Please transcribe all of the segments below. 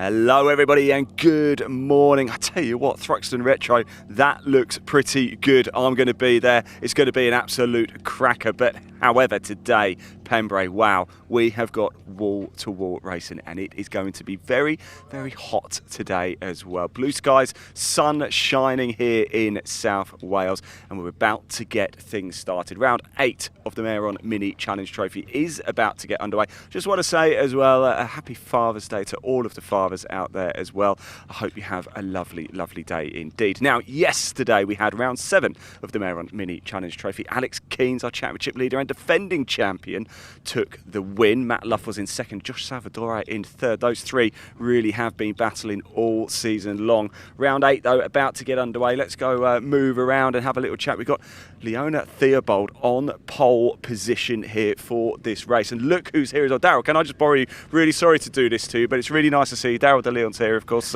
Hello everybody and good morning. I tell you what, Thruxton Retro, that looks pretty good. I'm going to be there. It's going to be an absolute cracker. But however, today, Pembrey, wow, we have got wall-to-wall racing and it is going to be very, very hot today as well. Blue skies, sun shining here in South Wales, and we're about to get things started. Round 8 of the Mayoron Mini Challenge Trophy is about to get underway. Just want to say as well, a happy Father's Day to all of the fathers out there as well. I hope you have a lovely, lovely day indeed. Now, yesterday we had round 7 of the Pembrey Mini Challenge Trophy. Alex Keynes, our championship leader and defending champion, took the win. Matt Luff was in second, Josh Salvador in third. Those three really have been battling all season long. Round 8 though, about to get underway. Let's go move around and have a little chat. We've got Leona Theobald on pole position here for this race. And look who's here as well. Daryl, can I just borrow you? Really sorry to do this to you, but it's really nice to see you. Daryl de Leon's here, of course,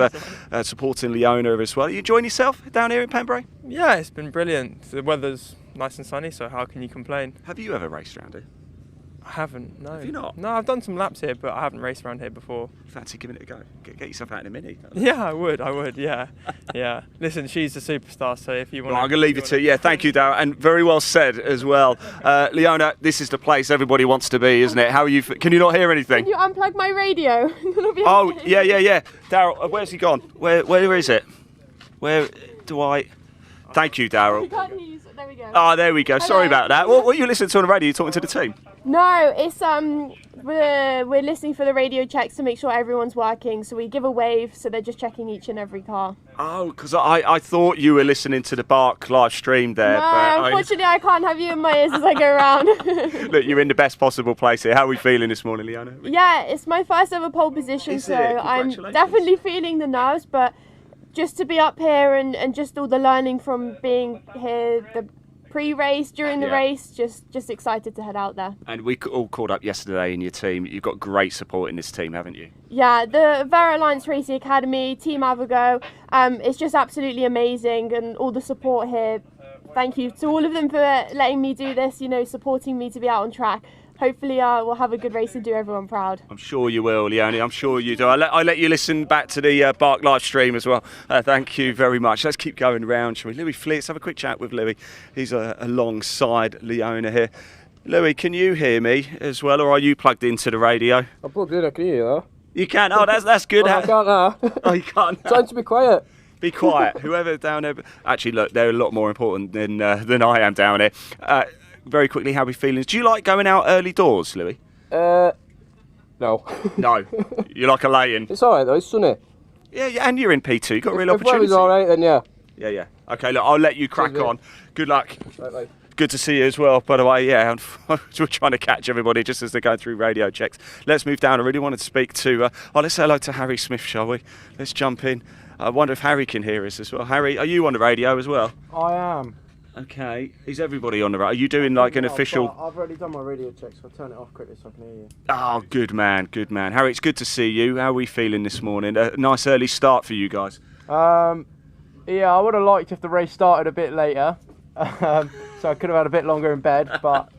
supporting Leona as well. Are you enjoying yourself down here in Pembrey? Yeah, it's been brilliant. The weather's nice and sunny, so how can you complain? Have you ever raced around here? I haven't, no. Have you not? No, I've done some laps here, but I haven't raced around here before. Fancy giving it a go? Get yourself out in a mini. Yeah, I would, yeah. Yeah. Listen, she's a superstar, so if you want I'm going to leave it to you. Yeah, thank you, Darryl, and very well said as well. Leona, this is the place everybody wants to be, isn't it? How are you? Can you not hear anything? Can you unplug my radio? Oh, yeah. Darryl, where's he gone? Where is it? Where do I... Thank you, Darryl. There we go. Oh, there we go. Hello. Sorry about that. What are you listening to on the radio? You talking to the team? No, it's we're listening for the radio checks to make sure everyone's working. So we give a wave, so they're just checking each and every car. Oh, because I thought you were listening to the Bark live stream there. No, but unfortunately I can't have you in my ears as I go around. Look, you're in the best possible place here. How are we feeling this morning, Leona? Yeah, it's my first ever pole position, Is so it? I'm definitely feeling the nerves, but just to be up here and just all the learning from being here, the pre-race, during the race, just excited to head out there. And we all caught up yesterday in your team. You've got great support in this team, haven't you? Yeah, the Vera Alliance Racing Academy, Team Avogo, it's just absolutely amazing, and all the support here. Thank you to all of them for letting me do this, supporting me to be out on track. Hopefully we'll have a good race and do everyone proud. I'm sure you will, Leonie. I'm sure you do. I'll let you listen back to the Bark live stream as well. Thank you very much. Let's keep going round, shall we? Louis Fleet, let's have a quick chat with Louis. He's alongside Leona here. Louis, can you hear me as well, or are you plugged into the radio? I'm plugged in, I can hear you though. You can? Oh, that's good. I can't now. Oh, you can't now. Trying to be quiet. Be quiet. Whoever down there... Actually, look, they're a lot more important than I am down here. Very quickly, how are we feeling? Do you like going out early doors, Louis? No. No. You like a lay-in? It's alright though, it's sunny. Yeah, and you're in P2. You've got a real opportunity. If weather's alright, then yeah. Yeah. Okay, look, I'll let you crack on. Good luck. Right. Good to see you as well, by the way. Yeah, we're trying to catch everybody just as they're going through radio checks. Let's move down. I really wanted to speak to... let's say hello to Harry Smith, shall we? Let's jump in. I wonder if Harry can hear us as well. Harry, are you on the radio as well? I am. Okay. Is everybody on the radio? Are you doing like an official... I've already done my radio checks, so I'll turn it off quickly so I can hear you. Oh, good man. Harry, it's good to see you. How are we feeling this morning? A nice early start for you guys. Yeah, I would have liked if the race started a bit later. So I could have had a bit longer in bed, but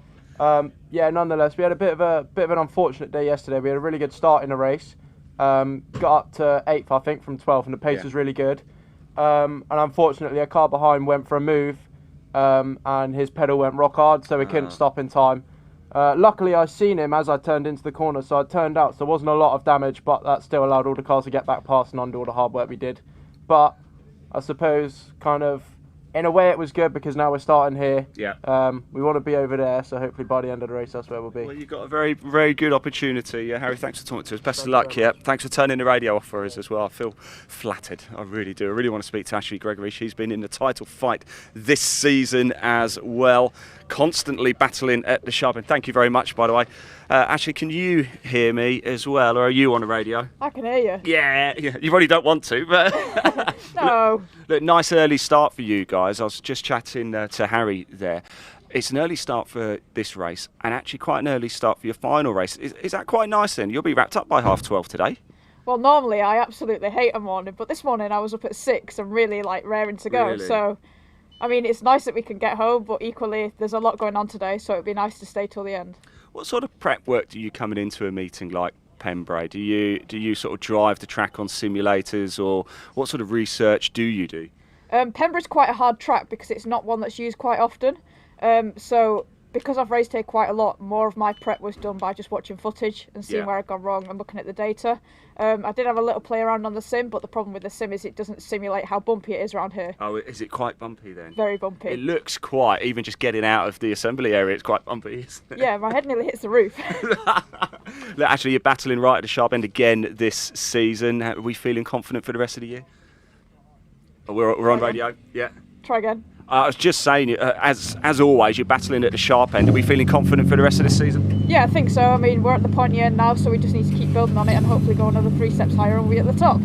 yeah, nonetheless, we had a bit of an unfortunate day yesterday. We had a really good start in the race. Got up to 8th, I think, from 12th, and the pace was really good. And unfortunately, a car behind went for a move, and his pedal went rock hard, so we couldn't stop in time. Luckily, I seen him as I turned into the corner, so I turned out, so there wasn't a lot of damage, but that still allowed all the cars to get back past and undo all the hard work we did. But I suppose, kind of, in a way it was good because now we're starting here. Yeah. We want to be over there, so hopefully by the end of the race that's where we'll be. Well, you've got a very, very good opportunity. Harry, thanks for talking to us. Best of luck. Yeah. Thanks for turning the radio off for us as well. I feel flattered. I really do. I really want to speak to Ashley Gregory. She's been in the title fight this season as well, constantly battling at the sharp end. Thank you very much, by the way. Ashley, can you hear me as well, or are you on the radio? I can hear you. Yeah. You probably don't want to, but... No. Look, nice early start for you guys. I was just chatting to Harry there. It's an early start for this race, and actually quite an early start for your final race. Is that quite nice then? You'll be wrapped up by 12:30 today. Well, normally I absolutely hate a morning, but this morning I was up at 6 and really raring to go. Really? So, I mean, it's nice that we can get home, but equally there's a lot going on today, so it'd be nice to stay till the end. What sort of prep work do you coming into a meeting like Pembrey? Do you sort of drive the track on simulators, or what sort of research do you do? Pembrey's quite a hard track because it's not one that's used quite often. So because I've raced here quite a lot, more of my prep was done by just watching footage and seeing where I'd gone wrong and looking at the data. I did have a little play around on the sim, but the problem with the sim is it doesn't simulate how bumpy it is around here. Oh, is it quite bumpy then? Very bumpy. It looks quite, even just getting out of the assembly area, it's quite bumpy, isn't it? Yeah, my head nearly hits the roof. Look, actually, you're battling right at the sharp end again this season. Are we feeling confident for the rest of the year? Oh, we're on radio, yeah. Try again. I was just saying, as always, you're battling at the sharp end. Are we feeling confident for the rest of this season? Yeah, I think so. I mean, we're at the pointy end now, so we just need to keep building on it and hopefully go another 3 steps higher and we'll be at the top.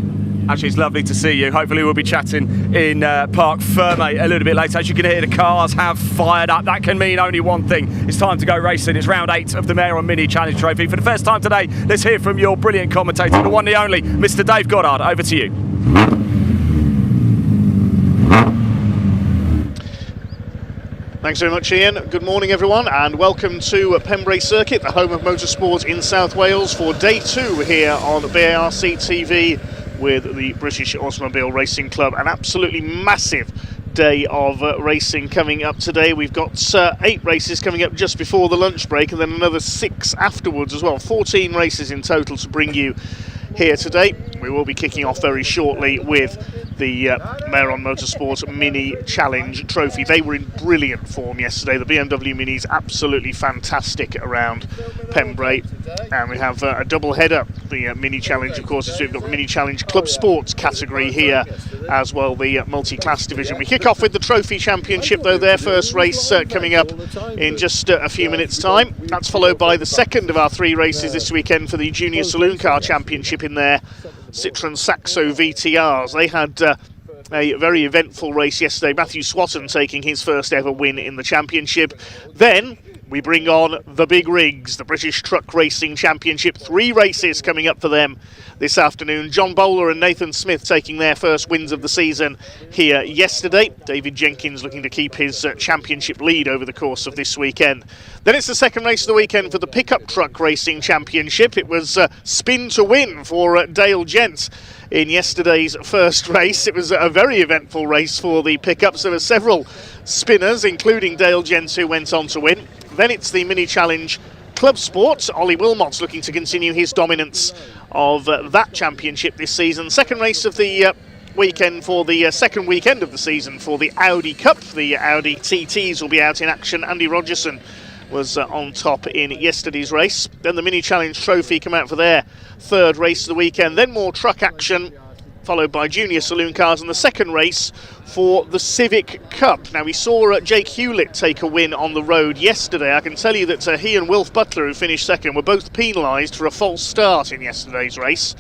Actually, it's lovely to see you. Hopefully we'll be chatting in Parc Fermé a little bit later. As you can hear, the cars have fired up. That can mean only one thing. It's time to go racing. It's round 8 of the Mayor Mini Challenge Trophy. For the first time today, let's hear from your brilliant commentator, the one, the only, Mr. Dave Goddard. Over to you. Thanks very much, Ian. Good morning, everyone, and welcome to Pembrey Circuit, the home of motorsport in South Wales, for day 2 here on BTRC TV with the British Automobile Racing Club. An absolutely massive day of racing coming up today. We've got 8 races coming up just before the lunch break, and then another 6 afterwards as well. 14 races in total to bring you here today. We will be kicking off very shortly with the Mayor Motorsport Mini Challenge Trophy. They were in brilliant form yesterday. The BMW Minis absolutely fantastic around Pembrey, and we have a double header. The Mini Challenge, of course, is we've got the Mini Challenge Club Sports category here, as well the multi-class division. We kick off with the Trophy Championship, though. Their first race coming up in just a few minutes' time. That's followed by the second of our 3 races this weekend for the Junior Saloon Car Championship in their Citroën Saxo VTRs. They had a very eventful race yesterday. Matthew Swatton taking his first ever win in the championship. Then we bring on the big rigs, the British Truck Racing Championship. 3 races coming up for them this afternoon. John Bowler and Nathan Smith taking their first wins of the season here yesterday. David Jenkins looking to keep his championship lead over the course of this weekend. Then it's the second race of the weekend for the Pickup Truck Racing Championship. It was spin to win for Dale Gent in yesterday's first race. It was a very eventful race for the pickups. There were several spinners, including Dale Gent, who went on to win. Then it's the Mini Challenge Club Sport. Ollie Wilmot's looking to continue his dominance of that championship this season. Second race of the weekend for the second weekend of the season for the Audi Cup. The Audi TTs will be out in action. Andy Rogerson was on top in yesterday's race. Then the Mini Challenge Trophy come out for their third race of the weekend. Then more truck action, followed by Junior Saloon Cars, and the second race for the Civic Cup. Now, we saw Jake Hewlett take a win on the road yesterday. I can tell you that he and Wilf Butler, who finished second, were both penalised for a false start in yesterday's race.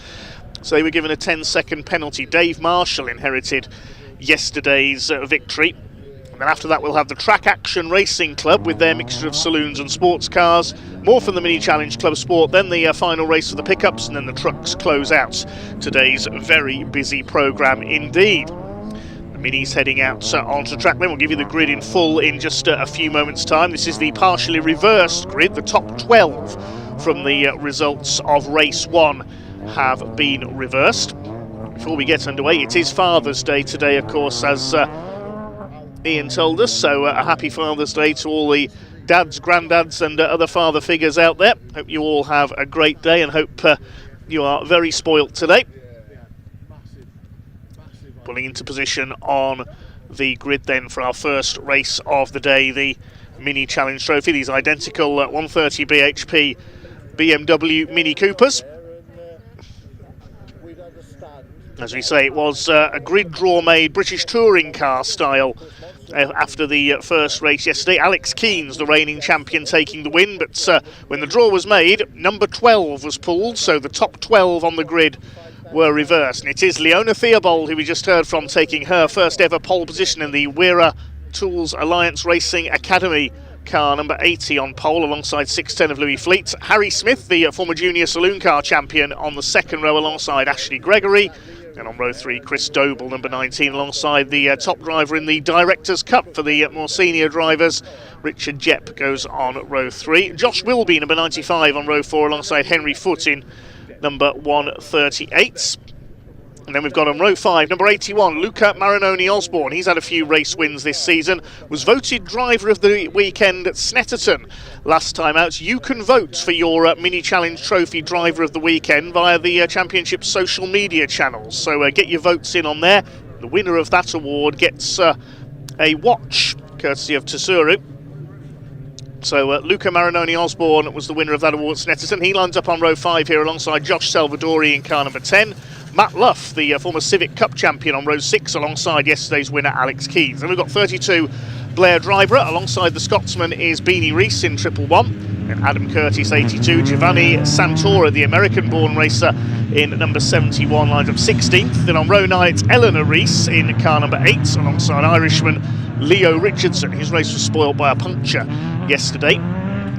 So they were given a 10-second penalty. Dave Marshall inherited yesterday's victory. And then after that, we'll have the Track Action Racing Club with their mixture of saloons and sports cars. More from the Mini Challenge Club Sport, then the final race for the pickups, and then the trucks close out today's very busy programme indeed. The Minis heading out onto track. Then we'll give you the grid in full in just a few moments' time. This is the partially reversed grid. The top 12 from the results of race 1 have been reversed. Before we get underway, it is Father's Day today, of course, as Ian told us, so a happy Father's Day to all the dads, granddads and other father figures out there. Hope you all have a great day and hope you are very spoilt today. Pulling into position on the grid then for our first race of the day, the Mini Challenge Trophy. These identical 130 bhp BMW Mini Coopers. As we say, it was a grid draw made British touring car style after the first race yesterday. Alex Keane's the reigning champion taking the win, but when the draw was made, number 12 was pulled, so the top 12 on the grid were reversed. And it is Leona Theobald, who we just heard from, taking her first ever pole position in the Wera Tools Alliance Racing Academy car, number 80 on pole, alongside 610 of Louis Fleet. Harry Smith, the former Junior Saloon Car champion, on the second row alongside Ashley Gregory. And on row 3, Chris Doble, number 19, alongside the top driver in the Directors' Cup for the more senior drivers. Richard Jepp goes on row 3. Josh Wilby, number 95, on row 4, alongside Henry Foote in number 138. And then we've got on row 5, number 81, Luca Marinoni Osborne. He's had a few race wins this season. Was voted driver of the weekend at Snetterton last time out. You can vote for your Mini Challenge Trophy driver of the weekend via the Championship social media channels. So get your votes in on there. The winner of that award gets a watch, courtesy of Tsuru. So Luca Marinoni Osborne was the winner of that award at Snetterton. He lines up on row 5 here alongside Josh Salvadori in car number 10. Matt Luff, the former Civic Cup champion, on row 6 alongside yesterday's winner Alex Keys. Then we've got 32, Blair Driver. Alongside the Scotsman is Beanie Rees in 111. And Adam Curtis, 82. Giovanni Santora, the American-born racer, in number 71, lines up 16th. Then on row 9, it's Eleanor Rees in car number 8, alongside Irishman Leo Richardson. His race was spoiled by a puncture yesterday.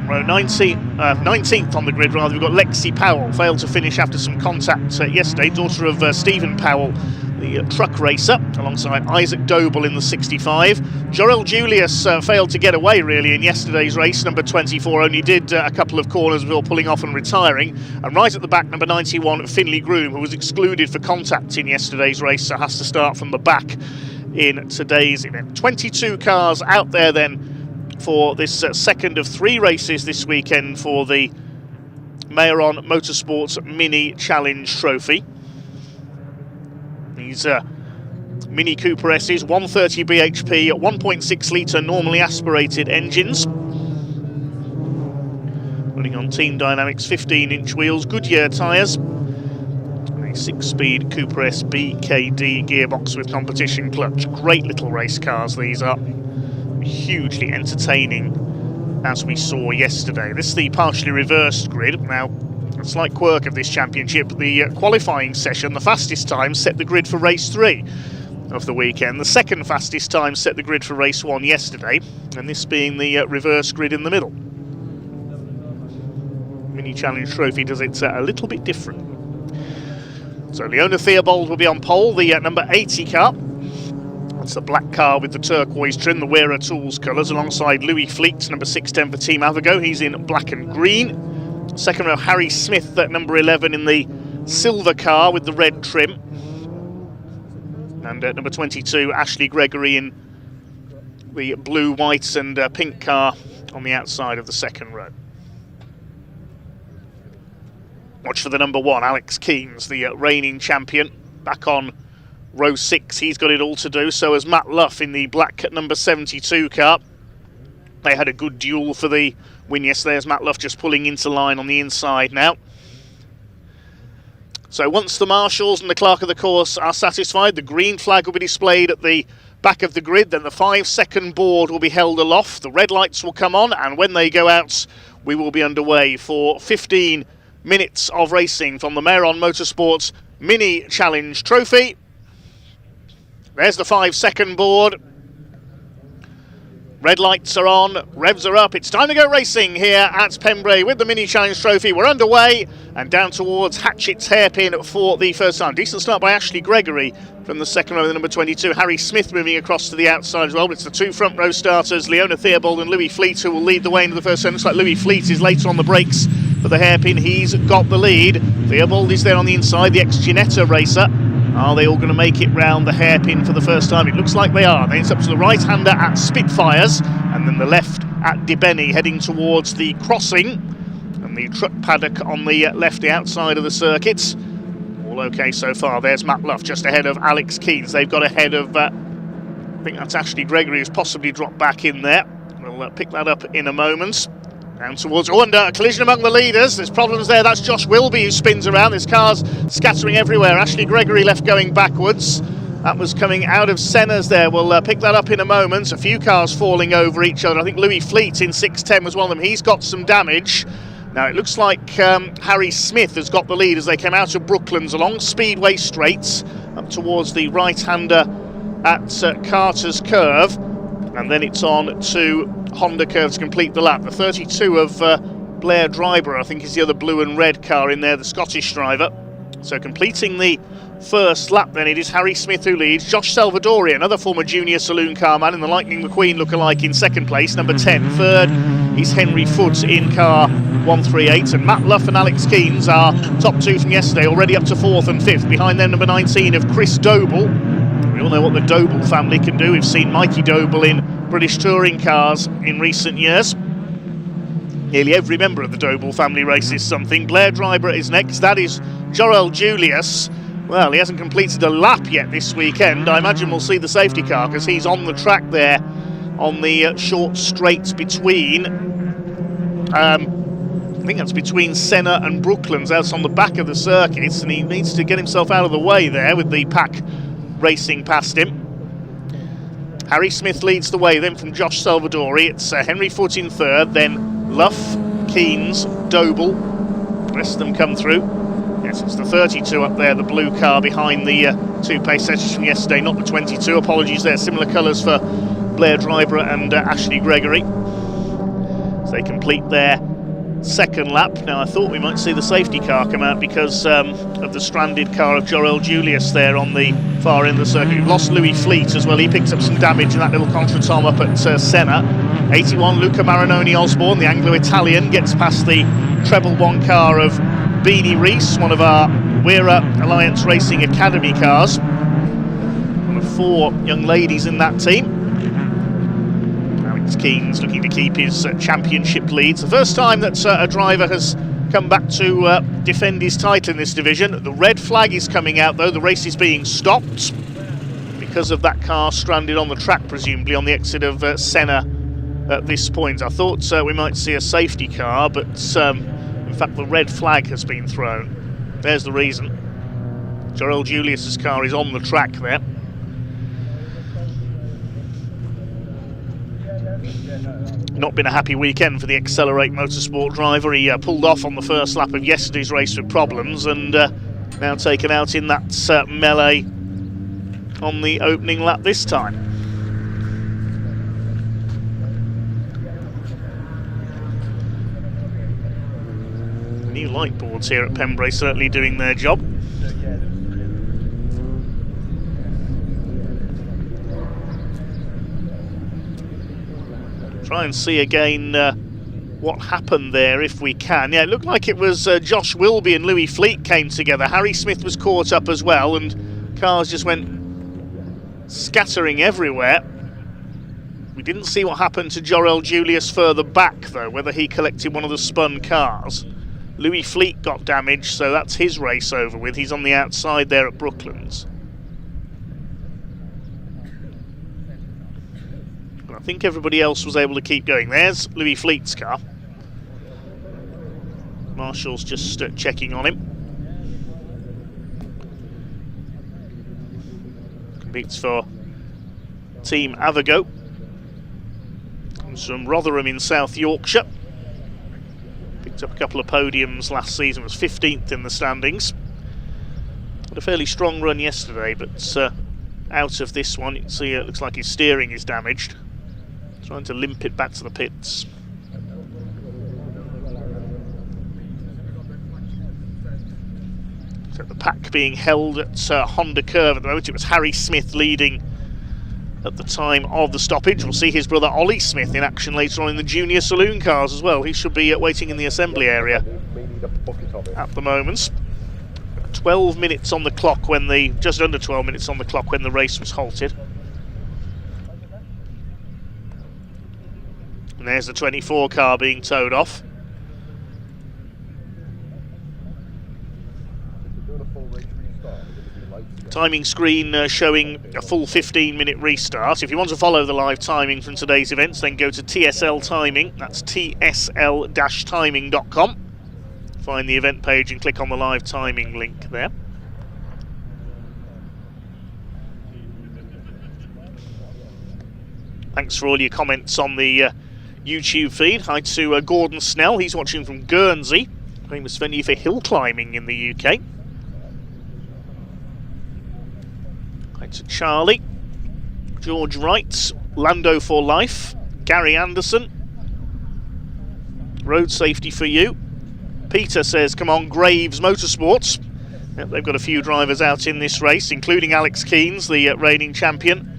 Row 19th on the grid, rather, we've got Lexi Powell, failed to finish after some contact yesterday, daughter of Stephen Powell, the truck racer, alongside Isaac Doble in the 65. Jorel Julius failed to get away, really, in yesterday's race. Number 24 only did a couple of corners before pulling off and retiring. And right at the back, number 91, Finley Groom, who was excluded for contact in yesterday's race, so has to start from the back in today's event. 22 cars out there then for this second of 3 races this weekend for the Mayoron Motorsports Mini Challenge Trophy. These Mini Cooper S's, 130 bhp, 1.6 litre normally aspirated engines. Running on Team Dynamics 15-inch wheels, Goodyear tyres. A 6-speed Cooper S BKD gearbox with competition clutch. Great little race cars these are. Hugely entertaining, as we saw yesterday. This is the partially reversed grid. Now, a slight quirk of this championship, the qualifying session, the fastest time set the grid for race 3 of the weekend. The second fastest time set the grid for race 1 yesterday, and this being the reverse grid in the middle. Mini Challenge Trophy does it a little bit different. So Leona Theobald will be on pole, the number 80 car. That's the black car with the turquoise trim, the Wearer Tools colours, alongside Louis Fleet, number 610 for Team Avago. He's in black and green. Second row, Harry Smith at number 11 in the silver car with the red trim. And at number 22, Ashley Gregory in the blue, white and pink car on the outside of the second row. Watch for the number 1, Alex Keens, the reigning champion, back on row 6. He's got it all to do, so has Matt Luff in the black number 72 car. They had a good duel for the win yesterday, as Matt Luff just pulling into line on the inside now. So once the marshals and the clerk of the course are satisfied, the green flag will be displayed at the back of the grid, then the 5-second board will be held aloft, the red lights will come on, and when they go out, we will be underway for 15 minutes of racing from the Mayoron Motorsports Mini Challenge Trophy. There's the 5-second board. Red lights are on, revs are up. It's time to go racing here at Pembrey with the Mini Challenge Trophy. We're underway and down towards Hatchett's hairpin for the first time. Decent start by Ashley Gregory from the second row, the number 22. Harry Smith moving across to the outside as well. But it's the 2 front row starters, Leona Theobald and Louis Fleet, who will lead the way into the first turn. Looks like Louis Fleet is later on the brakes for the hairpin. He's got the lead. Theobald is there on the inside, the ex-Ginetta racer. Are they all going to make it round the hairpin for the first time? It looks like they are. Then it's up to the right-hander at Spitfires, and then the left at Dibeni, heading towards the crossing, and the truck paddock on the left, the outside of the circuits. All okay so far. There's Matt Luff just ahead of Alex Keens. They've got ahead of, I think that's Ashley Gregory, who's possibly dropped back in there. We'll pick that up in a moment. Down towards, and a collision among the leaders. There's problems there. That's Josh Wilby who spins around. There's cars scattering everywhere. Ashley Gregory left going backwards. That was coming out of Senna's there. We'll pick that up in a moment. A few cars falling over each other. I think Louis Fleet in 610 was one of them. He's got some damage. Now it looks like Harry Smith has got the lead as they came out of Brooklands along Speedway Straights up towards the right-hander at Carter's Curve. And then it's on to Honda Curve to complete the lap. The 32 of Blair Driver, I think, is the other blue and red car in there, the Scottish driver. So completing the first lap then, it is Harry Smith who leads. Josh Salvadori, another former junior saloon car man in the Lightning McQueen lookalike, in second place. Number 10. Third is Henry Foote in car 138, and Matt Luff and Alex Keens are top two from yesterday, already up to 4th and 5th. Behind them, number 19 of Chris Doble. We all know what the Doble family can do. We've seen Mikey Doble in British touring cars in recent years. Nearly every member of the Doble family races something. Blair Dryburgh is next. That is Jorel Julius. Well, he hasn't completed a lap yet this weekend. I imagine we'll see the safety car because he's on the track there on the short straight between, I think that's between Senna and Brooklands, out on the back of the circuit, and he needs to get himself out of the way there with the pack racing past him. Harry Smith leads the way then from Josh Salvadori. It's Henry Foote in 3rd, then Luff, Keens, Doble. The rest of them come through. Yes, it's the 32 up there, the blue car behind the 2 pace setters from yesterday, not the 22. Apologies there, similar colours for Blair Dryburgh and Ashley Gregory. So they complete their second lap. Now I thought we might see the safety car come out because of the stranded car of Jorel Julius there on the far end of the circuit. We've lost Louis Fleet as well. He picked up some damage in that little contretemps up at Senna. 81 Luca Marinoni Osborne, the Anglo-Italian, gets past the treble one car of Beanie Rees, one of our Wera Alliance Racing Academy cars. One of 4 young ladies in that team. Alex Keens looking to keep his championship leads. The first time that a driver has come back to defend his title in this division. The red flag is coming out though. The race is being stopped because of that car stranded on the track, presumably on the exit of Senna at this point. I thought we might see a safety car, but in fact the red flag has been thrown. There's the reason. Jorel Julius's car is on the track there. Not been a happy weekend for the Accelerate Motorsport driver. He pulled off on the first lap of yesterday's race with problems, and now taken out in that melee on the opening lap this time. New light boards here at Pembrey certainly doing their job. Try and see again what happened there if we can. Yeah, it looked like it was Josh Wilby and Louis Fleet came together. Harry Smith was caught up as well, and cars just went scattering everywhere. We didn't see what happened to Jorel Julius further back though, whether he collected one of the spun cars. Louis Fleet got damaged, so that's his race over with. He's on the outside there at Brooklands. I think everybody else was able to keep going. There's Louis Fleet's car. Marshall's just checking on him. Competes for Team Avago. Comes from Rotherham in South Yorkshire. Picked up a couple of podiums last season, was 15th in the standings. Had a fairly strong run yesterday, but out of this one, you can see it looks like his steering is damaged. Trying to limp it back to the pits. So the pack being held at Honda Curve at the moment. It was Harry Smith leading at the time of the stoppage. We'll see his brother Ollie Smith in action later on in the junior saloon cars as well. He should be waiting in the assembly area at the moment. 12 minutes on the clock when just under 12 minutes on the clock when the race was halted. And there's the 24 car being towed off. Timing screen showing a full 15-minute restart. If you want to follow the live timing from today's events, then go to TSL Timing. That's tsl-timing.com. Find the event page and click on the live timing link there. Thanks for all your comments on the YouTube feed. Hi to Gordon Snell, he's watching from Guernsey, famous venue for hill climbing in the UK. Hi to Charlie, George Wright, Lando for Life, Gary Anderson, Road Safety for You. Peter says, come on, Graves Motorsports. Yep, they've got a few drivers out in this race, including Alex Keens, the reigning champion.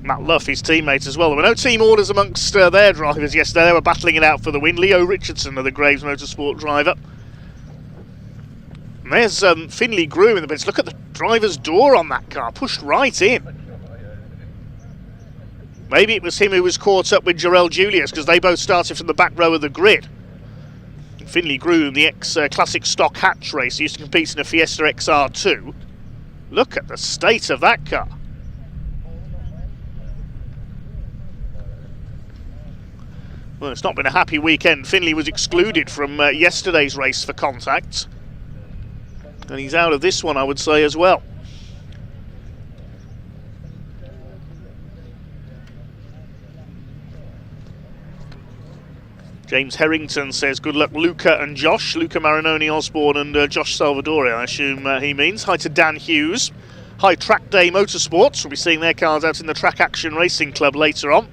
Matt Luff, his teammate as well. There were no team orders amongst their drivers yesterday. They were battling it out for the win. Leo Richardson, the Graves Motorsport driver. And there's Finley Groom in the pits. Look at the driver's door on that car, pushed right in. Maybe it was him who was caught up with Jarell Julius, because they both started from the back row of the grid. And Finley Groom, the ex-classic stock hatch racer, used to compete in a Fiesta XR2. Look at the state of that car. Well, it's not been a happy weekend. Finley was excluded from yesterday's race for contact. And he's out of this one, I would say, as well. James Harrington says, good luck Luca and Josh. Luca Marinoni Osborne and Josh Salvadori, I assume he means. Hi to Dan Hughes. Hi Track Day Motorsports. We'll be seeing their cars out in the Track Action Racing Club later on.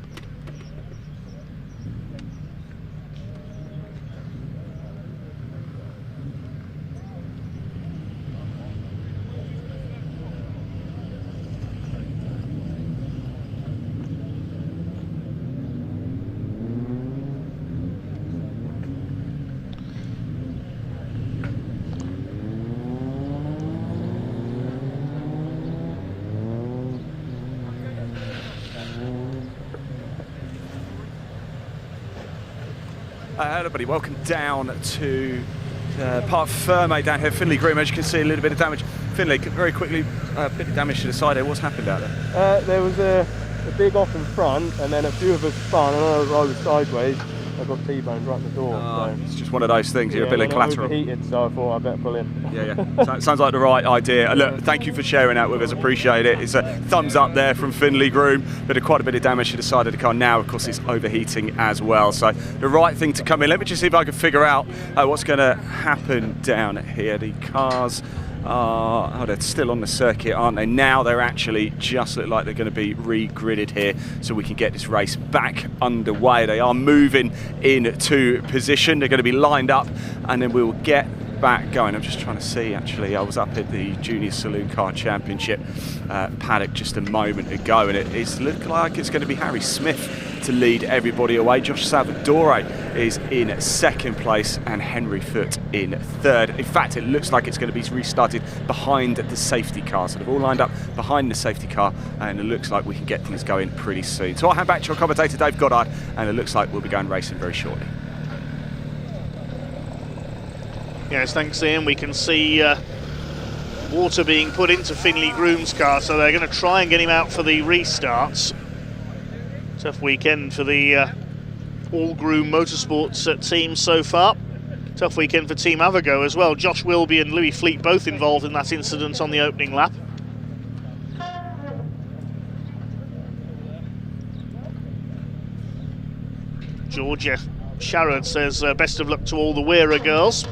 Hello everybody, welcome down to Parc Ferme down here. Finley Groom, as you can see, a little bit of damage. Finley, very quickly, a bit of damage to the side here. What's happened out there? There was a big off in front, and then a few of us spun, and I was sideways. I got T-boned right in the door. So. It's just one of those things, you're a bit of collateral. Overheated, so I thought I'd better pull in. Yeah. Sounds like the right idea. Look, thank you for sharing that with us, appreciate it. It's a thumbs up there from Finley Groom, but quite a bit of damage to the side of the car. Now, of course, it's overheating as well. So the right thing to come in. Let me just see if I can figure out what's going to happen down here. The cars are, they're still on the circuit, aren't they? Now they're actually just look like they're going to be re-gridded here so we can get this race back underway. They are moving into position. They're going to be lined up and then we'll get back going. I'm just trying to see, actually, I was up at the Junior Saloon Car Championship Paddock just a moment ago, and it's looking like it's going to be Harry Smith to lead everybody away. Josh Salvadori is in second place and Henry Foote in third. In fact, it looks like it's going to be restarted behind the safety car. So they've all lined up behind the safety car and it looks like we can get things going pretty soon. So I'll hand back to your commentator Dave Goddard, and it looks like we'll be going racing very shortly. Yes, thanks Ian. We can see water being put into Finley Groom's car, so they're going to try and get him out for the restarts. Tough weekend for the All Groom Motorsports team so far. Tough weekend for Team Avogo as well. Josh Wilby and Louis Fleet both involved in that incident on the opening lap. Georgia Sharrod says best of luck to all the Wearer girls.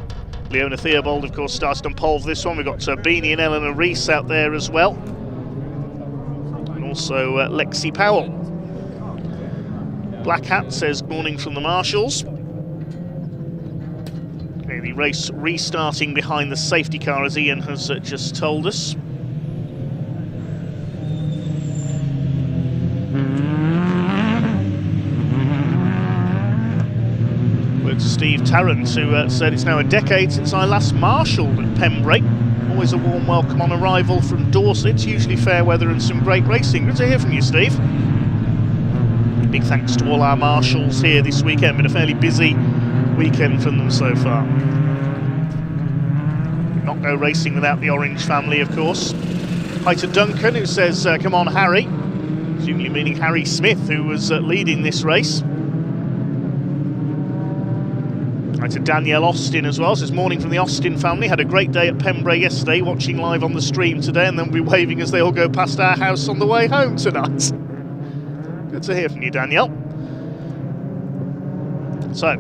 Leona Theobald, of course, started on pole for this one. We've got Beanie and Eleanor Rees out there as well. And also Lexi Powell. Black Hat says morning from the Marshals. Okay, the race restarting behind the safety car, as Ian has just told us. Steve Tarrant, who said it's now a decade since I last marshalled at Pembrey. Always a warm welcome on arrival from Dorset, usually fair weather and some great racing. Good to hear from you, Steve. Big thanks to all our marshals here this weekend. Been a fairly busy weekend from them so far. Not go racing without the Orange family, of course. Hi to Duncan, who says, come on, Harry. Presumably meaning Harry Smith, who was leading this race. Hi to Danielle Austin as well. Says morning from the Austin family. Had a great day at Pembrey yesterday, watching live on the stream today, and then we'll be waving as they all go past our house on the way home tonight. Good to hear from you, Danielle. So,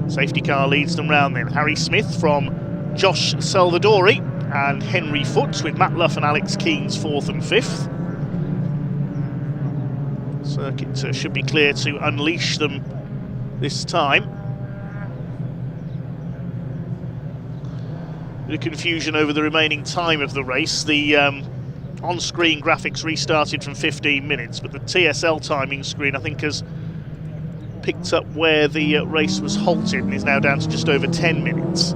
safety car leads them round then. Harry Smith from Josh Salvadori and Henry Foote, with Matt Luff and Alex Keynes 4th and 5th. Circuit should be clear to unleash them this time. Bit of confusion over the remaining time of the race. The on-screen graphics restarted from 15 minutes, but the TSL timing screen, I think, has picked up where the race was halted and is now down to just over 10 minutes.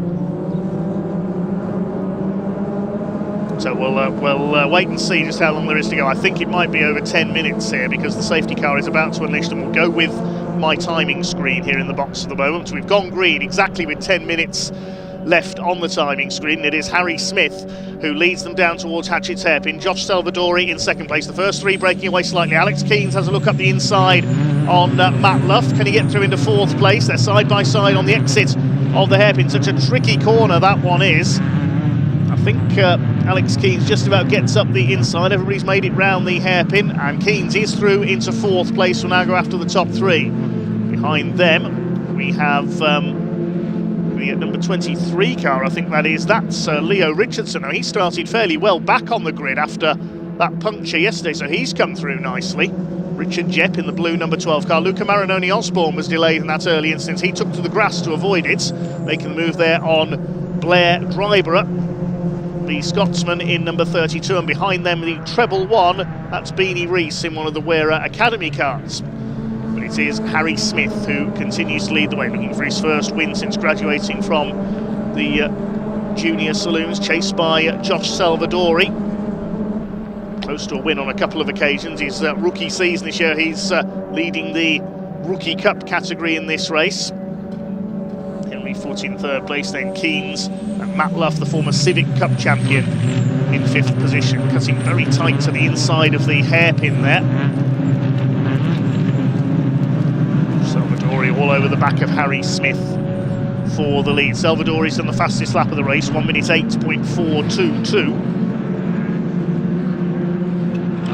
So we'll wait and see just how long there is to go. I think it might be over 10 minutes here because the safety car is about to unleash, and we'll go with my timing screen here in the box at the moment. We've gone green exactly with 10 minutes left on the timing screen. It is Harry Smith who leads them down towards Hatchett's Hairpin. Josh Salvadori in second place. The first three breaking away slightly. Alex Keens has a look up the inside on Matt Luff. Can he get through into fourth place? They're side by side on the exit of the hairpin. Such a tricky corner that one is. I think Alex Keens just about gets up the inside. Everybody's made it round the hairpin, and Keens is through into fourth place. We'll now go after the top three. Behind them we have the number 23 car, I think that is. That's Leo Richardson. Now, he started fairly well back on the grid after that puncture yesterday, so he's come through nicely. Richard Jepp in the blue number 12 car. Luca Marinoni Osborne was delayed in that early instance. He took to the grass to avoid it, making the move there on Blair Dryborough, the Scotsman in number 32, and behind them the treble one, that's Beanie Rees in one of the Wera Academy cars. But it is Harry Smith who continues to lead the way, looking for his first win since graduating from the junior saloons, chased by Josh Salvadori. Close to a win on a couple of occasions. His rookie season this year, he's leading the Rookie Cup category in this race. Henry Foote in third place, then Keens, and Matt Luff, the former Civic Cup champion, in fifth position, cutting very tight to the inside of the hairpin there. Salvadori all over the back of Harry Smith for the lead. Salvadori's done the fastest lap of the race, 1 minute 8.422.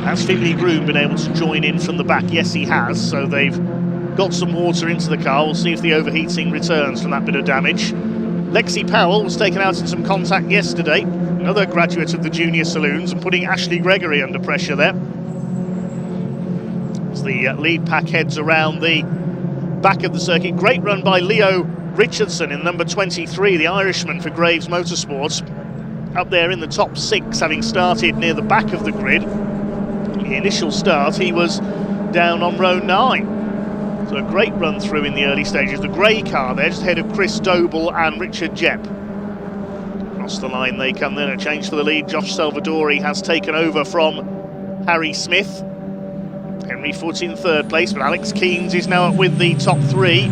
Has Finley Groom been able to join in from the back? Yes, he has. So they've got some water into the car. We'll see if the overheating returns from that bit of damage. Lexi Powell was taken out in some contact yesterday, another graduate of the junior saloons, and putting Ashley Gregory under pressure there. As the lead pack heads around the back of the circuit. Great run by Leo Richardson in number 23, the Irishman for Graves Motorsports, up there in the top six, having started near the back of the grid. The initial start, he was down on row 9. So a great run through in the early stages. The grey car there, just ahead of Chris Doble and Richard Jepp. Across the line they come then, a change for the lead. Josh Salvadori has taken over from Harry Smith. Henry Foote in third place, but Alex Keens is now up with the top three.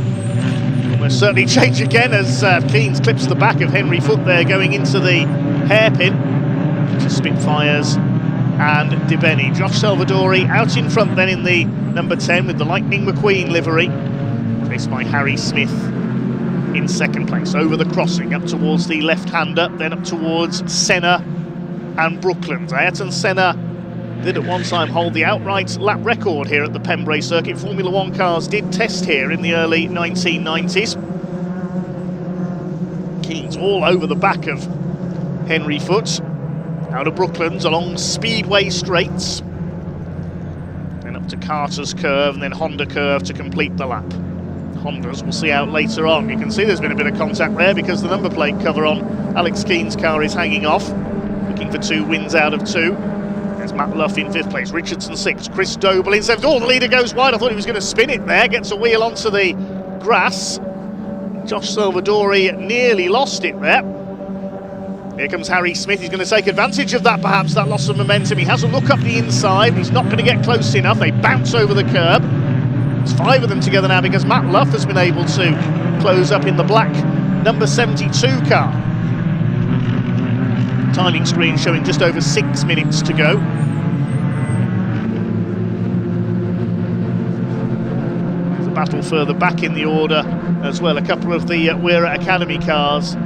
Almost certainly change again as Keens clips the back of Henry Foote there, going into the hairpin to Spitfires and DeBenny. Josh Salvadori out in front then in the number 10 with the Lightning McQueen livery, chased by Harry Smith in second place. Over the crossing, up towards the left-hander, then up towards Senna and Brooklands. Ayrton Senna did at one time hold the outright lap record here at the Pembrey circuit. Formula One cars did test here in the early 1990s. Keens all over the back of Henry Foote. Out of Brooklands along Speedway Straights, then up to Carter's Curve, and then Honda Curve to complete the lap. Hondas we'll see out later on. You can see there's been a bit of contact there because the number plate cover on Alex Keens' car is hanging off. Looking for 2 wins out of 2. There's Matt Luff in 5th place, Richardson 6th, Chris Doble in 7th. Oh, the leader goes wide. I thought he was going to spin it there. Gets a wheel onto the grass. Josh Salvadori nearly lost it there. Here comes Harry Smith. He's going to take advantage of that, perhaps, that loss of momentum. He has a look up the inside. He's not going to get close enough. They bounce over the curb. There's 5 of them together now because Matt Luff has been able to close up in the black number 72 car. Timing screen showing just over 6 minutes to go. There's a battle further back in the order as well. A couple of the Wera Academy cars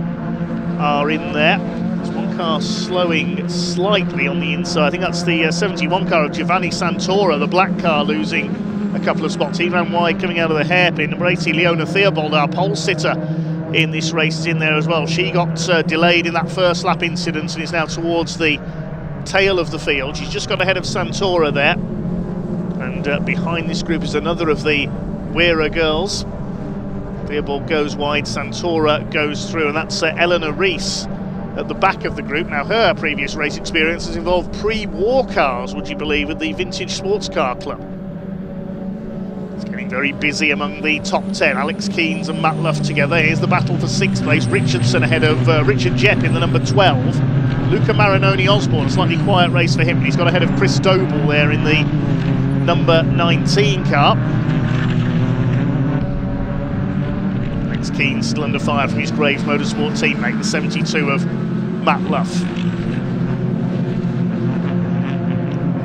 are in there. There's one car slowing slightly on the inside. I think that's the 71 car of Giovanni Santora, the black car, losing a couple of spots. He ran wide coming out of the hairpin. Number 80, Leona Theobald, our pole sitter in this race, is in there as well. She got delayed in that first lap incident and is now towards the tail of the field. She's just got ahead of Santora there. And behind this group is another of the Wera girls. Theobald goes wide, Santora goes through, and that's Eleanor Rees at the back of the group. Now, her previous race experience has involved pre-war cars, would you believe, at the Vintage Sports Car Club. It's getting very busy among the top 10. Alex Keens and Matt Luff together. Here's the battle for 6th place. Richardson ahead of Richard Jepp in the number 12. Luca Marinoni Osborne, a slightly quiet race for him, but he's got ahead of Chris Doble there in the number 19 car. Alex Keens still under fire from his Graves Motorsport teammate, the 72 of Matt Luff.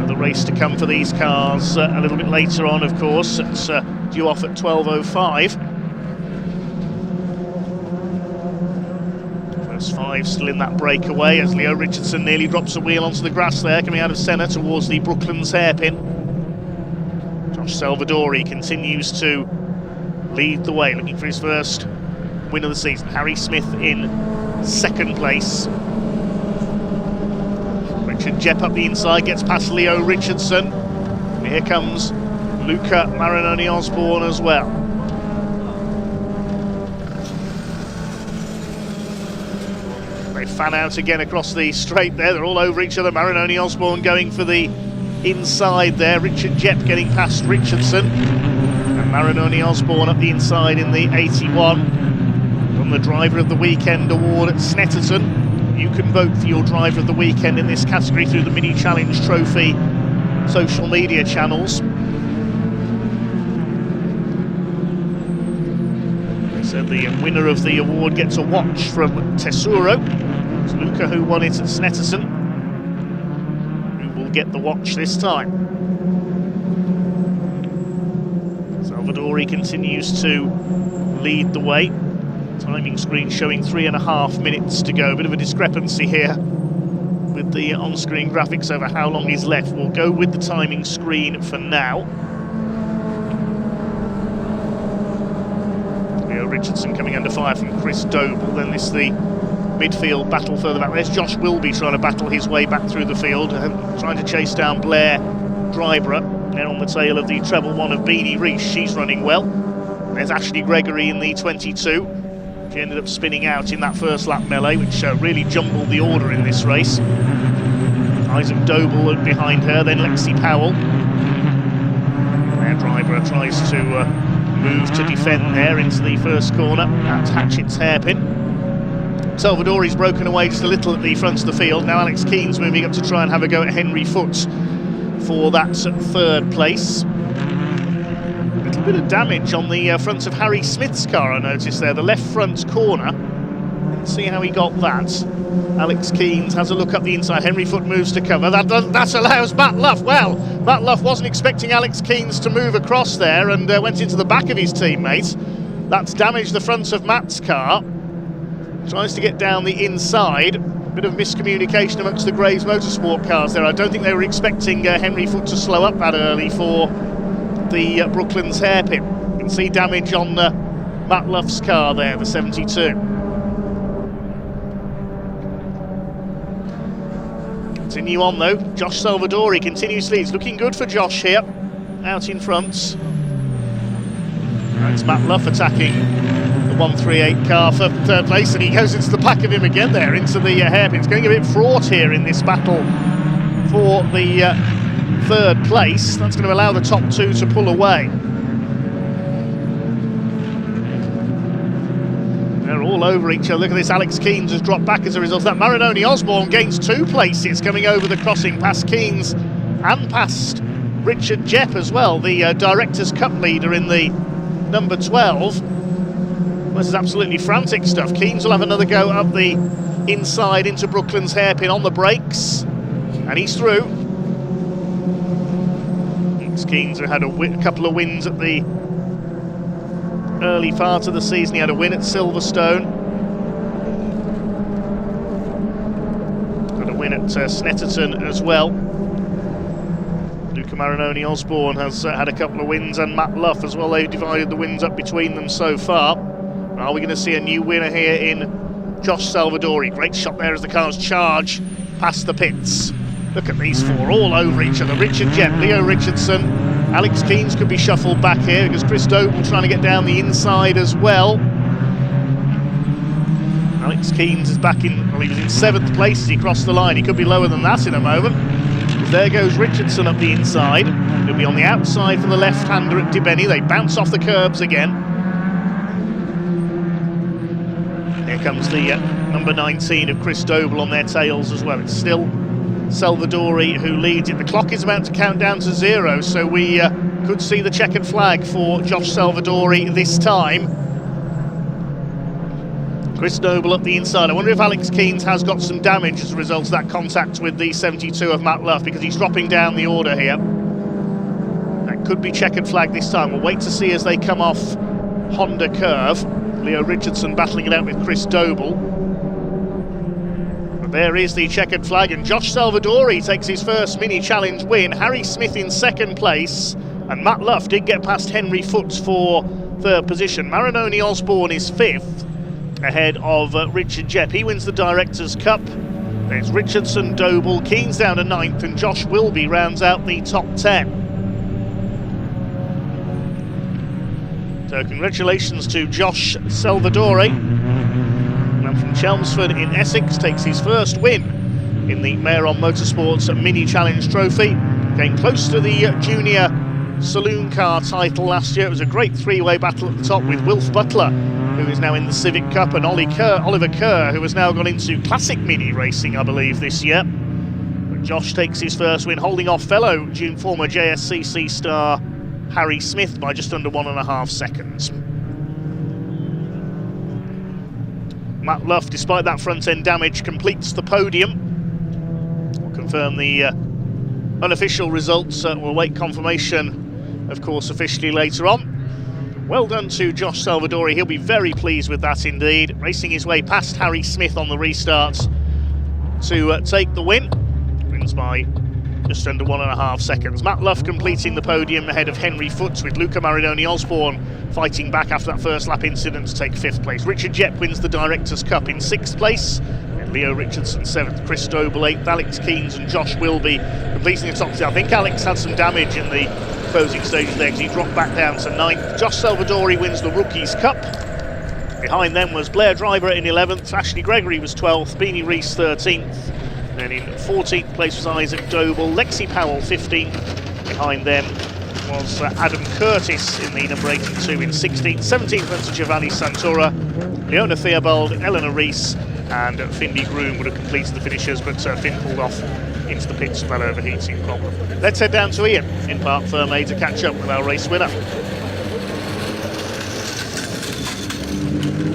The race to come for these cars a little bit later on, of course. It's due off at 12:05. First 5 still in that breakaway as Leo Richardson nearly drops a wheel onto the grass there, coming out of Senna towards the Brooklands hairpin. Josh Salvadori continues to lead the way, looking for his first win of the season. Harry Smith in 2nd place. Richard Jepp up the inside, gets past Leo Richardson. And here comes Luca Marinoni Osborne as well. They fan out again across the straight there. They're all over each other. Marinoni Osborne going for the inside there. Richard Jepp getting past Richardson. And Marinoni Osborne up the inside in the 81. Won the Driver of the Weekend award at Snetterton. You can vote for your Driver of the Weekend in this category through the Mini Challenge Trophy social media channels. They said the winner of the award gets a watch from Tesoro. It's Luca who won it at Snetterton, who will get the watch this time. Salvadori continues to lead the way. Timing screen showing 3.5 minutes to go. A bit of a discrepancy here with the on-screen graphics over how long is left. We'll go with the timing screen for now. Leo Richardson coming under fire from Chris Doble. Then this the midfield battle further back. There's Josh Wilby trying to battle his way back through the field, trying to chase down Blair Dryborough. There on the tail of the treble 1 of Beanie Rees. She's running well. There's Ashley Gregory in the 22. She ended up spinning out in that first lap melee, which really jumbled the order in this race. Isaac Doble behind her, then Lexi Powell. Their driver tries to move to defend there into the first corner at Hatchett's hairpin. Salvadori's broken away just a little at the front of the field. Now Alex Keens moving up to try and have a go at Henry Foote for that 3rd place. A little bit of damage on the front of Harry Smith's car, I noticed there, the left front corner. Let's see how he got that. Alex Keens has a look up the inside. Henry Foote moves to cover. That allows Matt Luff. Well, Matt Luff wasn't expecting Alex Keens to move across there and went into the back of his teammate. That's damaged the front of Matt's car. Tries to get down the inside. Bit of miscommunication amongst the Graves Motorsport cars there. I don't think they were expecting Henry Foote to slow up that early for the Brooklands hairpin. You can see damage on Matt Luff's car there, the 72. Continue on though. Josh Salvadori continuously. It's looking good for Josh here, out in front. It's Matt Luff attacking the 138 car for 3rd place, and he goes into the back of him again there, into the hairpin. It's getting a bit fraught here in this battle for the 3rd place. That's going to allow the top 2 to pull away. They're all over each other. Look at this, Alex Keens has dropped back as a result of that. Marinoni Osborne gains 2 places coming over the crossing past Keens and past Richard Jepp as well, the Directors' Cup leader in the number 12. This is absolutely frantic stuff. Keens will have another go up the inside into Brooklands hairpin on the brakes, and he's through. Keens had a couple of wins at the early part of the season. He had a win at Silverstone, had a win at Snetterton as well. Luca Marinoni Osborne has had a couple of wins, and Matt Luff as well. They've divided the wins up between them so far. Are we going to see a new winner here in Josh Salvadori? Great shot there as the cars charge past the pits. Look at these 4 all over each other. Richard Jepp, Leo Richardson, Alex Keens could be shuffled back here because Chris Doble trying to get down the inside as well. Alex Keens is back in, well, he was in 7th place as he crossed the line. He could be lower than that in a moment. There goes Richardson up the inside. He'll be on the outside for the left-hander at Dibeni. They bounce off the curbs again. Here comes the number 19 of Chris Doble on their tails as well. It's still Salvadori who leads it. The clock is about to count down to 0, so we could see the checkered flag for Josh Salvadori this time. Chris Doble up the inside. I wonder if Alex Keens has got some damage as a result of that contact with the 72 of Matt Luff, because he's dropping down the order here. That could be checkered flag this time. We'll wait to see as they come off Honda Curve. Leo Richardson battling it out with Chris Doble. But there is the checkered flag, and Josh Salvadori takes his first mini challenge win. Harry Smith in 2nd place, and Matt Luff did get past Henry Foots for 3rd position. Marinoni Osborne is 5th, ahead of Richard Jepp. He wins the Directors' Cup. There's Richardson, Doble, Keens down to 9th, and Josh Wilby rounds out the top 10. So congratulations to Josh Salvadori. Man from Chelmsford in Essex takes his first win in the Mehron Motorsports Mini Challenge Trophy. Came close to the Junior Saloon Car title last year. It was a great 3-way battle at the top with Wilf Butler, who is now in the Civic Cup, and Oliver Kerr, who has now gone into Classic Mini racing, I believe, this year. But Josh takes his first win, holding off fellow former JSCC star Harry Smith by just under 1.5 seconds. Matt Luff, despite that front-end damage, completes the podium. We'll confirm the unofficial results. We'll wait confirmation, of course, officially later on. Well done to Josh Salvadori. He'll be very pleased with that indeed. Racing his way past Harry Smith on the restarts to take the win. Wins by just under 1.5 seconds. Matt Luff completing the podium ahead of Henry Foots, with Luca Marinoni Osborne fighting back after that first lap incident to take 5th place. Richard Jepp wins the Directors' Cup in 6th place. And Leo Richardson 7th, Chris Doble 8th, Alex Keens and Josh Wilby completing the top 10. I think Alex had some damage in the closing stages there because he dropped back down to 9th. Josh Salvadori wins the Rookies' Cup. Behind them was Blair Driver in 11th, Ashley Gregory was 12th, Beanie Rees 13th. Then in 14th place was Isaac Doble, Lexi Powell 15th. Behind them was Adam Curtis in the number 82 in 16th. 17th went to Giovanni Santora, Leona Theobald, Eleanor Rees and Findy Groom would have completed the finishers, but Finn pulled off into the pits for an overheating problem. Let's head down to Ian in Parc Fermé to catch up with our race winner.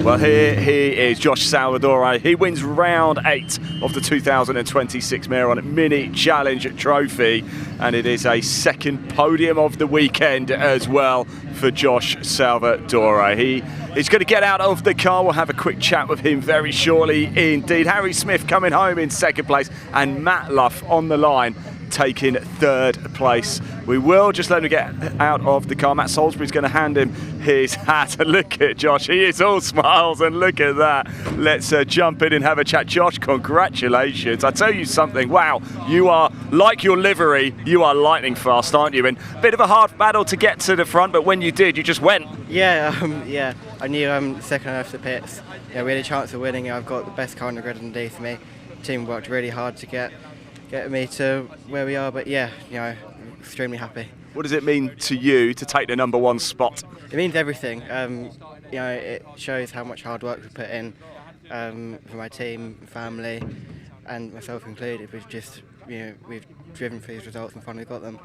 Well, here he is, Josh Salvadori. He wins round 8 of the 2026 Mehron Mini Challenge Trophy, and it is a 2nd podium of the weekend as well for Josh Salvadori. He is going to get out of the car. We'll have a quick chat with him very shortly indeed. Harry Smith coming home in 2nd place, and Matt Luff on the line taking 3rd place. We will just let him get out of the car. Matt Salisbury's going to hand him his hat. And look at Josh, he is all smiles, and look at that. Let's jump in and have a chat. Josh, congratulations. I tell you something, wow, you are, like your livery, you are lightning fast, aren't you? And a bit of a hard battle to get to the front, but when you did, you just went. Yeah, I knew second after the pits. Yeah, we had a chance of winning. I've got the best car on the grid underneath me. The team worked really hard to get me to where we are, but yeah, extremely happy. What does it mean to you to take the number 1 spot? It means everything. It shows how much hard work we put in for my team, family, and myself included. We've driven for these results and finally got them.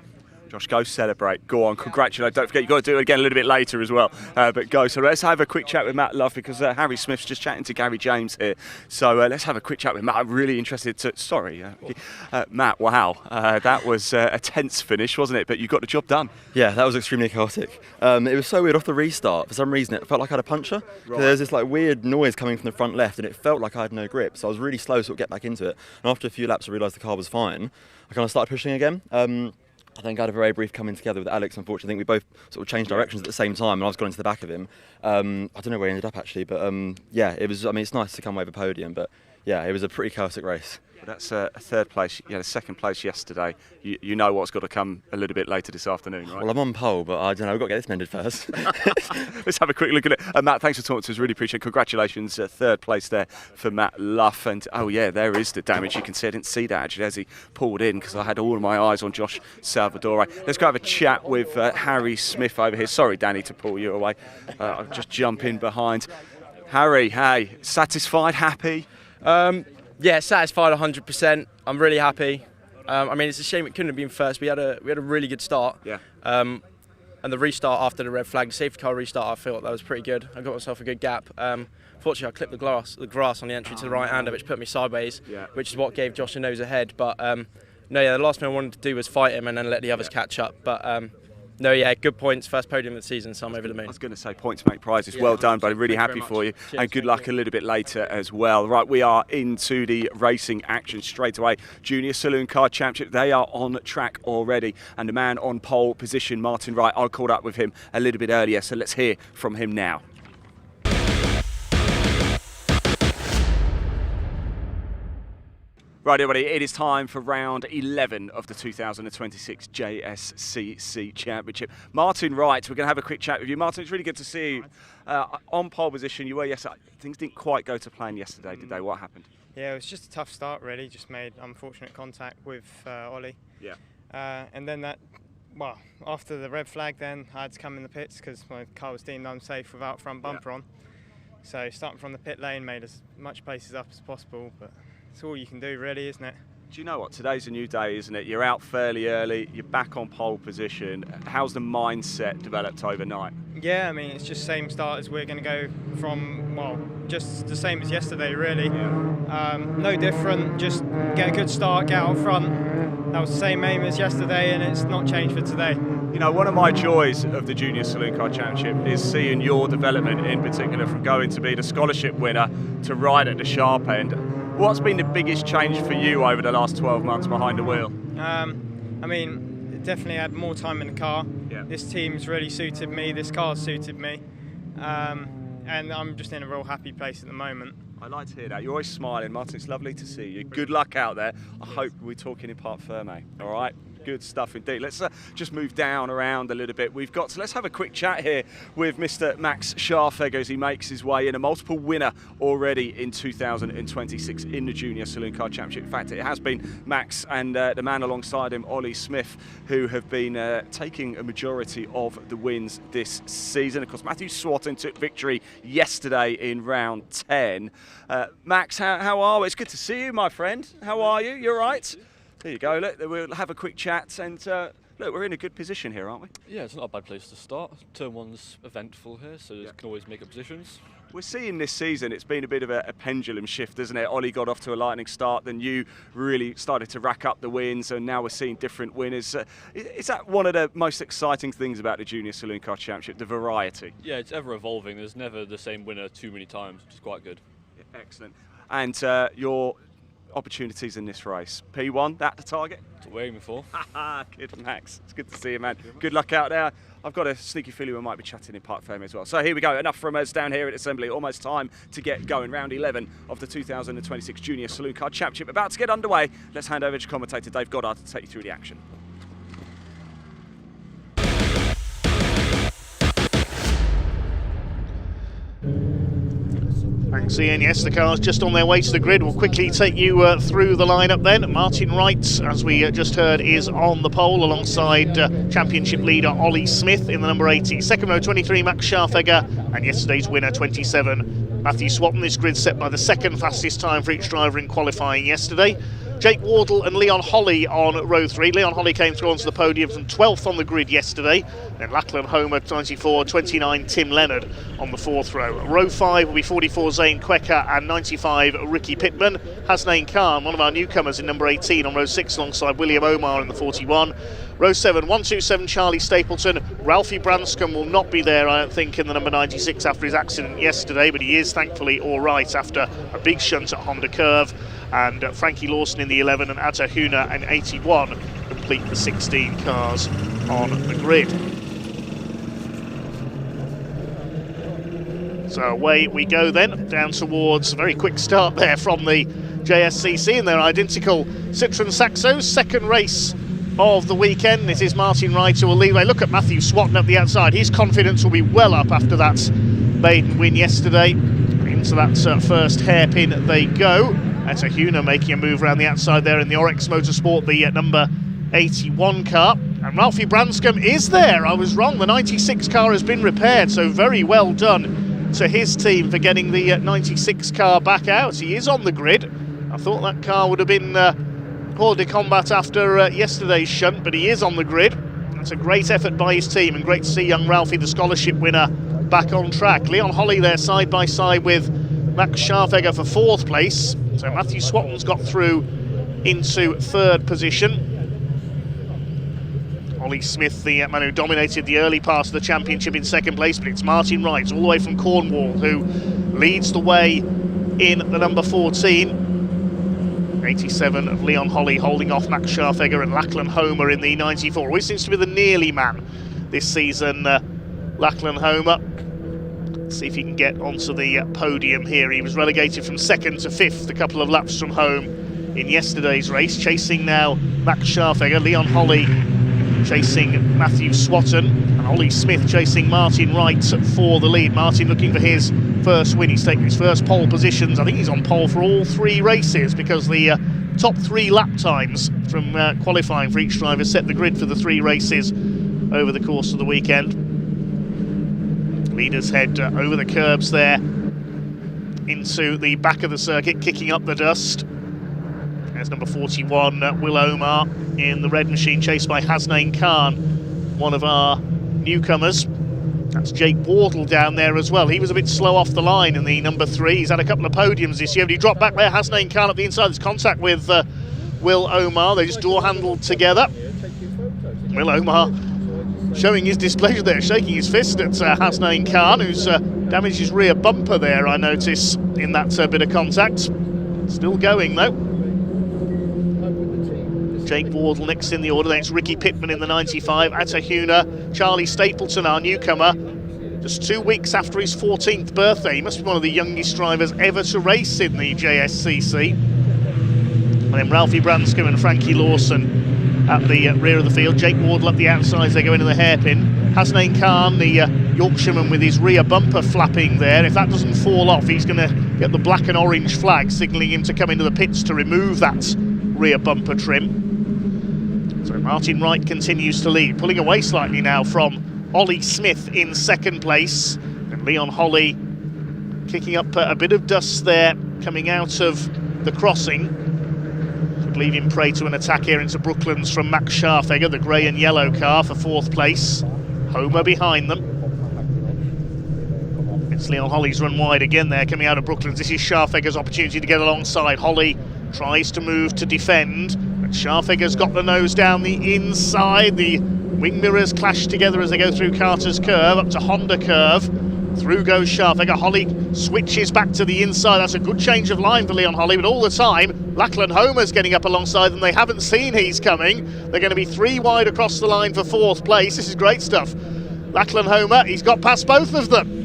Josh, go celebrate. Go on, congratulate. Don't forget, you've got to do it again a little bit later as well. But go. So let's have a quick chat with Matt Luff, because Harry Smith's just chatting to Gary James here. So let's have a quick chat with Matt. I'm really interested to... Sorry, Matt, wow. That was a tense finish, wasn't it? But you got the job done. Yeah, that was extremely chaotic. It was so weird off the restart. For some reason, it felt like I had a puncture. Right. There was this weird noise coming from the front left, and it felt like I had no grip. So I was really slow to get back into it. And after a few laps, I realised the car was fine. I kind of started pushing again. I think I had a very brief coming together with Alex. Unfortunately, I think we both sort of changed directions at the same time, and I was going into the back of him. I don't know where he ended up actually, but yeah, it was. I mean, it's nice to come away with a podium, but yeah, it was a pretty chaotic race. Well, that's a third place. You had a second place yesterday. You know what's got to come a little bit later this afternoon, right? Well, I'm on pole, but I don't know, we've got to get this mended first. Let's have a quick look at it. Matt, thanks for talking to us. Really appreciate it. Congratulations. Third place there for Matt Luff. And, oh, yeah, there is the damage. You can see, I didn't see that, actually, as he pulled in, because I had all of my eyes on Josh Salvadore. Let's go have a chat with Harry Smith over here. Sorry, Danny, to pull you away. I'll just jump in behind. Harry, hey, satisfied, happy? Yeah, satisfied 100%. I'm really happy. I mean, it's a shame it couldn't have been first. We had a really good start. Yeah. And the restart after the red flag, the safety car restart, I felt that was pretty good. I got myself a good gap. Fortunately, I clipped the grass on the entry to the right-hander, which put me sideways, which is what gave Josh a nose ahead. But no, yeah, the last thing I wanted to do was fight him and then let the others catch up. But no, yeah, good points. First podium of the season, so I'm over the moon. I was going to say points make prizes. Yeah, well done, buddy. Really happy for you. Cheers, and good luck a little bit later as well. Right, we are into the racing action straight away. Junior Saloon Car Championship, they are on track already. And the man on pole position, Martin Wright, I caught up with him a little bit earlier, so let's hear from him now. Right, everybody, it is time for round 11 of the 2026 JSCC Championship. Martin Wright, we're going to have a quick chat with you. Martin, it's really good to see you. On pole position, you were yesterday. Things didn't quite go to plan yesterday, did they? What happened? Yeah, it was just a tough start, really. Just made unfortunate contact with Ollie. Yeah. And then after the red flag, then I had to come in the pits because my car was deemed unsafe without front bumper on. So starting from the pit lane, made as much paces up as possible, but it's all you can do, really, isn't it? Do you know what? Today's a new day, isn't it? You're out fairly early, you're back on pole position. How's the mindset developed overnight? Yeah, I mean, it's just same start as we're going to go from, well, just the same as yesterday, really. Yeah. No different, just get a good start, get out front. That was the same aim as yesterday, and it's not changed for today. You know, one of my joys of the Junior Saloon Car Championship is seeing your development, in particular, from going to be the scholarship winner to right at the sharp end. What's been the biggest change for you over the last 12 months behind the wheel? I mean, definitely had more time in the car. Yeah. This team's really suited me, this car's suited me, and I'm just in a real happy place at the moment. I like to hear that. You're always smiling, Martin. It's lovely to see you. Good luck out there. I hope we're talking in Parc Fermé. All right? Good stuff indeed. Let's just move down around a little bit. Let's have a quick chat here with Mr. Max Scharfegger as he makes his way in, a multiple winner already in 2026 in the Junior Saloon Car Championship. In fact, it has been Max and the man alongside him, Ollie Smith, who have been taking a majority of the wins this season. Of course, Matthew Swatton took victory yesterday in round 10. Max, how are we? It's good to see you, my friend. How are you? You all right? There you go. Look, we'll have a quick chat, and look, we're in a good position here, aren't we? Yeah, it's not a bad place to start. Turn one's eventful here, so you can always make up positions. We're seeing this season, it's been a bit of a pendulum shift, isn't it? Ollie got off to a lightning start, then you really started to rack up the wins, and now we're seeing different winners. Is that one of the most exciting things about the Junior Saloon Car Championship, the variety? Yeah, it's ever evolving. There's never the same winner too many times, which is quite good. Yeah, excellent. And your opportunities in this race. P1, that the target? That's what we're aiming for. Good, Max. It's good to see you, man. Good luck out there. I've got a sneaky feeling we might be chatting in Parc Fermé as well. So here we go. Enough from us down here at Assembly. Almost time to get going. Round 11 of the 2026 Junior Saloon Car Championship about to get underway. Let's hand over to commentator Dave Goddard to take you through the action. Thanks, Ian. Yes, the car's just on their way to the grid. We'll quickly take you through the lineup then. Martin Wright, as we just heard, is on the pole alongside championship leader Ollie Smith in the number 80. Second row 23, Max Scharfegger, and yesterday's winner 27, Matthew Swatton. This grid set by the second fastest time for each driver in qualifying yesterday. Jake Wardle and Leon Holly on row 3. Leon Holly came through onto the podium from 12th on the grid yesterday. Then Lachlan Homer, 94, 29, Tim Leonard on the 4th row. Row 5 will be 44 Zane Quecker and 95 Ricky Pittman. Hasnain Khan, one of our newcomers in number 18 on row 6 alongside William Omar in the 41. Row 7, 127 Charlie Stapleton. Ralphie Branscombe will not be there, I don't think, in the number 96 after his accident yesterday, but he is thankfully all right after a big shunt at Honda Curve. And Frankie Lawson in the 11 and Atta Huna in 81 complete the 16 cars on the grid. So away we go then, down towards a very quick start there from the JSCC in their identical Citroen Saxos, second race of the weekend. It is Martin Wright who will lead away. Look at Matthew Swatton up the outside. His confidence will be well up after that maiden win yesterday. Into that first hairpin they go. That's a Huna making a move around the outside there in the Oryx Motorsport, the number 81 car. And Ralphie Branscombe is there. I was wrong. The 96 car has been repaired, so very well done to his team for getting the 96 car back out. He is on the grid. I thought that car would have been hors de combat after yesterday's shunt, but he is on the grid. That's a great effort by his team, and great to see young Ralphie, the scholarship winner, back on track. Leon Holly there side by side with Max Scharfegger for 4th place. So Matthew Swatton's got through into 3rd position. Ollie Smith, the man who dominated the early part of the championship, in 2nd place, but it's Martin Wright all the way from Cornwall who leads the way in the number 14. 87 of Leon Holly holding off Max Scharfegger and Lachlan Homer in the 94. Always seems to be the nearly man this season, Lachlan Homer. Let's see if he can get onto the podium here. He was relegated from 2nd to 5th, a couple of laps from home in yesterday's race. Chasing now Max Scharfegger, Leon Holly chasing Matthew Swatton, and Ollie Smith chasing Martin Wright for the lead. Martin looking for his first win. He's taken his first pole positions. I think he's on pole for all 3 races, because the top 3 lap times from qualifying for each driver set the grid for the 3 races over the course of the weekend. Leaders head over the curbs there into the back of the circuit, kicking up the dust. There's number 41, Will Omar, in the red machine, chased by Hasnain Khan, one of our newcomers. That's Jake Wardle down there as well. He was a bit slow off the line in the number 3. He's had a couple of podiums this year, but he dropped back there. Hasnain Khan at the inside. There's contact with Will Omar. They just door-handled together. Will Omar showing his displeasure there, shaking his fist at Hasnain Khan, who's damaged his rear bumper there, I notice, in that bit of contact. Still going, though. Jake Wardle next in the order. Then it's Ricky Pittman in the 95. Atta Huna, Charlie Stapleton, our newcomer, just 2 weeks after his 14th birthday. He must be one of the youngest drivers ever to race in the JSCC. And then Ralphie Branscombe and Frankie Lawson at the rear of the field. Jake Wardle up the outsides, they go into the hairpin. Hasnain Khan, the Yorkshireman, with his rear bumper flapping there. If that doesn't fall off, he's going to get the black and orange flag signalling him to come into the pits to remove that rear bumper trim. So Martin Wright continues to lead, pulling away slightly now from Ollie Smith in 2nd place. And Leon Holly kicking up a bit of dust there coming out of the crossing. Leaving prey to an attack here into Brooklands from Max Scharfegger, the grey and yellow car, for 4th place. Homer behind them. It's Leon Holly's run wide again there coming out of Brooklands. This is Scharfegger's opportunity to get alongside. Holly tries to move to defend, but Scharfegger's got the nose down the inside. The wing mirrors clash together as they go through Carter's curve, up to Honda curve. Through goes Scharfegger. Holly switches back to the inside. That's a good change of line for Leon Holly, but all the time Lachlan Homer's getting up alongside them. They haven't seen he's coming. They're going to be 3 wide across the line for 4th place. This is great stuff. Lachlan Homer, he's got past both of them.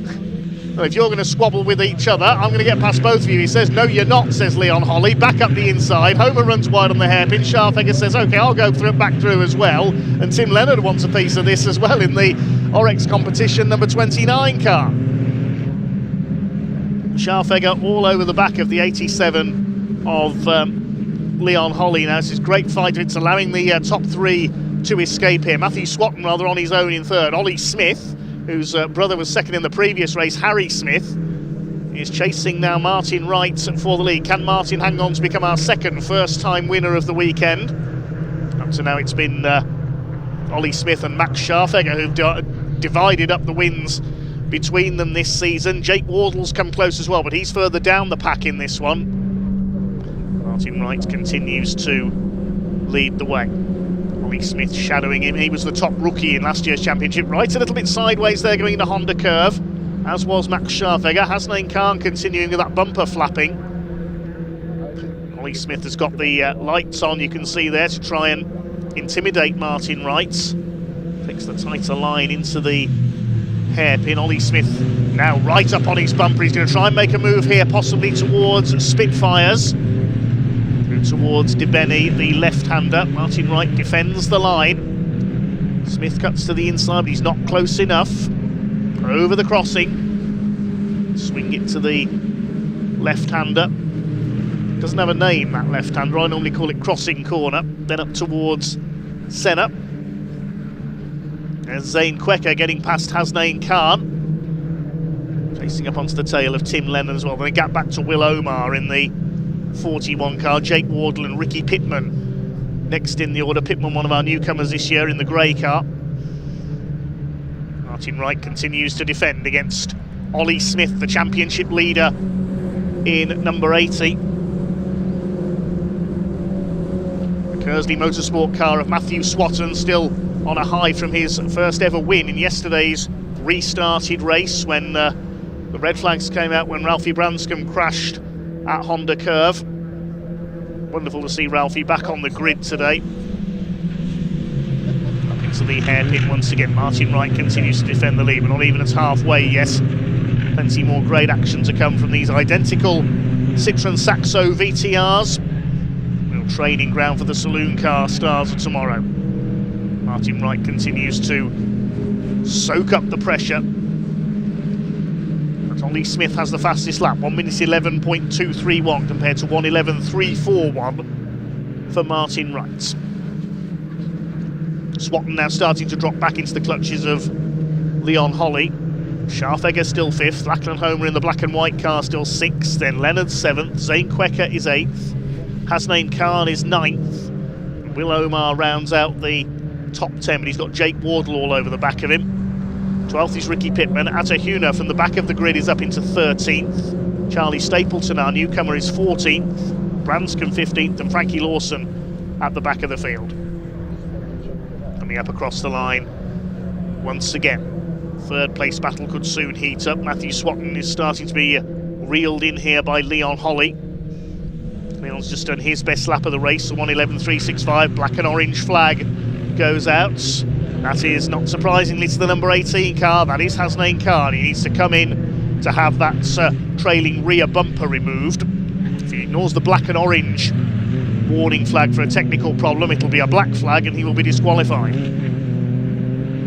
Well, if you're going to squabble with each other, I'm going to get past both of you. He says, no, you're not, says Leon Holly. Back up the inside. Homer runs wide on the hairpin. Scharfegger says, OK, I'll go back through as well. And Tim Leonard wants a piece of this as well in the Oryx competition number 29 car. Scharfegger all over the back of the 87 of Leon Holly now. This is a great fight. It's allowing the top 3 to escape here. Matthew Swatton rather on his own in 3rd. Ollie Smith, whose brother was 2nd in the previous race, Harry Smith, is chasing now Martin Wright for the lead. Can Martin hang on to become our 2nd first-time winner of the weekend? Up to now it's been Ollie Smith and Max Scharfegger who've divided up the wins between them this season. Jake Wardle's come close as well, but he's further down the pack in this one. Martin Wright continues to lead the way. Ollie Smith shadowing him. He was the top rookie in last year's championship. Right a little bit sideways there going into Honda curve, as was Max Scharfegger. Hasnain Khan continuing with that bumper flapping. Ollie Smith has got the lights on, you can see there, to try and intimidate Martin Wright. Takes the tighter line into the hairpin. Ollie Smith now right up on his bumper. He's going to try and make a move here, possibly towards Spitfires. Towards DeBenny, the left-hander. Martin Wright defends the line. Smith cuts to the inside, but he's not close enough. Over the crossing. Swing it to the left-hander. Doesn't have a name, that left-hander. I normally call it crossing corner. Then up towards Senna. There's Zane Quecker getting past Hasnain Khan. Chasing up onto the tail of Tim Lennon as well. Then a gap back to Will Omar in the 41 car. Jake Wardle and Ricky Pittman next in the order. Pittman, one of our newcomers this year, in the grey car. Martin Wright continues to defend against Ollie Smith, the championship leader in number 80. The Kersley Motorsport car of Matthew Swatton still on a high from his first ever win in yesterday's restarted race when the red flags came out when Ralphie Branscombe crashed at Honda Curve. Wonderful to see Ralphie back on the grid today. Up into the hairpin once again. Martin Wright continues to defend the lead. We're not even at halfway yet. Plenty more great action to come from these identical Citroën Saxo VTRs. Real training ground for the saloon car stars of tomorrow. Martin Wright continues to soak up the pressure. Ollie Smith has the fastest lap, 1 minute 11.231 compared to 1:11.341 for Martin Wright. Swatton now starting to drop back into the clutches of Leon Holly. Scharfegger still 5th, Lachlan Homer in the black and white car still 6th, then Leonard 7th, Zane Quecker is 8th, Hasnain Khan is 9th, Will Omar rounds out the top 10, but he's got Jake Wardle all over the back of him. 12th is Ricky Pittman. Atahuna from the back of the grid is up into 13th. Charlie Stapleton, our newcomer, is 14th. Branscombe 15th, and Frankie Lawson at the back of the field. Coming up across the line once again. Third place battle could soon heat up. Matthew Swatton is starting to be reeled in here by Leon Holly. Leon's just done his best lap of the race, the 1:11.365. Black and orange flag goes out. That is, not surprisingly, to the number 18 car. That is Hasnain Khan. He needs to come in to have that trailing rear bumper removed. If he ignores the black and orange warning flag for a technical problem, it'll be a black flag and he will be disqualified.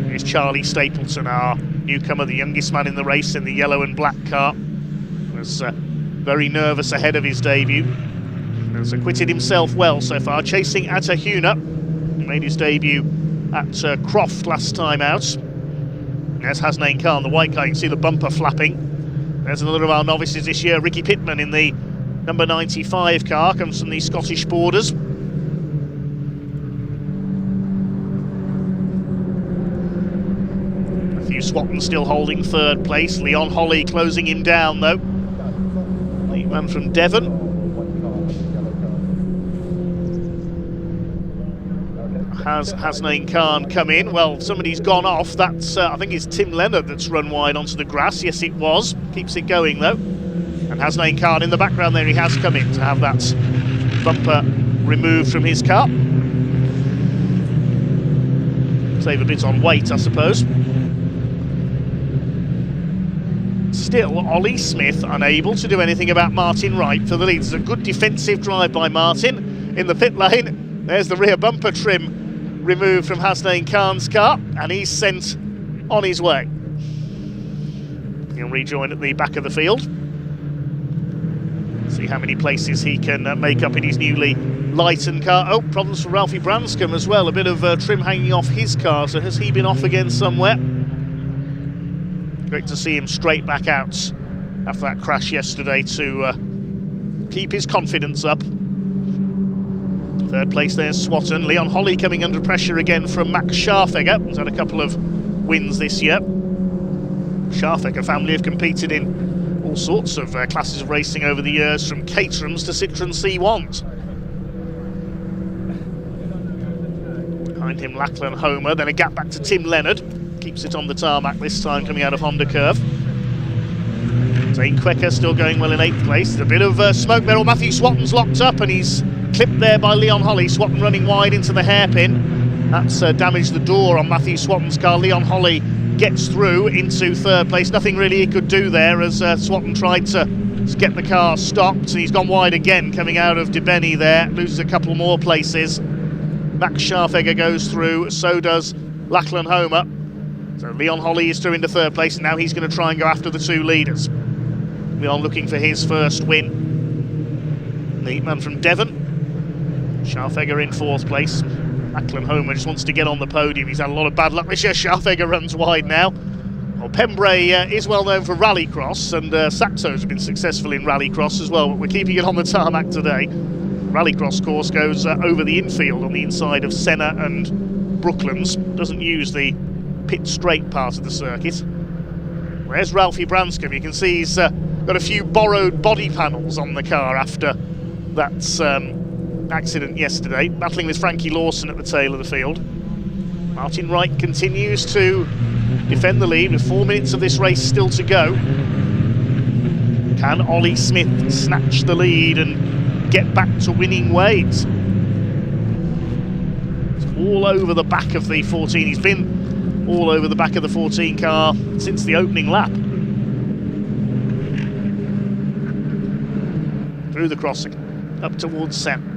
Here's Charlie Stapleton, our newcomer, the youngest man in the race in the yellow and black car. Was very nervous ahead of his debut. Has acquitted himself well so far, chasing Atahuna. He made his debut at Croft last time out. There's Hasnain Khan, the white car. You can see the bumper flapping. There's another of our novices this year, Ricky Pittman, in the number 95 car, comes from the Scottish borders. Matthew Swatton still holding third place. Leon Holly closing him down though. The man from Devon. Has Hasnain Khan come in? Well, somebody's gone off. That's, I think it's Tim Leonard that's run wide onto the grass. Yes, it was. Keeps it going, though. And Hasnain Khan in the background there, he has come in to have that bumper removed from his car. Save a bit on weight, I suppose. Still, Ollie Smith unable to do anything about Martin Wright for the lead. It's a good defensive drive by Martin in the pit lane. There's the rear bumper trim removed from Hasnain Khan's car, and he's sent on his way. He'll rejoin at the back of the field. See how many places he can make up in his newly lightened car. Oh, problems for Ralphie Branscombe as well. A bit of trim hanging off his car, so has he been off again somewhere? Great to see him straight back out after that crash yesterday to keep his confidence up. Third place there's Swatton. Leon Holly coming under pressure again from Max Scharfegger. He's had a couple of wins this year. Scharfegger family have competed in all sorts of classes of racing over the years, from Caterhams to Citroën C1s. Behind him Lachlan Homer, then a gap back to Tim Leonard. Keeps it on the tarmac this time coming out of Honda Curve. Zane Quecker still going well in 8th place. There's a bit of smoke there. Matthew Swatton's locked up and he's clipped there by Leon Holly. Swatton running wide into the hairpin. That's damaged the door on Matthew Swatton's car. Leon Holly gets through into third place. Nothing really he could do there as Swatton tried to get the car stopped. He's gone wide again coming out of Debeni there, loses a couple more places. Max Scharfegger goes through, so does Lachlan Homer. So Leon Holly is through into third place, and now he's going to try and go after the two leaders. Leon looking for his first win. The man from Devon. Scharfegger in fourth place. Lachlan Homer just wants to get on the podium. He's had a lot of bad luck this year. Scharfegger runs wide now. Well, Pembrey is well known for rallycross, and Saxos have been successful in rallycross as well, but we're keeping it on the tarmac today. Rallycross course goes over the infield on the inside of Senna and Brooklands. Doesn't use the pit straight part of the circuit. Where's Ralphie Branscombe? You can see he's got a few borrowed body panels on the car after that accident yesterday, battling with Frankie Lawson at the tail of the field. Martin Wright continues to defend the lead with 4 minutes of this race still to go. Can Ollie Smith snatch the lead and get back to winning ways? It's all over the back of the 14. He's been all over the back of the 14 car since the opening lap. Through the crossing, up towards Sen.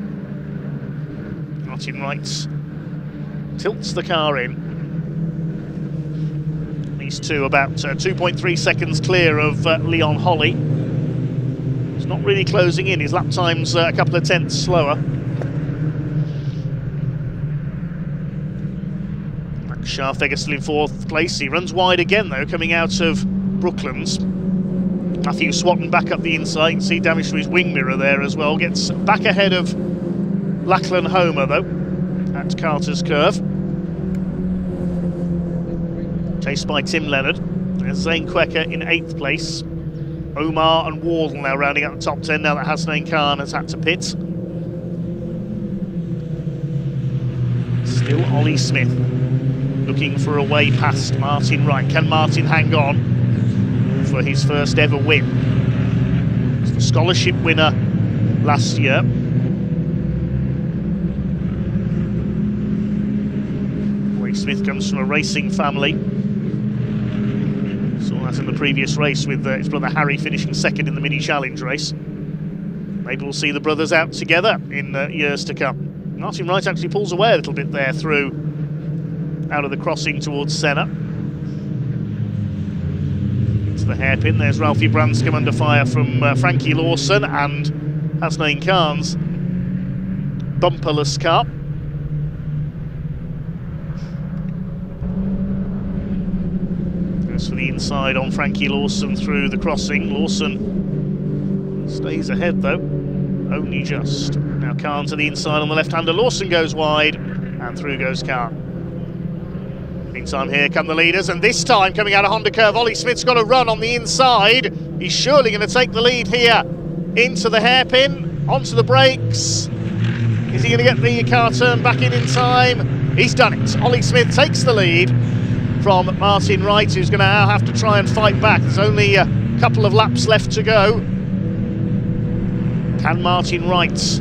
Martin Wright tilts the car in. These two about 2.3 seconds clear of Leon Holly. It's not really closing in. His lap time's a couple of tenths slower. Max Scharfegger still in fourth place. He runs wide again though, coming out of Brooklands. Matthew Swatton back up the inside. You can see damage to his wing mirror there as well. Gets back ahead of Lachlan Homer though at Carter's Curve. Chased by Tim Leonard. There's Zane Quecker in 8th place. Omar and Wardle now rounding out the top 10 now that Hasnain Khan has had to pit. Still Ollie Smith looking for a way past Martin Wright. Can Martin hang on for his first ever win? He's the scholarship winner last year. Ollie Smith comes from a racing family. Saw that in the previous race with his brother Harry finishing second in the mini challenge race. Maybe we'll see the brothers out together in years to come. Martin Wright actually pulls away a little bit there through out of the crossing towards Senna. Into the hairpin. There's Ralphie Branscombe under fire from Frankie Lawson and Hasnain Khan's bumperless car. For the inside on Frankie Lawson through the crossing. Lawson stays ahead though, only just. Now Khan to the inside on the left-hander. Lawson goes wide and through goes Khan. Meantime, here come the leaders, and this time coming out of Honda Curve, Ollie Smith's got a run on the inside. He's surely going to take the lead here into the hairpin, onto the brakes. Is he going to get the car turned back in time? He's done it. Ollie Smith takes the lead from Martin Wright, who's going to now have to try and fight back. There's only a couple of laps left to go. Can Martin Wright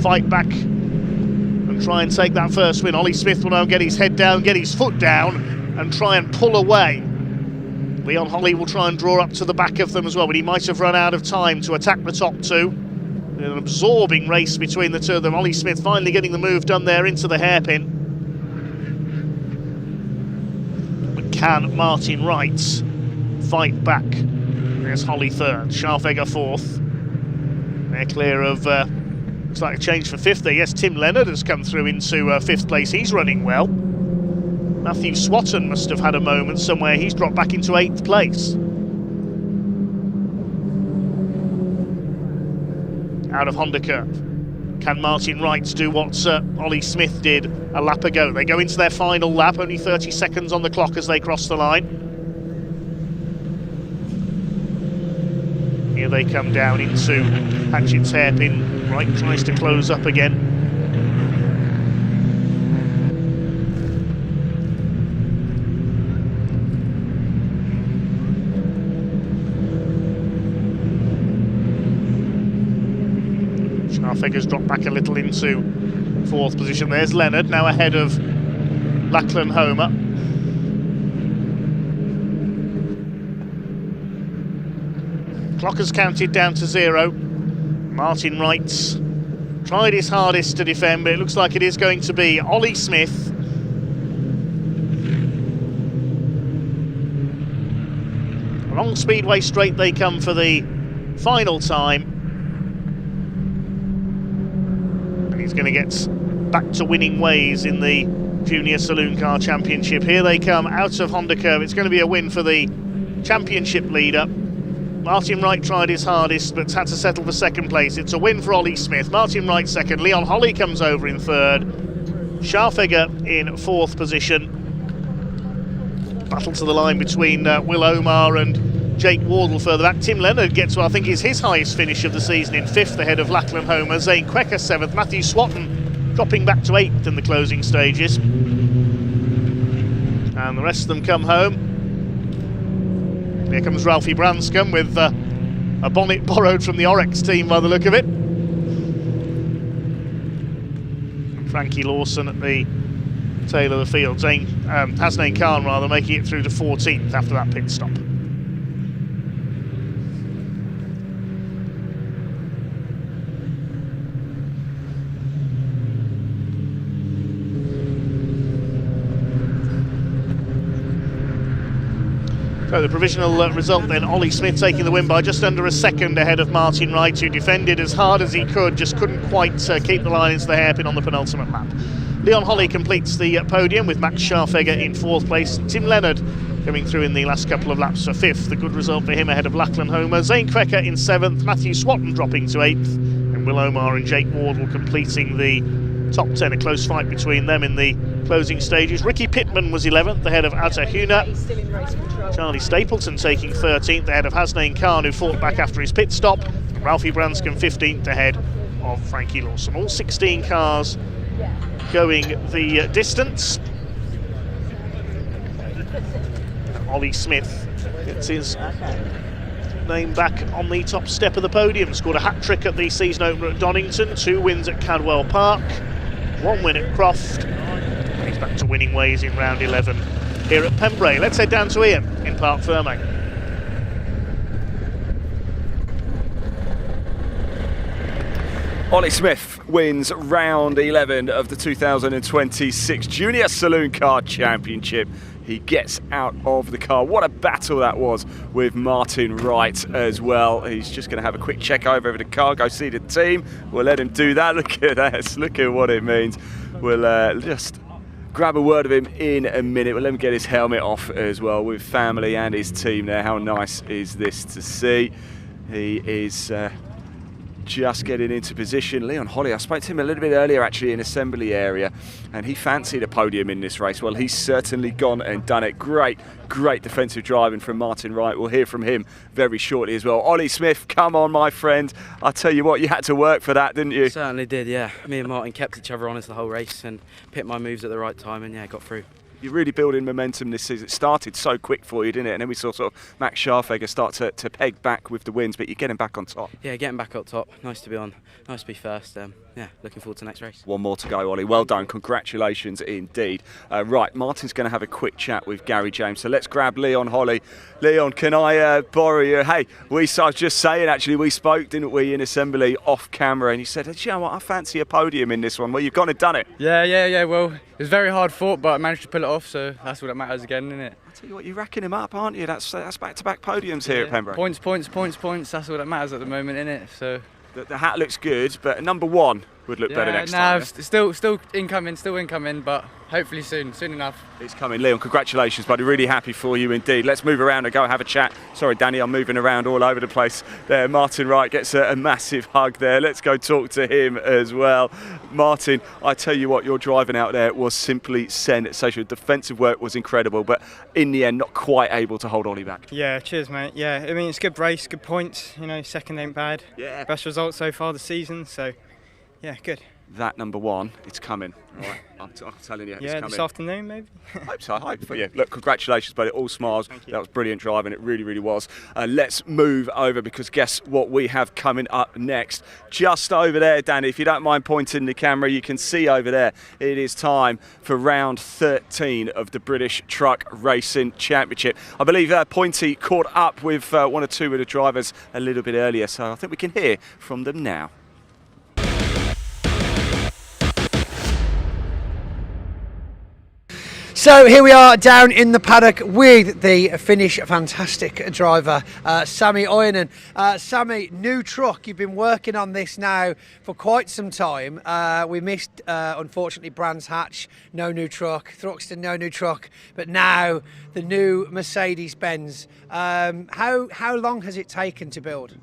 fight back and try and take that first win? Ollie Smith will now get his head down, get his foot down and try and pull away. Leon Holly will try and draw up to the back of them as well, but he might have run out of time to attack the top two. An absorbing race between the two of them. Ollie Smith finally getting the move done there into the hairpin. Can Martin Wright fight back? There's Holly third, Scharfegger fourth. They're clear of, looks like a change for fifth there. Yes, Tim Leonard has come through into fifth place. He's running well. Matthew Swatton must have had a moment somewhere. He's dropped back into 8th place. Out of Honda Curve. Can Martin Wright do what Ollie Smith did a lap ago? They go into their final lap, only 30 seconds on the clock as they cross the line. Here they come down into Hatchett's hairpin. Wright tries to close up again. Scharfegger's dropped back a little into 4th position. There's Leonard, now ahead of Lachlan Homer. Clock has counted down to 0. Martin Wright tried his hardest to defend, but it looks like it is going to be Ollie Smith. Along Speedway Straight they come for the final time. And he's going to get back to winning ways in the Junior Saloon Car Championship. Here they come out of Honda Curve. It's going to be a win for the championship leader. Martin Wright tried his hardest but had to settle for second place. It's a win for Ollie Smith. Martin Wright second. Leon Holly comes over in third. Scharfegger in fourth position. Battle to the line between Will Omar and Jake Wardle further back. Tim Leonard gets to, I think, is his highest finish of the season in fifth, ahead of Lachlan Homer. Zane Quecker seventh. Matthew Swatton dropping back to eighth in the closing stages. And the rest of them come home. Here comes Ralphie Branscombe with a bonnet borrowed from the Orex team by the look of it. And Frankie Lawson at the tail of the field. Hasnain Khan rather making it through to 14th after that pit stop. So the provisional result then, Ollie Smith taking the win by just under a second ahead of Martin Wright, who defended as hard as he could, just couldn't quite keep the line into the hairpin on the penultimate lap. Leon Holly completes the podium with Max Scharfegger in fourth place. Tim Leonard coming through in the last couple of laps for fifth. A good result for him ahead of Lachlan Homer. Zane Quecker in seventh, Matthew Swatton dropping to eighth, and Will Omar and Jake Wardle completing the top 10. A close fight between them in the closing stages. Ricky Pittman was 11th ahead of Atta Huna. Charlie Stapleton taking 13th ahead of Hasnain Khan, who fought back after his pit stop. Ralphie Branscombe 15th ahead of Frankie Lawson. All 16 cars going the distance. Ollie Smith gets his name back on the top step of the podium. Scored a hat-trick at the season opener at Donington, 2 wins at Cadwell Park, 1 win at Croft. He's back to winning ways in round 11 here at Pembrey. Let's head down to Ian in Parc Ferme. Ollie Smith wins round 11 of the 2026 Junior Saloon Car Championship. He gets out of the car. What a battle that was with Martin Wright as well. He's just going to have a quick check over the car, go see the team. We'll let him do that. Look at that. Look at what it means. We'll just grab a word of him in a minute. We'll let him get his helmet off as well with family and his team there. How nice is this to see? He is just getting into position. Leon Holly, I spoke to him a little bit earlier actually in assembly area, and he fancied a podium in this race. Well, he's certainly gone and done it. Great defensive driving from Martin Wright. We'll hear from him very shortly as well. Ollie Smith, come on my friend. I tell you what, you had to work for that, didn't you? Certainly did, yeah. Me and Martin kept each other honest the whole race and picked my moves at the right time, and yeah, got through. You're really building momentum this season. It started so quick for you, didn't it? And then we saw sort of Max Scharfegger start to peg back with the wins, but you're getting back on top. Yeah, getting back up top. Nice to be on. Nice to be first. Yeah, looking forward to the next race. One more to go, Ollie. Well done. Congratulations indeed. Right, Martin's going to have a quick chat with Gary James. So let's grab Leon Holly. Leon, can I borrow you? Hey, I was just saying, actually, we spoke, didn't we, in assembly off camera, and you said, you know what, I fancy a podium in this one. Well, you've gone and done it. Yeah. Well, it was very hard fought, but I managed to pull it off, so that's what that matters again, isn't it? I tell you what, you're racking him up, aren't you? That's back-to-back podiums here at Pembrey. Points. That's all that matters at the moment, isn't it? So the hat looks good, but number one would look better next time. Still incoming, but hopefully soon enough. It's coming. Leon, congratulations, buddy. Really happy for you indeed. Let's move around and go and have a chat. Sorry, Danny, I'm moving around all over the place there. Martin Wright gets a massive hug there. Let's go talk to him as well. Martin, I tell you what, your driving out there was simply sensational. Defensive work was incredible, but in the end, not quite able to hold Ollie back. Yeah, cheers, mate. Yeah, I mean, it's a good race, good points. You know, second ain't bad. Yeah. Best result so far this season, so yeah, good. that number 1, it's coming. All right, I'm telling you, it's coming. This afternoon maybe. I hope for you. Look, congratulations, buddy. All smiles. That was brilliant driving. It really, really was. Let's move over, because guess what we have coming up next? Just over there, Danny, if you don't mind pointing the camera, you can see over there. It is time for round 13 of the British Truck Racing Championship. I believe Pointy caught up with 1 or 2 of the drivers a little bit earlier, so I think we can hear from them now. So here we are down in the paddock with the Finnish fantastic driver, Sami Ojanen. Sami, new truck, you've been working on this now for quite some time. We missed, unfortunately, Brands Hatch, no new truck, Thruxton, no new truck, but now the new Mercedes-Benz. How long has it taken to build?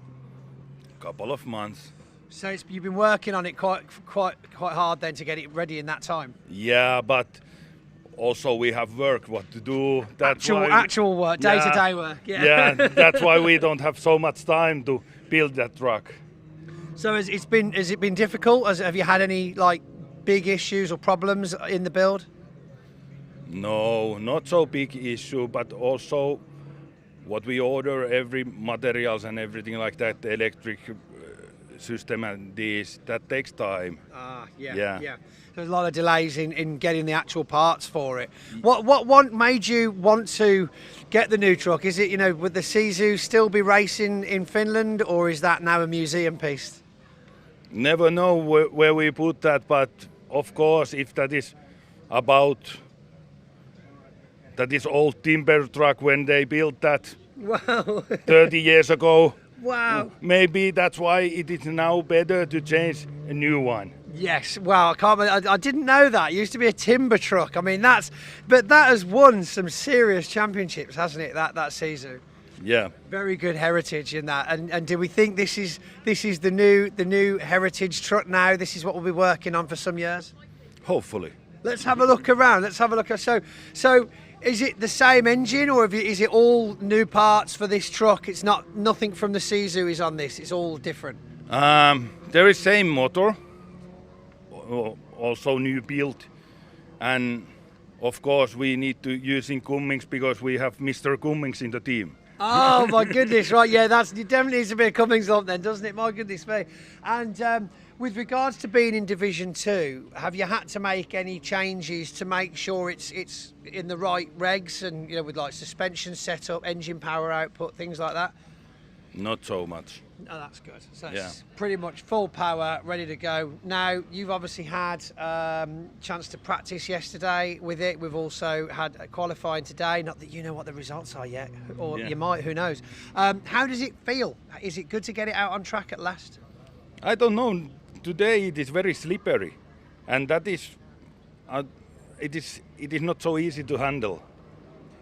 Couple of months. So you've been working on it quite hard then to get it ready in that time? Yeah, but also we have work what to do. That's actual work, day-to-day work. Yeah, that's why we don't have so much time to build that truck. So has it been difficult? Have you had any big issues or problems in the build? No, not so big issue, but also what we order, every materials and everything like that, the electric system and this, that takes time. Yeah. There's a lot of delays in getting the actual parts for it. What made you want to get the new truck? Is it, would the Sisu still be racing in Finland, or is that now a museum piece? Never know where we put that, but of course, if that is about that is old timber truck when they built that 30 years ago. Wow. Maybe that's why it is now better to change a new one. Yes, well, I didn't know that. It used to be a timber truck. I mean, that has won some serious championships, hasn't it? That Sisu. Yeah. Very good heritage in that. And do we think this is the new heritage truck now? This is what we'll be working on for some years. Hopefully. Let's have a look around. Let's have a look. So is it the same engine, or is it all new parts for this truck? It's nothing from the Sisu is on this. It's all different. There is same motor. Also new build, and of course we need to using Cummings because we have Mr. Cummings in the team. Oh my goodness, right, yeah, it definitely needs to be a Cummings lump then, doesn't it? My goodness me. And with regards to being in Division 2, have you had to make any changes to make sure it's in the right regs and with suspension setup, engine power output, things like that? Not so much. Oh, that's good. So it's pretty much full power, ready to go. Now, you've obviously had chance to practice yesterday with it. We've also had qualifying today. Not that you know what the results are yet, or you might, who knows. How does it feel? Is it good to get it out on track at last? I don't know. Today it is very slippery, and that is, it is not so easy to handle.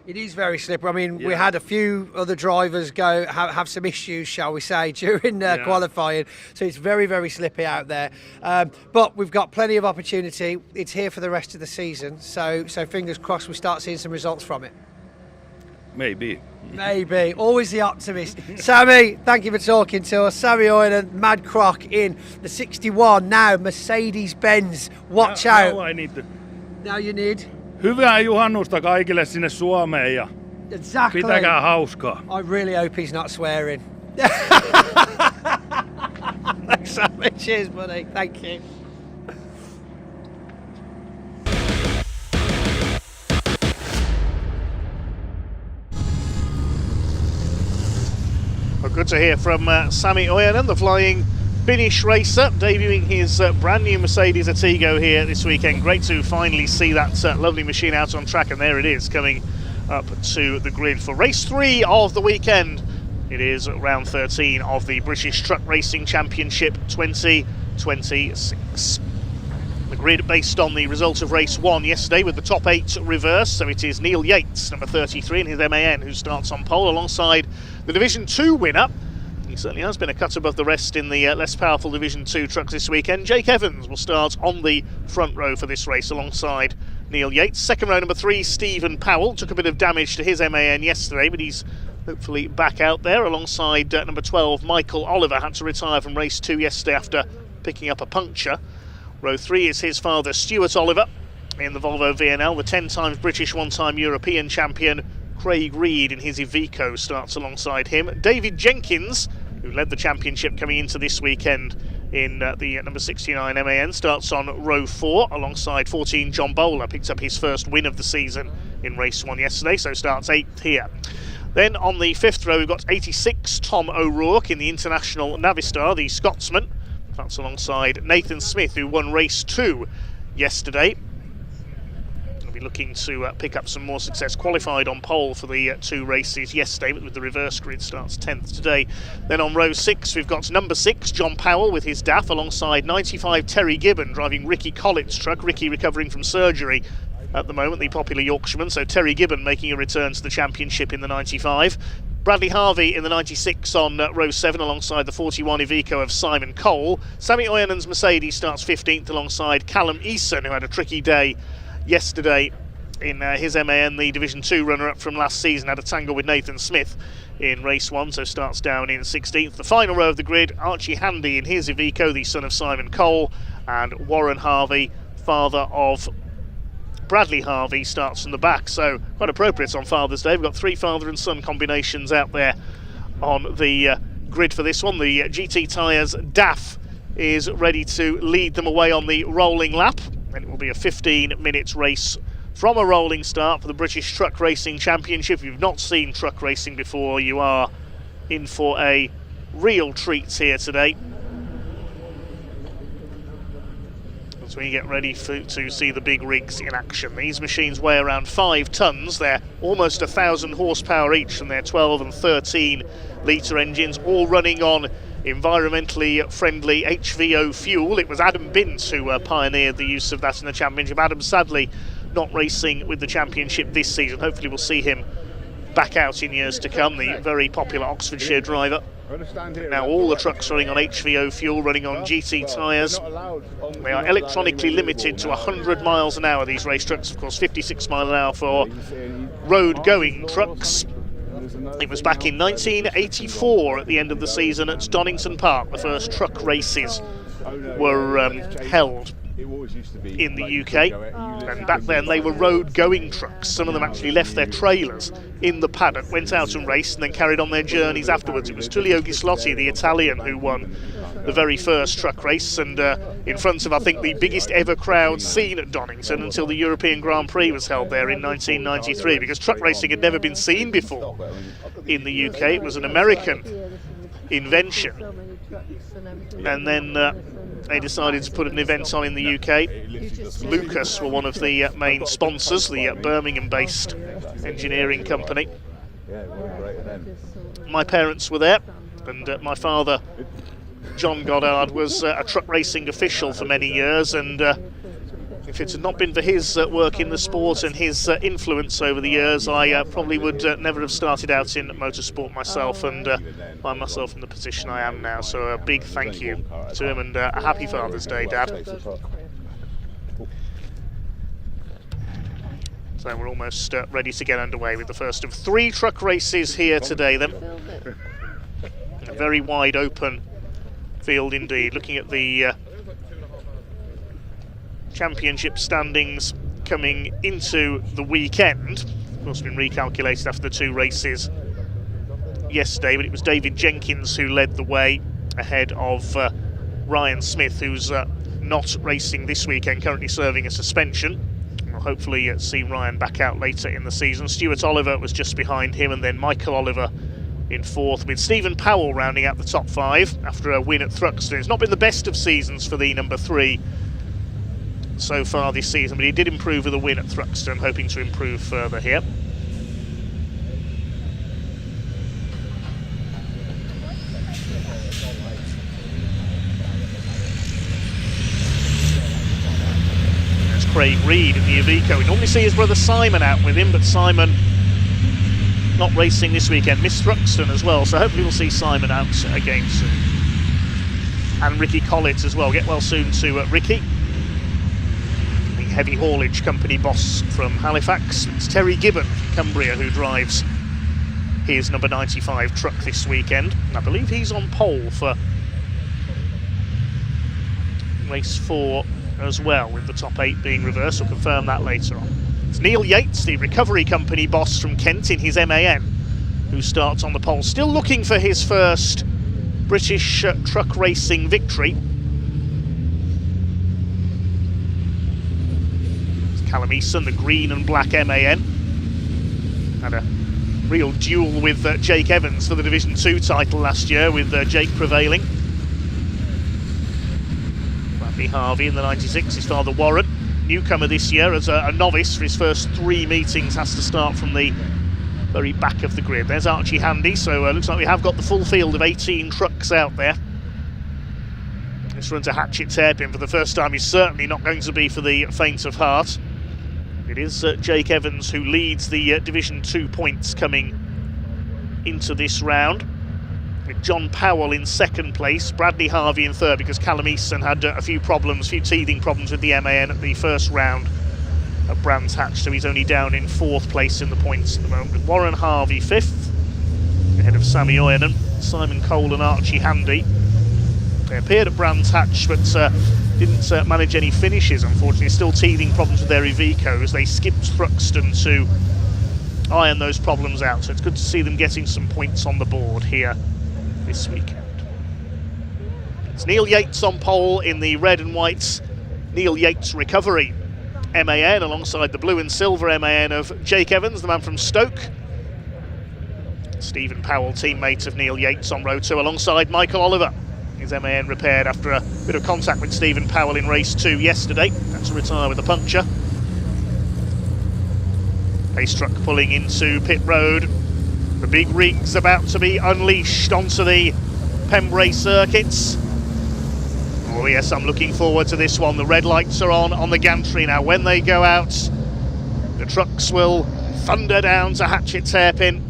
It is very slippery. I mean, we had a few other drivers have some issues, shall we say, during qualifying. So it's very, very slippy out there. But we've got plenty of opportunity. It's here for the rest of the season. So fingers crossed we start seeing some results from it. Maybe. Maybe. Always the optimist. Sami, thank you for talking to us. Sami Ojanen, Mad Croc in the 61. Now, Mercedes-Benz. Watch out. Now I need to. Now you need. Hyvää juhannusta kaikille sinne Suomeen ja exactly. Pitäkää hauskaa. I really hope he's not swearing. Thanks, Sami. Cheers, buddy. Thank you. Well, good to hear from Sami Ojanen, the flying Finnish racer, debuting his brand new Mercedes Artigo here this weekend. Great to finally see that lovely machine out on track, and there it is coming up to the grid for race 3 of the weekend. It is round 13 of the British Truck Racing Championship 2026. The grid based on the result of race 1 yesterday with the top 8 reverse, so it is Neil Yates, number 33, and his MAN, who starts on pole alongside the Division 2 winner. He certainly has been a cut above the rest in the less powerful Division 2 trucks this weekend. Jake Evans will start on the front row for this race alongside Neil Yates. Second row, number 3, Stephen Powell. Took a bit of damage to his MAN yesterday, but he's hopefully back out there alongside number 12, Michael Oliver. Had to retire from race 2 yesterday after picking up a puncture. Row 3 is his father, Stuart Oliver, in the Volvo VNL. The 10 times British, 1-time European champion, Craig Reed, in his Iveco, starts alongside him. David Jenkins, who led the championship coming into this weekend in the number 69 MAN, starts on row 4 alongside 14 John Bowler. Picked up his first win of the season in race 1 yesterday, so starts 8th here. Then on the 5th row we've got 86 Tom O'Rourke in the International Navistar, the Scotsman. That's alongside Nathan Smith, who won race 2 yesterday. He'll be looking to pick up some more success. Qualified on pole for the 2 races yesterday, but with the reverse grid, starts 10th today. Then on row 6 we've got number 6 John Powell with his DAF alongside 95 Terry Gibbon driving Ricky Collett's truck. Ricky recovering from surgery at the moment, the popular Yorkshireman, so Terry Gibbon making a return to the championship in the 95. Bradley Harvey in the 96 on row 7 alongside the 41 Iveco of Simon Cole. Sammy Oyenen's Mercedes starts 15th alongside Callum Eason, who had a tricky day yesterday in his MAN. The Division 2 runner-up from last season had a tangle with Nathan Smith in race 1, so starts down in 16th. The final row of the grid, Archie Handy in his Iveco, the son of Simon Cole, and Warren Harvey, father of Bradley Harvey, starts from the back, so quite appropriate on Father's Day. We've got 3 father and son combinations out there on the grid for this one. The GT Tyres DAF is ready to lead them away on the rolling lap, and it will be a 15-minute race from a rolling start for the British Truck Racing Championship. If you've not seen truck racing before, you are in for a real treat here today, as we get ready to see the big rigs in action. These machines weigh around 5 tonnes. They're almost 1,000 horsepower each, and they're 12 and 13 litre engines, all running on environmentally friendly HVO fuel. It was Adam Binns who pioneered the use of that in the championship. Adam sadly not racing with the championship this season. Hopefully we'll see him back out in years to come, the very popular Oxfordshire driver. Now all the trucks running on HVO fuel, running on GT tyres. They are electronically limited to 100 miles an hour, these race trucks. Of course 56 mile an hour for road-going trucks. It was back in 1984 at the end of the season at Donington Park. The first truck races were held in the UK, and back then they were road-going trucks. Some of them actually left their trailers in the paddock, went out and raced, and then carried on their journeys afterwards. It was Tullio Ghislotti, the Italian, who won the very first truck race, and in front of, I think, the biggest ever crowd seen at Donington until the European Grand Prix was held there in 1993, because truck racing had never been seen before in the UK. It was an American invention, and then they decided to put an event on in the UK. Lucas were one of the main sponsors, the Birmingham-based engineering company. My parents were there, and my father, John Goddard, was a truck racing official for many years, and if it had not been for his work in the sport and his influence over the years, I probably would never have started out in motorsport myself and find myself in the position I am now. So a big thank you to him, and a happy Father's Day, Dad. So we're almost ready to get underway with the first of 3 truck races here today then. A very wide open field indeed. Looking at the championship standings coming into the weekend. Of course, been recalculated after the 2 races yesterday, but it was David Jenkins who led the way ahead of Ryan Smith, who's not racing this weekend, currently serving a suspension. We'll hopefully see Ryan back out later in the season. Stuart Oliver was just behind him, and then Michael Oliver in 4th, with Stephen Powell rounding out the top 5 after a win at Thruxton. It's not been the best of seasons for the number 3 so far this season, but he did improve with a win at Thruxton, hoping to improve further here. There's Craig Reed in the Iveco. We normally see his brother Simon out with him, but Simon not racing this weekend, missed Thruxton as well, so hopefully we'll see Simon out again soon. And Ricky Collett as well. Get well soon to Ricky, heavy haulage company boss from Halifax. It's Terry Gibbon from Cumbria who drives his number 95 truck this weekend. And I believe he's on pole for race 4 as well, with the top 8 being reversed. We'll confirm that later on. It's Neil Yates, the recovery company boss from Kent in his MAN, who starts on the pole, still looking for his first British truck racing victory. It's Callum Eason, the green and black MAN. Had a real duel with Jake Evans for the Division 2 title last year, with Jake prevailing. Bradley Harvey in the 96, his father Warren, newcomer this year as a novice for his first 3 meetings, has to start from the very back of the grid. There's Archie Handy, so looks like we have got the full field of 18 trucks out there. This run's a Hatchet's hairpin for the first time. He's certainly not going to be for the faint of heart. It is Jake Evans who leads the Division 2 points coming into this round, with John Powell in second place, Bradley Harvey in third, because Callum Easton had a few teething problems with the MAN at the first round at Brands Hatch, so he's only down in fourth place in the points at the moment, with Warren Harvey fifth, ahead of Sammy Oyenan, Simon Cole and Archie Handy. They appeared at Brands Hatch, but didn't manage any finishes, unfortunately. Still teething problems with their Ivecos. They skipped Thruxton to iron those problems out, so it's good to see them getting some points on the board here this weekend. It's Neil Yates on pole in the red and white Neil Yates Recovery MAN, alongside the blue and silver MAN of Jake Evans, the man from Stoke. Stephen Powell, teammate of Neil Yates, on row 2, alongside Michael Oliver. His MAN repaired after a bit of contact with Stephen Powell in race 2 yesterday. Had to retire with a puncture. Pace truck pulling into pit road. The big rig's about to be unleashed onto the Pembrey circuits. Oh yes, I'm looking forward to this one. The red lights are on the gantry now. When they go out, the trucks will thunder down to Hatchet's hairpin.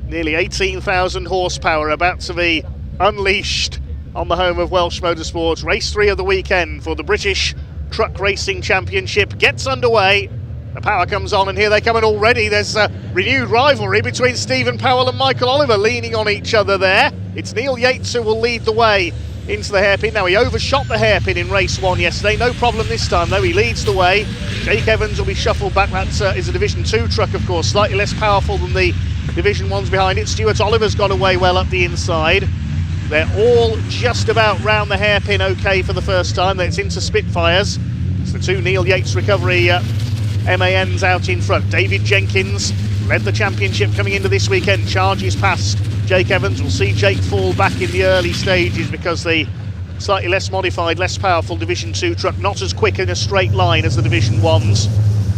Nearly 18,000 horsepower about to be unleashed on the home of Welsh motorsports. Race 3 of the weekend for the British Truck Racing Championship gets underway. The power comes on, and here they come, and already there's a renewed rivalry between Stephen Powell and Michael Oliver, leaning on each other there. It's Neil Yates who will lead the way into the hairpin. Now, he overshot the hairpin in race 1 yesterday, no problem this time though. He leads the way. Jake Evans will be shuffled back. That is a Division 2 truck, of course, slightly less powerful than the Division 1s behind it. Stuart Oliver's got away well up the inside. They're all just about round the hairpin okay for the first time. It's into Spitfires. It's the 2 Neil Yates Recovery MANs out in front. David Jenkins led the championship coming into this weekend, charges past Jake Evans. We'll see Jake fall back in the early stages because the slightly less modified, less powerful Division 2 truck, not as quick in a straight line as the Division 1s.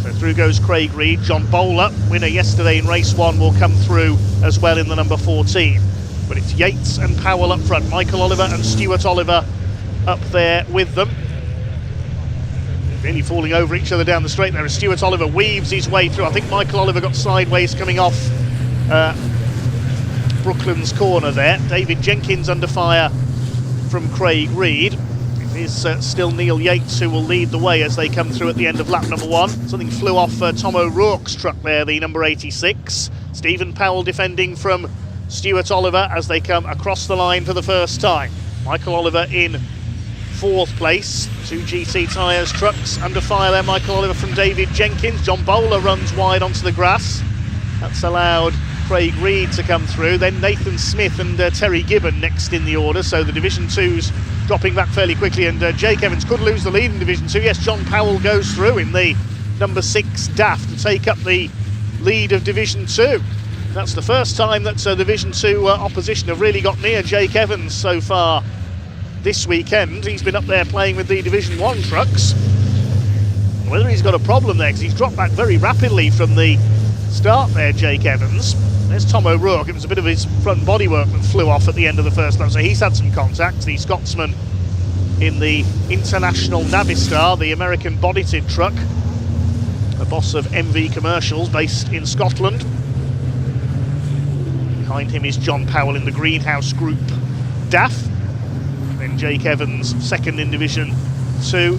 So through goes Craig Reed. John Bowler, winner yesterday in race 1, will come through as well in the number 14. But it's Yates and Powell up front, Michael Oliver and Stuart Oliver up there with them. Really falling over each other down the straight there as Stuart Oliver weaves his way through. I think Michael Oliver got sideways coming off Brooklands corner there. David Jenkins under fire from Craig Reed. It is still Neil Yates who will lead the way as they come through at the end of lap number 1. Something flew off Tom O'Rourke's truck there, the number 86. Stephen Powell defending from Stuart Oliver as they come across the line for the first time. Michael Oliver in 4th place. 2 GT tyres trucks under fire there. Michael Oliver from David Jenkins. John Bowler runs wide onto the grass. That's allowed Craig Reed to come through. Then Nathan Smith and Terry Gibbon next in the order. So the Division 2s dropping back fairly quickly, and Jake Evans could lose the lead in Division 2. Yes, John Powell goes through in the number 6 DAF to take up the lead of Division 2. That's the first time that Division 2 opposition have really got near Jake Evans so far this weekend. He's been up there playing with the Division 1 trucks. Whether he's got a problem there, because he's dropped back very rapidly from the start there, Jake Evans. There's Tom O'Rourke. It was a bit of his front bodywork that flew off at the end of the first lap, so he's had some contact. The Scotsman in the International Navistar, the American body-tid truck, a boss of MV Commercials based in Scotland. Behind him is John Powell in the Greenhouse Group DAF. Then Jake Evans, second in Division 2.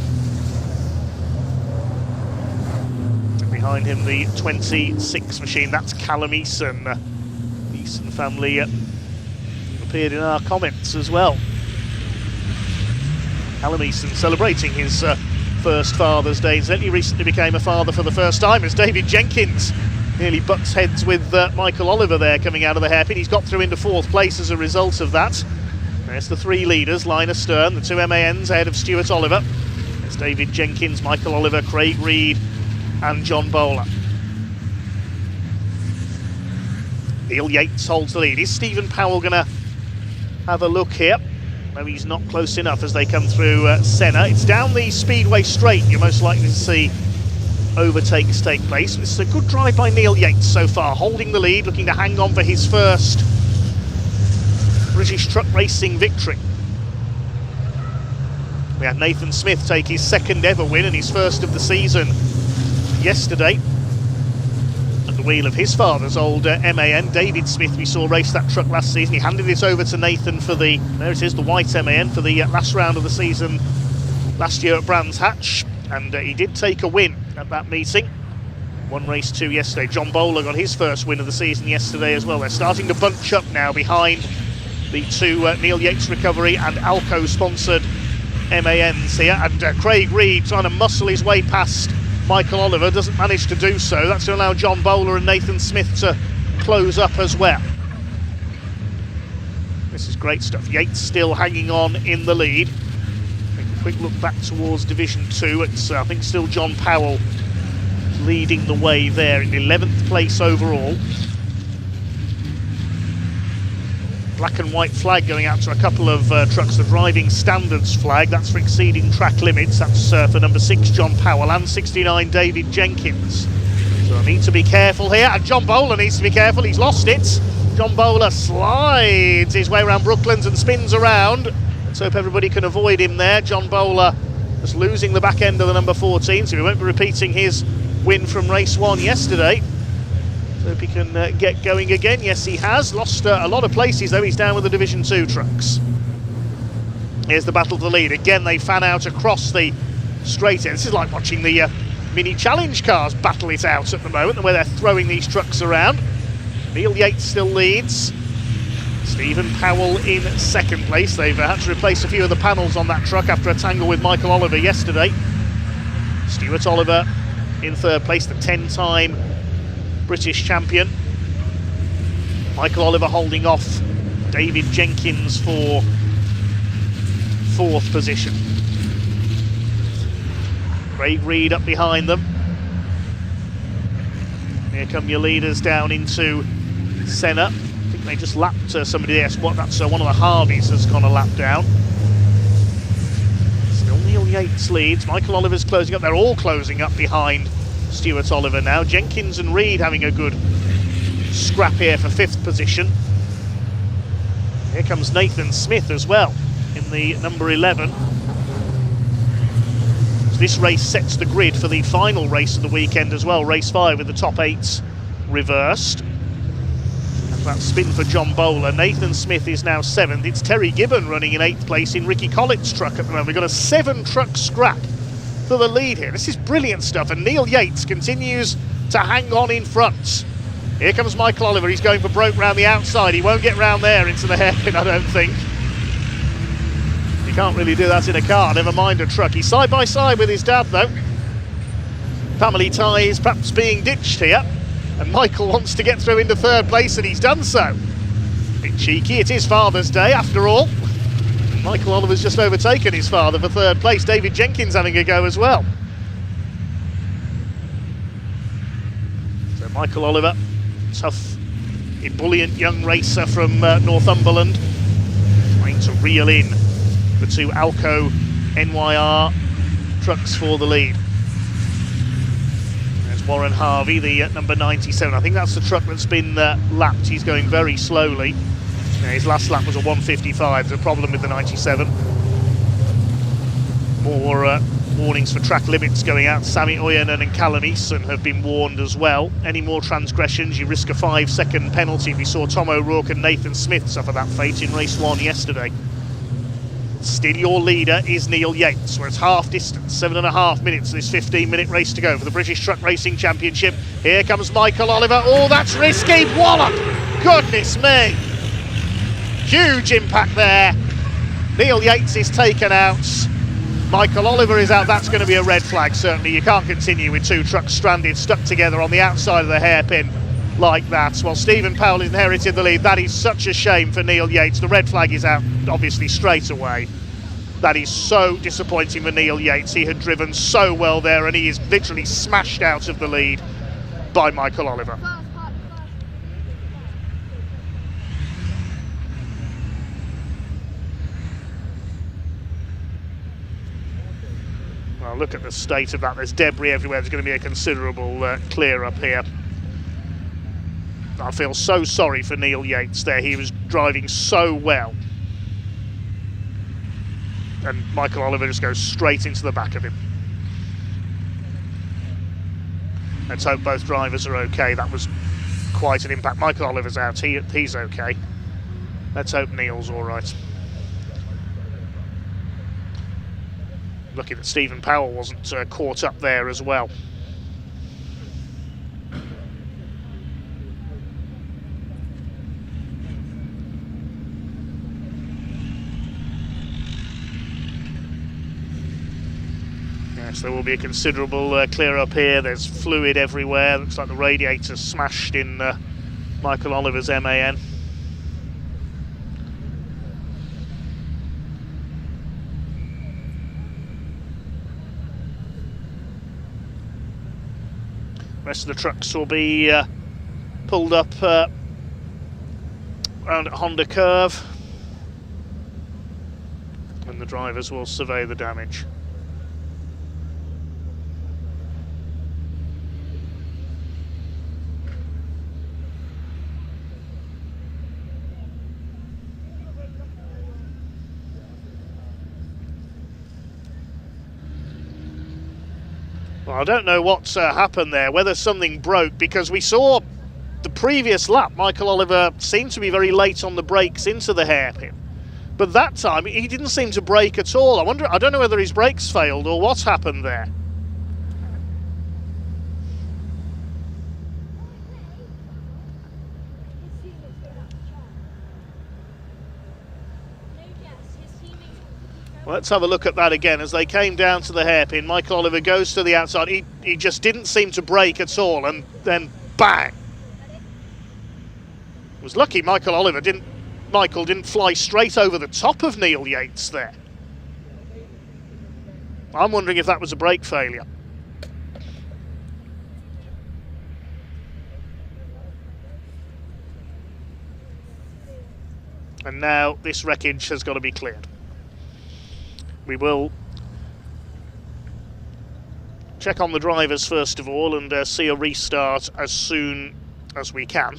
And behind him the 26 machine, that's Callum Eason. The Eason family appeared in our comments as well. Callum Eason celebrating his first Father's Day. Incidentally, recently became a father for the first time as David Jenkins nearly butts heads with Michael Oliver there coming out of the hairpin. He's got through into 4th place as a result of that. There's the 3 leaders, line astern, the 2 MANs ahead of Stuart Oliver. There's David Jenkins, Michael Oliver, Craig Reed and John Bowler. Neil Yates holds the lead. Is Stephen Powell going to have a look here? No, he's not close enough as they come through Senna. It's down the Speedway straight you're most likely to see overtakes take place. This is a good drive by Neil Yates so far, holding the lead, looking to hang on for his first British truck racing victory. We had Nathan Smith take his 2nd ever win and his first of the season yesterday at the wheel of his father's old MAN. David Smith, we saw race that truck last season. He handed it over to Nathan for the, there it is, the white MAN for the last round of the season last year at Brands Hatch, and he did take a win at that meeting. Won race 2 yesterday. John Bowler got his first win of the season yesterday as well. They're starting to bunch up now behind the 2 Neil Yates Recovery and Alco sponsored MANs here, and Craig Reed trying to muscle his way past Michael Oliver, doesn't manage to do so. That's to allow John Bowler and Nathan Smith to close up as well. This is great stuff. Yates still hanging on in the lead. Take a quick look back towards Division 2. It's I think still John Powell leading the way there in 11th place overall. Black and white flag going out to a couple of trucks. The driving standards flag, that's for exceeding track limits. That's for number 6 John Powell and 69 David Jenkins. So I need to be careful here, and John Bowler needs to be careful. He's lost it. John Bowler slides his way around Brooklands and spins around. Let's hope everybody can avoid him there. John Bowler just losing the back end of the number 14, so he won't be repeating his win from race 1 yesterday. Hope he can get going again. Yes, he has. Lost a lot of places, though. He's down with the Division 2 trucks. Here's the battle for the lead. Again, they fan out across the straight here. This is like watching the mini challenge cars battle it out at the moment, the way they're throwing these trucks around. Neil Yates still leads. Stephen Powell in 2nd place. They've had to replace a few of the panels on that truck after a tangle with Michael Oliver yesterday. Stuart Oliver in 3rd place, the 10-time British champion. Michael Oliver holding off David Jenkins for 4th position. Craig Reed up behind them. Here come your leaders down into Senna. I think they just lapped somebody there. That's one of the Harveys has gone a lap down. Still Neil Yates leads. Michael Oliver's closing up. They're all closing up behind Stuart Oliver now. Jenkins and Reed having a good scrap here for 5th position. Here comes Nathan Smith as well in the number 11. So this race sets the grid for the final race of the weekend as well, race 5 with the top 8s reversed. After that spin for John Bowler, Nathan Smith is now 7th. It's Terry Gibbon running in 8th place in Ricky Collett's truck at the moment. We've got a 7-truck scrap for the lead here. This is brilliant stuff, and Neil Yates continues to hang on in front. Here comes Michael Oliver. He's going for broke round the outside. He won't get round there into the hairpin, I don't think. You can't really do that in a car, never mind a truck. He's side by side with his dad though. Family ties perhaps being ditched here, and Michael wants to get through into 3rd place, and he's done so. Bit cheeky, it is Father's Day after all. Michael Oliver's just overtaken his father for 3rd place. David Jenkins having a go as well. So Michael Oliver, tough, ebullient young racer from Northumberland, trying to reel in the 2 Alco NYR trucks for the lead. There's Warren Harvey, the number 97. I think that's the truck that's been lapped. He's going very slowly. His last lap was a 1:55, the problem with the 97. More warnings for track limits going out. Sammy Oyanen and Callum Eason have been warned as well. Any more transgressions, you risk a 5-second penalty. We saw Tom O'Rourke and Nathan Smith suffer that fate in race 1 yesterday. Still your leader is Neil Yates. We're at half distance, 7.5 minutes of this 15-minute race to go for the British Truck Racing Championship. Here comes Michael Oliver. Oh, that's risky. Wallop! Goodness me! Huge impact there. Neil Yates is taken out. Michael Oliver is out. That's going to be a red flag, certainly. You can't continue with 2 trucks stranded, stuck together on the outside of the hairpin like that. Well, Stephen Powell inherited the lead. That is such a shame for Neil Yates. The red flag is out, obviously, straight away. That is so disappointing for Neil Yates. He had driven so well there, and he is literally smashed out of the lead by Michael Oliver. Well, look at the state of that. There's debris everywhere. There's going to be a considerable clear up here. I feel so sorry for Neil Yates there. He was driving so well. And Michael Oliver just goes straight into the back of him. Let's hope both drivers are okay. That was quite an impact. Michael Oliver's out. He's okay. Let's hope Neil's all right. Lucky that Stephen Powell wasn't caught up there as well. Yes, there will be a considerable clear up here. There's fluid everywhere. Looks like the radiator's smashed in Michael Oliver's MAN. Rest of the trucks will be pulled up around at Honda Curve, and the drivers will survey the damage. Well, I don't know what's happened there, whether something broke, because we saw the previous lap, Michael Oliver seemed to be very late on the brakes into the hairpin. But that time, he didn't seem to brake at all. I don't know whether his brakes failed or what's happened there. Let's have a look at that again. As they came down to the hairpin, Michael Oliver goes to the outside. He just didn't seem to brake at all, and then bang! It was lucky Michael didn't fly straight over the top of Neil Yates there. I'm wondering if that was a brake failure. And now this wreckage has got to be cleared. We will check on the drivers first of all and see a restart as soon as we can.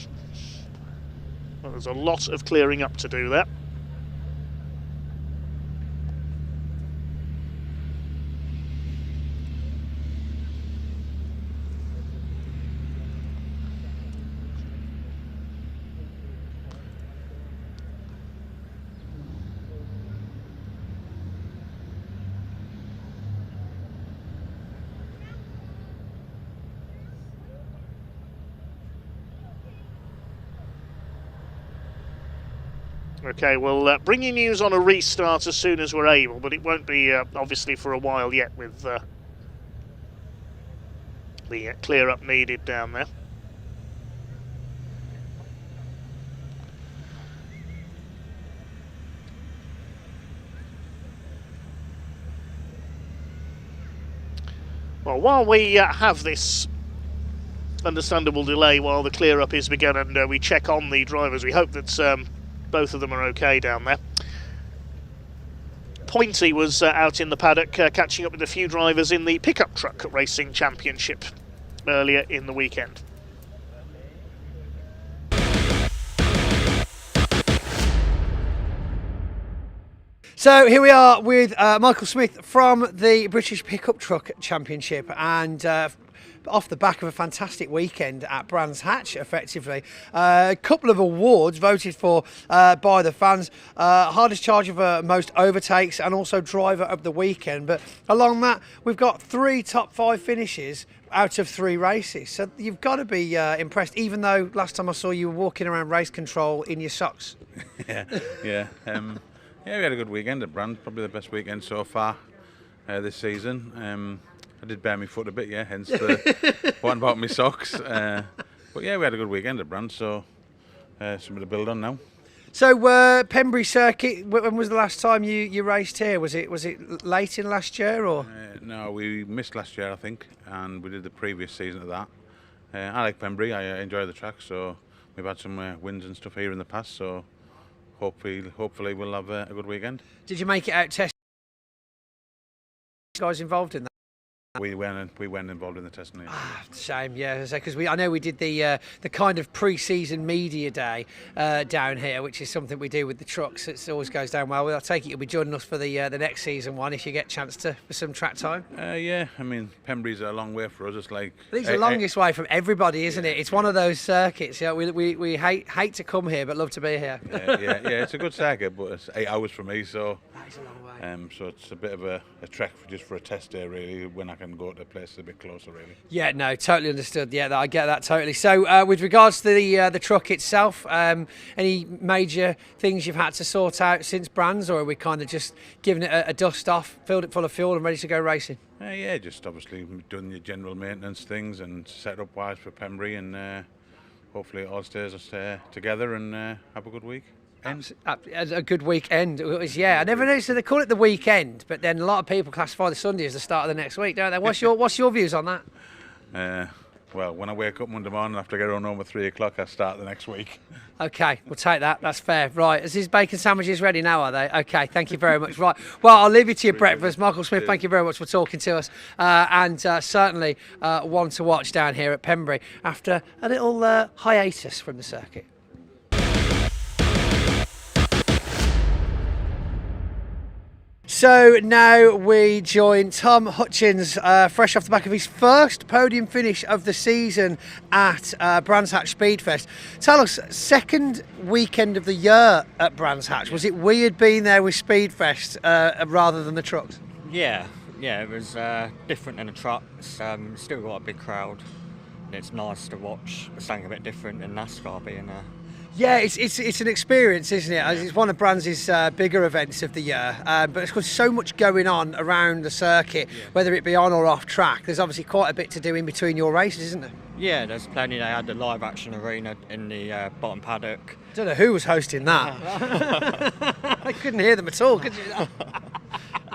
Well, there's a lot of clearing up to do there. Okay, we'll bring you news on a restart as soon as we're able, but it won't be obviously for a while yet with the clear up needed down there. Well, while we have this understandable delay while the clear up is begun and we check on the drivers, we hope that both of them are okay down there. Pointy was out in the paddock catching up with a few drivers in the pickup truck racing championship earlier in the weekend. So here we are with Michael Smith from the British Pickup Truck Championship, and off the back of a fantastic weekend at Brands Hatch, effectively. A couple of awards voted for by the fans. Hardest charger for most overtakes and also driver of the weekend. But along that, we've got 3 top 5 finishes out of 3 races. So you've got to be impressed, even though last time I saw you were walking around race control in your socks. Yeah, we had a good weekend at Brands, probably the best weekend so far. this season. I did bare my foot a bit, yeah, hence the one about my socks. But yeah, we had a good weekend at Brands, so something to build on now. So Pembrey Circuit, when was the last time you raced here? Was it late in last year or? No, we missed last year I think, and we did the previous season of that. I like Pembrey, I enjoy the track, so we've had some wins and stuff here in the past, so hopefully we'll have a good weekend. Did you make it out test guys involved in that? We weren't involved in the testing. Shame, yeah, because I know we did the kind of pre-season media day down here, which is something we do with the trucks. It always goes down well. I'll take it you'll be joining us for the next season one if you get a chance for some track time. Yeah, I mean Pembrey's a long way for us. It's like it's the longest way from everybody, isn't it? It's one of those circuits. Yeah, we hate to come here, but love to be here. Yeah, it's a good circuit, but it's 8 hours for me, so. That is a long way. So it's a bit of a trek just for a test day, really, when I can go to places a bit closer, really. Yeah, no, totally understood. Yeah, I get that totally. So, with regards to the truck itself, any major things you've had to sort out since Brands, or are we kind of just giving it a dust off, filled it full of fuel, and ready to go racing? Yeah, just obviously doing your general maintenance things and setup wise for Pembrey, and hopefully it all stays together and have a good week. A good weekend. Yeah, I never noticed that they call it the weekend, but then a lot of people classify the Sunday as the start of the next week, don't they? What's your views on that? Well, when I wake up Monday morning after I get home at 3 o'clock, I start the next week. Okay, we'll take that. That's fair. Right, is his bacon sandwiches ready now, are they? Okay, thank you very much. Right, well, I'll leave you to your breakfast. Michael Smith, thank you very much for talking to us. And certainly one to watch down here at Pembrey after a little hiatus from the circuit. So now we join Tom Hutchins, fresh off the back of his first podium finish of the season at Brands Hatch Speedfest. Tell us, second weekend of the year at Brands Hatch. Was it weird being there with Speedfest rather than the trucks? Yeah, it was different than the trucks. Still got a big crowd. It's nice to watch something a bit different than NASCAR being there. Yeah, it's an experience, isn't it? It's one of Brands' bigger events of the year, but there's got so much going on around the circuit, whether it be on or off track. There's obviously quite a bit to do in between your races, isn't there? Yeah, there's plenty. They had the live action arena in the bottom paddock. I don't know who was hosting that. I couldn't hear them at all, could you?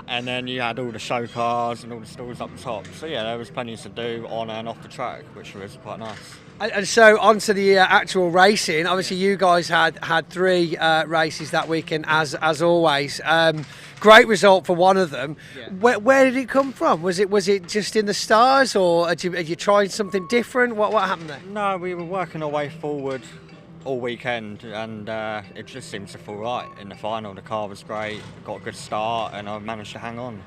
And then you had all the show cars and all the stalls up top. So yeah, there was plenty to do on and off the track, which was quite nice. And so onto the actual racing. Obviously, you guys had 3 races that weekend, as always. Great result for one of them. Yeah. Where did it come from? Was it just in the stars, or had you tried something different? What happened there? No, we were working our way forward all weekend, and it just seemed to fall right in the final. The car was great, got a good start, and I managed to hang on.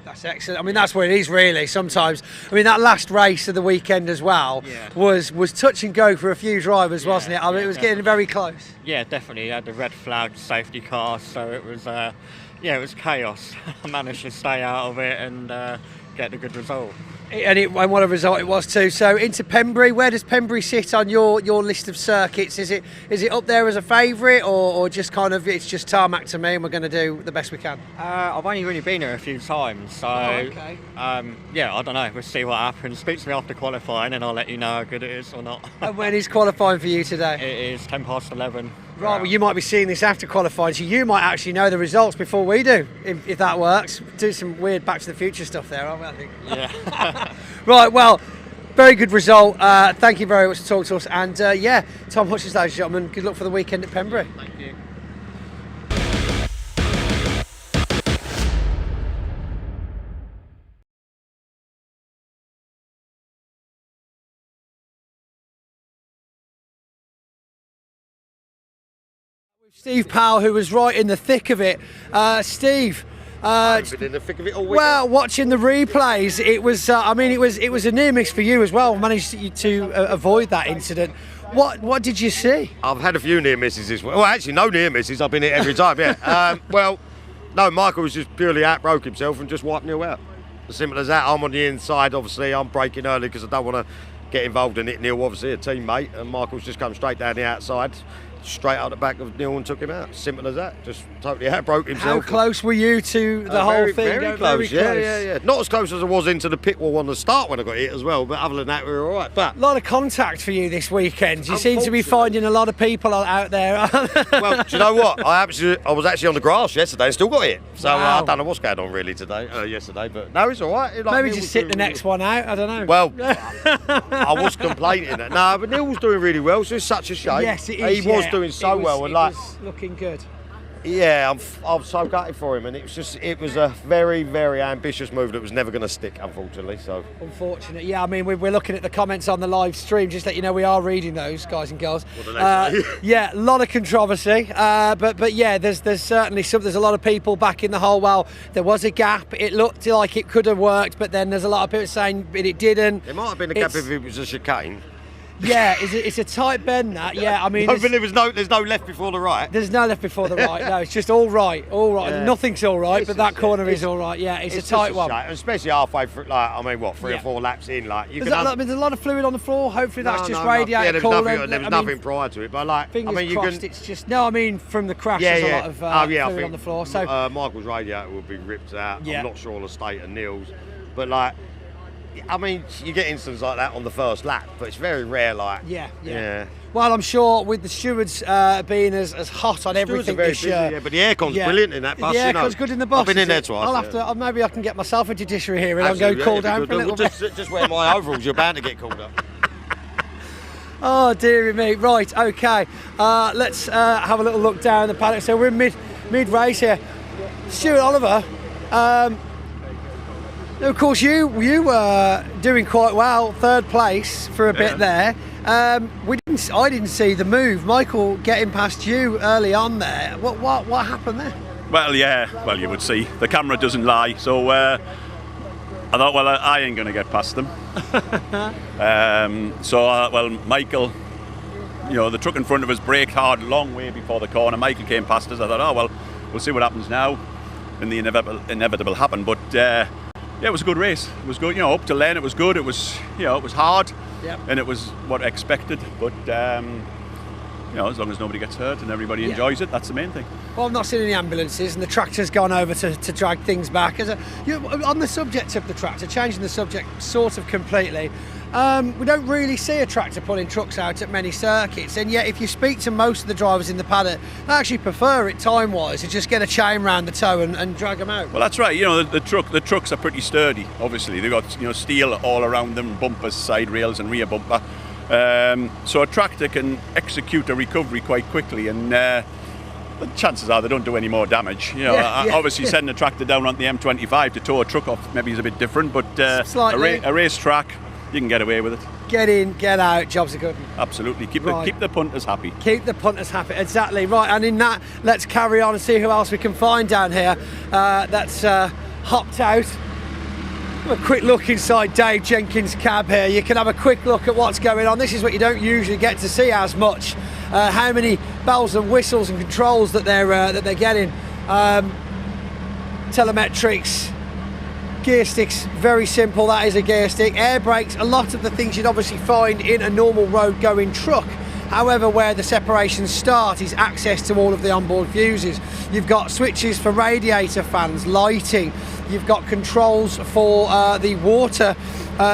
That's excellent. I mean, that's what it is, really. Sometimes, I mean, that last race of the weekend as well was touch and go for a few drivers, wasn't it? I mean, it was getting very close. Yeah, definitely. You had the red flag safety car, so it was, it was chaos. I managed to stay out of it and get a good result. And what a result it was too. So into Pembrey, where does Pembrey sit on your list of circuits? Is it up there as a favourite, or just kind of it's just tarmac to me and we're going to do the best we can? I've only really been here a few times, so okay. Yeah, I don't know. We'll see what happens. Speak to me after qualifying and I'll let you know how good it is or not. And when is qualifying for you today? It is 11:10. Right, well, you might be seeing this after qualifying, so you might actually know the results before we do, if that works. Do some weird Back to the Future stuff there, aren't we, I think? Yeah. Right, well, very good result. Thank you very much for talking to us. And yeah, Tom Hutchins, ladies and gentlemen, good luck for the weekend at Pembrey. Thank you. Steve Powell, who was right in the thick of it. Steve, been in the thick of it all weekend. Well, watching the replays, it was. It was a near miss for you as well. Managed to avoid that incident. What did you see? I've had a few near misses this week. Well, actually, no near misses. I've been here every time. Yeah. Well, no. Michael was just purely broke himself and just wiped Neil out. As simple as that. I'm on the inside. Obviously, I'm braking early because I don't want to get involved in it. Neil, obviously, a teammate, and Michael's just come straight down the outside. straight out the back of Neil and took him out. Simple as that. Just totally broke himself. How close were you to the whole thing? Very close. Yeah. Not as close as I was into the pit wall on the start when I got hit as well, but other than that, we were all right. But a lot of contact for you this weekend. You seem to be finding a lot of people out there. Well, do you know what? I was actually on the grass yesterday and still got hit. So Wow. I don't know what's going on really yesterday, but no, it's all right. Maybe just sit the next one out. I don't know. Well, I was complaining that. No, but Neil was doing really well, so it's such a shame. Yes, it is. He was doing so well, and like, was looking good. yeah, I'm so gutted for him, and it was a very, very ambitious move that was never going to stick, unfortunately. So Unfortunate. Yeah, I mean, we're looking at the comments on the live stream. Just let you know, we are reading those, guys and girls. What do they say? Yeah, a lot of controversy. But yeah, there's certainly there's a lot of people backing the whole. Well, there was a gap. It looked like it could have worked, but then there's a lot of people saying it didn't. There might have been a gap if it was a chicane. Yeah, it's a tight bend that. Yeah, I mean, No, but there's no left before the right. there's no left before the right. No, it's just all right. Yeah. Nothing's all right, but that corner it's- is all right. Yeah, it's a just tight one. shame, especially halfway through. Like, I mean, what, 3 or 4 laps in? Like, you There's can. there's a lot of fluid on the floor. Hopefully that's just No. radiator Yeah, there was coolant. nothing, nothing prior to it, but like, Fingers I mean, you crossed. can. It's just no. I mean, from the crash, Yeah, there's yeah. a lot of I fluid think on the floor. So Michael's radiator will be ripped out. Yeah. I'm not sure on the state of Neil's, but like, I mean, you get instances like that on the first lap, but it's very rare. Like, yeah. Well, I'm sure with the stewards being as hot on everything very this year. busy, yeah, but the aircon's brilliant in that bus. The you know. aircon's good in the bus. I've been in is there it? twice. I'll have to. Maybe I can get myself a judiciary hearing and go Absolutely, cool yeah, down it'd for a be little good. bit. Just wear my overalls. You're bound to get called up. Oh dearie me. Right. Okay. Let's have a little look down the paddock. So we're mid race here. Stuart Oliver. Of course, you were doing quite well, 3rd place for a bit there. I didn't see the move. Michael getting past you early on there. What happened there? Well, yeah. Well, you would see. The camera doesn't lie. So I thought, well, I ain't going to get past them. Well, Michael, you know, the truck in front of us braked hard long way before the corner. Michael came past us. I thought, oh, well, we'll see what happens now. And the inevitable happened. But yeah, it was a good race. It was good, you know, up to lane it was good. It was, you know, it was hard, and it was what I expected. But you know, as long as nobody gets hurt and everybody enjoys it, that's the main thing. Well, I've not seen any ambulances, and the tractor's gone over to drag things back. On the subject of the tractor, changing the subject sort of completely, we don't really see a tractor pulling trucks out at many circuits, and yet if you speak to most of the drivers in the paddock, they actually prefer it time-wise to just get a chain round the toe and drag them out. Well, that's right. You know, the trucks are pretty sturdy. Obviously, they've got, you know, steel all around them, bumpers, side rails, and rear bumper. So a tractor can execute a recovery quite quickly, and the chances are they don't do any more damage. You know, obviously sending a tractor down on the M25 to tow a truck off maybe is a bit different, but a race track, you can get away with it. Get in, get out, jobs are good. Absolutely. Keep the punters happy. Keep the punters happy, exactly. Right, and in that, let's carry on and see who else we can find down here that's hopped out. Have a quick look inside Dave Jenkins' cab here. You can have a quick look at what's going on. This is what you don't usually get to see as much. How many bells and whistles and controls that they're getting. Telemetrics, gear sticks, very simple. That is a gear stick. Air brakes, a lot of the things you'd obviously find in a normal road going truck. However, where the separations start is access to all of the onboard fuses. You've got switches for radiator fans, lighting. You've got controls for the water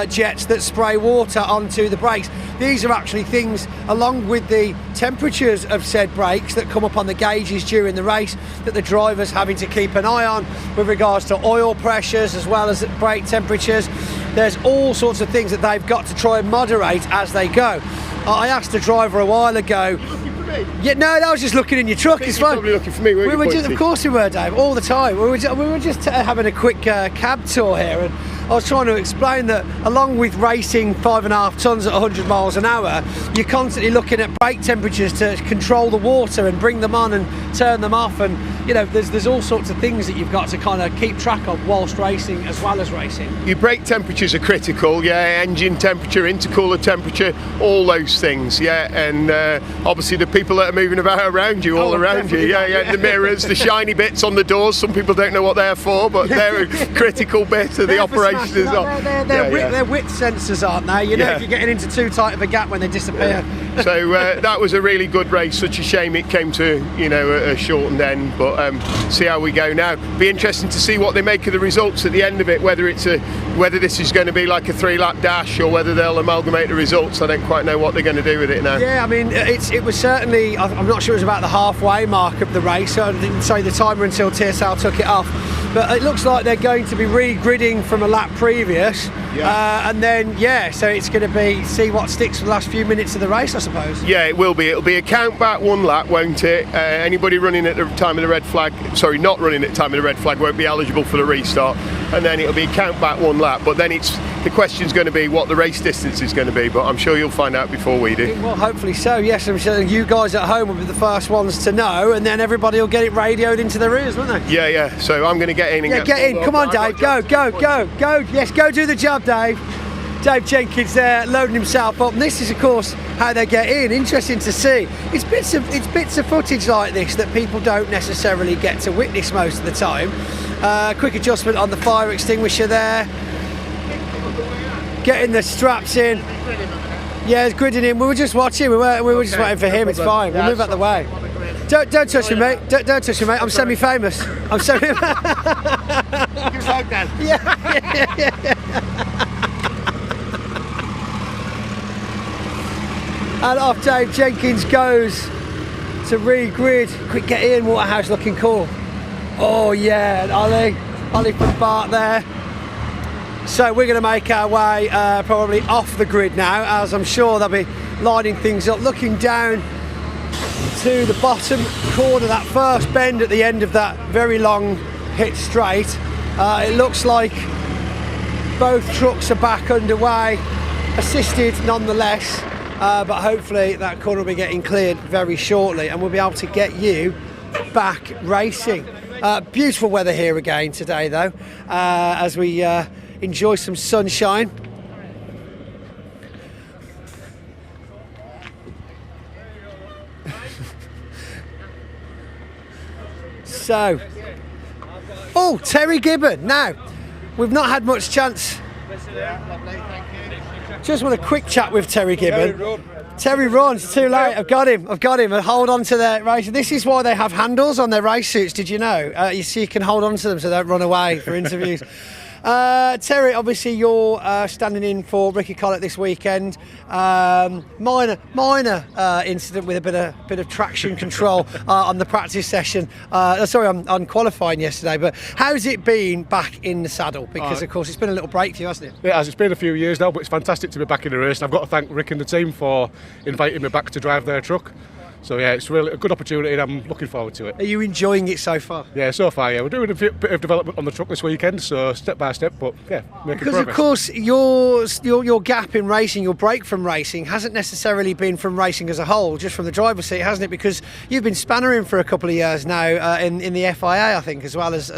jets that spray water onto the brakes. These are actually things, along with the temperatures of said brakes that come up on the gauges during the race, that the driver's having to keep an eye on with regards to oil pressures as well as brake temperatures. There's all sorts of things that they've got to try and moderate as they go. I asked the driver a while ago. Yeah, no, I was just looking in your truck. It's fine. Probably looking for me, weren't you, of course we were, Dave, all the time. We were just having a quick cab tour here, and I was trying to explain that along with racing 5.5 tonnes at 100 miles an hour, you're constantly looking at brake temperatures to control the water and bring them on and turn them off, and you know, there's all sorts of things that you've got to kind of keep track of whilst racing as well as racing. Your brake temperatures are critical, yeah, engine temperature, intercooler temperature, all those things, yeah, and obviously the people that are moving about around you, all around you, yeah, the mirrors, the shiny bits on the doors, some people don't know what they're for, but they're a critical bit of the operation as well. They're width sensors, aren't they? You know, if you're getting into too tight of a gap when they disappear. So that was a really good race. Such a shame it came to, you know, a shortened end, but see how we go now. Be interesting to see what they make of the results at the end of it, whether this is going to be like a 3-lap dash or whether they'll amalgamate the results. I don't quite know what they're going to do with it now. Yeah, I mean, it was certainly, I'm not sure it was about the halfway mark of the race, so I didn't say the timer until TSL took it off, but it looks like they're going to be re-gridding from a lap previous, and then, so it's going to be, see what sticks for the last few minutes of the race, I suppose. Yeah, it will be. It'll be a count back one lap, won't it? Anybody running at the time of the red flag, sorry, not running at the time of the red flag, won't be eligible for the restart, and then it'll be count back one lap, but then the question's going to be what the race distance is going to be, but I'm sure you'll find out before we do. Well, hopefully so, yes. I'm sure you guys at home will be the first ones to know, and then everybody will get it radioed into their ears, won't they? Yeah, so I'm going to get in and get in. Come on, Dave, go. Yes, go do the job, Dave. Dave Jenkins there, loading himself up, and this is of course how they get in. Interesting to see. It's bits of footage like this that people don't necessarily get to witness most of the time. Quick adjustment on the fire extinguisher there, getting the straps in. Yeah, it's gridding in. We were just watching, we were just waiting for him. It's fine, we'll move out the way. Don't touch me, mate. Don't touch me, mate. I'm semi-famous. Yeah. And off Dave Jenkins goes to re-grid. Quick get in, Waterhouse looking cool. Oh yeah, and Ollie from Bart there. So we're going to make our way probably off the grid now, as I'm sure they'll be lining things up, looking down to the bottom corner, that first bend at the end of that very long hit straight. It looks like both trucks are back underway, assisted nonetheless. But hopefully that corner will be getting cleared very shortly and we'll be able to get you back racing. Beautiful weather here again today though, as we enjoy some sunshine. So, Terry Gibbon. Now, we've not had much chance. Just want a quick chat with Terry Gibbon. Terry runs too late. I've got him. And hold on to their race. This is why they have handles on their race suits. Did you know? You see, you can hold on to them so they don't run away for interviews. Terry, obviously you're standing in for Ricky Collett this weekend. Minor incident with a bit of traction control on the practice session. On qualifying yesterday. But how's it been back in the saddle? Because of course it's been a little break for you, hasn't it? It has. It's been a few years now, but it's fantastic to be back in the race. And I've got to thank Rick and the team for inviting me back to drive their truck. So yeah, it's really a good opportunity and I'm looking forward to it. Are you enjoying it so far? Yeah, so far, yeah. We're doing a bit of development on the truck this weekend, so step by step, but yeah, making progress. Because of course your gap in racing, your break from racing hasn't necessarily been from racing as a whole, just from the driver's seat, hasn't it? Because you've been spannering for a couple of years now in the FIA, I think, as well as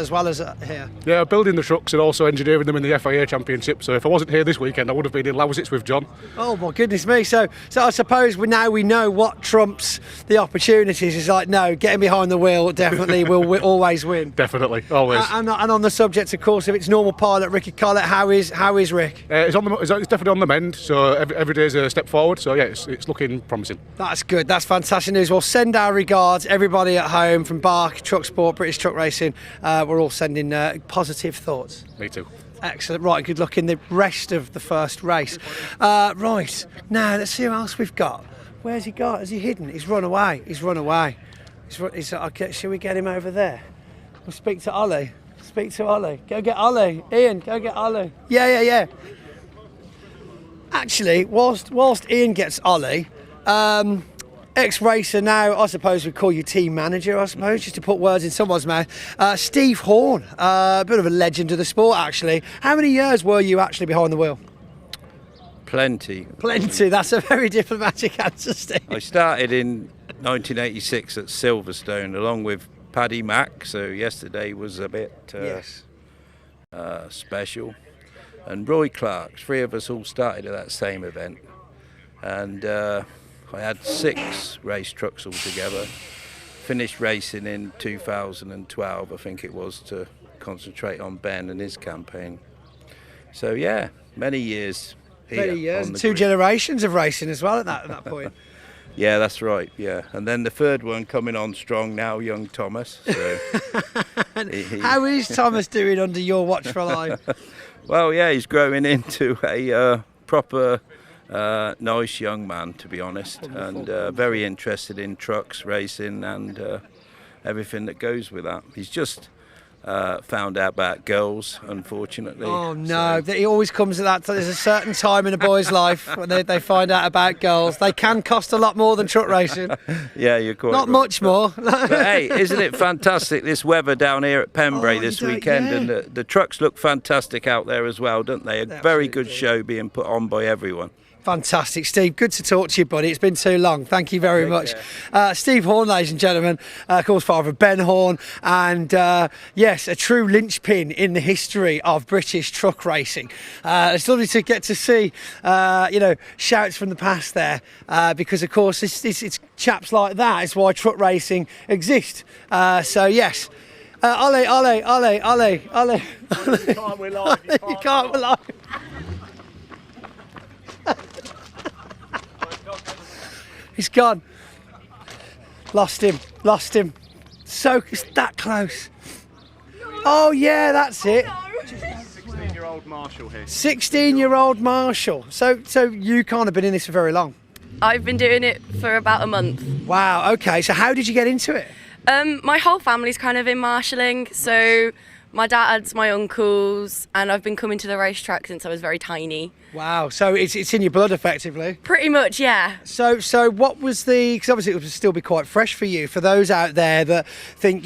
here. Yeah, building the trucks and also engineering them in the FIA Championship. So if I wasn't here this weekend, I would have been in Lausitz with John. Oh my goodness me! So I suppose we know what trumps the opportunities. Is like, no, getting behind the wheel definitely will always win. Definitely, always. And on the subject, of course, of its normal pilot, Ricky Collett, how is Rick? It's definitely on the mend. So every day is a step forward. So yeah, it's looking promising. That's good. That's fantastic news. Well, send our regards, everybody at home from Bark, Truck Sport, British Truck Racing. We're all sending positive thoughts. Me too. Excellent. Right, good luck in the rest of the first race. Right, now let's see who else we've got. Where's he got? Has he hidden? He's run away. Okay, shall we get him over there? We'll speak to Ollie. Go get Ollie. Ian, go get Ollie. Yeah. Actually, whilst Ian gets Ollie, ex-racer now, I suppose we'd call you team manager, I suppose, just to put words in someone's mouth. Steve Horn, a bit of a legend of the sport, actually. How many years were you actually behind the wheel? Plenty. That's a very diplomatic answer, Steve. I started in 1986 at Silverstone along with Paddy Mack, so yesterday was a bit special. And Roy Clark, 3 of us all started at that same event. And I had 6 race trucks altogether. Finished racing in 2012, I think it was, to concentrate on Ben and his campaign. So yeah, many years here. Many years, on the 2 grid. generations of racing as well at that point. Yeah, that's right, yeah. And then the third one coming on strong now, young Thomas. So How is Thomas doing under your watchful eye? Well, yeah, he's growing into a proper nice young man, to be honest, and very interested in trucks, racing, and everything that goes with that. He's just found out about girls, unfortunately. Oh no, he always comes at that. There's a certain time in a boy's life when they find out about girls. They can cost a lot more than truck racing. Yeah, you're quite Not right. much more. But hey, isn't it fantastic, this weather down here at Pembrey this weekend? yeah. And the trucks look fantastic out there as well, don't they? A very good show being put on by everyone. Fantastic, Steve. Good to talk to you, buddy. It's been too long. Thank you very much. Steve Horn, ladies and gentlemen, of course, father of Ben Horn, and yes, a true linchpin in the history of British truck racing. It's lovely to get to see, shouts from the past there, because, of course, it's chaps like that is why truck racing exists. So, yes. Ole, ole, ole, ole, ole. You can't rely. You can't rely. He's gone. Lost him. So it's that close. Oh yeah, that's it. 16-year-old Marshall here. 16-year-old Marshall. So you can't have been in this for very long. I've been doing it for about a month. Wow. Okay. So how did you get into it? My whole family's kind of in marshalling, so my dad's, my uncles, and I've been coming to the racetrack since I was very tiny. Wow. So it's in your blood, effectively. Pretty much, yeah. So what was because obviously it would still be quite fresh for you. For those out there that think,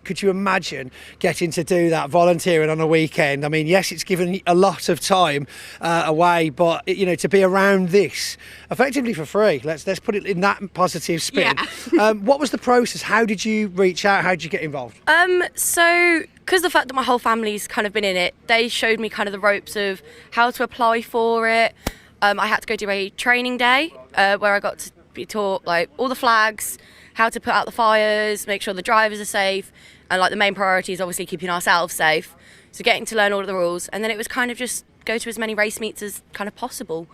could you imagine getting to do that volunteering on a weekend? I mean, yes, it's given a lot of time away, but to be around this effectively for free. Let's put it in that positive spin. Yeah. What was the process? How did you reach out? How did you get involved? So because the fact that my whole family's kind of been in it, they showed me kind of the ropes of how to apply for it. I had to go do a training day where I got to be taught like all the flags, how to put out the fires, make sure the drivers are safe, and like the main priority is obviously keeping ourselves safe. So getting to learn all of the rules, and then it was kind of just go to as many race meets as kind of possible.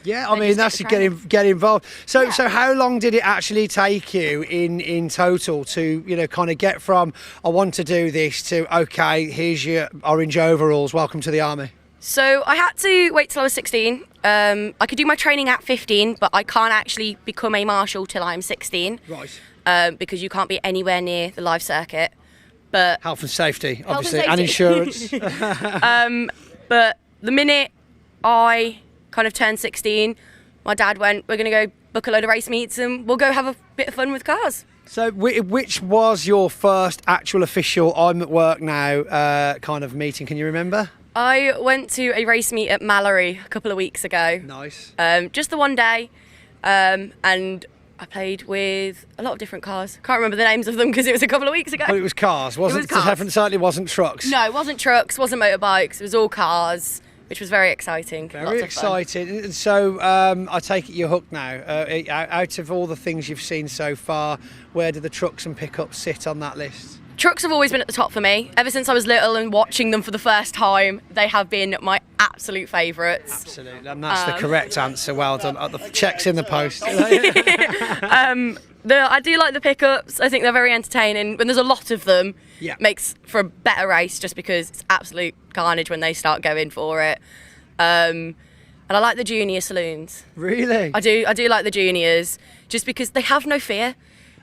Yeah, I mean, that's get involved. So how long did it actually take you in total to, kind of get from, I want to do this, to, okay, here's your orange overalls, welcome to the army? So I had to wait till I was 16. I could do my training at 15, but I can't actually become a marshal till I'm 16. Right. Because you can't be anywhere near the live circuit. But health and safety, obviously, and insurance. But the minute I kind of turned 16, my dad went, we're going to go book a load of race meets and we'll go have a bit of fun with cars. So which was your first actual official I'm at work now kind of meeting? Can you remember? I went to a race meet at Mallory a couple of weeks ago. Nice. Just the one day, and I played with a lot of different cars. Can't remember the names of them because it was a couple of weeks ago. But it was cars, wasn't it? It certainly wasn't trucks. No, it wasn't trucks, wasn't motorbikes, it was all cars, which was very exciting. Very exciting. And so I take it you're hooked now. Out of all the things you've seen so far, where do the trucks and pickups sit on that list? Trucks have always been at the top for me. Ever since I was little and watching them for the first time, they have been my absolute favourites. Absolutely, and that's the correct answer. Well done. The checks in the post. I do like the pickups. I think they're very entertaining. When there's a lot of them, makes for a better race just because it's absolute carnage when they start going for it. And I like the junior saloons. Really? I do like the juniors just because they have no fear.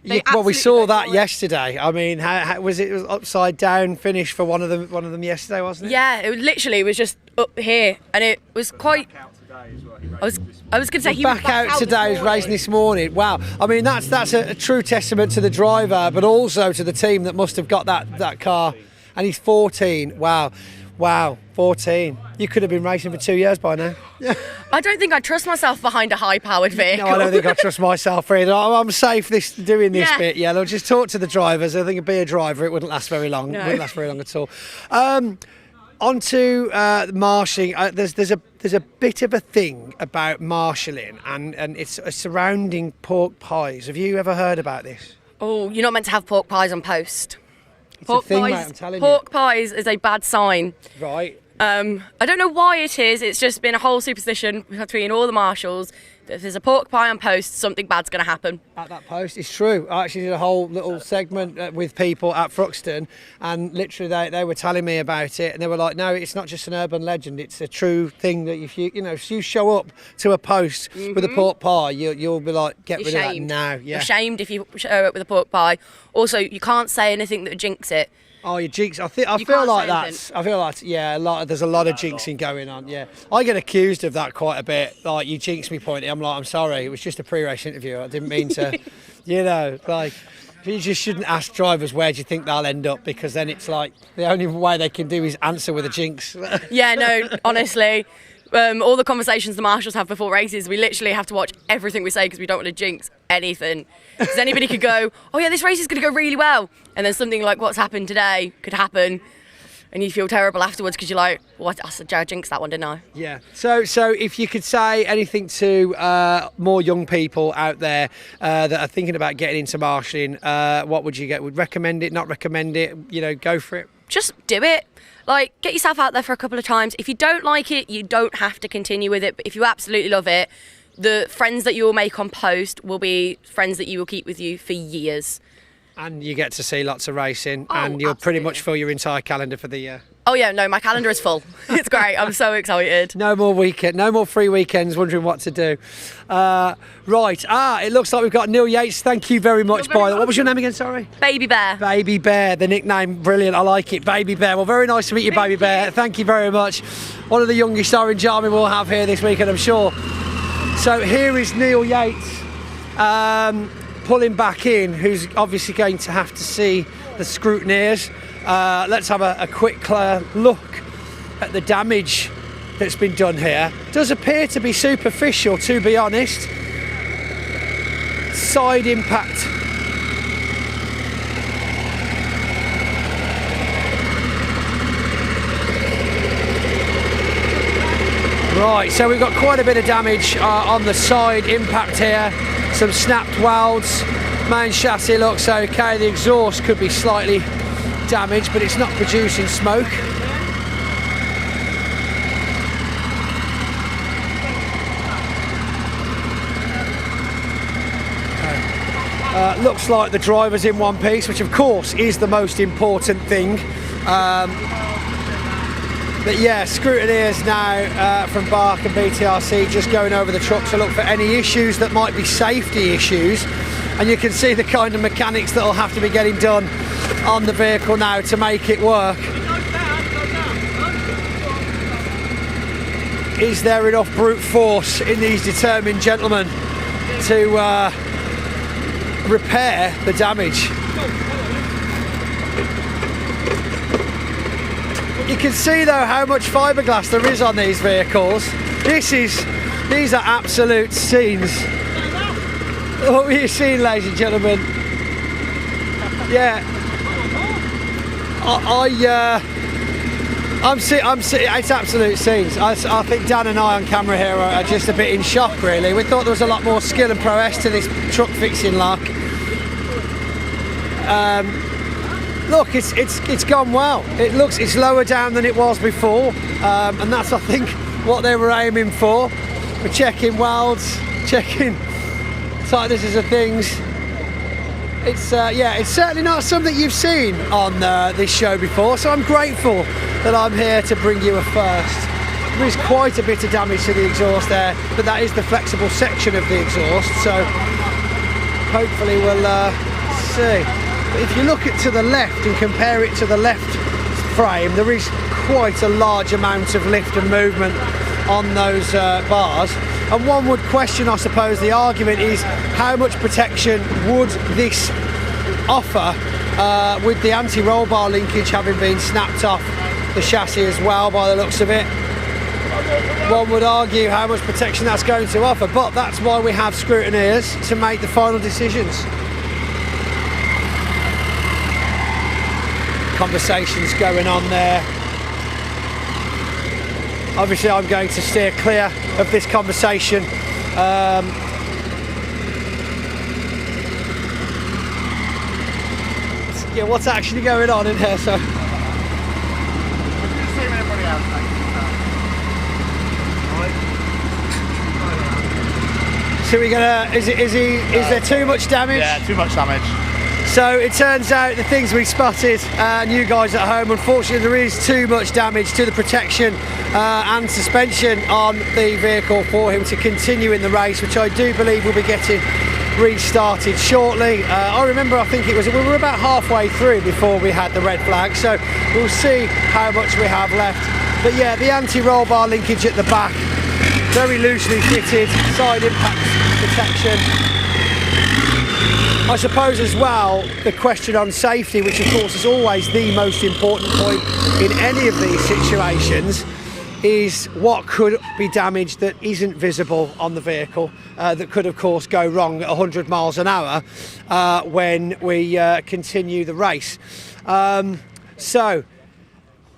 Yeah, well, we saw that yesterday. I mean, how was it? It was upside down finish for one of them yesterday, wasn't it? Yeah, it was just up here, and it was quite. I was going to say he was back out today. He was racing this morning. Wow. I mean, that's a true testament to the driver, but also to the team that must have got that car. And he's 14. Wow. Wow, 14. You could have been racing for 2 years by now. I don't think I trust myself behind a high-powered vehicle. No, I don't think I trust myself either. I'm safe doing this Yeah. bit. Yeah, I'll just talk to the drivers. I think it'd be a driver. It wouldn't last very long. No. It wouldn't last very long at all. On to marshalling. There's a bit of a thing about marshalling, and it's surrounding pork pies. Have you ever heard about this? Oh, you're not meant to have pork pies on post. It's a thing, mate, I'm telling you. Pork pies is a bad sign. Right. I don't know why it is. It's just been a whole superstition between all the marshals that if there's a pork pie on post, something bad's going to happen. At that post, it's true. I actually did a whole little segment with people at Thruxton, and literally they were telling me about it, and they were like, "No, it's not just an urban legend. It's a true thing that if you show up to a post with a pork pie, you'll be like, get rid of that now." Yeah. You're shamed if you show up with a pork pie. Also, you can't say anything that would jinx it. Oh, you jinx! I You feel can't like say that's. I feel like there's a lot of jinxing going on. Yeah, I get accused of that quite a bit. Like, you jinxed me, Pointy. I'm like, I'm sorry. It was just a pre-race interview. I didn't mean to. You just shouldn't ask drivers where do you think they'll end up, because then it's like the only way they can do is answer with a jinx. Yeah, no, honestly. All the conversations the marshals have before races, we literally have to watch everything we say because we don't want to jinx anything. Because anybody could go, oh yeah, this race is going to go really well, and then something like what's happened today could happen, and you feel terrible afterwards because you're like, what? I jinxed that one, didn't I? Yeah. So if you could say anything to more young people out there that are thinking about getting into marshalling, what would you get? Would recommend it? Not recommend it? Go for it. Just do it. Like, get yourself out there for a couple of times. If you don't like it, you don't have to continue with it. But if you absolutely love it, the friends that you will make on post will be friends that you will keep with you for years. And you get to see lots of racing, and you'll pretty much fill your entire calendar for the year. Oh yeah, no, my calendar is full. It's great. I'm so excited. No more free weekends wondering what to do. Right. It looks like we've got Neil Yates. Thank you very much, What was your name again, sorry? Baby Bear. Baby Bear, the nickname, brilliant. I like it, Baby Bear. Well, very nice to meet you, Baby Bear. Thank you very much. One of the youngest Orange Army we'll have here this weekend, I'm sure. So here is Neil Yates pulling back in, who's obviously going to have to see the scrutineers. Let's have a quick look at the damage that's been done here. Does appear to be superficial, to be honest. Side impact. Right, so we've got quite a bit of damage on the side impact here. Some snapped welds. Main chassis looks okay. The exhaust could be slightly damaged, but it's not producing smoke. Looks like the driver's in one piece, which of course is the most important thing. But yeah, scrutineers now from Bark and BTRC just going over the truck to look for any issues that might be safety issues. And you can see the kind of mechanics that will have to be getting done on the vehicle now to make it work. Is there enough brute force in these determined gentlemen to repair the damage? You can see though how much fiberglass there is on these vehicles. These are absolute scenes. What were you seeing, ladies and gentlemen? Yeah, I'm seeing. It's absolute scenes. I think Dan and I on camera here are just a bit in shock. Really, we thought there was a lot more skill and prowess to this truck fixing lark. Look, it's gone well. It's lower down than it was before, and that's, I think, what they were aiming for. We're checking welds, checking tightnesses of things. It's certainly not something you've seen on this show before, so I'm grateful that I'm here to bring you a first. There is quite a bit of damage to the exhaust there, but that is the flexible section of the exhaust, so hopefully we'll see. But if you look to the left and compare it to the left frame, there is quite a large amount of lift and movement on those bars. And one would question, I suppose, the argument is how much protection would this offer with the anti-roll bar linkage having been snapped off the chassis as well by the looks of it. One would argue how much protection that's going to offer, but that's why we have scrutineers to make the final decisions. Conversations going on there. Obviously I'm going to steer clear of this conversation. Yeah, what's actually going on in here? So. So we're gonna. Is there too much damage? Yeah, too much damage. So it turns out the things we spotted, and you guys at home, unfortunately there is too much damage to the protection and suspension on the vehicle for him to continue in the race, which I do believe will be getting restarted shortly. I remember, I think we were about halfway through before we had the red flag, so we'll see how much we have left. But yeah, the anti-roll bar linkage at the back, very loosely fitted, side impact protection. I suppose as well, the question on safety, which of course is always the most important point in any of these situations, is what could be damaged that isn't visible on the vehicle, that could of course go wrong at 100 miles an hour when we continue the race. So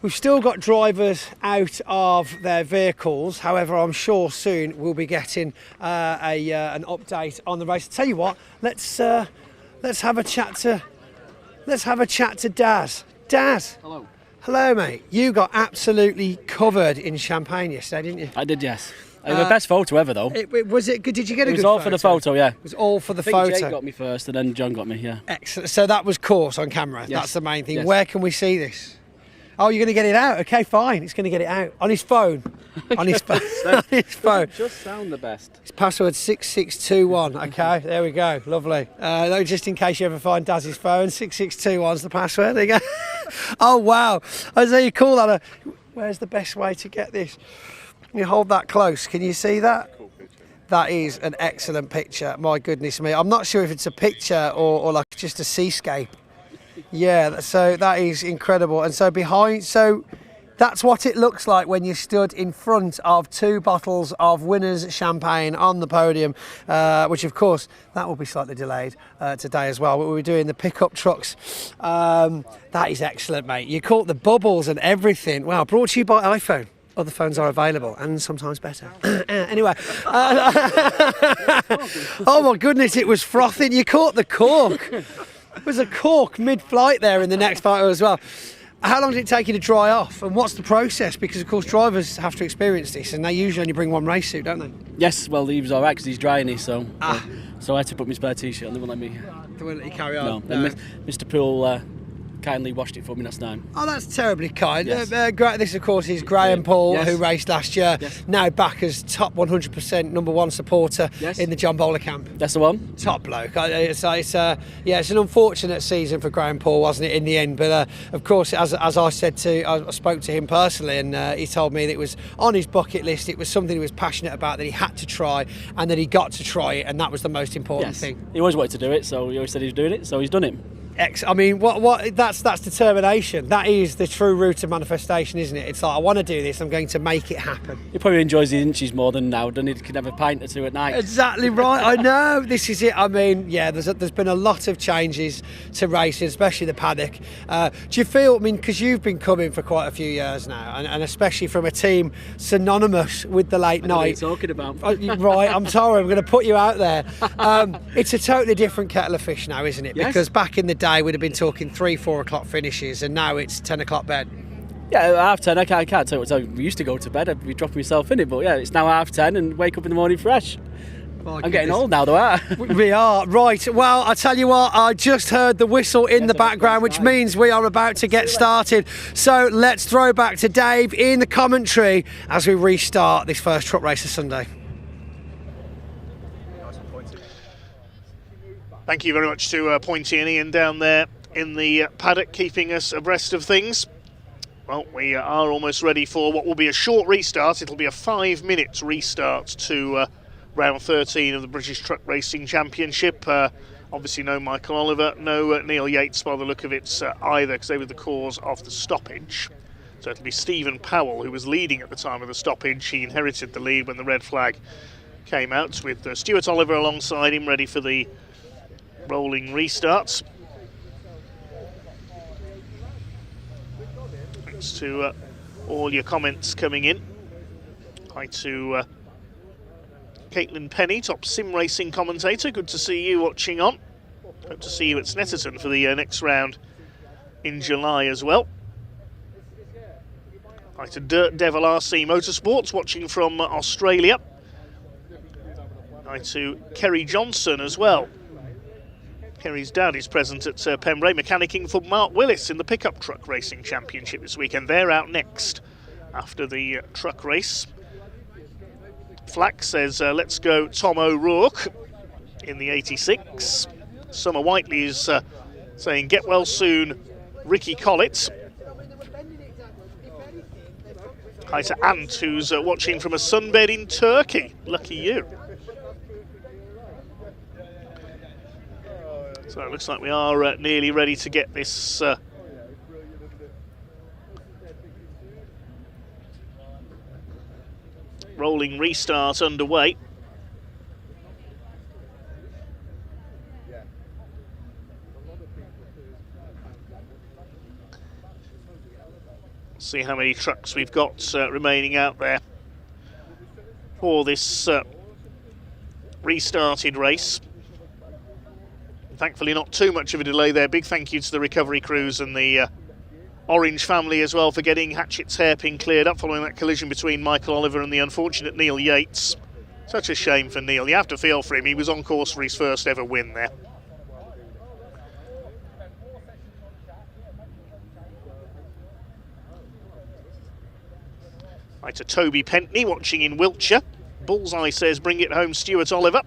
we've still got drivers out of their vehicles. However, I'm sure soon we'll be getting an update on the race. Tell you what, let's have a chat to Daz. Daz. Hello. Hello, mate. You got absolutely covered in champagne yesterday, didn't you? I did, yes. The best photo ever, though. Was it good? Did you get a good photo? It was all for the photo, yeah. It was all for the I think photo. Jake got me first, and then John got me, yeah. Excellent. So that was caught on camera. Yes. That's the main thing. Yes. Where can we see this? Oh, you're going to get it out? Okay, fine. It's going to get it out. On his phone. On his phone. On his phone. Just sound the best. His password 6621. Okay, there we go. Lovely. Just in case you ever find Daz's phone, 6621's the password. There you go. Oh, wow. I say you call that where's the best way to get this? You hold that close. Can you see that? That is an excellent picture. My goodness me. I'm not sure if it's a picture or like just a seascape. Yeah, so that is incredible. And so that's what it looks like when you're stood in front of 2 bottles of winners champagne on the podium, which of course that will be slightly delayed today as well. But we'll be doing the pickup trucks. That is excellent, mate. You caught the bubbles and everything. Wow, brought to you by iPhone. Other phones are available and sometimes better. Anyway. Oh my goodness, it was frothing. You caught the cork. There was a cork mid-flight there in the next photo as well. How long did it take you to dry off, and what's the process? Because of course drivers have to experience this, and they usually only bring one race suit, don't they? Yes, well he was alright because he's drying it, so I had to put my spare t-shirt on. They wouldn't let me. They wouldn't let you carry on. No. And Mr. Poole kindly washed it for me last time. Oh, that's terribly kind. Yes. This, of course, is Graham Paul, Yes. who raced last year, Yes. now back as top 100% number 1 supporter in the John Bowler camp. That's the one. Top bloke. It's an unfortunate season for Graham Paul, wasn't it, in the end? But of course, as I said I spoke to him personally, and he told me that it was on his bucket list. It was something he was passionate about, that he had to try, and that he got to try it, and that was the most important thing. He always wanted to do it, so he always said he was doing it, so he's done it. I mean, that's determination. That is the true root of manifestation, isn't it? It's like, I want to do this, I'm going to make it happen. He probably enjoys the inches more than now, doesn't he? He can have a pint or two at night. Exactly right. I know. This is it. I mean, yeah, there's been a lot of changes to racing, especially the Paddock. Do you feel, because you've been coming for quite a few years now, and especially from a team synonymous with the late night. What are you talking about? Right, I'm sorry, I'm going to put you out there. It's a totally different kettle of fish now, isn't it? Yes. Because back in the day, we'd have been talking 3-4 o'clock finishes, and now it's 10 o'clock bed. Yeah, 10:30. I can't tell you what time we used to go to bed. I'd be dropping myself in it, but yeah, it's now 10:30 and wake up in the morning fresh. I'm getting old now, though, aren't I? We are, right. Well, I tell you what, I just heard the whistle in the background, which means we are about to get started. So let's throw back to Dave in the commentary as we restart this first truck race of Sunday. Thank you very much to Pointy and Ian down there in the paddock, keeping us abreast of things. Well, we are almost ready for what will be a short restart. It'll be a 5-minute restart to round 13 of the British Truck Racing Championship. Obviously no Michael Oliver, no Neil Yates by the look of it either, because they were the cause of the stoppage. So it'll be Stephen Powell, who was leading at the time of the stoppage. He inherited the lead when the red flag came out, with Stuart Oliver alongside him, ready for the rolling restarts. Thanks to all your comments coming in. Hi to Caitlin Penny, top sim racing commentator. Good to see you watching on. Hope to see you at Snetterton for the next round in July as well. Hi to Dirt Devil RC Motorsports, watching from Australia. Hi to Kerry Johnson as well. Kerry's dad is present at Pembrey, mechanicking for Mark Willis in the pickup truck racing championship this weekend. They're out next after the truck race. Flack says, let's go Tom O'Rourke in the 86. Summer Whiteley is saying, get well soon, Ricky Collett. Hi to Ant, who's watching from a sunbed in Turkey. Lucky you. So it looks like we are nearly ready to get this rolling restart underway. See how many trucks we've got remaining out there for this restarted race. Thankfully not too much of a delay there. Big thank you to the recovery crews and the Orange family as well for getting Hatchett's hairpin cleared up following that collision between Michael Oliver and the unfortunate Neil Yates. Such a shame for Neil. You have to feel for him. He was on course for his first ever win there. Right to Toby Pentney watching in Wiltshire. Bullseye says bring it home Stuart Oliver.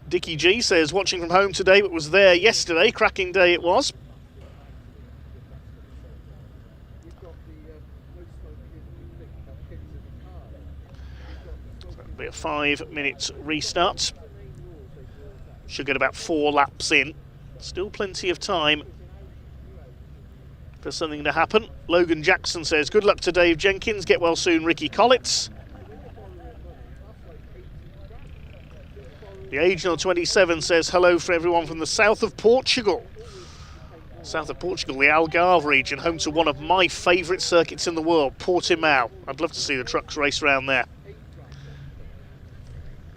Dickie G says watching from home today but was there yesterday. Cracking day it was. That'll be a 5-minute restart. Should get about 4 laps in. Still plenty of time for something to happen. Logan Jackson says good luck to Dave Jenkins. Get well soon Ricky Collett. The Agent 27 says hello for everyone from the south of Portugal. South of Portugal, the Algarve region, home to one of my favourite circuits in the world, Portimao. I'd love to see the trucks race around there.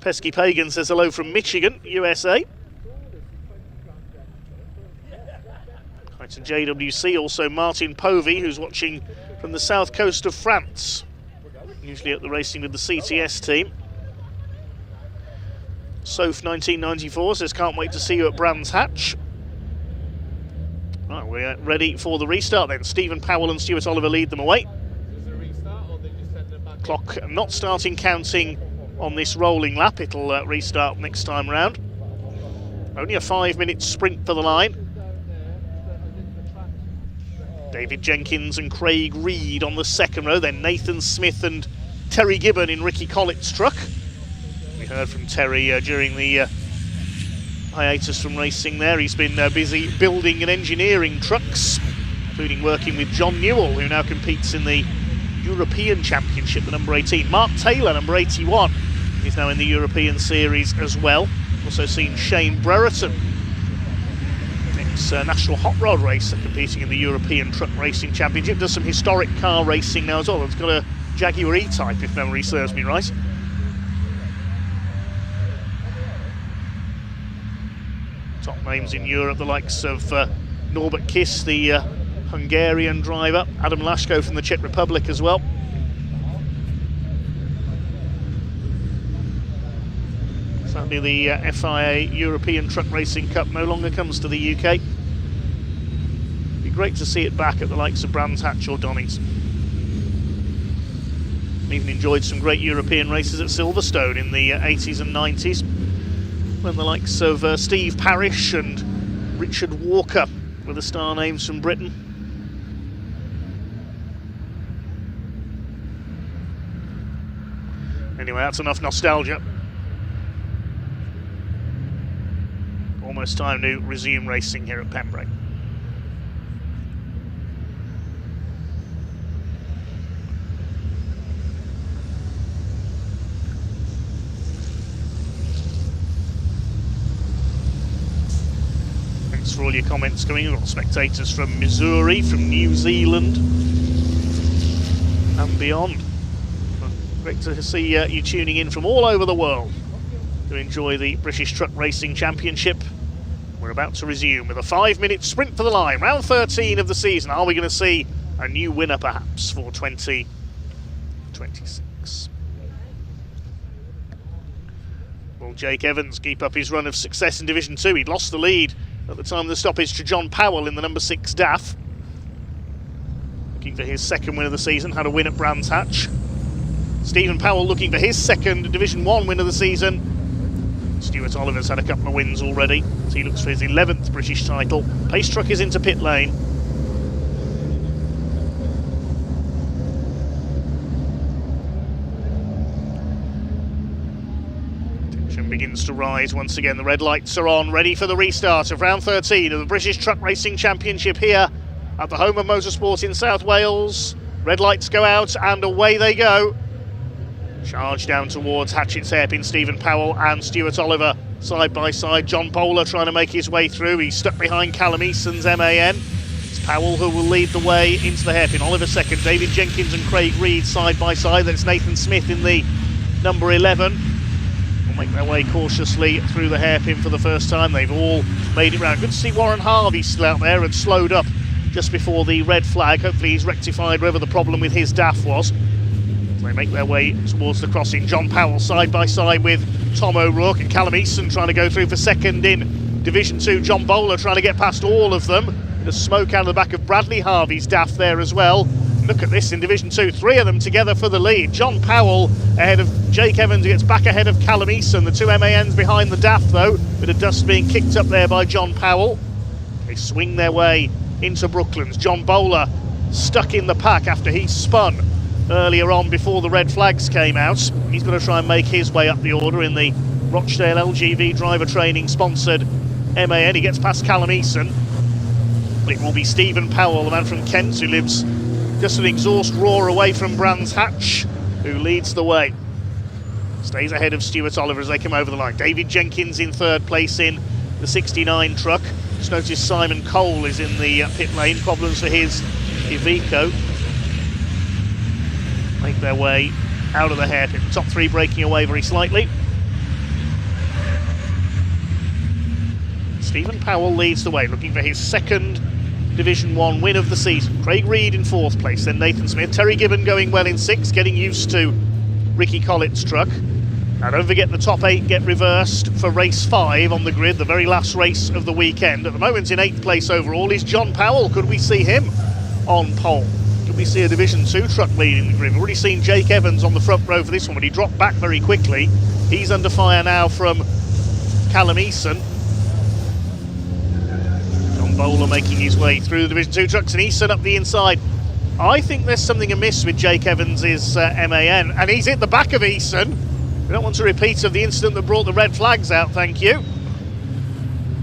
Pesky Pagan says hello from Michigan, USA. Right to JWC, also Martin Povey, who's watching from the south coast of France. Usually at the racing with the CTS team. Soph 1994 says can't wait to see you at Brands Hatch. Right, we're ready for the restart then. Stephen Powell and Stuart Oliver lead them away. Clock not starting counting on this rolling lap. It'll restart next time round. Only a 5-minute sprint for the line. David Jenkins and Craig Reed on the second row. Then Nathan Smith and Terry Gibbon in Ricky Collett's truck. We heard from Terry during the hiatus from racing there. He's been busy building and engineering trucks, including working with John Newell, who now competes in the European Championship, the number 18. Mark Taylor, number 81, is now in the European Series as well. Also seen Shane Brereton, ex-National Hot Rod racer, competing in the European Truck Racing Championship. Does some historic car racing now as well. It's got a Jaguar E-Type, if memory serves me right. Top names in Europe, the likes of Norbert Kiss, the Hungarian driver, Adam Lashko from the Czech Republic as well. Sadly, the FIA European Truck Racing Cup no longer comes to the UK. It'd be great to see it back at the likes of Brands Hatch or Donnings. Even enjoyed some great European races at Silverstone in the 80s and 90s. When the likes of Steve Parrish and Richard Walker were the star names from Britain. Anyway, that's enough nostalgia. First time to resume racing here at Pembrey. Thanks for all your comments coming. We've got spectators from Missouri, from New Zealand and beyond. Great to see you tuning in from all over the world to enjoy the British Truck Racing Championship. We're about to resume with a 5-minute sprint for the line. Round 13 of the season. Are we going to see a new winner perhaps for 2026? Will Jake Evans keep up his run of success in Division 2? He'd lost the lead at the time of the stoppage to John Powell in the number 6 DAF. Looking for his second win of the season. Had a win at Brands Hatch. Stephen Powell looking for his second Division 1 win of the season. Stuart Oliver's had a couple of wins already, so he looks for his 11th British title. Pace truck is into pit lane. Tension begins to rise once again. The red lights are on, ready for the restart of round 13 of the British Truck Racing Championship here at the home of motorsport in South Wales. Red lights go out and away they go. Charge down towards Hatchett's hairpin. Stephen Powell and Stuart Oliver side by side. John Bowler trying to make his way through. He's stuck behind Callum Eason's MAN. It's Powell who will lead the way into the hairpin. Oliver second. David Jenkins and Craig Reed side by side. That's Nathan Smith in the number 11. Will make their way cautiously through the hairpin for the first time. They've all made it round. Good to see Warren Harvey still out there and slowed up just before the red flag. Hopefully he's rectified wherever the problem with his DAF was. They make their way towards the crossing. John Powell side by side with Tom O'Rourke and Callum Eason trying to go through for second in Division 2. John Bowler trying to get past all of them. The smoke out of the back of Bradley Harvey's DAF there as well. Look at this in Division 2, 3 of them together for the lead. John Powell ahead of Jake Evans, who gets back ahead of Callum Eason. The two MANs behind the DAF though. Bit of dust being kicked up there by John Powell. They swing their way into Brooklands. John Bowler stuck in the pack after he spun earlier on before the red flags came out. He's going to try and make his way up the order in the Rochdale LGV driver training sponsored MAN. He gets past Callum Eason. It will be Stephen Powell, the man from Kent who lives just an exhaust roar away from Brands Hatch, who leads the way. Stays ahead of Stuart Oliver as they come over the line. David Jenkins in third place in the 69 truck. Just noticed Simon Cole is in the pit lane. Problems for his Iveco. Make their way out of the hairpin. Top three breaking away very slightly. Stephen Powell leads the way, looking for his second Division 1 win of the season. Craig Reed in fourth place, then Nathan Smith. Terry Gibbon going well in sixth, getting used to Ricky Collett's truck. Now don't forget the top 8 get reversed for race 5 on the grid, the very last race of the weekend. At the moment in 8th place overall is John Powell. Could we see him on pole? Could we see a Division 2 truck leading the grid? We've already seen Jake Evans on the front row for this one, but he dropped back very quickly. He's under fire now from Callum Eason. John Bowler making his way through the Division 2 trucks, and Eason up the inside. I think there's something amiss with Jake Evans' MAN, and he's hit the back of Eason. We don't want a repeat of the incident that brought the red flags out, thank you.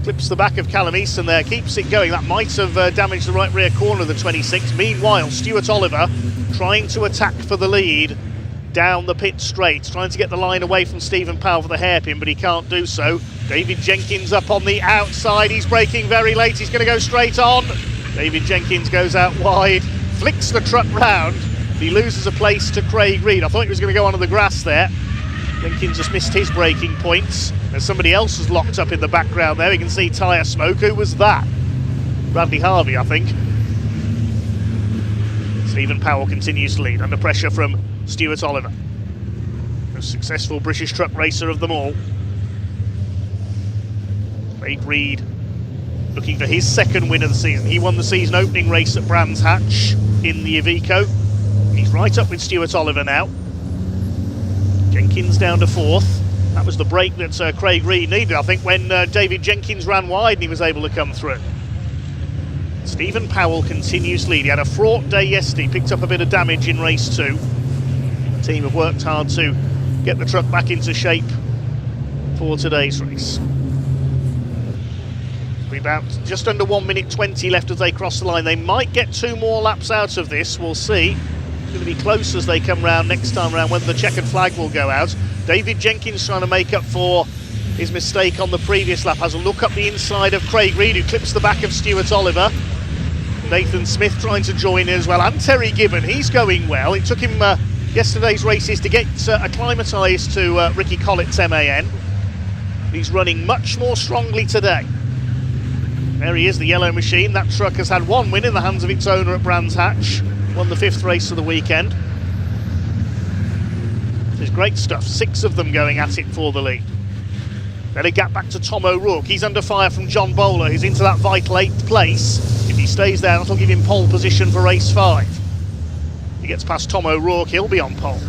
Clips the back of Callum Eason there, keeps it going. That might have damaged the right rear corner of the 26. Meanwhile, Stuart Oliver trying to attack for the lead down the pit straight, trying to get the line away from Stephen Powell for the hairpin, but he can't do so. David Jenkins up on the outside. He's braking very late. He's going to go straight on. David Jenkins goes out wide, flicks the truck round. He loses a place to Craig Reed. I thought he was going to go onto the grass there. Jenkins just missed his braking points. There's somebody else who's locked up in the background there. We can see tyre smoke. Who was that? Bradley Harvey, I think. Stephen Powell continues to lead under pressure from Stuart Oliver, the successful British truck racer of them all. Craig Reed looking for his second win of the season. He won the season opening race at Brands Hatch in the Iveco. He's right up with Stuart Oliver now. Jenkins down to fourth. That was the break that Craig Reed needed, I think, when David Jenkins ran wide and he was able to come through. Stephen Powell continues to lead. He had a fraught day yesterday, picked up a bit of damage in race 2. The team have worked hard to get the truck back into shape for today's race. We're about just under 1 minute 20 left as they cross the line. They might get 2 more laps out of this, we'll see. It's going to be close as they come round next time round, whether the checkered flag will go out. David Jenkins trying to make up for his mistake on the previous lap, has a look up the inside of Craig Reed, who clips the back of Stuart Oliver. Nathan Smith trying to join in as well, and Terry Gibbon, he's going well. It took him yesterday's races to get acclimatised to Ricky Collett's MAN. He's running much more strongly today. There he is, the yellow machine. That truck has had 1 win in the hands of its owner at Brands Hatch. Won the 5th race of the weekend. This is great stuff, 6 of them going at it for the lead. Then a gap back to Tom O'Rourke. He's under fire from John Bowler, who's into that vital 8th place. If he stays there, that'll give him pole position for race 5. He gets past Tom O'Rourke, he'll be on pole.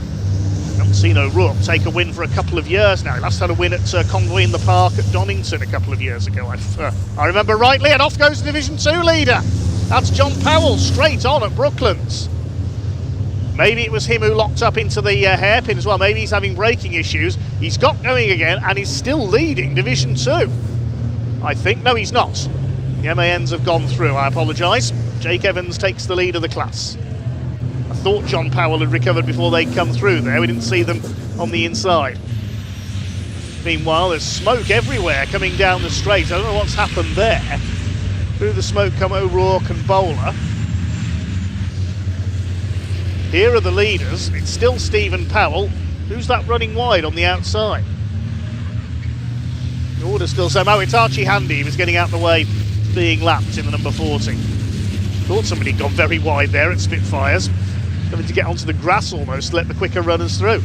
Haven't seen O'Rourke take a win for a couple of years now. He last had a win at Convoy in the Park at Donington a couple of years ago, I remember rightly, and off goes the Division 2 leader. That's John Powell, straight on at Brooklands. Maybe it was him who locked up into the hairpin as well. Maybe he's having braking issues. He's got going again, and he's still leading Division 2. I think. No, he's not. The MANs have gone through, I apologise. Jake Evans takes the lead of the class. I thought John Powell had recovered before they'd come through there. We didn't see them on the inside. Meanwhile, there's smoke everywhere coming down the straight. I don't know what's happened there. Through the smoke come O'Rourke and Bowler. Here are the leaders. It's still Stephen Powell. Who's that running wide on the outside? The order's still same. Oh, it's Archie Handy. He was getting out the way, being lapped in the number 40. Thought somebody had gone very wide there at Spitfires. Having to get onto the grass almost to let the quicker runners through.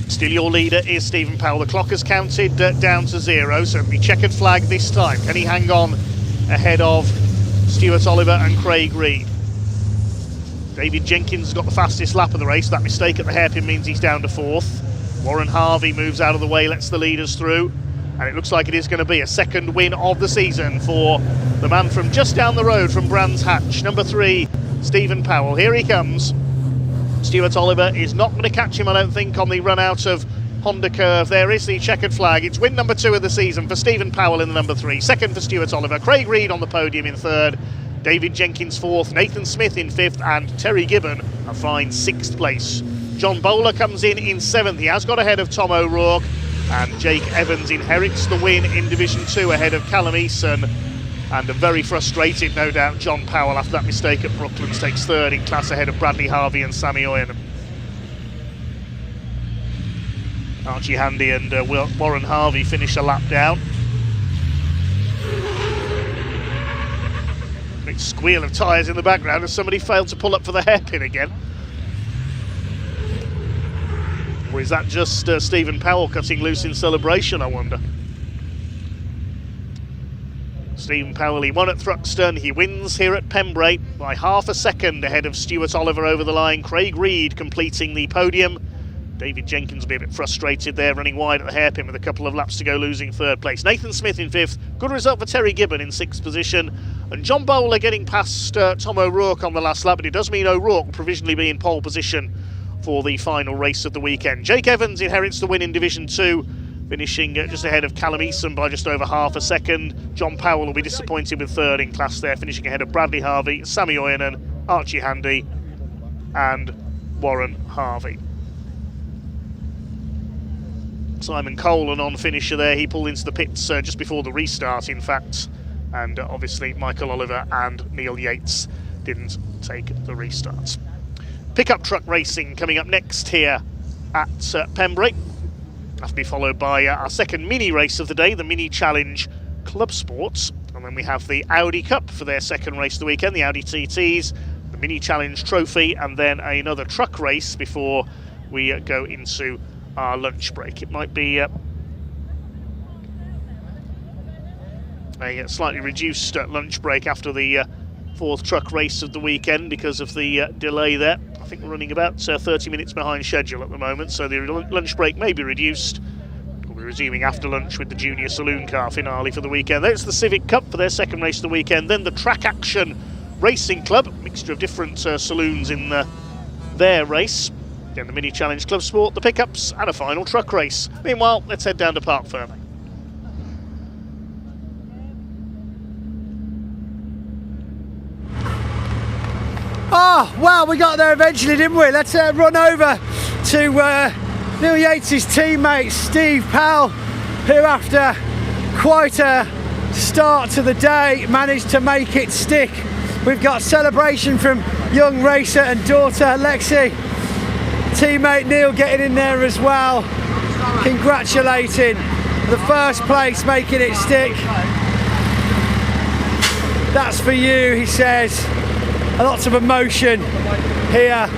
Still your leader is Stephen Powell. The clock has counted down to 0, so it'll be checkered flag this time. Can he hang on ahead of Stuart Oliver and Craig Reed? David Jenkins has got the fastest lap of the race. That mistake at the hairpin means he's down to 4th. Warren Harvey moves out of the way, lets the leaders through. And it looks like it is going to be a 2nd win of the season for the man from just down the road from Brands Hatch. Number 3, Stephen Powell. Here he comes. Stuart Oliver is not going to catch him, I don't think, on the run out of Honda Curve. There is the checkered flag. It's win number 2 of the season for Stephen Powell in the number 3. 2nd for Stuart Oliver. Craig Reed on the podium in 3rd. David Jenkins 4th, Nathan Smith in 5th, and Terry Gibbon a fine 6th place. John Bowler comes in 7th. He has got ahead of Tom O'Rourke, and Jake Evans inherits the win in Division 2 ahead of Callum Eason. And a very frustrated, no doubt, John Powell after that mistake at Brooklands takes 3rd in class ahead of Bradley Harvey and Sammy Oyenham. Archie Handy and Warren Harvey finish a lap down. Big squeal of tyres in the background as somebody failed to pull up for the hairpin again. Or is that just Stephen Powell cutting loose in celebration, I wonder? Stephen Powell, he won at Thruxton, he wins here at Pembrey by half a second ahead of Stuart Oliver over the line. Craig Reed completing the podium. David Jenkins will be a bit frustrated there, running wide at the hairpin with a couple of laps to go, losing 3rd place. Nathan Smith in 5th, good result for Terry Gibbon in 6th position. And John Bowler getting past Tom O'Rourke on the last lap, but it does mean O'Rourke will provisionally be in pole position for the final race of the weekend. Jake Evans inherits the win in Division 2, finishing just ahead of Callum Eason by just over half a second. John Powell will be disappointed with 3rd in class there, finishing ahead of Bradley Harvey, Sammy Oyenham, Archie Handy and Warren Harvey. Simon Cole, an on-finisher there, he pulled into the pits just before the restart, in fact. And obviously Michael Oliver and Neil Yates didn't take the restarts. Pickup truck racing coming up next here at Pembrey. That'll be followed by our 2nd mini race of the day, the Mini Challenge Club Sports. And then we have the Audi Cup for their 2nd race of the weekend, the Audi TTs, the Mini Challenge Trophy, and then another truck race before we go into our lunch break. It might be a slightly reduced lunch break after the 4th truck race of the weekend because of the delay there. I think we're running about 30 minutes behind schedule at the moment, so the lunch break may be reduced. We'll be resuming after lunch with the Junior Saloon Car finale for the weekend. There's the Civic Cup for their 2nd race of the weekend. Then the Track Action Racing Club, a mixture of different saloons in their race. Then the Mini Challenge Club Sport, the pickups, and a final truck race. Meanwhile, let's head down to Park Fermé. Oh, well, we got there eventually, didn't we? Let's run over to Neil Yates' teammate, Steve Powell, who after quite a start to the day managed to make it stick. We've got celebration from young racer and daughter Lexi. Teammate Neil getting in there as well, congratulating the first place, making it stick. That's for you, he says. Lots of emotion here.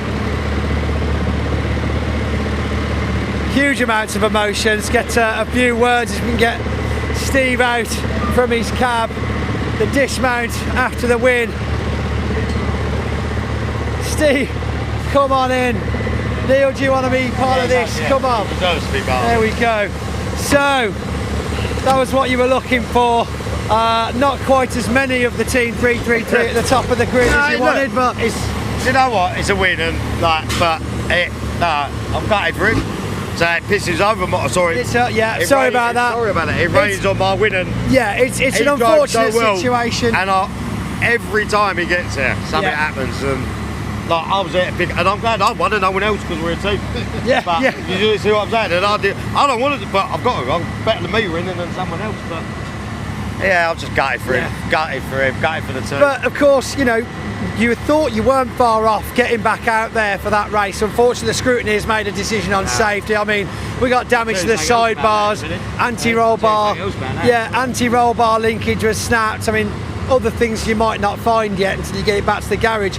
Huge amounts of emotion. Let's get a few words as we can get Steve out from his cab. The dismount after the win. Steve, come on in. Neil, do you want to be part of this? Yeah. Come on. There we go. So, that was what you were looking for. Not quite as many of the Team 333 at the top of the grid as you wanted, but it's, you know what? It's a win, and I'm gutted for him. So it pisses over. Sorry. Sorry about that. Sorry about it. It rains on my win, and it's an unfortunate situation. And every time he gets there, something happens, and I was there to pick, and I'm glad I won and no one else because we're a team. You see what I'm saying? And I don't want it, but I've got to. I'm better than me winning than someone else, but. Yeah, I'm just gutted for him, gutted for the team. But of course, you know, you thought you weren't far off getting back out there for that race. Unfortunately, the scrutiny has made a decision on safety. I mean, we got damage to the sidebars, anti-roll bar, anti-roll bar linkage was snapped. I mean, other things you might not find yet until you get it back to the garage.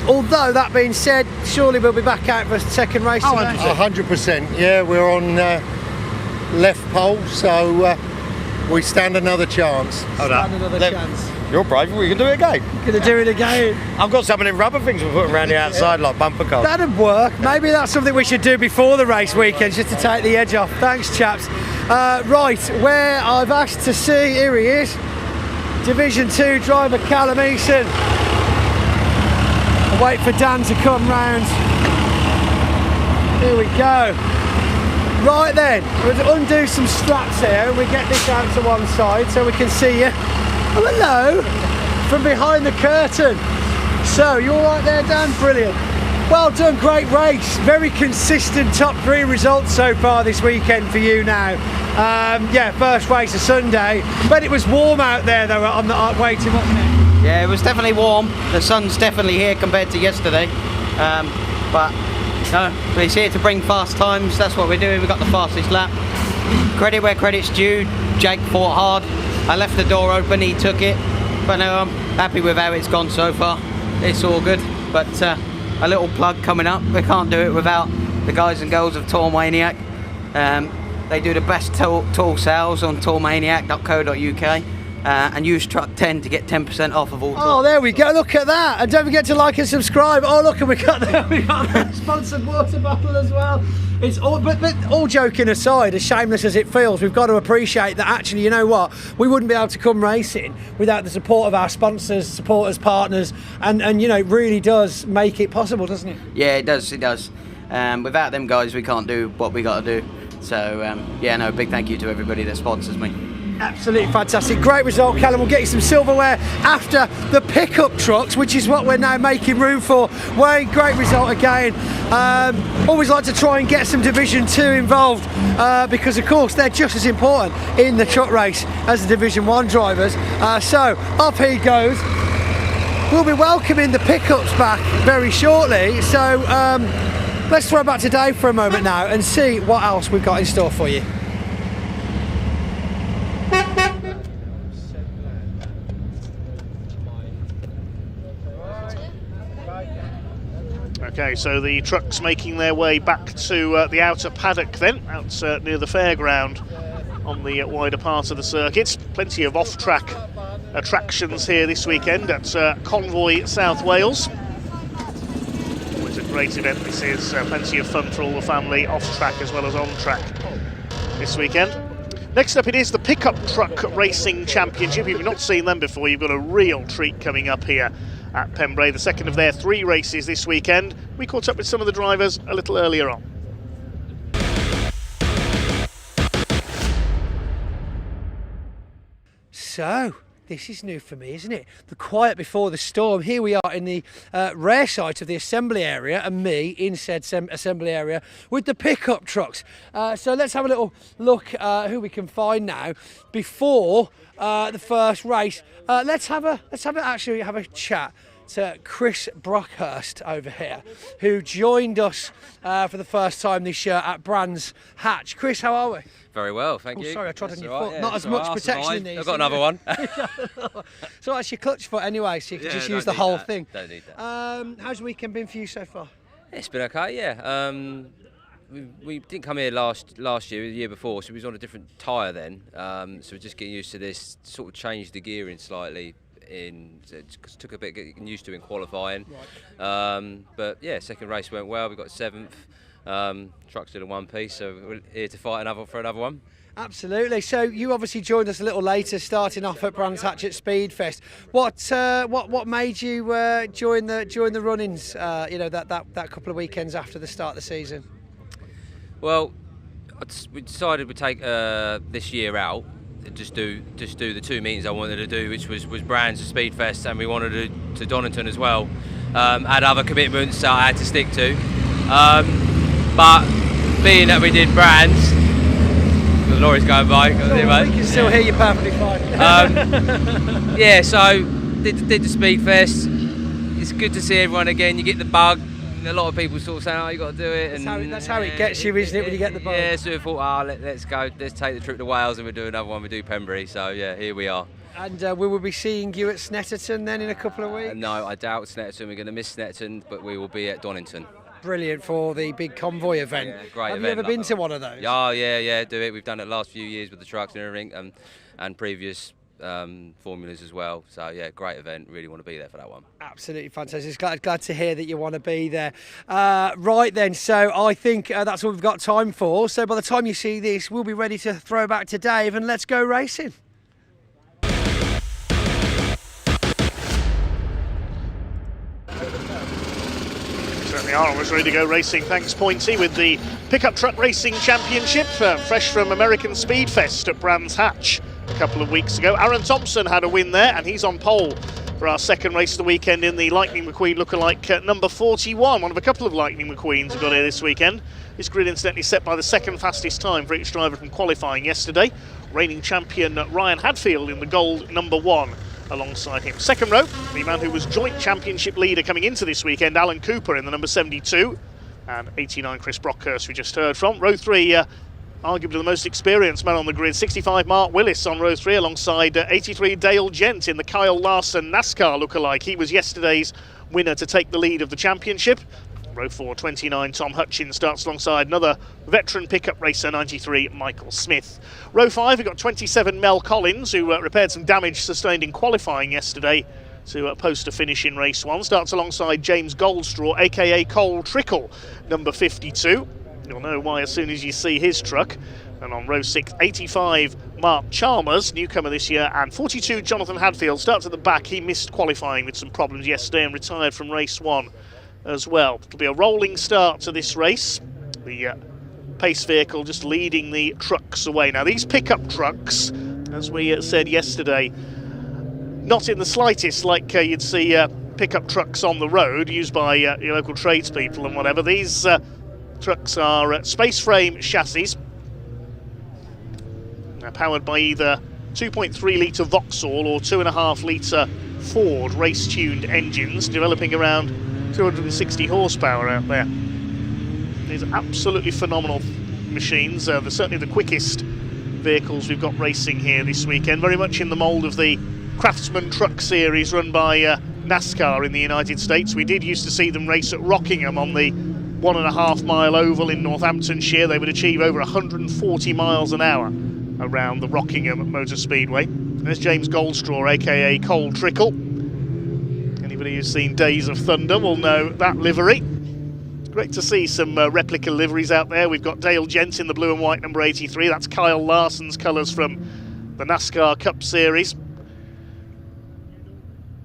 Although, that being said, surely we'll be back out for a second race today. 100%, yeah, we're on left pole, so we stand another chance. You're brave, we can do it again. Gonna do it again. I've got some of them rubber things we're putting around the outside, like bumper cars. That'd work. Maybe that's something we should do before the race weekend, just to take the edge off. Thanks, chaps. Right, where I've asked to see, here he is, Division 2 driver Callum Eason. I'll wait for Dan to come round. Here we go. Right then, we'll undo some straps here and we get this out to one side so we can see you. Oh, hello, from behind the curtain. So, you all right there, Dan? Brilliant. Well done, great race. Very consistent top 3 results so far this weekend for you now. First race of Sunday, but it was warm out there though on the waiting, wasn't it? Yeah, it was definitely warm. The sun's definitely here compared to yesterday. No, we're here to bring fast times. That's what we're doing. We got the fastest lap. Credit where credit's due. Jake fought hard. I left the door open. He took it. But no, I'm happy with how it's gone so far. It's all good. But a little plug coming up. We can't do it without the guys and girls of Tour Maniac. They do the best tool sales on tourmaniac.co.uk. And use truck 10 to get 10% off of all. Oh, there we go. Look at that. And don't forget to like and subscribe. Oh, look, and we got the sponsored water bottle as well. It's all, but all joking aside, as shameless as it feels, we've got to appreciate that actually, you know what, we wouldn't be able to come racing without the support of our sponsors, supporters, partners, and you know, it really does make it possible, doesn't it? Yeah, it does. Without them guys, we can't do what we got to do. So big thank you to everybody that sponsors me. Absolutely fantastic. Great result, Callum. We'll get you some silverware after the pickup trucks, which is what we're now making room for. Wayne, great result again. Always like to try and get some Division 2 involved because, of course, they're just as important in the truck race as the Division 1 drivers. So, up he goes. We'll be welcoming the pickups back very shortly. So, let's throw back to Dave for a moment now and see what else we've got in store for you. Okay, so the trucks making their way back to the outer paddock then, out near the fairground on the wider part of the circuit. Plenty of off-track attractions here this weekend at Convoy, South Wales. Always a great event this is, plenty of fun for all the family, off-track as well as on-track this weekend. Next up it is the Pickup Truck Racing Championship. If you've not seen them before, you've got a real treat coming up here at Pembrey, the second of their 3 races this weekend. We caught up with some of the drivers a little earlier on. So, This is new for me, isn't it? The quiet before the storm. Here we are in the rare site of the assembly area, and me in said assembly area with the pickup trucks. So let's have a little look who we can find now before the first race. Let's have a chat to Chris Brockhurst over here, who joined us for the first time this year at Brands Hatch. Chris, how are we? Very well, thank you. Sorry, I trod on your right, foot. yeah, Not as much protection in these. I've got another one. So that's your clutch foot anyway, so you can just use the whole thing. Don't need that. How's the weekend been for you so far? It's been okay, yeah. We didn't come here last year, the year before, so we was on a different tyre then. So we're just getting used to this, sort of changed the gearing slightly. It took a bit getting used to in qualifying. Right. But yeah, second race went well, we got 7th. Truck's still in one piece, so we're here to fight for another one. Absolutely. So you obviously joined us a little later, starting off at Brands Hatch at Speedfest. What made you join the run-ins? That couple of weekends after the start of the season. Well, we decided we'd take this year out. Just do the 2 meetings I wanted to do, which was Brands and Speedfest, and we wanted to do to Donington as well. Had other commitments that I had to stick to. But being that we did Brands, the lorry's going by. We can still hear you perfectly fine. Yeah, so did the Speedfest. It's good to see everyone again. You get the bug. A lot of people sort of saying, "Oh, you got to do it." That's how it gets you, isn't it? When you get the bug. Yeah, so we thought, let's go. Let's take the trip to Wales, and we'll do another one. We do Pembrey. So yeah, here we are. And we will be seeing you at Snetterton then in a couple of weeks. No, I doubt Snetterton. We're going to miss Snetterton, but we will be at Donington. Brilliant for the big convoy event. Yeah, great Have event. you ever been to one of those? Oh, yeah, do it. We've done it the last few years with the trucks and everything, and previous formulas as well. So yeah, great event. Really want to be there for that one. Absolutely fantastic. Glad to hear that you want to be there. Right then, so I think that's all we've got time for. So by the time you see this, we'll be ready to throw back to Dave and let's go racing. Certainly are almost ready to go racing. Thanks, Pointy, with the Pickup Truck Racing Championship, fresh from American Speedfest at Brands Hatch a couple of weeks ago. Aaron Thompson had a win there, and he's on pole for our second race of the weekend in the Lightning McQueen lookalike number 41. One of a couple of Lightning McQueens we've got here this weekend. This grid incidentally set by the second fastest time for each driver from qualifying yesterday. Reigning champion Ryan Hadfield in the gold number 1. Alongside him. Second row, the man who was joint championship leader coming into this weekend, Alan Cooper in the number 72, and 89 Chris Brockhurst we just heard from. Row 3, arguably the most experienced man on the grid, 65 Mark Willis on row 3 alongside 83 Dale Gent in the Kyle Larson NASCAR lookalike. He was yesterday's winner to take the lead of the championship. Row 4, 29 Tom Hutchins starts alongside another veteran pickup racer, 93 Michael Smith. Row 5, we've got 27 Mel Collins, who repaired some damage sustained in qualifying yesterday to post a finish in race 1. Starts alongside James Goldstraw, aka Cole Trickle, number 52. You'll know why as soon as you see his truck. And on row 6, 85 Mark Chalmers, newcomer this year, and 42 Jonathan Hadfield starts at the back. He missed qualifying with some problems yesterday and retired from race 1 as well. It'll be a rolling start to this race. The pace vehicle just leading the trucks away. Now these pickup trucks, as we said yesterday, not in the slightest like you'd see pickup trucks on the road used by your local tradespeople and whatever. These trucks are space frame chassis, powered by either 2.3 litre Vauxhall or 2.5 litre Ford race-tuned engines, developing around 260 horsepower out there. These are absolutely phenomenal machines. They're certainly the quickest vehicles we've got racing here this weekend, very much in the mould of the Craftsman Truck Series run by NASCAR in the United States. We did used to see them race at Rockingham on the 1.5 mile oval in Northamptonshire. They would achieve over 140 miles an hour around the Rockingham Motor Speedway. There's James Goldstraw, aka Cole Trickle. Anybody who's seen Days of Thunder will know that livery. Great to see some replica liveries out there. We've got Dale Gent in the blue and white number 83. That's Kyle Larson's colours from the NASCAR Cup Series.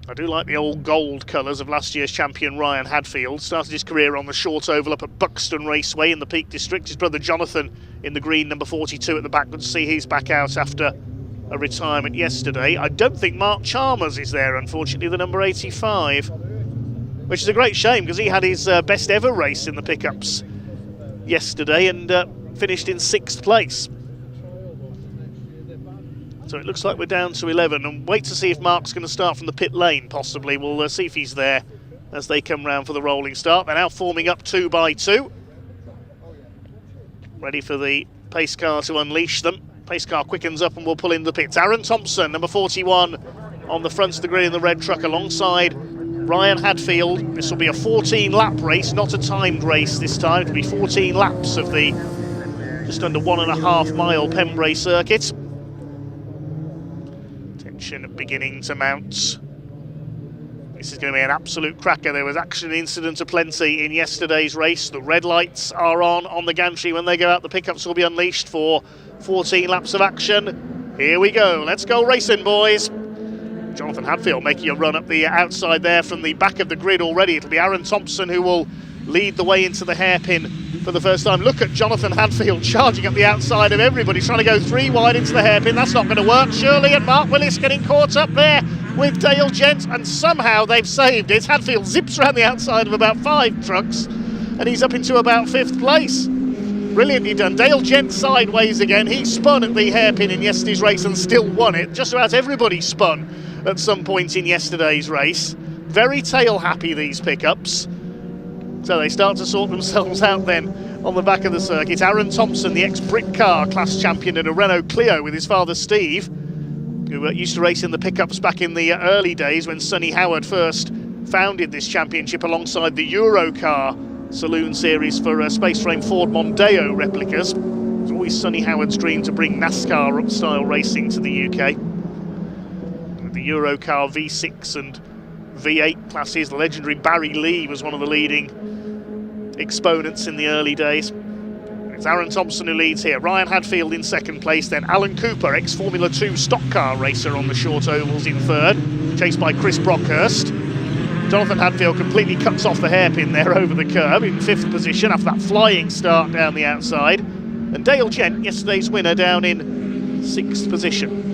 I do like the old gold colours of last year's champion Ryan Hadfield. Started his career on the short oval up at Buxton Raceway in the Peak District. His brother Jonathan in the green number 42 at the back. Good to see he's back out after a retirement yesterday. I don't think Mark Chalmers is there, unfortunately, the number 85, which is a great shame because he had his best ever race in the pickups yesterday and finished in 6th place. So it looks like we're down to 11, and wait to see if Mark's going to start from the pit lane, possibly. We'll see if he's there as they come round for the rolling start. They're now forming up 2 by 2. Ready for the pace car to unleash them. Pace car quickens up and will pull in the pits. Aaron Thompson, number 41, on the front of the grid in the red truck alongside Ryan Hadfield. This will be a 14-lap race, not a timed race this time. It'll be 14 laps of the just under 1.5 mile Pembrey circuit. Tension beginning to mount. This is going to be an absolute cracker. There was action and incident aplenty in yesterday's race. The red lights are on the gantry. When they go out, the pickups will be unleashed for 14 laps of action. Here we go. Let's go racing, boys. Jonathan Hadfield making a run up the outside there from the back of the grid already. It'll be Aaron Thompson who will lead the way into the hairpin for the first time. Look at Jonathan Hadfield charging up the outside of everybody, trying to go 3 wide into the hairpin. That's not going to work, surely. And Mark Willis getting caught up there with Dale Gent, and somehow they've saved it. Hadfield zips around the outside of about 5 trucks, and he's up into about 5th place. Brilliantly done. Dale Gent sideways again. He spun at the hairpin in yesterday's race and still won it. Just about everybody spun at some point in yesterday's race. Very tail happy, these pickups. So they start to sort themselves out then on the back of the circuit. Aaron Thompson, the ex-Brick Car class champion in a Renault Clio with his father Steve, who used to race in the pickups back in the early days when Sonny Howard first founded this championship alongside the Eurocar Saloon Series for Space Frame Ford Mondeo replicas. It was always Sonny Howard's dream to bring NASCAR style racing to the UK. The Eurocar V6 and V8 classes, the legendary Barry Lee was one of the leading exponents in the early days. It's Aaron Thompson who leads here. Ryan Hadfield in 2nd place, then Alan Cooper, ex-Formula 2 stock car racer on the short ovals in 3rd, chased by Chris Brockhurst. Jonathan Hadfield completely cuts off the hairpin there over the curb in 5th position after that flying start down the outside. And Dale Gent, yesterday's winner, down in 6th position.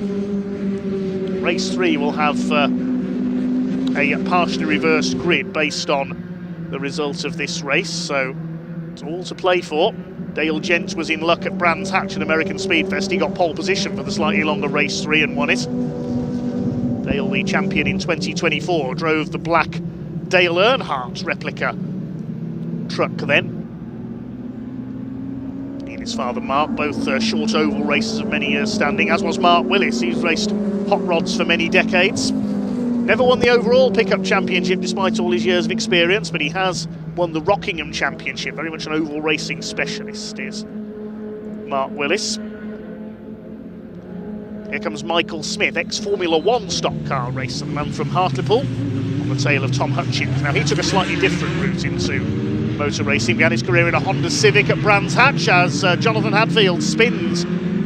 Race 3 will have a partially reversed grid based on the result of this race, so it's all to play for. Dale Gent was in luck at Brands Hatch and American Speedfest. He got pole position for the slightly longer race 3 and won it. Dale, the champion in 2024, drove the black Dale Earnhardt replica truck then. He and his father Mark, both short oval racers of many years standing, as was Mark Willis. He's raced hot rods for many decades. Never won the overall pickup championship despite all his years of experience, but he has won the Rockingham Championship. Very much an oval racing specialist is Mark Willis. Here comes Michael Smith, ex-Formula 1 stock car racer, the man from Hartlepool, on the tail of Tom Hutchins. Now, he took a slightly different route into motor racing. Began his career in a Honda Civic at Brands Hatch as Jonathan Hadfield spins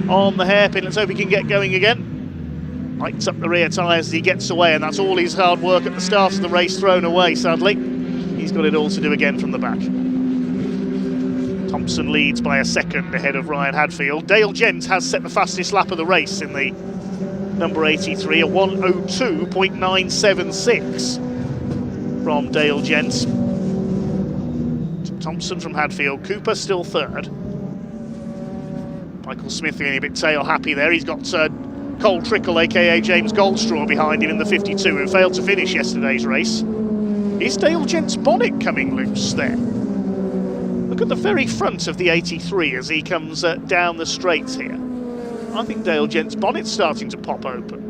on the hairpin. Let's hope he can get going again. Lights up the rear tyres as he gets away, and that's all his hard work at the start of the race thrown away, sadly. He's got it all to do again from the back. Thompson leads by a second ahead of Ryan Hadfield. Dale Gent has set the fastest lap of the race in the number 83, a 1:02.976 from Dale Gent. Thompson from Hadfield, Cooper still 3rd. Michael Smith getting a bit tail happy there. He's got Cole Trickle, aka James Goldstraw, behind him in the 52, who failed to finish yesterday's race. Is Dale Gent's bonnet coming loose there? Look at the very front of the 83 as he comes down the straight here. I think Dale Gent's bonnet's starting to pop open.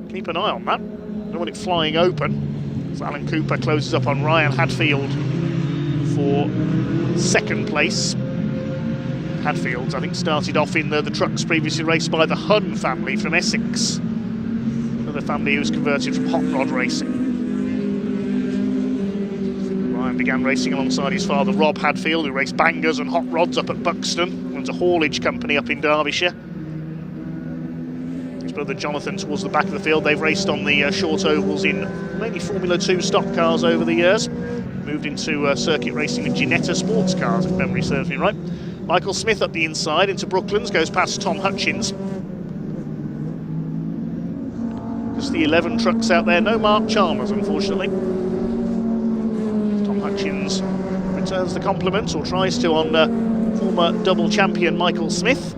Keep an eye on that. Don't want it flying open. As Alan Cooper closes up on Ryan Hadfield for 2nd place. Hadfield, I think, started off in the trucks previously raced by the Hunn family from Essex. Another family who was converted from hot rod racing. Ryan began racing alongside his father Rob Hadfield, who raced bangers and hot rods up at Buxton, runs a haulage company up in Derbyshire. His brother Jonathan towards the back of the field. They've raced on the short ovals in mainly Formula 2 stock cars over the years. Moved into circuit racing with Ginetta sports cars, if memory serves me right. Michael Smith up the inside into Brooklands, goes past Tom Hutchins. Just the 11 trucks out there, no Mark Chalmers unfortunately. Tom Hutchins returns the compliment, or tries to, on former double champion Michael Smith.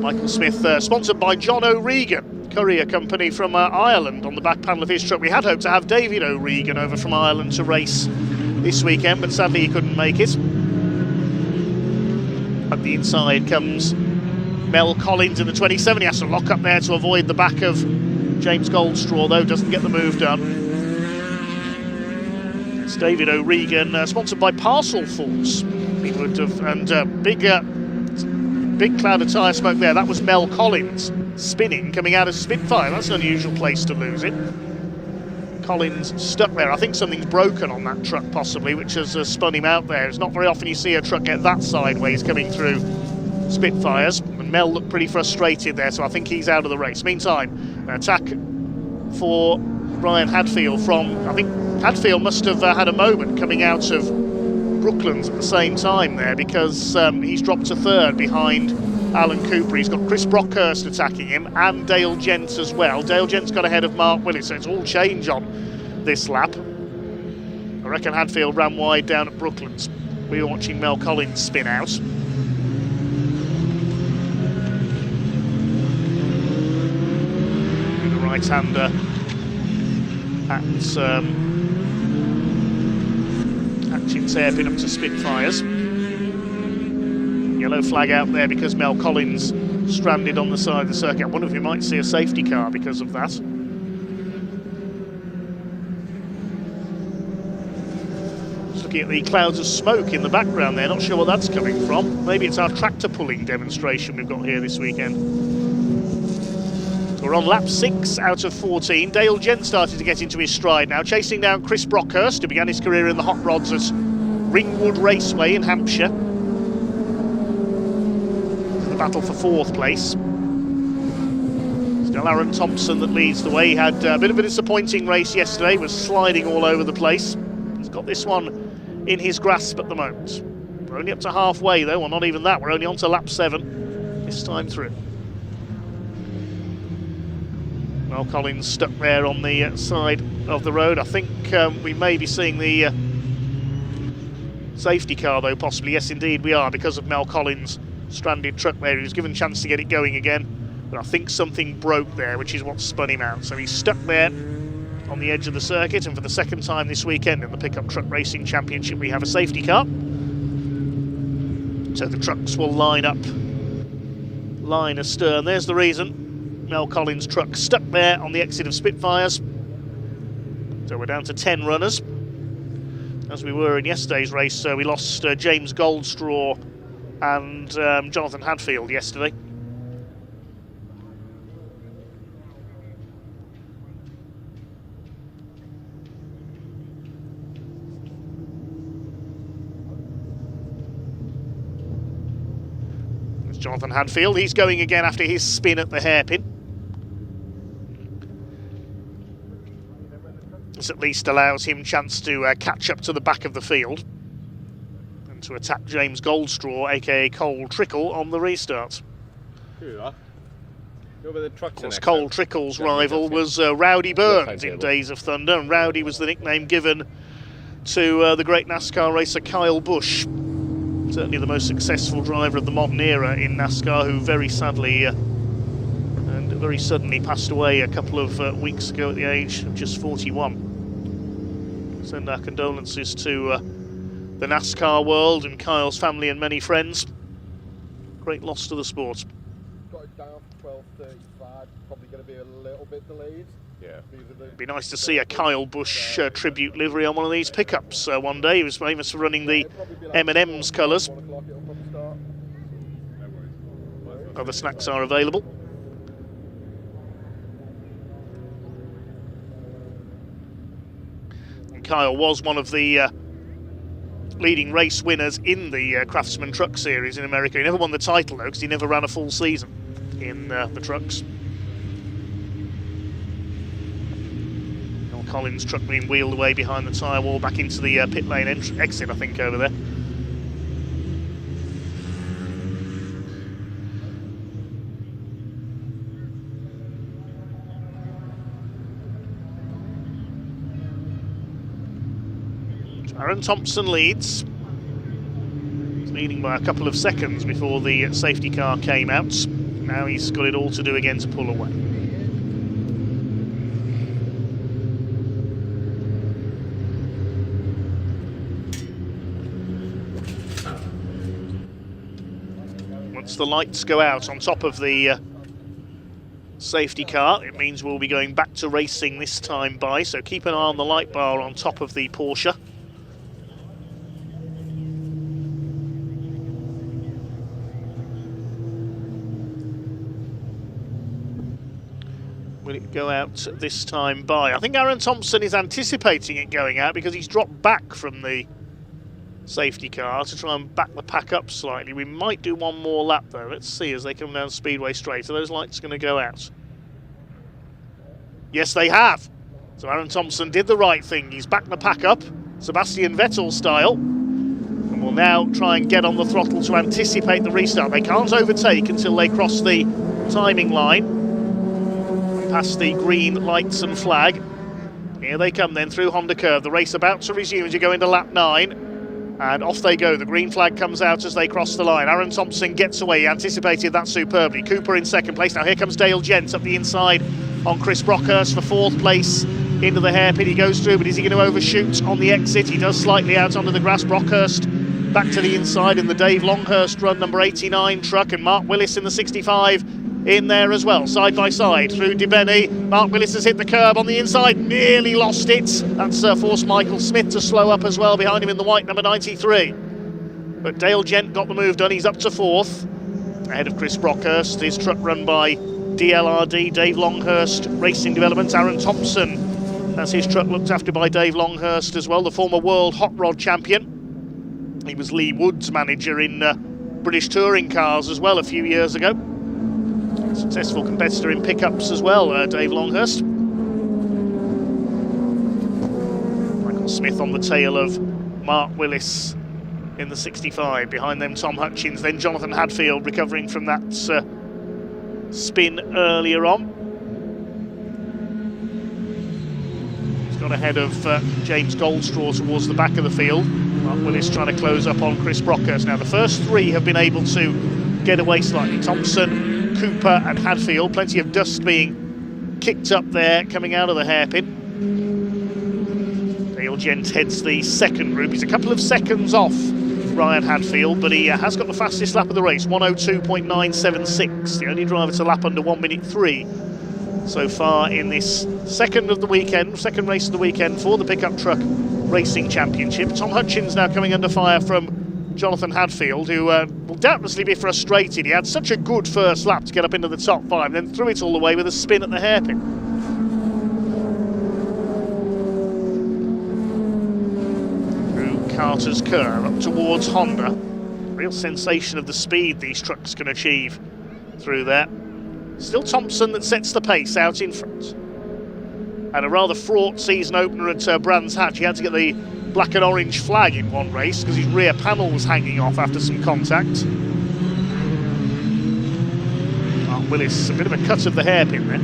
Michael Smith sponsored by John O'Regan, courier company from Ireland, on the back panel of his truck. We had hoped to have David O'Regan over from Ireland to race this weekend, but sadly he couldn't make it. Up the inside comes Mel Collins in the 27. He has to lock up there to avoid the back of James Goldstraw, though, doesn't get the move done. It's David O'Regan, sponsored by Parcelforce. He would have, and big cloud of tyre smoke there. That was Mel Collins spinning, coming out of Spitfire. That's an unusual place to lose it. Collins stuck there. I think something's broken on that truck possibly, which has spun him out there. It's not very often you see a truck get that sideways coming through Spitfires, and Mel looked pretty frustrated there, so I think he's out of the race. Meantime, an attack for Ryan Hadfield from, I think Hadfield must have had a moment coming out of Brooklands at the same time there, because he's dropped to third behind Alan Cooper. He's got Chris Brockhurst attacking him and Dale Gent as well. Dale Gent's got ahead of Mark Willis, so it's all change on this lap. I reckon Hadfield ran wide down at Brooklands. We were watching Mel Collins spin out. The right-hander at Hatchins hairpin up to Spitfires. Yellow flag out there because Mel Collins stranded on the side of the circuit. I wonder if we might see a safety car because of that. Just looking at the clouds of smoke in the background there, not sure what that's coming from. Maybe it's our tractor pulling demonstration we've got here this weekend. We're on lap 6 out of 14. Dale Gent started to get into his stride now, chasing down Chris Brockhurst, who began his career in the hot rods at Ringwood Raceway in Hampshire. Battle for 4th place. Still Aaron Thompson that leads the way. He had a bit of a disappointing race yesterday, was sliding all over the place. He's got this one in his grasp at the moment. We're only up to halfway though, or not even that, we're only on to lap 7 this time through. Mel Collins stuck there on the side of the road. I think we may be seeing the safety car though, possibly. Yes indeed we are, because of Mel Collins' stranded truck there. He was given a chance to get it going again, but I think something broke there, which is what spun him out. So he's stuck there on the edge of the circuit, and for the second time this weekend in the Pickup Truck Racing Championship we have a safety car. So the trucks will line up, line astern. There's the reason. Mel Collins' truck stuck there on the exit of Spitfires. So we're down to 10 runners. As we were in yesterday's race, we lost James Goldstraw and Jonathan Hadfield yesterday. There's Jonathan Hadfield. He's going again after his spin at the hairpin. This at least allows him a chance to catch up to the back of the field and to attack James Goldstraw, aka Cole Trickle, on the restart. Of course, Cole Trickle's rival was Rowdy Burns in Days of Thunder, and Rowdy was the nickname given to the great NASCAR racer Kyle Busch, certainly the most successful driver of the modern era in NASCAR, who very sadly and very suddenly passed away a couple of weeks ago at the age of just 41. Send our condolences to the NASCAR world and Kyle's family and many friends. Great loss to the sport. Got it down for 12:35, probably going to be a little bit delayed. Yeah. It'd be nice to see a Kyle Busch tribute livery on one of these pickups one day. He was famous for running the M&M's colours. Other snacks are available. Kyle was one of the leading race winners in the Craftsman Truck Series in America. He never won the title though, because he never ran a full season in the trucks. Collins' truck being wheeled away behind the tyre wall back into the pit lane exit, I think, over there. Aaron Thompson leads. He's leading by a couple of seconds before the safety car came out. Now he's got it all to do again to pull away. Once the lights go out on top of the safety car, it means we'll be going back to racing this time by, so keep an eye on the light bar on top of the Porsche. Will it go out this time by? I think Aaron Thompson is anticipating it going out because he's dropped back from the safety car to try and back the pack up slightly. We might do one more lap though. Let's see as they come down Speedway Straight. Are those lights going to go out? Yes, they have. So Aaron Thompson did the right thing. He's backed the pack up, Sebastian Vettel style, and will now try and get on the throttle to anticipate the restart. They can't overtake until they cross the timing line, past the green lights and flag. Here they come then through Honda Curve. The race about to resume as you go into lap 9. And off they go. The green flag comes out as they cross the line. Aaron Thompson gets away. He anticipated that superbly. Cooper in second place. Now here comes Dale Gent up the inside on Chris Brockhurst for 4th place. Into the hairpin he goes through, but is he going to overshoot on the exit? He does slightly out onto the grass. Brockhurst back to the inside in the Dave Longhurst run, number 89 truck, and Mark Willis in the 65 in there as well, side by side through DeBenny. Mark Willis has hit the curb on the inside, nearly lost it. That's forced Michael Smith to slow up as well behind him in the white, number 93. But Dale Gent got the move done. He's up to 4th, ahead of Chris Brockhurst. His truck run by DLRD, Dave Longhurst Racing Development. Aaron Thompson has his truck looked after by Dave Longhurst as well, the former world hot rod champion. He was Lee Wood's manager in British touring cars as well a few years ago. Successful competitor in pickups as well, Dave Longhurst. Michael Smith on the tail of Mark Willis in the 65. Behind them, Tom Hutchins, then Jonathan Hadfield recovering from that spin earlier on. He's got ahead of James Goldstraw towards the back of the field. Mark Willis trying to close up on Chris Brockhurst. Now the first 3 have been able to get away slightly. Thompson, Cooper and Hadfield, plenty of dust being kicked up there coming out of the hairpin. Dale Gent heads the second group. He's a couple of seconds off Ryan Hadfield, but he has got the fastest lap of the race, 1:02.976. The only driver to lap under 1:03 so far in this second race of the weekend for the pickup truck racing championship. Tom Hutchins now coming under fire from Jonathan Hadfield, who will doubtlessly be frustrated. He had such a good first lap to get up into the top 5, then threw it all the way with a spin at the hairpin. Through Carter's Curve up towards Honda. Real sensation of the speed these trucks can achieve through there. Still Thompson that sets the pace out in front. Had a rather fraught season opener at Brands Hatch. He had to get the black and orange flag in one race because his rear panel was hanging off after some contact. Mark Willis, a bit of a cut of the hairpin there.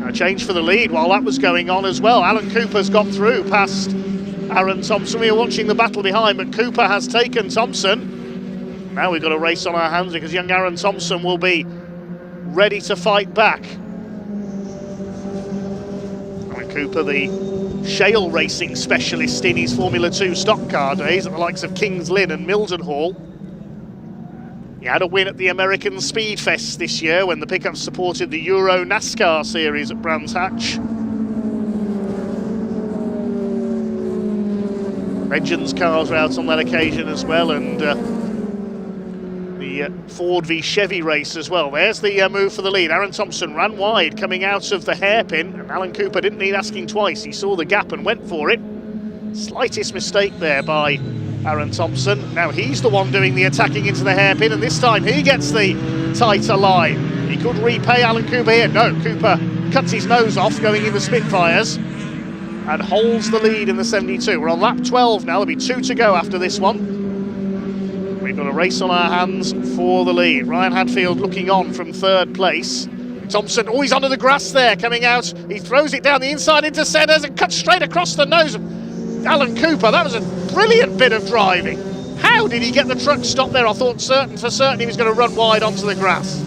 A change for the lead while that was going on as well. Alan Cooper's got through past Aaron Thompson. We were watching the battle behind, but Cooper has taken Thompson. Now we've got a race on our hands because young Aaron Thompson will be ready to fight back. Cooper, the shale racing specialist in his Formula 2 stock car days at the likes of Kings Lynn and Mildenhall. He had a win at the American Speed Fest this year when the pickups supported the Euro NASCAR series at Brands Hatch. Legends cars were out on that occasion as well, and the Ford v Chevy race as well. There's the move for the lead. Aaron Thompson ran wide coming out of the hairpin, and Alan Cooper didn't need asking twice. He saw the gap and went for it. Slightest mistake there by Aaron Thompson. Now he's the one doing the attacking into the hairpin, and this time he gets the tighter line. He could repay Alan Cooper here. No, Cooper cuts his nose off going in the Spitfires and holds the lead in the 72. We're on lap 12 now, there'll be 2 to go after this one. We've got a race on our hands for the lead. Ryan Hadfield looking on from 3rd place. Thompson, oh, he's under the grass there, coming out. He throws it down the inside into centres and cuts straight across the nose of Alan Cooper. That was a brilliant bit of driving. How did he get the truck stopped there? I thought for certain he was going to run wide onto the grass.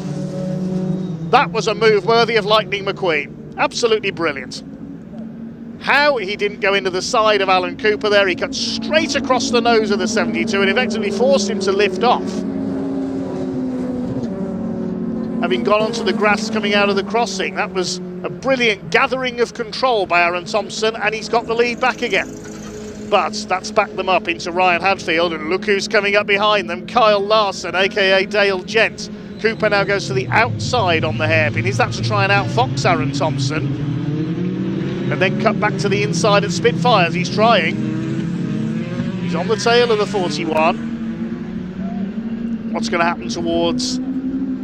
That was a move worthy of Lightning McQueen. Absolutely brilliant. How he didn't go into the side of Alan Cooper there. He cut straight across the nose of the 72 and effectively forced him to lift off. Having gone onto the grass coming out of the crossing, that was a brilliant gathering of control by Aaron Thompson, and he's got the lead back again. But that's backed them up into Ryan Hadfield, and look who's coming up behind them, Kyle Larson, aka Dale Gent. Cooper now goes to the outside on the hairpin. Is that to try and outfox Aaron Thompson? And then cut back to the inside at Spitfires. He's trying. He's on the tail of the 41. What's going to happen towards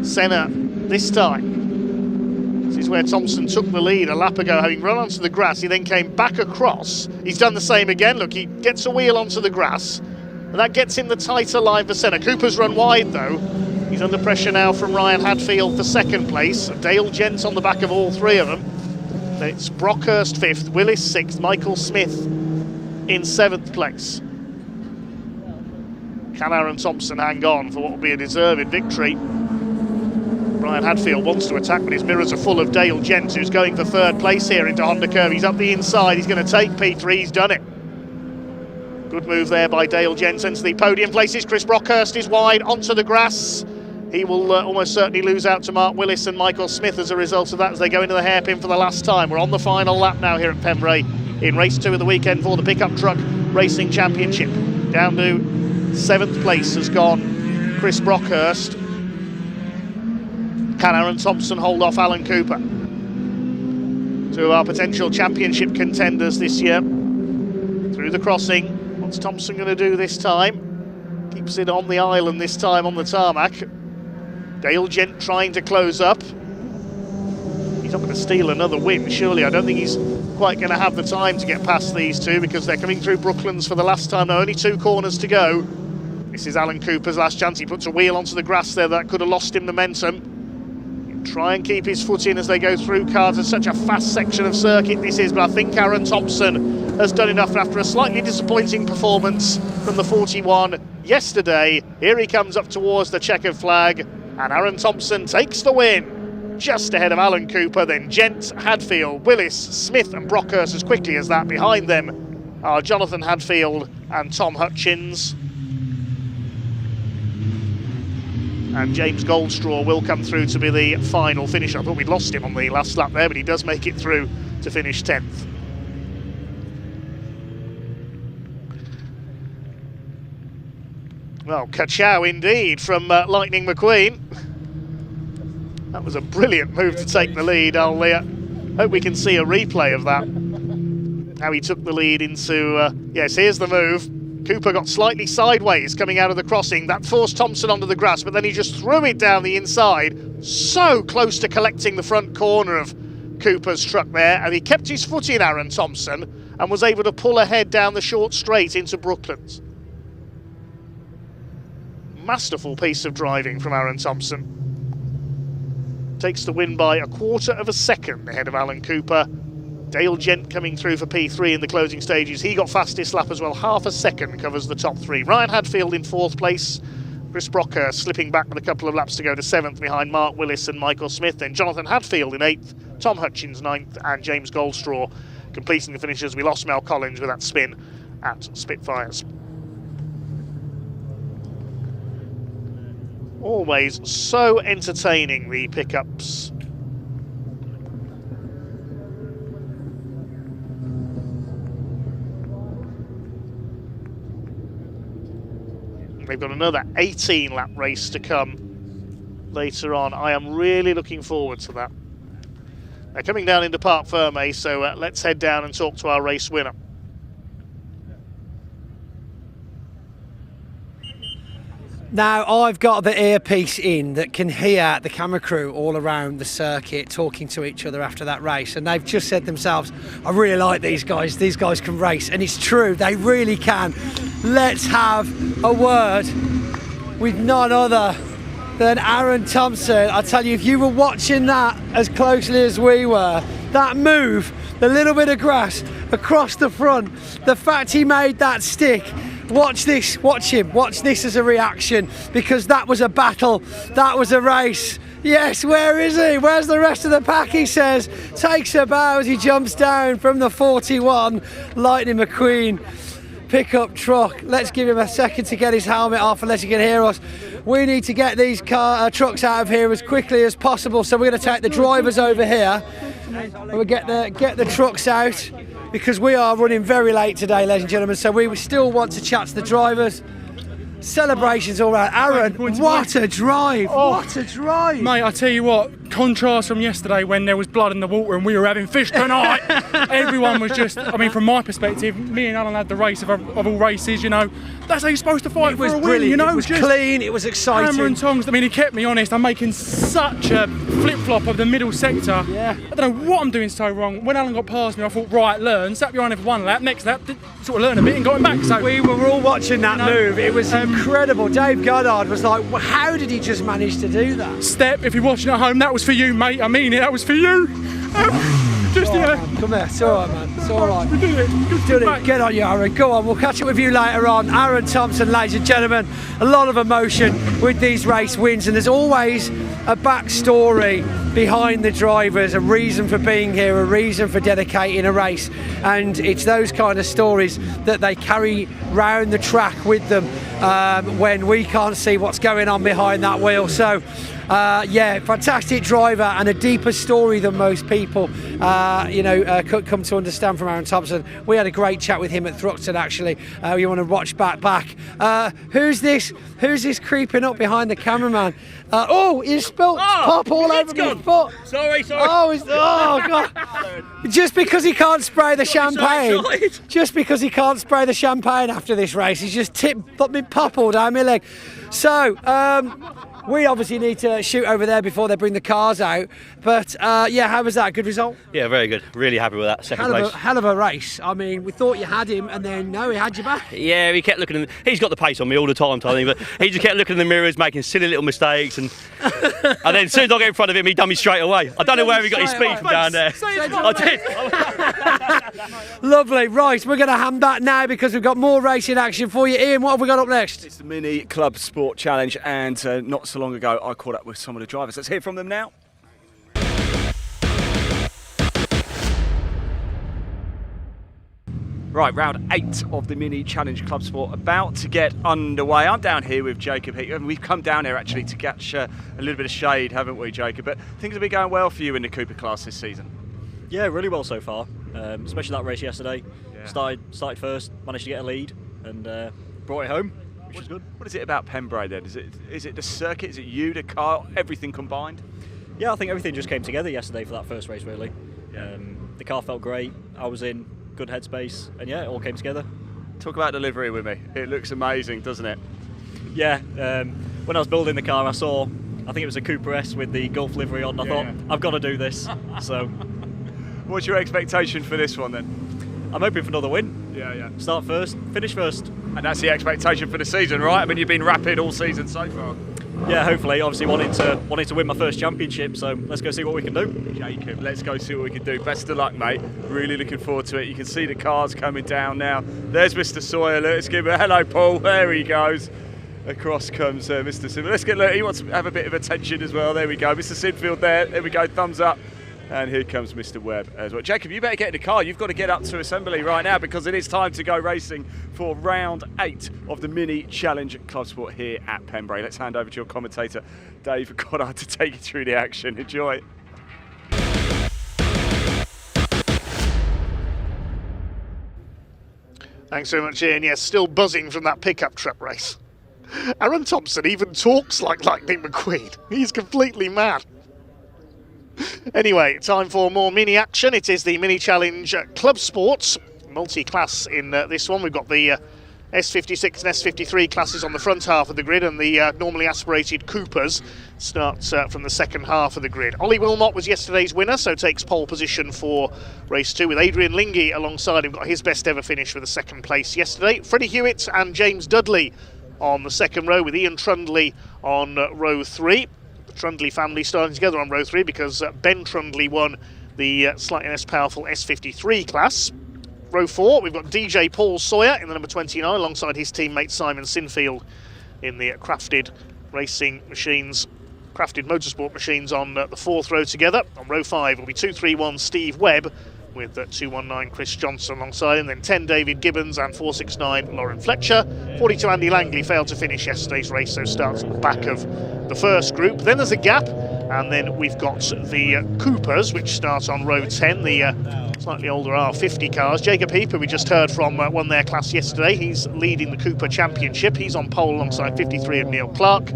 Senna this time? This is where Thompson took the lead a lap ago, having run onto the grass. He then came back across. He's done the same again. Look, he gets a wheel onto the grass, and that gets him the tighter line for Senna. Cooper's run wide though. He's under pressure now from Ryan Hadfield for 2nd place. Dale Gent on the back of all 3 of them. Then it's Brockhurst 5th, Willis 6th, Michael Smith in 7th place. Can Aaron Thompson hang on for what will be a deserved victory? Ryan Hadfield wants to attack, but his mirrors are full of Dale Gent, who's going for 3rd place here into Honda Curve. He's up the inside, he's going to take P3, he's done it. Good move there by Dale Gent into the podium places. Chris Brockhurst is wide onto the grass. He will almost certainly lose out to Mark Willis and Michael Smith as a result of that as they go into the hairpin for the last time. We're on the final lap now here at Pembrey in race 2 of the weekend for the Pickup Truck Racing Championship. Down to 7th place has gone Chris Brockhurst. Can Aaron Thompson hold off Alan Cooper? 2 of our potential championship contenders this year. Through the crossing, what's Thompson going to do this time? Keeps it on the island this time on the tarmac. Dale Gent trying to close up. He's not going to steal another win, surely. I don't think he's quite going to have the time to get past these 2 because they're coming through Brooklands for the last time. Now, only 2 corners to go. This is Alan Cooper's last chance. He puts a wheel onto the grass there that could have lost him momentum. He'll try and keep his foot in as they go through cars. It's such a fast section of circuit this is, but I think Aaron Thompson has done enough after a slightly disappointing performance from the 41 yesterday. Here he comes up towards the checkered flag, and Aaron Thompson takes the win, just ahead of Alan Cooper, then Gent, Hadfield, Willis, Smith and Brockhurst as quickly as that. Behind them are Jonathan Hadfield and Tom Hutchins. And James Goldstraw will come through to be the final finisher. I thought we'd lost him on the last lap there, but he does make it through to finish 10th. Well, ka-chow indeed from Lightning McQueen. That was a brilliant move to take the lead. I'll hope we can see a replay of that. How he took the lead into, yes, here's the move. Cooper got slightly sideways coming out of the crossing. That forced Thompson onto the grass, but then he just threw it down the inside, so close to collecting the front corner of Cooper's truck there, and he kept his foot in, Aaron Thompson, and was able to pull ahead down the short straight into Brooklands. Masterful piece of driving from Aaron Thompson. Takes the win by 1/4 of a second ahead of Alan Cooper. Dale Gent coming through for P3 in the closing stages. He got fastest lap as well. 1/2 a second covers the top 3. Ryan Hadfield in 4th place. Chris Brockhurst slipping back with a couple of laps to go to 7th behind Mark Willis and Michael Smith. Then Jonathan Hadfield in 8th. Tom Hutchins 9th. And James Goldstraw completing the finishes. We lost Mel Collins with that spin at Spitfires. Always so entertaining, the pickups. They've got another 18-lap race to come later on. I am really looking forward to that. They're coming down into Parc Fermé, so let's head down and talk to our race winner. Now, I've got the earpiece in that can hear the camera crew all around the circuit talking to each other after that race, and they've just said themselves, I really like these guys can race, and it's true, they really can. Let's have a word with none other than Aaron Thompson. I tell you, if you were watching that as closely as we were, that move, the little bit of grass across the front, the fact he made that stick, watch this, watch him, watch this as a reaction, because that was a battle, that was a race. Yes, where is he? Where's the rest of the pack, he says. Takes a bow as he jumps down from the 41 Lightning McQueen pickup truck. Let's give him a second to get his helmet off unless he can hear us. We need to get these trucks out of here as quickly as possible, so we're going to take the drivers over here and we'll get the trucks out, because we are running very late today, ladies and gentlemen, so we still want to chat to the drivers. Celebrations all right. Aaron, what a drive! Oh, what a drive! Mate, I tell you what, contrast from yesterday when there was blood in the water and we were having fish tonight. Everyone was just, I mean, from my perspective, me and Alan had the race of all races, you know. That's how you're supposed to fight for a win, you know. It was just clean, it was exciting. Hammer and tongs. I mean, he kept me honest. I'm making such a flip-flop of the middle sector. Yeah. I don't know what I'm doing so wrong. When Alan got past me, I thought, right, learn. Sat behind him for one lap. Next lap, sort of learn a bit and got him back. So we were all watching that move. It was incredible. Dave Goddard was like, well, how did he just manage to do that? Step, if you're watching at home, that was for you, mate. I mean it, that was for you. Man, come here, it's alright, man, it's alright. We did it. Get on you, Aaron, go on, we'll catch up with you later on. Aaron Thompson, ladies and gentlemen, a lot of emotion with these race wins, and there's always a backstory behind the drivers, a reason for being here, a reason for dedicating a race, and it's those kind of stories that they carry round the track with them when we can't see what's going on behind that wheel. So yeah, fantastic driver and a deeper story than most people could come to understand from Aaron Thompson. We had a great chat with him at Thruxton, actually. You want to watch back. Who's this creeping up behind the cameraman? He spilled pop all over my foot. Sorry. Oh God. Just because he can't spray the champagne. Just because he can't spray the champagne after this race, he's just put me pop all down my leg. So, we obviously need to shoot over there before they bring the cars out. But yeah, how was that? Good result? Yeah, very good. Really happy with that. Second place. Hell of a race. I mean, we thought you had him, and then no, he had you back. Yeah, he kept looking. He's got the pace on me all the time, Tony. But he just kept looking in the mirrors, making silly little mistakes, and then as soon as I get in front of him, he done me straight away. I don't know where he got his speed from down there. I did. Lovely. Right, we're going to hand back now because we've got more racing action for you. Ian, what have we got up next? It's the Mini Club Sport Challenge, and not so long ago I caught up with some of the drivers. Let's hear from them now. Right, round 8 of the Mini Challenge Club Sport about to get underway. I'm down here with Jacob Heath, and we've come down here actually to catch a little bit of shade, haven't we, Jacob? But things have been going well for you in the Cooper class this season. Yeah, really well so far, especially that race yesterday. Yeah. Started first, managed to get a lead, and brought it home, which is good. What is it about Pembrey then? Is it the circuit? Is it you, the car, everything combined? Yeah, I think everything just came together yesterday for that first race, really. Yeah. The car felt great, I was in good headspace, and yeah, it all came together. Talk about delivery with me. It looks amazing, doesn't it? Yeah, when I was building the car, I think it was a Cooper S with the Gulf livery on. I thought, I've got to do this. So, what's your expectation for this one then? I'm hoping for another win. Yeah. Start first, finish first. And that's the expectation for the season, right? I mean, you've been rapid all season so far. Yeah, hopefully. Obviously wanting to win my first championship, so let's go see what we can do. Jacob, let's go see what we can do. Best of luck, mate. Really looking forward to it. You can see the cars coming down now. There's Mr. Sawyer. Let's give him a hello, Paul. There he goes. Across comes Mr. Sinfield. Let's get look. He wants to have a bit of attention as well. There we go. Mr. Sinfield there. There we go. Thumbs up. And here comes Mr. Webb as well. Jacob, you better get in the car. You've got to get up to assembly right now because it is time to go racing for round 8 of the Mini Challenge Club Sport here at Pembrey. Let's hand over to your commentator, Dave Goddard, to take you through the action. Enjoy. Thanks very much, Ian. Yes, still buzzing from that pickup truck race. Aaron Thompson even talks like Lightning McQueen. He's completely mad. Anyway, time for more mini action. It is the Mini Challenge Club Sports multi-class in this one. We've got the S56 and S53 classes on the front half of the grid, and the normally aspirated Coopers start from the second half of the grid. Ollie Wilmot was yesterday's winner, so takes pole position for race 2, with Adrian Lingy alongside him, got his best ever finish with a second place yesterday. Freddie Hewitt and James Dudley on the second row, with Ian Trundley on row 3. The Trundley family starting together on row 3 because Ben Trundley won the slightly less powerful S53 class. Row 4, we've got DJ Paul Sawyer in the number 29 alongside his teammate Simon Sinfield in the Crafted Racing Machines, Crafted Motorsport Machines on the 4th row together. On row 5 will be 231 Steve Webb with 219 Chris Johnson alongside him, then 10 David Gibbons and 469 Lauren Fletcher. 42 Andy Langley failed to finish yesterday's race, so starts at the back of the first group. Then there's a gap, and then we've got the Coopers, which start on row 10, the slightly older R50 cars. Jacob Heap, who we just heard from, won their class yesterday. He's leading the Cooper Championship. He's on pole alongside 53 of Neil Clark.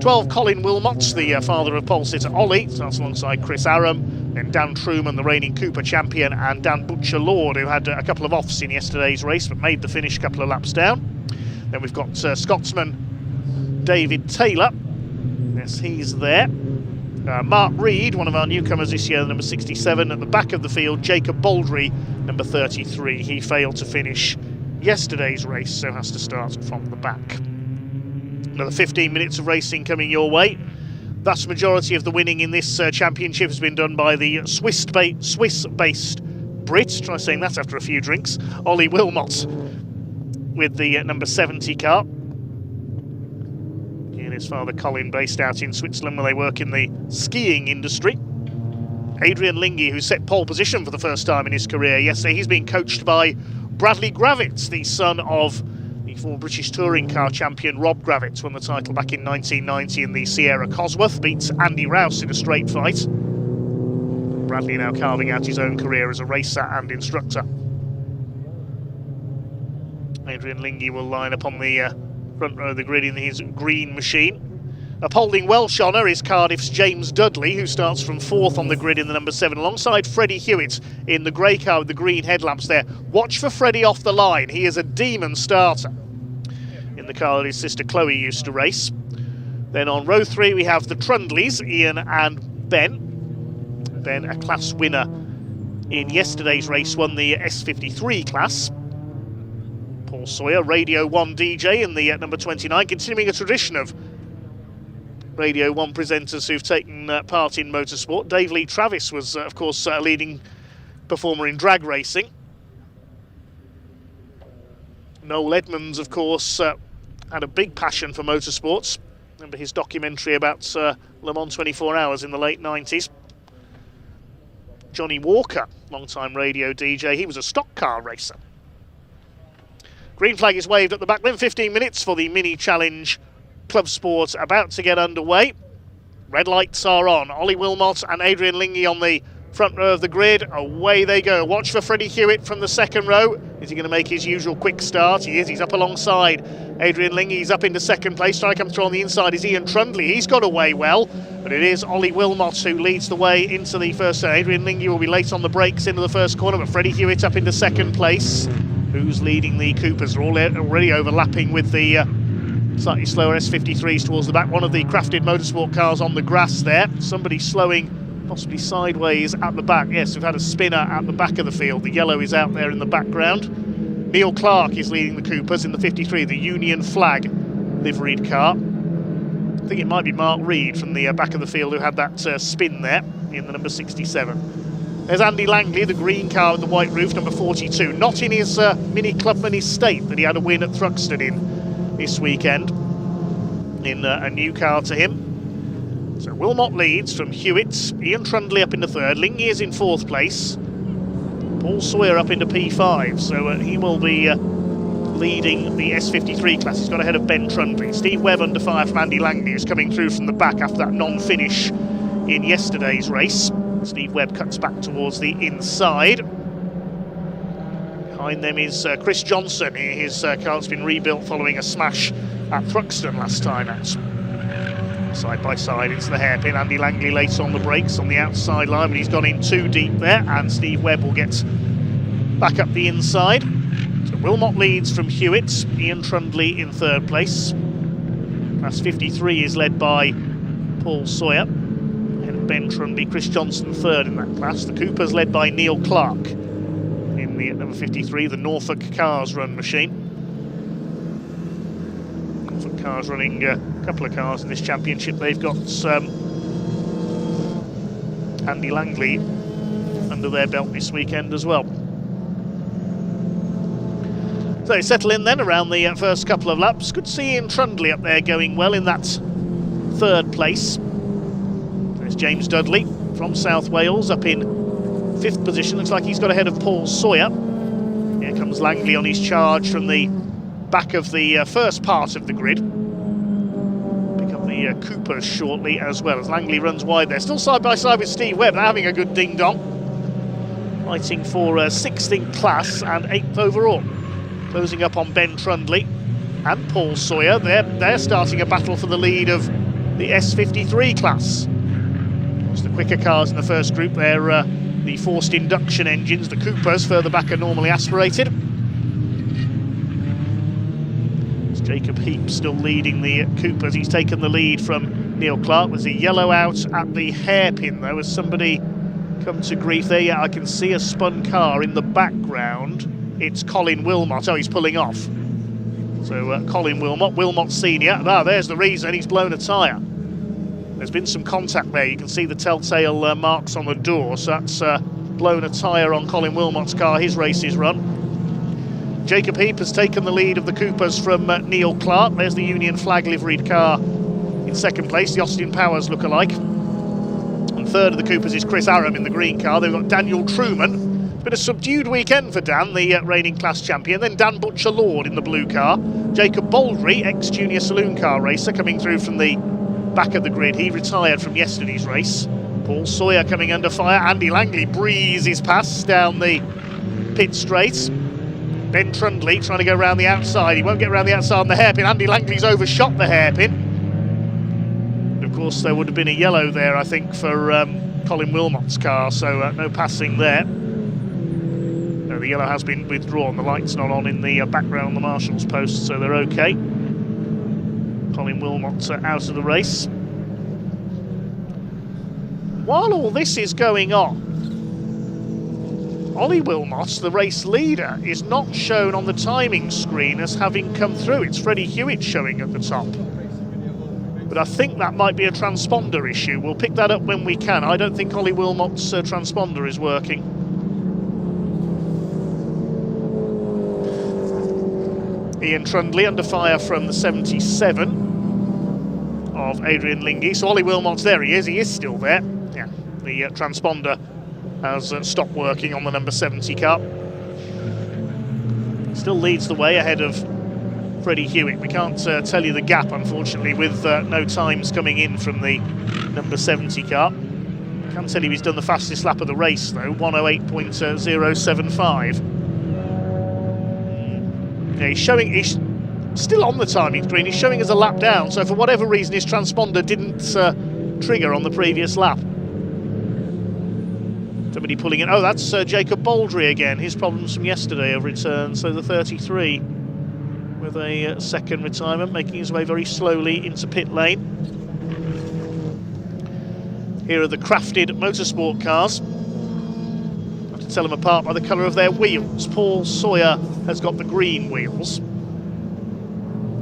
12 Colin Wilmot, the father of pole sitter Ollie, starts alongside Chris Aram. Then Dan Truman, the reigning Cooper champion, and Dan Butcher-Lord, who had a couple of offs in yesterday's race but made the finish a couple of laps down. Then we've got Scotsman David Taylor. Yes, he's there. Mark Reed, one of our newcomers this year, number 67. At the back of the field, Jacob Baldry, number 33. He failed to finish yesterday's race, so has to start from the back. Another 15 minutes of racing coming your way. Vast majority of the winning in this championship has been done by the Swiss-based Brit. Try saying that after a few drinks. Ollie Wilmot with the number 70 car. He and his father Colin, based out in Switzerland, where they work in the skiing industry. Adrian Lingy, who set pole position for the first time in his career yesterday. He's being coached by Bradley Gravitz, the son of the former British touring car champion Rob Gravitz. Won the title back in 1990 in the Sierra Cosworth, beats Andy Rouse in a straight fight. Bradley now carving out his own career as a racer and instructor. Adrian Lingy will line up on the front row of the grid in his green machine. Upholding Welsh honour is Cardiff's James Dudley, who starts from 4th on the grid in the number 7, alongside Freddie Hewitt in the grey car with the green headlamps there. Watch for Freddie off the line. He is a demon starter in the car that his sister Chloe used to race. Then on row 3 we have the Trundleys, Ian and Ben. Ben, a class winner in yesterday's race, won the S53 class. Paul Sawyer, Radio 1 DJ in the number 29, continuing a tradition of Radio 1 presenters who've taken part in motorsport. Dave Lee Travis was, of course, a leading performer in drag racing. Noel Edmonds, of course, had a big passion for motorsports. Remember his documentary about Le Mans 24 Hours in the late 90s. Johnny Walker, long-time radio DJ, he was a stock car racer. Green flag is waved at the back, then 15 minutes for the mini challenge Club Sport about to get underway. Red lights are on. Ollie Wilmot and Adrian Lingy on the front row of the grid. Away they go. Watch for Freddie Hewitt from the second row. Is he going to make his usual quick start? He is. He's up alongside Adrian Lingy. He's up into second place. Trying to come through on the inside is Ian Trundley. He's got away well, but it is Ollie Wilmot who leads the way into the first turn. Adrian Lingy will be late on the brakes into the first corner, but Freddie Hewitt up into second place. Who's leading the Coopers? Are already overlapping with the slightly slower S53s towards the back. One of the Crafted Motorsport cars on the grass there. Somebody slowing possibly sideways at the back. Yes, we've had a spinner at the back of the field. The yellow is out there in the background. Neil Clark is leading the Coopers in the 53, the Union Flag liveried car. I think it might be Mark Reed from the back of the field who had that spin there in the number 67. There's Andy Langley, the green car with the white roof, number 42. Not in his Mini Clubman estate that he had a win at Thruxton in this weekend, in a new car to him. So Wilmot leads from Hewitt, Ian Trundley up into third, Lingy is in fourth place, Paul Sawyer up into P5, so he will be leading the S53 class. He's got ahead of Ben Trundley. Steve Webb under fire from Andy Langley, who's coming through from the back after that non-finish in yesterday's race. Steve Webb cuts back towards the inside. Behind them is Chris Johnson. His car's been rebuilt following a smash at Thruxton last time out. Side by side into the hairpin. Andy Langley late on the brakes on the outside line, but he's gone in too deep there, and Steve Webb will get back up the inside. So Wilmot leads from Hewitt, Ian Trundley in third place. Class 53 is led by Paul Sawyer, ahead of Ben Trundley, Chris Johnson third in that class. The Coopers led by Neil Clark in the number 53, the Norfolk Cars Run machine. Norfolk Cars running a couple of cars in this championship. They've got Andy Langley under their belt this weekend as well. So settle in then around the first couple of laps. Good to see Ian Trundley up there going well in that third place. There's James Dudley from South Wales up in 5th position. Looks like he's got ahead of Paul Sawyer. Here comes Langley on his charge from the back of the first part of the grid. Pick up the Coopers shortly as well as Langley runs wide there. Still side by side with Steve Webb. They're having a good ding-dong. Fighting for 6th in class and 8th overall. Closing up on Ben Trundley and Paul Sawyer. They're starting a battle for the lead of the S53 class. It's the quicker cars in the first group. They're the forced induction engines. The Coopers further back are normally aspirated. It's Jacob Heap still leading the Coopers. He's taken the lead from Neil Clark. There's a yellow out at the hairpin though as somebody come to grief there. Yeah, I can see a spun car in the background. It's Colin Wilmot. Oh, he's pulling off. So Colin Wilmot Senior. Ah, there's the reason. He's blown a tyre. There's been some contact there. You can see the telltale marks on the door. So that's blown a tyre on Colin Wilmot's car. His race is run. Jacob Heap has taken the lead of the Coopers from Neil Clark. There's the Union flag liveried car in second place, the Austin Powers lookalike. And third of the Coopers is Chris Aram in the green car. They've got Daniel Truman. Been a subdued weekend for Dan, the reigning class champion. Then Dan Butcher-Lord in the blue car. Jacob Baldry, ex-junior saloon car racer, coming through from the back of the grid. He retired from yesterday's race. Paul Sawyer coming under fire. Andy Langley breezes past down the pit straight. Ben Trundley trying to go around the outside. He won't get around the outside on the hairpin. Andy Langley's overshot the hairpin. And of course, there would have been a yellow there, I think, for Colin Wilmot's car, so no passing there. The yellow has been withdrawn. The light's not on in the background, the marshal's post, so they're okay. Colin Wilmot out of the race. While all this is going on, Ollie Wilmot, the race leader, is not shown on the timing screen as having come through. It's Freddie Hewitt showing at the top. But I think that might be a transponder issue. We'll pick that up when we can. I don't think Ollie Wilmot's transponder is working. Ian Trundley under fire from the 77 of Adrian Lingy. So Ollie Wilmot's there. He is still there. Yeah, the transponder has stopped working on the number 70 car. Still leads the way ahead of Freddie Hewitt. We can't tell you the gap, unfortunately, with no times coming in from the number 70 car. I can tell you he's done the fastest lap of the race, though, 108.075. Yeah, he's still on the timing screen. He's showing as a lap down, so for whatever reason his transponder didn't trigger on the previous lap. Somebody pulling in. Oh, that's Jacob Baldry again. His problems from yesterday have returned. So the 33 with a second retirement, making his way very slowly into pit lane. Here are the crafted motorsport cars. I have to tell them apart by the colour of their wheels. Paul Sawyer has got the green wheels.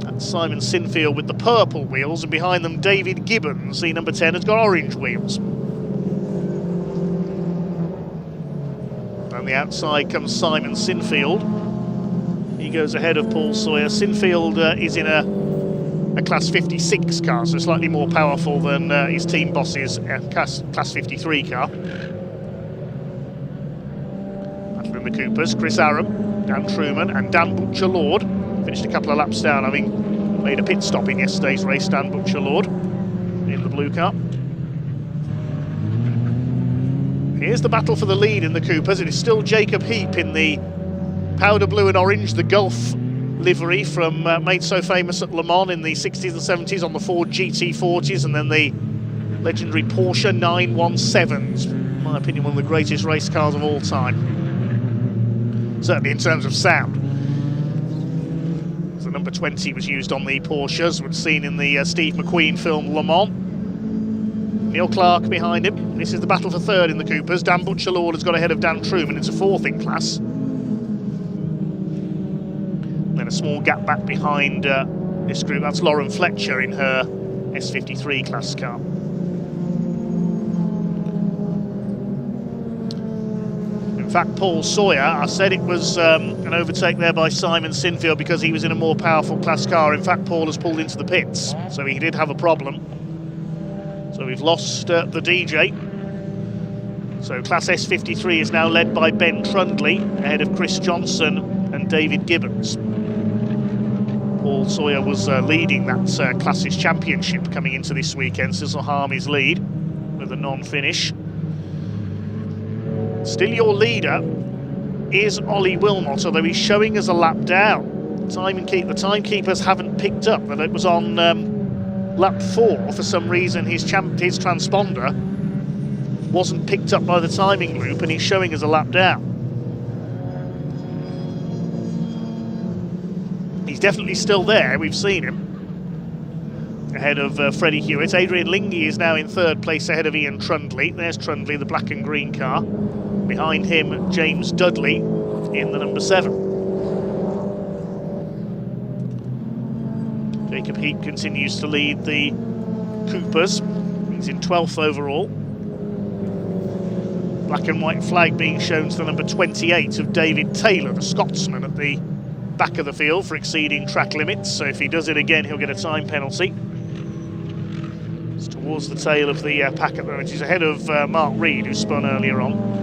That's Simon Sinfield with the purple wheels, and behind them David Gibbons, the number 10, has got orange wheels. On the outside comes Simon Sinfield. He goes ahead of Paul Sawyer. Sinfield is in a Class 56 car, so slightly more powerful than his team boss's Class 53 car. Battling the Coopers, Chris Aram, Dan Truman and Dan Butcher-Lord. Finished a couple of laps down, having made a pit stop in yesterday's race, Dan Butcher-Lord in the blue car. Here's the battle for the lead in the Coopers. It is still Jacob Heap in the powder blue and orange, the Gulf livery from made so famous at Le Mans in the 60s and 70s on the Ford GT40s, and then the legendary Porsche 917s. In my opinion, one of the greatest race cars of all time. Certainly in terms of sound. the number 20 was used on the Porsches, was seen in the Steve McQueen film Le Mans. Neil Clark behind him. This is the battle for third in the Coopers. Dan Butcher-Lord has got ahead of Dan Truman into fourth in class. Then a small gap back behind this group. That's Lauren Fletcher in her S53 class car. In fact, Paul Sawyer, I said it was an overtake there by Simon Sinfield because he was in a more powerful class car. In fact, Paul has pulled into the pits, so he did have a problem. So we've lost the DJ. So Class S53 is now led by Ben Trundley, ahead of Chris Johnson and David Gibbons. Paul Sawyer was leading that Classes Championship coming into this weekend. Cecil Harmy's lead with a non-finish. Still your leader is Ollie Wilmot, although he's showing us a lap down. The timekeepers haven't picked up that it was on lap 4. For some reason his transponder wasn't picked up by the timing loop, and he's showing us a lap down. He's definitely still there, we've seen him. Ahead of Freddie Hewitt. Adrian Lingy is now in third place ahead of Ian Trundley. There's Trundley, the black and green car. Behind him, James Dudley in the number 7. Jacob Heap continues to lead the Coopers. He's in 12th overall. Black and white flag being shown to the number 28 of David Taylor, the Scotsman, at the back of the field for exceeding track limits. So if he does it again, he'll get a time penalty. It's towards the tail of the pack at the moment. He's ahead of Mark Reed, who spun earlier on.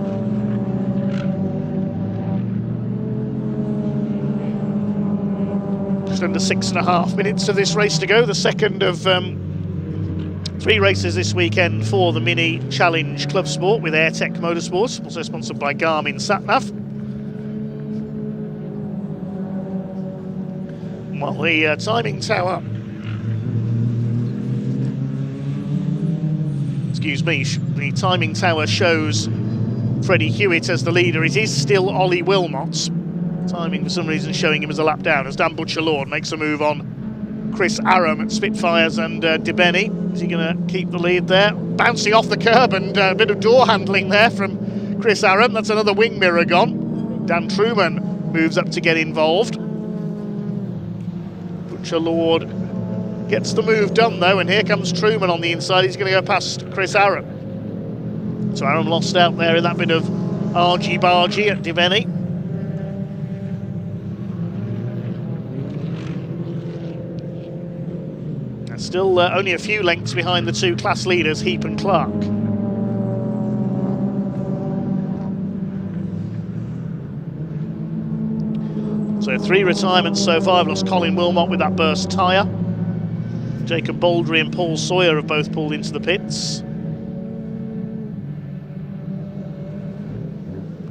Just under 6.5 minutes of this race to go. The second of 3 races this weekend for the Mini Challenge Club Sport with AirTech Motorsports, also sponsored by Garmin SatNav. Well, the timing tower, the timing tower shows Freddie Hewitt as the leader. It is still Ollie Wilmot. Timing for some reason showing him as a lap down as Dan Butcher-Lord makes a move on Chris Aram at Spitfires and DeBenny. Is he going to keep the lead there? Bouncing off the curb, and a bit of door handling there from Chris Aram. That's another wing mirror gone. Dan Truman moves up to get involved. Butcher-Lord gets the move done though, and here comes Truman on the inside. He's going to go past Chris Aram. So Aram lost out there in that bit of argy-bargy at DeBenny. Still only a few lengths behind the 2 class leaders, Heap and Clark. So 3 retirements so far. I've lost Colin Wilmot with that burst tyre. Jacob Baldry and Paul Sawyer have both pulled into the pits.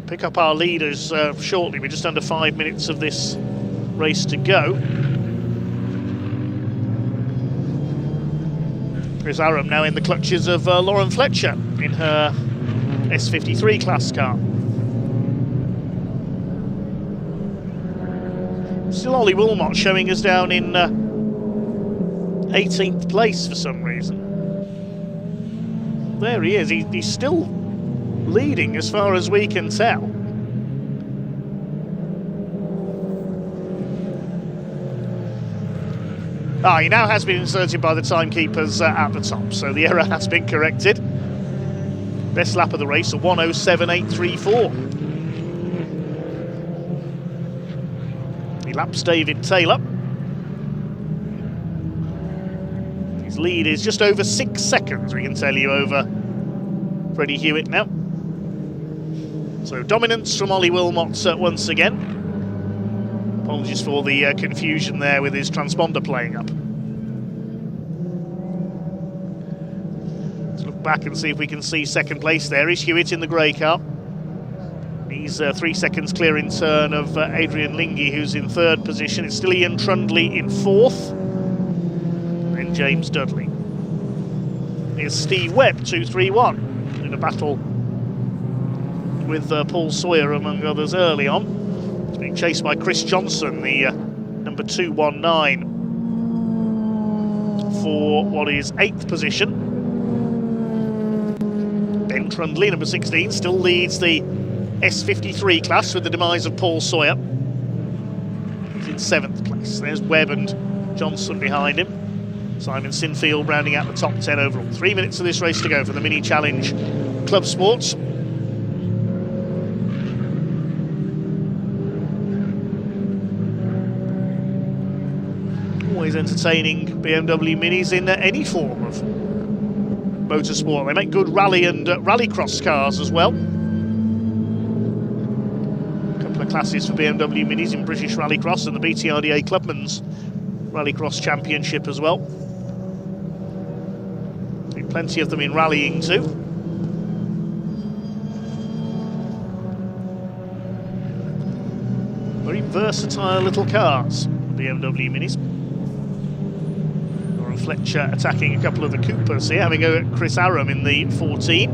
Pick up our leaders shortly. We're just under 5 minutes of this race to go. Chris Aram now in the clutches of Lauren Fletcher in her S53 class car. Still Ollie Wilmot showing us down in 18th place for some reason. There he is, he's still leading as far as we can tell. He now has been inserted by the timekeepers at the top, so the error has been corrected. Best lap of the race, a 1:07.834. He laps David Taylor. His lead is just over 6 seconds, we can tell you, over Freddie Hewitt now. So dominance from Ollie Wilmot once again. Apologies for the confusion there with his transponder playing up. Let's look back and see if we can see second place there. Is Hewitt in the grey car. He's 3 seconds clear in turn of Adrian Lingy, who's in third position. It's still Ian Trundley in fourth. And James Dudley. Here's Steve Webb, 2-3-1, in a battle with Paul Sawyer, among others, early on. Being chased by Chris Johnson, the number number 219 for what is 8th position. Ben Trundley, number 16, still leads the S53 class with the demise of Paul Sawyer. He's in 7th place. There's Webb and Johnson behind him. Simon Sinfield rounding out the top 10 overall. 3 minutes of this race to go for the Mini Challenge Club Sports. Always entertaining BMW Minis in any form of motorsport. They make good rally and rallycross cars as well. A couple of classes for BMW Minis in British Rallycross and the BTRDA Clubman's Rallycross Championship as well. Plenty of them in rallying too. Very versatile little cars, the BMW Minis. Lauren Fletcher attacking a couple of the Coopers here, having a go at Chris Aram in the 14.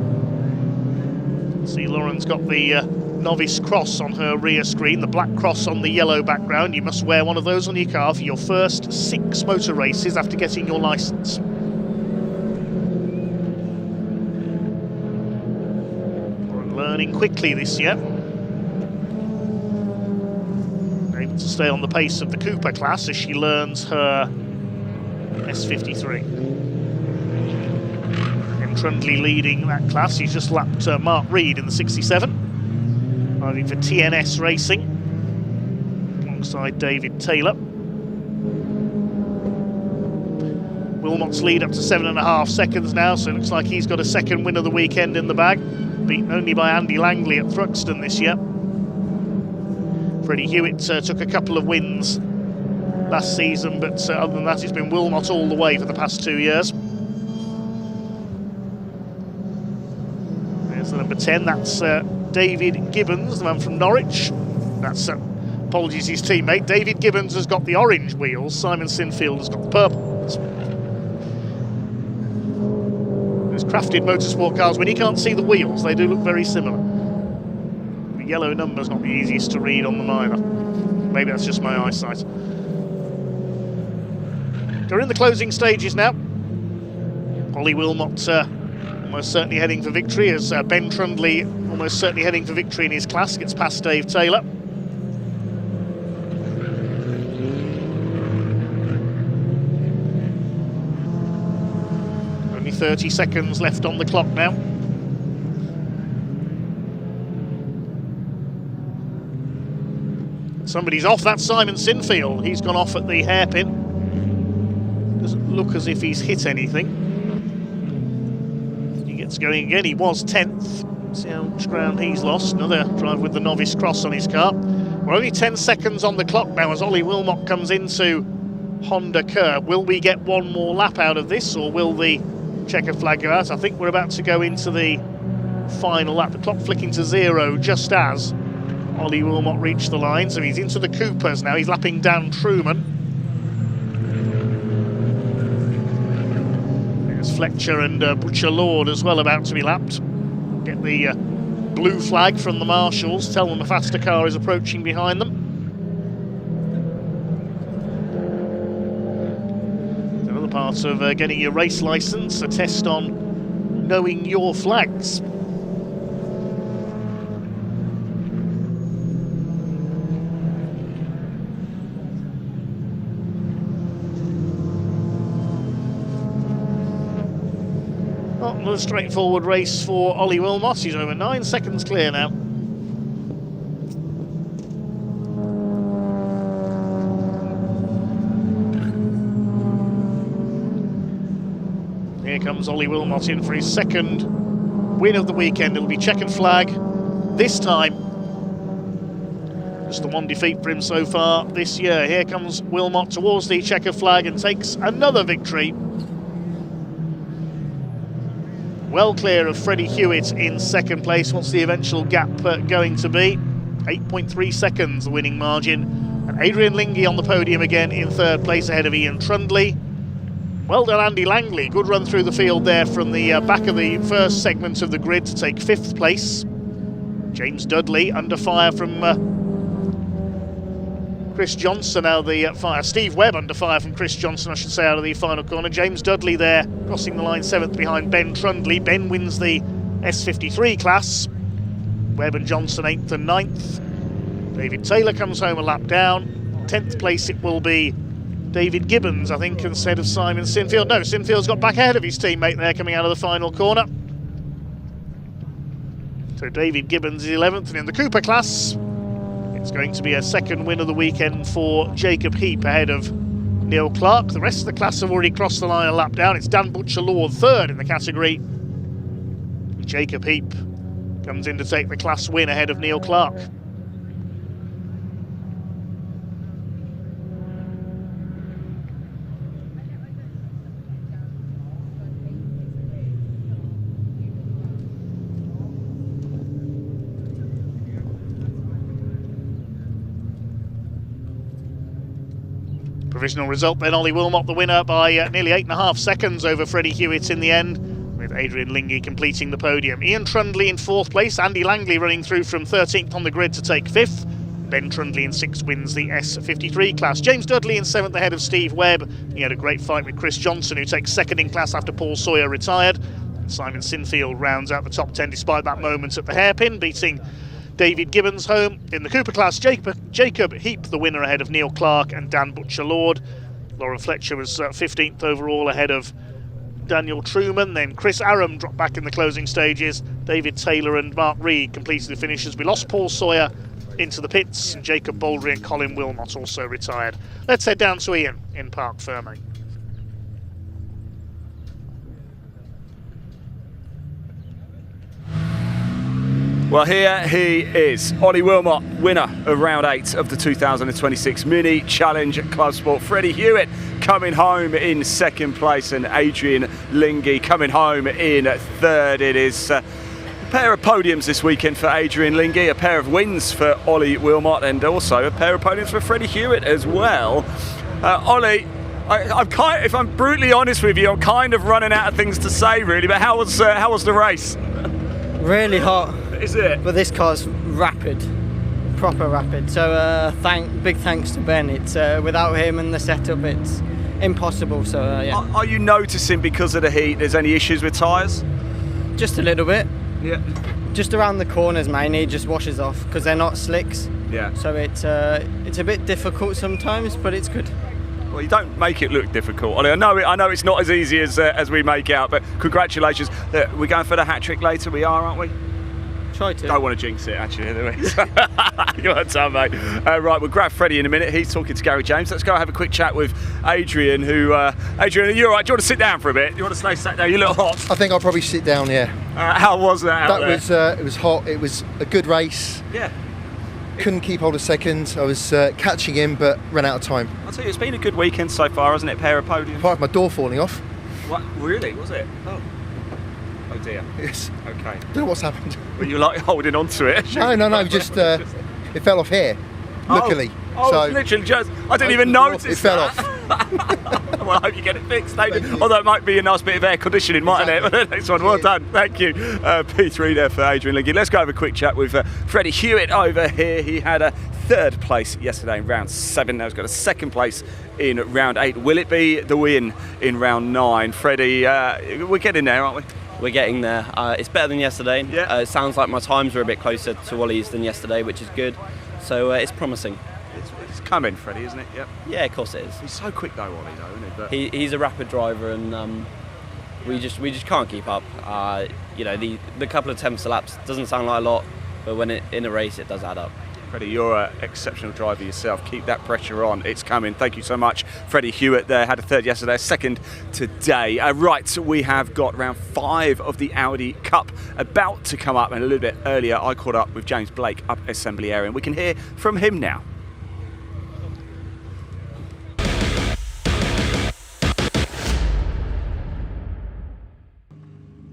See, Lauren's got the novice cross on her rear screen, the black cross on the yellow background. You must wear one of those on your car for your first 6 motor races after getting your licence. Learning quickly this year. Able to stay on the pace of the Cooper class as she learns her S53. And Trundley leading that class. He's just lapped Mark Reed in the 67. Driving for TNS Racing alongside David Taylor. Wilmot's lead up to 7.5 seconds now, so it looks like he's got a second win of the weekend in the bag. Beaten only by Andy Langley at Thruxton this year. Freddie Hewitt took a couple of wins last season, but other than that, it's been Wilmot all the way for the past 2 years. There's the number 10, that's David Gibbons, the man from Norwich. That's, apologies, his teammate. David Gibbons has got the orange wheels, Simon Sinfield has got the purple ones. Crafted motorsport cars, when you can't see the wheels, they do look very similar. The yellow number's not the easiest to read on them either. Maybe that's just my eyesight. We're in the closing stages now. Ollie Wilmot almost certainly heading for victory, as Ben Trundley almost certainly heading for victory in his class, gets past Dave Taylor. 30 seconds left on the clock now. Somebody's off, that's Simon Sinfield. He's gone off at the hairpin. Doesn't look as if he's hit anything. He gets going again, he was 10th. See how much ground he's lost. Another drive with the novice cross on his car. We're only 10 seconds on the clock now as Ollie Wilmot comes into Honda curb. Will we get one more lap out of this, or will the checker flag go out? I think we're about to go into the final lap. The clock flicking to 0 just as Ollie Wilmot reached the line. So he's into the Coopers now. He's lapping Dan Truman. There's Fletcher and Butcher Lord as well about to be lapped. Get the blue flag from the marshals. Tell them a faster car is approaching behind them. Part of getting your race licence, a test on knowing your flags. Not another straightforward race for Ollie Wilmot. He's over 9 seconds clear now. Here comes Ollie Wilmot in for his second win of the weekend. It'll be checkered flag this time. Just the one defeat for him so far this year. Here comes Wilmot towards the checkered flag and takes another victory. Well clear of Freddie Hewitt in second place. What's the eventual gap going to be? 8.3 seconds, the winning margin. And Adrian Lingy on the podium again in third place ahead of Ian Trundley. Well done, Andy Langley. Good run through the field there from the back of the first segment of the grid to take 5th place. James Dudley under fire from Chris Johnson out of the fire. Steve Webb under fire from Chris Johnson, I should say, out of the final corner. James Dudley there, crossing the line 7th behind Ben Trundley. Ben wins the S53 class. Webb and Johnson 8th and 9th. David Taylor comes home a lap down. 10th place it will be David Gibbons, I think, instead of Simon Sinfield. No, Sinfield's got back ahead of his teammate there coming out of the final corner. So David Gibbons is 11th, and in the Cooper class, it's going to be a second win of the weekend for Jacob Heap ahead of Neil Clark. The rest of the class have already crossed the line a lap down. It's Dan Butcher-Lord 3rd in the category. Jacob Heap comes in to take the class win ahead of Neil Clark. Provisional result then, Ollie Wilmot the winner by nearly 8.5 seconds over Freddie Hewitt in the end, with Adrian Lingy completing the podium. Ian Trundley in 4th place, Andy Langley running through from 13th on the grid to take 5th. Ben Trundley in 6th wins the S53 class. James Dudley in 7th ahead of Steve Webb. He had a great fight with Chris Johnson, who takes 2nd in class after Paul Sawyer retired. Simon Sinfield rounds out the top 10 despite that moment at the hairpin, beating David Gibbons home. In the Cooper class, Jacob Heap the winner ahead of Neil Clark and Dan Butcher-Lord. Lauren Fletcher was 15th overall ahead of Daniel Truman. Then Chris Aram dropped back in the closing stages. David Taylor and Mark Reed completed the finishes. We lost Paul Sawyer into the pits, and Jacob Baldry and Colin Wilmot also retired. Let's head down to Ian in Parc Fermé. Well, here he is, Ollie Wilmot, winner of round 8 of the 2026 Mini Challenge Club Sport. Freddie Hewitt coming home in 2nd place, and Adrian Lingy coming home in 3rd. It is a pair of podiums this weekend for Adrian Lingy, a pair of wins for Ollie Wilmot, and also a pair of podiums for Freddie Hewitt as well. Ollie, if I'm brutally honest with you, I'm kind of running out of things to say, really. But how was the race? Really hot. Is it? But this car's rapid, proper rapid. So big thanks to Ben. It's without him and the setup, it's impossible. So yeah. Are you noticing, because of the heat, there's any issues with tyres? Just a little bit. Yeah. Just around the corners mainly, it just washes off because they're not slicks. Yeah. So it's a bit difficult sometimes, but it's good. Well, you don't make it look difficult, Ollie. I know it's not as easy as we make out, but congratulations. We're going for the hat trick later. We are, aren't we? Try to. Don't want to jinx it, actually. Go on, Tom, mate. Right, we'll grab Freddie in a minute. He's talking to Gary James. Let's go have a quick chat with Adrian. Adrian, are you all right? Do you want to sit down for a bit? You want to stay sat down? You're a little hot. I think I'll probably sit down, yeah. How was that out there? It was hot. It was a good race. Yeah. Couldn't keep hold of seconds. I was catching in, but ran out of time. I'll tell you, it's been a good weekend so far, hasn't it? Pair of podiums. Apart from my door falling off. What? Really? Was it? Oh dear. Yes. Okay. Don't know what's happened. Were you like holding on to it? No. Just it fell off here. Luckily. So literally just. I didn't even notice. It fell off. Well, I hope you get it fixed, David. Although it might be a nice bit of air conditioning, mightn't it? The next one, well done. Thank you. P3 there for Adrian Lingy. Let's go have a quick chat with Freddie Hewitt over here. He had a 3rd place yesterday in round 7. Now he's got a 2nd place in round 8. Will it be the win in round 9? Freddie, we're getting there, aren't we? We're getting there. It's better than yesterday. Yeah. It sounds like my times are a bit closer to Ollie's than yesterday, which is good. So it's promising. It's coming, Freddie, isn't it? Yep. Yeah, of course it is. He's so quick though, Ollie, though, isn't he? But He's a rapid driver, and we just can't keep up. The couple of tenths of laps doesn't sound like a lot, but when in a race, it does add up. Freddie, you're an exceptional driver yourself. Keep that pressure on. It's coming. Thank you so much. Freddie Hewitt there had a 3rd yesterday, a 2nd today. Right, we have got round 5 of the Audi Cup about to come up, and a little bit earlier I caught up with James Blake up assembly area, and we can hear from him now.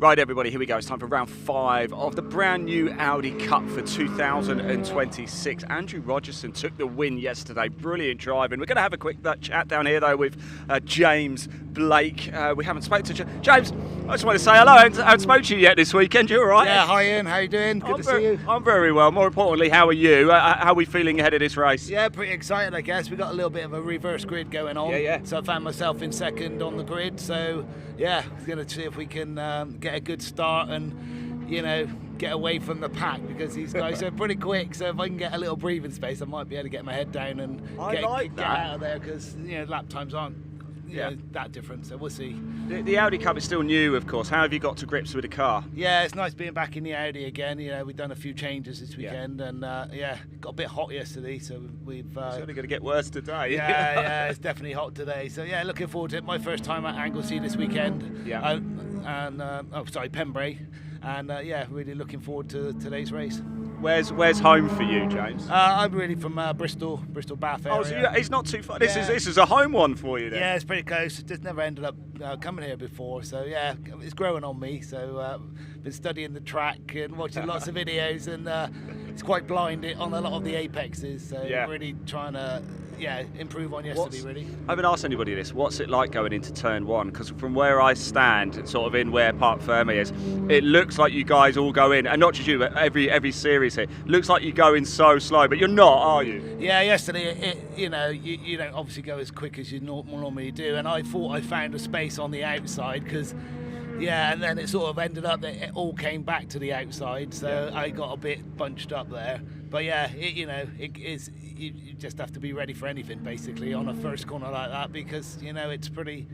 Right, everybody, here we go. It's time for round 5 of the brand new Audi Cup for 2026. Andrew Rogerson took the win yesterday. Brilliant driving. We're going to have a quick chat down here, though, with James Blake. We haven't spoken to James. I just want to say hello. I haven't spoken to you yet this weekend. You all right? Yeah, hi Ian. How you doing? Good to see you. I'm very well. More importantly, how are you? How are we feeling ahead of this race? Yeah, pretty excited, I guess. We've got a little bit of a reverse grid going on. Yeah. So I found myself in second on the grid. So, yeah, we're going to see if we can get a good start and, you know, get away from the pack, because these guys are pretty quick. So if I can get a little breathing space, I might be able to get my head down and get out of there, because, you know, lap times aren't that different. So we'll see. The Audi Cup is still new, of course. How have you got to grips with the car? Yeah, it's nice being back in the Audi again. You know, we've done a few changes this weekend, and got a bit hot yesterday, so we've. It's only going to get worse today. Yeah, it's definitely hot today. So yeah, looking forward to it. My first time at Anglesey this weekend. Yeah. Pembrey, and really looking forward to today's race. Where's home for you, James? I'm really from Bristol Bath area. Oh, so it's not too far. This is a home one for you then. Yeah, it's pretty close. Just never ended up coming here before, so yeah, it's growing on me. So been studying the track and watching lots of videos, and it's quite blinded on a lot of the apexes. So really trying to improve on yesterday. Really. I haven't asked anybody this. What's it like going into turn 1? Because from where I stand, sort of in where Parc Fermé is, it looks like you guys all go in, and not just you, but every series here looks like you go in so slow, but you're not, are you? Yeah, yesterday, you don't obviously go as quick as you normally do, and I thought I found a space on the outside, because and then it sort of ended up that it all came back to the outside, so I got a bit bunched up there. But you just have to be ready for anything basically on a first corner like that, because it's pretty.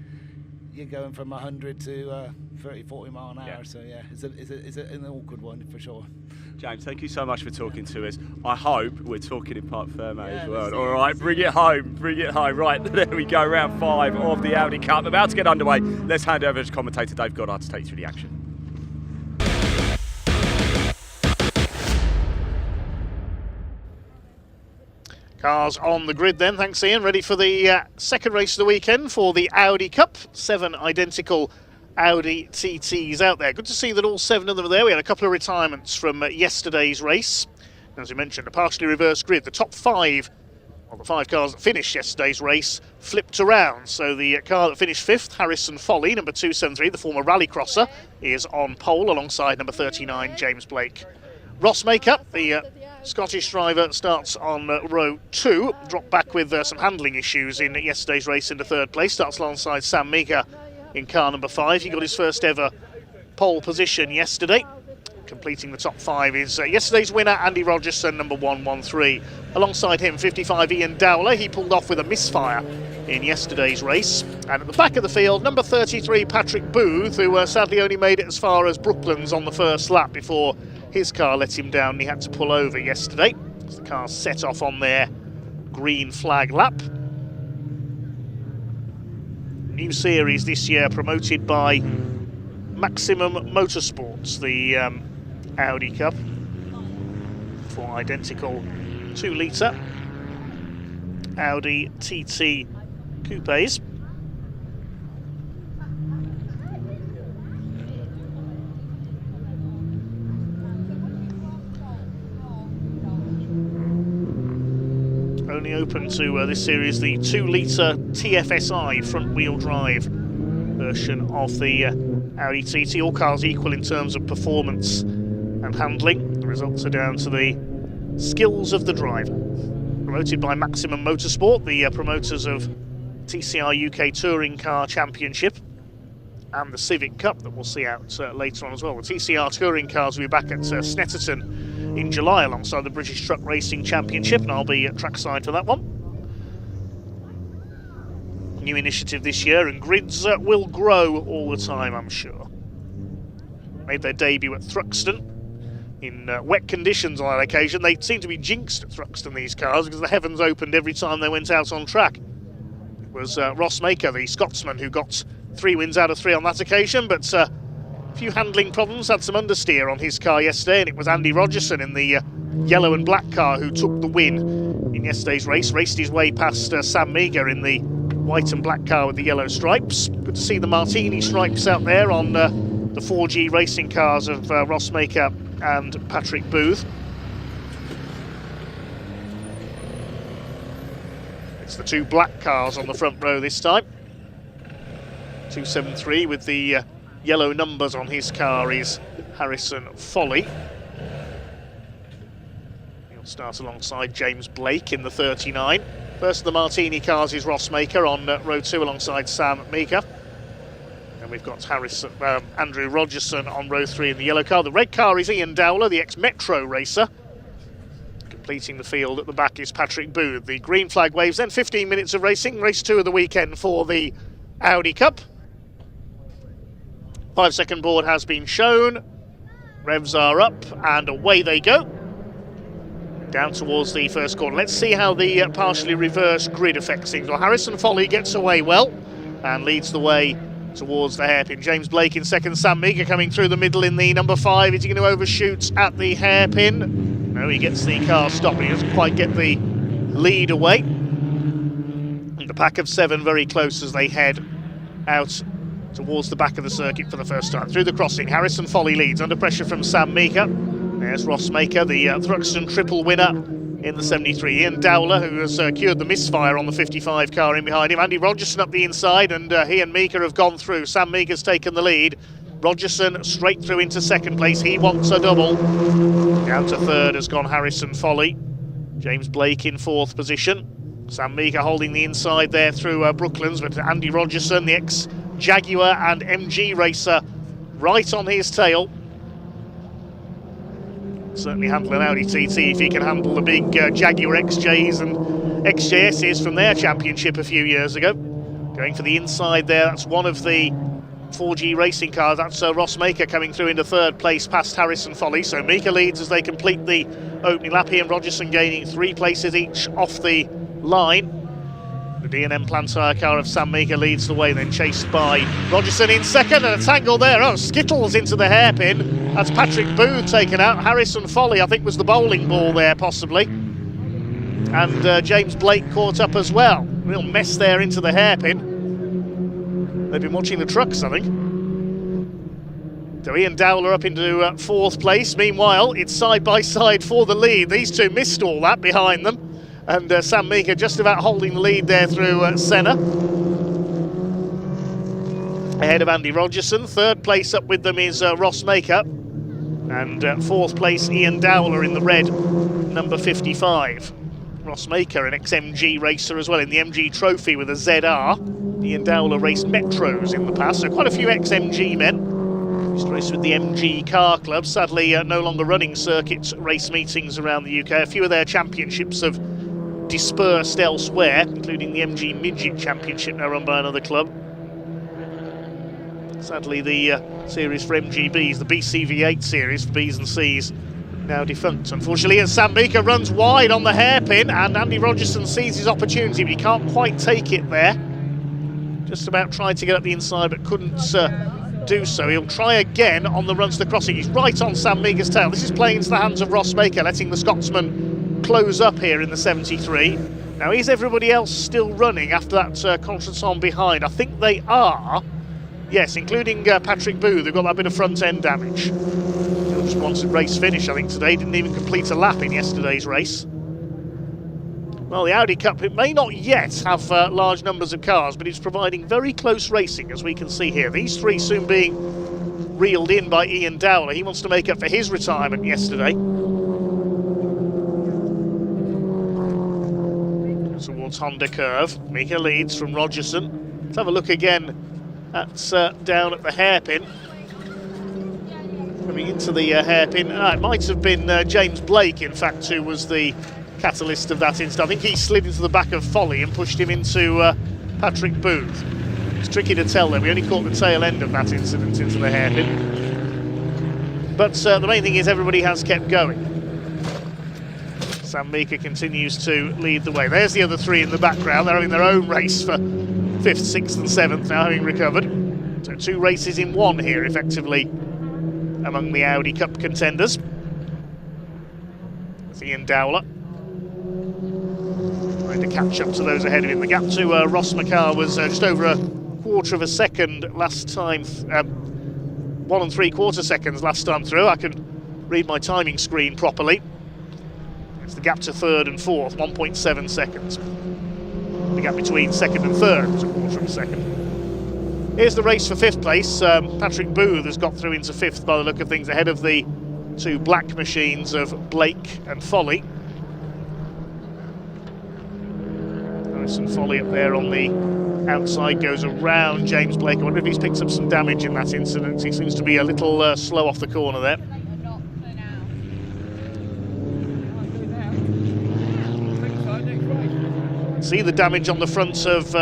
You're going from 100 to 30-40 mile an hour, so it's an awkward one for sure. James, thank you so much for talking to us. I hope we're talking in Parc Fermé as well. All right, bring it home. Right, there we go, round 5 of the Audi Cup. About to get underway. Let's hand over to commentator Dave Goddard to take you through the action. Cars on the grid then, thanks Ian. Ready for the second race of the weekend for the Audi Cup. 7 identical Audi TTs out there. Good to see that all 7 of them are there. We had a couple of retirements from yesterday's race. As we mentioned, a partially reversed grid. The top 5 of the 5 cars that finished yesterday's race flipped around. So the car that finished 5th, Harrison Foley, number 273, the former rallycrosser, is on pole alongside number 39, James Blake. Ross Makeup, the Scottish driver, starts on row 2, dropped back with some handling issues in yesterday's race into 3rd place, starts alongside Sam Meagher in car number 5. He got his first ever pole position yesterday. Completing the top 5 is yesterday's winner, Andy Rogerson, number 113. Alongside him, 55, Ian Dowler. He pulled off with a misfire in yesterday's race. And at the back of the field, number 33, Patrick Booth, who sadly only made it as far as Brooklands on the first lap before his car let him down and he had to pull over yesterday as the car set off on their green flag lap. New series this year promoted by Maximum Motorsports, the Audi Cup, for identical 2-litre Audi TT coupes. Only open to this series the 2-litre TFSI front-wheel drive version of the Audi TT. All cars equal in terms of performance and handling. The results are down to the skills of the driver. Promoted by Maximum Motorsport, the promoters of TCR UK Touring Car Championship and the Civic Cup that we'll see out later on as well. The TCR Touring Cars will be back at Snetterton in July alongside the British Truck Racing Championship, and I'll be trackside for that one. New initiative this year, and grids will grow all the time, I'm sure. Made their debut at Thruxton in wet conditions on that occasion. They seem to be jinxed at Thruxton, these cars, because the heavens opened every time they went out on track. It was Ross Maker, the Scotsman, who got 3 wins out of 3 on that occasion, but a few handling problems, had some understeer on his car yesterday, and it was Andy Rogerson in the yellow and black car who took the win in yesterday's race, raced his way past Sam Meagher in the white and black car with the yellow stripes. Good to see the Martini stripes out there on the 4G racing cars of Ross Maker and Patrick Booth. It's the two black cars on the front row this time. 273 with the yellow numbers on his car is Harrison Foley. He'll start alongside James Blake in the 39. First of the Martini cars is Ross Maker on row 2 alongside Sam Meeker. And we've got Andrew Rogerson on row 3 in the yellow car. The red car is Ian Dowler, the ex-Metro racer. Completing the field at the back is Patrick Booth. The green flag waves, then 15 minutes of racing. Race 2 of the weekend for the Audi Cup. 5-second board has been shown. Revs are up and away they go. Down towards the first corner. Let's see how the partially reversed grid affects things. Well, Harrison Foley gets away well and leads the way towards the hairpin. James Blake in second. Sam Meeker coming through the middle in the number 5. Is he going to overshoot at the hairpin? No, he gets the car stopped. He doesn't quite get the lead away. And the pack of 7 very close as they head out towards the back of the circuit for the first time. Through the crossing, Harrison Foley leads under pressure from Sam Meeker. There's Ross Maker, the Thruxton triple winner in the 73. Ian Dowler, who has cured the misfire on the 55 car in behind him. Andy Rogerson up the inside, and he and Meeker have gone through. Sam Meeker's taken the lead. Rogerson straight through into second place. He wants a double. Down to third has gone Harrison Foley. James Blake in fourth position. Sam Meeker holding the inside there through Brooklands, but Andy Rogerson, the ex-Jaguar and MG racer, right on his tail. Certainly handle an Audi TT if he can handle the big Jaguar XJs and XJSs from their championship a few years ago. Going for the inside there, that's one of the 4G racing cars. That's Ross Maker coming through into third place past Harrison Foley. So Meeker leads as they complete the opening lap. Ian Rogerson gaining 3 places each off the line. The D&M Plantire car of Sam Meeker leads the way, then chased by Rogerson in second, and a tangle there. Oh, Skittles into the hairpin. That's Patrick Booth taken out. Harrison Foley, I think, was the bowling ball there, possibly. And James Blake caught up as well. Real mess there into the hairpin. They've been watching the trucks, I think. So Ian Dowler up into fourth place. Meanwhile, it's side by side for the lead. These two missed all that behind them. And Sam Meeker just about holding the lead there through Senna. Ahead of Andy Rogerson. Third place up with them is Ross Maker. And fourth place, Ian Dowler in the red, number 55. Ross Maker, an ex-MG racer as well, in the MG Trophy with a ZR. Ian Dowler raced Metros in the past, so quite a few ex-MG men. Used to race with the MG Car Club. Sadly, no longer running circuit race meetings around the UK. A few of their championships have dispersed elsewhere, including the MG Midget Championship, now run by another club. Sadly, the series for MGBs, the BCV8 series for Bs and Cs, now defunct, unfortunately. And Sam Meeker runs wide on the hairpin, and Andy Rogerson sees his opportunity, but he can't quite take it there. Just about tried to get up the inside, but couldn't do so. He'll try again on the runs to the crossing. He's right on Sam Meeker's tail. This is playing into the hands of Ross Maker, letting the Scotsman close up here in the 73. Now, is everybody else still running after that conference on behind? I think they are. Yes, including Patrick Booth, who got that bit of front-end damage. He'll just wanted race finish, I think, today. Didn't even complete a lap in yesterday's race. Well, the Audi Cup, it may not yet have large numbers of cars, but it's providing very close racing, as we can see here. These three soon being reeled in by Ian Dowler. He wants to make up for his retirement yesterday. Towards Honda Curve. Meeker leads from Rogerson. Let's have a look again at down at the hairpin. Coming into the hairpin. It might have been James Blake, in fact, who was the catalyst of that incident. I think he slid into the back of Foley and pushed him into Patrick Booth. It's tricky to tell there. We only caught the tail end of that incident into the hairpin. But the main thing is everybody has kept going. Sam Meeker continues to lead the way. There's the other three in the background. They're having their own race for 5th, 6th and 7th now, having recovered. So 2 races in 1 here, effectively, among the Audi Cup contenders. There's Ian Dowler trying to catch up to those ahead of him. The gap to Ross Maker was just over a quarter of a second last time. 1 1 3/4 seconds last time through. I can read my timing screen properly. It's the gap to third and fourth, 1.7 seconds. The gap between second and third was a quarter of a second. Here's the race for fifth place. Patrick Booth has got through into fifth by the look of things, ahead of the two black machines of Blake and Folly. Harrison Folly up there on the outside goes around James Blake. I wonder if he's picked up some damage in that incident. He seems to be a little slow off the corner there. See the damage on the front of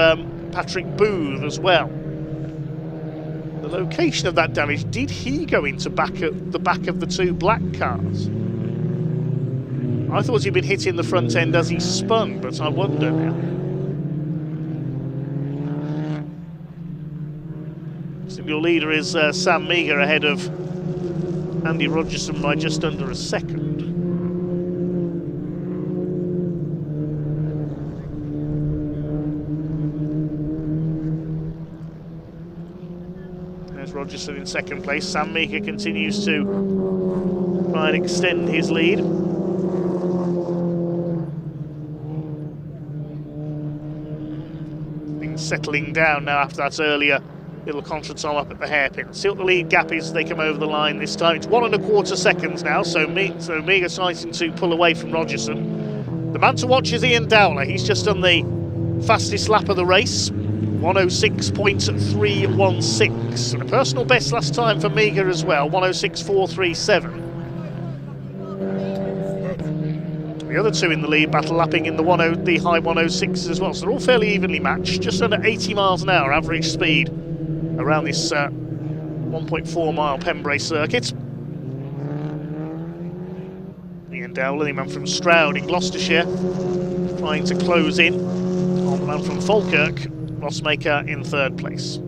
Patrick Booth as well. The location of that damage, did he go into the back of the two black cars? I thought he'd been hitting the front end as he spun, but I wonder now. Single leader is Sam Meagher ahead of Andy Rogerson by just under a second. Rogerson in second place. Sam Meagher continues to try and extend his lead. Things settling down now after that earlier little contretemps up at the hairpin. See what the lead gap is as they come over the line this time. It's 1 1/4 seconds now, so Meagher starting to pull away from Rogerson. The man to watch is Ian Dowler. He's just done the fastest lap of the race. 106.316, and a personal best last time for Meagher as well, 106.437. The other two in the lead battle lapping in the high 106s as well, so they're all fairly evenly matched, just under 80 miles an hour average speed around this 1.4 mile Pembrey circuit. Ian Dowler, the man from Stroud in Gloucestershire, trying to close in on the man from Falkirk, Rossmaker in third place.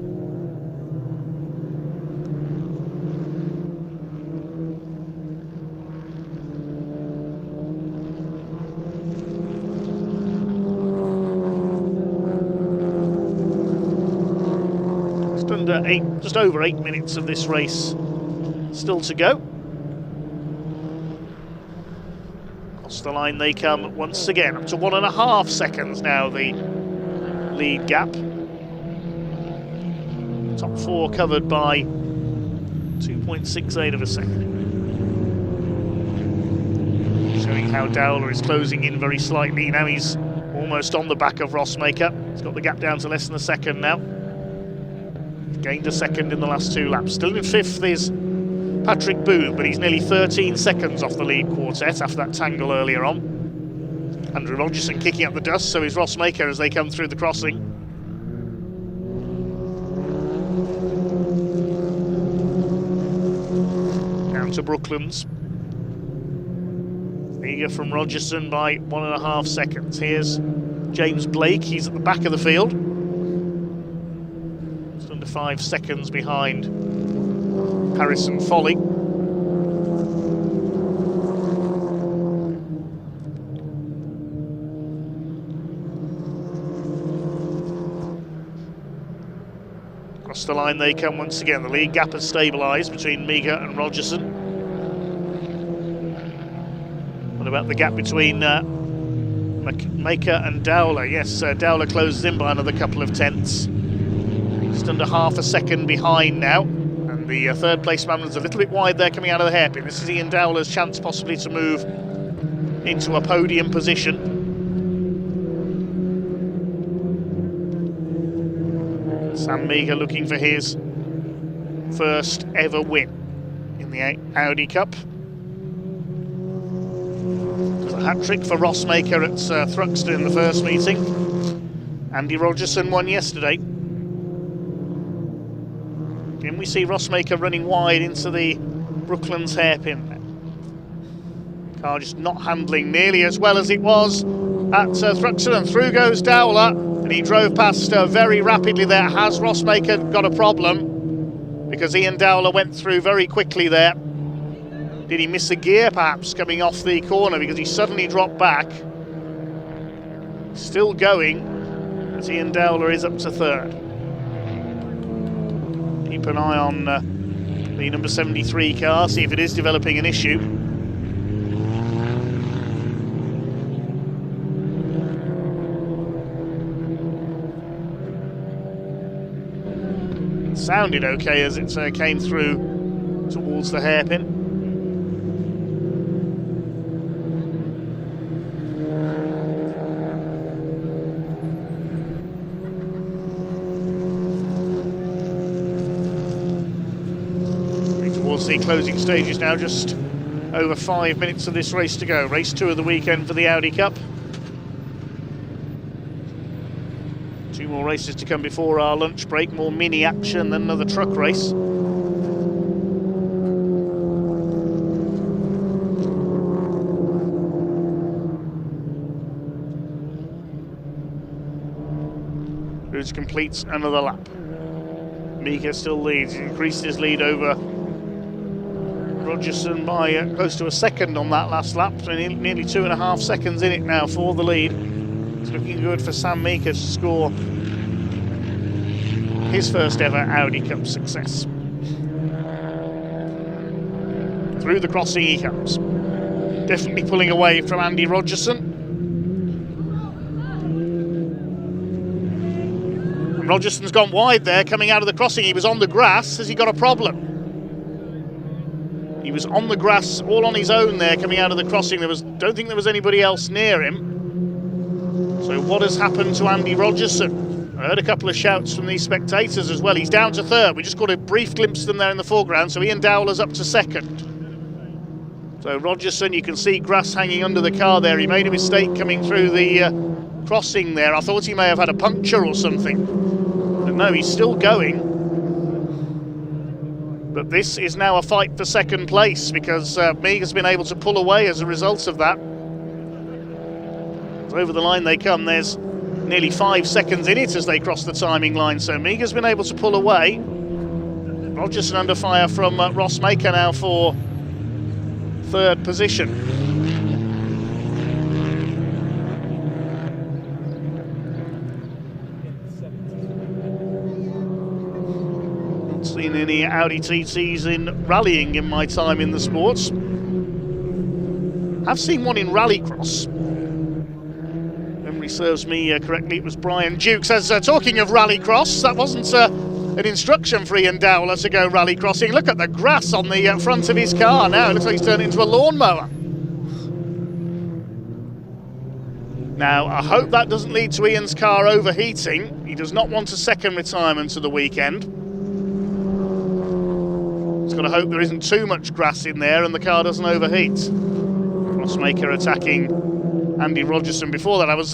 Just over 8 minutes of this race still to go. Across the line they come once again, up to 1.5 seconds now, the lead gap. Top four covered by 2.68 of a second. Showing how Dowler is closing in very slightly. Now he's almost on the back of Rossmaker. He's got the gap down to less than a second now. Gained a second in the last two laps. Still in fifth is Patrick Booth, but he's nearly 13 seconds off the lead quartet after that tangle earlier on. Andrew Rogerson kicking up the dust, so is Rossmaker as they come through the crossing. Down to Brooklands. Meagher from Rogerson by 1.5 seconds. Here's James Blake, he's at the back of the field. Just under 5 seconds behind Harrison Folly. Across the line they come once again. The lead gap has stabilised between Meagher and Rogerson. What about the gap between Maker and Dowler? Yes, Dowler closes in by another couple of tenths. Just under 0.5 seconds behind now. And the third place man was a little bit wide there coming out of the hairpin. This is Ian Dowler's chance possibly to move into a podium position. Sam Meagher looking for his first ever win in the Audi Cup. It was a hat-trick for Rossmaker at Thruxton in the first meeting. Andy Rogerson won yesterday. Again we see Rossmaker running wide into the Brooklands hairpin. Car just not handling nearly as well as it was at Thruxton, and through goes Dowler. And he drove past very rapidly there. Has Rossmaker got a problem? Because Ian Dowler went through very quickly there. Did he miss a gear perhaps coming off the corner because he suddenly dropped back? Still going as Ian Dowler is up to third. Keep an eye on the number 73 car, see if it is developing an issue. It sounded okay as it came through towards the hairpin. The closing stages now, just over 5 minutes of this race to go. Race 2 of the weekend for the Audi Cup. 2 more races to come before our lunch break, more mini action than another truck race. Cruz completes another lap. Mika still leads, he increased his lead over Rogerson by close to a second on that last lap, so nearly 2.5 seconds in it now for the lead. It's looking good for Sam Mika to score his first ever Audi Cup success. Through the crossing he comes, definitely pulling away from Andy Rogerson. And Rogerson's gone wide there coming out of the crossing. He was on the grass. Has he got a problem? He was on the grass all on his own there coming out of the crossing. Don't think there was anybody else near him. So what has happened to Andy Rogerson? I heard a couple of shouts from these spectators as well. He's down to third. We just got a brief glimpse of them there in the foreground. So Ian Dowler's up to second. So Rogerson, you can see grass hanging under the car there. He made a mistake coming through the crossing there. I thought he may have had a puncture or something. But no, he's still going. But this is now a fight for second place because Meagher's been able to pull away as a result of that. So over the line they come. There's nearly 5 seconds in it as they cross the timing line. So Meagher's been able to pull away. Rogerson under fire from Ross Maker now for third position. Seen any Audi TTs in rallying in my time in the sports. I've seen one in rallycross. Memory serves me correctly, it was Brian Dukes. As talking of rallycross, that wasn't an instruction for Ian Dowler to go rallycrossing. Look at the grass on the front of his car now. It looks like he's turned it into a lawnmower. Now, I hope that doesn't lead to Ian's car overheating. He does not want a second retirement to the weekend. He's got to hope there isn't too much grass in there and the car doesn't overheat. Crossmaker attacking Andy Rogerson. Before that I was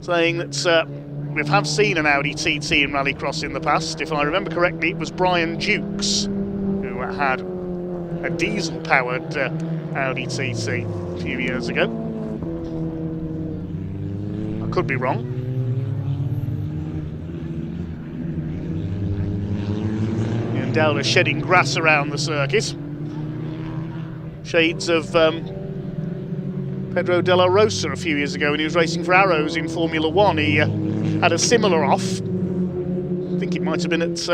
saying that we have seen an Audi TT in rallycross in the past. If I remember correctly, it was Brian Dukes who had a diesel-powered Audi TT a few years ago. I could be wrong. Dowler shedding grass around the circuit. Shades of Pedro Della Rosa a few years ago when he was racing for Arrows in Formula One. He had a similar off. I think it might have been at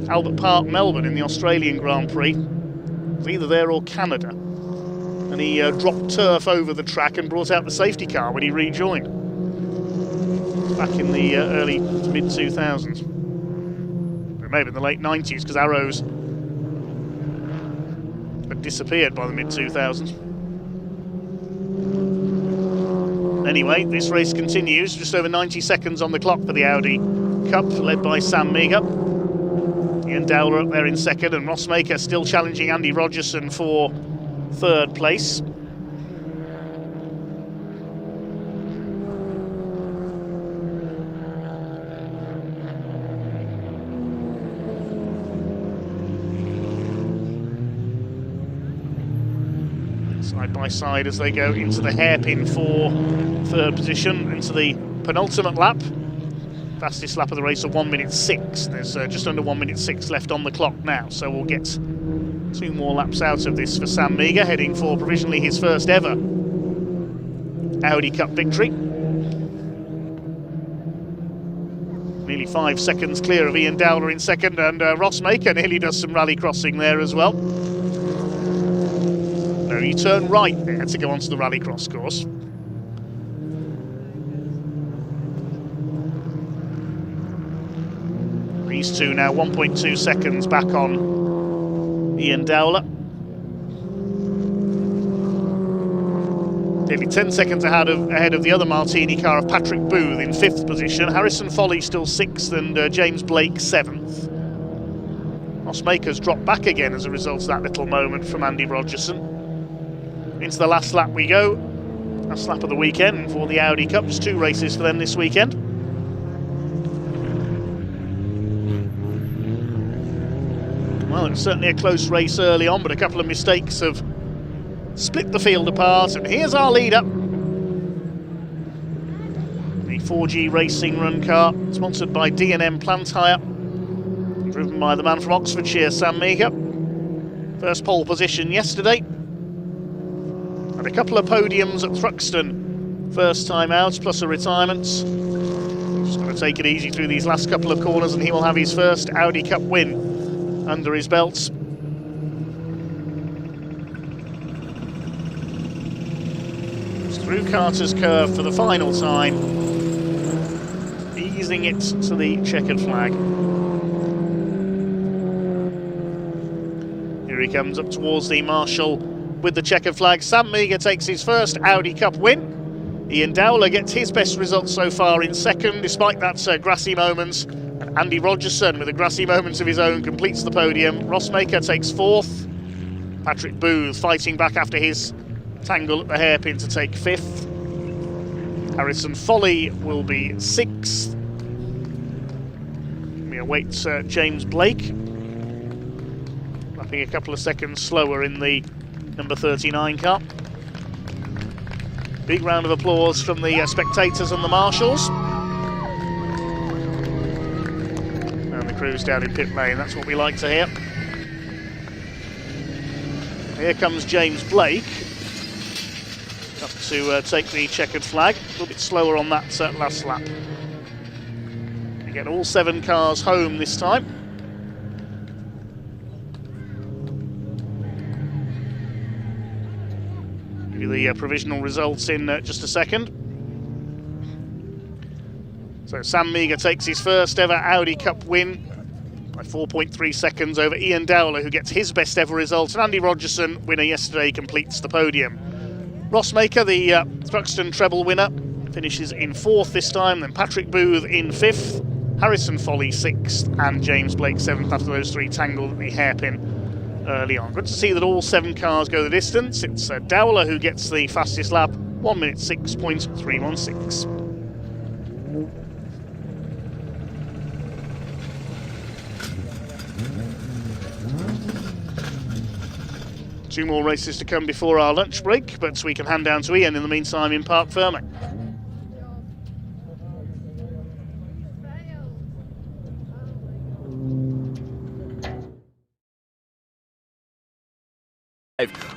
Albert Park, Melbourne in the Australian Grand Prix. It was either there or Canada. And he dropped turf over the track and brought out the safety car when he rejoined. Back in the early to mid-2000s. Maybe in the late 90s, because Arrows had disappeared by the mid-2000s. Anyway, this race continues, just over 90 seconds on the clock for the Audi Cup, led by Sam Meagher. Ian Dowler up there in second, and Ross Maker still challenging Andy Rogerson for third place. Side by side as they go into the hairpin for third position, into the penultimate lap. Fastest lap of the race of 1:06. There's just under 1:06 left on the clock now, so we'll get 2 more laps out of this for Sam Meagher, heading for provisionally his first ever Audi Cup victory. nearly 5 seconds clear of Ian Dowler in second, and Rossmaker nearly does some rally crossing there as well. No, you turn right there to go onto the rally cross course. These two now 1.2 seconds back on Ian Dowler. Nearly 10 seconds ahead of the other Martini car of Patrick Booth in 5th position. Harrison Foley still 6th, and James Blake 7th. Rossmaker's dropped back again as a result of that little moment from Andy Rogerson. Into the last lap we go. Last lap of the weekend for the Audi Cup. Just 2 races for them this weekend. Well, it was certainly a close race early on, but a couple of mistakes have split the field apart, and here's our leader. The 4G Racing Run car, sponsored by D&M Plant Hire, driven by the man from Oxfordshire, Sam Meagher. First pole position yesterday, and a couple of podiums at Thruxton, first time out, plus a retirement. Just going to take it easy through these last couple of corners, and he will have his first Audi Cup win under his belt. Through Carter's curve for the final time, easing it to the checkered flag. Here he comes up towards the marshal with the checkered flag. Sam Meagher takes his first Audi Cup win. Ian Dowler gets his best result so far in second, despite that grassy moment. And Andy Rogerson, with a grassy moment of his own, completes the podium. Rossmaker takes 4th. Patrick Booth fighting back after his tangle at the hairpin to take 5th. Harrison Foley will be 6th. We await James Blake, lapping a couple of seconds slower in the number 39 car. Big round of applause from the spectators and the marshals. And the crew's down in pit lane, that's what we like to hear. Here comes James Blake up to take the checkered flag. A little bit slower on that last lap. We get all 7 cars home this time. Give you the provisional results in just a second. So Sam Meagher takes his first ever Audi Cup win by 4.3 seconds over Ian Dowler, who gets his best ever result, and Andy Rogerson, winner yesterday, completes the podium. Rossmaker, the Thruxton treble winner, finishes in 4th this time, then Patrick Booth in 5th, Harrison Foley 6th, and James Blake 7th after those 3 tangled at the hairpin early on. Good to see that all 7 cars go the distance. It's Dowler who gets the fastest lap, 1 minute 6.316. Two more races to come before our lunch break, but we can hand down to Ian in the meantime in Parc Fermé.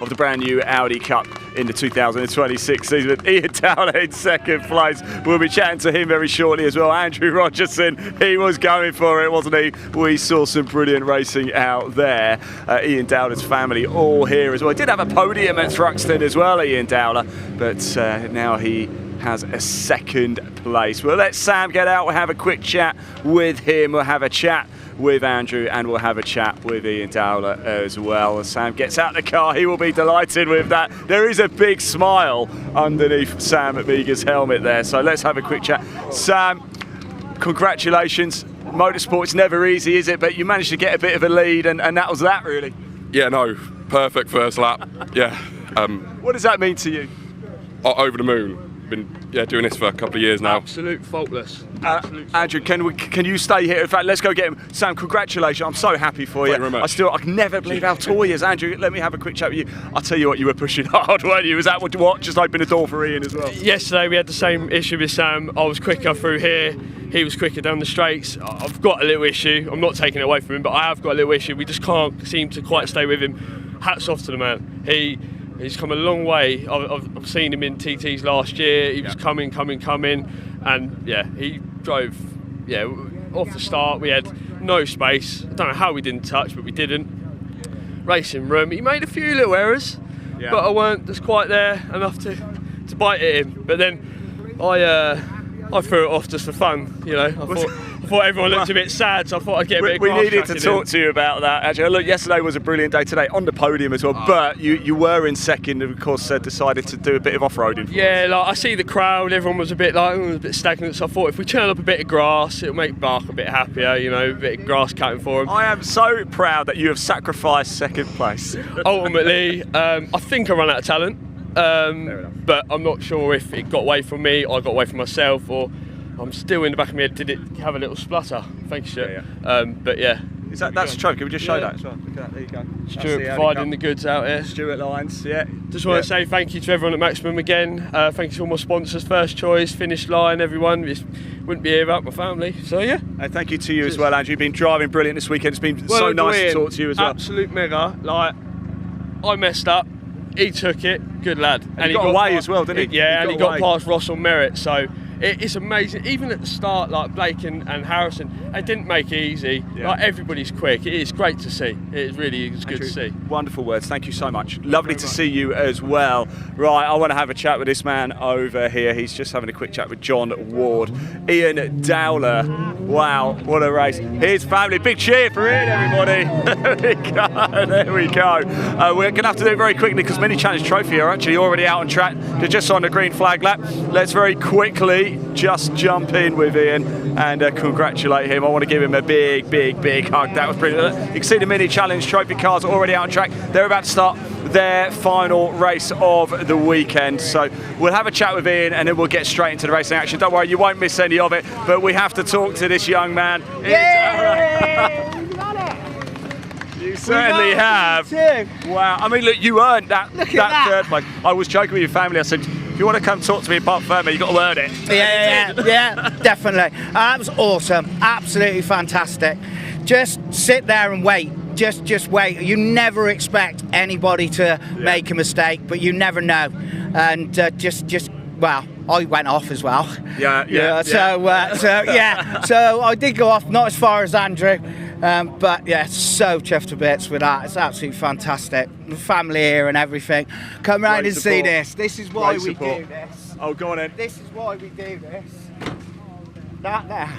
Of the brand new Audi Cup in the 2026 season, with Ian Dowler in 2nd place. We'll be chatting to him very shortly as well. Andrew Rogerson, he was going for it, wasn't he? We saw some brilliant racing out there. Ian Dowler's family all here as well. He did have a podium at Thruxton as well, Ian Dowler, but now he has a 2nd place. We'll let Sam get out. We'll have a quick chat with him. We'll have a chat with Andrew, and we'll have a chat with Ian Dowler as well. As Sam gets out the car, he will be delighted with that. There is a big smile underneath Sam Meagher's helmet there, so let's have a quick chat. Sam, congratulations. Motorsport's never easy, is it? But you managed to get a bit of a lead, and that was that, really. Yeah, no, perfect first lap. Yeah. What does that mean to you? Over the moon. Been doing this for a couple of years now. Absolute faultless. Andrew, can you stay here? In fact, let's go get him. Sam, congratulations. I'm so happy for you. Thank you very much. I can never believe how tall he is. Andrew, let me have a quick chat with you. I'll tell you what, you were pushing hard, weren't you? Was that what just opened the door for Ian as well? Yesterday we had the same issue with Sam. I was quicker through here. He was quicker down the straights. I've got a little issue. I'm not taking it away from him, but I have got a little issue. We just can't seem to quite stay with him. Hats off to the man. He's come a long way. I've seen him in TTs last year. He was coming, and yeah, he drove. Yeah, off the start, we had no space. I don't know how we didn't touch, but we didn't. Racing room, he made a few little errors, but I weren't just quite there enough to bite at him. But then I threw it off just for fun, you know. I thought everyone looked a bit sad, so I thought I'd get a bit of We grass needed to tracking talk in. to you about that, actually. Look, yesterday was a brilliant day, today on the podium as well, but you were in second and, of course, decided to do a bit of off-roading. Yeah, like I see the crowd, everyone was a bit stagnant, so I thought if we turn up a bit of grass, it'll make Bark a bit happier, you know, a bit of grass cutting for him. I am so proud that you have sacrificed second place. Ultimately, I think I ran out of talent, but I'm not sure if it got away from me, I got away from myself, or I'm still in the back of my head, did it have a little splutter? Thank you, Stuart. But yeah. That's a trophy, can we just show that as well? Look at that, there you go. Stuart providing the goods out here. Stuart Lines, yeah. Just want to say thank you to everyone at Maximum again. Thank you to all my sponsors, First Choice, Finish Line, everyone. Just wouldn't be here without my family. So yeah. And thank you to you as well, Andrew. You've been driving brilliant this weekend. It's been so nice to talk to you as well. Absolute mega. Like, I messed up. He took it. Good lad. And he got away as well, didn't he? Yeah, and he got past Ross on merit. So it's amazing. Even at the start, like Blake and Harrison, they didn't make it easy. Yeah. Like, everybody's quick. It is great to see. It really is good to see. Wonderful words. Thank you so much. Lovely to see you as well. Right, I want to have a chat with this man over here. He's just having a quick chat with John Ward. Ian Dowler. Wow, what a race. His family. Big cheer for Ian, everybody. There we go. We're going to have to do it very quickly because Mini Challenge Trophy are actually already out on track. They're just on the green flag lap. Let's very quickly just jump in with Ian and congratulate him. I want to give him a big, big, big hug. That was brilliant. You can see the Mini Challenge Trophy cars already out on track. They're about to start their final race of the weekend. So we'll have a chat with Ian and then we'll get straight into the racing action. Don't worry, you won't miss any of it, but we have to talk to this young man. You certainly have. Wow. I mean, look, you earned that third place. I was joking with your family. I said, if you want to come talk to me apart from you've got to earn it. Yeah, definitely. That was awesome. Absolutely fantastic. Just sit there and wait. Just wait. You never expect anybody to make a mistake, but you never know. And well, I went off as well. So I did go off, not as far as Andrew, but yeah, so chuffed to bits with that. It's absolutely fantastic. The family here and everything. Come round and see this. This is why we do this. Oh, go on then. This is why we do this. That there.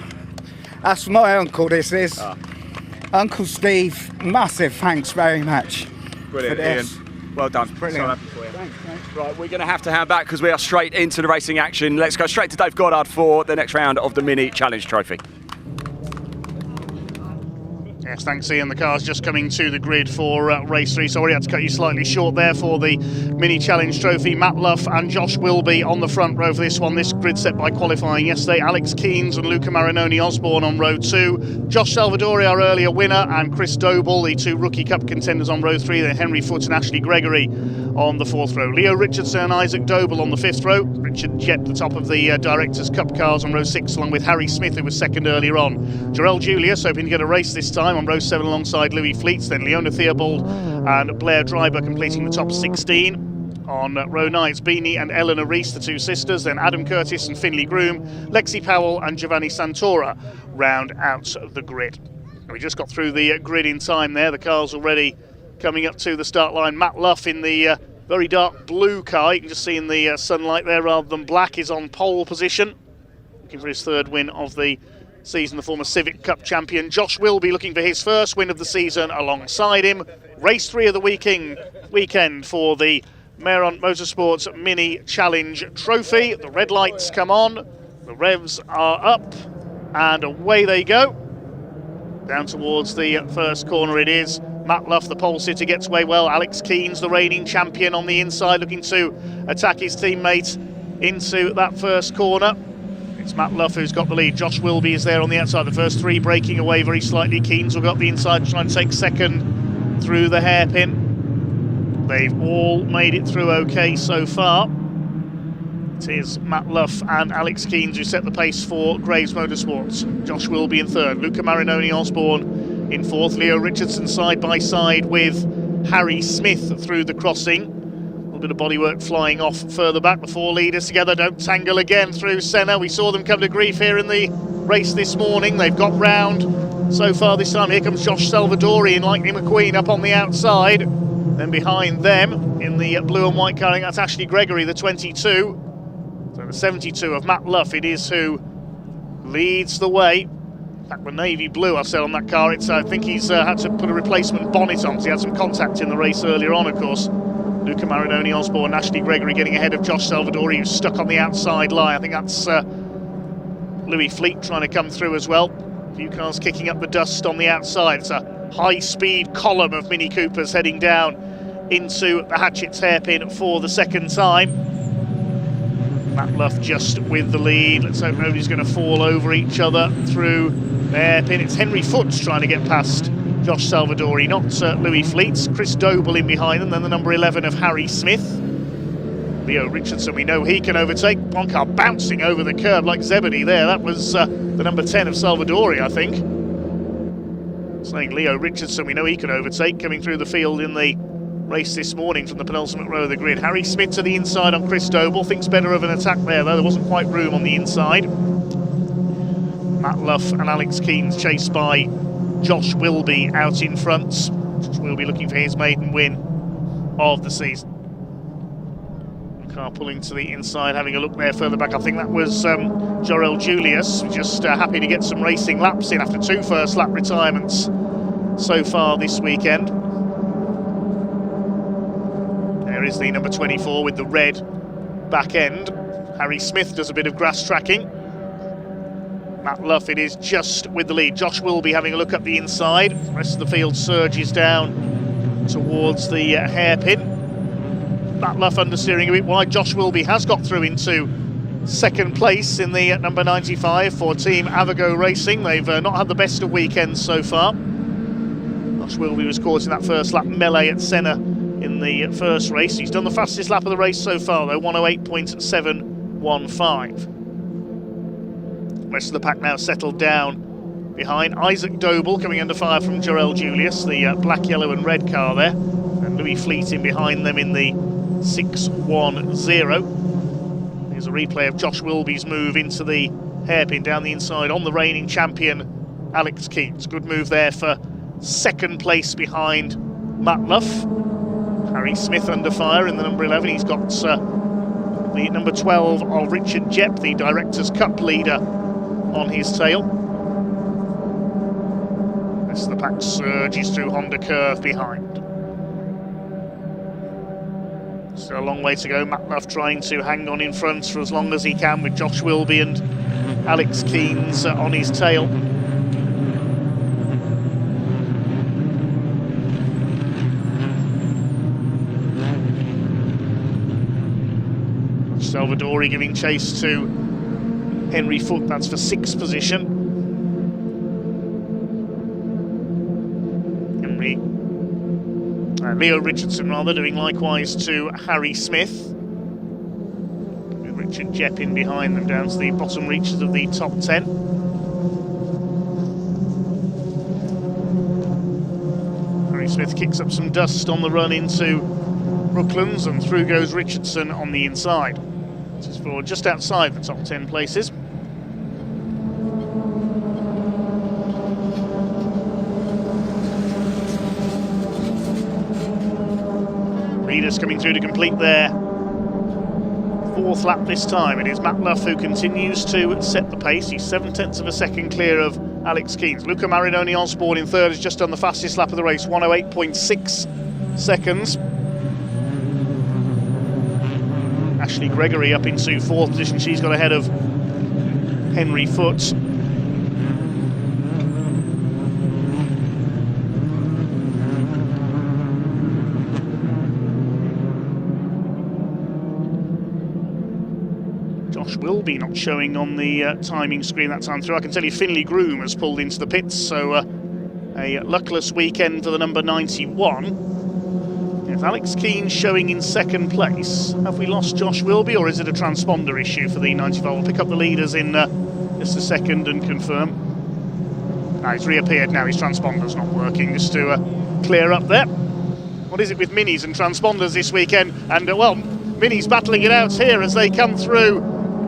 That's my uncle, this is. Uncle Steve, massive thanks very much. Brilliant, Ian. Well done. Brilliant. So happy for you. Thanks. Right, we're going to have to hand back because we are straight into the racing action. Let's go straight to Dave Goddard for the next round of the Mini Challenge Trophy. Yes, thanks Ian. The car's just coming to the grid for race 3. Sorry, I had to cut you slightly short there for the Mini Challenge Trophy. Matt Luff and Josh Wilby on the front row for this one. This grid set by qualifying yesterday. Alex Keynes and Luca Marinoni Osborne on row 2. Josh Salvadori, our earlier winner, and Chris Doble, the 2 Rookie Cup contenders on row 3. Then Henry Foote and Ashley Gregory on the 4th row. Leo Richardson and Isaac Doble on the 5th row. Richard Jett, the top of the Directors' Cup cars on row 6, along with Harry Smith, who was second earlier on. Jarell Julius hoping to get a race this time on row 7 alongside Louis Fleets. Then Leona Theobald and Blair Dryber completing the top 16. On row 9, it's Beanie and Eleanor Reese, the 2 sisters. Then Adam Curtis and Finley Groom, Lexi Powell and Giovanni Santora round out the grid. And we just got through the grid in time there. The car's already coming up to the start line. Matt Luff in the very dark blue car, you can just see in the sunlight there rather than black, is on pole position, looking for his 3rd win of the season. The former Civic Cup champion Josh Wilby looking for his 1st win of the season alongside him. Race 3 of the weekend for the Pembrey Motorsports Mini Challenge Trophy. The red lights come on, the revs are up, and away they go. Down towards the first corner it is. Matt Luff, the pole sitter, gets away well. Alex Keynes, the reigning champion, on the inside, looking to attack his teammate into that first corner. It's Matt Luff who's got the lead. Josh Wilby is there on the outside. The first 3 breaking away very slightly. Keynes will go up the inside, trying to take second through the hairpin. They've all made it through okay so far. It is Matt Luff and Alex Keynes who set the pace for Graves Motorsports. Josh Wilby in 3rd. Luca Marinoni Osborne in 4th. Leo Richardson side by side with Harry Smith through the crossing. A little bit of bodywork flying off further back. The 4 leaders together don't tangle again through Senna. We saw them come to grief here in the race this morning. They've got round so far this time. Here comes Josh Salvadori and Lightning McQueen up on the outside. Then behind them in the blue and white car, that's Ashley Gregory, the 22. So the 72 of Matt Luff, it is who leads the way. In fact, the navy blue I said on that car, I think he's had to put a replacement bonnet on because he had some contact in the race earlier on, of course. Luca Marinoni Osborne, Ashley Gregory getting ahead of Josh Salvadori, who's stuck on the outside line. I think that's Louis Fleet trying to come through as well. A few cars kicking up the dust on the outside. It's a high-speed column of Mini Coopers heading down into the Hatchett's hairpin for the second time. Matt Luff just with the lead. Let's hope nobody's going to fall over each other through the hairpin. It's Henry Foots trying to get past Josh Salvadori, not Louis Fleets. Chris Doble in behind them, then the number 11 of Harry Smith. Leo Richardson, we know he can overtake. One car bouncing over the curb like Zebedee there. That was the number 10 of Salvadori, I think. Saying Leo Richardson, we know he can overtake, coming through the field in the race this morning from the penultimate row of the grid. Harry Smith to the inside on Chris Doble. Thinks better of an attack there, though. There wasn't quite room on the inside. Matt Luff and Alex Keynes chased by Josh Wilby out in front. Josh Wilby looking for his maiden win of the season. The car pulling to the inside, having a look there further back. I think that was Jorel Julius, just happy to get some racing laps in after 2 first lap retirements so far this weekend. There is the number 24 with the red back end. Harry Smith does a bit of grass tracking. Matt Luff, it is just with the lead. Josh Wilby having a look up the inside. The rest of the field surges down towards the hairpin. Matt Luff understeering a bit wide. Josh Wilby has got through into second place in the number 95 for Team Avago Racing. They've not had the best of weekends so far. Josh Wilby was caught in that first lap melee at Senna in the first race. He's done the fastest lap of the race so far, though, 108.715. The rest of the pack now settled down behind. Isaac Doble coming under fire from Jorel Julius, the black, yellow and red car there. And Louis Fleet in behind them in the 610. Here's a replay of Josh Wilby's move into the hairpin down the inside on the reigning champion, Alex Keynes. Good move there for second place behind Matt Luff. Harry Smith under fire in the number 11. He's got the number 12 of Richard Jepp, the Directors' Cup leader, on his tail. The rest of the pack surges through Honda Curve behind. Still a long way to go. Matt Luff trying to hang on in front for as long as he can with Josh Wilby and Alex Keynes on his tail. Salvadori giving chase to Henry Foote, that's for 6th position. Leo Richardson rather doing likewise to Harry Smith. With Richard Jepp in behind them down to the bottom reaches of the top 10. Harry Smith kicks up some dust on the run into Brooklands, and through goes Richardson on the inside. This is for just outside the top 10 places. Leaders coming through to complete their 4th lap this time. It is Matt Luff who continues to set the pace. He's 7/10 of a second clear of Alex Keynes. Luca Marinoni Osborne in 3rd has just done the fastest lap of the race, 108.6 seconds. Ashley Gregory up into 4th position. She's got ahead of Henry Foote. Josh Wilby not showing on the timing screen that time through. I can tell you Finley Groom has pulled into the pits, so a luckless weekend for the number 91. With Alex Keynes showing in 2nd place. Have we lost Josh Wilby, or is it a transponder issue for the 95? We'll pick up the leaders in just a second and confirm. No, he's reappeared now, his transponder's not working, just to clear up there. What is it with minis and transponders this weekend? And well, minis battling it out here as they come through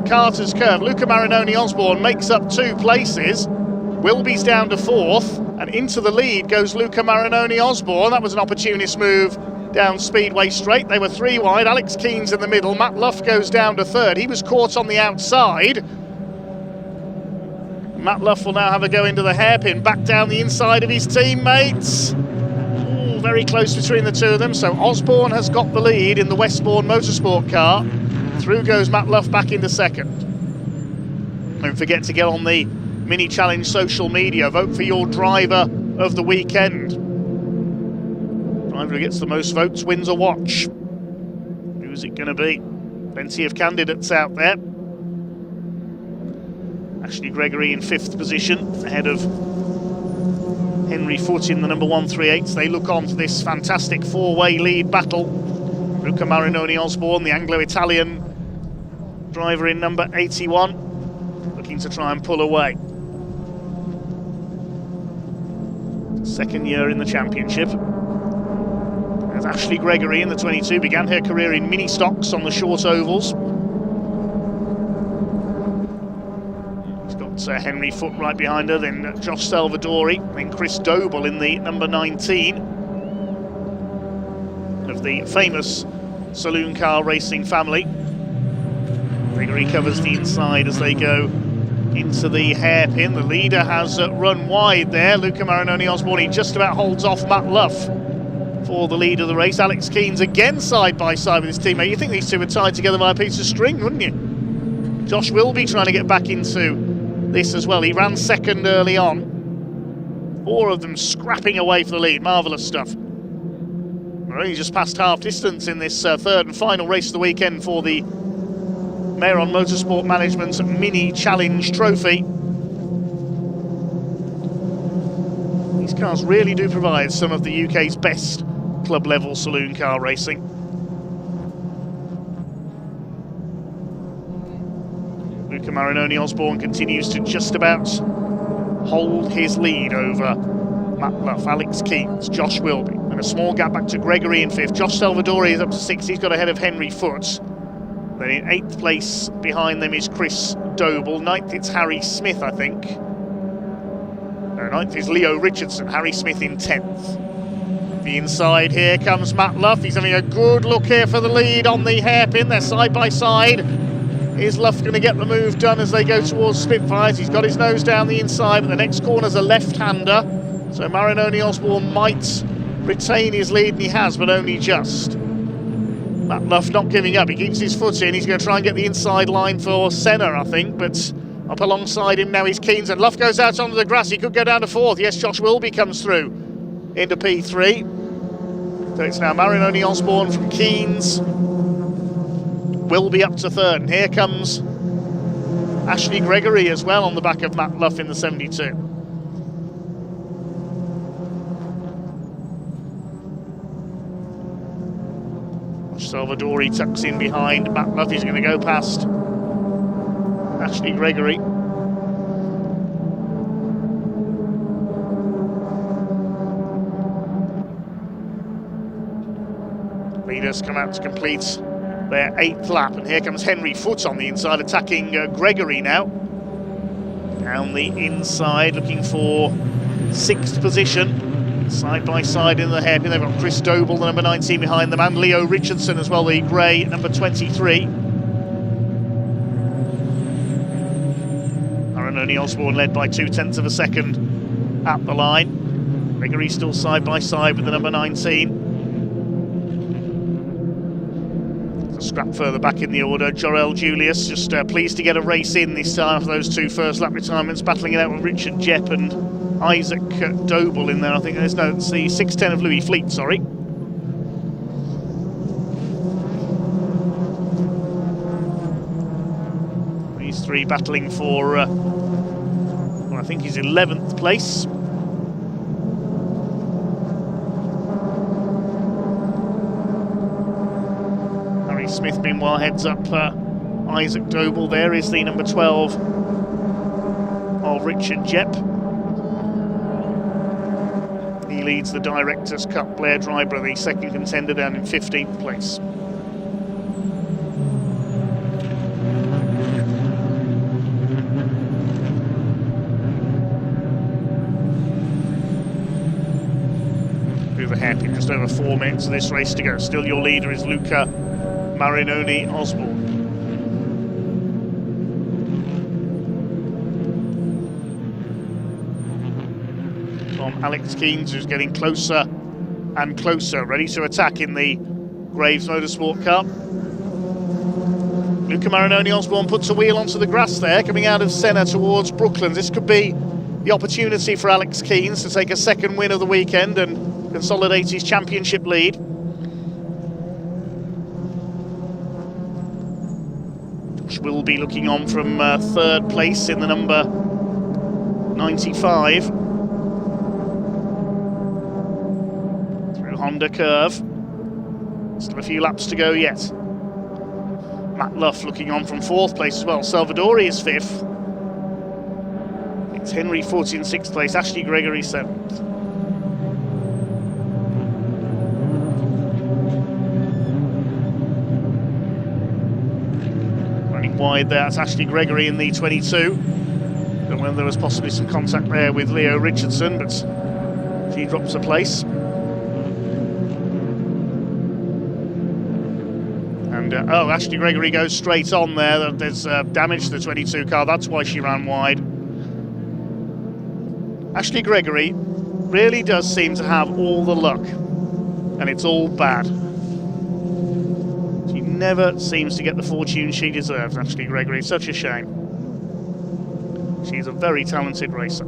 Carter's Curve. Luca Marinoni Osborne makes up 2 places. Wilby's down to 4th, and into the lead goes Luca Marinoni Osborne. That was an opportunist move down Speedway Straight. They were 3 wide. Alex Keane's in the middle. Matt Luff goes down to 3rd. He was caught on the outside. Matt Luff will now have a go into the hairpin, back down the inside of his teammates. Ooh, very close between the 2 of them. So Osborne has got the lead in the Westbourne Motorsport car. Through goes Matt Luff back into 2nd. Don't forget to get on the Mini Challenge social media. Vote for your driver of the weekend. Driver who gets the most votes wins a watch. Who's it going to be? Plenty of candidates out there. Ashley Gregory in 5th position, ahead of Henry Foote in the number 138. They look on to this fantastic 4-way lead battle. Luca Marinoni Osborne, the Anglo-Italian driver in number 81, looking to try and pull away. 2nd year in the championship. As Ashley Gregory in the 22 began her career in mini stocks on the short ovals. He's got Henry Foote right behind her, then Josh Salvadori, then Chris Doble in the number 19 of the famous saloon car racing family. Gregory covers the inside as they go into the hairpin. The leader has run wide there. Luca Marinoni Osborne, he just about holds off Matt Luff for the lead of the race. Alex Keane's again side by side with his teammate. You think these 2 were tied together by a piece of string, wouldn't you? Josh Wilby trying to get back into this as well. He ran 2nd early on. 4 of them scrapping away for the lead. Marvellous stuff. We're only just past half distance in this 3rd and final race of the weekend for the Meyron Motorsport Management's Mini Challenge Trophy. These cars really do provide some of the UK's best club-level saloon car racing. Luca Marinoni Osborne continues to just about hold his lead over Matt Luff, Alex Keanes, Josh Wilby, and a small gap back to Gregory in 5th. Josh Salvadori is up to 6th. He's got ahead of Henry Foote. Then in 8th place behind them is Chris Doble. 9th it's Harry Smith, I think. No, 9th is Leo Richardson. Harry Smith in 10th. The inside, here comes Matt Luff. He's having a good look here for the lead on the hairpin. They're side by side. Is Luff going to get the move done as they go towards Spitfires? He's got his nose down the inside, but the next corner's a left-hander. So Marinoni Osborne might retain his lead, and he has, but only just. Matt Luff not giving up. He keeps his foot in. He's going to try and get the inside line for Senna, I think, but up alongside him now is Keanes, and Luff goes out onto the grass. He could go down to 4th. Yes, Josh Wilby comes through into P3. So it's now Marinoni Osborne from Keanes. Wilby up to 3rd. And here comes Ashley Gregory as well on the back of Matt Luff in the 72. Salvadori tucks in behind Matt Luff. He's going to go past Ashley Gregory. Leaders come out to complete their 8th lap, and here comes Henry Foote on the inside, attacking Gregory now. Down the inside, looking for 6th position. Side by side in the hairpin, they've got Chris Doble, the number 19 behind them, and Leo Richardson as well, the grey number 23. Marinoni Osborne led by 0.2 of a second at the line. Gregory still side by side with the number 19. A scrap further back in the order, Jorel Julius just pleased to get a race in this time for those 2 first lap retirements, battling it out with Richard Jepp and Isaac Doble in there. I think there's no, it's the 610 of Louis Fleet, sorry. These 3 battling for, well, I think he's 11th place. Harry Smith, meanwhile, heads up Isaac Doble. There is the number 12 of Richard Jepp. He leads the Directors' Cup. Blair Dryburgh, the 2nd contender, down in 15th place. 4 minutes of this race to go. Still your leader is Luca Marinoni Osborne. From Alex Keens, who's getting closer and closer, ready to attack in the Graves Motorsport car. Luca Marinoni Osborne puts a wheel onto the grass there, coming out of Senna towards Brooklands. This could be the opportunity for Alex Keens to take a second win of the weekend and consolidate his championship lead. Josh will be looking on from third place in the number 95. Through Honda Curve. Still a few laps to go yet. Matt Luff looking on from fourth place as well. Salvadori is fifth. It's Henry Foote in sixth place. Ashley Gregory seventh. Running wide there, that's Ashley Gregory in the 22. Don't know whether there was possibly some contact there with Leo Richardson, but she drops a place. Oh, Ashley Gregory goes straight on there. There's damage to the 22 car. That's why she ran wide. Ashley Gregory really does seem to have all the luck, and it's all bad. She never seems to get the fortune she deserves, Ashley Gregory. It's such a shame. She's a very talented racer.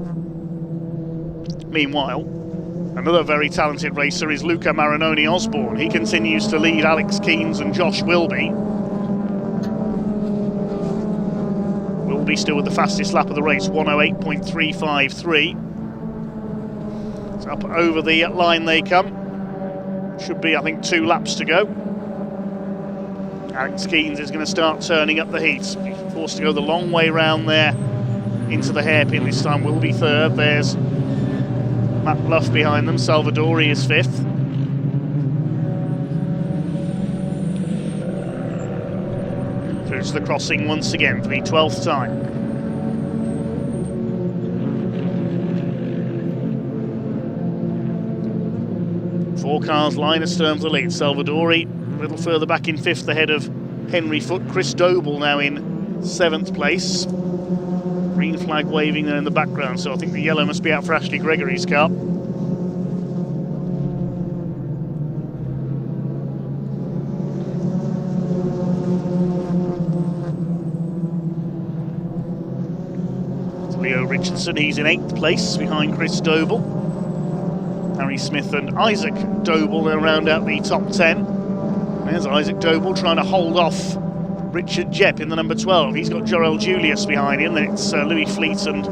Meanwhile, another very talented racer is Luca Marinoni Osborne. He continues to lead Alex Keens and Josh Wilby. Wilby still with the fastest lap of the race, 108.353. It's up over the line they come. Should be, I think, 2 laps to go. Alex Keens is going to start turning up the heat. He's forced to go the long way round there into the hairpin. This time Wilby third. There's Matt Luff behind them. Salvadori is fifth. Through to the crossing once again for the 12th time. Four cars line astern for the lead. Salvadori a little further back in fifth ahead of Henry Foote. Chris Doble now in 7th place. Green flag waving there in the background, so I think the yellow must be out for Ashley Gregory's car. It's Leo Richardson, he's in 8th place behind Chris Doble. Harry Smith and Isaac Doble will round out the top 10. There's Isaac Doble trying to hold off Richard Jepp in the number 12. He's got Jorel Julius behind him. Then it's Louis Fleet and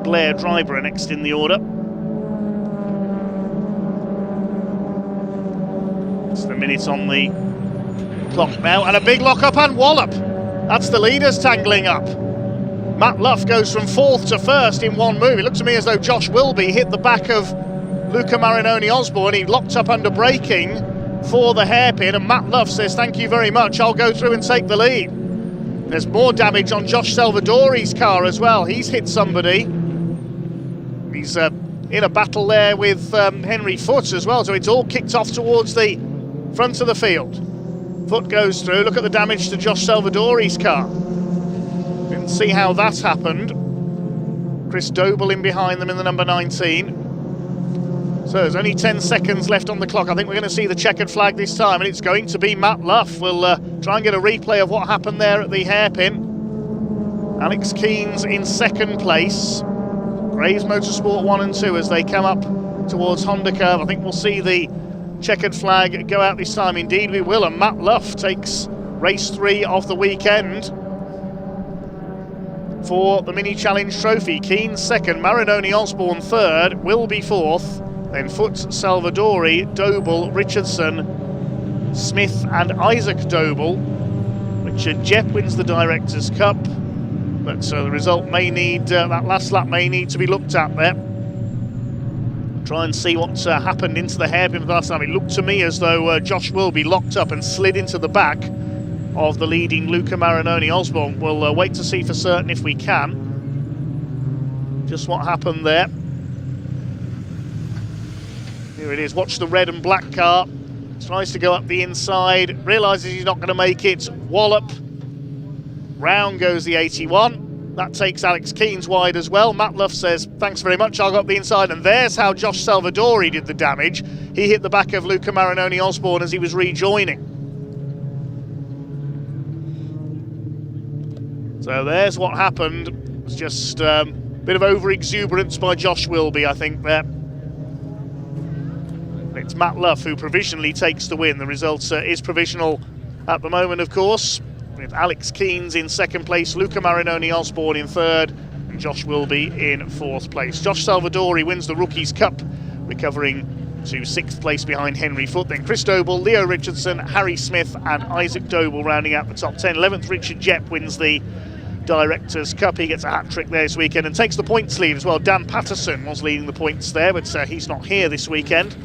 Blair Dryber next in the order. It's the minute on the clock now, and a big lock-up and wallop. That's the leaders tangling up. Matt Luff goes from 4th to 1st in one move. It looks to me as though Josh Wilby hit the back of Luca Marinoni Osborne. He locked up under braking for the hairpin, and Matt Luff says, thank you very much, I'll go through and take the lead. There's more damage on Josh Salvadori's car as well. He's hit somebody. He's in a battle there with Henry Foote as well, so it's all kicked off towards the front of the field. Foote goes through. Look at the damage to Josh Salvadori's car. Didn't see how that happened. Chris Doble in behind them in the number 19. So there's only 10 seconds left on the clock. I think we're going to see the checkered flag this time, and it's going to be Matt Luff. We'll try and get a replay of what happened there at the hairpin. Alex Keens in 2nd place. Graves Motorsport 1 and 2 as they come up towards Honda Curve. I think we'll see the checkered flag go out this time. Indeed we will, and Matt Luff takes race 3 of the weekend for the Mini Challenge Trophy. Keens 2nd, Marinoni Osborne 3rd, Wilby 4th. Then Foote, Salvadori, Doble, Richardson, Smith and Isaac Doble. Richard Jepp wins the Directors' Cup, but the result may need, that last lap may need to be looked at there. Try and see what happened into the hairpin for the last time. It looked to me as though Josh Wilby locked up and slid into the back of the leading Luca Marinoni Osborne. We'll wait to see for certain if we can. Just what happened there. Here it is, watch the red and black car. Tries to go up the inside, realises he's not going to make it. Wallop. Round goes the 81. That takes Alex Keanes wide as well. Matt Luff says, thanks very much, I'll go up the inside. And there's how Josh Salvadori did the damage. He hit the back of Luca Marinoni Osborne as he was rejoining. So there's what happened. It was just a bit of over-exuberance by Josh Wilby, I think, there. It's Matt Luff who provisionally takes the win. The result is provisional at the moment, of course, with Alex Keanes in second place, Luca Marinoni Osborne in third, and Josh Wilby in fourth place. Josh Salvadori wins the Rookies Cup, recovering to sixth place behind Henry Foote. Then Chris Doble, Leo Richardson, Harry Smith and Isaac Doble rounding out the top 10. 11th, Richard Jepp wins the Directors' Cup. He gets a hat-trick there this weekend and takes the points lead as well. Dan Patterson was leading the points there, but he's not here this weekend.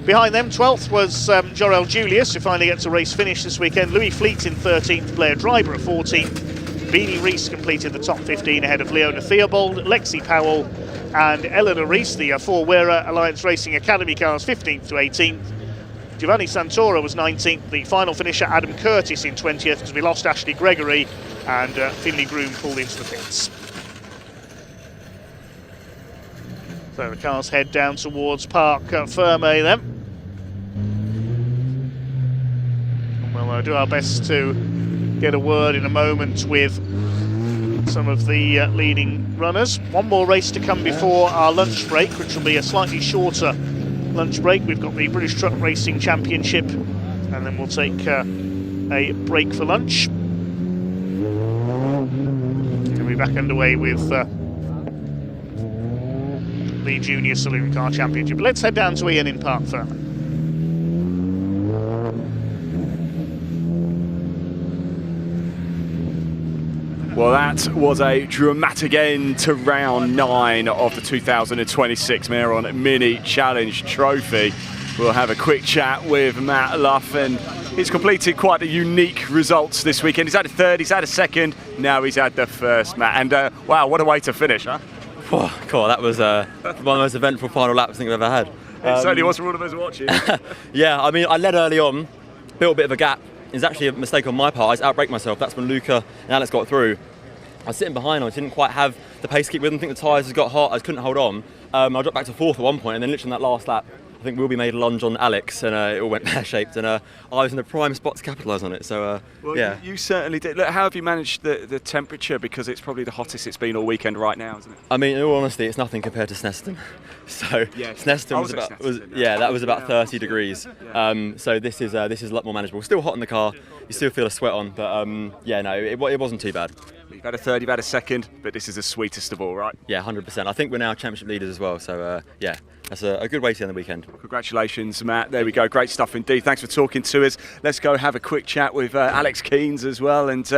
Behind them, 12th was Jorel Julius, who finally gets a race finish this weekend. Louis Fleet in 13th, Blair Driver at 14th. Beanie Rees completed the top 15 ahead of Leona Theobald, Lexi Powell and Eleanor Rees, the four-wearer Alliance Racing Academy cars, 15th to 18th. Giovanni Santoro was 19th. The final finisher, Adam Curtis, in 20th, because we lost Ashley Gregory, and Finley Groom pulled into the pits. So the cars head down towards Parc Fermé then. We'll do our best to get a word in a moment with some of the leading runners. One more race to come before our lunch break, which will be a slightly shorter lunch break. We've got the British Truck Racing Championship, and then we'll take a break for lunch. We'll be back underway with the Junior Saloon Car Championship. Let's head down to Ian in Parc Fermé. Well, that was a dramatic end to round 9 of the 2026 Meyron Mini Challenge Trophy. We'll have a quick chat with Matt Luff, and he's completed quite a unique results this weekend. He's had a third, he's had a second, now he's had the first, Matt. And wow, what a way to finish, huh? Oh, cool, that was one of the most eventful final laps I think I've ever had. It certainly was for all of us watching. Yeah, I mean, I led early on, built a bit of a gap. It was actually a mistake on my part. I just outbraked myself. That's when Luca and Alex got through. I was sitting behind, I didn't quite have the pace to keep with them. I think the tyres had got hot, I just couldn't hold on. I dropped back to fourth at one point, and then literally in that last lap, I think Wilby made a lunge on Alex, and it all went pear-shaped, and I was in the prime spot to capitalise on it, so well, yeah. You certainly did. Look, how have you managed the temperature, because it's probably the hottest it's been all weekend right now, isn't it? I mean, in all honesty, it's nothing compared to Snetterton. So yeah, Snetterton was about 30 degrees. Yeah. So this is a lot more manageable. Still hot in the car, you still feel a sweat on, but yeah, no, it wasn't too bad. You've had a third, you've had a second, but this is the sweetest of all, right? Yeah, 100%. I think we're now championship leaders as well, so yeah, that's a good way to end the weekend. Well, congratulations, Matt. There we go. Great stuff indeed. Thanks for talking to us. Let's go have a quick chat with Alex Keanes as well. And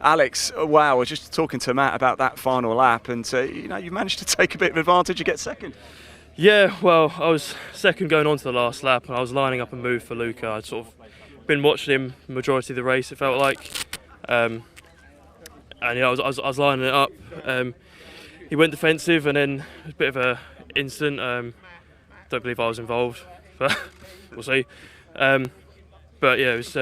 Alex, wow, I was just talking to Matt about that final lap, and you know, you managed to take a bit of advantage. You get second. Yeah, well, I was second going on to the last lap, and I was lining up a move for Luca. I'd sort of been watching him the majority of the race, it felt like. And yeah, I was lining it up. He went defensive, and then it was a bit of a incident. Don't believe I was involved, but we'll see. But yeah, it was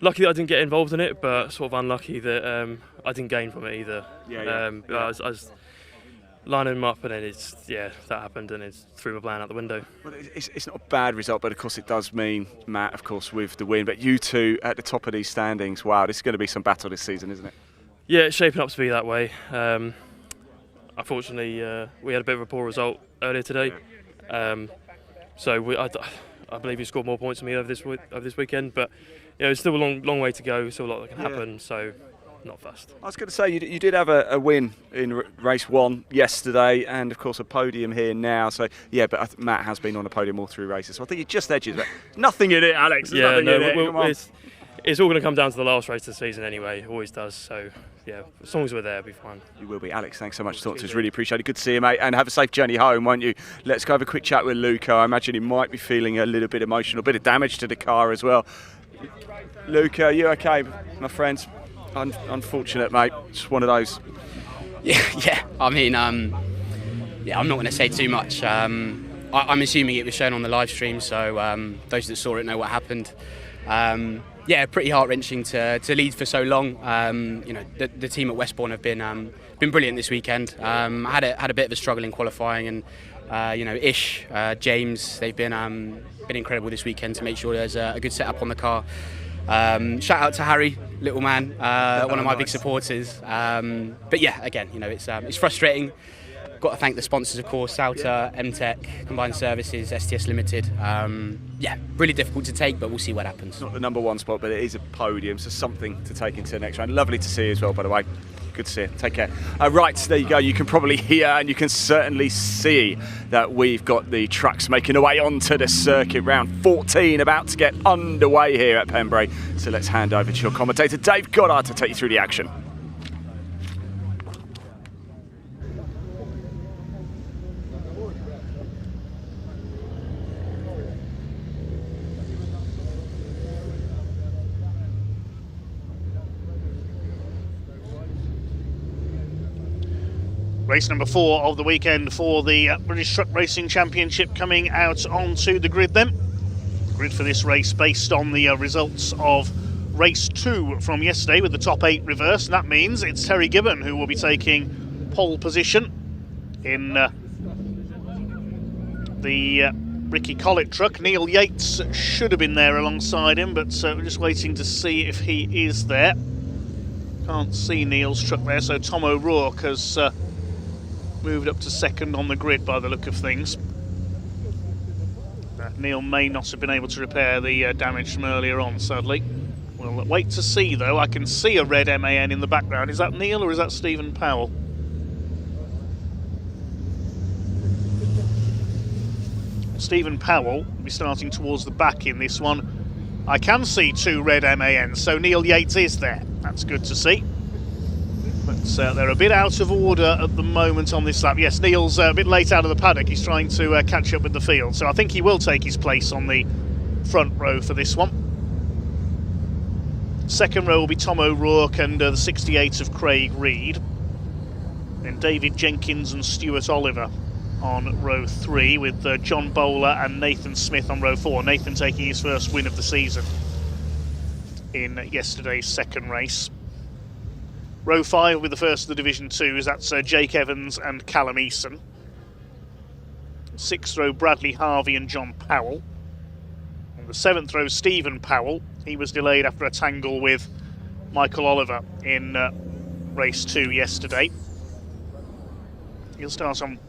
lucky that I didn't get involved in it, but sort of unlucky that I didn't gain from it either. Yeah. I was lining him up, and then that happened, and it threw my plan out the window. Well, it's not a bad result, but of course it does mean Matt, of course, with the win. But you two at the top of these standings, wow, this is going to be some battle this season, isn't it? Yeah, it's shaping up to be that way. Unfortunately, we had a bit of a poor result earlier today, so I believe he scored more points than me over this weekend. But yeah, it's still a long way to go. Still a lot that can happen. So. Not fast. I was going to say, you did have a win in race 1 yesterday, and of course a podium here now. So yeah, but Matt has been on a podium all through races. So I think you just edges, but nothing in it, Alex. There's nothing in it. It's all going to come down to the last race of the season anyway. It always does. So yeah, as long as we're there, it'll be fine. You will be, Alex. Thanks so much for talking to us. Really appreciate it. Good to see you, mate. And have a safe journey home, won't you? Let's go have a quick chat with Luca. I imagine he might be feeling a little bit emotional, a bit of damage to the car as well. Luca, are you okay, my friend? Unfortunate, mate. Just one of those. Yeah. I mean, I'm not going to say too much. I'm assuming it was shown on the live stream, so those that saw it know what happened. Yeah, pretty heart-wrenching to lead for so long. You know, the team at Westbourne have been brilliant this weekend. Had a bit of a struggle in qualifying, and you know, Ish, James, they've been incredible this weekend to make sure there's a good setup on the car. Shout out to Harry, little man, one of my big supporters. But yeah, again, you know, it's frustrating. Got to thank the sponsors, of course, Sauter, MTech, Combined Services, STS Limited. Yeah, really difficult to take, but we'll see what happens. Not the #1 spot, but it is a podium, so something to take into the next round. Lovely to see you as well, by the way. Good to see you. Take care. Right, there you go. You can probably hear and you can certainly see that we've got the trucks making their way onto the circuit. Round 14 about to get underway here at Pembrey. So let's hand over to your commentator, Dave Goddard, to take you through the action. Race number 4 of the weekend for the British Truck Racing Championship coming out onto the grid then. The grid for this race based on the results of race 2 from yesterday with the top 8 reversed. And that means it's Terry Gibbon who will be taking pole position in the Ricky Collett truck. Neil Yates should have been there alongside him, but we're just waiting to see if he is there. Can't see Neil's truck there, so Tom O'Rourke has moved up to second on the grid by the look of things. Neil may not have been able to repair the damage from earlier on, sadly. We'll wait to see, though. I can see a red MAN in the background. Is that Neil or is that Stephen Powell? Stephen Powell will be starting towards the back in this one. I can see 2 red MANs, so Neil Yates is there. That's good to see. But they're a bit out of order at the moment on this lap. Yes, Neil's a bit late out of the paddock. He's trying to catch up with the field. So I think he will take his place on the front row for this one. Second row will be Tom O'Rourke and the 68 of Craig Reed. Then David Jenkins and Stuart Oliver on row 3 with John Bowler and Nathan Smith on row 4. Nathan taking his first win of the season in yesterday's second race. Row 5 with the first of the Division 2s, that's Jake Evans and Callum Eason. 6th row, Bradley Harvey and John Powell. On the 7th row, Stephen Powell. He was delayed after a tangle with Michael Oliver in race 2 yesterday. He'll start on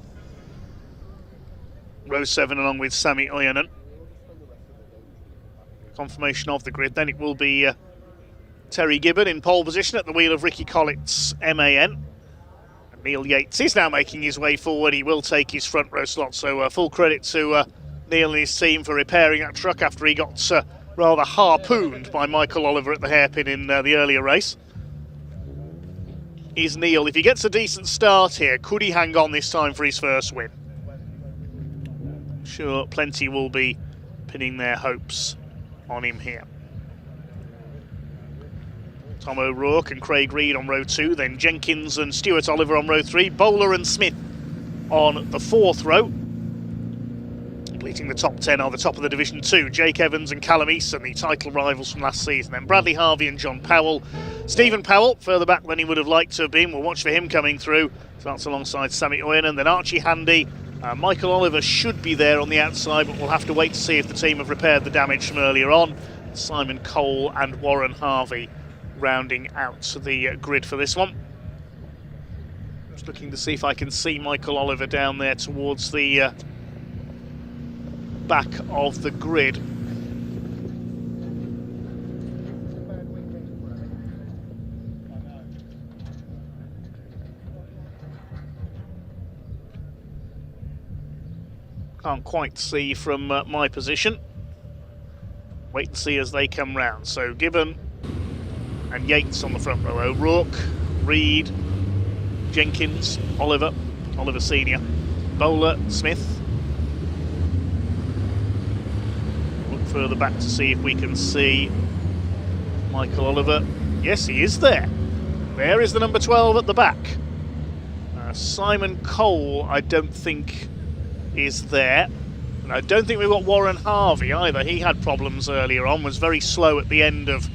row 7 along with Sami Ojanen. Confirmation of the grid, then it will be Terry Gibbon in pole position at the wheel of Ricky Collett's MAN. And Neil Yates is now making his way forward. He will take his front row slot. So full credit to Neil and his team for repairing that truck after he got rather harpooned by Michael Oliver at the hairpin in the earlier race. Is Neil, if he gets a decent start here, could he hang on this time for his first win? Sure, plenty will be pinning their hopes on him here. Tom O'Rourke and Craig Reed on row 2, then Jenkins and Stuart Oliver on row 3, Bowler and Smith on the 4th row. Completing the top 10 are the top of the Division 2, Jake Evans and Callum Eason, the title rivals from last season. Then Bradley Harvey and John Powell. Stephen Powell, further back than he would have liked to have been. We'll watch for him coming through. Starts alongside Sami Ojanen, then Archie Handy. Michael Oliver should be there on the outside, but we'll have to wait to see if the team have repaired the damage from earlier on. Simon Cole and Warren Harvey rounding out the grid for this one. Just looking to see if I can see Michael Oliver down there towards the back of the grid. Can't quite see from my position. Wait and see as they come round. So Gibbon and Yates on the front row. O'Rourke, Reed, Jenkins, Oliver Senior, Bowler, Smith. Look further back to see if we can see Michael Oliver. Yes, he is there. There is the number 12 at the back. Simon Cole, I don't think is there. And I don't think we've got Warren Harvey either. He had problems earlier on, was very slow at the end of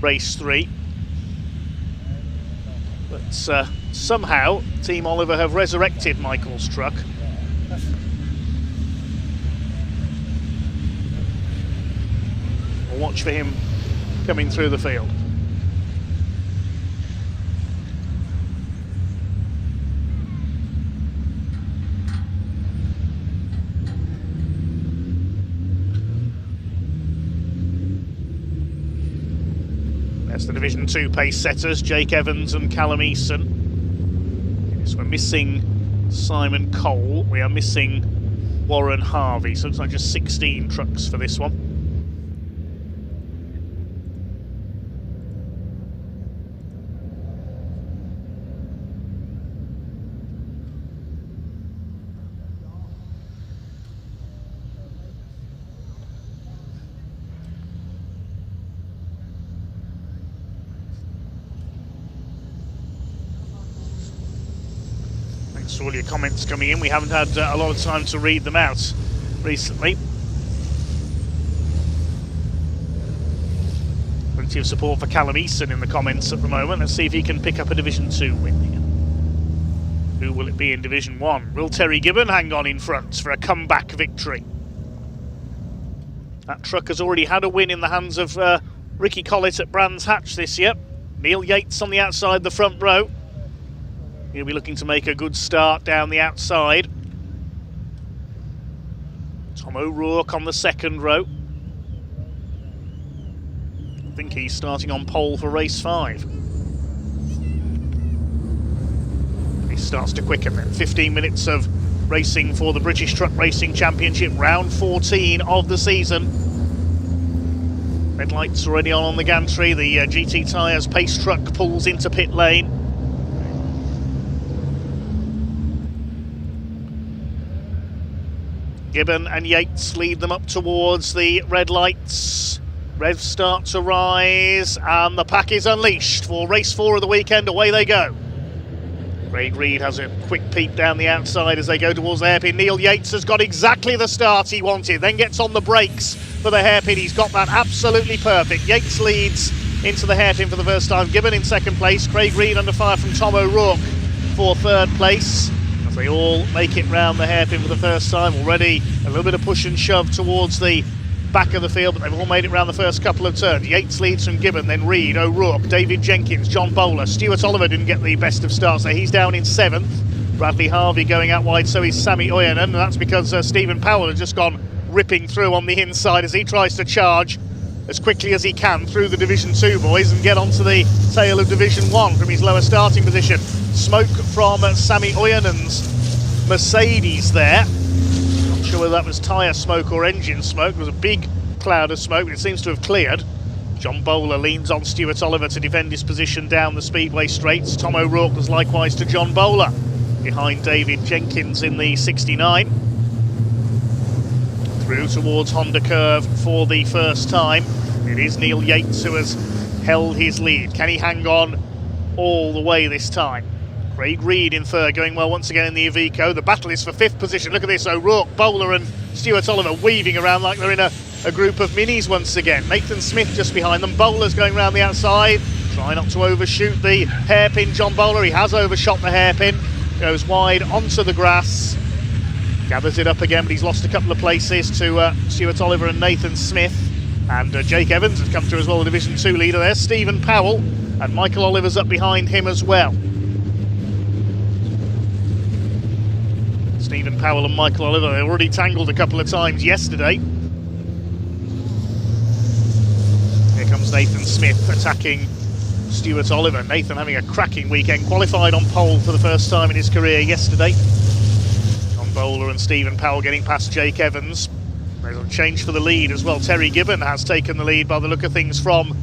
race 3. But somehow Team Oliver have resurrected Michael's truck. We'll watch for him coming through the field. That's the Division 2 pace setters, Jake Evans and Callum Easton. Yes, we're missing Simon Cole. We are missing Warren Harvey. So it's like just 16 trucks for this one. All your comments coming in. We haven't had a lot of time to read them out recently. Plenty of support for Callum Easton in the comments at the moment. Let's see if he can pick up a Division 2 win here. Who will it be in Division 1? Will Terry Gibbon hang on in front for a comeback victory? That truck has already had a win in the hands of Ricky Collett at Brands Hatch this year. Neil Yates on the outside the front row. He'll be looking to make a good start down the outside. Tom O'Rourke on the second row. I think he's starting on pole for race 5. He starts to quicken then. 15 minutes of racing for the British Truck Racing Championship, round 14 of the season. Red lights already on the gantry. The GT Tyres pace truck pulls into pit lane. Gibbon and Yates lead them up towards the red lights. Revs start to rise, and the pack is unleashed for race 4 of the weekend. Away they go. Craig Reed has a quick peep down the outside as they go towards the hairpin. Neil Yates has got exactly the start he wanted, then gets on the brakes for the hairpin. He's got that absolutely perfect. Yates leads into the hairpin for the first time. Gibbon in second place. Craig Reed under fire from Tom O'Rourke for third place. They all make it round the hairpin for the first time. Already a little bit of push and shove towards the back of the field, but they've all made it round the first couple of turns. Yates leads from Gibbon, then Reed, O'Rourke, David Jenkins, John Bowler. Stuart Oliver didn't get the best of starts there. He's down in 7th. Bradley Harvey going out wide, so is Sammy Oyanen, and that's because Stephen Powell has just gone ripping through on the inside as he tries to charge as quickly as he can through the Division 2 boys and get onto the tail of Division 1 from his lower starting position. Smoke from Sammy Oyanen's Mercedes there. Not sure whether that was tyre smoke or engine smoke. There was a big cloud of smoke, but it seems to have cleared. John Bowler leans on Stuart Oliver to defend his position down the speedway straights. Tom O'Rourke was likewise to John Bowler, behind David Jenkins in the 69. Through towards Honda Curve for the first time. It is Neil Yates who has held his lead. Can he hang on all the way this time? Craig Reed in third, going well once again in the Iveco. The battle is for 5th position. Look at this, O'Rourke, Bowler and Stuart Oliver weaving around like they're in a group of minis once again. Nathan Smith just behind them. Bowler's going round the outside. Try not to overshoot the hairpin. John Bowler, he has overshot the hairpin. Goes wide onto the grass. Gathers it up again, but he's lost a couple of places to Stuart Oliver and Nathan Smith. And Jake Evans has come through as well, the Division 2 leader there. Stephen Powell and Michael Oliver's up behind him as well. Stephen Powell and Michael Oliver, they already tangled a couple of times yesterday. Here comes Nathan Smith attacking Stuart Oliver. Nathan having a cracking weekend, qualified on pole for the first time in his career yesterday. John Bowler and Stephen Powell getting past Jake Evans. There's a change for the lead as well. Terry Gibbon has taken the lead by the look of things from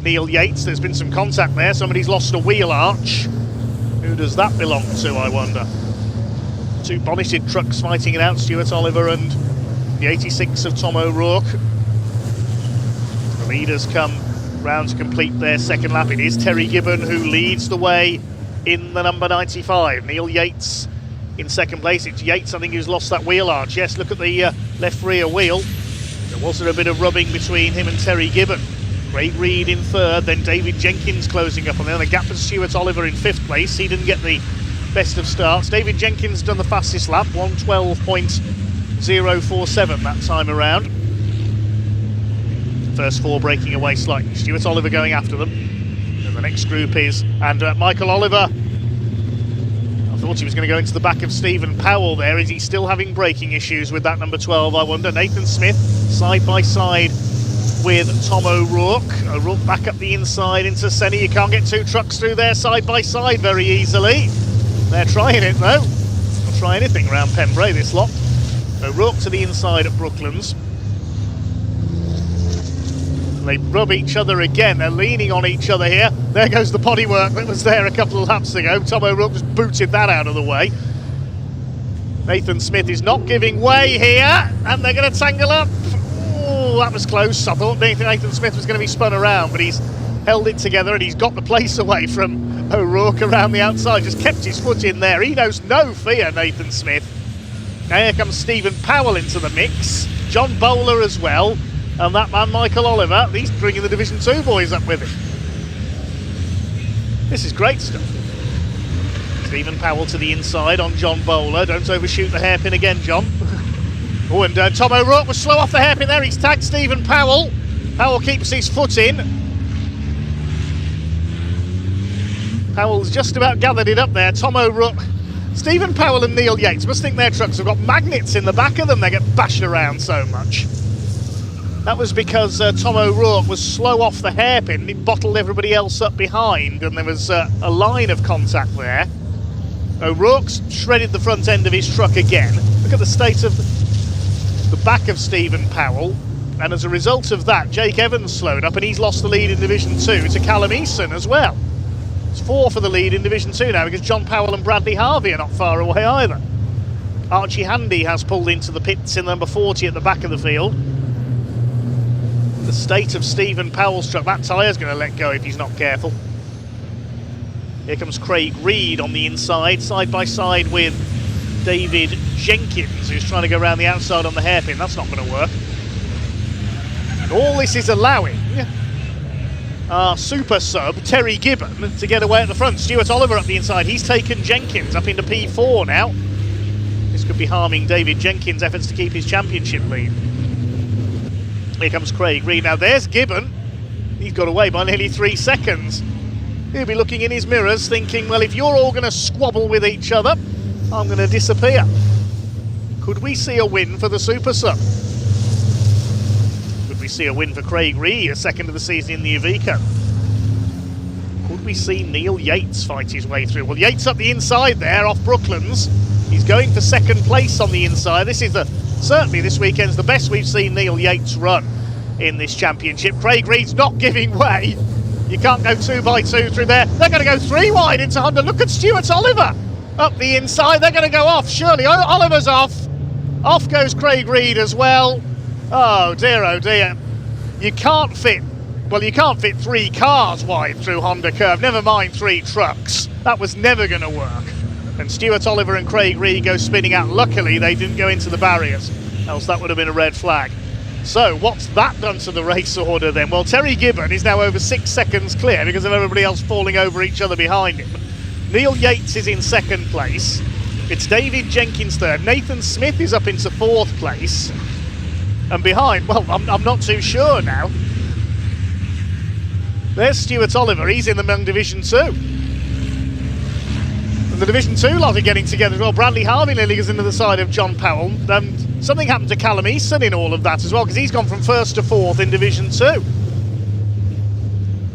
Neil Yates. There's been some contact there. Somebody's lost a wheel arch. Who does that belong to, I wonder? Two bonneted trucks fighting it out, Stuart Oliver and the 86 of Tom O'Rourke. The leaders come round to complete their second lap. It is Terry Gibbon who leads the way in the number 95. Neil Yates in second place. It's Yates, I think, who's lost that wheel arch. Yes, look at the left rear wheel. There was a bit of rubbing between him and Terry Gibbon. Craig Reed in third, then David Jenkins closing up on there. The gap with Stuart Oliver in fifth place. He didn't get the best of starts. David Jenkins done the fastest lap, 1:12.047 that time around. First four breaking away slightly. Stuart Oliver going after them. And the next group is, and Michael Oliver, I thought he was going to go into the back of Stephen Powell there. Is he still having braking issues with that number 12, I wonder? Nathan Smith side by side with Tom O'Rourke. O'Rourke back up the inside into Senna. You can't get two trucks through there side by side very easily. They're trying it though. They'll try anything around Pembrey, this lot. O'Rourke to the inside at Brooklands. They rub each other again. They're leaning on each other here. There goes the bodywork that was there a couple of laps ago. Tom O'Rourke just booted that out of the way. Nathan Smith is not giving way here, and they're going to tangle up. Oh, that was close. I thought Nathan Smith was going to be spun around, but he's held it together and he's got the place away from O'Rourke around the outside. Just kept his foot in there. He knows no fear, Nathan Smith. Now here comes Stephen Powell into the mix. John Bowler as well. And that man, Michael Oliver, he's bringing the Division 2 boys up with him. This is great stuff. Stephen Powell to the inside on John Bowler. Don't overshoot the hairpin again, John. Oh, and Tom O'Rourke was slow off the hairpin there. He's tagged Stephen Powell. Powell keeps his foot in. Powell's just about gathered it up there. Tom O'Rourke. Stephen Powell and Neil Yates must think their trucks have got magnets in the back of them. They get bashed around so much. That was because Tom O'Rourke was slow off the hairpin. He bottled everybody else up behind, and there was a line of contact there. O'Rourke's shredded the front end of his truck again. Look at the state of the back of Stephen Powell, and as a result of that, Jake Evans slowed up, and he's lost the lead in Division 2 to Callum Eason as well. It's 4 for the lead in Division 2 now, because John Powell and Bradley Harvey are not far away either. Archie Handy has pulled into the pits in number 40 at the back of the field. The state of Stephen Powell's truck, that tyre's going to let go if he's not careful. Here comes Craig Reed on the inside, side by side with David Jenkins, who's trying to go around the outside on the hairpin. That's not going to work. And all this is allowing our super sub, Terry Gibbon, to get away at the front. Stuart Oliver up the inside. He's taken Jenkins up into P4 now. This could be harming David Jenkins' efforts to keep his championship lead. Here comes Craig Reed. Now there's Gibbon. He's got away by nearly 3 seconds. He'll be looking in his mirrors thinking, well, if you're all going to squabble with each other, I'm going to disappear. Could we see a win for the Super Sub? Could we see a win for Craig Reed, a second of the season in the Iveco? Could we see Neil Yates fight his way through? Well, Yates up the inside there off Brooklands. He's going for second place on the inside. This is certainly this weekend's the best we've seen Neil Yates run in this championship. Craig Reed's not giving way. You can't go 2 by 2 through there. They're going to go 3 wide into Honda. Look at Stuart Oliver up the inside. They're going to go off, surely. Oliver's off. Off goes Craig Reed as well. Oh dear, oh dear. You can't fit 3 cars wide through Honda Curve, never mind 3 trucks. That was never going to work. And Stuart Oliver and Craig Reed go spinning out. Luckily, they didn't go into the barriers, else that would have been a red flag. So, what's that done to the race order then? Well, Terry Gibbon is now over 6 seconds clear because of everybody else falling over each other behind him. Neil Yates is in second place. It's David Jenkins third. Nathan Smith is up into 4th place. And behind, well, I'm not too sure now. There's Stuart Oliver. He's in the Young Division 2. The Division 2 lot are getting together as well. Bradley Harvey nearly goes into the side of John Powell. Something happened to Callum Eason in all of that as well, because he's gone from 1st to 4th in Division 2.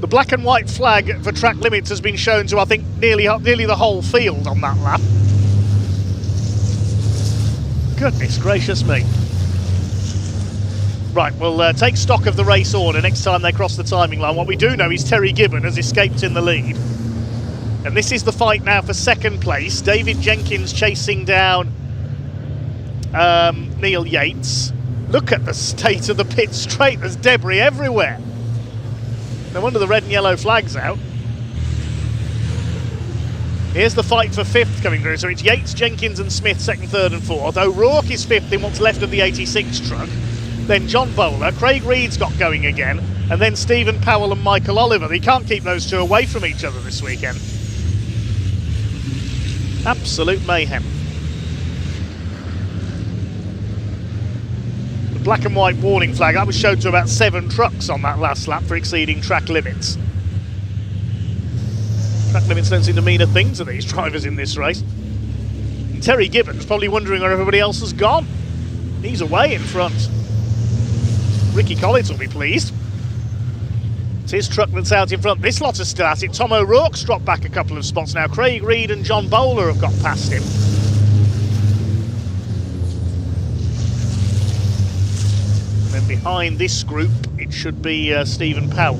The black and white flag for track limits has been shown to, I think, nearly the whole field on that lap. Goodness gracious me. Right, we'll take stock of the race order next time they cross the timing line. What we do know is Terry Gibbon has escaped in the lead. And this is the fight now for second place. David Jenkins chasing down Neil Yates. Look at the state of the pit straight. There's debris everywhere. No wonder the red and yellow flag's out. Here's the fight for 5th coming through. So it's Yates, Jenkins and Smith 2nd, 3rd and 4th. O'Rourke is 5th in what's left of the 86 truck. Then John Bowler, Craig Reed's got going again, and then Stephen Powell and Michael Oliver. They can't keep those two away from each other this weekend. Absolute mayhem. The black and white warning flag, that was shown to about 7 trucks on that last lap for exceeding track limits. Track limits don't seem to mean a thing to these drivers in this race. And Terry Gibbons probably wondering where everybody else has gone. He's away in front. Ricky Collins will be pleased. It's his truck that's out in front. This lot is still at it. Tom O'Rourke's dropped back a couple of spots now. Craig Reed and John Bowler have got past him. And then behind this group, it should be Stephen Powell.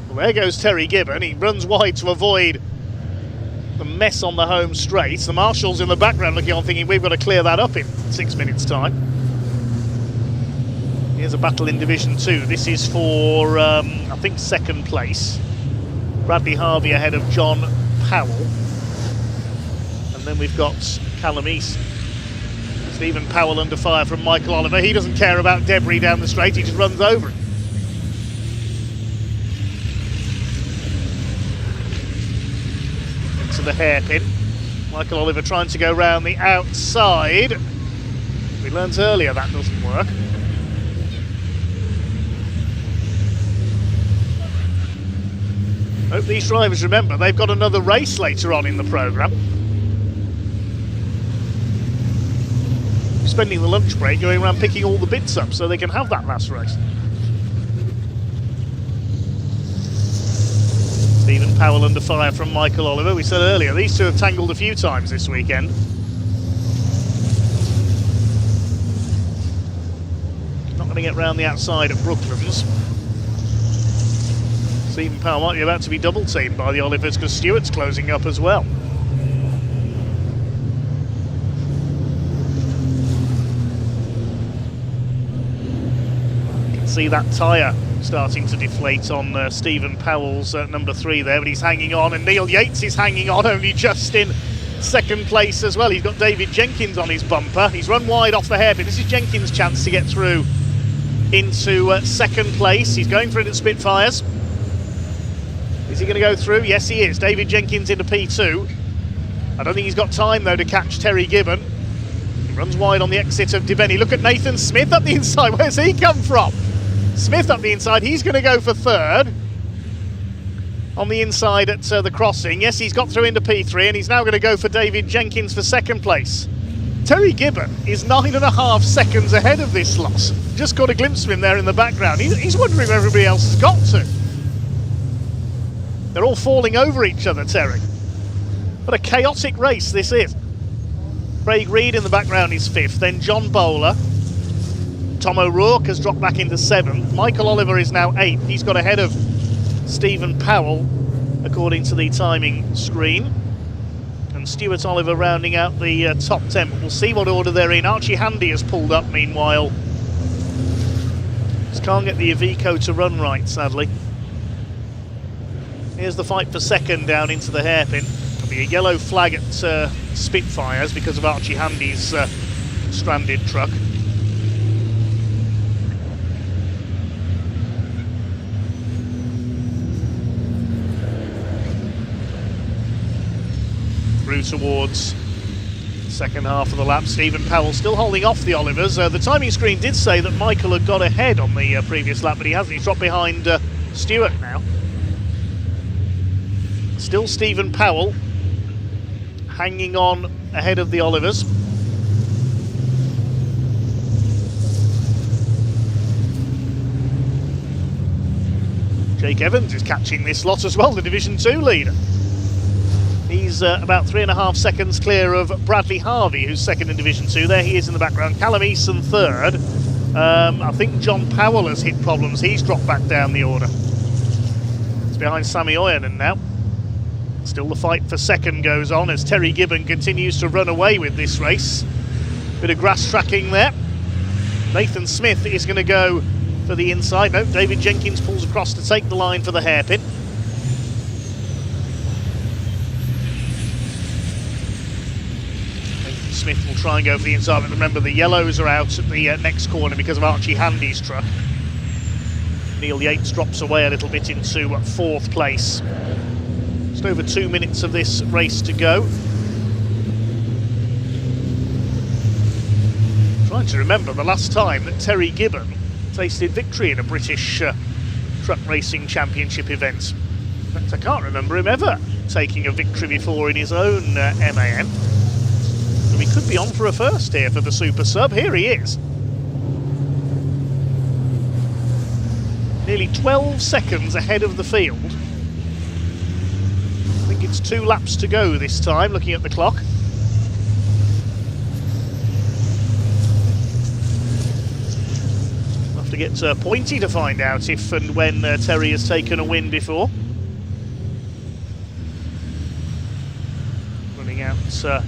Well, there goes Terry Gibbon. He runs wide to avoid the mess on the home straight. The marshals in the background looking on thinking we've got to clear that up in 6 minutes' time. Here's a battle in Division 2. This is for, I think, 2nd place. Bradley Harvey ahead of John Powell. And then we've got Callum East. Stephen Powell under fire from Michael Oliver. He doesn't care about debris down the straight, he just runs over it. Into the hairpin. Michael Oliver trying to go round the outside. We learnt earlier that doesn't work. Hope these drivers remember they've got another race later on in the programme. Spending the lunch break going around picking all the bits up so they can have that last race. Stephen Powell under fire from Michael Oliver. We said earlier these two have tangled a few times this weekend. Not going to get round the outside of Brooklands. Stephen Powell might be about to be double teamed by the Olivers because Stewart's closing up as well. You can see that tyre starting to deflate on Stephen Powell's number 3 there, but he's hanging on, and Neil Yates is hanging on, only just in 2nd place as well. He's got David Jenkins on his bumper. He's run wide off the hairpin. This is Jenkins' chance to get through into 2nd place. He's going for it at Spitfires. Is he going to go through? Yes, he is. David Jenkins into P2. I don't think he's got time, though, to catch Terry Gibbon. He runs wide on the exit of Debenny. Look at Nathan Smith up the inside. Where's he come from? Smith up the inside. He's going to go for 3rd. On the inside at the crossing. Yes, he's got through into P3, and he's now going to go for David Jenkins for 2nd place. Terry Gibbon is 9.5 seconds ahead of this lot. Just got a glimpse of him there in the background. He's wondering where everybody else has got to. They're all falling over each other, Terry. What a chaotic race this is. Craig Reed in the background is 5th, then John Bowler. Tom O'Rourke has dropped back into 7th. Michael Oliver is now 8th. He's got ahead of Stephen Powell, according to the timing screen. And Stuart Oliver rounding out the top 10. But we'll see what order they're in. Archie Handy has pulled up, meanwhile. Just can't get the Iveco to run right, sadly. Here's the fight for 2nd down into the hairpin. There'll be a yellow flag at Spitfires because of Archie Handy's stranded truck. Through towards second half of the lap. Stephen Powell still holding off the Olivers. The timing screen did say that Michael had got ahead on the previous lap, but he hasn't. He's dropped behind Stewart now. Still Stephen Powell hanging on ahead of the Olivers. Jake Evans is catching this lot as well, the Division 2 leader. He's about 3.5 seconds clear of Bradley Harvey, who's 2nd in Division 2. There he is in the background. Callum Eason 3rd. I think John Powell has hit problems. He's dropped back down the order. It's behind Sammy Oyanen now. Still the fight for 2nd goes on as Terry Gibbon continues to run away with this race. Bit of grass tracking there. Nathan Smith is going to go for the inside. No, David Jenkins pulls across to take the line for the hairpin. Smith will try and go for the inside, but remember the yellows are out at the next corner because of Archie Handy's truck. Neil Yates drops away a little bit into 4th place. Just over 2 minutes of this race to go. Trying to remember the last time that Terry Gibbon tasted victory in a British truck racing championship event. In fact, I can't remember him ever taking a victory before in his own MAN. So we could be on for a first here for the Super Sub. Here he is. Nearly 12 seconds ahead of the field. I think it's 2 laps to go this time, looking at the clock. We'll have to get Pointy to find out if and when Terry has taken a win before. Running out a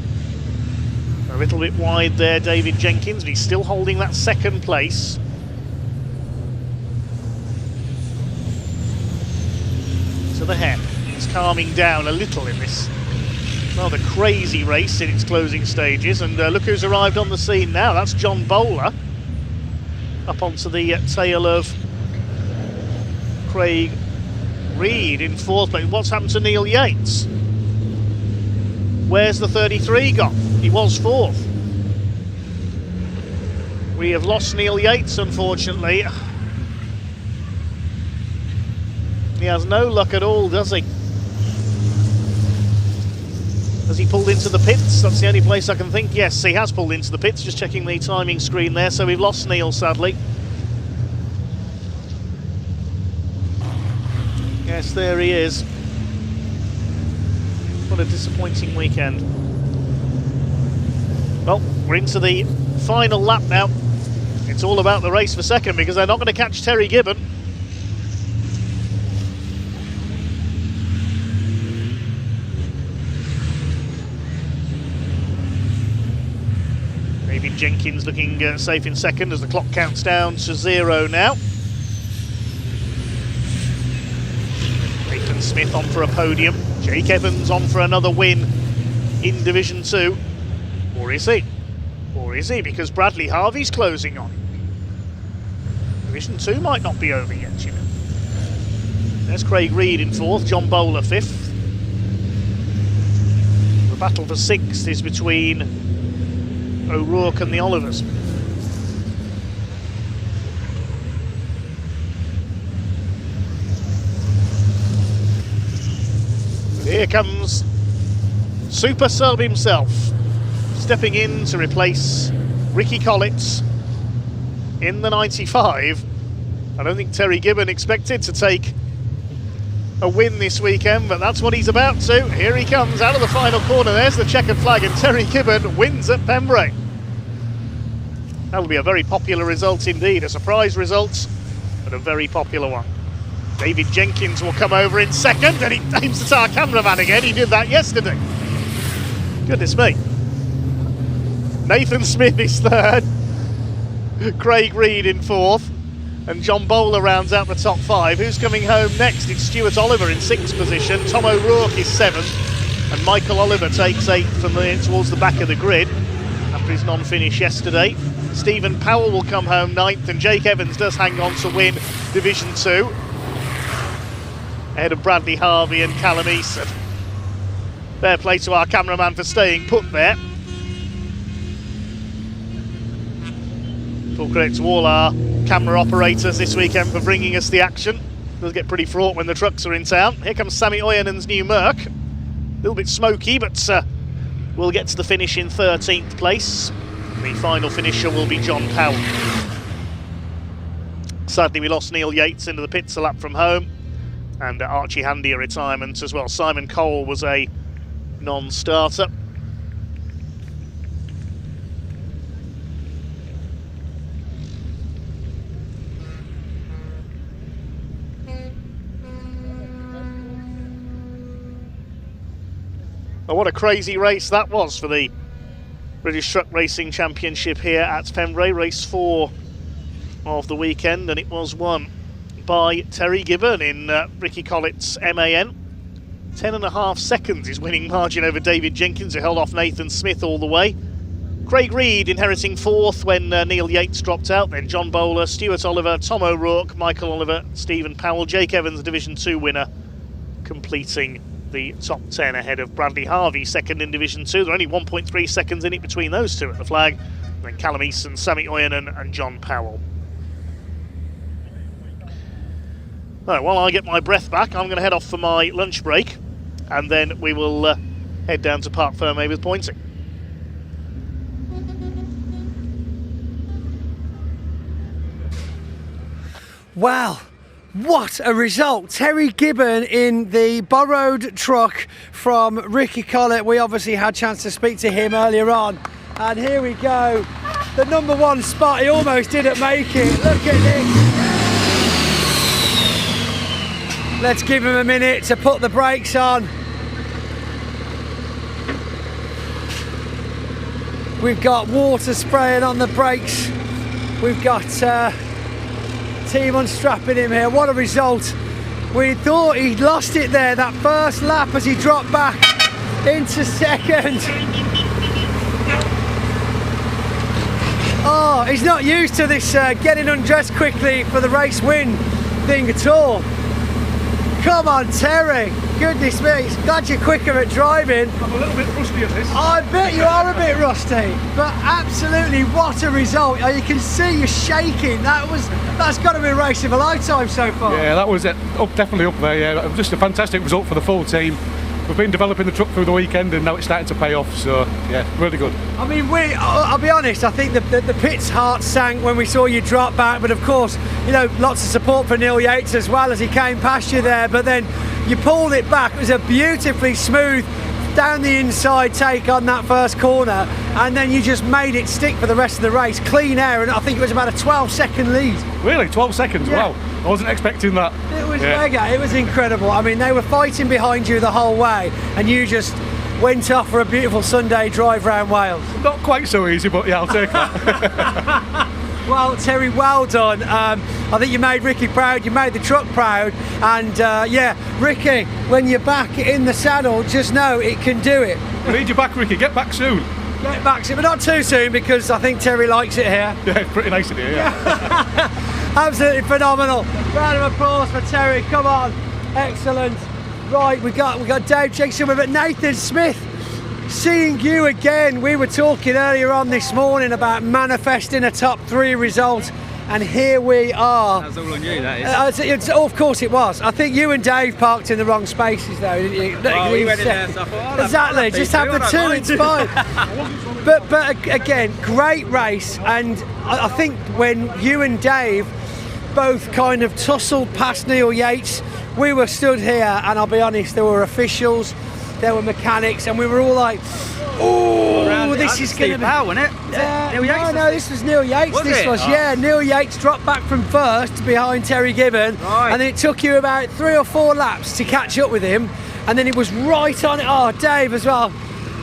little bit wide there, David Jenkins, but he's still holding that 2nd place. To the hair. It's calming down a little in this rather crazy race in its closing stages, and look who's arrived on the scene now. That's John Bowler up onto the tail of Craig Reed in 4th place. What's happened to Neil Yates? Where's the 33 gone? He was 4th. We have lost Neil Yates, unfortunately. He has no luck at all, does he? Has he pulled into the pits? That's the only place I can think. Yes, he has pulled into the pits. Just checking the timing screen there. So we've lost Neil, sadly. Yes, there he is. What a disappointing weekend. Well, we're into the final lap now. It's all about the race for second because they're not going to catch Terry Gibbon. David Jenkins looking safe in second as the clock counts down to 0 now. Nathan Smith on for a podium. Jake Evans on for another win in Division 2. Or is he? Or is he? Because Bradley Harvey's closing on. Division 2 might not be over yet, you know. There's Craig Reed in 4th, John Bowler 5th. The battle for 6th is between O'Rourke and the Olivers. Here comes Super Sub himself, stepping in to replace Ricky Collitz in the 95. I don't think Terry Gibbon expected to take a win this weekend, but that's what he's about to. Here he comes out of the final corner. There's the checkered flag, and Terry Gibbon wins at Pembrey. That'll be a very popular result indeed, a surprise result, but a very popular one. David Jenkins will come over in second, and he aims at our cameraman again. He did that yesterday. Goodness me. Nathan Smith is 3rd, Craig Reed in 4th, and John Bowler rounds out the top 5. Who's coming home next? It's Stuart Oliver in 6th position. Tom O'Rourke is 7th, and Michael Oliver takes 8th towards the back of the grid after his non-finish yesterday. Stephen Powell will come home 9th, and Jake Evans does hang on to win Division 2. Ahead of Bradley Harvey and Callum Eason. Fair play to our cameraman for staying put there. Full credit to all our camera operators this weekend for bringing us the action. It does get pretty fraught when the trucks are in town. Here comes Sammy Oyenen's new Merc. A little bit smoky, but we'll get to the finish in 13th place. The final finisher will be John Powell. Sadly, we lost Neil Yates into the pits a lap from home, and Archie Handy a retirement as well. Simon Cole was a non-starter. Well, what a crazy race that was for the British Truck Racing Championship here at Pembrey. Race 4 of the weekend, and it was won by Terry Gibbon in Ricky Collett's MAN. 10.5 seconds his winning margin over David Jenkins, who held off Nathan Smith all the way. Craig Reed inheriting fourth when Neil Yates dropped out, then John Bowler, Stuart Oliver, Tom O'Rourke, Michael Oliver, Stephen Powell, Jake Evans, Division 2 winner, completing the top 10 ahead of Bradley Harvey, second in Division 2. There are only 1.3 seconds in it between those two at the flag. And then Callum Easton, Sammy Oyanen and John Powell. Right, while I get my breath back, I'm going to head off for my lunch break, and then we will head down to Parc Fermé with pointing. Wow, what a result. Terry Gibbon in the borrowed truck from Ricky Collett. We obviously had a chance to speak to him earlier on. And here we go. The number one spot, he almost didn't make it. Look at this. Let's give him a minute to put the brakes on. We've got water spraying on the brakes. We've got team unstrapping him here. What a result. We thought he'd lost it there, that first lap, as he dropped back into second. Oh, he's not used to this getting undressed quickly for the race win thing at all. Come on, Terry. Goodness me, glad you're quicker at driving. I'm a little bit rusty at this. I bet you are a bit rusty, but absolutely what a result. You can see you're shaking. That's got to be a race of a lifetime so far. Yeah, that was definitely up there. Yeah, just a fantastic result for the full team. We've been developing the truck through the weekend and now it's starting to pay off, so yeah, really good. I mean, I'll be honest, I think the pit's heart sank when we saw you drop back, but of course, you know, lots of support for Neil Yates as well as he came past you there, but then you pulled it back. It was a beautifully smooth down the inside take on that first corner, and then you just made it stick for the rest of the race. Clean air, and I think it was about a 12-second lead. Really? 12 seconds? Yeah. Wow. I wasn't expecting that. It was mega. It was incredible. I mean, they were fighting behind you the whole way, and you just went off for a beautiful Sunday drive round Wales. Not quite so easy, but yeah, I'll take that. Well, Terry, well done. I think you made Ricky proud, you made the truck proud, and yeah, Ricky, when you're back in the saddle, just know it can do it. We need you back, Ricky. Get back soon. Get back soon, but not too soon, because I think Terry likes it here. Yeah, it's pretty nice in here, yeah. Absolutely phenomenal. Round of applause for Terry. Come on, excellent. Right, we got Dave Jackson, but Nathan Smith. Seeing you again, we were talking earlier on this morning about manifesting a top 3 result, and here we are. That's all on you, that is. Of course it was. I think you and Dave parked in the wrong spaces though, didn't you? Well, we went in there, so I thought, exactly, just have the two, it's fine. But again, great race, and I think when you and Dave both kind of tussled past Neil Yates, we were stood here, and I'll be honest, there were officials, there were mechanics, and we were all like, oh, this is going to be... Powell, wasn't it? No, this was Neil Yates. Yeah, Neil Yates dropped back from first behind Terry Gibbon, and then it took you about 3 or 4 laps to catch up with him, and then it was right on it. Oh, Dave as well.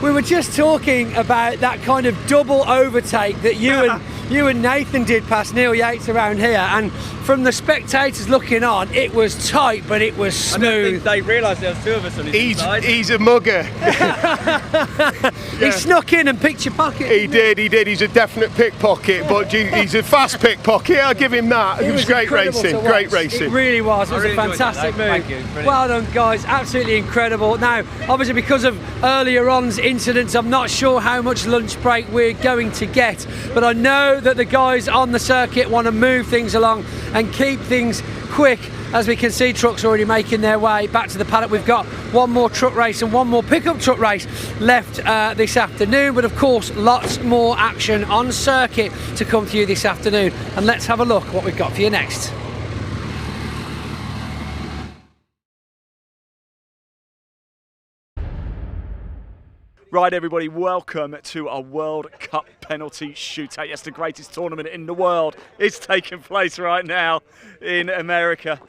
We were just talking about that kind of double overtake that you and Nathan did past Neil Yates around here, and from the spectators looking on, it was tight, but it was smooth. I don't think they realised there was 2 of us on his side. He's a mugger. He snuck in and picked your pocket. He did. He's a definite pickpocket, but he's a fast pickpocket. I'll give him that. It was great racing. Great racing. It really was. It was a fantastic move. Thank you. Brilliant. Well done, guys. Absolutely incredible. Now, obviously, because of earlier on's incidents, I'm not sure how much lunch break we're going to get, but I know that the guys on the circuit want to move things along and keep things quick, as we can see trucks already making their way back to the paddock. We've got one more truck race and one more pickup truck race left this afternoon, but of course lots more action on circuit to come to you this afternoon, and let's have a look what we've got for you next. Right, everybody, welcome to a World Cup penalty shootout. Yes, the greatest tournament in the world is taking place right now in America.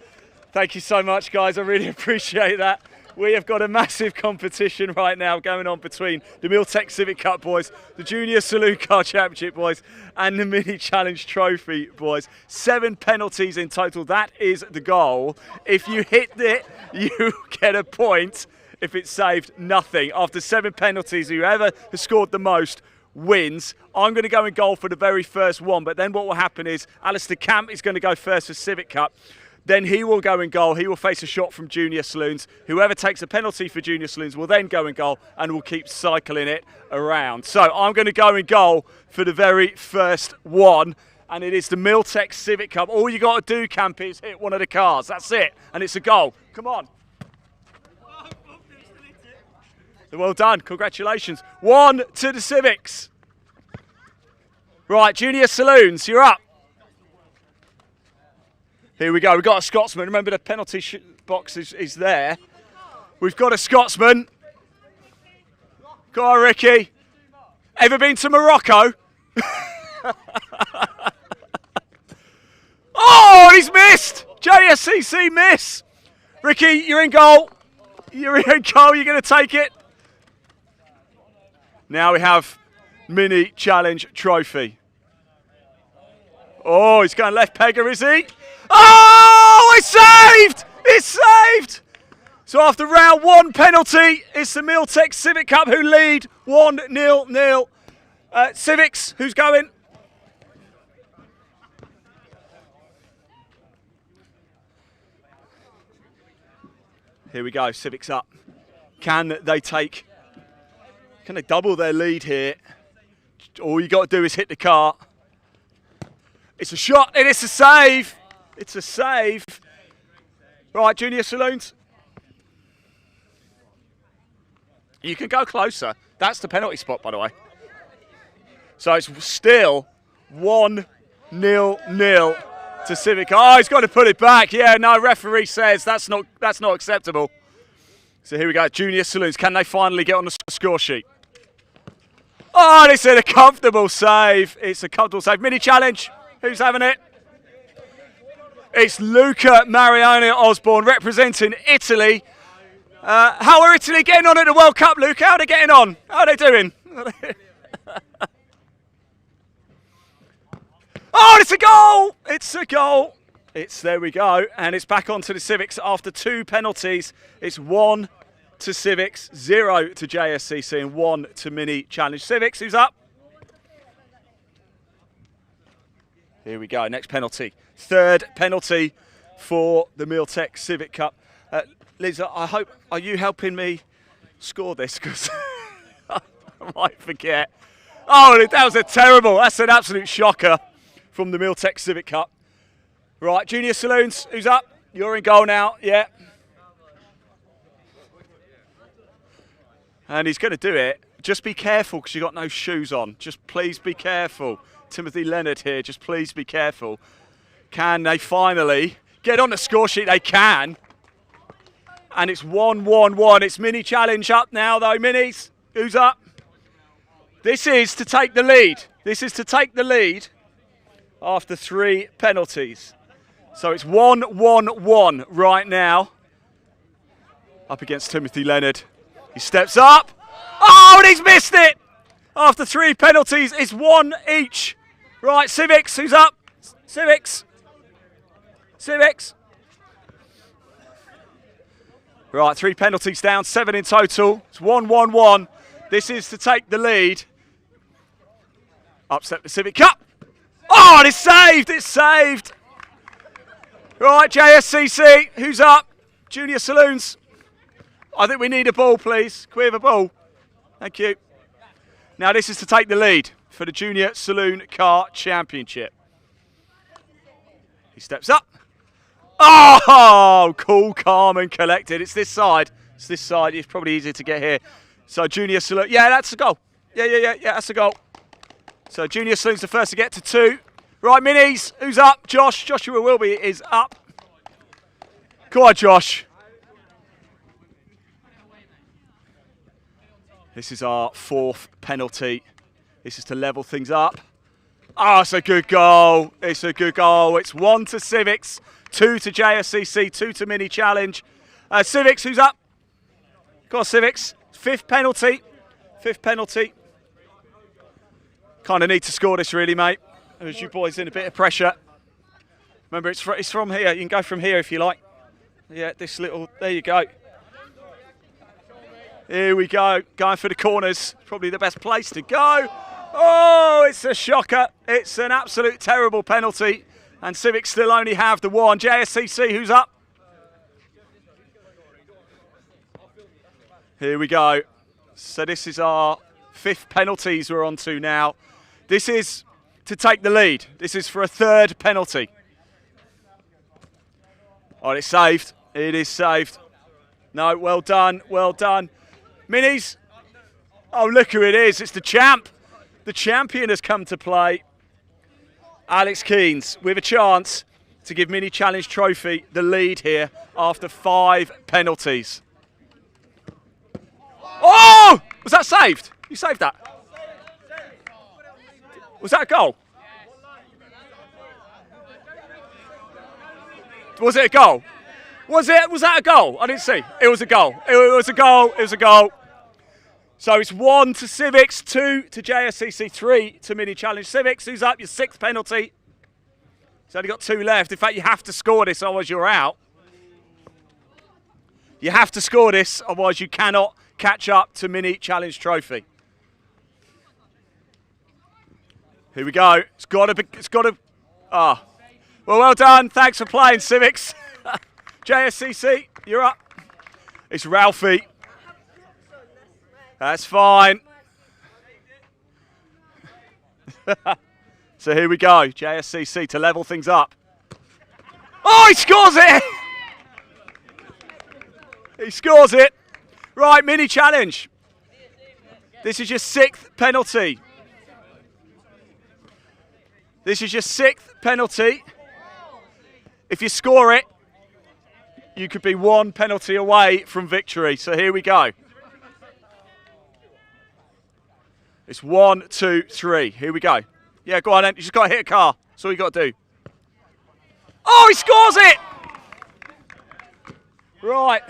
Thank you so much, guys. I really appreciate that. We have got a massive competition right now going on between the Milltech Civic Cup boys, the Junior Saloon Car Championship boys, and the Mini Challenge Trophy boys. 7 penalties in total. That is the goal. If you hit it, you get a point. If it's saved, nothing. After 7 penalties, whoever has scored the most wins. I'm going to go in goal for the very first one, but then what will happen is Alistair Camp is going to go first for Civic Cup. Then he will go in goal. He will face a shot from Junior Saloons. Whoever takes a penalty for Junior Saloons will then go in goal and will keep cycling it around. So I'm going to go in goal for the very first one, and it is the Miltech Civic Cup. All you got to do, Camp, is hit one of the cars. That's it, and it's a goal. Come on. Well done, congratulations. 1 to the Civics. Right, Junior Saloons, you're up. Here we go, we've got a Scotsman. Remember the penalty box is there. We've got a Scotsman. Go on, Ricky. Ever been to Morocco? Oh, he's missed. JSCC miss. Ricky, you're in goal. You're in goal, you're going to take it. Now we have Mini Challenge Trophy. Oh, he's going left pegger, is he? Oh, it's saved! It's saved! So after round 1 penalty, it's the Miltech Civic Cup who lead 1-0. Civics, who's going? Here we go, Civics up. Can they double their lead here? All you got to do is hit the car. It's a shot, and it's a save. It's a save. Right, Junior Saloons. You can go closer. That's the penalty spot, by the way. So it's still 1-0 to Civic. Oh, he's got to put it back. Yeah, no, referee says that's not acceptable. So here we go, Junior Saloons. Can they finally get on the score sheet? Oh, this is a comfortable save. It's a comfortable save. Mini challenge. Who's having it? It's Luca Mariano Osborne representing Italy. How are Italy getting on at the World Cup, Luca? How are they getting on? How are they doing? Oh, it's a goal! It's a goal. There we go. And it's back onto the Civics after 2 penalties. It's 1 to Civics, 0 to JSCC, and 1 to Mini Challenge. Civics, who's up? Here we go, next penalty. 3rd penalty for the Miltech Civic Cup. Liz, are you helping me score this? Because I might forget. Oh, that's an absolute shocker from the Miltech Civic Cup. Right, Junior Saloons, who's up? You're in goal now, yeah. And he's going to do it. Just be careful because you've got no shoes on. Just please be careful. Timothy Leonard here, just please be careful. Can they finally get on the score sheet? They can. And it's 1-1-1. It's Mini Challenge up now though. Minis, who's up? This is to take the lead. This is to take the lead after 3 penalties. So it's 1-1-1 right now. Up against Timothy Leonard. He steps up. Oh, and he's missed it! After 3 penalties, it's 1 each. Right, Civics, who's up? Civics. Civics. Right, 3 penalties down, 7 in total. It's 1-1-1. This is to take the lead. Upset the Civic Cup. Oh, and it's saved! It's saved! Right, JSCC, who's up? Junior Saloons. I think we need a ball, please. Can we have a ball? Thank you. Now this is to take the lead for the Junior Saloon Car Championship. He steps up. Oh, cool, calm and collected. It's this side. It's this side. It's probably easier to get here. So Junior Saloon. Yeah, that's a goal. Yeah, that's a goal. So Junior Saloon's the first to get to 2. Right, Minis, who's up? Josh. Joshua Wilby is up. Go on, Josh. This is our 4th penalty. This is to level things up. Oh, it's a good goal. It's a good goal. It's 1 to Civics, 2 to JSCC, 2 to Mini Challenge. Civics, who's up? Go on, Civics. 5th penalty. 5th penalty. Kind of need to score this, really, mate. As you boys in a bit of pressure. Remember, it's from here. You can go from here if you like. Yeah, this little. There you go. Here we go. Going for the corners. Probably the best place to go. Oh, it's a shocker. It's an absolute terrible penalty. And Civic still only have the one. JSCC, who's up? Here we go. So this is our 5th penalties we're on to now. This is to take the lead. This is for a 3rd penalty. Oh, it's saved. It is saved. No, well done, well done. Minis. Oh, look who it is. It's the champ. The champion has come to play. Alex Keynes with a chance to give Mini Challenge Trophy the lead here after 5 penalties. Oh! Was that saved? You saved that? Was that a goal? Was it a goal? Was that a goal? I didn't see. It was a goal. It was a goal. It was a goal. So it's 1 to Civics, 2 to JSCC, 3 to Mini Challenge Civics. Who's up? Your 6th penalty. It's only got 2 left. In fact, you have to score this, otherwise you're out. You have to score this, otherwise you cannot catch up to Mini Challenge Trophy. Here we go. It's got to. Ah. Well done. Thanks for playing, Civics. JSCC, you're up. It's Ralphie. That's fine. So here we go. JSCC to level things up. Oh, he scores it! He scores it. Right, Mini Challenge. This is your 6th penalty. This is your 6th penalty. If you score it, you could be 1 penalty away from victory. So here we go. It's 1, 2, 3. Here we go. Yeah, go on then. You just got to hit a car. That's all you got to do. Oh, he scores it! Right.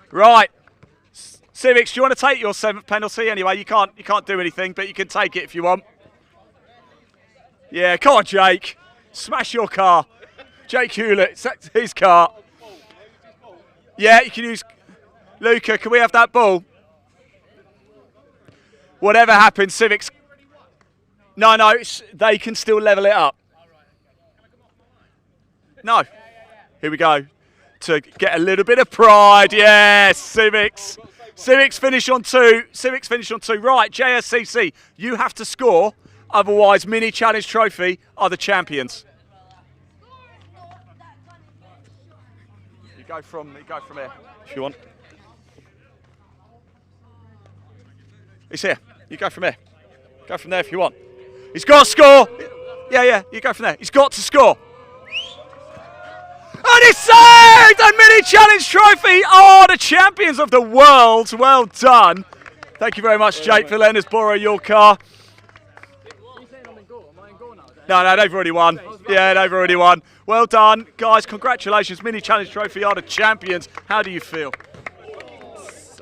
Right. Civics, do you want to take your 7th penalty? Anyway, you can't do anything, but you can take it if you want. Yeah, come on, Jake. Smash your car. Jake Hewlett, it's his car. Yeah, you can use... Luca, can we have that ball? Whatever happens, Civics... No, they can still level it up. No. Here we go. To get a little bit of pride. Yes, Civics. Civics finish on 2. Civics finish on 2. Right, JSCC, you have to score. Otherwise, Mini Challenge Trophy are the champions. You go from here if you want. He's here. You go from here. Go from there if you want. He's got to score. Yeah, you go from there. He's got to score. And he's saved! And Mini Challenge Trophy are the champions of the world. Well done. Thank you very much, Jake, for letting us borrow your car. No, they've already won. Yeah, they've already won. Well done, guys. Congratulations. Mini Challenge Trophy are the champions. How do you feel?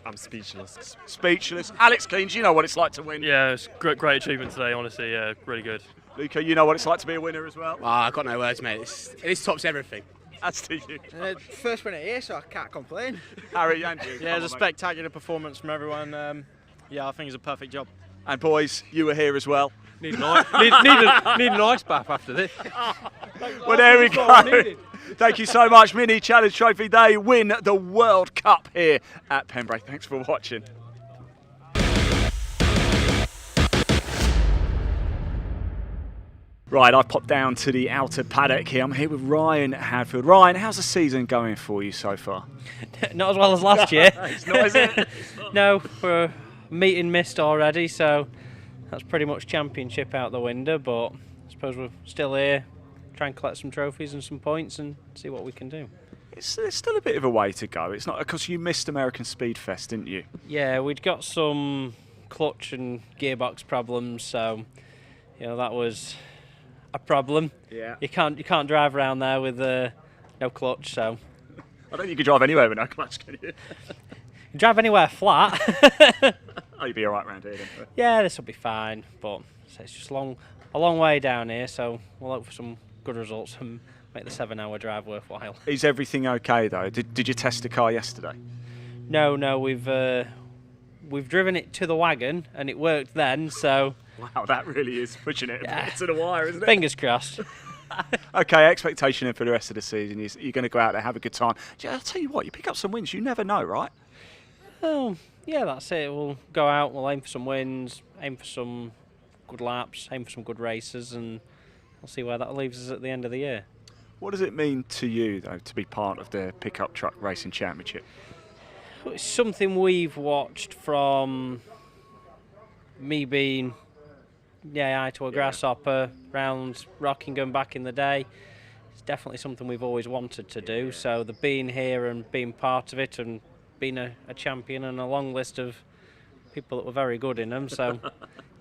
I'm speechless. Speechless. Alex Keynes, you know what it's like to win. Yeah, it's great achievement today, honestly. Yeah, really good. Luca, you know what it's like to be a winner as well. I've got no words, mate. This tops everything. That's to you. First winner here, so I can't complain. Harry, and you. Yeah, it was a spectacular performance from everyone. Yeah, I think it's a perfect job. And boys, you were here as well. Need an ice bath after this. Well, there we go. Thank you so much, Mini Challenge Trophy. They win the World Cup here at Pembrey. Thanks for watching. Right, I've popped down to the outer paddock here. I'm here with Ryan Hadfield. Ryan, how's the season going for you so far? Not as well as last year. It's not, is it? No, we're meeting missed already, so that's pretty much championship out the window, but I suppose we're still here, try and collect some trophies and some points and see what we can do. It's still a bit of a way to go. It's not because you missed American Speed Fest, didn't you? Yeah, we'd got some clutch and gearbox problems, so that was a problem. Yeah. You can't drive around there with no clutch, so. I don't think you can drive anywhere with no clutch, can you? You drive anywhere flat. Oh, you'll be all right around here, then. Yeah, this will be fine, but it's just a long way down here, so we'll hope for some good results and make the 7-hour drive worthwhile. Is everything okay though? Did you test the car yesterday? No, we've we've driven it to the wagon and it worked then, so... Wow, that really is pushing it to the wire, isn't it? Fingers crossed. Okay, expectation for the rest of the season is you're going to go out there, have a good time. I'll tell you what, you pick up some wins, you never know, right? Oh, yeah, that's it. We'll go out, we'll aim for some wins, aim for some good laps, aim for some good races, and we'll see where that leaves us at the end of the year. What does it mean to you, though, to be part of the Pickup Truck Racing Championship? It's something we've watched from me being eye to a grasshopper round Rockingham back in the day. It's definitely something we've always wanted to do, so the being here and being part of it and being a champion and a long list of people that were very good in them, so...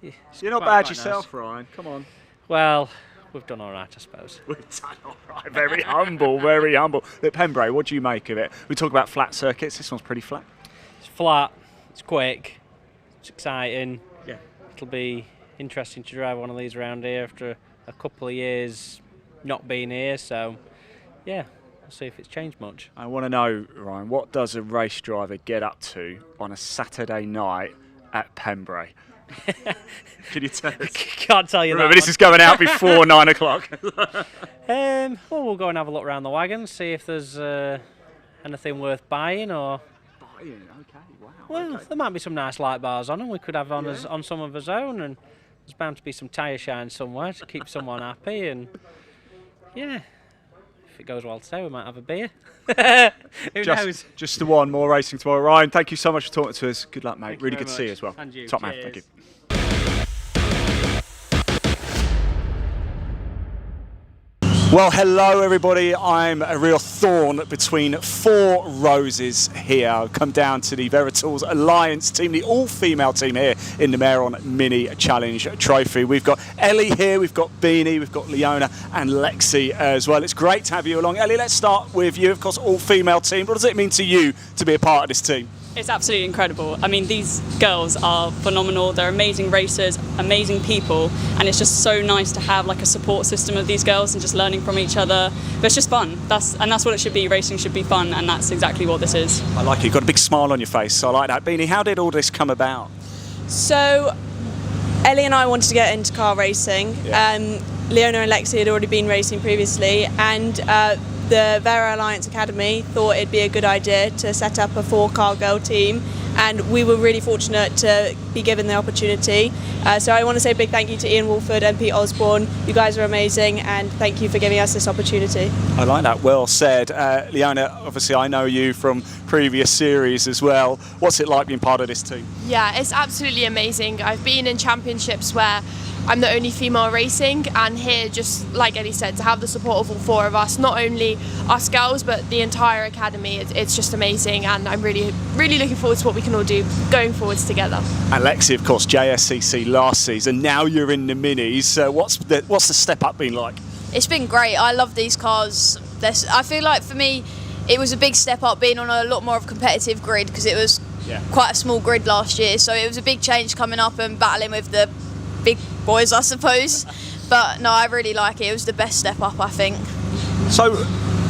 You're not bad yourself, Ryan, come on. Well, we've done all right, I suppose. We've done all right, very humble, very humble. Look, Pembrey, what do you make of it? We talk about flat circuits, this one's pretty flat. It's flat, it's quick, it's exciting. Yeah. It'll be interesting to drive one of these around here after a couple of years not being here, so yeah, we'll see if it's changed much. I want to know, Ryan, what does a race driver get up to on a Saturday night at Pembrey? Can you tell us? Can't tell you. Remember, this is going out before 9 o'clock. Well, we'll go and have a look around the wagon, see if there's anything worth buying or... Buying? Okay, wow. Well, okay. There might be some nice light bars on them. We could have on some of our own, and there's bound to be some tyre shine somewhere to keep someone happy, and yeah, if it goes well today, we might have a beer. Who knows? Just the one, more racing tomorrow. Ryan, thank you so much for talking to us. Good luck, mate. Thank really you good to see you as well. And you. Top man, Cheers. thank you. Well, hello everybody. I'm a real thorn between four roses here. I've come down to the Veritals Alliance team, the all-female team here in the Maron Mini Challenge Trophy. We've got Ellie here, we've got Beanie, we've got Leona and Lexi as well. It's great to have you along. Ellie, let's start with you. Of course, all-female team. What does it mean to you to be a part of this team? It's absolutely incredible. I mean, these girls are phenomenal. They're amazing racers, amazing people, and it's just so nice to have like a support system of these girls and just learning from each other. But it's just fun. That's what it should be. Racing should be fun, and that's exactly what this is. I like it. You've got a big smile on your face, so I like that. Beanie, how did all this come about? So, Ellie and I wanted to get into car racing. Yeah. Leona and Lexi had already been racing previously, and the Vera Alliance Academy thought it'd be a good idea to set up a 4-car girl team, and we were really fortunate to be given the opportunity. So I want to say a big thank you to Ian Wolford and Pete Osborne. You guys are amazing, and thank you for giving us this opportunity. I like that, well said. Leona, obviously I know you from previous series as well. What's it like being part of this team? Yeah, it's absolutely amazing. I've been in championships where I'm the only female racing, and here, just like Eddie said, to have the support of all four of us, not only us girls but the entire academy, it's just amazing, and I'm really looking forward to what we can all do going forwards together. And Lexi, of course, JSCC last season, now you're in the minis. What's the step up been like? It's been great. I love these cars. I feel like for me it was a big step up being on a lot more of a competitive grid, because it was quite a small grid last year, so it was a big change coming up and battling with the big boys, I suppose. But no, I really like it. It was the best step up, I think. So,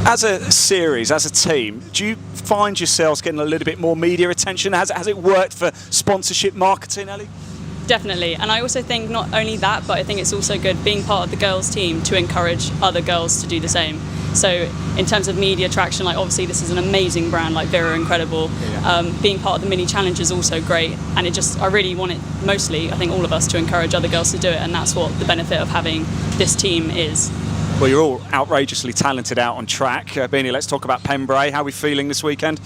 as a series, as a team, do you find yourselves getting a little bit more media attention? Has it worked for sponsorship marketing, Ellie? Definitely, and I also think not only that, but I think it's also good being part of the girls' team to encourage other girls to do the same. So in terms of media traction, like obviously this is an amazing brand, like Vera, incredible. Being part of the mini challenge is also great, and I really want it, mostly, I think all of us, to encourage other girls to do it, and that's what the benefit of having this team is. Well, you're all outrageously talented out on track. Beanie, let's talk about Pembrey. How are we feeling this weekend?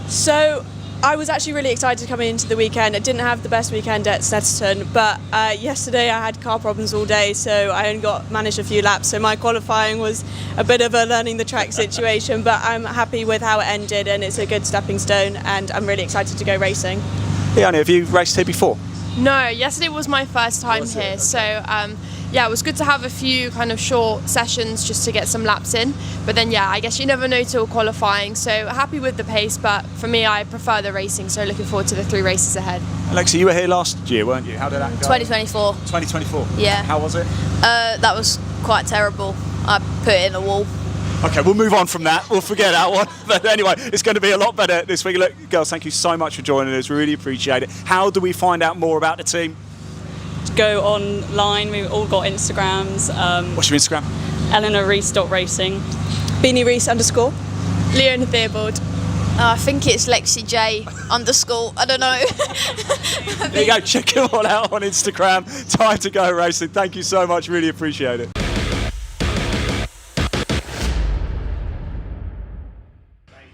So I was actually really excited coming into the weekend. I didn't have the best weekend at Snetterton, but yesterday I had car problems all day, so I only managed a few laps, so my qualifying was a bit of a learning the track situation, but I'm happy with how it ended, and it's a good stepping stone, and I'm really excited to go racing. Leona, have you raced here before? No, yesterday was my first time here, so yeah, it was good to have a few kind of short sessions just to get some laps in. But then, yeah, I guess you never know till qualifying. So happy with the pace, but for me, I prefer the racing. So looking forward to the 3 races ahead. Alexia, you were here last year, weren't you? How did that go? 2024. 2024? Yeah. How was it? That was quite terrible. I put it in a wall. Okay, we'll move on from that. We'll forget that one. But anyway, it's going to be a lot better this week. Look, girls, thank you so much for joining us. We really appreciate it. How do we find out more about the team? Go online. We've all got Instagrams. What's your Instagram? EleanorReese.racing. BeanieReese_. Leona Theobald. I think it's Lexi J _ I don't know. There you go. Check them all out on Instagram. Time to go racing. Thank you so much. Really appreciate it.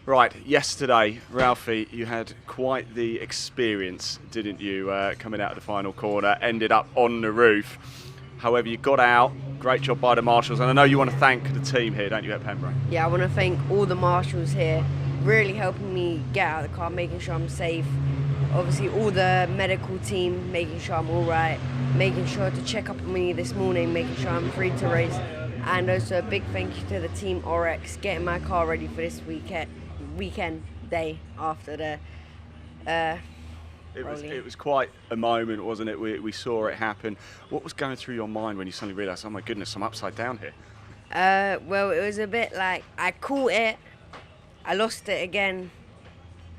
Right, yesterday, Ralphie, you had quite the experience, didn't you, coming out of the final corner, ended up on the roof. However, you got out, great job by the marshals, and I know you want to thank the team here, don't you, at Pembrey? Yeah, I want to thank all the marshals here, really helping me get out of the car, making sure I'm safe. Obviously, all the medical team, making sure I'm all right, making sure to check up on me this morning, making sure I'm free to race. And also a big thank you to the team Orex, getting my car ready for this weekend day after the It was quite a moment, wasn't it? We saw it happen. What was going through your mind when you suddenly realised, oh my goodness, I'm upside down here? Well, it was a bit like I caught it, I lost it again,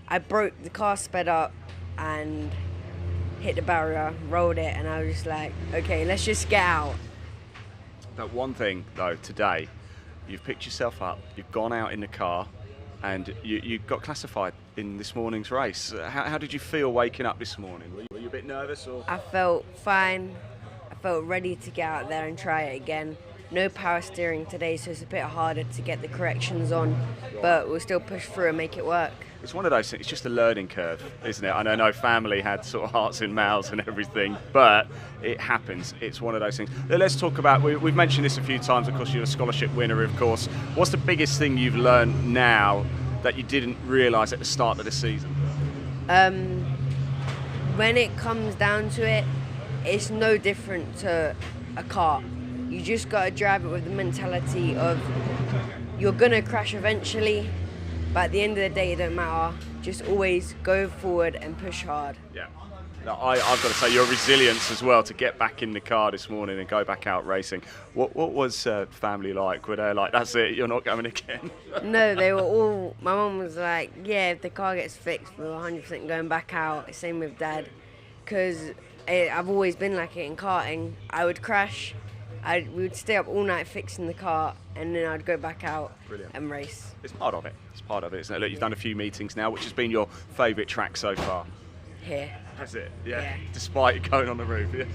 I broke the car, sped up and hit the barrier, rolled it, and I was just like, okay, let's just get out. That one thing though, today, you've picked yourself up, you've gone out in the car, and you got classified in this morning's race. How did you feel waking up this morning? Were you a bit nervous? Or? I felt fine. I felt ready to get out there and try it again. No power steering today, so it's a bit harder to get the corrections on, but we'll still push through and make it work. It's one of those things, it's just a learning curve, isn't it? And I know family had sort of hearts in mouths and everything, but it happens. It's one of those things. Let's talk about, we've mentioned this a few times, of course, you're a scholarship winner, of course. What's the biggest thing you've learned now that you didn't realise at the start of the season? When it comes down to it, it's no different to a car. You just got to drive it with the mentality of you're going to crash eventually, but at the end of the day, it don't matter. Just always go forward and push hard. Yeah. No, I've got to say, your resilience as well to get back in the car this morning and go back out racing. What was family like? Were they like, that's it, you're not going again? No, they were all, my mum was like, yeah, if the car gets fixed, we're 100% going back out. Same with Dad, because I've always been like it in karting. I would crash, we would stay up all night fixing the car, and then I'd go back out and race. It's part of it. It's part of it, isn't it? Look, you've done a few meetings now. Which has been your favourite track so far? Here. Has it? Yeah. Despite going on the roof, yeah.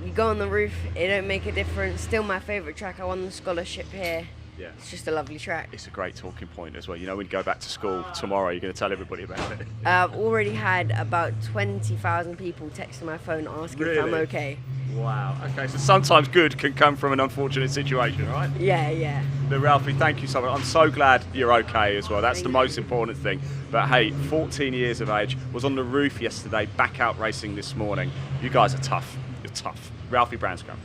You go on the roof, it don't make a difference. Still my favourite track. I won the scholarship here. Yeah. It's just a lovely track. It's a great talking point as well. You know, when you go back to school tomorrow, you're going to tell everybody about it. I've already had about 20,000 people texting my phone asking if I'm okay. Wow. Okay, so sometimes good can come from an unfortunate situation, right? Yeah, yeah. But Ralphie, thank you so much. I'm so glad you're okay as well. That's the most important thing. But hey, 14 years of age, was on the roof yesterday, back out racing this morning. You guys are tough. You're tough. Ralphie Branscombe.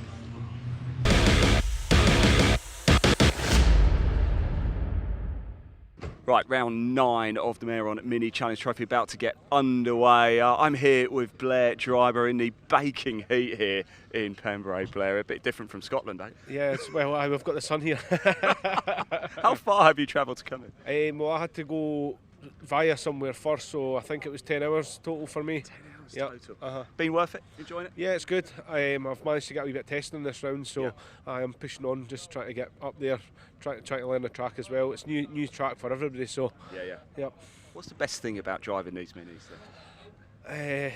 Right, round 9 of the Mehron Mini Challenge Trophy about to get underway. I'm here with Blair Driver in the baking heat here in Pembrey. Blair, a bit different from Scotland, eh? Yeah, well, I've got the sun here. How far have you travelled to come in? Well, I had to go via somewhere first, so I think it was 10 hours total for me. 10 hours total. Been worth it? Enjoying it? Yeah, it's good. I've managed to get a wee bit of testing this round, so I am pushing on, just trying to get up there, trying to learn the track as well. It's new track for everybody, so Yep. What's the best thing about driving these minis then?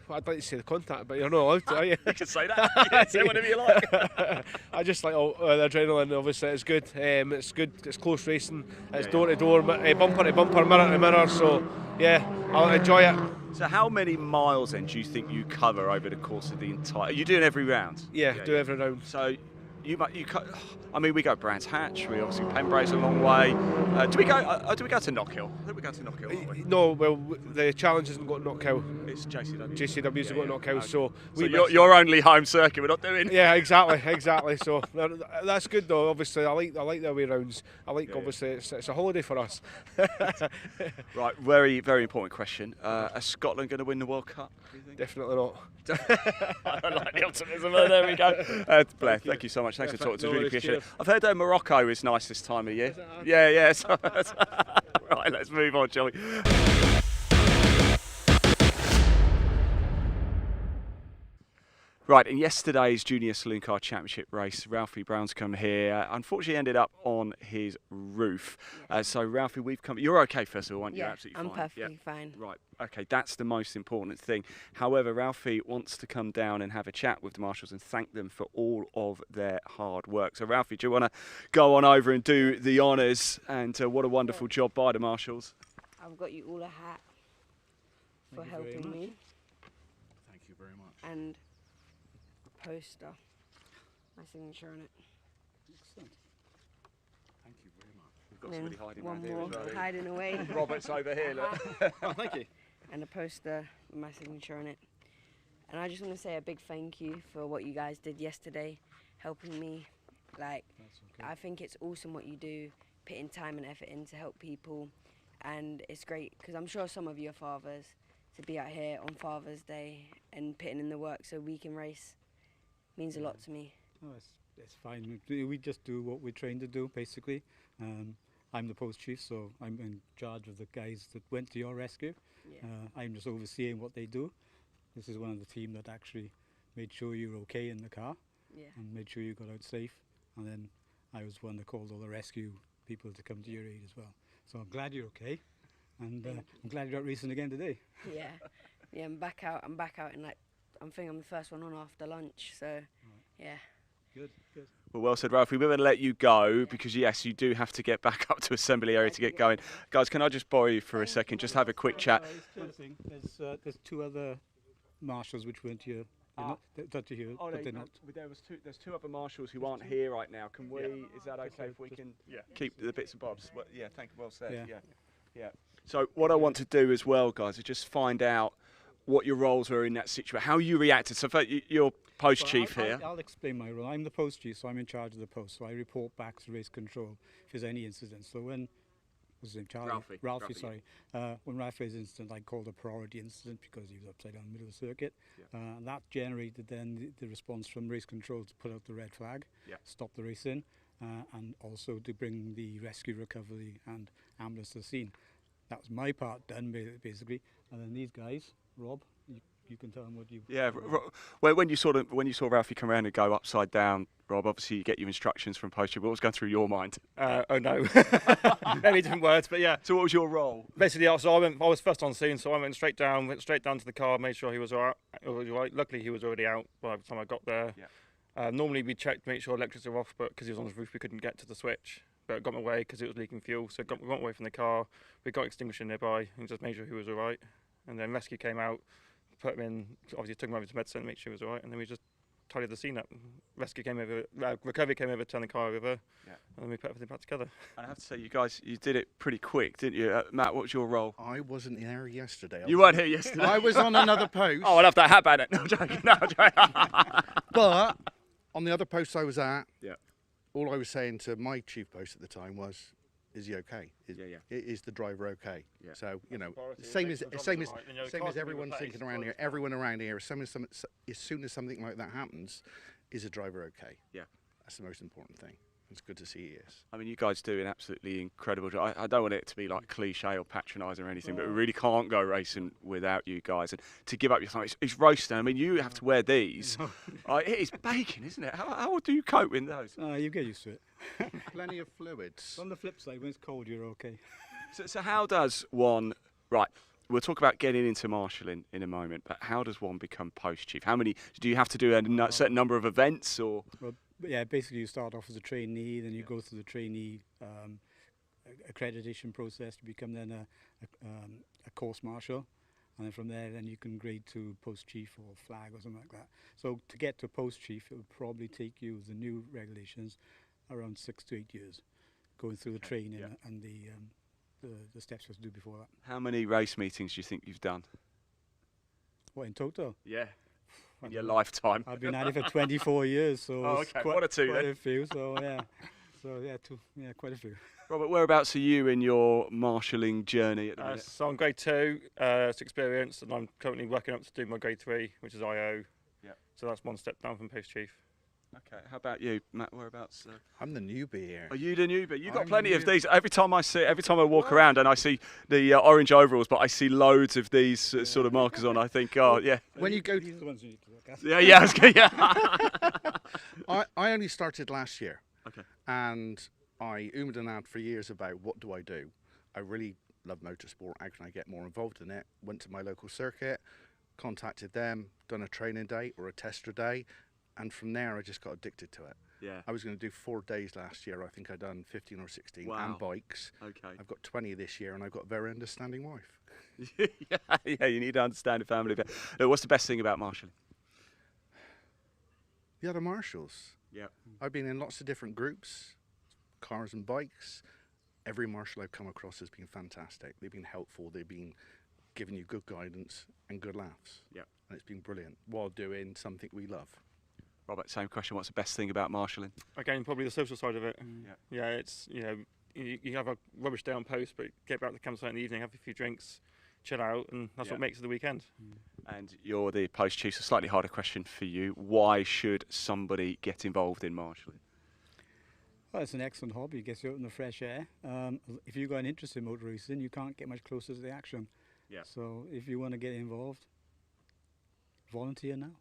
I'd like to say the contact, but you're not allowed to, are you? You can say that. You can say whatever you like. I just like the adrenaline, obviously. It's good. It's good. It's close racing. It's door to door, bumper to bumper, mirror to mirror. So, yeah, I'll enjoy it. So how many miles then do you think you cover over the course of the entire... Are you doing every round? Yeah, do every round. So I mean, we go Brands Hatch, we obviously Pembrey's a long way. Do we go to Knockhill? I think we go to Knockhill, don't we? No, well, the challenge hasn't got Knockhill. It's JCW. JCW's got Knockhill, okay. so your only home circuit we're not doing. Yeah, exactly. So that's good though. Obviously, I like the away rounds. Obviously it's a holiday for us. Right, very very important question. Are Scotland going to win the World Cup? Definitely not. I don't like the optimism. There we go. Blair, thank you so much. much. Thanks for talking to us. No Really worries, appreciate it. cheers. I've heard Morocco is nice this time of year. Yeah. So, right, let's move on, shall we? Right, in yesterday's Junior Saloon Car Championship race, Ralphie Brown's come here. Unfortunately, ended up on his roof. So, Ralphie, we've come. You're okay, first of all, aren't you? Yeah, Absolutely I'm fine. perfectly fine. Right, okay, that's the most important thing. However, Ralphie wants to come down and have a chat with the marshals and thank them for all of their hard work. So, Ralphie, do you want to go on over and do the honours? And what a wonderful job by the marshals. I've got you all a hat for helping me. Thank you very much. And a poster, my signature on it. Excellent. Thank you very much. We've got somebody hiding one around here more as well. hiding away. Robert's over here, look. Oh, thank you. And a poster with my signature on it. And I just want to say a big thank you for what you guys did yesterday, helping me. Like, I think it's awesome what you do, putting time and effort in to help people. And it's great, because I'm sure some of you are fathers, to be out here on Father's Day and putting in the work so we can race means a lot to me. Oh, it's fine. We just do what we're trained to do, basically. I'm the post chief, so I'm in charge of the guys that went to your rescue. Yeah. I'm just overseeing what they do. This is one of the team that actually made sure you were okay in the car, and made sure you got out safe. And then I was one that called all the rescue people to come to your aid as well. So I'm glad you're okay, and I'm glad you're out racing again today. Yeah, I'm back out. I'm back out in I think I'm the first one on after lunch. So, yeah. Good. Well said, Ralphie. We're going to let you go because, yes, you do have to get back up to assembly area to get going. Guys, can I just borrow you for a second? Just have a quick chat. There's two other marshals which weren't here. But There's two other marshals who aren't here right now. Can we? Is that okay if we can keep the bits and bobs? Well, thank you. Well said. Yeah. So what I want to do as well, guys, is just find out what your roles were in that situation, how you reacted. So you're post chief here. I'll explain my role. I'm the post chief, so I'm in charge of the post. So I report back to race control if there's any incidents. So when was his name? Charlie? Ralphie, sorry. When Ralphie's incident, I called a priority incident because he was upside down in the middle of the circuit. That generated then the response from race control to put out the red flag, stop the racing, and also to bring the rescue, recovery and ambulance to the scene. That was my part done, basically. And then these guys, Rob, you can tell them what you... Yeah, well, when you saw Ralphie come around and go upside down, Rob, obviously you get your instructions from post chief. What was going through your mind? Oh no, many different words, but yeah. So what was your role? Basically, I was first on scene, so I went straight down to the car, made sure he was all right. Luckily, he was already out by the time I got there. Normally we checked to make sure electrics were off, but because he was on his roof, we couldn't get to the switch. But it got my way because it was leaking fuel, so we got away from the car. We got extinguisher nearby and just made sure he was all right. And then rescue came out, put him in, obviously took him over to med centre, make sure he was all right, and then we just tidied the scene up. Rescue came over, recovery came over, turned the car over, and then we put everything back together. And I have to say, you guys, you did it pretty quick, didn't you? Matt, what was your role? I wasn't here yesterday. You weren't here yesterday? I was on another post. Oh, I love that. How about it? No, I'm joking. No, I'm joking. But on the other post I was at, yeah, all I was saying to my chief post at the time was, is he okay? Is the driver okay? Yeah. So, you know, same as everyone's thinking around here, everyone around here, as soon as something like that happens, is a driver okay? Yeah. That's the most important thing. It's good to see he is. I mean, you guys do an absolutely incredible job. I don't want it to be like cliche or patronising or anything, but we really can't go racing without you guys. And to give up your time, it's roasting. I mean, you have to wear these. It is baking, isn't it? How do you cope with those? You get used to it. Plenty of fluids. On the flip side, when it's cold, you're okay. So how does one... Right, we'll talk about getting into marshalling in a moment, but how does one become post chief? How many... Do you have to do a certain number of events or... Well, yeah, basically you start off as a trainee, then you go through the trainee accreditation process to become then a course marshal, and then from there then you can grade to post chief or flag or something like that. So to get to post chief, it would probably take you, with the new regulations, around 6 to 8 years, going through the training and the steps you have to do before that. How many race meetings do you think you've done? What, in total? Yeah. In your lifetime. I've been at it for 24 years, so quite a few. So quite a few. Robert, whereabouts are you in your marshalling journey at the minute? So I'm grade 2, it's experience, and I'm currently working up to do my grade 3, which is IO. Yeah. So that's one step down from post chief. Okay, how about you, Matt? Whereabouts? I'm the newbie here. Are you the newbie? You've got plenty of these. Every time I walk around and I see the orange overalls, but I see loads of these sort of markers on. I think, oh yeah. When you go, yeah. I only started last year. Okay. And I ummed and ahed for years about what do I do. I really love motorsport. How can I get more involved in it? Went to my local circuit, contacted them, done a training day or a tester day. And from there, I just got addicted to it. Yeah. I was going to do 4 days last year. I think I'd done 15 or 16 and bikes. Okay. I've got 20 this year, and I've got a very understanding wife. yeah, you need to understand the family. But what's the best thing about marshalling? The other marshals. Yeah. I've been in lots of different groups, cars and bikes. Every marshal I've come across has been fantastic. They've been helpful. They've been giving you good guidance and good laughs. Yeah. And it's been brilliant while doing something we love. Robert, same question. What's the best thing about marshalling? Again, probably the social side of it. Yeah. Yeah, it's, you know, you have a rubbish day on post, but get back to the campsite in the evening, have a few drinks, chill out, and that's what makes it the weekend. And you're the post chief, so a slightly harder question for you. Why should somebody get involved in marshalling? Well, it's an excellent hobby. It gets you out in the fresh air. If you've got an interest in motor racing, you can't get much closer to the action. Yeah. So if you want to get involved, volunteer now.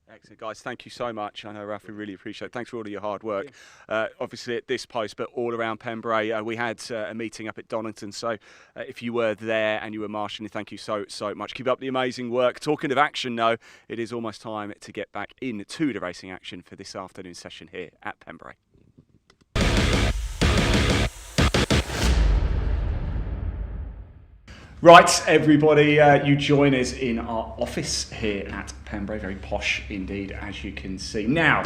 Excellent, guys. Thank you so much. I know, Ralph, we really appreciate it. Thanks for all of your hard work. Obviously at this post, but all around Pembrey. We had a meeting up at Donington, so if you were there and you were marshalling, thank you so much. Keep up the amazing work. Talking of action, though, it is almost time to get back into the racing action for this afternoon session here at Pembrey. Right, everybody, you join us in our office here at Pembrey. Very posh indeed, as you can see. Now,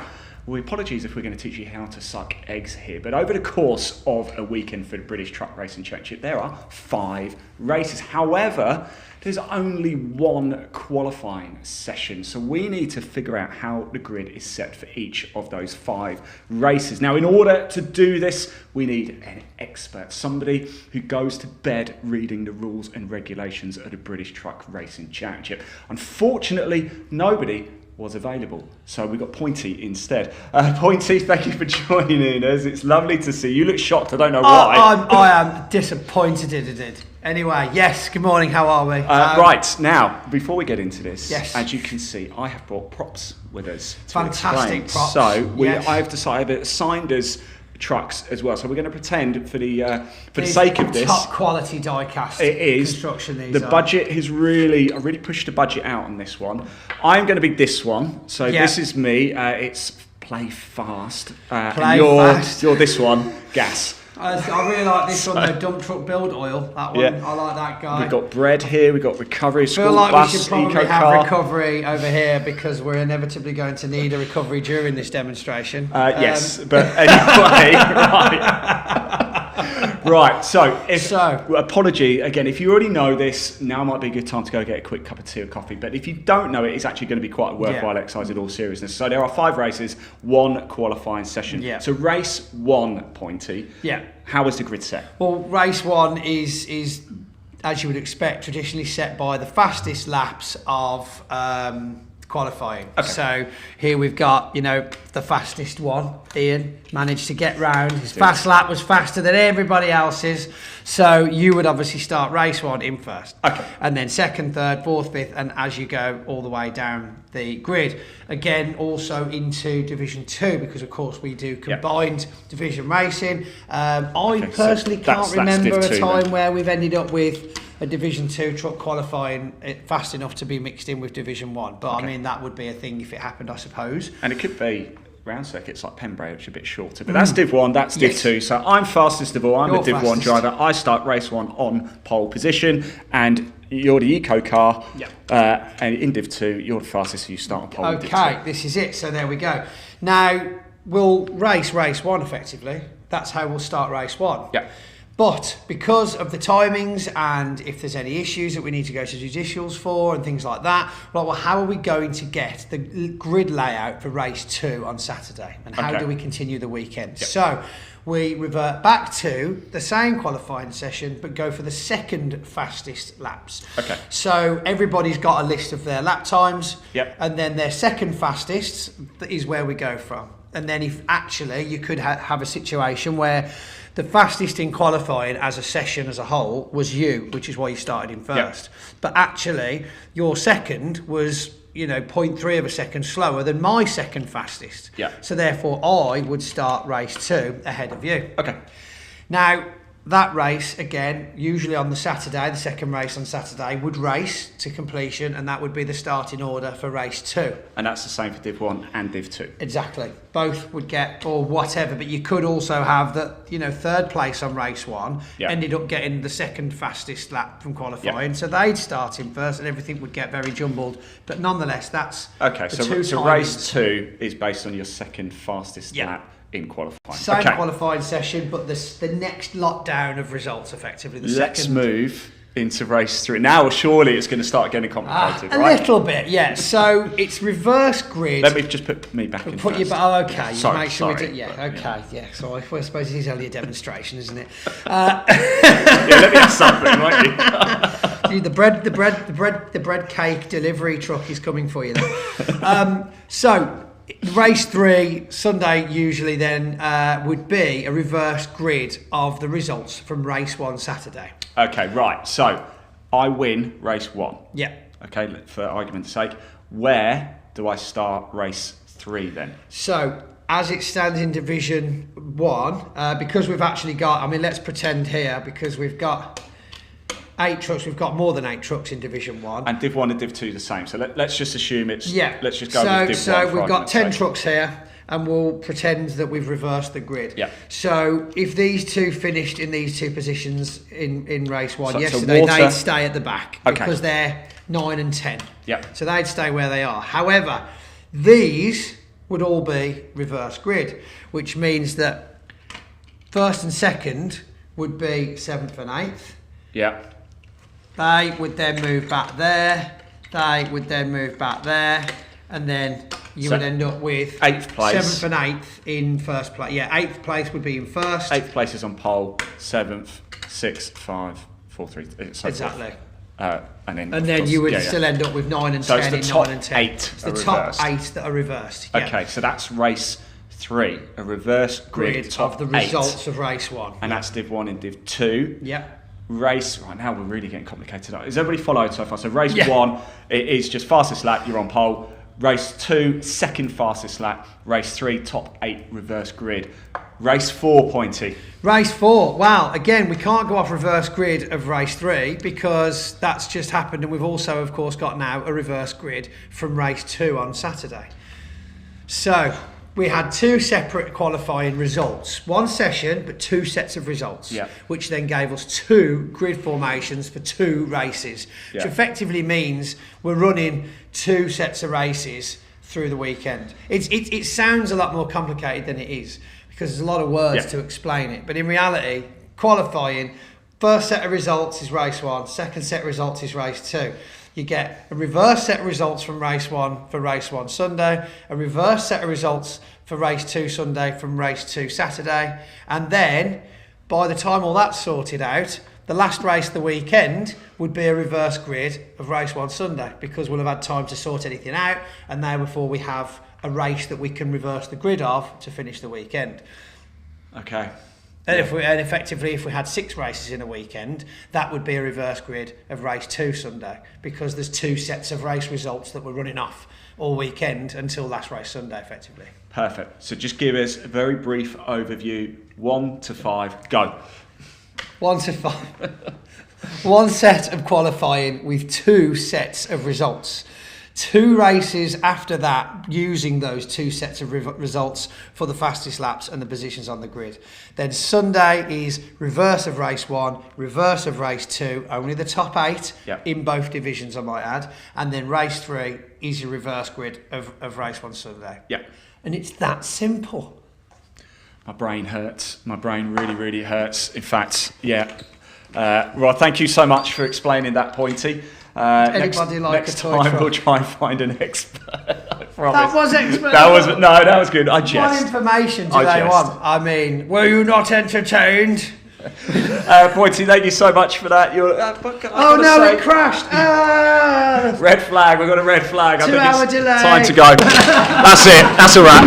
apologies if we're going to teach you how to suck eggs here, but over the course of a weekend for the British Truck Racing Championship, there are 5 races. However, there's only one qualifying session, so we need to figure out how the grid is set for each of those 5 races. Now, in order to do this, we need an expert, somebody who goes to bed reading the rules and regulations of the British Truck Racing Championship. Unfortunately, nobody was available, so we got Pointy instead. Pointy, thank you for joining us. It's lovely to see you. You look shocked. I don't know why. I am disappointed it did. Anyway, yes, good morning, how are we? Right, now, before we get into this, yes. As you can see, I have brought props with us to Fantastic explain. props. So, yes. I have decided assigned us trucks as well. So we're going to pretend for the sake of this, top quality die-cast construction. The budget has really, I really pushed the budget out on this one. I'm going to be this one. So this is me. It's play fast. You're this one, gas. I really like this one, the dump truck build oil. That one, I like that guy. We've got bread here, we've got recovery, school I feel like bus, we should probably eco have car. recovery over here because we're inevitably going to need a recovery during this demonstration. Yes, but anyway, right. Right, so apology again, if you already know this, now might be a good time to go get a quick cup of tea or coffee. But if you don't know it, it's actually going to be quite a worthwhile exercise in all seriousness. So there are 5 races, 1 qualifying session. Yeah. So race 1, Pointy. Yeah. How is the grid set? Well, race 1 is as you would expect, traditionally set by the fastest laps of qualifying. Okay. So here we've got, the fastest one. Ian managed to get round. His fast lap was faster than everybody else's. So you would obviously start race 1 in first. Okay. And then 2nd, 3rd, 4th, 5th, and as you go all the way down the grid. Again, also into Division 2, because of course we do combined division racing. I personally can't remember a time where we've ended up with a Division 2 truck qualifying fast enough to be mixed in with Division 1. But I mean, that would be a thing if it happened, I suppose. And it could be round circuits like Pembrey, which are a bit shorter. But that's Div 1, that's Div 2. So I'm fastest of all. I'm a Div 1 driver. I start race 1 on pole position. And you're the eco car. And in Div 2, you're the fastest, so you start on pole. Okay, this is it. So there we go. Now, we'll race 1 effectively. That's how we'll start race 1. Yeah. But because of the timings and if there's any issues that we need to go to judicials for and things like that, well, how are we going to get the grid layout for race 2 on Saturday? And how do we continue the weekend? Yep. So we revert back to the same qualifying session, but go for the 2nd fastest laps. Okay. So everybody's got a list of their lap times. Yep. And then their 2nd fastest is where we go from. and then if actually you could have a situation where the fastest in qualifying as a session as a whole was you, which is why you started in first. But actually, your second was, 0.3 of a second slower than my second fastest. Yeah. So therefore, I would start race 2 ahead of you. Okay. Now, that race, again, usually on the Saturday, the second race on Saturday, would race to completion, and that would be the starting order for race 2. And that's the same for Div 1 and Div 2. Exactly. Both would get, or whatever, but you could also have that, third place on race 1 ended up getting the second fastest lap from qualifying, so they'd start in first and everything would get very jumbled. But nonetheless, that's okay. the So race 2 is based on your second fastest lap in qualifying. Same qualifying session, but the next lot down of results, effectively. Let's move into race 3. Now, surely it's going to start getting complicated, right? A little bit, yeah. So it's reverse grid. Let me just put me back in first. Okay. Sorry, make sure sorry. So I suppose it is only a demonstration, isn't it? Let me have something, won't you? The bread cake delivery truck is coming for you then. So race 3, Sunday usually then would be a reverse grid of the results from race 1 Saturday. Okay, right. So I win race 1. Yeah. Okay, for argument's sake. Where do I start race 3 then? So as it stands in Division 1, because we've actually got, let's pretend here, because we've got 8 trucks, we've got more than 8 trucks in Division 1. And Div 1 and Div 2 the same. So let's just assume it's... Yeah. Let's just go with Div 1 So we've got 10 trucks here, and we'll pretend that we've reversed the grid. Yeah. So if these two finished in these two positions in race 1 yesterday, they'd stay at the back because they're 9 and 10. Yeah. So they'd stay where they are. However, these would all be reverse grid, which means that first and second would be 7th and 8th. Yeah. They would then move back there. They would then move back there. And then you would end up with 8th place. 7th and 8th in first place. Yeah, 8th place would be in first. 8th place is on pole. 7th, 6th, 5, 4, 3. So exactly. And then you would still end up with 9 and 10 in 9 and 10. 8 it's the top 8 that are reversed. Yeah. Okay, so that's race 3. A reverse grid top of the results of race 1. And that's Div 1 and Div 2. Yeah. Race, right now we're really getting complicated. Is everybody followed so far? So race 1, it is just fastest lap, you're on pole. Race 2, second fastest lap. Race 3, top 8 reverse grid. Race 4, Pointy. Race 4, wow, again, we can't go off reverse grid of race 3 because that's just happened, and we've also, of course, got now a reverse grid from race 2 on Saturday. So we had 2 separate qualifying results. 1 session, but 2 sets of results, which then gave us 2 grid formations for 2 races, which effectively means we're running 2 sets of races through the weekend. It sounds a lot more complicated than it is because there's a lot of words to explain it. But in reality, qualifying, first set of results is race 1, second set of results is race 2. You get a reverse set of results from race 1 for race 1 Sunday, a reverse set of results for race 2 Sunday from race 2 Saturday, and then by the time all that's sorted out, the last race of the weekend would be a reverse grid of race 1 Sunday because we'll have had time to sort anything out, and now before we have a race that we can reverse the grid of to finish the weekend. Okay. And effectively, if we had 6 races in a weekend, that would be a reverse grid of race 2 Sunday because there's 2 sets of race results that we're running off all weekend until last race Sunday, effectively. Perfect. So just give us a very brief overview. 1 to 5, go. 1 to 5. 1 set of qualifying with 2 sets of results. 2 races after that using those 2 sets of results for the fastest laps and the positions on the grid. Then Sunday is reverse of race 1, reverse of race 2, only the top 8 in both divisions I might add, and then race 3 is your reverse grid of race 1 Sunday. Yeah. And it's that simple. My brain hurts. My brain really, really hurts. In fact, well, thank you so much for explaining that, Pointy. Next time we'll try and find an expert. I promise. That was expert. That was good. I jest. What information do they want? I mean, were you not entertained? Pointy, thank you so much for that. It crashed. Red flag. We've got a red flag. 2 hour delay. Time to go. That's it. That's a wrap.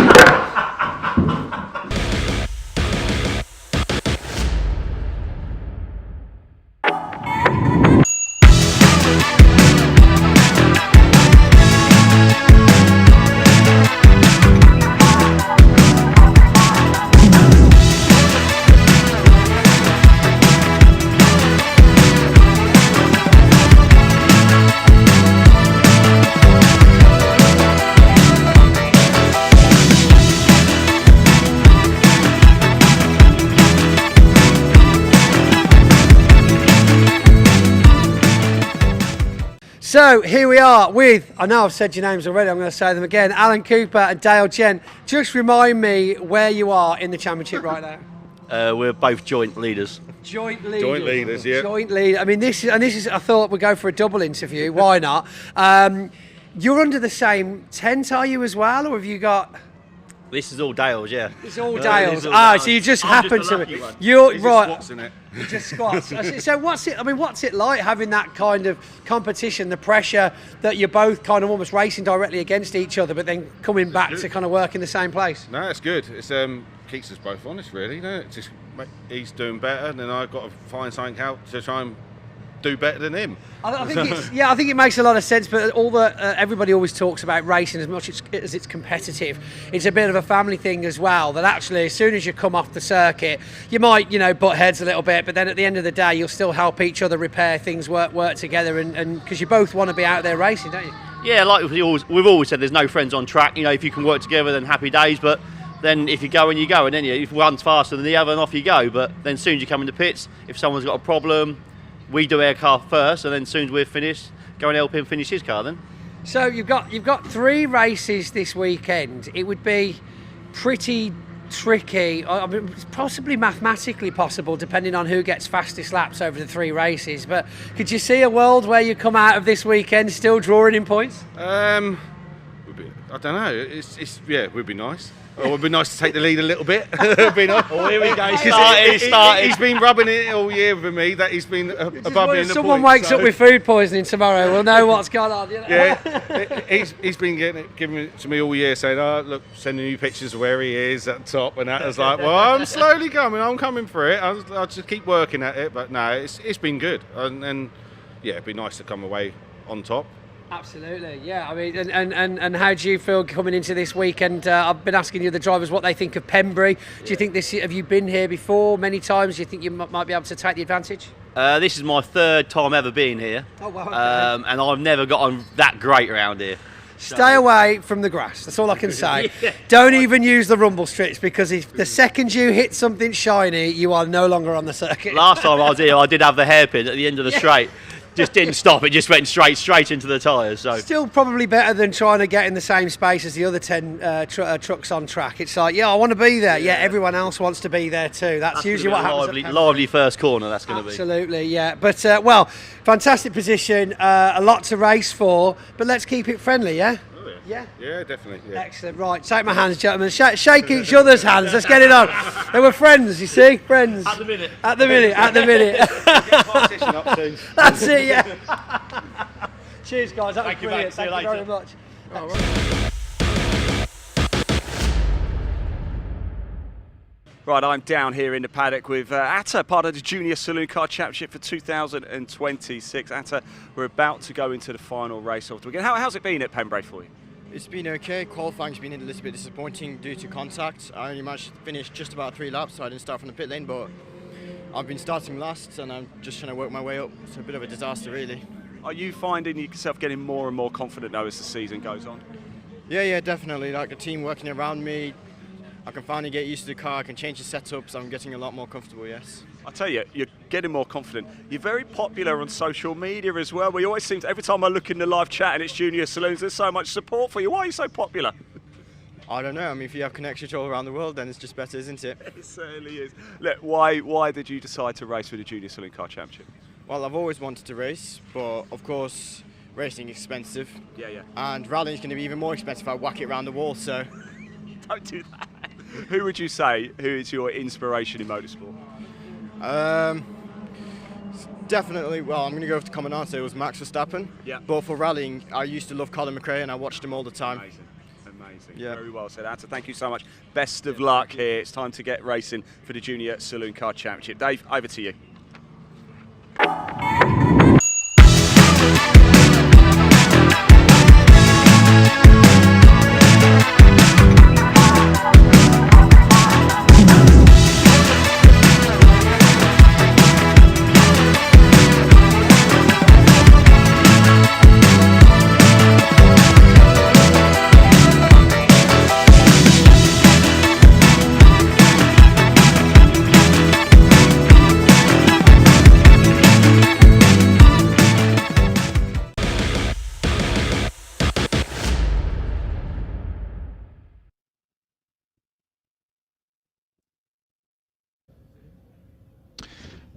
So here we are with, I know I've said your names already, I'm going to say them again, Alan Cooper and Dale Gent. Just remind me where you are in the championship right now. We're both joint leaders. Joint leaders. Joint leaders, yeah. Joint lead. I mean, this is. I thought we'd go for a double interview. Why not? You're under the same tent, are you as well, or have you got? This is all Dale's, yeah. It's all Dale's. So you just happen to. You're right. Squats in it. Just squats. So what's it? I mean, what's it like having that kind of competition, the pressure that you're both kind of almost racing directly against each other, but then coming back to kind of work in the same place? No, it's good. It's keeps us both honest, really. You know? It's just he's doing better, and then I've got to find something out to try and do better than him. I think it makes a lot of sense. But everybody always talks about racing as much as it's competitive. It's a bit of a family thing as well. That actually, as soon as you come off the circuit, you might butt heads a little bit, but then at the end of the day, you'll still help each other repair things, work together, and because you both want to be out there racing, don't you? Yeah, like we've always said, there's no friends on track. If you can work together, then happy days. But then if you go, and then if one's faster than the other, and off you go. But then as soon as you come in the pits, if someone's got a problem, we do our car first, and then as soon as we're finished, go and help him finish his car then. So you've got 3 races this weekend. It would be pretty tricky. I mean, it's possibly mathematically possible, depending on who gets fastest laps over the 3 races. But could you see a world where you come out of this weekend still drawing in points? I don't know. It would be nice. It would be nice to take the lead a little bit. It'd be nice. Oh, here we go. Started. He's been rubbing it all year with me that he's been above me in the points. If someone wakes up with food poisoning tomorrow, we'll know what's going on. Yeah, he's been giving it to me all year, saying, "Oh, look, sending me pictures of where he is at the top," and that. I was like, "Well, I'm slowly coming. I'm coming for it. I'll just keep working at it." But no, it's been good, and yeah, it'd be nice to come away on top. Absolutely, yeah. I mean, and how do you feel coming into this weekend? I've been asking the other drivers what they think of Pembrey. Do you think have you been here before many times? Do you think you might be able to take the advantage? This is my 3rd time ever being here. Oh, wow. Okay. And I've never gotten that great around here. Stay away from the grass. That's all I can say. Yeah. Don't even use the rumble strips, because if the second you hit something shiny, you are no longer on the circuit. Last time I was here, I did have the hairpin at the end of the straight. Just didn't stop, it just went straight into the tyres. So still probably better than trying to get in the same space as the other 10 trucks on track. It's like, I want to be there. Yeah, everyone else wants to be there too. That's usually what happens. Lively first corner, that's going to be. Absolutely, yeah. But, fantastic position, a lot to race for, but let's keep it friendly, yeah? Yeah? Yeah, definitely. Yeah. Excellent. Right, shake my hands, gentlemen. Shake each other's hands. Let's get it on. They were friends, you see? Friends. At the minute. At the minute. That's it, yeah. Cheers, guys. That was brilliant. Thank you very much. Right, I'm down here in the paddock with Atta, part of the Junior Saloon Car Championship for 2026. Atta, we're about to go into the final race of the weekend. How's it been at Pembrey for you? It's been okay. Qualifying's been a little bit disappointing due to contact. I only managed to finish just about 3 laps, so I didn't start from the pit lane, but I've been starting last and I'm just trying to work my way up. It's a bit of a disaster, really. Are you finding yourself getting more and more confident though as the season goes on? Yeah, definitely. Like a team working around me, I can finally get used to the car, I can change the setups, I'm getting a lot more comfortable, yes. I tell you, you're getting more confident. You're very popular on social media as well. We always seem to, every time I look in the live chat and it's Junior Saloons, there's so much support for you. Why are you so popular? I don't know. I mean, if you have connections all around the world, then it's just better, isn't it? It certainly is. Look, why did you decide to race for the Junior Saloon Car Championship? Well, I've always wanted to race, but of course, racing is expensive. Yeah. And rallying is going to be even more expensive if I whack it around the wall, so... Don't do that. Who would you say who is your inspiration in motorsport? Definitely, well, I'm going to go with the common answer. It was Max Verstappen. Yeah. But for rallying, I used to love Colin McRae and I watched him all the time. Amazing. Yeah. Very well said, Atta. Thank you so much. Best of luck here. It's time to get racing for the Junior Saloon Car Championship. Dave, over to you.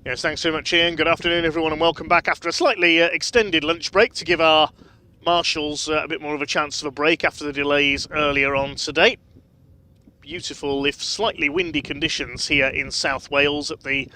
Yes, thanks so much, Ian. Good afternoon, everyone, and welcome back after a slightly extended lunch break to give our marshals a bit more of a chance of a break after the delays earlier on today. Beautiful, if slightly windy conditions here in South Wales at the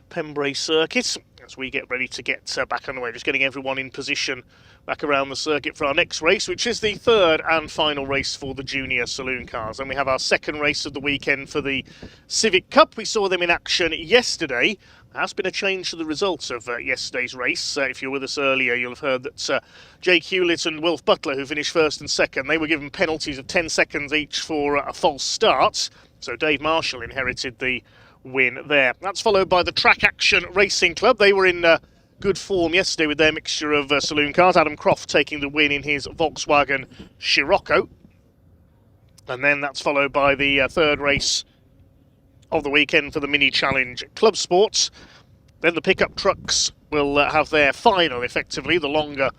Pembrey circuit as we get ready to get back underway. Just getting everyone in position back around the circuit for our next race, which is the third and final race for the junior saloon cars. And we have our second race of the weekend for the Civic Cup. We saw them in action yesterday. There has been a change to the results of yesterday's race. If you were with us earlier, you'll have heard that Jake Hewlett and Wilf Butler, who finished first and second, they were given penalties of 10 seconds each for a false start. So Dave Marshall inherited the win there. That's followed by the Track Action Racing Club. They were in good form yesterday with their mixture of saloon cars. Adam Croft taking the win in his Volkswagen Scirocco. And then that's followed by the third race of the weekend for the Mini Challenge Club Sports. Then the pickup trucks will have their final, effectively, the longer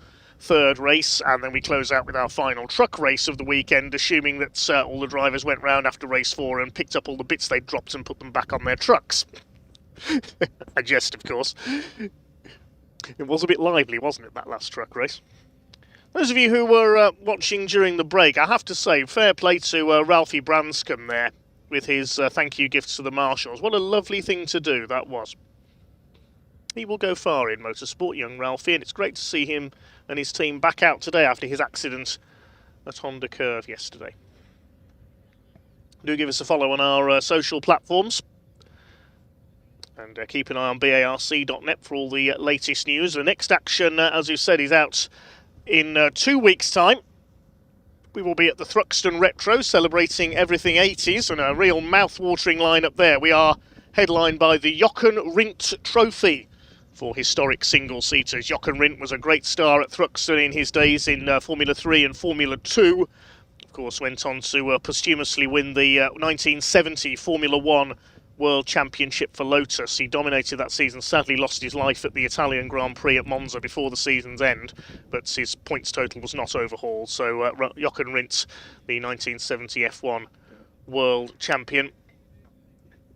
third race, and then we close out with our final truck race of the weekend, assuming that all the drivers went round after race 4 and picked up all the bits they'd dropped and put them back on their trucks. A jest, of course. It was a bit lively, wasn't it, that last truck race? Those of you who were watching during the break, I have to say, fair play to Ralphie Branscombe there with his thank you gifts to the marshals. What a lovely thing to do that was. He will go far in motorsport, young Ralphie, and it's great to see him and his team back out today after his accident at Honda Curve yesterday. Do give us a follow on our social platforms. And keep an eye on BARC.net for all the latest news. The next action, as you said, is out in 2 weeks' time. We will be at the Thruxton Retro, celebrating everything 80s, and a real mouth-watering lineup there. We are headlined by the Jochen Rindt Trophy for historic single-seaters. Jochen Rindt was a great star at Thruxton in his days in Formula 3 and Formula 2. Of course, went on to posthumously win the 1970 Formula 1 World Championship for Lotus. He dominated that season, sadly lost his life at the Italian Grand Prix at Monza before the season's end, but his points total was not overhauled. So Jochen Rindt, the 1970 F1 World Champion,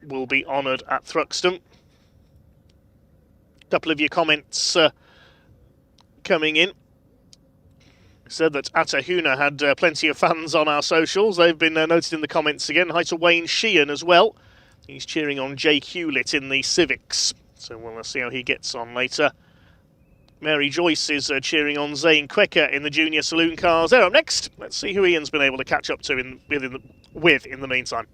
will be honoured at Thruxton. A couple of your comments coming in. Said that Atahuna had plenty of fans on our socials. They've been noted in the comments again. Hi to Wayne Sheehan as well. He's cheering on Jake Hewlett in the Civics, so we'll see how he gets on later. Mary Joyce is cheering on Zane Quecker in the junior saloon cars. They're up next. Let's see who Ian's been able to catch up to in the meantime.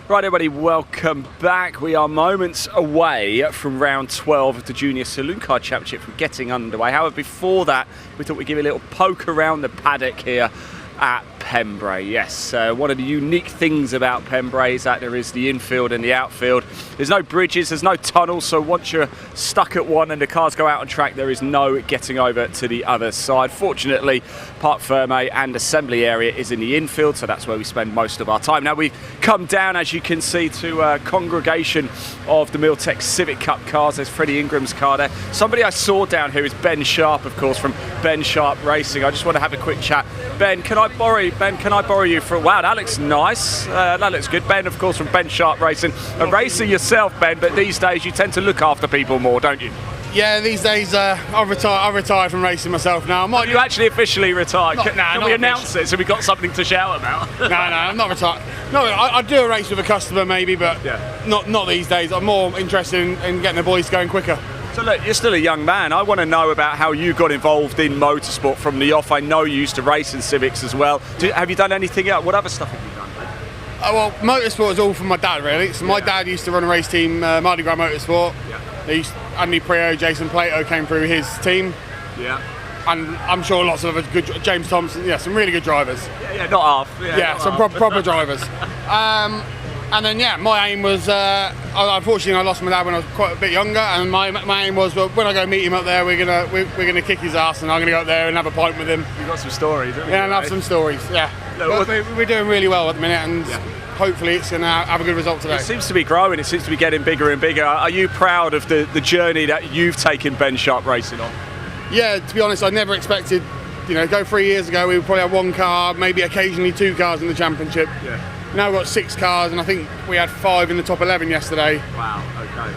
Right, everybody, welcome back. We are moments away from round 12 of the Junior Saloon Car Championship from getting underway. However, before that, we thought we'd give you a little poke around the paddock here at Pembrey. Yes, one of the unique things about Pembrey is that there is the infield and the outfield. There's no bridges, there's no tunnels, so once you're stuck at one and the cars go out on track, there is no getting over to the other side. Fortunately, Parc Fermé and assembly area is in the infield, so that's where we spend most of our time. Now we've come down, as you can see, to a congregation of the Miltech Civic Cup cars. There's Freddie Ingram's car there. Somebody I saw down here is Ben Sharp, of course, from Ben Sharp Racing. I just want to have a quick chat. Ben, can I borrow you for a wow, that looks nice. That looks good. Ben, of course, from Ben Sharp Racing. A racer yourself, Ben, but these days you tend to look after people more, don't you? Yeah, these days I've retired from racing myself now. Have you actually officially retired? Can we announce it so we've got something to shout about? No, I'm not retired. No, I do a race with a customer maybe, but not these days. I'm more interested in getting the boys going quicker. So look, you're still a young man. I want to know about how you got involved in motorsport from the off. I know you used to race in Civics as well. Have you done anything else? What other stuff have you done, mate? Well, motorsport is all from my dad, really. So my dad used to run a race team, Mardi Gras Motorsport. Andy Prio, Jason Plato came through his team. Yeah. And I'm sure lots of other good, James Thompson, some really good drivers. Yeah, not half. Yeah, some proper drivers. And then, my aim was, unfortunately, I lost my dad when I was quite a bit younger, and my aim was, well, when I go meet him up there, we're gonna kick his ass, and I'm gonna go up there and have a pint with him. You've got some stories, haven't you? Yeah, and have some stories. Yeah, look, we're doing really well at the minute, and hopefully it's going to have a good result today. It seems to be growing, it seems to be getting bigger and bigger. Are you proud of the journey that you've taken Ben Sharp Racing on? Yeah, to be honest, I never expected, go 3 years ago, we would probably have 1 car, maybe occasionally 2 cars in the championship. Yeah. Now we've got 6 cars, and I think we had 5 in the top 11 yesterday. Wow, okay.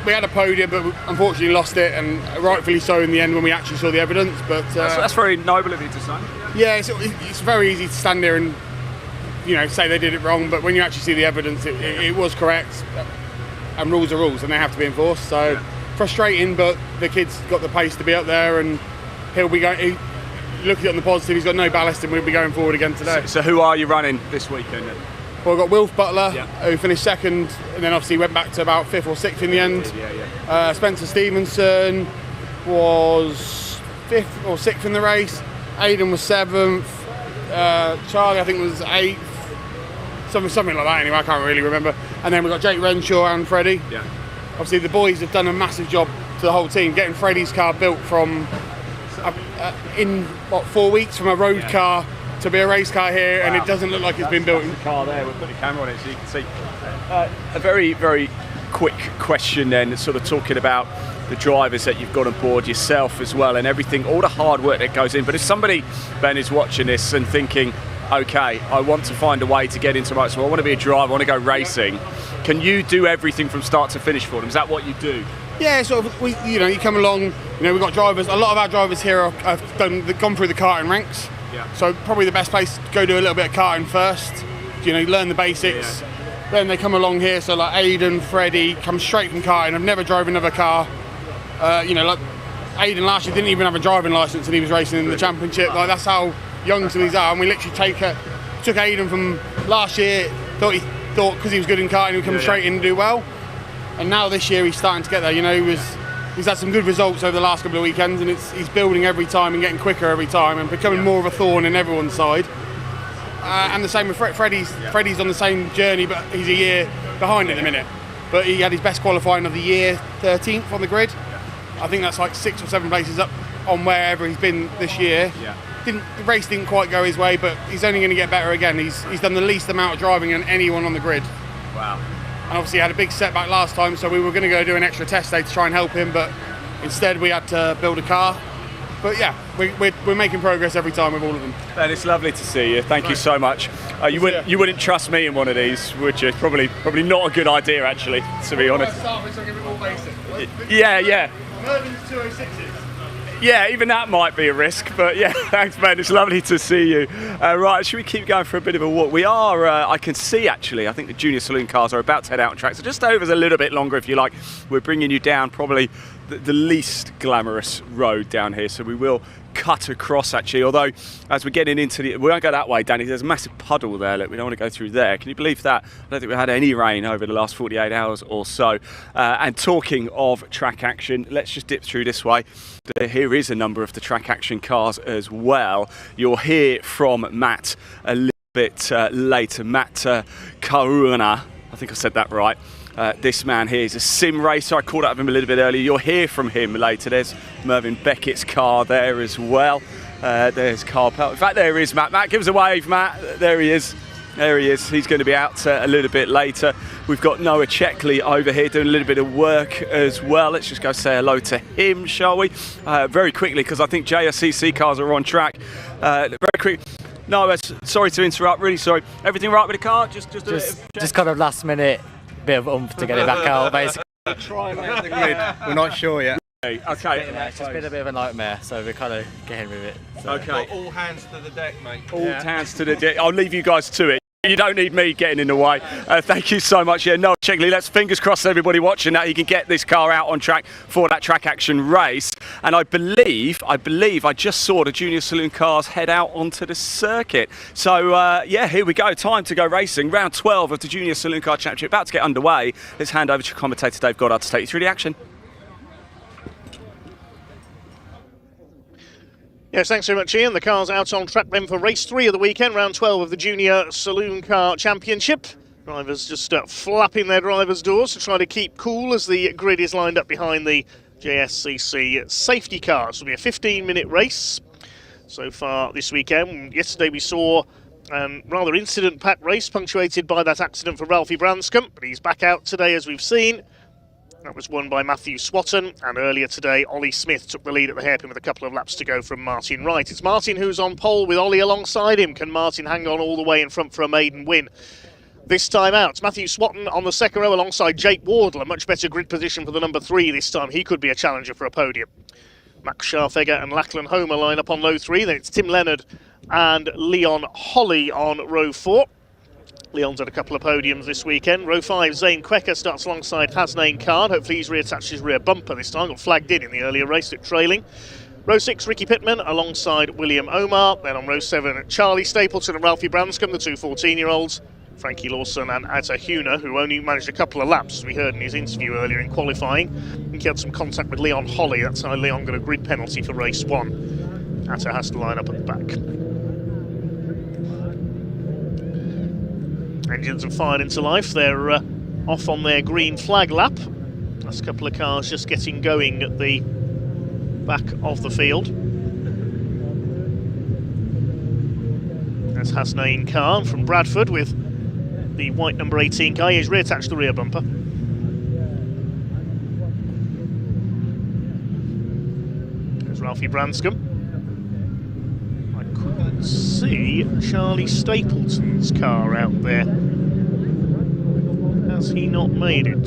We had a podium, but unfortunately lost it, and rightfully so in the end when we actually saw the evidence. But that's very noble of you to say. Yeah, it's very easy to stand there and say they did it wrong, but when you actually see the evidence, it was correct. And rules are rules, and they have to be enforced. So frustrating, but the kid's got the pace to be up there, and he'll be going. Look at it on the positive, he's got no ballast, and we'll be going forward again today. So who are you running this weekend then? Well, we've got Wilf Butler, who finished 2nd, and then obviously went back to about 5th or 6th in the end. Spencer Stevenson was 5th or 6th in the race. Aidan was 7th. Charlie, I think, was 8th. Something like that anyway, I can't really remember. And then we've got Jake Renshaw and Freddie. Yeah. Obviously the boys have done a massive job to the whole team, getting Freddie's car built from in 4 weeks from a road car to be a race car here, and it doesn't look like it's been built. The car there, we'll put the camera on it so you can see. A very, very quick question then, sort of talking about the drivers that you've got on board, yourself as well, and everything, all the hard work that goes in. But if somebody, Ben, is watching this and thinking, okay, I want to find a way to get into motorsport, I want to be a driver, I want to go racing, can you do everything from start to finish for them? Is that what you do? Yeah, sort of. You come along. We've got drivers. A lot of our drivers here have gone through the karting ranks. Yeah. So probably the best place to go do a little bit of karting first. Learn the basics. Yeah. Then they come along here. So like Aidan, Freddie, come straight from karting. I've never drove another car. Like Aidan last year didn't even have a driving license, and he was racing in the championship. Like that's how young some of these are. And we literally took Aidan from last year. Thought because he was good in karting, he would come straight in and do well. And now this year he's starting to get there. He's had some good results over the last couple of weekends, and he's building every time and getting quicker every time and becoming more of a thorn in everyone's side. And the same with Freddie's. Freddie's on the same journey, but he's a year behind at the minute. But he had his best qualifying of the year, 13th on the grid. I think that's like 6 or 7 places up on wherever he's been this year. Yeah. The race didn't quite go his way, but he's only going to get better again. He's done the least amount of driving than anyone on the grid. Wow. And obviously had a big setback last time, so we were going to go do an extra test day to try and help him, but instead we had to build a car. But yeah, we're making progress every time with all of them. Ben, it's lovely to see you. Thank you so much. You wouldn't trust me in one of these, would you? Probably not a good idea, actually, to be honest. Yeah. Mervin's 206s. Yeah, even that might be a risk, but yeah, thanks, Ben. It's lovely to see you. Right, should we keep going for a bit of a walk? We are, I can see actually, I think the junior saloon cars are about to head out on track, so just over a little bit longer if you like. We're bringing you down probably the least glamorous road down here, so we will cut across actually, although as we're getting into we won't go that way, Danny, there's a massive puddle there. Look, we don't want to go through there. Can you believe that? I don't think we've had any rain over the last 48 hours or so. And talking of track action, let's just dip through this way. Here is a number of the track action cars as well. You'll hear from Matt a little bit later. Matt Karuna, I think I said that right. This man here is a sim racer. I called up him a little bit earlier. You'll hear from him later. There's Mervyn Beckett's car there as well. There's Carl Pell. In fact, there is Matt. Matt, give us a wave, Matt. There he is. There he is. He's going to be out a little bit later. We've got Noah Checkley over here doing a little bit of work as well. Let's just go say hello to him, shall we? Very quickly, because I think JSCC cars are on track. Very quick. Noah, sorry to interrupt. Really sorry. Everything right with the car? Just kind of last minute. Bit of oomph to get it back out, basically. We're not sure yet. Okay. It's just been a bit of a nightmare, so we're kind of getting with it. So. Okay. All hands to the deck, mate. All hands to the deck. I'll leave you guys to it. You don't need me getting in the way. Thank you so much. Yeah, Noah Checkley, let's fingers crossed everybody watching that he can get this car out on track for that track action race. And I believe I just saw the junior saloon cars head out onto the circuit. So yeah, here we go. Time to go racing. Round 12 of the junior saloon car championship about to get underway. Let's hand over to commentator Dave Goddard to take you through the action. Yes, thanks very much, Ian. The car's out on track then for race 3 of the weekend, round 12 of the Junior Saloon Car Championship. Drivers just flapping their drivers' doors to try to keep cool as the grid is lined up behind the JSCC safety cars. It'll be a 15-minute race so far this weekend. Yesterday we saw and rather incident-packed race, punctuated by that accident for Ralphie Branscombe, but he's back out today, as we've seen. That was won by Matthew Swatton, and earlier today Ollie Smith took the lead at the hairpin with a couple of laps to go from Martin Wright. It's Martin who's on pole with Ollie alongside him. Can Martin hang on all the way in front for a maiden win? This time out, it's Matthew Swatton on the second row alongside Jake Wardle, a much better grid position for the number 3 this time. He could be a challenger for a podium. Max Scharfegger and Lachlan Homer line up on row 3. Then it's Tim Leonard and Leon Holly on row 4. Leon's had a couple of podiums this weekend. Row 5, Zane Quecker starts alongside Hasnain Khan. Hopefully he's reattached his rear bumper this time. Got flagged in the earlier race, took trailing. Row 6, Ricky Pittman alongside William Omar. Then on row 7, Charlie Stapleton and Ralphie Branscombe, the two 14-year-olds. Frankie Lawson and Atta Huna, who only managed a couple of laps, as we heard in his interview earlier in qualifying. I think he had some contact with Leon Holly. That's how Leon got a grid penalty for race 1. Atta has to line up at the back. Engines have fired into life. They're off on their green flag lap. That's a couple of cars just getting going at the back of the field. That's Hasnain Khan from Bradford with the white number 18 car. He's reattached the rear bumper. There's Ralphie Branscombe. I couldn't see Charlie Stapleton's car out there. Has he not made it?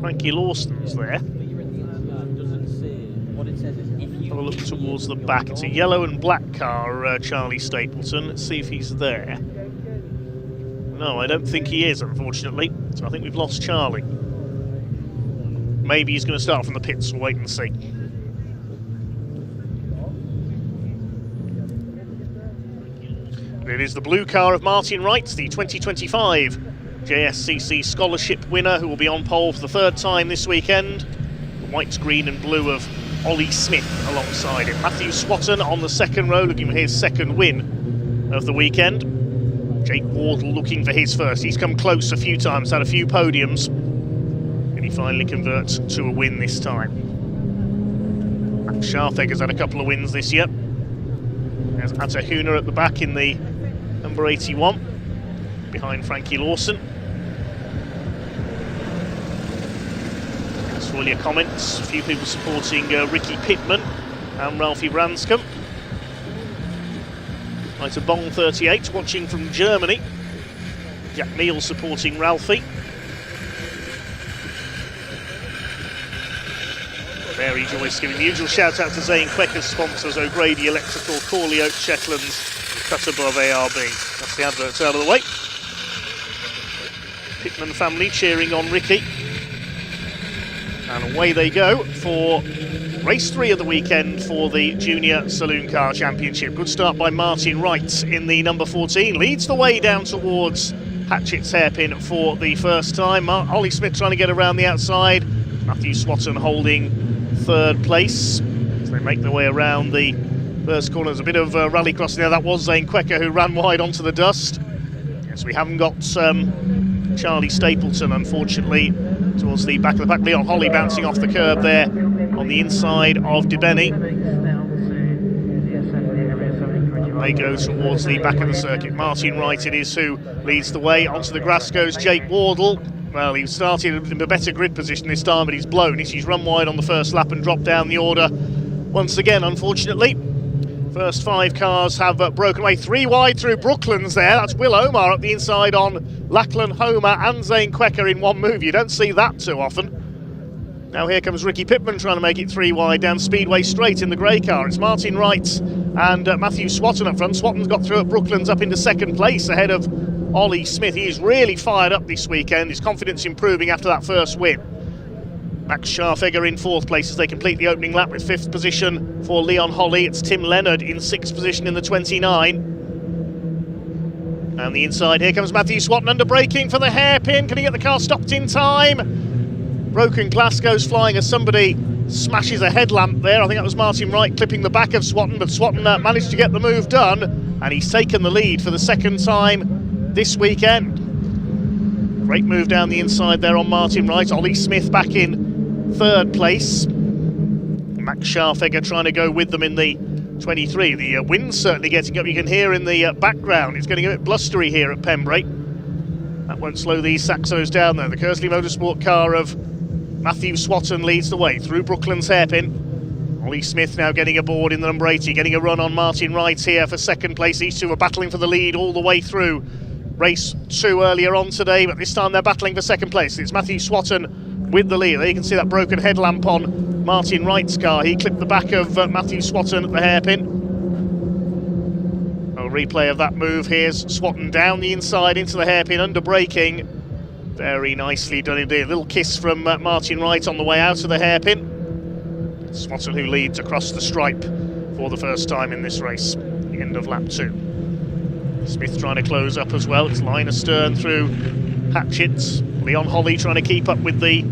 Frankie Lawson's there. Have a look towards the back. It's a yellow and black car, Charlie Stapleton. Let's see if he's there. No, I don't think he is, unfortunately. So I think we've lost Charlie. Maybe he's going to start from the pits. We'll wait and see. It is the blue car of Martin Wright, the 2025 JSCC scholarship winner, who will be on pole for the 3rd time this weekend. The white, green and blue of Ollie Smith alongside him. Matthew Swatton on the second row, looking for his 2nd win of the weekend. Jake Wardle looking for his 1st. He's come close a few times, had a few podiums. And he finally converts to a win this time. Max Scharfegger's had a couple of wins this year. There's Atta Huna at the back in the number 81, behind Frankie Lawson. Thanks for all your comments. A few people supporting Ricky Pittman and Ralphie Branscombe. Right, a Bong 38 watching from Germany. Jack Neal supporting Ralphie. Mary Joyce giving the usual shout out to Zane Quecker's sponsors, O'Grady Electrical, Corley Oak Shetlands, Cut Above ARB. That's the adverts out of the way. Pittman family cheering on Ricky. And away they go for race 3 of the weekend for the Junior Saloon Car Championship. Good start by Martin Wright in the number 14. Leads the way down towards Hatchett's hairpin for the first time. Ollie Smith trying to get around the outside. Matthew Swatton holding 3rd place as they make their way around the first corner. There's a bit of rally crossing there. That was Zane Quecker who ran wide onto the dust. Yes, we haven't got Charlie Stapleton, unfortunately, towards the back of the pack. Leon Holly bouncing off the curb there on the inside of DeBenny. They go towards the back of the circuit. Martin Wright it is who leads the way. Onto the grass goes Jake Wardle. Well, he started in a better grid position this time, but he's blown. He's run wide on the first lap and dropped down the order once again, unfortunately. First 5 cars have broken away. 3 wide through Brooklands there. That's Will Omar up the inside on Lachlan Homer and Zane Quecker in one move. You don't see that too often. Now here comes Ricky Pittman trying to make it 3 wide down Speedway Straight in the grey car. It's Martin Wright and Matthew Swatton up front. Swatton's got through at Brooklands up into 2nd place ahead of Ollie Smith. He is really fired up this weekend. His confidence improving after that first win. Max Scharfegger in 4th place as they complete the opening lap with 5th position for Leon Holly. It's Tim Leonard in 6th position in the 29. And the inside, here comes Matthew Swatton under braking for the hairpin. Can he get the car stopped in time? Broken glass goes flying as somebody smashes a headlamp there. I think that was Martin Wright clipping the back of Swatton, but Swatton managed to get the move done, and he's taken the lead for the 2nd time this weekend. Great move down the inside there on Martin Wright. Ollie Smith back in 3rd place. Max Scharfegger trying to go with them in the 23. The wind's certainly getting up. You can hear in the background it's getting a bit blustery here at Pembrey. That won't slow these Saxos down though. The Kersley Motorsport car of Matthew Swatton leads the way through Brooklands hairpin. Ollie Smith now getting aboard in the number 80, getting a run on Martin Wright here for second place. These two are battling for the lead all the way through race 2 earlier on today, but this time they're battling for second place. It's Matthew Swatton with the lead. There you can see that broken headlamp on Martin Wright's car. He clipped the back of Matthew Swatton at the hairpin. A replay of that move. Here's Swatton down the inside into the hairpin under braking. Very nicely done indeed. A little kiss from Martin Wright on the way out of the hairpin. Swatton who leads across the stripe for the first time in this race, the end of lap 2. Smith trying to close up as well. It's line astern through Hatchett's. Leon Holly trying to keep up with the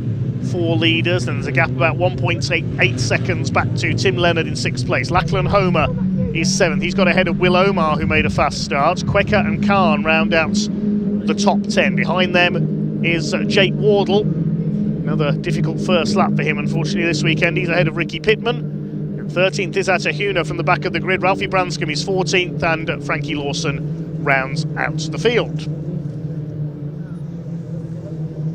4 leaders. Then there's a gap about 1.8 seconds back to Tim Leonard in 6th place. Lachlan Homer is 7th. He's got ahead of Will Omar, who made a fast start. Quecker and Khan round out the top 10. Behind them is Jake Wardle. Another difficult first lap for him, unfortunately, this weekend. He's ahead of Ricky Pittman. And 13th is Atahuna from the back of the grid. Ralphie Branscombe is 14th, and Frankie Lawson rounds out the field.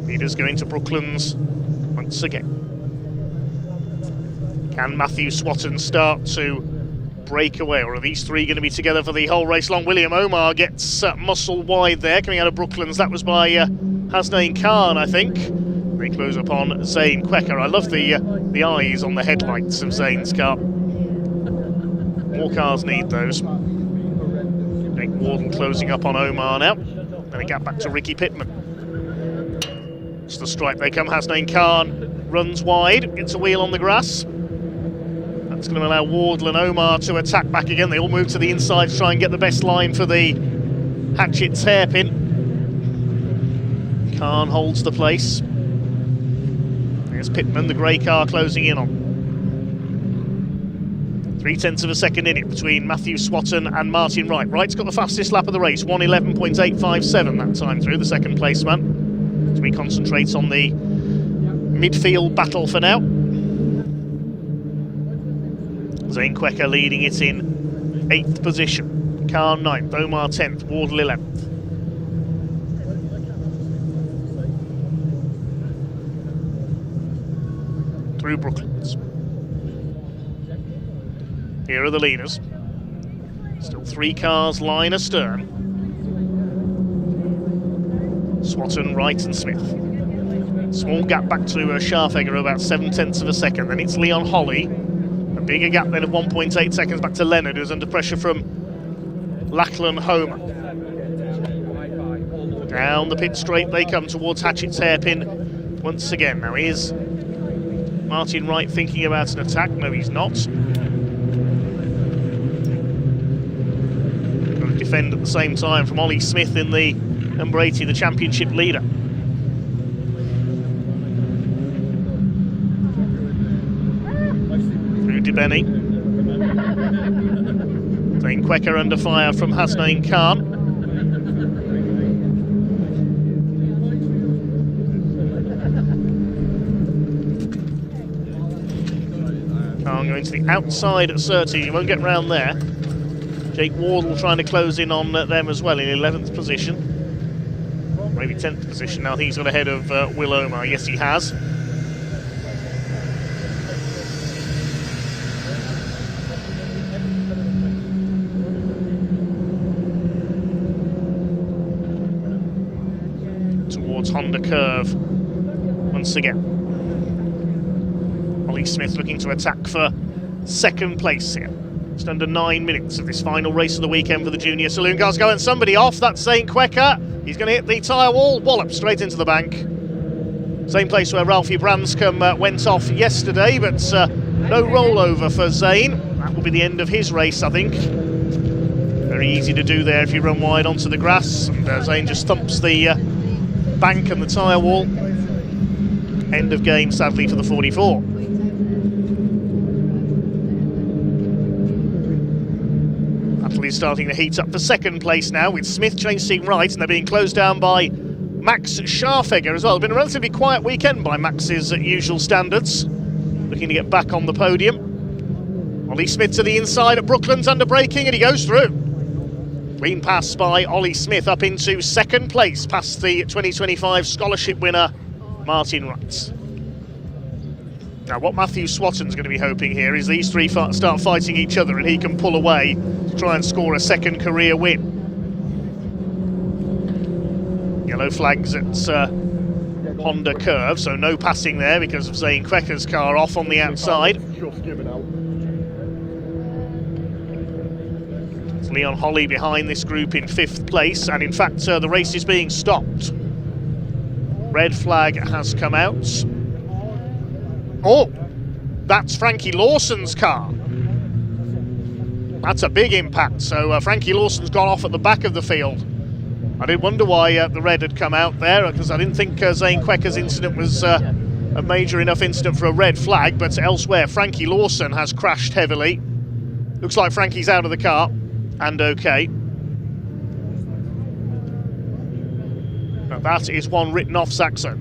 Leaders going to Brooklands once again. Can Matthew Swatton start to break away, or are these 3 going to be together for the whole race long? William Omar gets muscle wide there, coming out of Brooklands. That was by Hasnain Khan, I think. They close up on Zane Quecker. I love the eyes on the headlights of Zane's car. More cars need those. Jake Wardle closing up on Omar now. Then a gap back to Ricky Pittman. To the stripe they come. Hasnain Khan runs wide, gets a wheel on the grass. That's going to allow Wardle and Omar to attack back again. They all move to the inside to try and get the best line for the Hatchett's hairpin. Khan holds the place. There's Pittman, the grey car, closing in on. 0.3 of a second in it between Matthew Swatton and Martin Wright. Wright's got the fastest lap of the race, 1:11.857 that time through, the second place man. So we concentrate on the midfield battle for now. Zane Quecker leading it in 8th position. Khan 9th, Omar 10th, Wardle 11th. Through Brooklands. Here are the leaders. Still 3 cars line astern. Swatton, Wright and Smith. Small gap back to Scharfegger of about 0.7 of a second. Then it's Leon Holly. A bigger gap then of 1.8 seconds back to Leonard, who's under pressure from Lachlan Homer. Down the pit straight they come towards Hatchett's hairpin once again. Now here's Martin Wright thinking about an attack. No, he's not. Got to defend at the same time from Ollie Smith in the number 80, the championship leader. Through DeBenny. Zane Quecker under fire from Hasnain Khan. Going to the outside at Surtees, you won't get round there. Jake Wardle trying to close in on them as well in 11th position. Maybe 10th position now. He's got ahead of Will Omar. Yes, he has. Towards Honda Curve once again. Ollie Smith looking to attack for second place here. Just under 9 minutes of this final race of the weekend for the junior saloon cars go, and somebody off. That's Zane Quecker. He's going to hit the tyre wall, wallop straight into the bank. Same place where Ralphie Branscombe went off yesterday, but no rollover for Zane. That will be the end of his race, I think. Very easy to do there if you run wide onto the grass. And Zane just thumps the bank and the tyre wall. End of game, sadly, for the 44. Is starting to heat up for second place now, with Smith chasing Wright, and they're being closed down by Max Scharfegger as well. It's been a relatively quiet weekend by Max's usual standards, looking to get back on the podium. Ollie Smith to the inside at Brooklands under braking, and he goes through. Clean pass by Ollie Smith up into second place, past the 2025 scholarship winner, Martin Wright. Now, what Matthew Swatton's going to be hoping here is these three start fighting each other and he can pull away to try and score a second career win. Yellow flags at Honda curve, so no passing there because of Zane Quecker's car off on the outside. It's Leon Holly behind this group in 5th place, and in fact the race is being stopped. Red flag has come out. Oh, that's Frankie Lawson's car. That's a big impact, so Frankie Lawson's gone off at the back of the field. I did wonder why the red had come out there, because I didn't think Zane Quecker's incident was a major enough incident for a red flag, but elsewhere Frankie Lawson has crashed heavily. Looks like Frankie's out of the car, and okay. Now that is one written off Saxo.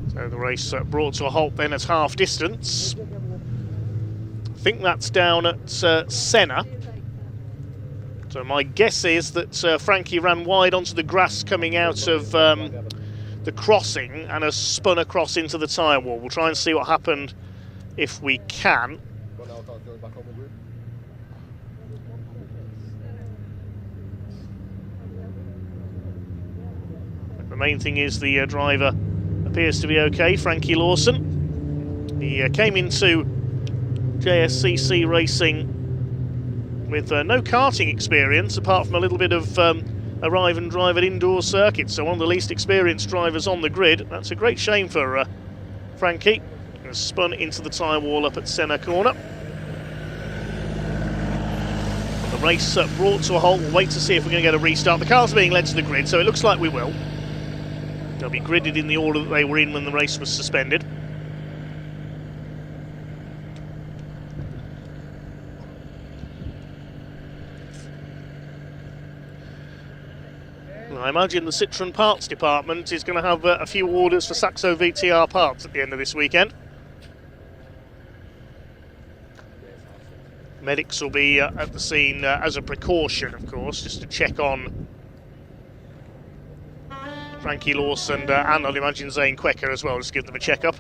So the race brought to a halt then at half distance. I think that's down at Senna. So my guess is that Frankie ran wide onto the grass coming out of the crossing and has spun across into the tyre wall. We'll try and see what happened if we can. The main thing is the driver appears to be okay, Frankie Lawson. He came into JSCC racing with no karting experience, apart from a little bit of arrive and drive at indoor circuits, so one of the least experienced drivers on the grid. That's a great shame for Frankie. He has spun into the tyre wall up at Senna corner. The race brought to a halt. We'll wait to see if we're going to get a restart. The cars are being led to the grid, so it looks like we will. They'll be gridded in the order that they were in when the race was suspended. I imagine the Citroën parts department is going to have a few orders for Saxo VTR parts at the end of this weekend. Medics will be at the scene as a precaution, of course, just to check on Frankie Lawson and I'd imagine Zane Quecker as well, just give them a check-up.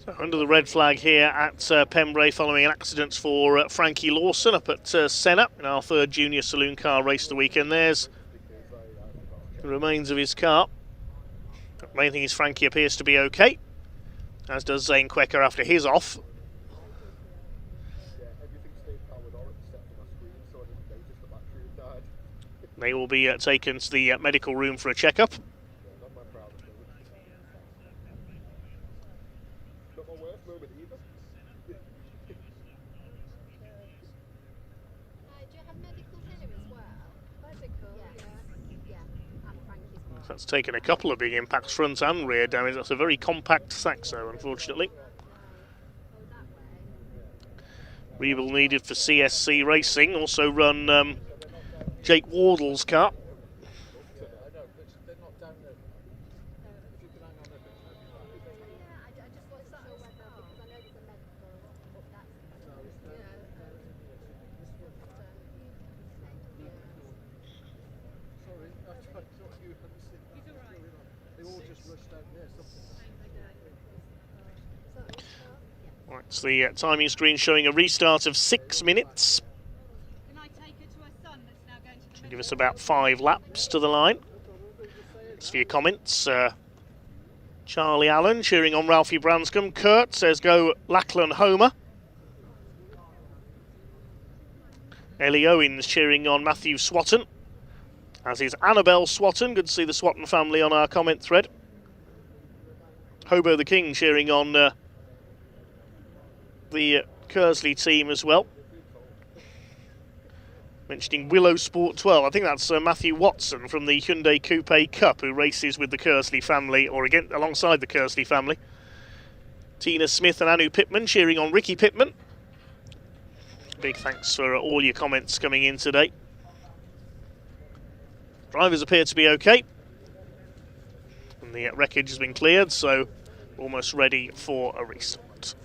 So under the red flag here at Pembrey following an accident for Frankie Lawson up at Senna in our third junior saloon car race of the weekend. There's the remains of his car. The main thing is Frankie appears to be okay, as does Zane Quecker after his off. They will be taken to the medical room for a checkup. That's taken a couple of big impacts, front and rear damage. That's a very compact Saxo, unfortunately. Rebuild needed for CSC Racing. Also run Jake Wardle's car. It's the timing screen showing a restart of 6 minutes. Should give us about 5 laps to the line. As for your comments, Charlie Allen cheering on Ralphie Branscombe. Kurt says go Lachlan Homer. Ellie Owens cheering on Matthew Swatton, as is Annabelle Swatton. Good to see the Swatton family on our comment thread. Hobo the King cheering on the Kersley team as well. Mentioning Willow Sport 12. I think that's Matthew Watson from the Hyundai Coupe Cup, who races with the Kersley family, or again alongside the Kersley family. Tina Smith and Anu Pittman cheering on Ricky Pittman. Big thanks for all your comments coming in today. Drivers appear to be okay. And the wreckage has been cleared, so almost ready for a restart.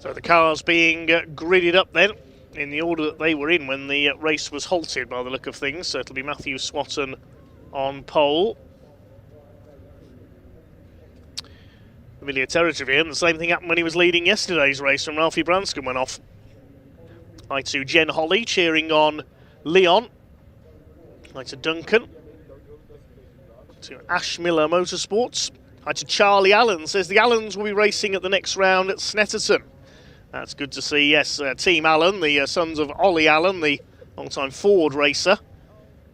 So the cars being gridded up then, in the order that they were in when the race was halted by the look of things. So it'll be Matthew Swatton on pole. Familiar territory here, and the same thing happened when he was leading yesterday's race when Ralphie Branscombe went off. Hi to Jen Holly cheering on Leon. Hi to Duncan. To Ash Miller Motorsports. Hi to Charlie Allen, says the Allens will be racing at the next round at Snetterton. That's good to see, yes. Team Allen, the sons of Ollie Allen, the long-time Ford racer.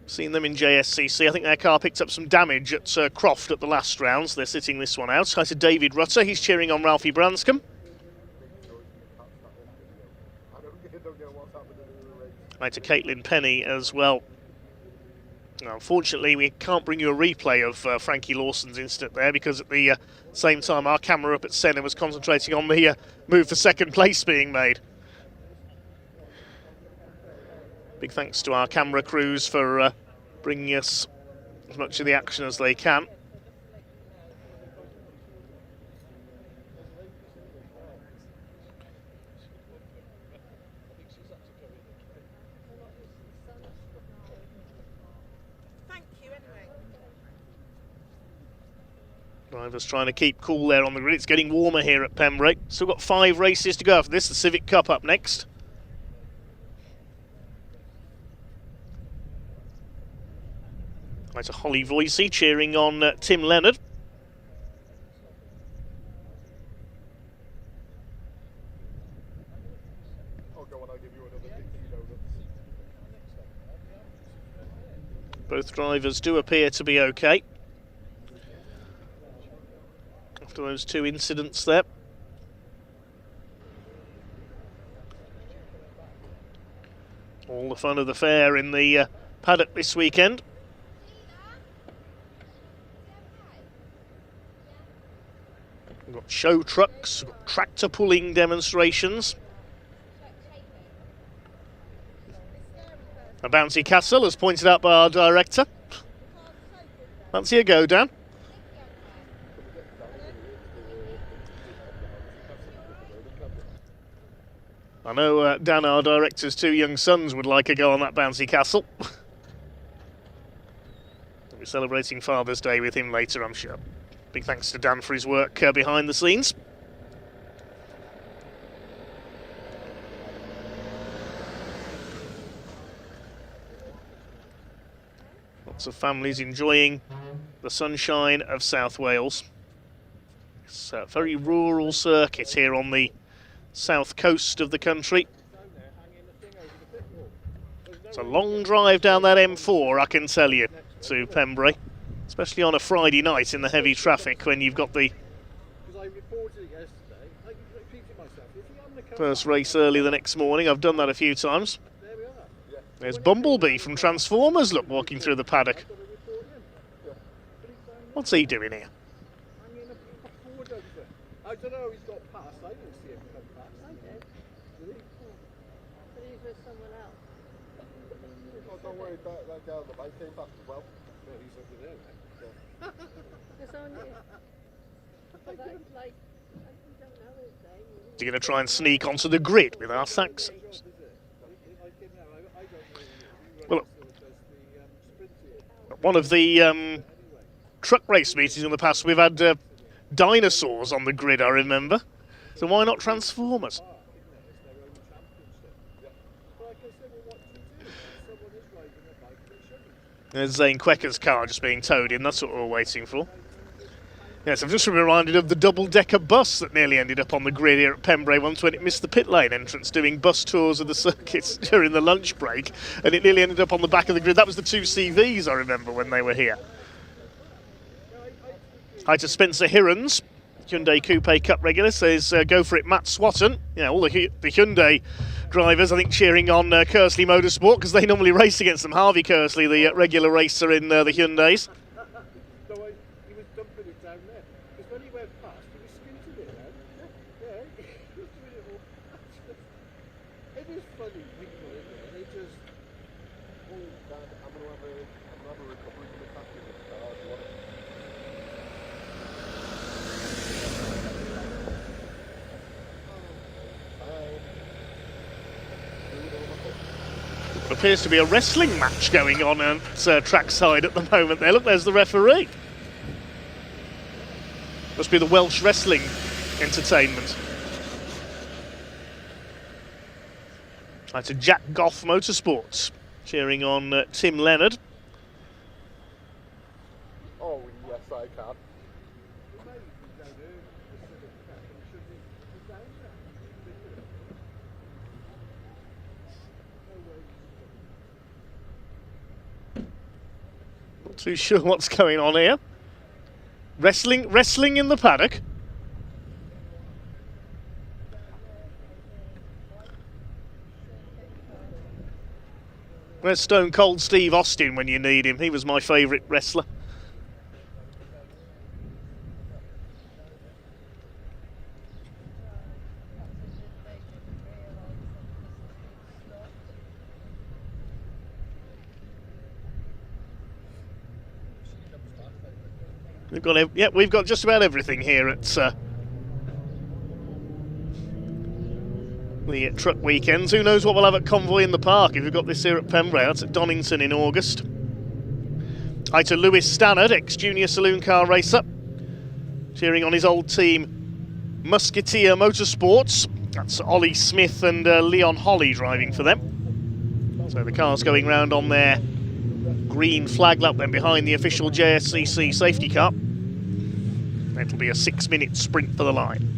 Seen them in JSCC. I think their car picked up some damage at Croft at the last round, so they're sitting this one out. Hi to David Rutter, he's cheering on Ralphie Branscombe. Hi to Caitlin Penny as well. Now, unfortunately, we can't bring you a replay of Frankie Lawson's incident there, because at the same time our camera up at Senna was concentrating on the move for second place being made. Big thanks to our camera crews for bringing us as much of the action as they can. Drivers trying to keep cool there on the grid. It's getting warmer here at Pembrey. Still got 5 races to go after this. The Civic Cup up next. That's a Holly Voicey cheering on Tim Leonard. Both drivers do appear to be okay after those 2 incidents there. All the fun of the fair in the paddock this weekend. We've got show trucks, we've got tractor pulling demonstrations. A bouncy castle, as pointed out by our director. Fancy a go, Dan? I know Dan, our director's 2 young sons, would like a go on that bouncy castle. We'll be celebrating Father's Day with him later, I'm sure. Big thanks to Dan for his work behind the scenes. Lots of families enjoying the sunshine of South Wales. It's a very rural circuit here on the south coast of the country. It's a long drive down that M4, I can tell you, to Pembrey, especially on a Friday night in the heavy traffic when you've got the first race early the next morning. I've done that a few times. There's Bumblebee from Transformers, look, walking through the paddock. What's he doing here? I don't know, he's got past. I didn't see him come past. I did. Did he? But he's with someone else. Oh, don't worry, that girl on the bike came back as well. No, he's over there, man. It's on you. But I don't know his name. Is he going to try and sneak onto the grid with our Saxons? Well, one of the truck race meetings in the past, we've had dinosaurs on the grid, I remember. So why not Transformers? There's Zane Quecker's car just being towed in, that's what we're waiting for. Yes, I've just been reminded of the double-decker bus that nearly ended up on the grid here at Pembrey once when it missed the pit lane entrance doing bus tours of the circuits during the lunch break, and it nearly ended up on the back of the grid. That was the 2 CVs, I remember, when they were here. Hi to Spencer Hirons, Hyundai Coupe Cup regular, says go for it, Matt Swatton. Yeah, all the Hyundai drivers, I think, cheering on Kersley Motorsport because they normally race against them. Harvey Kersley, the regular racer in the Hyundais. Appears to be a wrestling match going on at trackside at the moment there. Look, there's the referee. Must be the Welsh Wrestling Entertainment. Hi to Jack Goff Motorsports, cheering on Tim Leonard. Oh, yes, I can. Not too sure what's going on here. Wrestling in the paddock. Where's Stone Cold Steve Austin when you need him? He was my favourite wrestler. We've got just about everything here at the truck weekends. Who knows what we'll have at Convoy in the Park if we've got this here at Pembrey. That's at Donington in August. Hi to Lewis Stannard, ex-junior saloon car racer, cheering on his old team Musketeer Motorsports. That's Ollie Smith and Leon Holly driving for them. So the car's going round on their green flag lap then behind the official JSCC safety car. It'll be a 6-minute sprint for the line.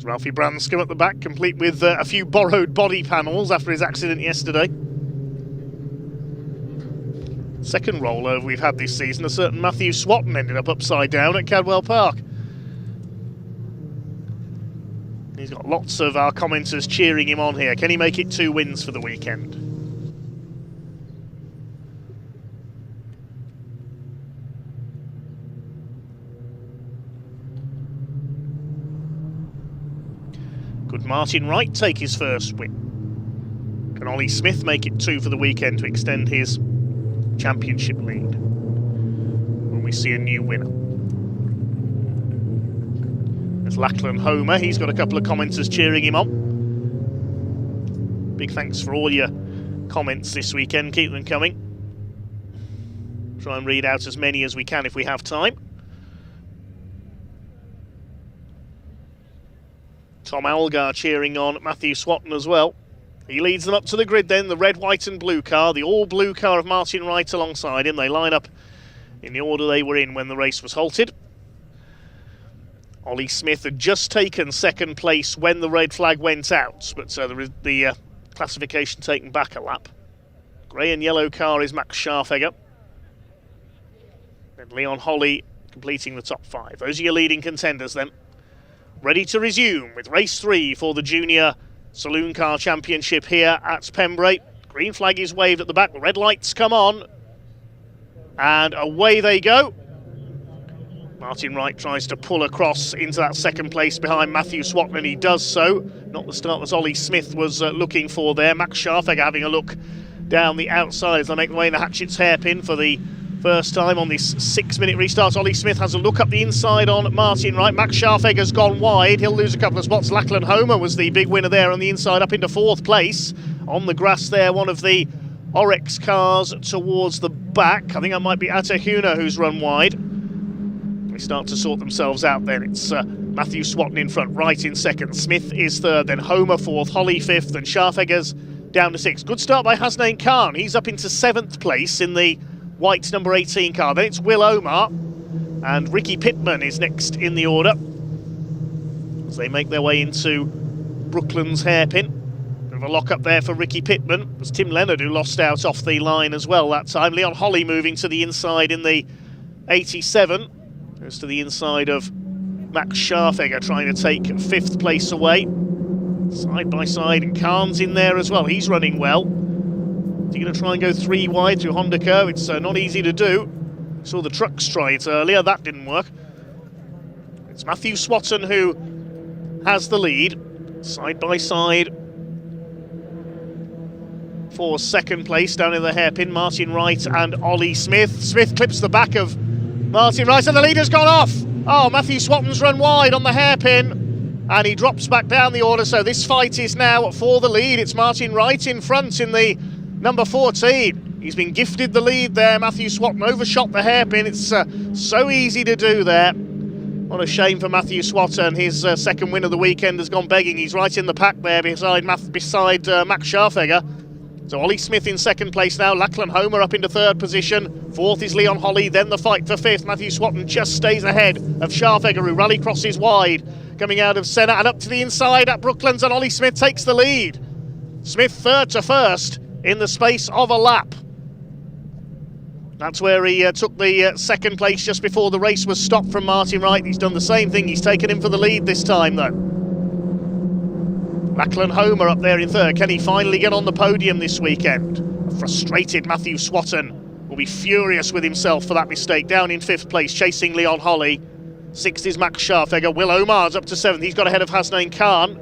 Ralphie Branscombe at the back, complete with a few borrowed body panels after his accident yesterday. Second rollover we've had this season, a certain Matthew Swatton ended up upside down at Cadwell Park. He's got lots of our commenters cheering him on here. Can he make it 2 wins for the weekend? Could Martin Wright take his first win? Can Ollie Smith make it 2 for the weekend to extend his championship lead? When we see a new winner. There's Lachlan Homer, he's got a couple of commenters cheering him on. Big thanks for all your comments this weekend, keep them coming. Try and read out as many as we can if we have time. Tom Algar cheering on Matthew Swatton as well. He leads them up to the grid then, the red, white and blue car, the all-blue car of Martin Wright alongside him. They line up in the order they were in when the race was halted. Ollie Smith had just taken second place when the red flag went out, but the classification taken back a lap. Grey and yellow car is Max Scharfegger. Then Leon Holly completing the top 5. Those are your leading contenders then. Ready to resume with race 3 for the Junior Saloon Car Championship here at Pembrey. Green flag is waved at the back, the red lights come on, and away they go. Martin Wright tries to pull across into that second place behind Matthew Swatton, and he does so. Not the start that Ollie Smith was looking for there. Max Scharfegger having a look down the outside as they make their way in the Hatchett's hairpin for the first time on this 6-minute restart. Ollie Smith has a look up the inside on Martin Wright. Max Scharfegger's gone wide. He'll lose a couple of spots. Lachlan Homer was the big winner there on the inside, up into 4th place. On the grass there, one of the Oryx cars towards the back. I think that might be Atahuna who's run wide. They start to sort themselves out then. It's Matthew Swatton in front, Wright in 2nd. Smith is 3rd, then Homer 4th, Holly 5th, and Scharfegger's down to 6th. Good start by Hasnain Khan. He's up into 7th place in the white number 18 car. Then it's Will Omar, and Ricky Pittman is next in the order as they make their way into Brooklands hairpin. Bit of a lock up there for Ricky Pittman. It was Tim Leonard who lost out off the line as well that time. Leon Holly moving to the inside in the 87. Goes to the inside of Max Scharfegger, trying to take 5th place away. Side by side, and Khan's in there as well. He's running well. Is he going to try and go 3 wide through Honda curve? It's not easy to do. Saw the trucks try it earlier, that didn't work. It's Matthew Swatton who has the lead. Side by side for 2nd place down in the hairpin, Martin Wright and Ollie Smith. Smith clips the back of Martin Wright, and the leader's gone off. Oh, Matthew Swatton's run wide on the hairpin, and he drops back down the order. So this fight is now for the lead. It's Martin Wright in front in the number 14. He's been gifted the lead there. Matthew Swatton overshot the hairpin. It's so easy to do there. What a shame for Matthew Swatton. His 2nd win of the weekend has gone begging. He's right in the pack there beside Max Scharfegger. So Ollie Smith in 2nd place now. Lachlan Homer up into 3rd position. 4th is Leon Holly. Then the fight for 5th. Matthew Swatton just stays ahead of Scharfegger, who rally crosses wide, coming out of centre and up to the inside at Brooklands, and Ollie Smith takes the lead. Smith 3rd to 1st in the space of a lap. That's where he took the 2nd place just before the race was stopped from Martin Wright. He's done the same thing. He's taken him for the lead this time though. Lachlan Homer up there in 3rd. Can he finally get on the podium this weekend? A frustrated Matthew Swatton will be furious with himself for that mistake. Down in 5th place, chasing Leon Holly. 6th is Max Scharfegger. Will Omar's up to 7th. He's got ahead of Hasnain Khan.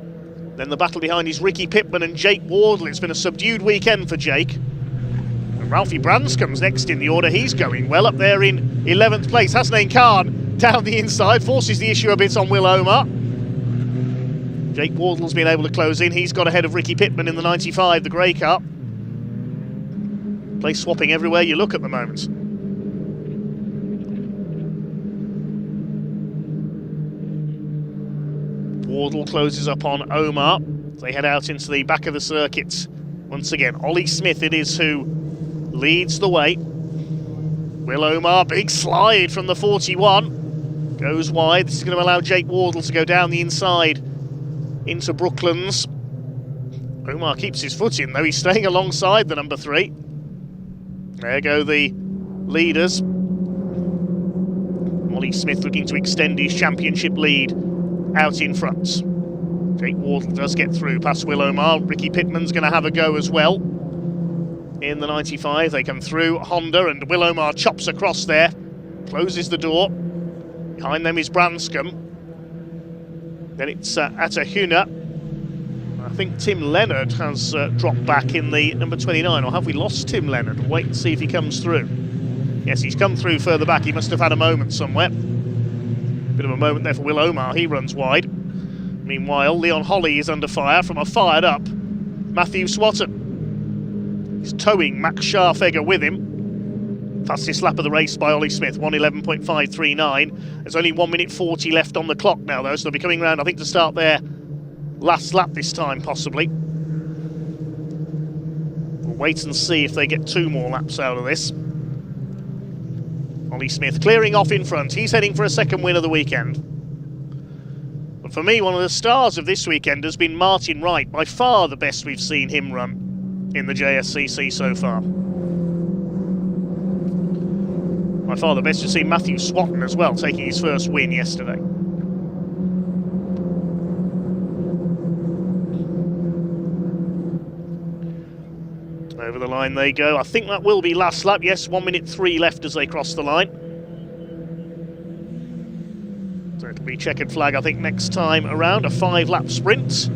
Then the battle behind is Ricky Pittman and Jake Wardle. It's been a subdued weekend for Jake. And Ralphie Branscombe's next in the order. He's going well up there in 11th place. Hasnain Khan down the inside, forces the issue a bit on Will Omar. Jake Wardle's been able to close in. He's got ahead of Ricky Pittman in the 95, the grey car. Place swapping everywhere you look at the moment. Wardle closes up on Omar as they head out into the back of the circuit. Once again, Ollie Smith it is who leads the way. Will Omar, big slide from the 41. Goes wide. This is going to allow Jake Wardle to go down the inside into Brooklands. Omar keeps his foot in though. He's staying alongside the number 3. There go the leaders. Ollie Smith looking to extend his championship lead out in front. Jake Wardle does get through past Will Omar. Ricky Pittman's going to have a go as well. In the 95, they come through Honda, and Will Omar chops across there, closes the door. Behind them is Branscombe. Then it's Atahuna. I think Tim Leonard has dropped back in the number 29, or have we lost Tim Leonard? We'll wait and see if he comes through. Yes, he's come through further back. He must have had a moment somewhere. Bit of a moment there for Will Omar. He runs wide. Meanwhile, Leon Holly is under fire from a fired up Matthew Swatton. He's towing Max Scharfegger with him. Fastest lap of the race by Ollie Smith, 1:11.539. There's only 1 minute 40 left on the clock now, though, so they'll be coming round, I think, to start their last lap this time, possibly. We'll wait and see if they get 2 more laps out of this. Ollie Smith clearing off in front. He's heading for a second win of the weekend. But for me, one of the stars of this weekend has been Martin Wright. By far the best we've seen him run in the JSCC so far. By far the best we've seen Matthew Swatton as well, taking his first win yesterday. Over the line they go. I think that will be last lap. Yes, 1 minute 3 left as they cross the line. So it'll be checkered flag, I think, next time around. A 5-lap sprint.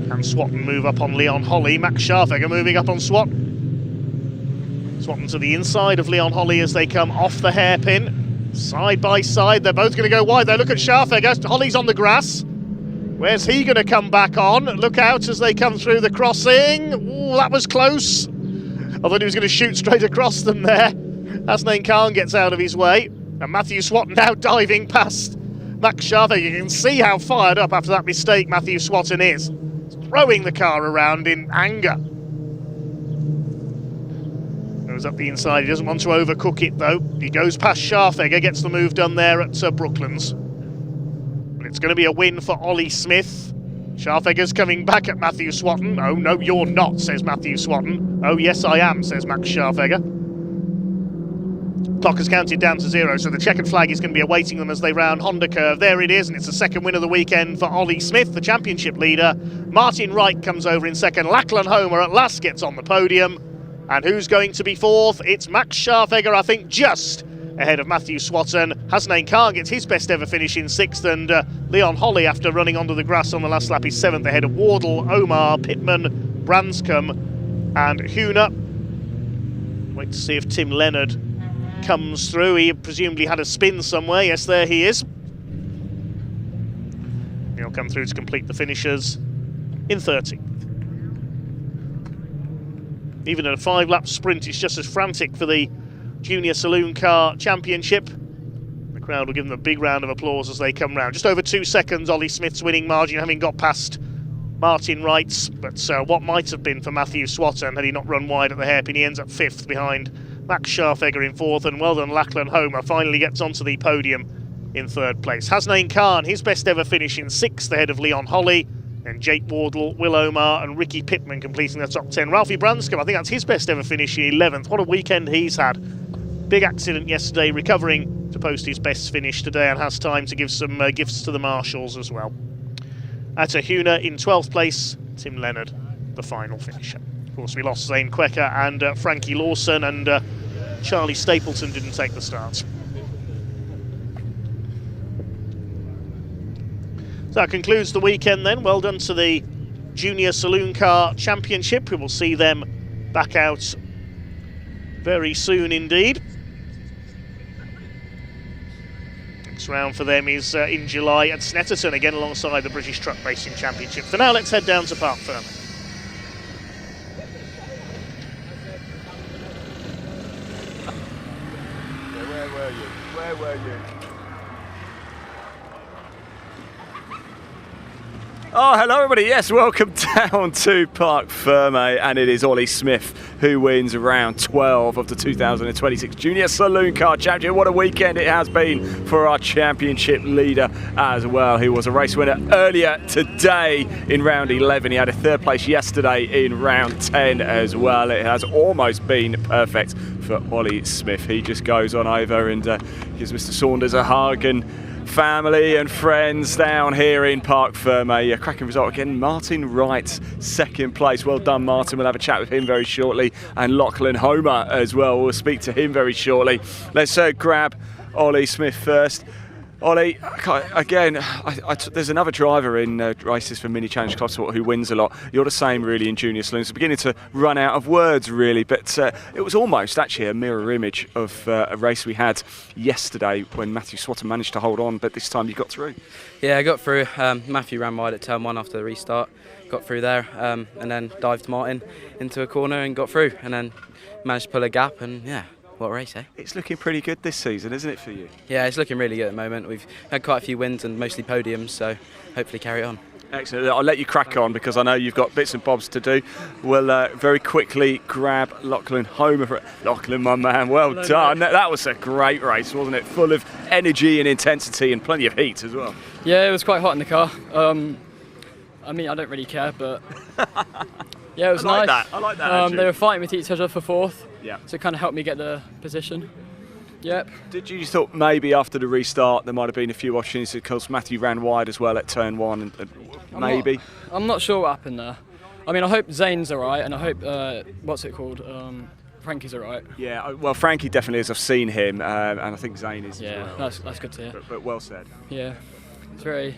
Can Swatton move up on Leon Holly? Max Scharfegger moving up on Swatton. Swatton to the inside of Leon Holly as they come off the hairpin. Side by side, they're both going to go wide. They look at Scharfegger. Holly's on the grass. Where's he going to come back on? Look out as they come through the crossing. Ooh, that was close. I thought he was going to shoot straight across them there. Hasnain Khan gets out of his way. And Matthew Swatton now diving past Max Scharfegger. You can see how fired up after that mistake Matthew Swatton is. Throwing the car around in anger. Goes up the inside. He doesn't want to overcook it, though. He goes past Scharfegger, gets the move done there at Brooklands. But it's going to be a win for Ollie Smith. Scharfegger's coming back at Matthew Swatton. Oh, no, you're not, says Matthew Swatton. Oh, yes, I am, says Max Scharfegger. Clock has counted down to 0, so the checkered flag is going to be awaiting them as they round Honda Curve. There it is, and it's the second win of the weekend for Ollie Smith, the championship leader. Martin Wright comes over in second. Lachlan Homer at last gets on the podium. And who's going to be fourth? It's Max Scharfegger, I think, just ahead of Matthew Swatton. Hasnain Khan gets his best ever finish in 6th, and Leon Holly, after running onto the grass on the last lap, is 7th ahead of Wardle, Omar, Pittman, Branscombe and Huna. Wait to see if Tim Leonard comes through. He presumably had a spin somewhere. Yes, there he is. He'll come through to complete the finishers in 30. Even at a 5-lap sprint, it's just as frantic for the Junior Saloon Car Championship. The crowd will give them a big round of applause as they come round. Just over 2 seconds, Ollie Smith's winning margin, having got past Martin Wright's. But what might have been for Matthew Swatton had he not run wide at the hairpin. He ends up 5th behind Max Scharfegger in 4th, and well done Lachlan Homer finally gets onto the podium in 3rd place. Hasnain Khan, his best ever finish in 6th ahead of Leon Holly. And Jake Wardle, Will Omar and Ricky Pittman completing the top 10. Ralphie Branscombe, I think that's his best ever finish in 11th. What a weekend he's had. Big accident yesterday, recovering to post his best finish today, and has time to give some gifts to the marshals as well. Atahuna in 12th place, Tim Leonard, the final finisher. Of course, we lost Zane Quecker and Frankie Lawson, and Charlie Stapleton didn't take the start. So that concludes the weekend then. Well done to the Junior Saloon Car Championship. We will see them back out very soon indeed. Next round for them is in July at Snetterton, again alongside the British Truck Racing Championship. For now, let's head down to Park Ferme. Where were you? Where were you? Oh, hello everybody. Yes, welcome down to Parc Fermé, and it is Ollie Smith who wins round 12 of the 2026 Junior Saloon Car Championship. What a weekend it has been for our championship leader as well, who was a race winner earlier today in round 11. He had a third place yesterday in round 10 as well. It has almost been perfect for Ollie Smith. He just goes on over and gives Mr. Saunders a hug, and family and friends down here in Parc Fermé. A cracking result again. Martin Wright, second place. Well done, Martin. We'll have a chat with him very shortly. And Lachlan Homer as well. We'll speak to him very shortly. Let's grab Ollie Smith first. Ollie, again, there's another driver in races for Mini Challenge Club Sport who wins a lot. You're the same really in Junior Saloons. It's beginning to run out of words really, but it was almost actually a mirror image of a race we had yesterday when Matthew Swatton managed to hold on, but this time you got through. Yeah, I got through. Matthew ran wide at turn 1 after the restart. Got through there and then dived Martin into a corner and got through, and then managed to pull a gap, and yeah. What a race, eh? It's looking pretty good this season, isn't it, for you? Yeah, it's looking really good at the moment. We've had quite a few wins and mostly podiums, so hopefully carry on. Excellent. I'll let you crack on because I know you've got bits and bobs to do. We'll very quickly grab Lachlan Homer. Lachlan, my man, well done. That was a great race, wasn't it? Full of energy and intensity and plenty of heat as well. Yeah, it was quite hot in the car. I mean, I don't really care, but yeah, it was nice. I like that. They were fighting with each other for fourth. Yeah. So it kind of helped me get the position. Yep. Did you thought maybe after the restart there might have been a few opportunities because Matthew ran wide as well at turn 1 and maybe? I'm not sure what happened there. I mean, I hope Zane's alright, and I hope Frankie's alright. Yeah, well, Frankie definitely is. I've seen him, and I think Zane is as well. That's good to hear. But well said. Yeah, it's very,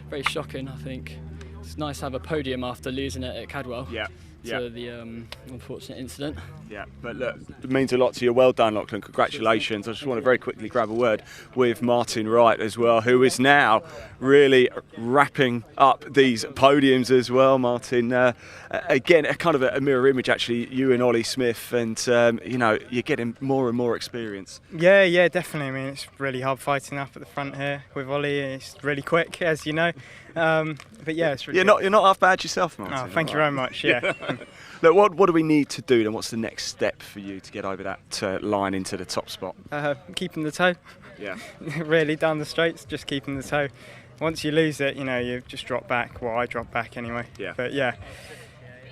very shocking. I think it's nice to have a podium after losing it at Cadwell. Yeah. To the unfortunate incident. Yeah, but look, it means a lot to you. Well done, Lachlan. Congratulations. I just want to very quickly grab a word with Martin Wright as well, who is now really wrapping up these podiums as well, Martin. Again, a kind of a mirror image, actually, you and Ollie Smith, and, you know, you're getting more and more experience. Yeah, definitely. I mean, it's really hard fighting up at the front here with Ollie. It's really quick, as you know. But yeah, it's really You're not half bad yourself, Martin. Oh, thank you very much, yeah. Look, what do we need to do then? What's the next step for you to get over that line into the top spot? Keeping the toe. Yeah. Really, down the straights, just keeping the toe. Once you lose it, you know, you just drop back. Well, I drop back anyway. Yeah. But yeah.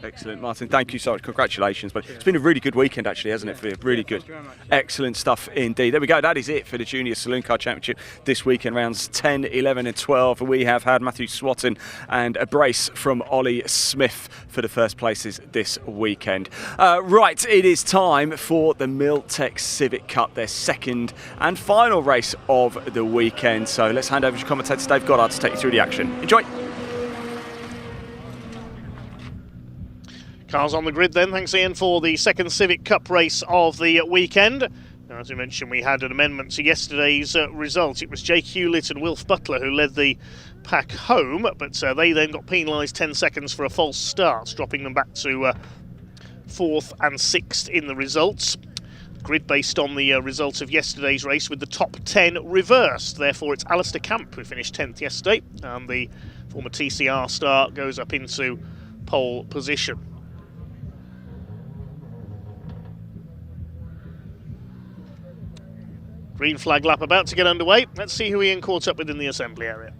Excellent, Martin. Thank you so much. Congratulations. But it's been a really good weekend, actually, hasn't it? For you? Really good. Excellent stuff indeed. There we go. That is it for the Junior Saloon Car Championship this weekend, rounds 10, 11 and 12. We have had Matthew Swatton and a brace from Ollie Smith for the first places this weekend. Right, it is time for the Miltech Civic Cup, their second and final race of the weekend. So let's hand over to commentator Dave Goddard to take you through the action. Enjoy. Cars on the grid then, thanks Ian, for the second Civic Cup race of the weekend. Now, as we mentioned, we had an amendment to yesterday's result. It was Jake Hewlett and Wilf Butler who led the pack home, but they then got penalised 10 seconds for a false start, dropping them back to 4th and 6th in the results. Grid based on the result of yesterday's race with the top 10 reversed. Therefore, it's Alistair Camp who finished 10th yesterday, and the former TCR star goes up into pole position. Green flag lap about to get underway. Let's see who Ian caught up with in the assembly area.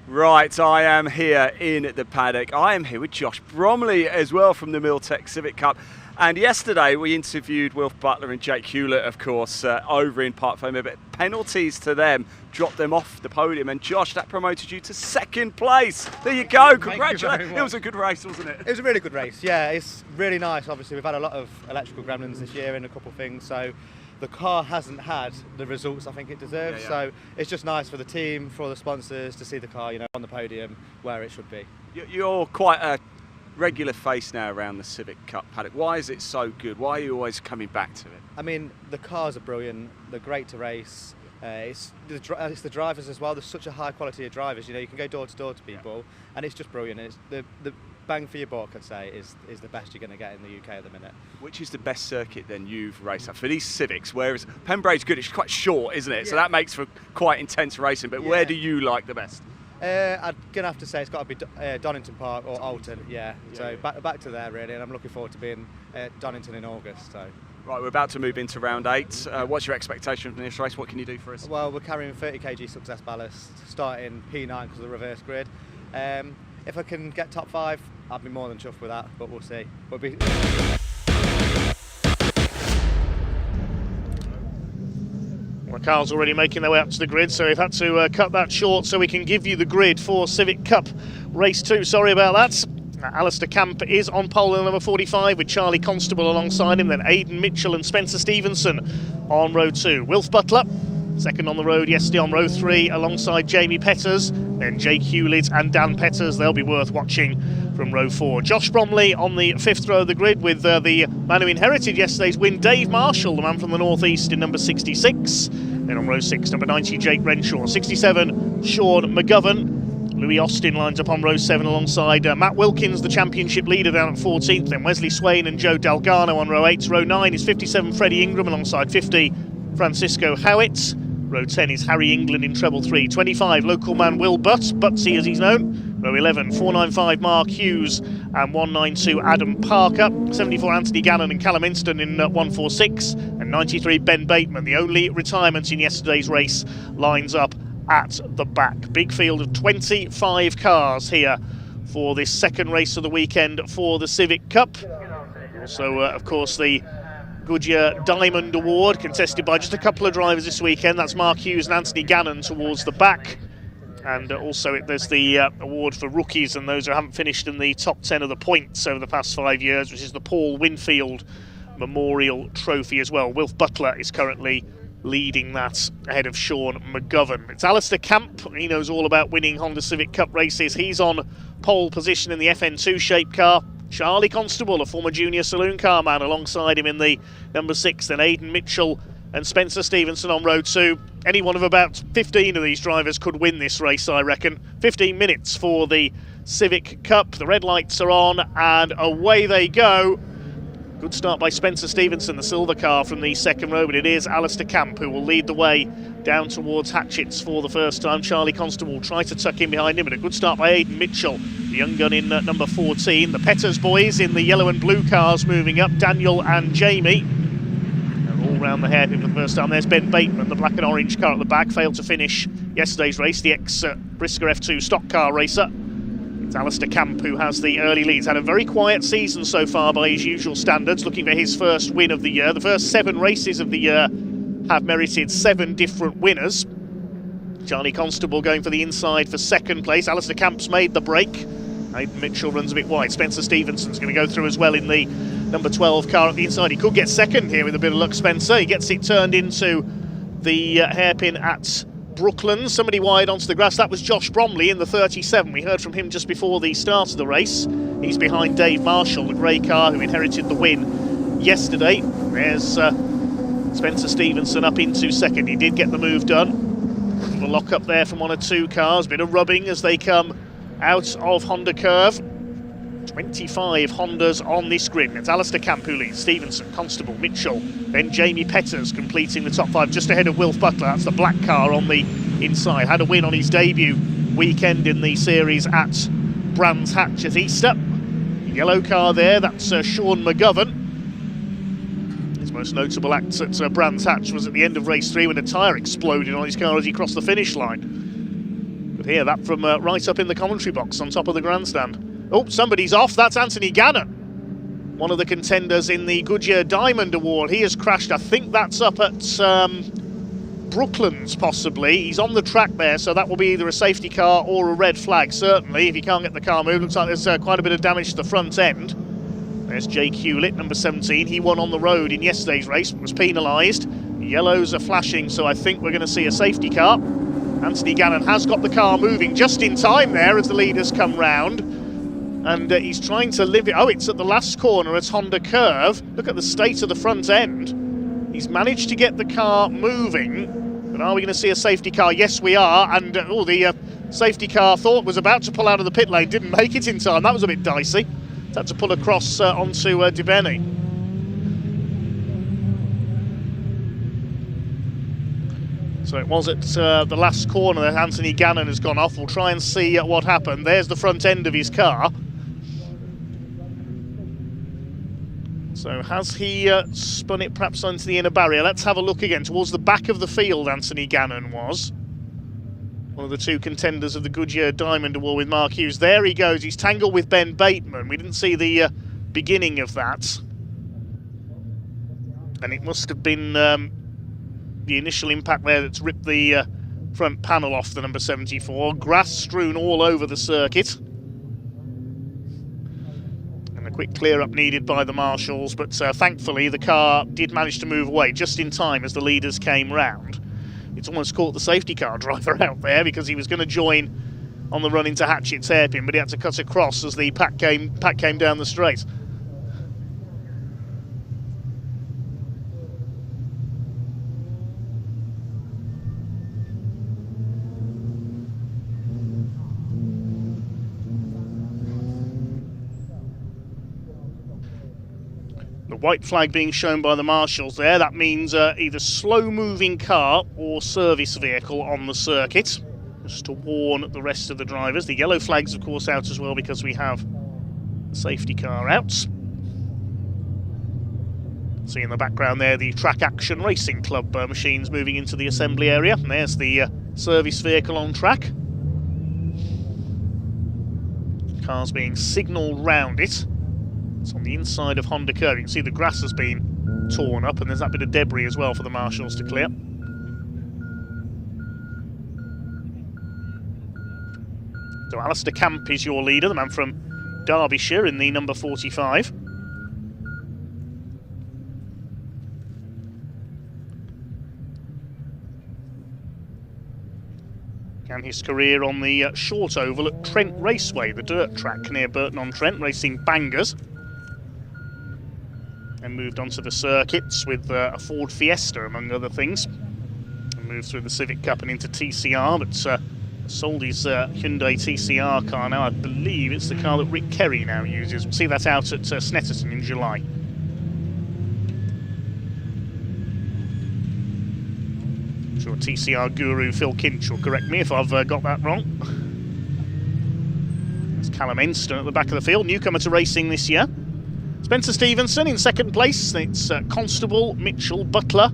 Right, I am here in the paddock. I am here with Josh Bromley as well from the Miltech Civic Cup. And yesterday we interviewed Wilf Butler and Jake Hewlett, of course, over in Parc Fermé, but penalties to them dropped them off the podium. And Josh, that promoted you to second place. There you go, congratulations. It was a good race, wasn't it? It was a really good race, yeah. It's really nice. Obviously, we've had a lot of electrical gremlins this year and a couple of things, so the car hasn't had the results I think it deserves. Yeah. So it's just nice for the team, for all the sponsors to see the car, you know, on the podium where it should be. You're quite a regular face now around the Civic Cup paddock. Why is it so good? Why are you always coming back to it? I mean, the cars are brilliant. They're great to race. It's the drivers as well. There's such a high quality of drivers. You know, you can go door to door to people, and it's just brilliant. And it's the bang for your buck, I'd say, is the best you're going to get in the UK at the minute. Which is the best circuit then you've raced at for these Civics? Whereas Pembrey's good, it's quite short, isn't it? Yeah. So that makes for quite intense racing. But where do you like the best? I'm gonna have to say it's got to be Donington Park or Alton. So back to there really, and I'm looking forward to being at Donington in August. So. Right, we're about to move into round 8. What's your expectation from this race? What can you do for us? Well, we're carrying 30 kg success ballast, starting P9 because of the reverse grid. If I can get top 5, I'd be more than chuffed with that, but we'll see. Well, cars already making their way up to the grid, so we've had to cut that short so we can give you the grid for Civic Cup Race 2. Sorry about that. Alistair Camp is on pole in number 45 with Charlie Constable alongside him, then Aidan Mitchell and Spencer Stevenson on row 2. Wilf Butler, second on the road yesterday on row 3 alongside Jamie Petters, then Jake Hewlett and Dan Petters. They'll be worth watching from row 4. Josh Bromley on the 5th row of the grid with the man who inherited yesterday's win, Dave Marshall, the man from the northeast in number 66. Then on row 6, number 90, Jake Renshaw. 67, Sean McGovern. Louis Austin lines up on row 7 alongside Matt Wilkins, the championship leader, down at 14th. Then Wesley Swain and Joe Dalgano on row 8. Row 9 is 57, Freddie Ingram alongside 50, Francisco Howitt. Row 10 is Harry England in treble 3. 25, local man Will Butsy as he's known. Row 11, 495, Mark Hughes and 192, Adam Parker. 74, Anthony Gannon and Callum Inston in 146. And 93, Ben Bateman. The only retirement in yesterday's race lines up at the back. Big field of 25 cars here for this second race of the weekend for the Civic Cup. Also, of course, the Goodyear Diamond Award, contested by just a couple of drivers this weekend. That's Mark Hughes and Anthony Gannon towards the back. And also there's the award for rookies and those who haven't finished in the top 10 of the points over the past 5 years, which is the Paul Winfield Memorial Trophy as well. Wilf Butler is currently leading that ahead of Sean McGovern. It's Alistair Camp. He knows all about winning Honda Civic Cup races. He's on pole position in the FN2 shape car. Charlie Constable, a former junior saloon car man, alongside him in the number 6. Then Aidan Mitchell and Spencer Stevenson on row 2. Any one of about 15 of these drivers could win this race, I reckon. 15 minutes for the Civic Cup. The red lights are on and away they go. Good start by Spencer Stevenson, the silver car from the second row, but it is Alistair Camp who will lead the way down towards Hatchets for the first time. Charlie Constable will try to tuck in behind him, but a good start by Aidan Mitchell, the young gun in number 14. The Petters boys in the yellow and blue cars moving up, Daniel and Jamie. They're all round the hairpin for the first time. There's Ben Bateman, the black and orange car at the back, failed to finish yesterday's race, the ex-Brisker F2 stock car racer. It's Alistair Camp who has the early leads. Had a very quiet season so far by his usual standards, looking for his first win of the year. The first 7 races of the year have merited 7 different winners. Charlie Constable going for the inside for second place. Alistair Camp's made the break. Aidan Mitchell runs a bit wide. Spencer Stevenson's going to go through as well in the number 12 car at the inside. He could get second here with a bit of luck, Spencer. He gets it turned into the hairpin at Brooklands. Somebody wide onto the grass. That was Josh Bromley in the 37. We heard from him just before the start of the race. He's behind Dave Marshall, the grey car who inherited the win yesterday. There's Spencer Stevenson up into second. He did get the move done. A little lock up there from 1 or 2 cars. Bit of rubbing as they come out of Honda Curve. 25 Hondas on this grid. It's Alistair Camp who leads. Stevenson, Constable, Mitchell, then Jamie Petters completing the top 5 just ahead of Wilf Butler. That's the black car on the inside. Had a win on his debut weekend in the series at Brands Hatch at Easter. Yellow car there, that's Sean McGovern. His most notable act at Brands Hatch was at the end of race 3 when a tyre exploded on his car as he crossed the finish line. But here, that from right up in the commentary box on top of the grandstand. Oh, somebody's off. That's Anthony Gannon, one of the contenders in the Goodyear Diamond Award. He has crashed. I think that's up at Brooklands, possibly. He's on the track there, so that will be either a safety car or a red flag, certainly, if you can't get the car moved. Looks like there's quite a bit of damage to the front end. There's Jake Hewlett, number 17. He won on the road in yesterday's race, but was penalised. Yellows are flashing, so I think we're going to see a safety car. Anthony Gannon has got the car moving just in time there as the leaders come round. And he's trying to live it. Oh, it's at the last corner at Honda Curve. Look at the state of the front end. He's managed to get the car moving, But are we going to see a safety car? Yes, we are. And the safety car thought was about to pull out of the pit lane, didn't make it in time. That was a bit dicey. Had to pull across onto Dibeni. So it was at the last corner that Anthony Gannon has gone off. We'll try and see what happened. There's the front end of his car. So has he spun it perhaps onto the inner barrier? Let's have a look again. Towards the back of the field, Anthony Gannon was. One of the two contenders of the Goodyear Diamond Award with Mark Hughes. There he goes. He's tangled with Ben Bateman. We didn't see the beginning of that. And it must have been the initial impact there that's ripped the front panel off the number 74. Grass strewn all over the circuit. And a quick clear up needed by the marshals, but thankfully the car did manage to move away just in time as the leaders came round. It's almost caught the safety car driver out there because he was going to join on the run into Hatchett's hairpin, but he had to cut across as the pack came down the straight. The white flag being shown by the marshals there, that means either slow-moving car or service vehicle on the circuit, just to warn the rest of the drivers. The yellow flag's of course out as well because we have the safety car out. See in the background there the Track Action Racing Club machines moving into the assembly area, and there's the service vehicle on track. Cars being signalled round it. It's on the inside of Honda Curve. You can see the grass has been torn up, and there's that bit of debris as well for the marshals to clear. So Alistair Camp is your leader, the man from Derbyshire in the number 45. Began his career on the short oval at Trent Raceway, the dirt track near Burton-on-Trent, racing bangers. And moved onto the circuits with a Ford Fiesta, among other things. And moved through the Civic Cup and into TCR, but sold his Hyundai TCR car now. I believe it's the car that Rick Kerry now uses. We'll see that out at Snetterton in July. I'm sure TCR guru Phil Kinch will correct me if I've got that wrong. There's Callum Enston at the back of the field, newcomer to racing this year. Spencer Stevenson in second place. It's Constable, Mitchell, Butler.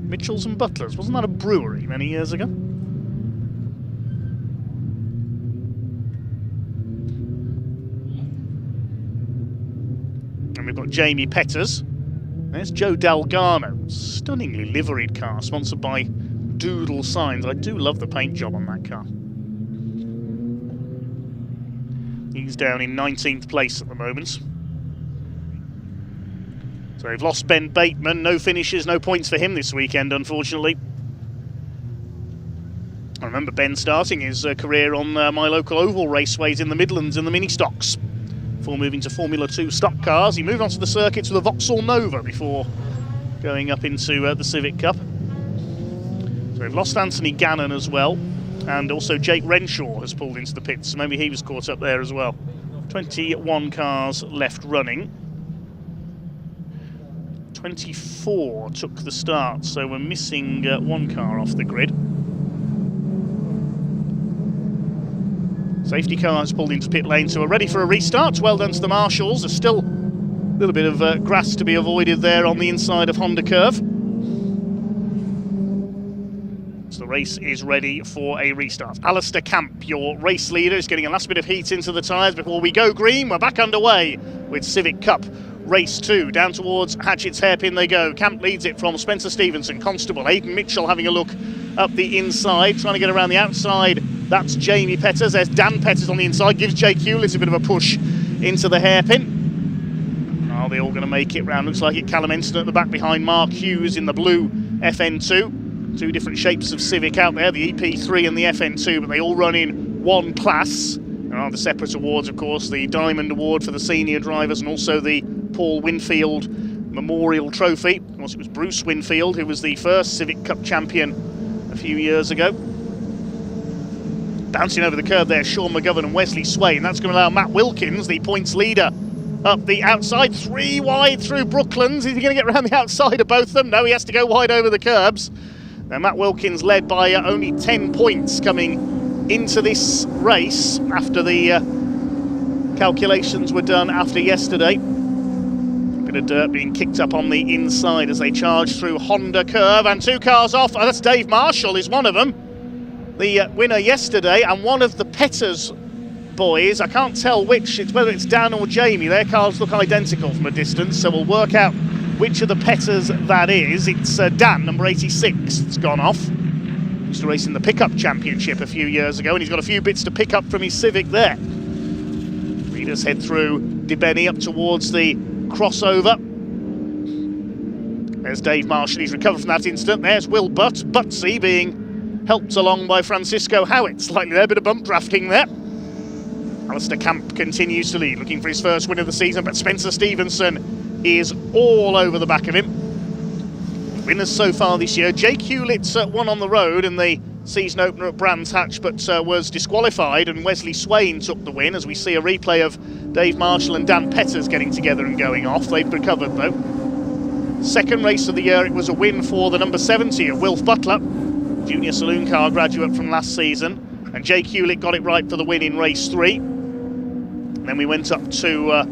Mitchells and Butlers. Wasn't that a brewery many years ago? And we've got Jamie Petters. There's Joe Dalgano. Stunningly liveried car, sponsored by Doodle Signs. I do love the paint job on that car. He's down in 19th place at the moment. So they've lost Ben Bateman. No finishes, no points for him this weekend, unfortunately. I remember Ben starting his career on my local oval raceways in the Midlands in the mini stocks. Before moving to Formula 2 stock cars, he moved onto the circuits with a Vauxhall Nova before going up into the Civic Cup. So they've lost Anthony Gannon as well. And also Jake Renshaw has pulled into the pits, so maybe he was caught up there as well. 21 cars left running. 24 took the start, so we're missing one car off the grid. Safety cars pulled into pit lane, so we're ready for a restart. Well done to the marshals. There's still a little bit of grass to be avoided there on the inside of Honda Curve. So the race is ready for a restart. Alistair Camp, your race leader, is getting a last bit of heat into the tyres before we go green. We're back underway with Civic Cup Race 2. Down towards Hatchett's hairpin they go. Camp leads it from Spencer Stevenson, Constable. Aidan Mitchell having a look up the inside, trying to get around the outside. That's Jamie Petters. There's Dan Petters on the inside, gives Jake Hewlett a bit of a push into the hairpin. Are they all going to make it round? Looks like it. Callum Enston at the back behind Mark Hughes in the blue FN2. Two different shapes of Civic out there, the EP3 and the FN2, but they all run in one class. There are the separate awards, of course, the Diamond Award for the senior drivers and also the Paul Winfield Memorial Trophy. course, it was Bruce Winfield who was the first Civic Cup champion a few years ago. Bouncing over the curb there, Sean McGovern and Wesley Swain. That's going to allow Matt Wilkins, the points leader, up the outside, 3 wide through Brooklands. Is he going to get around the outside of both of them? No, he has to go wide over the curbs. Now Matt Wilkins led by only 10 points coming into this race after the calculations were done after yesterday. A bit of dirt being kicked up on the inside as they charge through Honda curve, and 2 cars off. Oh, that's Dave Marshall is one of them, the winner yesterday, and one of the Petters boys. I can't tell which, whether it's Dan or Jamie. Their cars look identical from a distance, so we'll work out which of the Petters that is. It's Dan, number 86, that's gone off. Used to race in the pickup championship a few years ago, and he's got a few bits to pick up from his Civic there. Leaders head through Dibeni up towards the crossover. There's Dave Marshall, he's recovered from that incident. There's Will Butsy being helped along by Francisco Howitt. Slightly there, a bit of bump drafting there. Alistair Camp continues to lead, looking for his first win of the season, but Spencer Stevenson is all over the back of him. Winners so far this year, Jake Hewlett won on the road in the season opener at Brands Hatch, but was disqualified, and Wesley Swain took the win, as we see a replay of Dave Marshall and Dan Petters getting together and going off. They've recovered though. Second race of the year, it was a win for the number 70 of Wilf Butler, junior saloon car graduate from last season, and Jake Hewlett got it right for the win in race 3. And then we went up to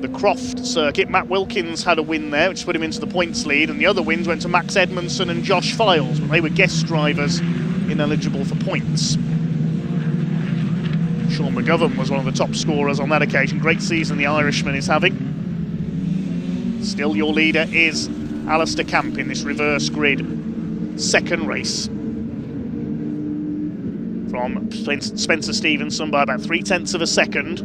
the Croft circuit. Matt Wilkins had a win there, which put him into the points lead, and the other wins went to Max Edmondson and Josh Files, but they were guest drivers ineligible for points. Sean McGovern was one of the top scorers on that occasion. Great season the Irishman is having. Still your leader is Alistair Camp in this reverse grid second race. From Spencer Stevenson by about 0.3 of a second.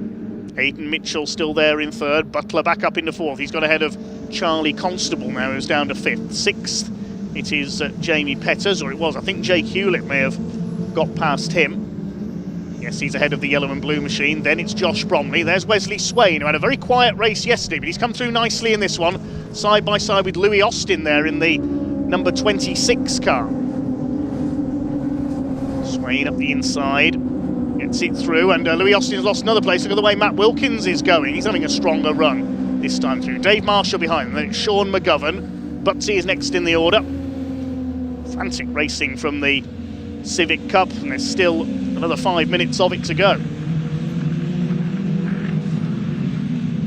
Aidan Mitchell still there in third. Butler back up into fourth. He's got ahead of Charlie Constable now, who's down to fifth. Sixth, it is Jamie Petters, or it was. I think Jake Hewlett may have got past him. Yes, he's ahead of the yellow and blue machine. Then it's Josh Bromley. There's Wesley Swain, who had a very quiet race yesterday, but he's come through nicely in this one. Side by side with Louis Austin there in the number 26 car. Swain up the inside. Gets it through, and Louis Austin's lost another place. Look at the way Matt Wilkins is going. He's having a stronger run this time through. Dave Marshall behind him. Then it's Sean McGovern. Butsy is next in the order. Frantic racing from the Civic Cup, and there's still another 5 minutes of it to go.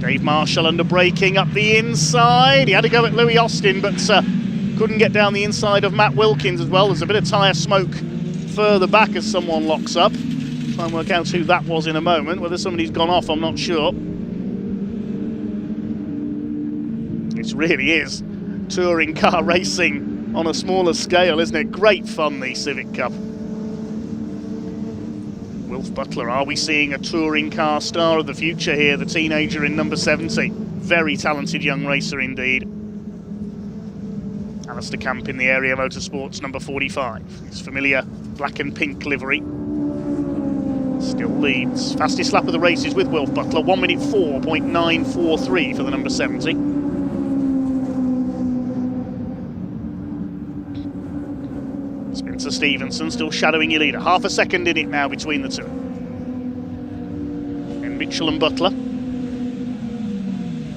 Dave Marshall under braking up the inside. He had to go at Louis Austin, but couldn't get down the inside of Matt Wilkins as well. There's a bit of tyre smoke further back as someone locks up. Try and work out who that was in a moment. Whether somebody's gone off, I'm not sure. It really is touring car racing on a smaller scale, isn't it? Great fun, the Civic Cup. Wilf Butler, are we seeing a touring car star of the future here? The teenager in number 70. Very talented young racer indeed. Alistair Camp in the Area Motorsports number 45. His familiar black and pink livery. Still leads. Fastest lap of the race is with Wilf Butler, 1 minute 4.943 for the number 70. Spencer Stevenson still shadowing your leader. Half a second in it now between the two. And Mitchell and Butler.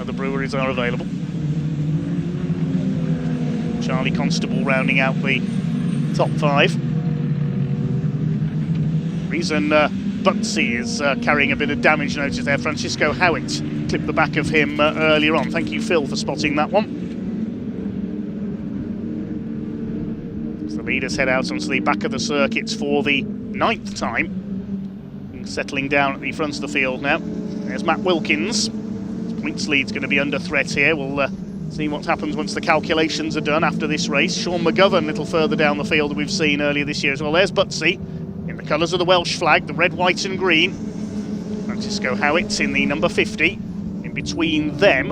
Other breweries are available. Charlie Constable rounding out the top 5. Reason Butsy is carrying a bit of damage notice there. Francisco Howitt clipped the back of him earlier on. Thank you, Phil, for spotting that one. As the leaders head out onto the back of the circuits for the 9th time. Settling down at the front of the field now. There's Matt Wilkins. His points lead's going to be under threat here. We'll see what happens once the calculations are done after this race. Sean McGovern a little further down the field that we've seen earlier this year as well. There's Butsy. In the colours of the Welsh flag, the red, white and green. Francisco Howitt in the number 50. In between them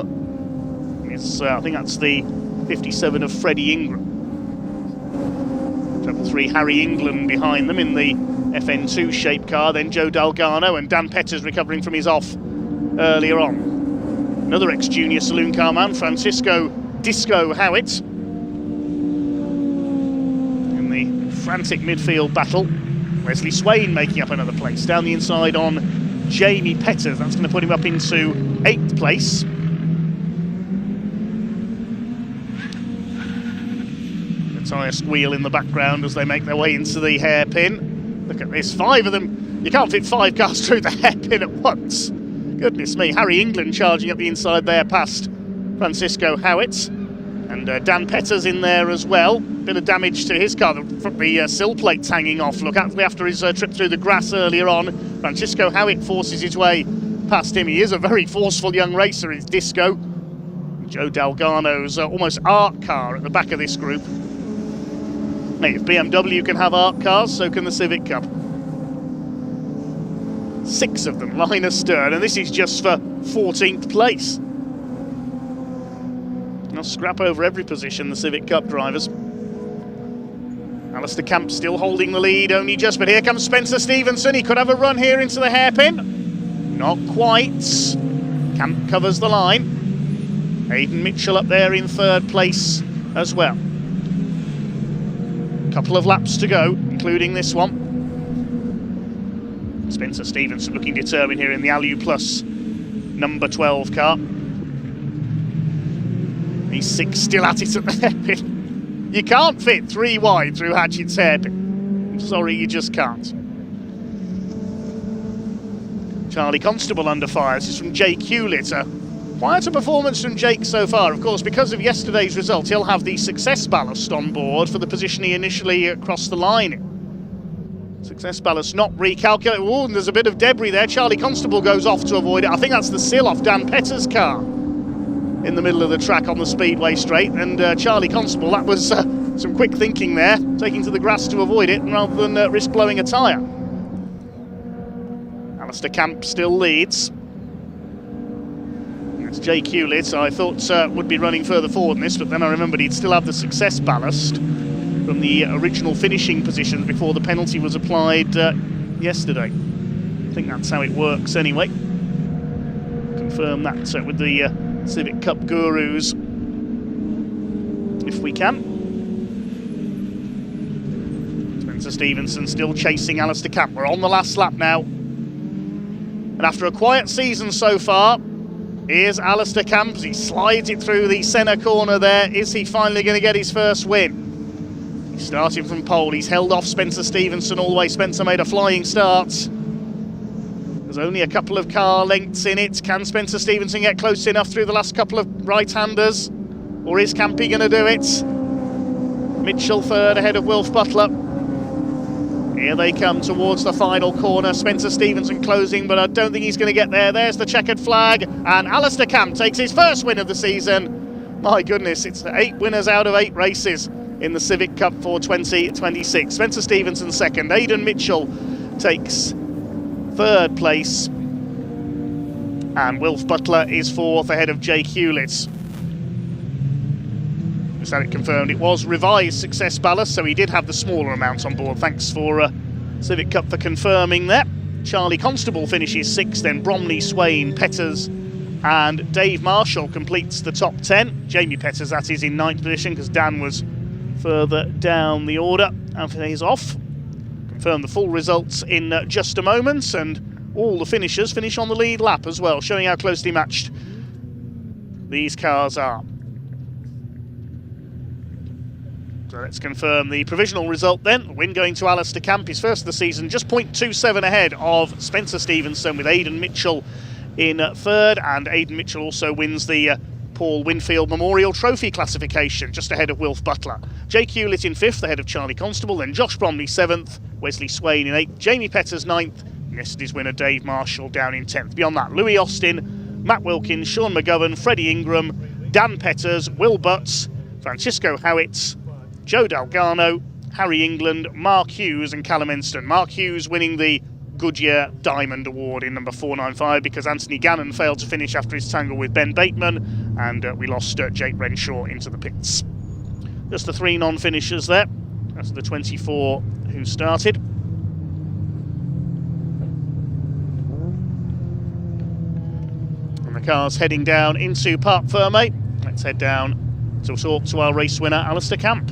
is, I think that's the 57 of Freddie Ingram. Treble 3 Harry England behind them in the FN2 shape car. Then Joe Dalgano, and Dan Petters recovering from his off earlier on. Another ex-junior saloon car man, Francisco Disco Howitt, frantic midfield battle. Wesley Swain making up another place. Down the inside on Jamie Petters. That's going to put him up into 8th place. The tyre squeal in the background as they make their way into the hairpin. Look at this, 5 of them. You can't fit 5 cars through the hairpin at once. Goodness me, Harry England charging up the inside there past Francisco Howitt. And Dan Petters in there as well. Bit of damage to his car, the sill plate's hanging off. Look, after his trip through the grass earlier on, Francisco Howitt forces his way past him. He is a very forceful young racer, it's Disco. Joe Dalgano's almost art car at the back of this group. Hey, if BMW can have art cars, so can the Civic Cup. 6 of them line astern, and this is just for 14th place. They'll scrap over every position, the Civic Cup drivers. Alistair Camp still holding the lead, only just, but here comes Spencer Stevenson. He could have a run here into the hairpin. Not quite. Camp covers the line. Aidan Mitchell up there in 3rd place as well. Couple of laps to go, including this one. Spencer Stevenson looking determined here in the Alu Plus number 12 car. He's 6 still at it at the hairpin. You can't fit 3 wide through Hatchett's hairpin. I'm sorry, you just can't. Charlie Constable under fire. This is from Jake Hewlett. Quieter performance from Jake so far. Of course, because of yesterday's result, he'll have the success ballast on board for the position he initially crossed the line in. Success ballast not recalculated. Oh, and there's a bit of debris there. Charlie Constable goes off to avoid it. I think that's the sill off Dan Petters' car in the middle of the track on the Speedway straight. And Charlie Constable, that was some quick thinking there, taking to the grass to avoid it rather than risk blowing a tyre. Alistair Camp still leads. It's Jake Hewlett, I thought would be running further forward in this, but then I remembered he'd still have the success ballast from the original finishing positions before the penalty was applied yesterday. I think that's how it works anyway. Confirm that with the Civic Cup gurus, if we can. Spencer Stevenson still chasing Alistair Camp. We're on the last lap now. And after a quiet season so far, here's Alistair Camp as he slides it through the centre corner there. Is he finally going to get his first win? He's starting from pole. He's held off Spencer Stevenson all the way. Spencer made a flying start. There's only a couple of car lengths in it. Can Spencer Stevenson get close enough through the last couple of right-handers? Or is Campy going to do it? Mitchell 3rd ahead of Wilf Butler. Here they come towards the final corner. Spencer Stevenson closing, but I don't think he's going to get there. There's the checkered flag, and Alistair Camp takes his first win of the season. My goodness, it's 8 winners out of 8 races in the Civic Cup for 2026. Spencer Stevenson 2nd. Aidan Mitchell takes 3rd place, and Wilf Butler is 4th ahead of Jake Hewlett. Just had it confirmed, it was revised success ballast, so he did have the smaller amount on board. Thanks for Civic Cup for confirming that. Charlie Constable finishes 6th, then Bromley, Swain, Petters and Dave Marshall completes the top 10. Jamie Petters, that is, in 9th position because Dan was further down the order. Anthony is off. Confirm the full results in just a moment, and all the finishers finish on the lead lap as well, showing how closely matched these cars are. So let's confirm the provisional result then. Win going to Alistair Camp, his first of the season, just 0.27 ahead of Spencer Stevenson, with Aidan Mitchell in 3rd, and Aidan Mitchell also wins the Paul Winfield Memorial Trophy classification, just ahead of Wilf Butler. Jake Hewlett in 5th, ahead of Charlie Constable, then Josh Bromley 7th, Wesley Swain in 8th, Jamie Petters 9th, yesterday's winner Dave Marshall down in 10th. Beyond that, Louis Austin, Matt Wilkins, Sean McGovern, Freddie Ingram, Dan Petters, Will Butts, Francisco Howitt, Joe Dalgano, Harry England, Mark Hughes and Callum Enston. Mark Hughes winning the Goodyear Diamond Award in number 495 because Anthony Gannon failed to finish after his tangle with Ben Bateman, and we lost Jake Renshaw into the pits. Just the 3 non-finishers there. That's the 24 who started. And the car's heading down into Parc Fermé. Let's head down to talk to our race winner, Alistair Camp.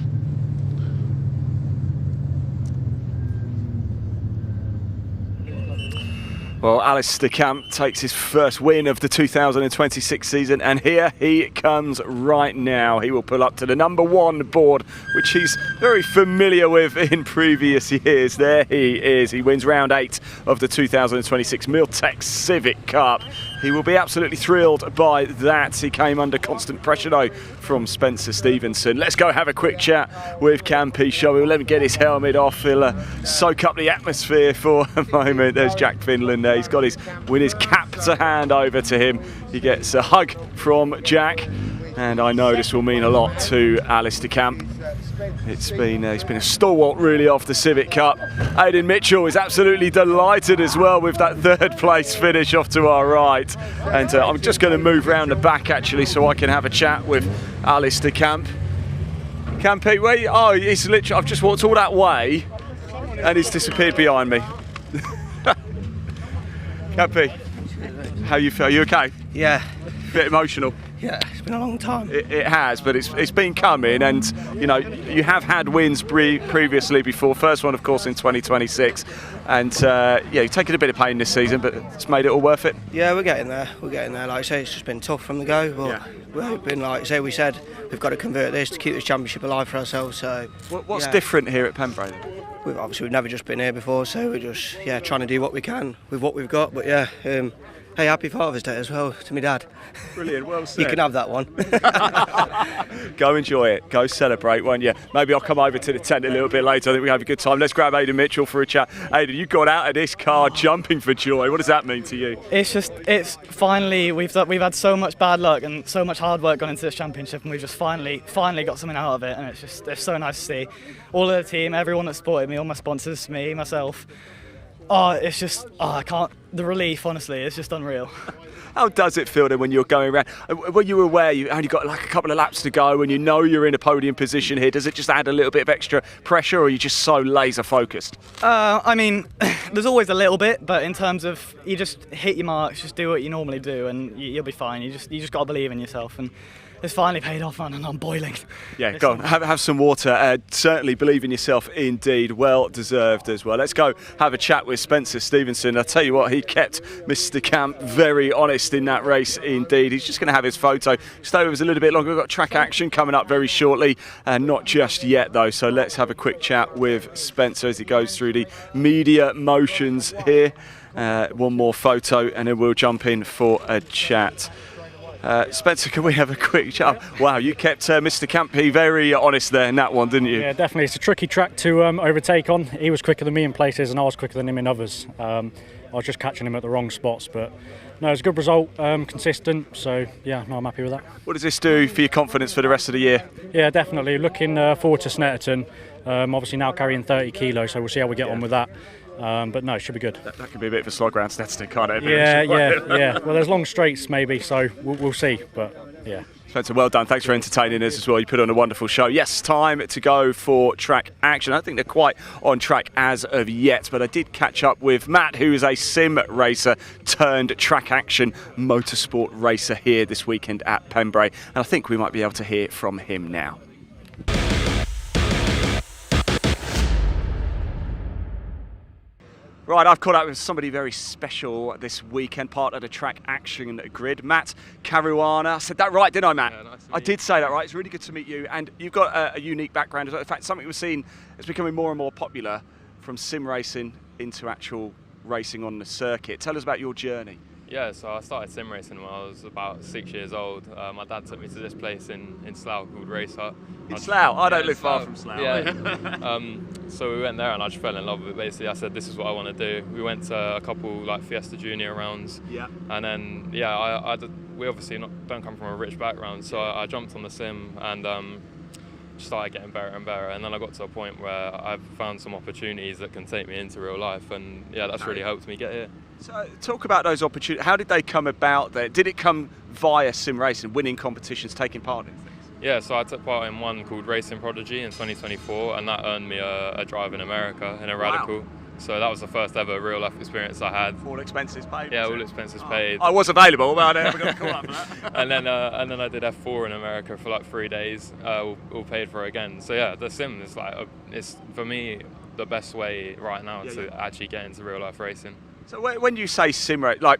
Well, Alistair Camp takes his first win of the 2026 season, and here he comes right now. He will pull up to the number 1 board, which he's very familiar with in previous years. There he is. He wins round 8 of the 2026 Miltech Civic Cup. He will be absolutely thrilled by that. He came under constant pressure though from Spencer Stevenson. Let's go have a quick chat with Campy, shall we? We'll let him get his helmet off. He'll soak up the atmosphere for a moment. There's Jack Finland there. He's got his winner's cap to hand over to him. He gets a hug from Jack, and I know this will mean a lot to Alistair Camp. He's been a stalwart really off the Civic Cup. Aidan Mitchell is absolutely delighted as well with that 3rd place finish off to our right. And I'm just going to move round the back actually so I can have a chat with Alistair Camp. Campy, where? Oh, he's literally. I've just walked all that way, and he's disappeared behind me. Campy, how you feel? You okay? Yeah. Bit emotional. Yeah, it's been a long time. It has, but it's been coming, and you know you have had wins previously before. First one, of course, in 2026, and yeah, you've taken a bit of pain this season, but it's made it all worth it. Yeah, we're getting there. We're getting there. Like I say, it's just been tough from the go, but we've been, like I say, we said we've got to convert this to keep this championship alive for ourselves. So what's different here at Pembrey? We've never just been here before, so we're just trying to do what we can with what we've got. But yeah. Hey, happy Father's Day as well to my dad. Brilliant, well said. You can have that one. Go enjoy it, go celebrate, won't you? Maybe I'll come over to the tent a little bit later. I think we have a good time. Let's grab Aidan Mitchell for a chat. Aidan, you got out of this car jumping for joy. What does that mean to you? It's finally, we've had so much bad luck and so much hard work gone into this championship, and we've just finally got something out of it, and it's so nice to see. All of the team, everyone that supported me, all my sponsors, me, myself. Oh, it's just, I can't, the relief, honestly, it's just unreal. How does it feel then when you're going around? When you were aware you only got like a couple of laps to go and you know you're in a podium position here, does it just add a little bit of extra pressure, or are you just so laser focused? I mean, there's always a little bit, but in terms of you just hit your marks, just do what you normally do, and you'll be fine. You just got to believe in yourself, and it's finally paid off, man, and I'm boiling. Yeah, go on, have some water. Certainly believe in yourself indeed. Well deserved as well. Let's go have a chat with Spencer Stevenson. I'll tell you what, he kept Mr. Camp very honest in that race indeed. He's just going to have his photo. Stay with us a little bit longer. We've got track action coming up very shortly, and not just yet though. So let's have a quick chat with Spencer as he goes through the media motions here. One more photo and then we'll jump in for a chat. Spencer, can we have a quick chat? Wow, you kept Mr. Campy very honest there in that one, didn't you? Yeah, definitely. It's a tricky track to overtake on. He was quicker than me in places and I was quicker than him in others. I was just catching him at the wrong spots, but no, it's a good result, consistent, so yeah, no, I'm happy with that. What does this do for your confidence for the rest of the year? Yeah, definitely. Looking forward to Snetterton, obviously now carrying 30 kilos, so we'll see how we get on with that. But no, it should be good. That could be a bit of a slog round Snetterton, can't it? Yeah. Well, there's long straights maybe, so we'll see. But yeah. Spencer, well done. Thanks for entertaining us as well. You put on a wonderful show. Yes, time to go for track action. I don't think they're quite on track as of yet, but I did catch up with Matt, who is a sim racer turned track action motorsport racer here this weekend at Pembrey, and I think we might be able to hear from him now. Right, I've caught up with somebody very special this weekend, part of the track action grid, Matt Caruana. I said that right, didn't I, Matt? Yeah, nice to meet you. I did say that right. It's really good to meet you, and you've got a unique background as well. In fact, something we've seen is becoming more and more popular, from sim racing into actual racing on the circuit. Tell us about your journey. Yeah, so I started sim racing when I was about 6 years old. My dad took me to this place in Slough called Race Hut. In Slough? I don't live far from Slough. Yeah. So we went there and I just fell in love with it. Basically, I said, this is what I want to do. We went to a couple like Fiesta Junior rounds. Yeah. And then, yeah, we obviously don't come from a rich background, so I jumped on the sim and started getting better and better, and then I got to a point where I've found some opportunities that can take me into real life, and yeah, that's really helped me get here. So talk about those opportunities. How did they come about there? Did it come via sim racing, winning competitions, taking part in things? Yeah, so I took part in one called Racing Prodigy in 2024, and that earned me a drive in America in a Radical. Wow. So that was the first ever real life experience I had. All expenses paid? Yeah, all expenses paid. I was available, but I never got a call up for that. and then I did F4 in America for like 3 days, all paid for again. So yeah, the sim is like, it's for me the best way right now to actually get into real life racing. So when you say sim race, like,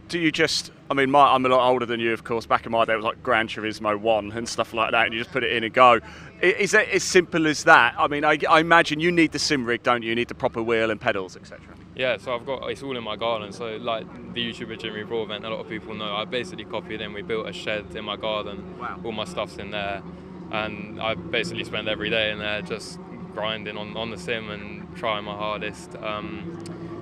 do you just, I mean, I'm a lot older than you, of course. Back in my day, it was like Gran Turismo 1 and stuff like that, and you just put it in and go. Is it as simple as that? I mean, I imagine you need the sim rig, don't you? You need the proper wheel and pedals, etc. Yeah, so I've got, it's all in my garden. So like the YouTuber Jimmy Broadbent, a lot of people know, I basically copied him. We built a shed in my garden. Wow. All my stuff's in there. And I basically spend every day in there just grinding on the sim and trying my hardest.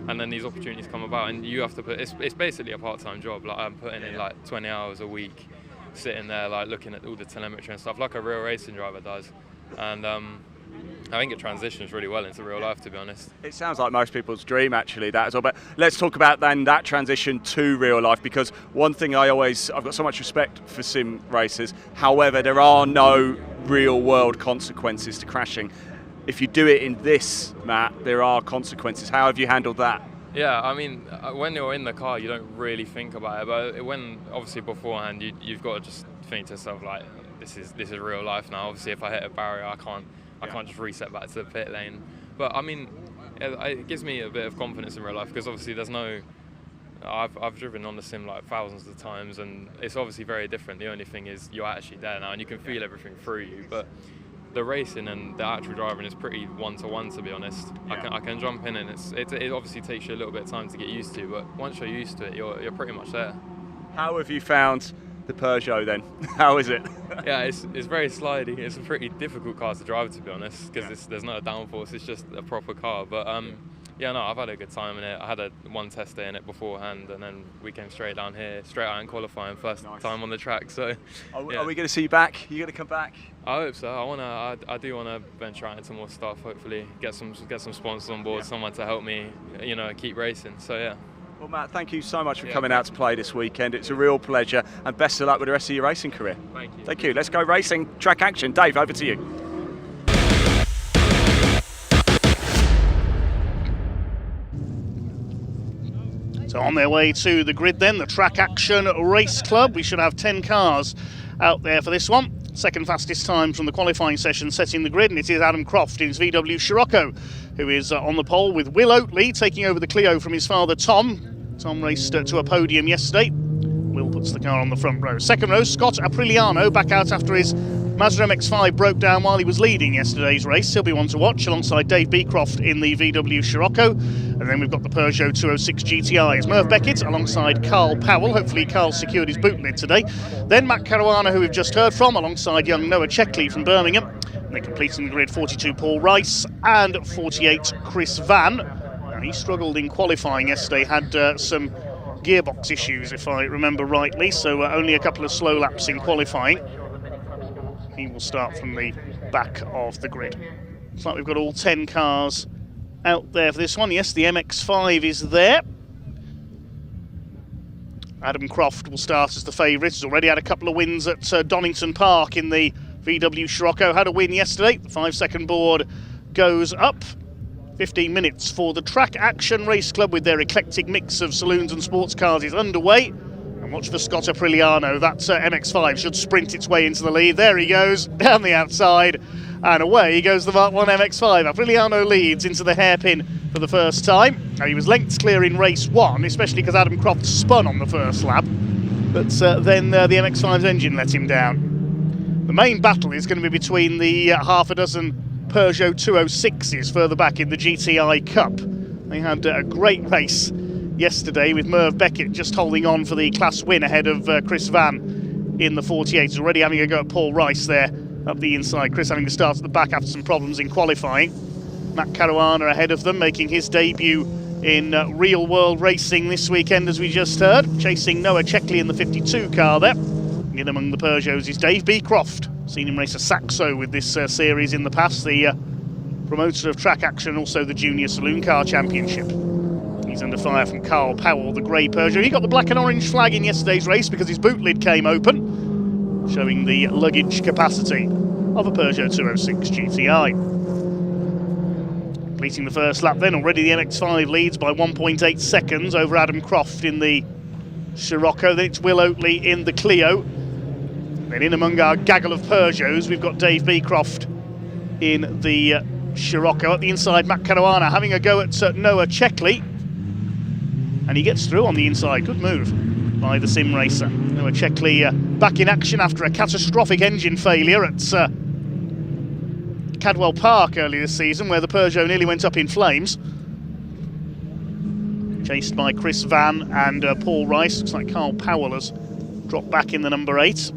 And then these opportunities come about, and you have to put, it's basically a part-time job. Like I'm putting in like 20 hours a week, sitting there like looking at all the telemetry and stuff, like a real racing driver does. And I think it transitions really well into real life, to be honest. It sounds like most people's dream, actually, that as well. But let's talk about then that transition to real life, because one thing I've got so much respect for sim racers. However, there are no real world consequences to crashing. If you do it in this, Matt, there are consequences. How have you handled that? Yeah, I mean, when you're in the car, you don't really think about it. But when, obviously, beforehand, you've got to just think to yourself, like, this is real life now. Obviously, if I hit a barrier, I can't just reset back to the pit lane. But I mean, it gives me a bit of confidence in real life, because obviously there's no. I've driven on the sim like thousands of times, and it's obviously very different. The only thing is you're actually there now, and you can feel everything through you. But the racing and the actual driving is pretty one-to-one, to be honest. Yeah. I can jump in, and it obviously takes you a little bit of time to get used to, but once you're used to it, you're pretty much there. How have you found the Peugeot then? How is it? Yeah, it's very slidey. It's a pretty difficult car to drive, to be honest, because there's no downforce. It's just a proper car. But yeah, no, I've had a good time in it. I had one test day in it beforehand, and then we came straight down here, straight out in qualifying, first time on the track. So, are we going to see you back? Are you going to come back? I hope so. I do want to venture out into more stuff. Hopefully, get some sponsors on board, someone to help me, keep racing. So yeah. Well, Matt, thank you so much for coming out to play this weekend. It's a real pleasure, and best of luck with the rest of your racing career. Thank you. Thank you. Let's go racing. Track action. Dave, over to you. So on their way to the grid then, the Track Action Race Club. We should have 10 cars out there for this one. Second fastest time from the qualifying session setting the grid, and it is Adam Croft in his VW Scirocco, who is on the pole, with Will Oatley taking over the Clio from his father Tom. Tom raced to a podium yesterday. Will puts the car on the front row. Second row, Scott Apriliano back out after his Mazda MX-5 broke down while he was leading yesterday's race. He'll be one to watch alongside Dave Beecroft in the VW Scirocco. And then we've got the Peugeot 206 GTIs. Merv Beckett alongside Carl Powell. Hopefully Carl secured his boot lid today. Then Matt Caruana, who we've just heard from, alongside young Noah Checkley from Birmingham. And then completing the grid, 42 Paul Rice and 48 Chris Van. Now, he struggled in qualifying yesterday, had some gearbox issues if I remember rightly, so only a couple of slow laps in qualifying. He will start from the back of the grid. Looks like we've got all 10 cars out there for this one. Yes, the MX-5 is there. Adam Croft will start as the favourite. He's already had a couple of wins at Donington Park in the VW Scirocco. Had a win yesterday. The 5-second board goes up. 15 minutes for the Track Action Race Club with their eclectic mix of saloons and sports cars is underway. And watch for Scott Apriliano. That MX-5 should sprint its way into the lead. There he goes, down the outside. And away goes the Mark 1 MX-5. Apriliano leads into the hairpin for the first time. Now, he was lengths clear in race 1, especially because Adam Croft spun on the first lap. But then the MX-5's engine let him down. The main battle is going to be between the half a dozen Peugeot 206s further back in the GTI Cup. They had a great race yesterday with Merv Beckett just holding on for the class win ahead of Chris Van in the 48. Already having a go at Paul Rice there up the inside. Chris having to start at the back after some problems in qualifying. Matt Caruana ahead of them, making his debut in real world racing this weekend, as we just heard, chasing Noah Checkley in the 52 car there. In among the Peugeots is Dave Beecroft. Seen him race a Saxo with this series in the past, the promoter of Track Action, also the Junior Saloon Car Championship. He's under fire from Carl Powell, the grey Peugeot. He got the black and orange flag in yesterday's race because his boot lid came open, showing the luggage capacity of a Peugeot 206 GTI. Completing the first lap then, already the MX-5 leads by 1.8 seconds over Adam Croft in the Scirocco. Then it's Will Oatley in the Clio. Then in among our gaggle of Peugeots, we've got Dave Beecroft in the Scirocco. At the inside, Matt Caruana having a go at Noah Checkley. and he gets through on the inside. Good move by the sim racer. Noah Checkley back in action after a catastrophic engine failure at Cadwell Park earlier this season, where the Peugeot nearly went up in flames. Chased by Chris Van and Paul Rice. Looks like Carl Powell has dropped back in the number 8.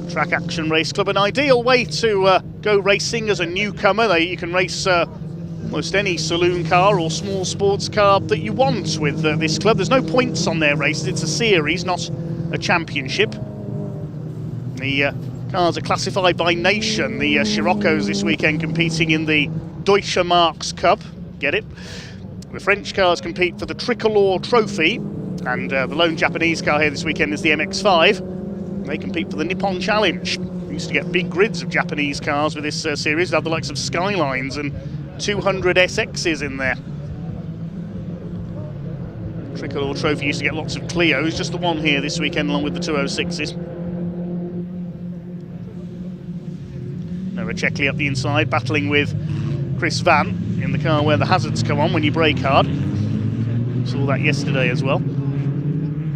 Track Action Race Club, an ideal way to go racing as a newcomer. You can race almost any saloon car or small sports car that you want with this club. There's no points on their races, it's a series, not a championship. The cars are classified by nation. The Scirocco's this weekend competing in the Deutsche Marks Cup, get it? The French cars compete for the Tricolor Trophy, and the lone Japanese car here this weekend is the MX-5. They compete for the Nippon Challenge. We used to get big grids of Japanese cars with this series. They have the likes of Skylines and 200 SXs in there. Tricolor Trophy used to get lots of Clios, just the one here this weekend along with the 206s. Noah Checkley up the inside, battling with Chris Van in the car where the hazards come on when you brake hard. Saw that yesterday as well.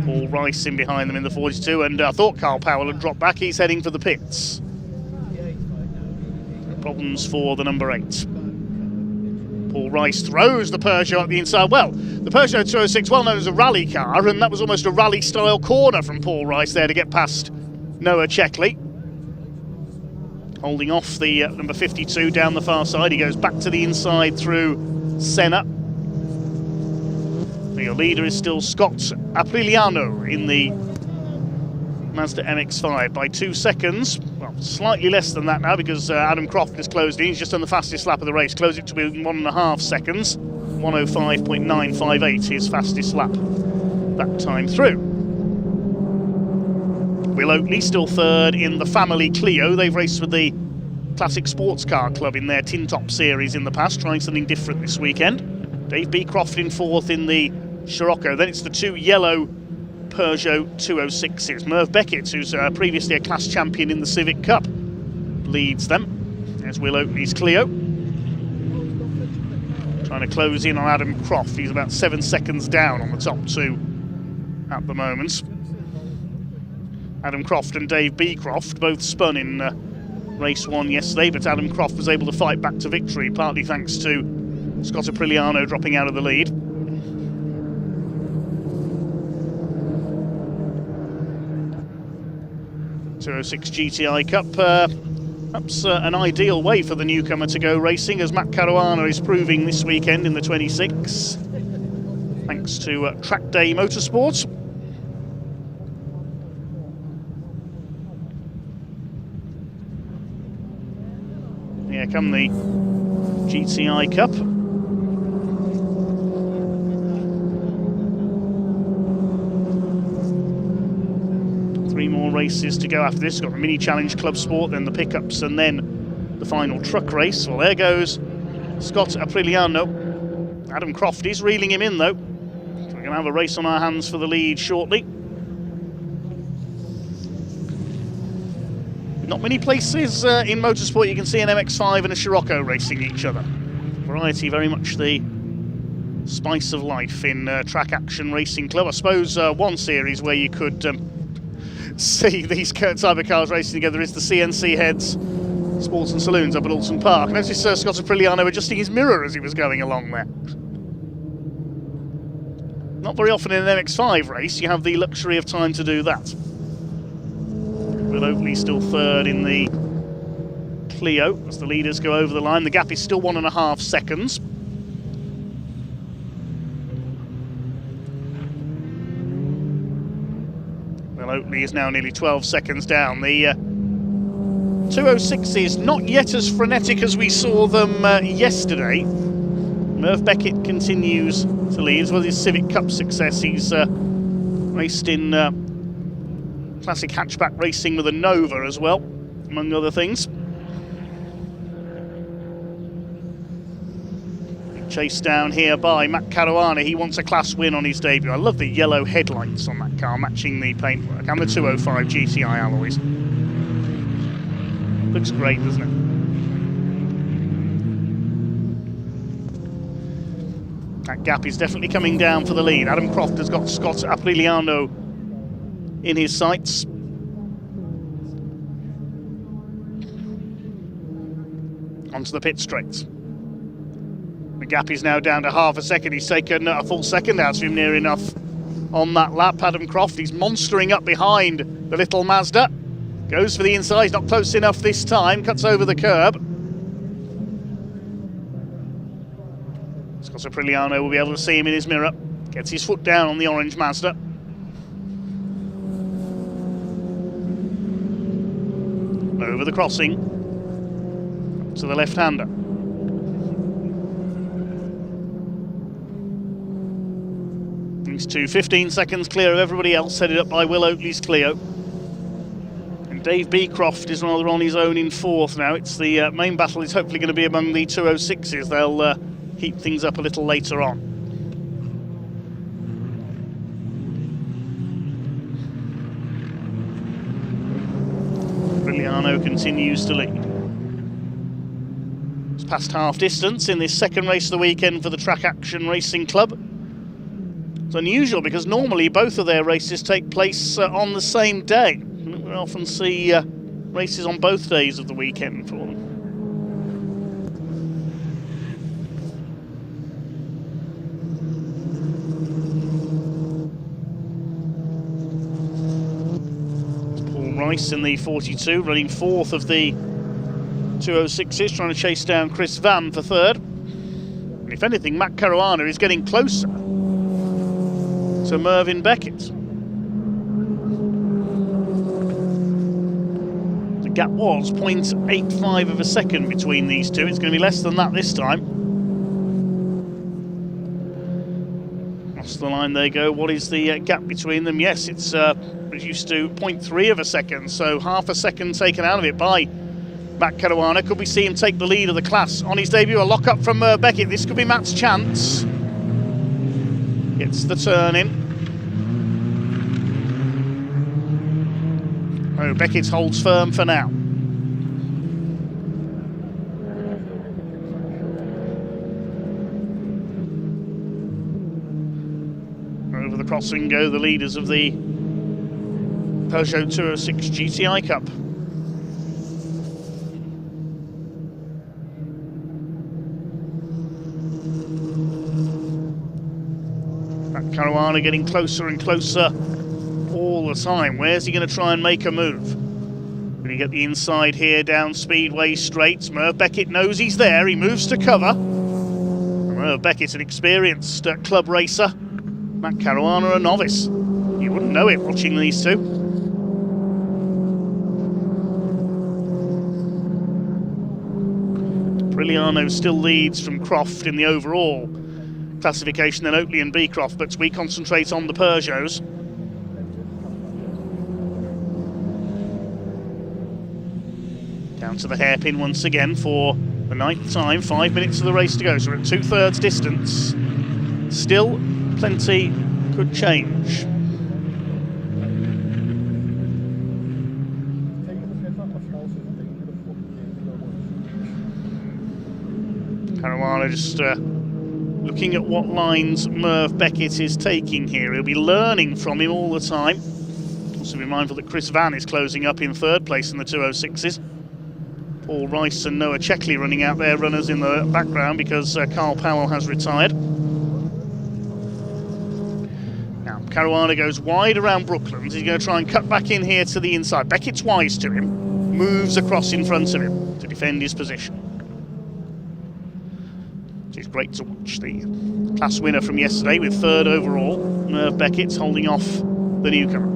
Paul Rice in behind them in the 42, and I thought Carl Powell had dropped back. He's heading for the pits. Problems for the number 8. Paul Rice throws the Peugeot at the inside. Well, the Peugeot 206, well known as a rally car, and that was almost a rally-style corner from Paul Rice there to get past Noah Checkley. Holding off the number 52 down the far side. He goes back to the inside through Senna. Your leader is still Scott Apriliano in the Mazda MX-5 by 2 seconds. Well, slightly less than that now because Adam Croft has closed in. He's just done the fastest lap of the race. Closed it to be 1.5 seconds. 1:05.958, his fastest lap that time through. Will Oatley still third in the family Clio. They've raced with the Classic Sports Car Club in their Tin Top series in the past, trying something different this weekend. Dave Beecroft in 4th in the Scirocco. Then it's the 2 yellow Peugeot 206s. Merv Beckett, who's previously a class champion in the Civic Cup, leads them. There's Will Oatley's Clio. Trying to close in on Adam Croft. He's about 7 seconds down on the top 2 at the moment. Adam Croft and Dave Beecroft both spun in race 1 yesterday, but Adam Croft was able to fight back to victory, partly thanks to Scott Apriliano dropping out of the lead. .206 GTI Cup, perhaps an ideal way for the newcomer to go racing, as Matt Caruana is proving this weekend in the 26, thanks to Track Day Motorsports. Here come the GTI Cup. Three more races to go after this. Got the Mini Challenge Club Sport, then the pickups, and then the final truck race. Well, there goes Scott Apriliano. Adam Croft is reeling him in, though. So we're going to have a race on our hands for the lead shortly. Not many places in motorsport you can see an MX-5 and a Scirocco racing each other. Variety very much the spice of life in Track Action Racing Club. I suppose one series where you could see these type of cars racing together is the CNC Heads Sports and Saloons up at Alton Park. Notice Scott Apriliano adjusting his mirror as he was going along there. Not very often in an MX-5 race you have the luxury of time to do that. Will Oatley still third in the Clio as the leaders go over the line. The gap is still 1.5 seconds. Will Oatley is now nearly 12 seconds down. The 206 is not yet as frenetic as we saw them yesterday. Merv Beckett continues to lead, as well as his Civic Cup success. He's raced in classic hatchback racing with a Nova as well, among other things. Chased down here by Matt Caruana. He wants a class win on his debut. I love the yellow headlights on that car, matching the paintwork, and the 205 GTI alloys. Looks great, doesn't it? That gap is definitely coming down for the lead. Adam Croft has got Scott Apriliano in his sights. Onto the pit straight. The gap is now down to half a second. He's taken a full second out of him near enough on that lap. Adam Croft, he's monstering up behind the little Mazda. Goes for the inside, he's not close enough this time. Cuts over the curb. Scott Apriliano will be able to see him in his mirror. Gets his foot down on the orange Mazda. Over the crossing to the left-hander. These two 15 seconds clear of everybody else, headed up by Will Oatley's Clio. And Dave Beecroft is rather on his own in fourth now. It's the main battle is hopefully going to be among the 206s. They'll heat things up a little later on. Apriliano continues to lead. It's past half distance in this second race of the weekend for the Track Action Racing Club. It's unusual because normally both of their races take place on the same day. We often see races on both days of the weekend for them. Rice in the 42, running fourth of the 206s, trying to chase down Chris Van for third. And if anything, Matt Caruana is getting closer to Mervyn Beckett. The gap was 0.85 of a second between these two. It's going to be less than that this time. Across the line they go. What is the gap between them? Yes, it's reduced to 0.3 of a second, so half a second taken out of it by Matt Caruana. Could we see him take the lead of the class on his debut? A lock-up from Beckett. This could be Matt's chance. Gets the turn in. Oh, Beckett holds firm for now. Over the crossing go the leaders of the Peugeot 206 GTI Cup. Caruana getting closer and closer all the time. Where's he going to try and make a move? Will he get the inside here down Speedway Straight? Merv Beckett knows he's there. He moves to cover. Merv Beckett, an experienced club racer. Matt Caruana, a novice. You wouldn't know it watching these two. Apriliano still leads from Croft in the overall classification, then Oatley and Beecroft, but we concentrate on the Peugeots. Down to the hairpin once again for the ninth time, 5 minutes of the race to go, so we're at 2/3 distance. Still plenty could change. Caruana just looking at what lines Merv Beckett is taking here. He'll be learning from him all the time. Also be mindful that Chris Van is closing up in third place in the 206s. Paul Rice and Noah Checkley running out their runners in the background because Carl Powell has retired. Now Caruana goes wide around Brooklands. He's going to try and cut back in here to the inside. Beckett's wise to him, moves across in front of him to defend his position. It's great to watch the class winner from yesterday with third overall. Merv Beckett's holding off the newcomer.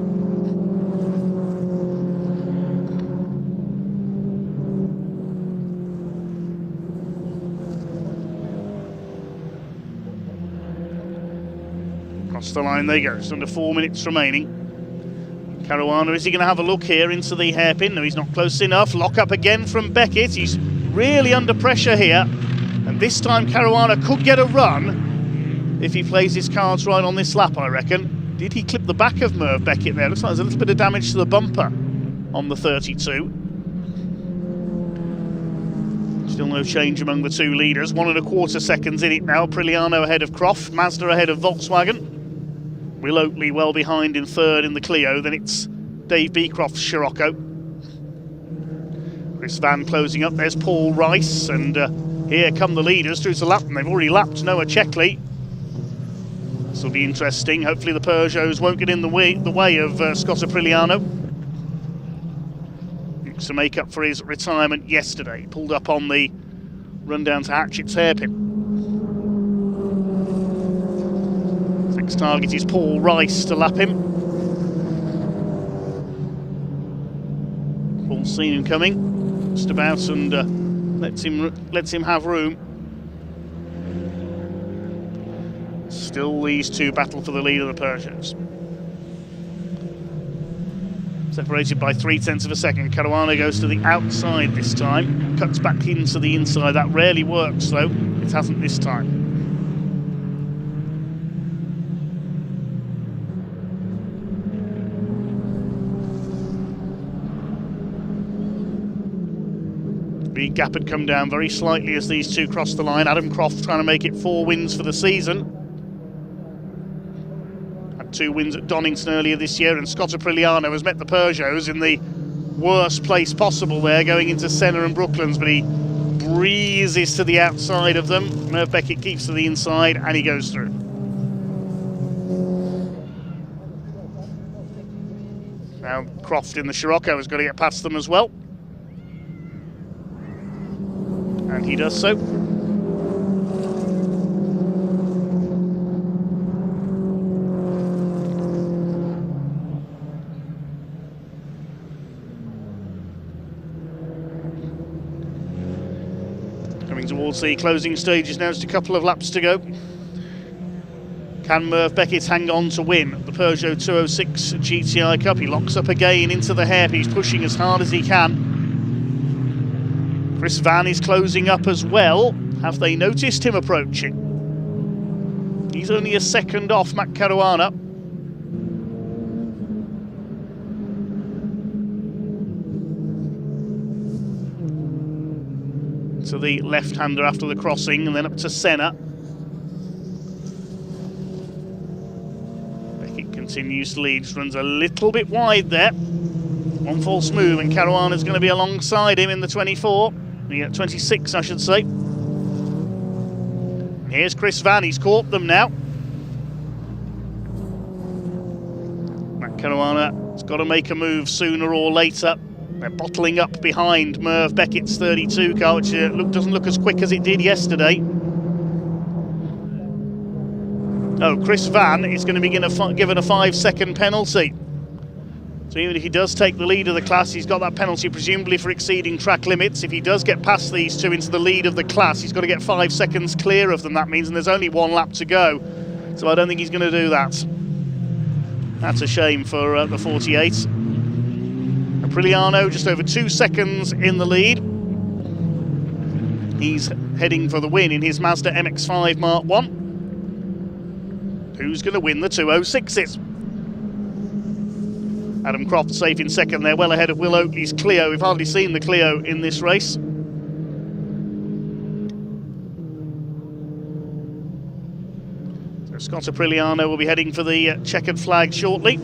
Across the line they go, just under 4 minutes remaining. Caruana, is he going to have a look here into the hairpin? No, he's not close enough. Lock up again from Beckett. He's really under pressure here. And this time Caruana could get a run if he plays his cards right on this lap, I reckon. Did he clip the back of Merv Beckett there? Looks like there's a little bit of damage to the bumper on the 32. Still no change among the two leaders. 1.25 seconds in it now. Priliano ahead of Croft. Mazda ahead of Volkswagen. Will Oatley well behind in third in the Clio. Then it's Dave Beecroft's Scirocco. Chris Van closing up. There's Paul Rice. And here come the leaders through to lap. And they've already lapped Noah Checkley. This will be interesting. Hopefully the Peugeots won't get in the way of Scott Apriliano. Looks to make up for his retirement yesterday. He pulled up on the run down to Hatchett's hairpin. Next target is Paul Rice to lap him. Paul's seen him coming, just about, and lets him have room. Still these two battle for the lead of the Peugeots. Separated by 0.3 of a second. Caruana goes to the outside this time, cuts back into the inside. That rarely works though, it hasn't this time. The gap had come down very slightly as these two crossed the line. Adam Croft trying to make it 4 wins for the season. Had 2 wins at Donington earlier this year, and Scott Apriliano has met the Peugeots in the worst place possible there, going into Senna and Brooklands, but he breezes to the outside of them. Merv Beckett keeps to the inside, and he goes through. Now Croft in the Scirocco has got to get past them as well. And he does so. Coming towards the closing stages now, just a couple of laps to go. Can Merv Beckett hang on to win the Peugeot 206 GTI Cup? He locks up again into the hairpin. He's pushing as hard as he can. Chris Van is closing up as well. Have they noticed him approaching? He's only a second off Matt Caruana. To the left-hander after the crossing, and then up to Senna. Beckett continues to lead, just runs a little bit wide there. One false move, and Caruana's going to be alongside him in the 24. 26, I should say. Here's Chris Van, he's caught them now. Matt Caruana's got to make a move sooner or later. They're bottling up behind Merv Beckett's 32 car, which doesn't look as quick as it did yesterday. Oh, Chris Van is going to be given a 5-second penalty. So even if he does take the lead of the class, he's got that penalty presumably for exceeding track limits. If he does get past these two into the lead of the class, he's got to get 5 seconds clear of them, that means, and there's only 1 lap to go. So I don't think he's going to do that. That's a shame for the 48. Apriliano just over 2 seconds in the lead. He's heading for the win in his Mazda MX-5 Mark 1. Who's going to win the 206s? Adam Croft safe in second there, well ahead of Will Oatley's Clio. We've hardly seen the Clio in this race. So Scott Apriliano will be heading for the checkered flag shortly.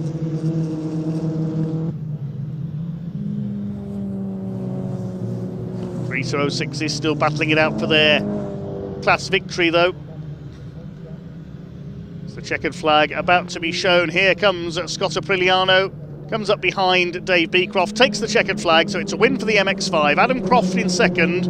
Three 206 is still battling it out for their class victory though. It's the checkered flag about to be shown. Here comes Scott Apriliano. Comes up behind Dave Beecroft, takes the checkered flag, so it's a win for the MX-5. Adam Croft in second.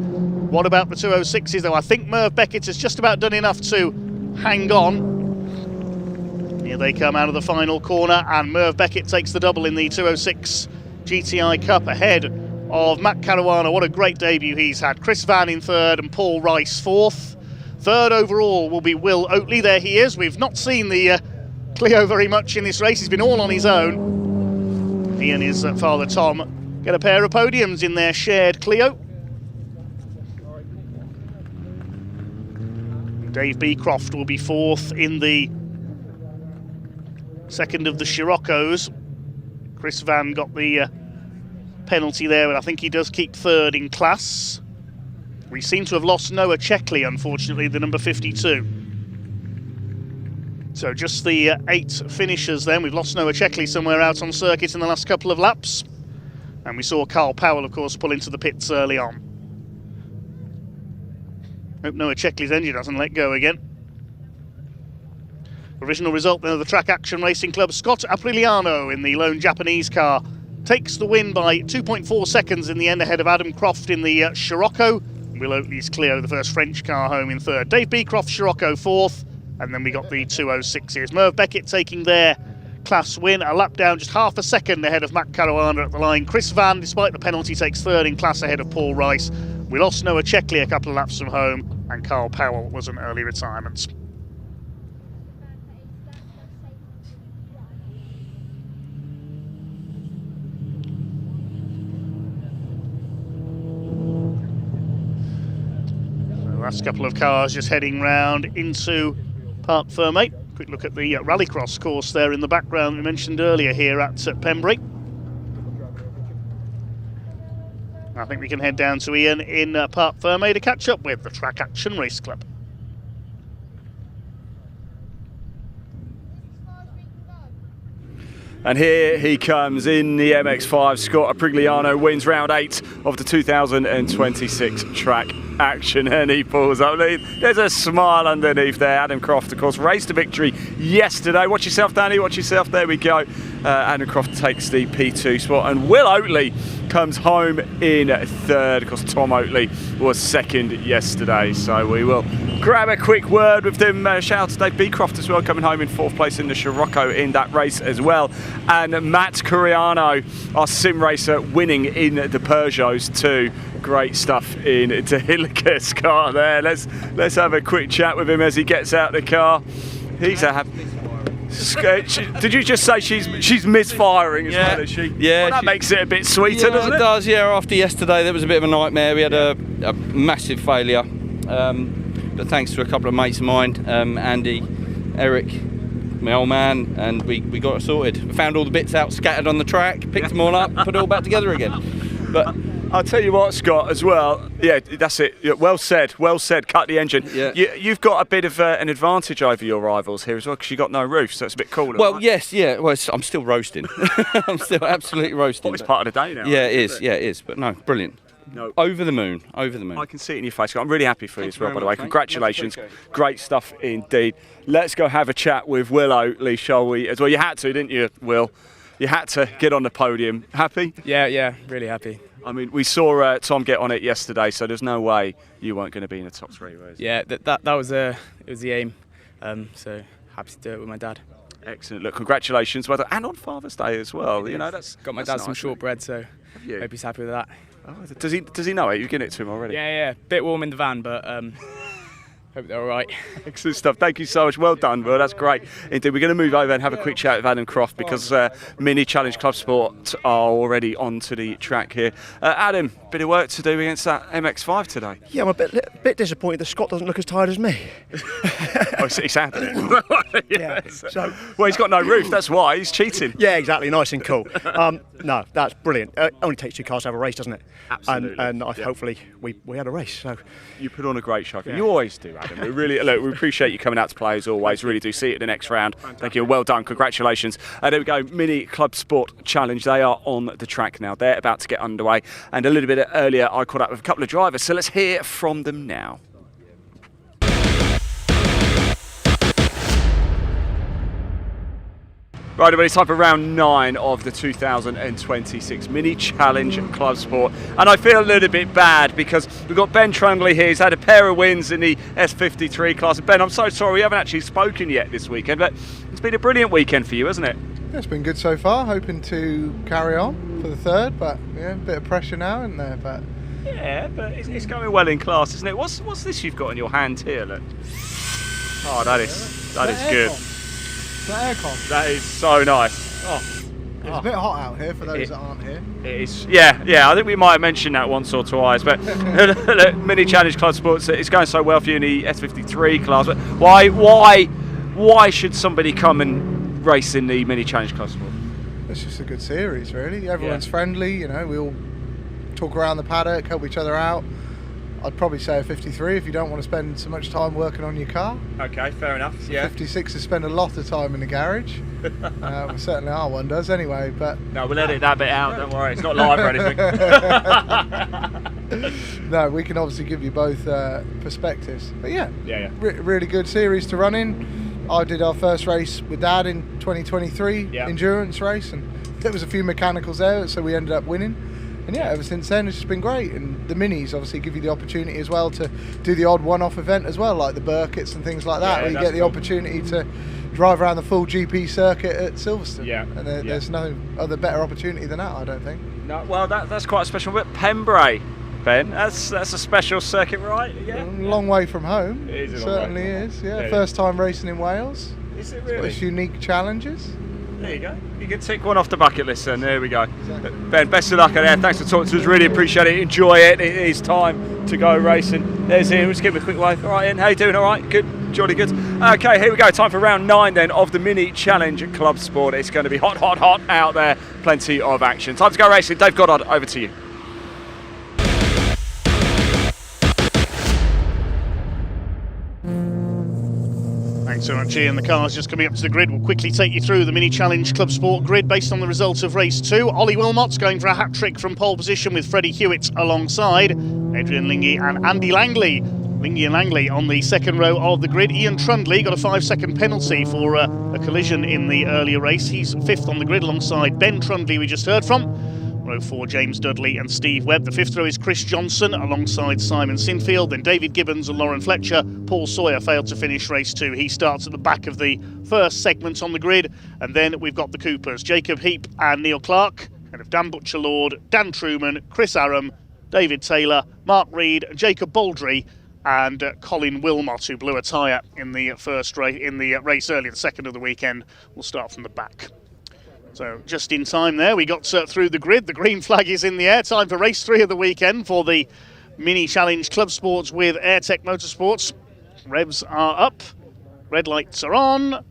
What about the 206s though? I think Merv Beckett has just about done enough to hang on. Here they come out of the final corner, and Merv Beckett takes the double in the 206 GTI Cup ahead of Matt Caruana. What a great debut he's had. Chris Van in third and Paul Rice fourth. Third overall will be Will Oatley. There he is. We've not seen the Clio very much in this race. He's been all on his own. He and his father Tom get a pair of podiums in their shared Clio. Dave Beecroft will be fourth in the second of the Scirocco's. Chris Van got the penalty there, but I think he does keep third in class. We seem to have lost Noah Checkley, unfortunately, the number 52. So just the 8 finishers then. We've lost Noah Checkley somewhere out on circuit in the last couple of laps. And we saw Carl Powell, of course, pull into the pits early on. Hope Noah Checkley's engine doesn't let go again. Provisional result then of the Track Action Racing Club. Scott Apriliano in the lone Japanese car takes the win by 2.4 seconds in the end, ahead of Adam Croft in the Scirocco. Will Oatley's Clio, the first French car, home in third. Dave Beecroft, Scirocco, fourth. And then we got the 206s. Merv Beckett taking their class win, a lap down, just half a second ahead of Matt Caruana at the line. Chris Van, despite the penalty, takes third in class ahead of Paul Rice. We lost Noah Checkley a couple of laps from home, and Carl Powell was an early retirement. Last couple of cars just heading round into Parc Fermé. Quick look at the rallycross course there in the background we mentioned earlier here at Pembrey. I think we can head down to Ian in Parc Fermé to catch up with the Track Action Race Club. And here he comes in the MX-5. Scott Aprigliano wins round 8 of the 2026 Track Action, and he pulls up. There's a smile underneath there. Adam Croft, of course, raced to victory yesterday. Watch yourself, Danny. Watch yourself. There we go. Adam Croft takes the P2 spot, and Will Oatley comes home in third. Of course, Tom Oatley was second yesterday, so we will grab a quick word with them. Shout out to Dave Beecroft as well, coming home in fourth place in the Scirocco in that race as well. And Matt Curiano, our sim racer, winning in the Peugeots too. Great stuff in De Hilliker's car there. Let's have a quick chat with him as he gets out the car. He's a happy. Did you just say she's misfiring as well, is she? Yeah. Well, that makes it a bit sweeter, doesn't it? It does, yeah. After yesterday, there was a bit of a nightmare. We had a massive failure. But thanks to a couple of mates of mine, Andy, Eric, my old man, and we got it sorted. We found all the bits out scattered on the track, picked them all up, put it all back together again. But I'll tell you what, Scott, as well. Yeah, that's it. Yeah, well said. Well said. Cut the engine. Yeah. You've got a bit of an advantage over your rivals here as well, because you've got no roof, so it's a bit cooler. Well, right? yes, yeah. Well, I'm still roasting. I'm still absolutely roasting. It's part of the day now. Yeah, it is. Yeah, it is. But no, brilliant. No. Over the moon. Over the moon. I can see it in your face. I'm really happy for you as well, by the way. Congratulations. Great stuff indeed. Let's go have a chat with Will Oatley, shall we? As well, you had to, didn't you, Will? You had to get on the podium. Happy? Yeah, really happy. I mean, we saw Tom get on it yesterday, so there's no way you weren't going to be in the top 3. Yeah, that was it was the aim. So happy to do it with my dad. Excellent. Look, congratulations, well done. And on Father's Day as well. You know, that's got my dad some shortbread, so hope he's happy with that. Oh, does he know it? You've given it to him already? Yeah. Bit warm in the van, but hope they're all right. Excellent stuff. Thank you so much. Well done, Will. That's great. Indeed, we're going to move over and have a quick chat with Adam Croft, because Mini Challenge Club Sport are already onto the track here. Adam, bit of work to do against that MX-5 today. Yeah, I'm a bit disappointed that Scott doesn't look as tired as me. Oh, he's happening. Yeah. So, well, he's got no roof. That's why he's cheating. Yeah, exactly. Nice and cool. No, that's brilliant. It only takes 2 cars to have a race, doesn't it? Absolutely. And hopefully we had a race. So you put on a great show. Yeah. You always do, Adam. We appreciate you coming out to play as always. Really do. See it in the next round. Fantastic. Thank you. Well done. Congratulations. There we go. Mini Club Sport Challenge. They are on the track now. They're about to get underway. And a little bit earlier, I caught up with a couple of drivers. So let's hear from them now. Right, everybody, time for round 9 of the 2026 Mini Challenge Club Sport. And I feel a little bit bad because we've got Ben Trundley here. He's had a pair of wins in the S53 class. And Ben, I'm so sorry we haven't actually spoken yet this weekend, but it's been a brilliant weekend for you, hasn't it? Yeah, it's been good so far. Hoping to carry on for the 3rd, but yeah, a bit of pressure now, isn't there? But yeah, but it's going well in class, isn't it? What's this you've got in your hand here? Look. Oh, that is good. Aircon. That is so nice. It's a bit hot out here for those that aren't here. It is. Yeah. I think we might have mentioned that once or twice. But look, Mini Challenge Club Sports, it's going so well for you in the S53 class. But why should somebody come and race in the Mini Challenge Club Sport? It's just a good series, really. Everyone's friendly. You know, we all talk around the paddock, help each other out. I'd probably say a 53 if you don't want to spend so much time working on your car. Okay, fair enough. Yeah. 56 is spend a lot of time in the garage. Well, certainly our one does anyway. But no, we'll edit that bit out. Don't worry, it's not live or anything. No, we can obviously give you both perspectives. But yeah, yeah. Really good series to run in. I did our first race with Dad in 2023 endurance race, and there was a few mechanicals there, so we ended up winning. And yeah, ever since then it's just been great. And the minis obviously give you the opportunity as well to do the odd one-off event as well, like the Burkitts and things like that, where you get the opportunity to drive around the full GP circuit at Silverstone. Yeah. And there's no other better opportunity than that, I don't think. No, well, that's quite a special bit. Pembrey, Ben, that's a special circuit, right? Yeah. A long way from home. It is. Certainly is. Yeah. First time racing in Wales. Is it really? It's unique challenges. There you go. You can tick one off the bucket list then. There we go. Exactly. Ben, best of luck out there. Thanks for talking to us. Really appreciate it. Enjoy it. It is time to go racing. There's Ian. Let's give him a quick wave. All right, Ian. How you doing? All right? Good. Jolly good. Okay, here we go. Time for round 9 then of the Mini Challenge Club Sport. It's going to be hot, hot, hot out there. Plenty of action. Time to go racing. Dave Goddard, over to you. Thanks so much, Ian. The cars just coming up to the grid. We'll quickly take you through the Mini Challenge Club Sport grid based on the results of race 2. Ollie Wilmot's going for a hat-trick from pole position with Freddie Hewitt alongside Adrian Lingy and Andy Langley. Lingy and Langley on the second row of the grid. Ian Trundley got a 5-second penalty for a collision in the earlier race. He's 5th on the grid alongside Ben Trundley, we just heard from. Row 4, James Dudley and Steve Webb. The 5th row is Chris Johnson alongside Simon Sinfield. Then David Gibbons and Lauren Fletcher. Paul Sawyer failed to finish race 2. He starts at the back of the first segment on the grid. And then we've got the Coopers, Jacob Heap and Neil Clark. And of Dan Butcher-Lord, Dan Truman, Chris Aram, David Taylor, Mark Reed, Jacob Baldry, and Colin Wilmot, who blew a tyre in the first race, race earlier, the second of the weekend. We'll start from the back. So just in time there, we got through the grid. The green flag is in the air. Time for race 3 of the weekend for the Mini Challenge Club Sports with AirTech Motorsports. Revs are up, red lights are on,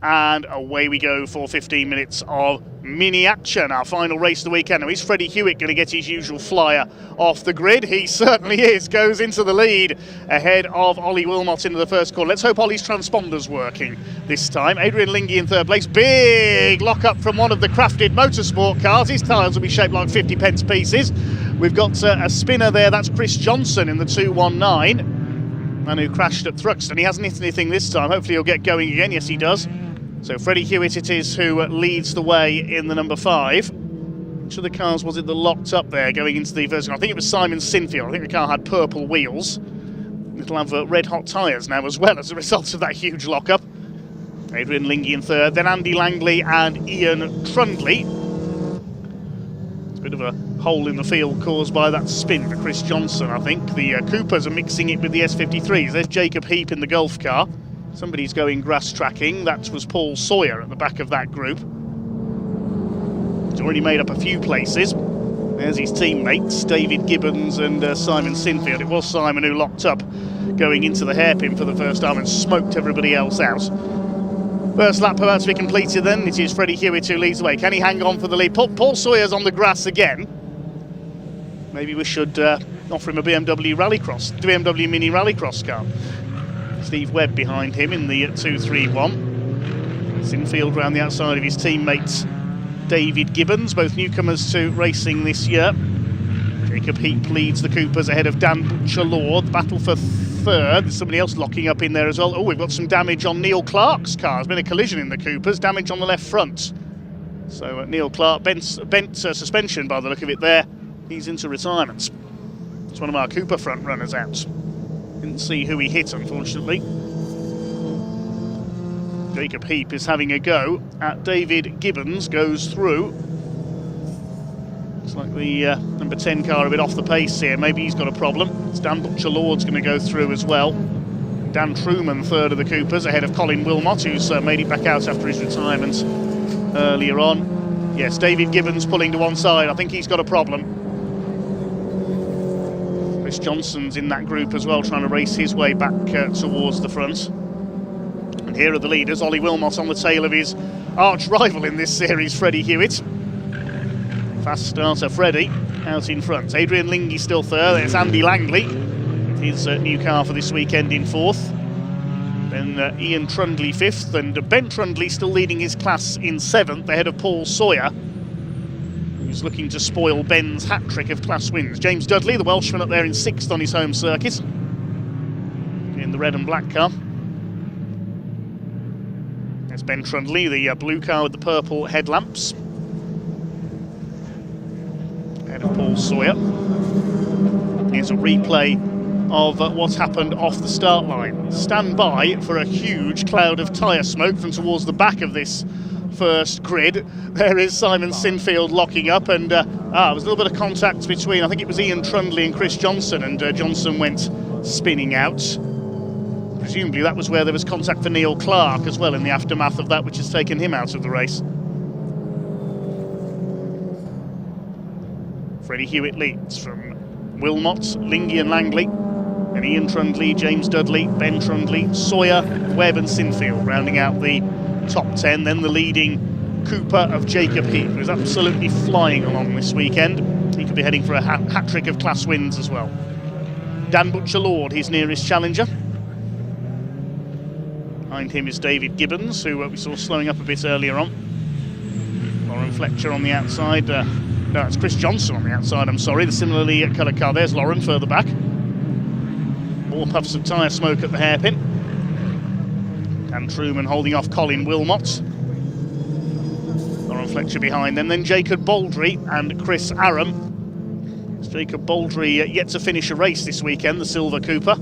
and away we go for 15 minutes of mini action. Our final race of the weekend. Now, is Freddie Hewitt going to get his usual flyer off the grid? He certainly is. Goes into the lead ahead of Ollie Wilmot into the first corner. Let's hope Ollie's transponder's working this time. Adrian Lingy in third place. Big lock up from one of the crafted motorsport cars. His tyres will be shaped like 50p pieces. We've got a spinner there. That's Chris Johnson in the 219. Man who crashed at Thruxton. He hasn't hit anything this time. Hopefully he'll get going again. Yes, he does. So Freddie Hewitt it is who leads the way in the number 5. Which of the cars was it that locked up there going into the first? I think it was Simon Sinfield. I think the car had purple wheels. It'll have red hot tyres now as well as a result of that huge lockup. Adrian Lingy in third, then Andy Langley and Ian Trundley. It's a bit of a hole in the field caused by that spin for Chris Johnson, I think. The Coopers are mixing it with the S53s. There's Jacob Heap in the Golf car. Somebody's going grass tracking. That was Paul Sawyer at the back of that group. He's already made up a few places. There's his teammates, David Gibbons and Simon Sinfield. It was Simon who locked up going into the hairpin for the first time and smoked everybody else out. First lap about to be completed then. It is Freddie Hewitt who leads the way. Can he hang on for the lead? Paul Sawyer's on the grass again. Maybe we should offer him a BMW Mini Rallycross car. Steve Webb behind him in the 231. Sinfield round the outside of his teammates David Gibbons, both newcomers to racing this year. Jacob Heap leads the Coopers ahead of Dan Butcher-Lord. Battle for third. There's somebody else locking up in there as well. Oh, we've got some damage on Neil Clark's car. There's been a collision in the Coopers, damage on the left front. So Neil Clark, bent suspension by the look of it there. He's into retirement. It's one of our Cooper front runners out. Didn't see who he hit, unfortunately. Jacob Heap is having a go at David Gibbons, goes through. Looks like the number 10 car a bit off the pace here. Maybe he's got a problem. It's Dan Butcher-Lord's going to go through as well. Dan Truman, third of the Coopers, ahead of Colin Wilmot, who's made it back out after his retirement earlier on. Yes, David Gibbons pulling to one side. I think he's got a problem. Chris Johnson's in that group as well, trying to race his way back towards the front. And here are the leaders. Ollie Wilmot on the tail of his arch rival in this series, Freddie Hewitt. Fast starter Freddie out in front. Adrian Lingy still third. There's Andy Langley. his new car for this weekend in 4th. Then Ian Trundley 5th, and Ben Trundley still leading his class in 7th, ahead of Paul Sawyer, who's looking to spoil Ben's hat-trick of class wins. James Dudley, the Welshman, up there in 6th on his home circuit, in the red and black car. There's Ben Trundley, the blue car with the purple headlamps, ahead of Paul Sawyer. Here's a replay of what's happened off the start line. Stand by for a huge cloud of tyre smoke from towards the back of this first grid. There is Simon Sinfield locking up, and there was a little bit of contact between, I think it was Ian Trundley and Chris Johnson, and Johnson went spinning out. Presumably that was where there was contact for Neil Clark as well in the aftermath of that, which has taken him out of the race. Freddie Hewitt leads from Wilmot, Lingy and Langley, and Ian Trundley, James Dudley, Ben Trundley, Sawyer, Webb and Sinfield rounding out the top 10. Then the leading Cooper of Jacob Heath, who's absolutely flying along this weekend. He could be heading for a hat-trick of class wins as well. Dan Butcher-Lord, his nearest challenger. Behind him is David Gibbons, who we saw slowing up a bit earlier on. Lauren Fletcher on the outside. No, it's Chris Johnson on the outside, I'm sorry. The similarly coloured car. There's Lauren further back. More puffs of tyre smoke at the hairpin. Dan Truman holding off Colin Wilmot. Lauren Fletcher behind them. Then Jacob Baldry and Chris Aram. It's Jacob Baldry yet to finish a race this weekend, the Silver Cooper.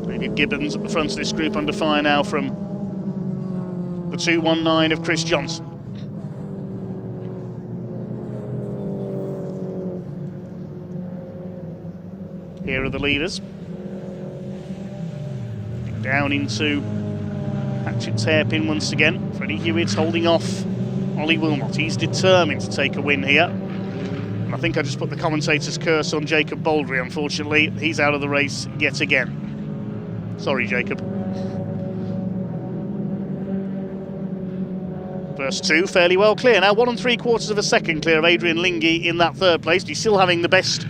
David Gibbons at the front of this group under fire now from the 219 of Chris Johnson. Here are the leaders. Down into Hatchett's hairpin once again. Freddie Hewitt holding off Ollie Wilmot. He's determined to take a win here. And I think I just put the commentator's curse on Jacob Baldry, unfortunately. He's out of the race yet again. Sorry, Jacob. First two fairly well clear. Now 1 3/4 of a second clear of Adrian Lingy in that third place. He's still having the best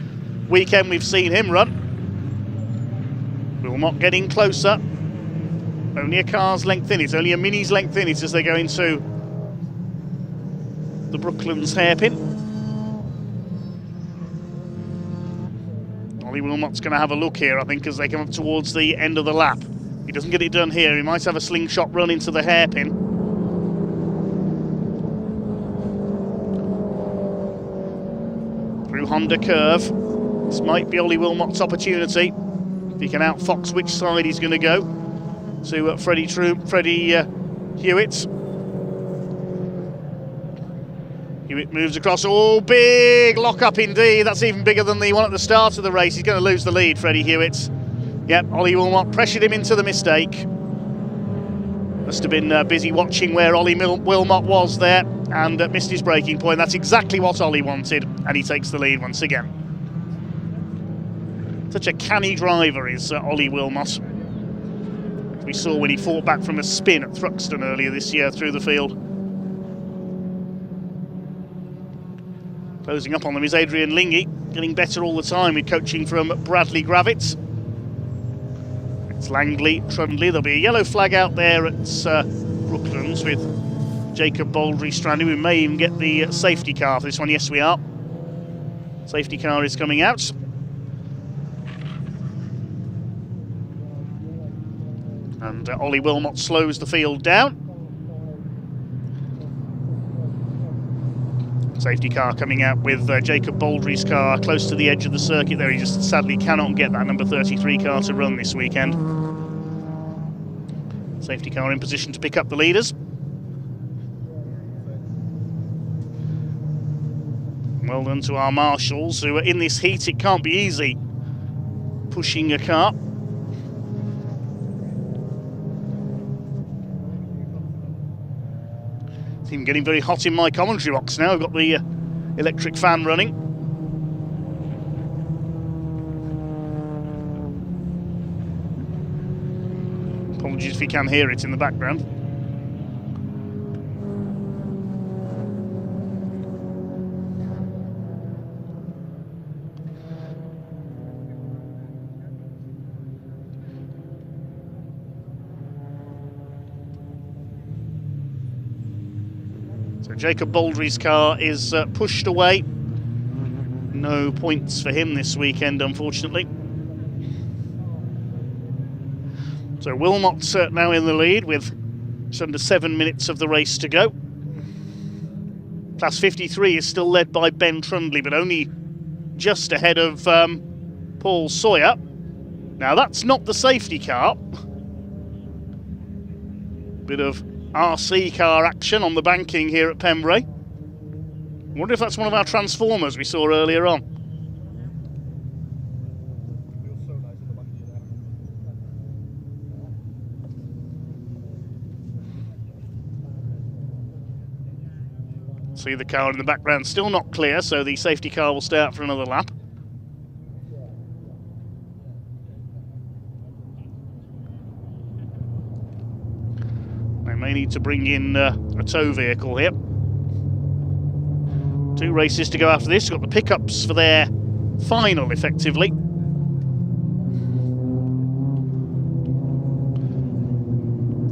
weekend we've seen him run. Wilmot getting closer. Only a car's length in it, only a mini's length in it as they go into the Brooklands hairpin. Ollie Wilmot's going to have a look here, I think, as they come up towards the end of the lap. He doesn't get it done here. He might have a slingshot run into the hairpin. Through Honda Curve. This might be Ollie Wilmot's opportunity. If he can outfox which side he's going to go to Freddie Hewitt. Hewitt moves across. Oh, big lock-up indeed. That's even bigger than the one at the start of the race. He's going to lose the lead, Freddie Hewitt. Yep, Ollie Wilmot pressured him into the mistake. Must have been busy watching where Ollie Wilmot was there and missed his braking point. That's exactly what Ollie wanted, and he takes the lead once again. Such a canny driver is Ollie Wilmot. We saw when he fought back from a spin at Thruxton earlier this year through the field. Closing up on them is Adrian Lingy, getting better all the time with coaching from Bradley Gravitz. It's Langley, Trundley. There'll be a yellow flag out there at Brooklands with Jacob Baldry stranded. We may even get the safety car for this one. Yes, we are. Safety car is coming out. And Ollie Wilmot slows the field down. Safety car coming out with Jacob Baldry's car close to the edge of the circuit there. He just sadly cannot get that number 33 car to run this weekend. Safety car in position to pick up the leaders. Well done to our marshals who are in this heat. It can't be easy pushing a car. It's even getting very hot in my commentary box now. I've got the electric fan running. Apologies if you can hear it in the background. So Jacob Baldry's car is pushed away. No points for him this weekend, unfortunately. So Wilmot now in the lead with just under 7 minutes of the race to go. Class 53 is still led by Ben Trundley, but only just ahead of Paul Sawyer. Now that's not the safety car. Bit of RC car action on the banking here at Pembrey. I wonder if that's one of our transformers we saw earlier on. See the car in the background, still not clear, so the safety car will stay out for another lap. They may need to bring in a tow vehicle here. 2 races to go after this. We've got the pickups for their final, effectively.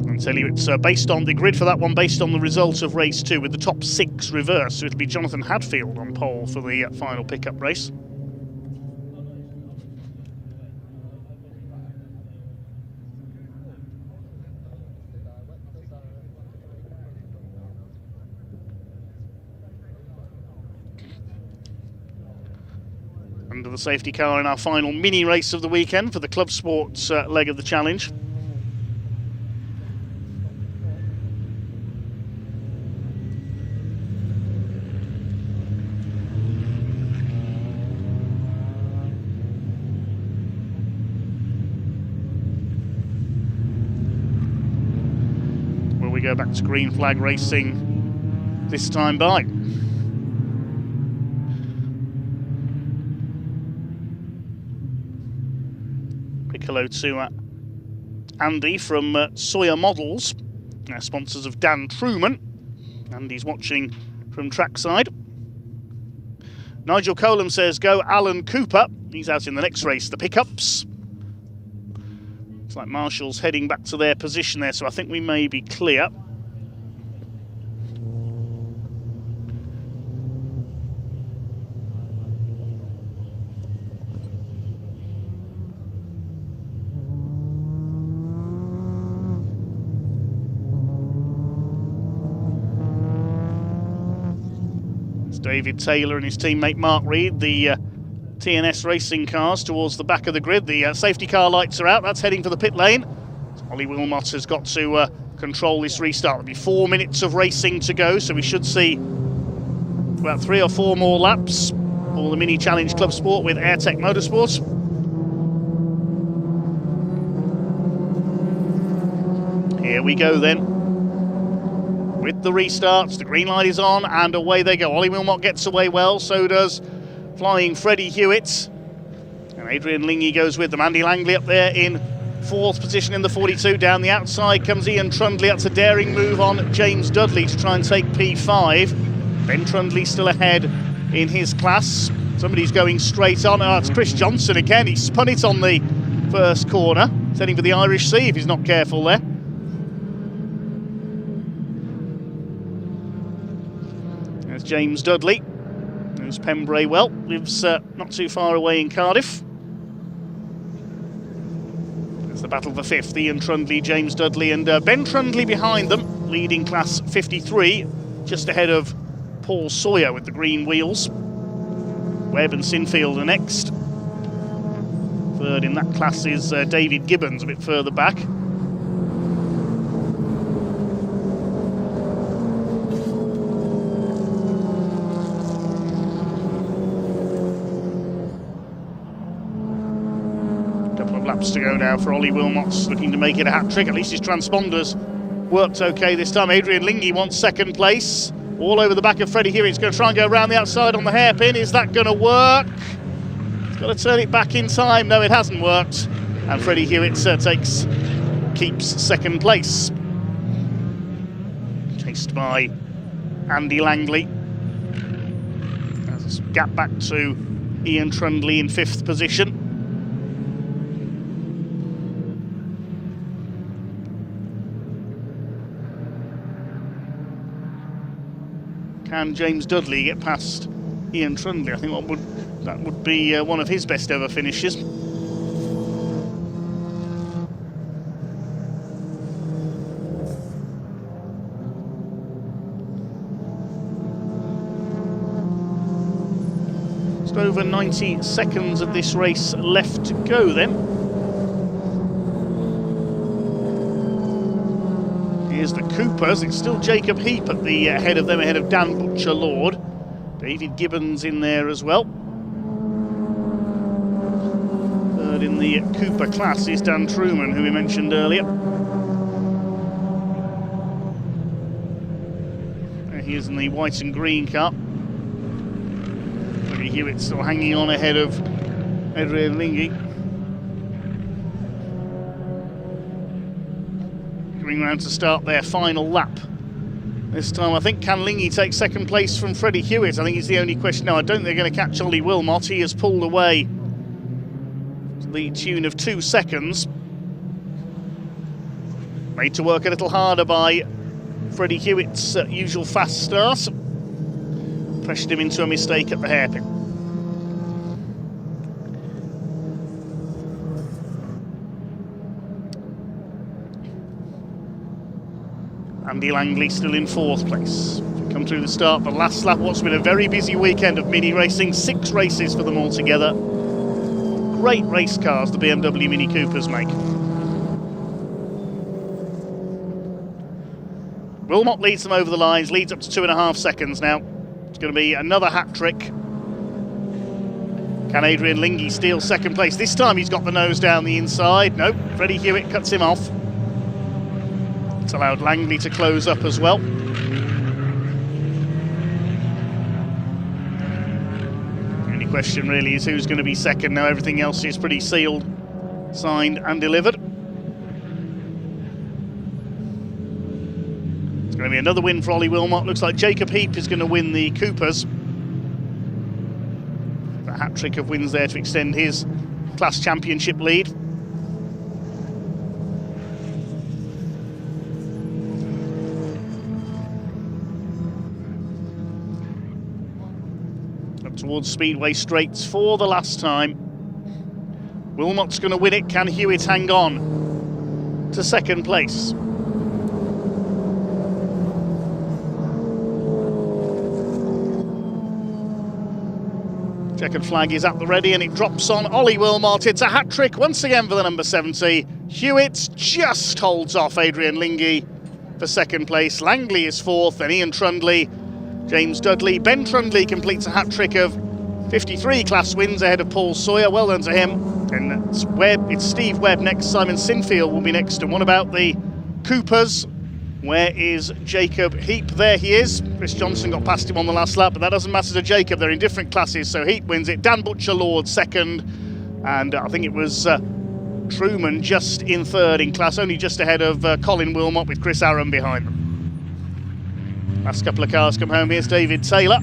I'll tell you, it's based on the grid for that one, based on the result of race 2, with the top 6 reversed. So it'll be Jonathan Hadfield on pole for the final pickup race. Under the safety car in our final mini race of the weekend for the Club Sports leg of the challenge. Will we go back to green flag racing this time by? Hello to Andy from Sawyer Models, sponsors of Dan Truman. Andy's watching from trackside. Nigel Colum says, go Alan Cooper. He's out in the next race, the pickups. Looks like Marshall's heading back to their position there, so I think we may be clear. David Taylor and his teammate Mark Reed, the TNS racing cars towards the back of the grid. The safety car lights are out, that's heading for the pit lane. Ollie Wilmot has got to control this restart. There'll be 4 minutes of racing to go, so we should see about 3 or 4 more laps for the Mini Challenge Club Sport with Airtech Motorsports. Here we go then. With the restarts, the green light is on, and away they go. Ollie Wilmot gets away well, so does flying Freddie Hewitt. And Adrian Lingy goes with them. Andy Langley up there in 4th position in the 42. Down the outside comes Ian Trundley. That's a daring move on James Dudley to try and take P5. Ben Trundley still ahead in his class. Somebody's going straight on. Oh, it's Chris Johnson again. He spun it on the first corner. He's heading for the Irish Sea if he's not careful there. James Dudley, who's Pembrey well, lives not too far away in Cardiff. It's the battle for 5th, Ian Trundley, James Dudley and Ben Trundley behind them, leading class 53, just ahead of Paul Sawyer with the green wheels. Webb and Sinfield are next. 3rd in that class is David Gibbons, a bit further back. Laps to go now for Ollie Wilmot's looking to make it a hat-trick. At least his transponders worked okay this time. Adrian Lingy wants 2nd place. All over the back of Freddie Hewitt. He's going to try and go around the outside on the hairpin. Is that going to work? He's got to turn it back in time. No, it hasn't worked. And Freddie Hewitt keeps 2nd place. Chased by Andy Langley. There's a gap back to Ian Trundley in 5th position. Can James Dudley get past Ian Trundley? I think that would be one of his best ever finishes. Just over 90 seconds of this race left to go then. Here's the Coopers. It's still Jacob Heap at the head of them, ahead of Dan Butcher-Lord. David Gibbons in there as well. Third in the Cooper class is Dan Truman, who we mentioned earlier. And he is in the white and green car. Freddie Hewitt still hanging on ahead of Adrian Lingy. Coming round to start their final lap. This time I think can Lingy take second place from Freddie Hewitt? I think he's the only question. No, I don't think they're going to catch Ollie Wilmot. He has pulled away to the tune of 2 seconds. Made to work a little harder by Freddie Hewitt's usual fast start. Pressured him into a mistake at the hairpin. Andy Langley still in 4th place. Come through the start, the last lap, what's been a very busy weekend of mini racing, 6 races for them all together. Great race cars the BMW Mini Coopers make. Wilmot leads them over the lines, leads up to 2.5 seconds now. It's going to be another hat trick. Can Adrian Lingy steal second place? This time he's got the nose down the inside. Nope, Freddie Hewitt cuts him off. It's allowed Langley to close up as well. The only question really is who's going to be second now. Everything else is pretty sealed, signed and delivered. It's going to be another win for Ollie Wilmot. Looks like Jacob Heap is going to win the Coopers. The hat-trick of wins there to extend his class championship lead. Towards Speedway Straights for the last time. Wilmot's going to win it. Can Hewitt hang on to second place? Checkered flag is at the ready and it drops on Ollie Wilmot. It's a hat-trick once again for the number 70. Hewitt just holds off Adrian Lingy for second place. Langley is 4th, and Ian Trundley, James Dudley. Ben Trundley completes a hat-trick of 53 class wins ahead of Paul Sawyer. Well done to him. And it's Steve Webb next. Simon Sinfield will be next. And what about the Coopers? Where is Jacob Heap? There he is. Chris Johnson got past him on the last lap, but that doesn't matter to Jacob. They're in different classes, so Heap wins it. Dan Butcher-Lord second. And I think it was Truman just in 3rd in class, only just ahead of Colin Wilmot with Chris Aaron behind them. Last couple of cars come home. Here's David Taylor.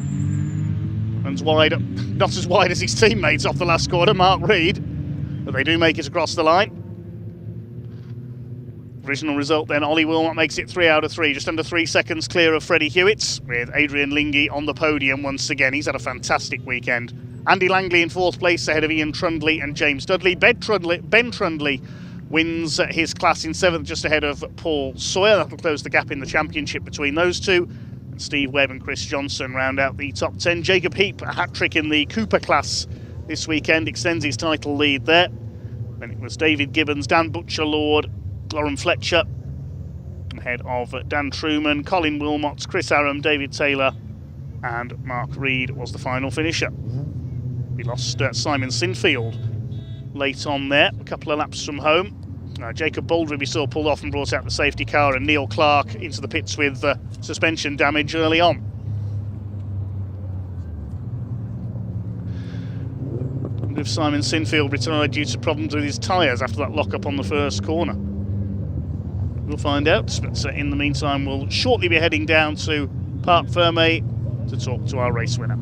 Runs wide, not as wide as his teammates off the last corner, Mark Reed, but they do make it across the line. Original result then, Ollie Wilmot makes it 3 out of 3, just under 3 seconds clear of Freddie Hewitt, with Adrian Lingy on the podium once again. He's had a fantastic weekend. Andy Langley in 4th place ahead of Ian Trundley and James Dudley. Ben Trundley wins his class in 7th, just ahead of Paul Sawyer. That'll close the gap in the championship between those two. Steve Webb and Chris Johnson round out the top 10. Jacob Heap, a hat-trick in the Cooper class this weekend, extends his title lead there. Then it was David Gibbons, Dan Butcher-Lord, Lauren Fletcher, ahead of Dan Truman, Colin Wilmot, Chris Aram, David Taylor, and Mark Reed was the final finisher. We lost Simon Sinfield late on there, a couple of laps from home. Jacob Baldry we saw pulled off and brought out the safety car, and Neil Clark into the pits with suspension damage early on. And if Simon Sinfield retired due to problems with his tyres after that lock-up on the first corner. We'll find out, but in the meantime we'll shortly be heading down to Parc Fermé to talk to our race winner.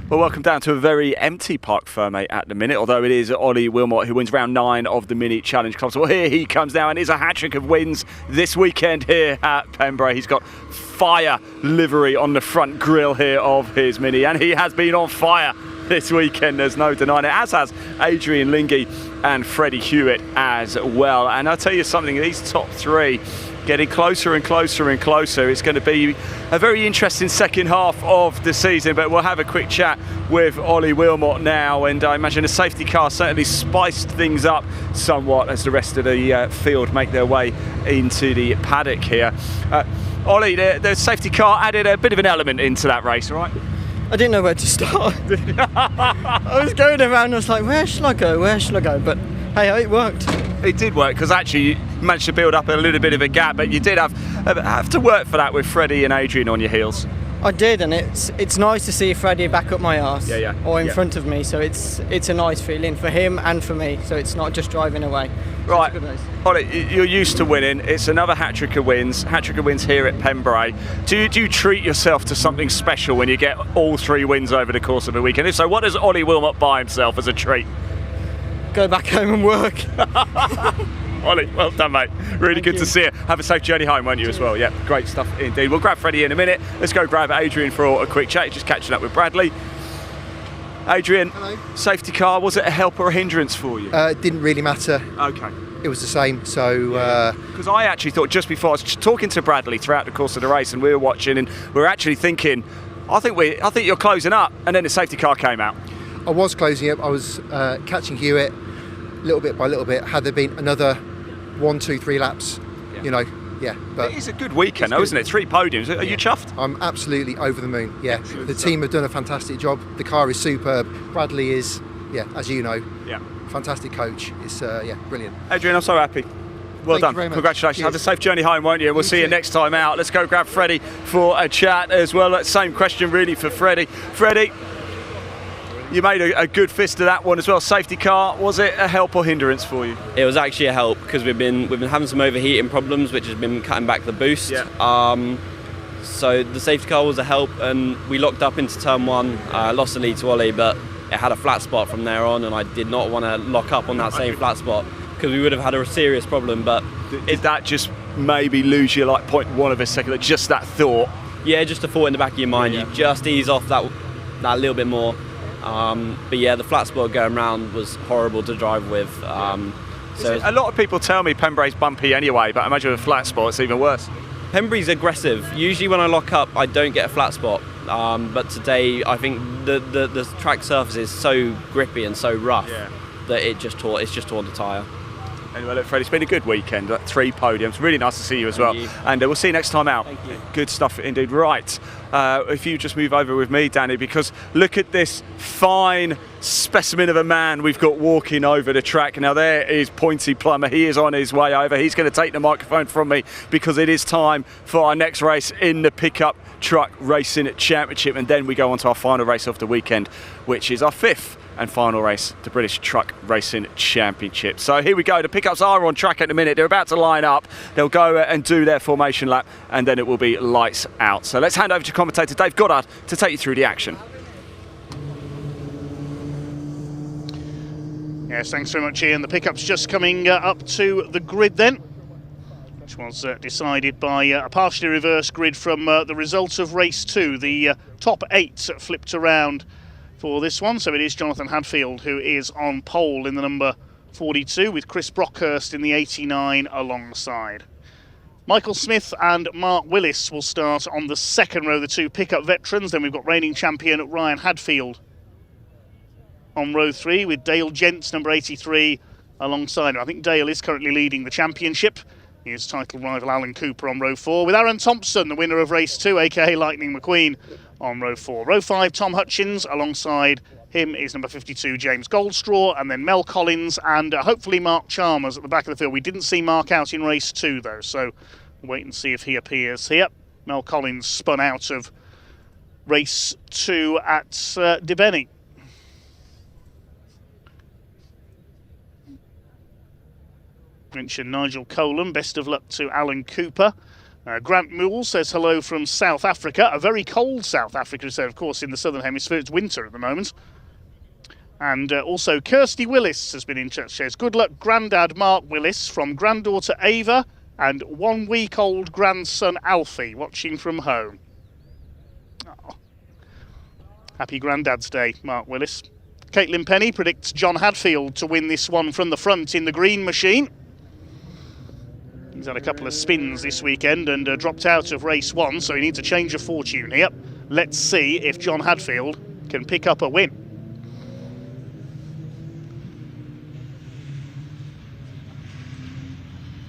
Well, welcome down to a very empty Parc Fermé at the minute, although it is Ollie Wilmot who wins round 9 of the Mini Challenge Club. So here he comes now, and is a hat-trick of wins this weekend here at Pembrey. He's got fire livery on the front grille here of his Mini, and he has been on fire this weekend, there's no denying it, as has Adrian Lingy and Freddie Hewitt as well. And I'll tell you something, these top 3 getting closer and closer and closer. It's going to be a very interesting second half of the season, but we'll have a quick chat with Ollie Wilmot now, and I imagine the safety car certainly spiced things up somewhat as the rest of the field make their way into the paddock here. Ollie, the safety car added a bit of an element into that race, right? I didn't know where to start. I was going around, I was like, where should I go, but hey, it worked. It did work, because actually you managed to build up a little bit of a gap, but you did have to work for that with Freddie and Adrian on your heels. I did, and it's nice to see Freddie back up my arse, or in front of me, so it's a nice feeling for him and for me, so it's not just driving away. So right, it's a good race. Ollie, you're used to winning. It's another hat-trick of wins here at Pembrey. Do you treat yourself to something special when you get all 3 wins over the course of a weekend? If so, what does Ollie Wilmot buy himself as a treat? Go back home and work. Ollie, well done, mate. Really good to see you. Have a safe journey home, won't you, as well? Yeah, great stuff indeed. We'll grab Freddie in a minute. Let's go grab Adrian for a quick chat. Just catching up with Bradley. Adrian, hello. Safety car, was it a help or a hindrance for you? It didn't really matter. Okay. It was the same, so... Because I actually thought, just before I was talking to Bradley throughout the course of the race, and we were watching, and we were actually thinking, I think you're closing up, and then the safety car came out. I was closing up. I was catching Hewitt little bit by little bit. Had there been another 1, 2, 3 laps, but it is a good weekend, though, isn't it? 3 podiums. Are you chuffed? I'm absolutely over the moon. Yeah, the team have done a fantastic job. The car is superb. Bradley is, as you know, fantastic coach. It's brilliant. Adrian, I'm so happy. Well done. Congratulations. Cheers. Have a safe journey home, won't you? We'll see you next time out. Let's go grab Freddie for a chat as well. Same question really for Freddie. Freddie, you made a good fist of that one as well. Safety car, was it a help or hindrance for you? It was actually a help, because we've been having some overheating problems, which has been cutting back the boost. So the safety car was a help, and we locked up into turn 1. Lost the lead to Ollie, but it had a flat spot from there on, and I did not want to lock up on that same flat spot, because we would have had a serious problem. But did that just maybe lose you like 0.1 of a second? Just that thought? Yeah, just a thought in the back of your mind. You just ease off that little bit more. But yeah, the flat spot going round was horrible to drive with. So a lot of people tell me Pembrey's bumpy anyway, but I imagine with a flat spot it's even worse. Pembrey's aggressive. Usually when I lock up, I don't get a flat spot. But today, I think the track surface is so grippy and so rough that it's just torn the tyre. Anyway, look, Freddie, it's been a good weekend. 3 podiums. Really nice to see you as well. And we'll see you next time out. Thank you. Good stuff indeed. Right, if you just move over with me, Danny, because look at this fine specimen of a man we've got walking over the track. Now there is Pointy Plumber. He is on his way over. He's going to take the microphone from me, because it is time for our next race in the Pickup Truck Racing Championship. And then we go on to our final race of the weekend, which is our 5th and final race, the British Truck Racing Championship. So here we go. The pickups are on track at the minute. They're about to line up. They'll go and do their formation lap, and then it will be lights out. So let's hand over to commentator Dave Goddard to take you through the action. Yes, thanks very much, Ian. The pickup's just coming up to the grid then, which was decided by a partially reversed grid from the results of race 2. The top 8 flipped around for this one, so it is Jonathan Hadfield who is on pole in the number 42, with Chris Brockhurst in the 89 alongside. Michael Smith and Mark Willis will start on the second row, the 2 pickup veterans. Then we've got reigning champion Ryan Hadfield on row 3, with Dale Gents, number 83, alongside him. I think Dale is currently leading the championship. His title rival Alan Cooper on row 4, with Aaron Thompson, the winner of race 2, aka Lightning McQueen, on row 4. Row 5, Tom Hutchins, alongside him is number 52, James Goldstraw, and then Mel Collins and hopefully Mark Chalmers at the back of the field. We didn't see Mark out in race 2 though, so wait and see if he appears here. Mel Collins spun out of race 2 at Debenny. Mentioned Nigel Colan, best of luck to Alan Cooper. Grant Moole says hello from South Africa, a very cold South Africa, so of course in the southern hemisphere it's winter at the moment. And also Kirsty Willis has been in touch, says good luck Grandad Mark Willis from granddaughter Ava and 1 week old grandson Alfie watching from home. Oh. Happy Grandad's Day, Mark Willis. Caitlin Penny predicts John Hadfield to win this one from the front in the green machine. He's had a couple of spins this weekend and dropped out of race 1, so he needs a change of fortune here. Let's see if John Hadfield can pick up a win.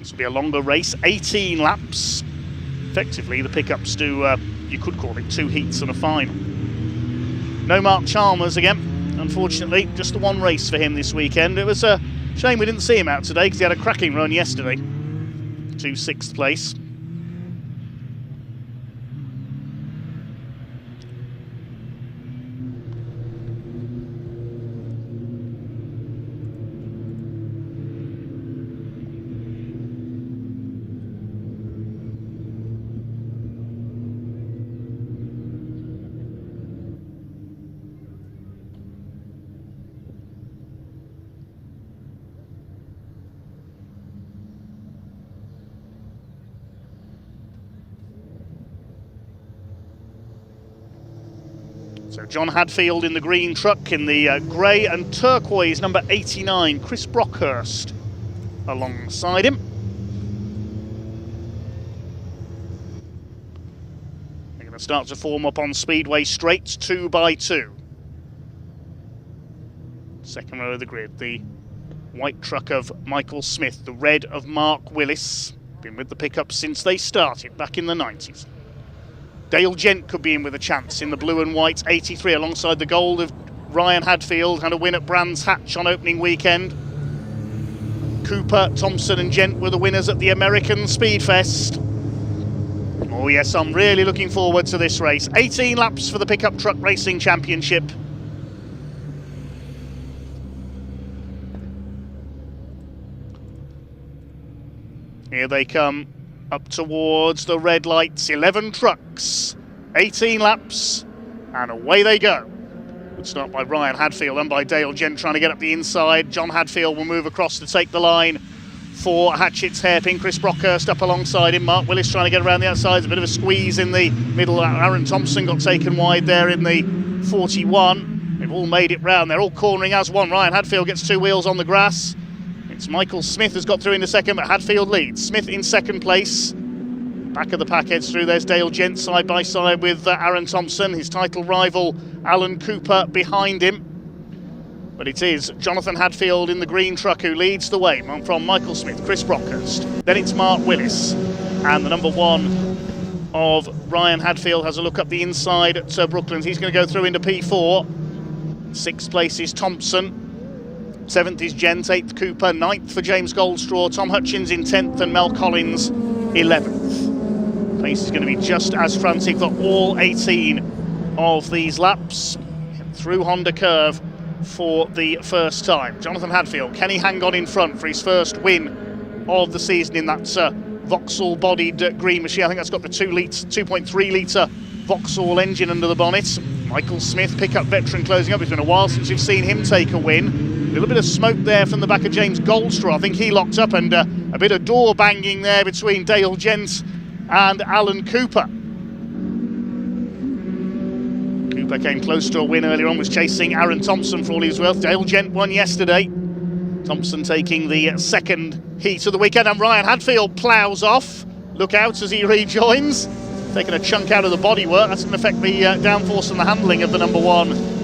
This will be a longer race, 18 laps. Effectively, the pickups do, you could call it 2 heats and a final. No Mark Chalmers again, unfortunately. Just the one race for him this weekend. It was a shame we didn't see him out today because he had a cracking run yesterday to 6th place. So John Hadfield in the green truck, in the grey and turquoise number 89, Chris Brockhurst alongside him. They're going to start to form up on Speedway straights 2 by 2. Second row of the grid, the white truck of Michael Smith, the red of Mark Willis. Been with the pickup since they started back in the 90s. Dale Gent could be in with a chance in the blue and white 83 alongside the gold of Ryan Hadfield. Had a win at Brands Hatch on opening weekend. Cooper, Thompson and Gent were the winners at the American Speedfest. Oh yes, I'm really looking forward to this race. 18 laps for the Pickup Truck Racing Championship. Here they come. Up towards the red lights, 11 trucks, 18 laps, and away they go. Good start by Ryan Hadfield and by Dale Gent trying to get up the inside. John Hadfield will move across to take the line for Hatchett's hairpin. Chris Brockhurst up alongside him. Mark Willis trying to get around the outside. There's a bit of a squeeze in the middle. Aaron Thompson got taken wide there in the 41. They've all made it round. They're all cornering as one. Ryan Hadfield gets 2 wheels on the grass. It's Michael Smith has got through into second, but Hadfield leads. Smith in second place. Back of the pack heads through. There's Dale Gent side by side with Aaron Thompson. His title rival, Alan Cooper, behind him. But it is Jonathan Hadfield in the green truck who leads the way from Michael Smith, Chris Brockhurst. Then it's Mark Willis. And the number 1 of Ryan Hadfield has a look up the inside at Brooklands. He's going to go through into P4. 6th place is Thompson. 7th is Gent, 8th Cooper, 9th for James Goldstraw, Tom Hutchins in 10th and Mel Collins 11th. Pace is going to be just as frantic for all 18 of these laps through Honda Curve for the first time. Jonathan Hadfield, can he hang on in front for his first win of the season in that Vauxhall-bodied green machine? I think that's got the 2.3 litre Vauxhall engine under the bonnet. Michael Smith, pickup veteran, closing up. It's been a while since we've seen him take a win. A little bit of smoke there from the back of James Goldstraw. I think he locked up, and a bit of door banging there between Dale Gent and Alan Cooper. Cooper came close to a win earlier on, was chasing Aaron Thompson for all he was worth. Dale Gent won yesterday. Thompson taking the second heat of the weekend, and Ryan Hadfield ploughs off. Look out as he rejoins. Taking a chunk out of the bodywork. That's going to affect the downforce and the handling of the number 1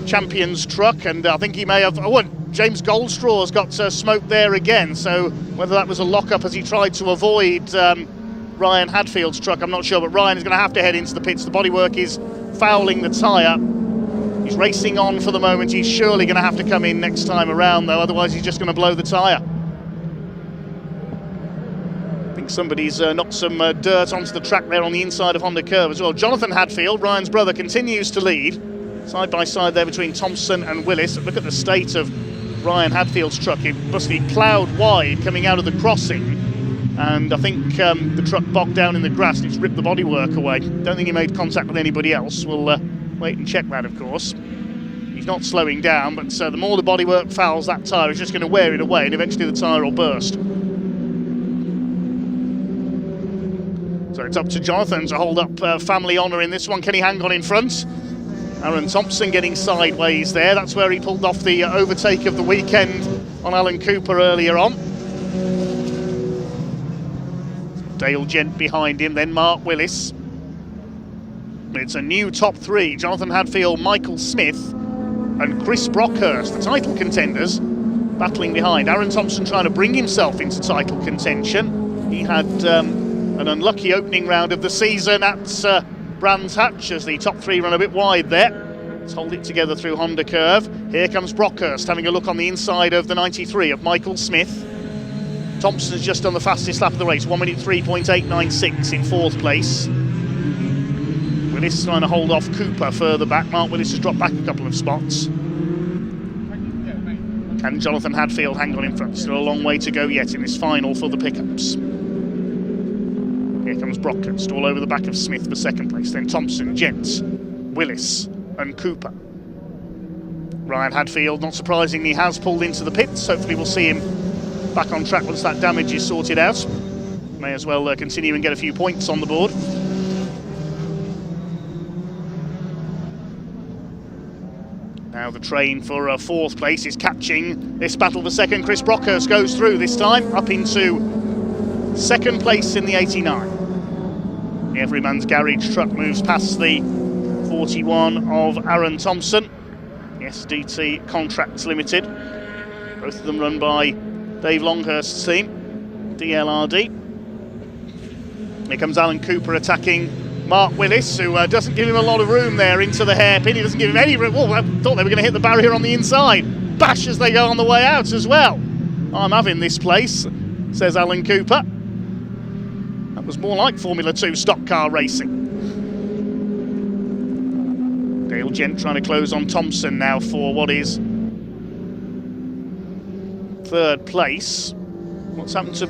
Champions truck, and I think he may have... Oh, James Goldstraw's got smoke there again, so whether that was a lock-up as he tried to avoid Ryan Hadfield's truck, I'm not sure, but Ryan is going to have to head into the pits. The bodywork is fouling the tyre. He's racing on for the moment. He's surely going to have to come in next time around, though, otherwise he's just going to blow the tyre. I think somebody's knocked some dirt onto the track there on the inside of Honda Curve as well. Jonathan Hadfield, Ryan's brother, continues to lead. Side by side there between Thompson and Willis. Look at the state of Ryan Hadfield's truck. It must be ploughed wide coming out of the crossing. and I think the truck bogged down in the grass and it's ripped the bodywork away. Don't think he made contact with anybody else. We'll wait and check that, of course. He's not slowing down, but the more the bodywork fouls that tyre, it's just going to wear it away and eventually the tyre will burst. So it's up to Jonathan to hold up family honour in this one. Can he hang on in front? Aaron Thompson getting sideways there. That's where he pulled off the overtake of the weekend on Alan Cooper earlier on. Dale Gent behind him, then Mark Willis. It's a new top three: Jonathan Hadfield, Michael Smith and Chris Brockhurst, the title contenders, battling behind. Aaron Thompson trying to bring himself into title contention. He had an unlucky opening round of the season at Brands Hatch as the top three run a bit wide there. Let's hold it together through Honda Curve. Here comes Brockhurst having a look on the inside of the 93 of Michael Smith. Thompson's just done the fastest lap of the race, 1 minute 3.896 in fourth place. Willis trying to hold off Cooper further back. Mark Willis has dropped back a couple of spots. Can Jonathan Hadfield hang on in front? Still a long way to go yet in this final for the pickups. Here comes Brockhurst all over the back of Smith for second place. Then Thompson, Gent, Willis and Cooper. Ryan Hadfield, not surprisingly, has pulled into the pits. Hopefully we'll see him back on track once that damage is sorted out. May as well continue and get a few points on the board. Now the train for fourth place is catching this battle for second. Chris Brockhurst goes through this time, up into second place in the 89. The Everyman's Garage truck moves past the 41 of Aaron Thompson. The SDT Contracts Limited. Both of them run by Dave Longhurst's team, DLRD. Here comes Alan Cooper attacking Mark Willis, who doesn't give him a lot of room there into the hairpin. He doesn't give him any room. Oh, I thought they were going to hit the barrier on the inside. Bash as they go on the way out as well. I'm having this place, says Alan Cooper. That was more like Formula 2 stock car racing. Dale Gent trying to close on Thompson now for what is third place. What's happened to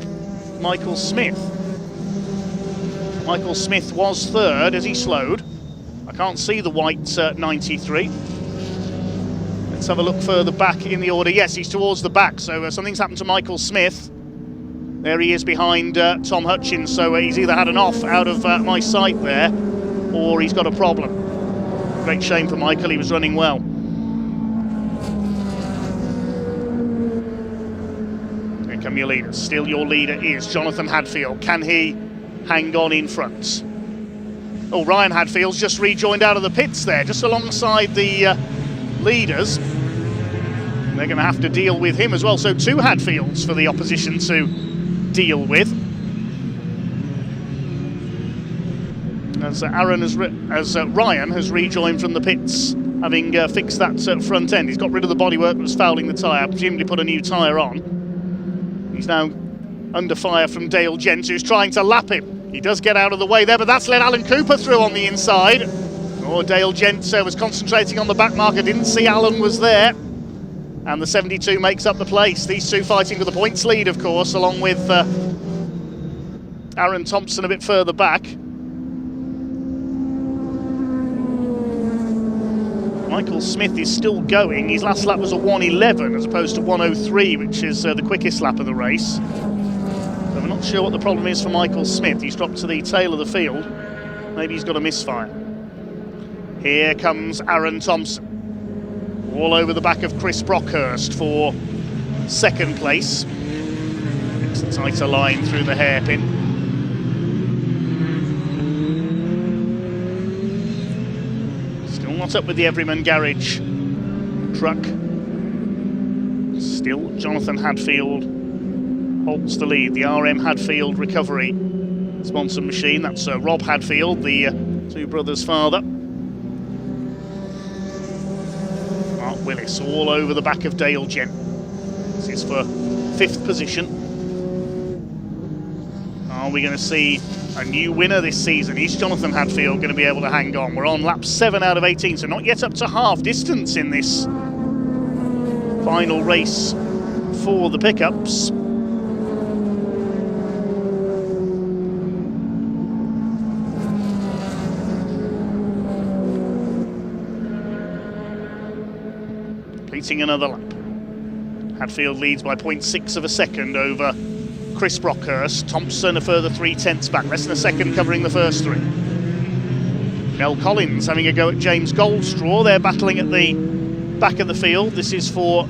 Michael Smith? Michael Smith was third as he slowed. I can't see the white 93. Let's have a look further back in the order. Yes, he's towards the back, so something's happened to Michael Smith. There he is behind Tom Hutchins, so he's either had an off out of my sight there, or he's got a problem. Great shame for Michael, he was running well. Here come your leaders. Still your leader is Jonathan Hadfield. Can he hang on in front? Oh, Ryan Hadfield's just rejoined out of the pits there, just alongside the leaders. They're going to have to deal with him as well. So two Hadfields for the opposition to deal with. As Ryan has rejoined from the pits, having fixed that front end. He's got rid of the bodywork that was fouling the tyre, presumably put a new tyre on. He's now under fire from Dale Gent, who's trying to lap him. He does get out of the way there, but that's let Alan Cooper through on the inside. Oh, Dale Gent was concentrating on the back marker, didn't see Alan was there. And the 72 makes up the place. These two fighting for the points lead, of course, along with Aaron Thompson a bit further back. Michael Smith is still going. His last lap was a 1:11 as opposed to 1:03, which is the quickest lap of the race. So we're not sure what the problem is for Michael Smith. He's dropped to the tail of the field. Maybe he's got a misfire. Here comes Aaron Thompson. All over the back of Chris Brockhurst for second place. It's a tighter line through the hairpin. Still not up with the Everyman Garage truck. Still Jonathan Hadfield holds the lead. The RM Hadfield Recovery sponsor machine. That's Rob Hadfield, the two brothers' father. Mark Willis all over the back of Dale Gent. This is for fifth position. Are we going to see a new winner this season? Is Jonathan Hadfield going to be able to hang on? We're on lap 7 out of 18, so not yet up to half distance in this final race for the pickups. Completing another lap. Hadfield leads by 0.6 of a second over Chris Brockhurst. Thompson a further 3/10 back, less than a second covering the first three. Mel Collins having a go at James Goldstraw. They're battling at the back of the field. This is for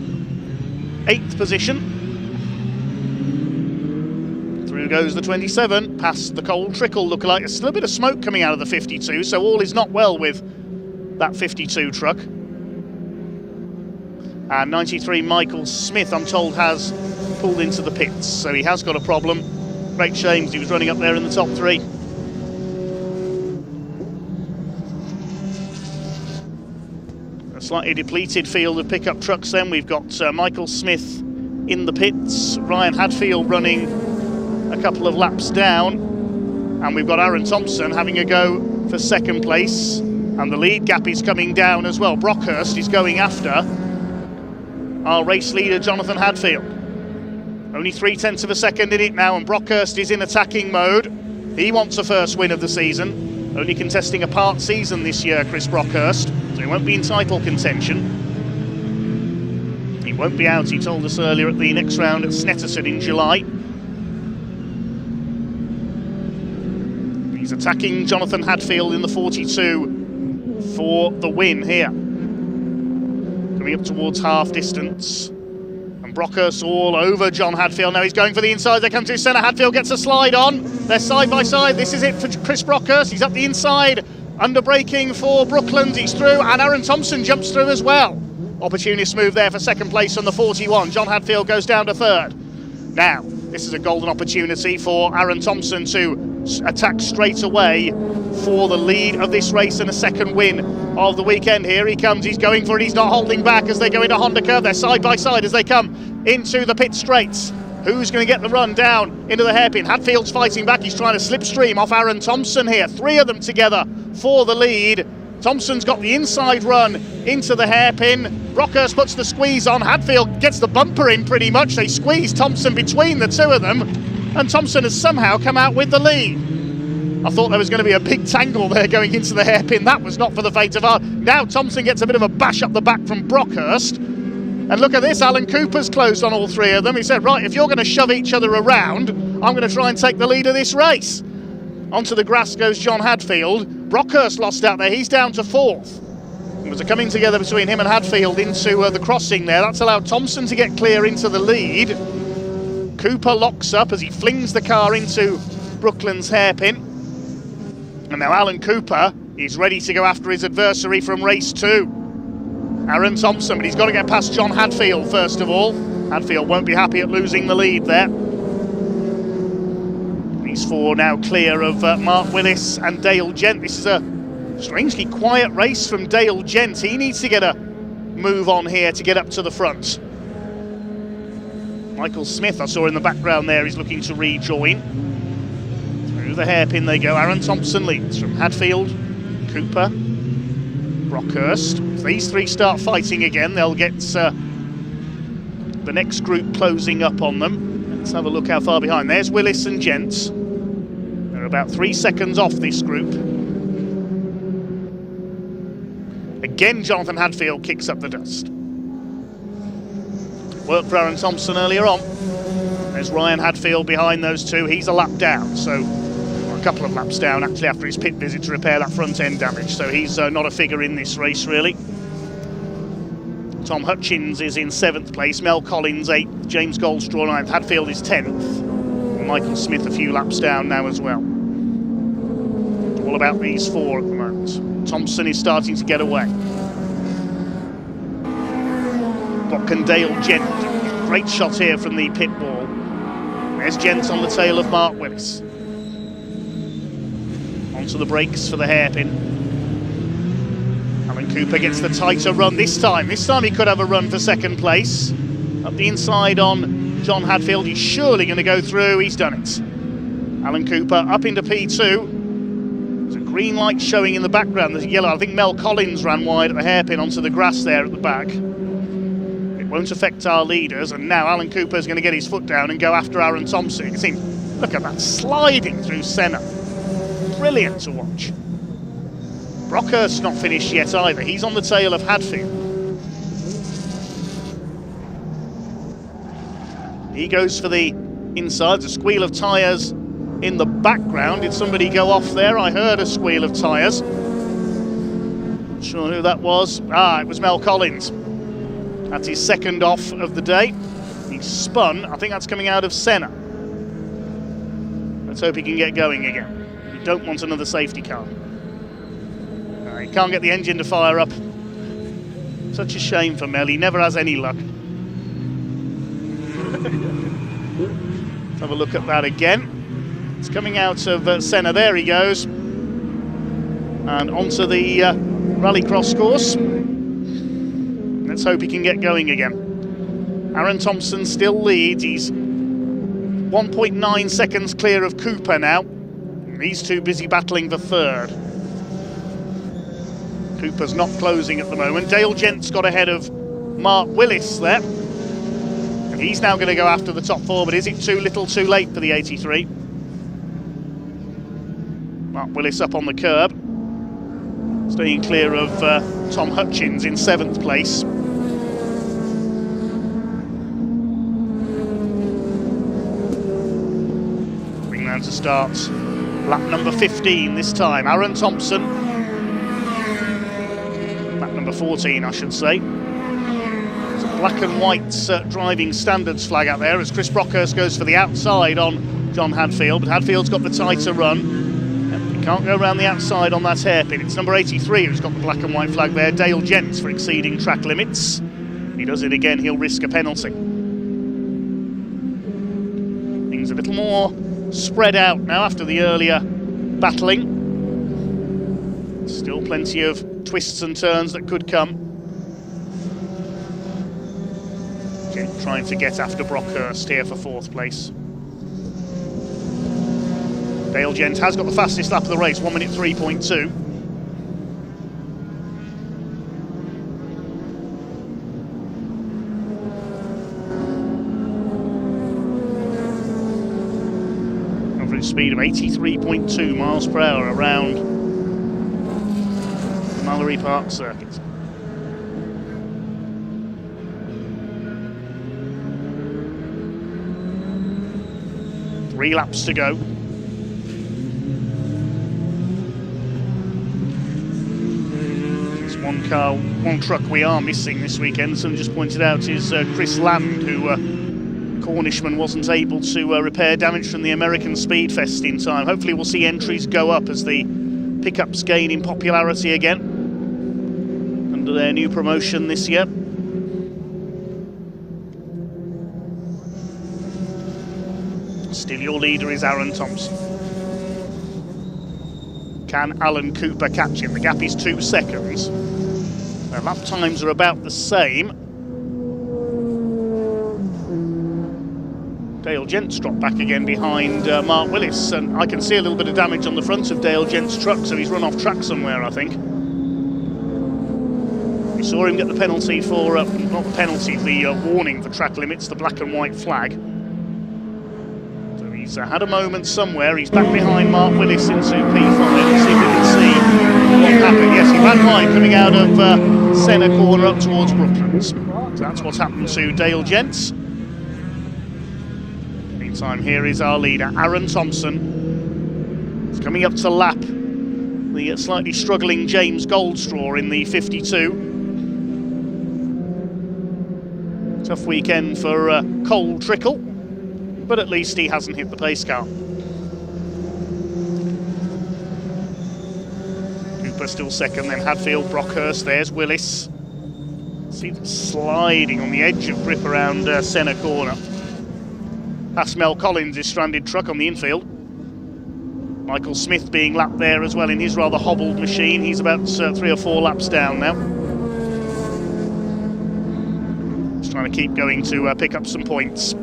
8th position. Through goes the 27, past the Cold Trickle lookalike. There's still a bit of smoke coming out of the 52, so all is not well with that 52 truck. And 93 Michael Smith, I'm told, has pulled into the pits, so he has got a problem. Great shame, he was running up there in the top 3. A slightly depleted field of pickup trucks then. We've got Michael Smith in the pits, Ryan Hadfield running a couple of laps down, and we've got Aaron Thompson having a go for 2nd place, and the lead gap is coming down as well. Brockhurst is going after our race leader Jonathan Hadfield. Only 3/10 of a second in it now, and Brockhurst is in attacking mode. He wants a first win of the season, only contesting a part season this year, Chris Brockhurst, so he won't be in title contention. He won't be out, he told us earlier, at the next round at Snetterson in July. He's attacking Jonathan Hadfield in the 42 for the win here. Coming up towards half distance. And Brockhurst all over John Hadfield. Now he's going for the inside. They come to his centre. Hadfield gets a slide on. They're side by side. This is it for Chris Brockhurst. He's up the inside. Under braking for Brooklands. He's through. And Aaron Thompson jumps through as well. Opportunist move there for 2nd place on the 41. John Hadfield goes down to 3rd. Now, this is a golden opportunity for Aaron Thompson to attack straight away for the lead of this race and a 2nd win of the weekend. Here he comes, he's going for it, he's not holding back as they go into Honda Curve. They're side by side as they come into the pit straights. Who's going to get the run down into the hairpin? Hadfield's fighting back, he's trying to slipstream off Aaron Thompson here. 3 of them together for the lead. Thompson's got the inside run into the hairpin. Brockhurst puts the squeeze on. Hadfield gets the bumper in pretty much. They squeeze Thompson between the 2 of them, and Thompson has somehow come out with the lead. I thought there was going to be a big tangle there going into the hairpin. That was not for the faint of heart. Now Thompson gets a bit of a bash up the back from Brockhurst. And look at this, Alan Cooper's closed on all 3 of them. He said, right, if you're going to shove each other around, I'm going to try and take the lead of this race. Onto the grass goes John Hadfield. Brockhurst lost out there, he's down to 4th. It was a coming together between him and Hadfield into the crossing there. That's allowed Thompson to get clear into the lead. Cooper locks up as he flings the car into Brooklands hairpin. And now Alan Cooper is ready to go after his adversary from race 2. Aaron Thompson, but he's got to get past John Hadfield first of all. Hadfield won't be happy at losing the lead there. These 4 now clear of Mark Willis and Dale Gent. This is a strangely quiet race from Dale Gent. He needs to get a move on here to get up to the front. Michael Smith, I saw in the background there, is looking to rejoin. Through the hairpin they go. Aaron Thompson leads from Hadfield, Cooper, Brockhurst. If these 3 start fighting again, they'll get the next group closing up on them. Let's have a look how far behind. There's Willis and Gent. They're about 3 seconds off this group. Again, Jonathan Hadfield kicks up the dust. Worked for Aaron Thompson earlier on. There's Ryan Hadfield behind those 2. He's a lap down, so a couple of laps down actually after his pit visit to repair that front end damage. So he's not a figure in this race really. Tom Hutchins is in 7th place, Mel Collins 8th, James Goldstraw 9th, Hadfield is 10th. And Michael Smith a few laps down now as well. All about these 4 at the moment. Thompson is starting to get away. Dale Gent, great shot here from the pit wall. There's Gent on the tail of Mark Willis. Onto the brakes for the hairpin. Alan Cooper gets the tighter run this time. This time he could have a run for 2nd place. Up the inside on John Hadfield. He's surely going to go through. He's done it. Alan Cooper up into P2. There's a green light showing in the background. There's a yellow. I think Mel Collins ran wide at the hairpin onto the grass there at the back. Won't affect our leaders, and now Alan Cooper's going to get his foot down and go after Aaron Thompson. You can see, look at that, sliding through Senna. Brilliant to watch. Brockhurst's not finished yet either. He's on the tail of Hadfield. He goes for the inside. A squeal of tyres in the background. Did somebody go off there? I heard a squeal of tyres. Not sure who that was. It was Mel Collins. That's his second off of the day. He spun. I think that's coming out of Senna. Let's hope he can get going again. You don't want another safety car. He can't get the engine to fire up. Such a shame for Mel. He never has any luck. Let's have a look at that again. It's coming out of Senna. There he goes. And onto the rallycross course. Let's hope he can get going again. Aaron Thompson still leads. He's 1.9 seconds clear of Cooper now. These two busy battling for third. Cooper's not closing at the moment. Dale Gent's got ahead of Mark Willis there. And he's now going to go after the top four, but is it too little too late for the 83? Mark Willis up on the curb. Staying clear of Tom Hutchins in 7th place. Bring round to start lap number 15 this time. Aaron Thompson. Lap number 14, I should say. There's a black and white driving standards flag out there as Chris Brockhurst goes for the outside on John Hadfield, but Hadfield's got the tighter run. Can't go around the outside on that hairpin. It's number 83 who's got the black and white flag there. Dale Gents for exceeding track limits. If he does it again, he'll risk a penalty. Things a little more spread out now after the earlier battling. Still plenty of twists and turns that could come. Gent trying to get after Brockhurst here for 4th place. Dale Gent has got the fastest lap of the race, 1 minute 3.2. Average speed of 83.2 miles per hour around Mallory Park Circuit. Three laps to go. One truck we are missing this weekend. Someone just pointed out is Chris Land, who Cornishman wasn't able to repair damage from the American Speedfest in time. Hopefully we'll see entries go up as the pickups gain in popularity again under their new promotion this year. Still your leader is Aaron Thompson. Can Alan Cooper catch him? The gap is 2 seconds. Their lap times are about the same. Dale Gent's dropped back again behind Mark Willis, and I can see a little bit of damage on the front of Dale Gent's truck, so he's run off track somewhere, I think. We saw him get the penalty for, not the penalty, the warning for track limits, the black and white flag. So he's had a moment somewhere. He's back behind Mark Willis into P5. Let's see if we can see what happened. Yes, he ran wide coming out of Senna corner up towards Brooklands. So that's what's happened to Dale Gents. Meantime, here is our leader, Aaron Thompson. He's coming up to lap the slightly struggling James Goldstraw in the 52. Tough weekend for Cole Trickle, but at least he hasn't hit the pace car. Cooper still second, then Hadfield, Brockhurst, there's Willis. See them sliding on the edge of grip around Senna corner. Past Mel Collins' stranded truck on the infield. Michael Smith being lapped there as well in his rather hobbled machine. He's about 3 or 4 laps down now. Just trying to keep going to pick up some points.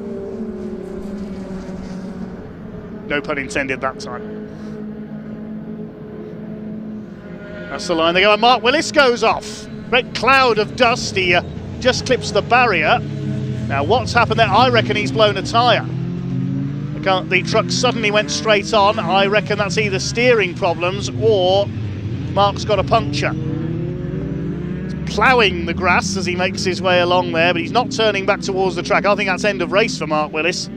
No pun intended that time. That's the line they go, and Mark Willis goes off. Great cloud of dust, he just clips the barrier. Now what's happened there? I reckon he's blown a tyre. The truck suddenly went straight on. I reckon that's either steering problems or Mark's got a puncture. It's ploughing the grass as he makes his way along there, but he's not turning back towards the track. I think that's end of race for Mark Willis.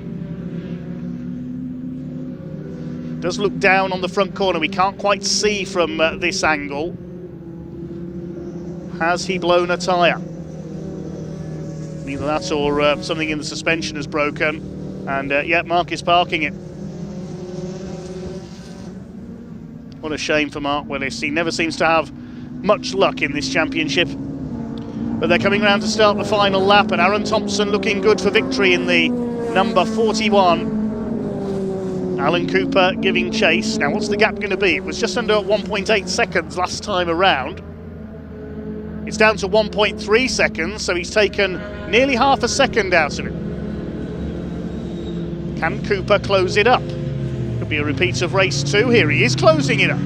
Does look down on the front corner. We can't quite see from this angle. Has he blown a tyre? Either that or something in the suspension has broken. And yeah, Mark is parking it. What a shame for Mark Willis. He never seems to have much luck in this championship. But they're coming round to start the final lap, and Aaron Thompson looking good for victory in the number 41. Alan Cooper giving chase. Now what's the gap going to be? It was just under 1.8 seconds last time around. It's down to 1.3 seconds, so he's taken nearly half a second out of it. Can Cooper close it up? Could be a repeat of race 2 here. He is closing it up.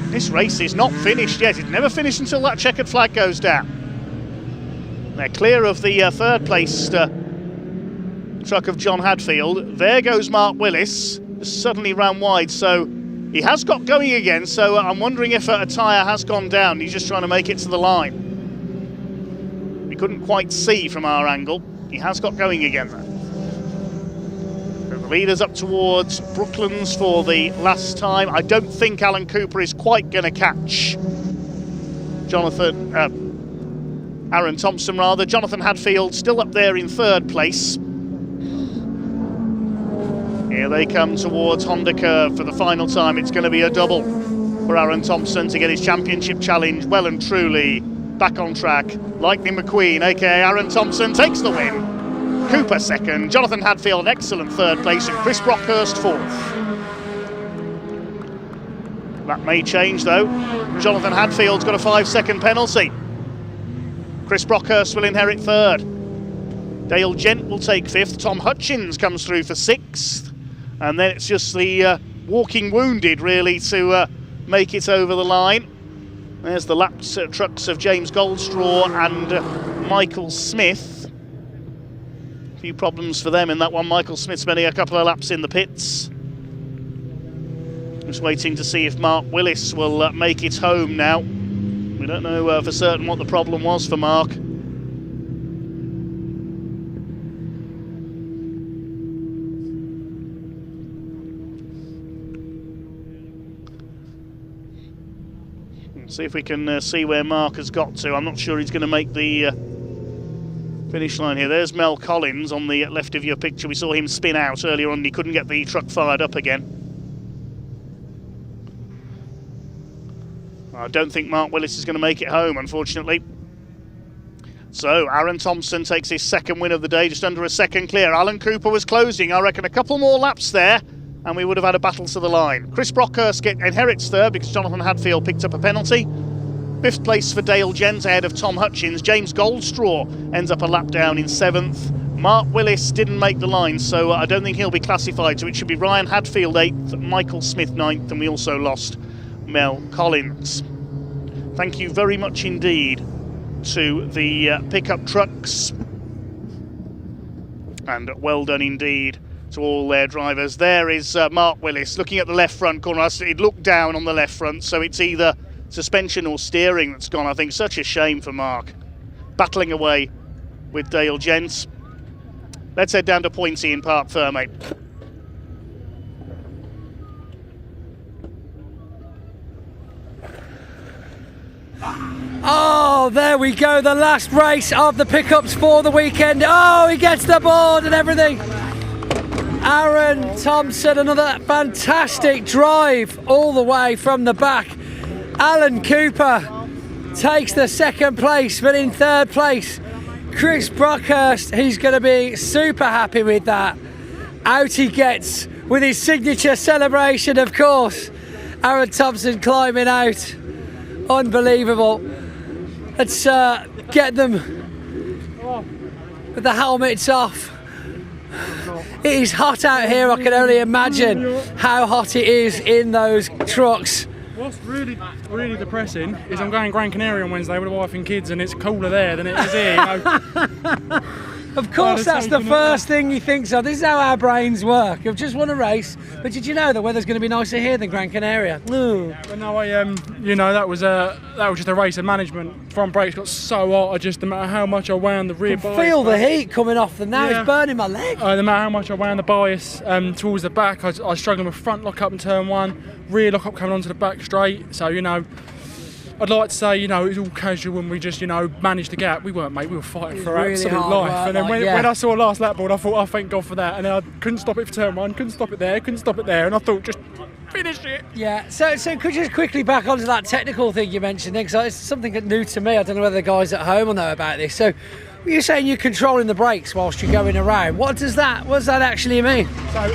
This race is not finished yet. It's never finished until that checkered flag goes down. They're clear of the third place truck of John Hadfield. There goes Mark Willis. Suddenly ran wide, so he has got going again. So I'm wondering if a tyre has gone down. He's just trying to make it to the line. We couldn't quite see from our angle. He has got going again though. So the leader's up towards Brooklands for the last time. I don't think Alan Cooper is quite going to catch Aaron Thompson rather. Jonathan Hadfield still up there in third place. Here they come towards Honda Curve for the final time. It's going to be a double for Aaron Thompson to get his championship challenge well and truly back on track. Lightning McQueen, aka Aaron Thompson, takes the win. Cooper second, Jonathan Hadfield excellent third place, and Chris Brockhurst fourth. That may change though. Jonathan Hadfield's got a 5-second penalty. Chris Brockhurst will inherit third. Dale Gent will take fifth. Tom Hutchins comes through for sixth. And then it's just the walking wounded really to make it over the line. There's the laps trucks of James Goldstraw and Michael Smith. A few problems for them in that one. Michael Smith spending a couple of laps in the pits. Just waiting to see if Mark Willis will make it home now. We don't know for certain what the problem was for Mark. See if we can see where Mark has got to. I'm not sure he's going to make the finish line here. There's Mel Collins on the left of your picture. We saw him spin out earlier on and he couldn't get the truck fired up again. I don't think Mark Willis is going to make it home, unfortunately. So Aaron Thompson takes his second win of the day, just under a second clear. Alan Cooper was closing, I reckon, a couple more laps there, and we would have had a battle to the line. Chris Brockhurst inherits third because Jonathan Hadfield picked up a penalty. Fifth place for Dale Gent ahead of Tom Hutchins. James Goldstraw ends up a lap down in seventh. Mark Willis didn't make the line, so I don't think he'll be classified. So it should be Ryan Hadfield 8th, Michael Smith 9th, and we also lost Mel Collins. Thank you very much indeed to the pickup trucks. And well done indeed to all their drivers. There is Mark Willis looking at the left front corner. He'd looked down on the left front, so it's either suspension or steering that's gone. I think such a shame for Mark. Battling away with Dale Gent. Let's head down to Pointy in Park Fermé. Oh, there we go, the last race of the pickups for the weekend. Oh, he gets the board and everything. Aaron Thompson, another fantastic drive all the way from the back. Alan Cooper takes the second place, but in third place, Chris Brockhurst, he's going to be super happy with that. Out he gets with his signature celebration, of course. Aaron Thompson climbing out. Unbelievable. Let's get them with the helmets off. It is hot out here. I can only imagine how hot it is in those trucks. What's really depressing is I'm going Gran Canaria on Wednesday with a wife and kids, and it's cooler there than it is here. You know? Of course, that's the first thing he thinks of. This is how our brains work. You've just won a race, but did you know the weather's going to be nicer here than Gran Canaria? No. But no, that was just a race of management. Front brakes got so hot. No matter how much I wound the rear bias. Feel the heat coming off them now. It's burning my leg. No matter how much I wound the bias towards the back, I was struggling with front lock up in turn 1, rear lock up coming onto the back straight. So I'd like to say, it was all casual when we just, managed the gap. We weren't, mate. We were fighting for really absolute life. And then when I saw last lap board, I thought, oh, thank God for that. And then I couldn't stop it for turn 1, couldn't stop it there, and I thought, just finish it. Yeah. So could you just quickly back onto that technical thing you mentioned then, because it's something new to me. I don't know whether the guys at home will know about this. So you're saying you're controlling the brakes whilst you're going around. What does that actually mean? So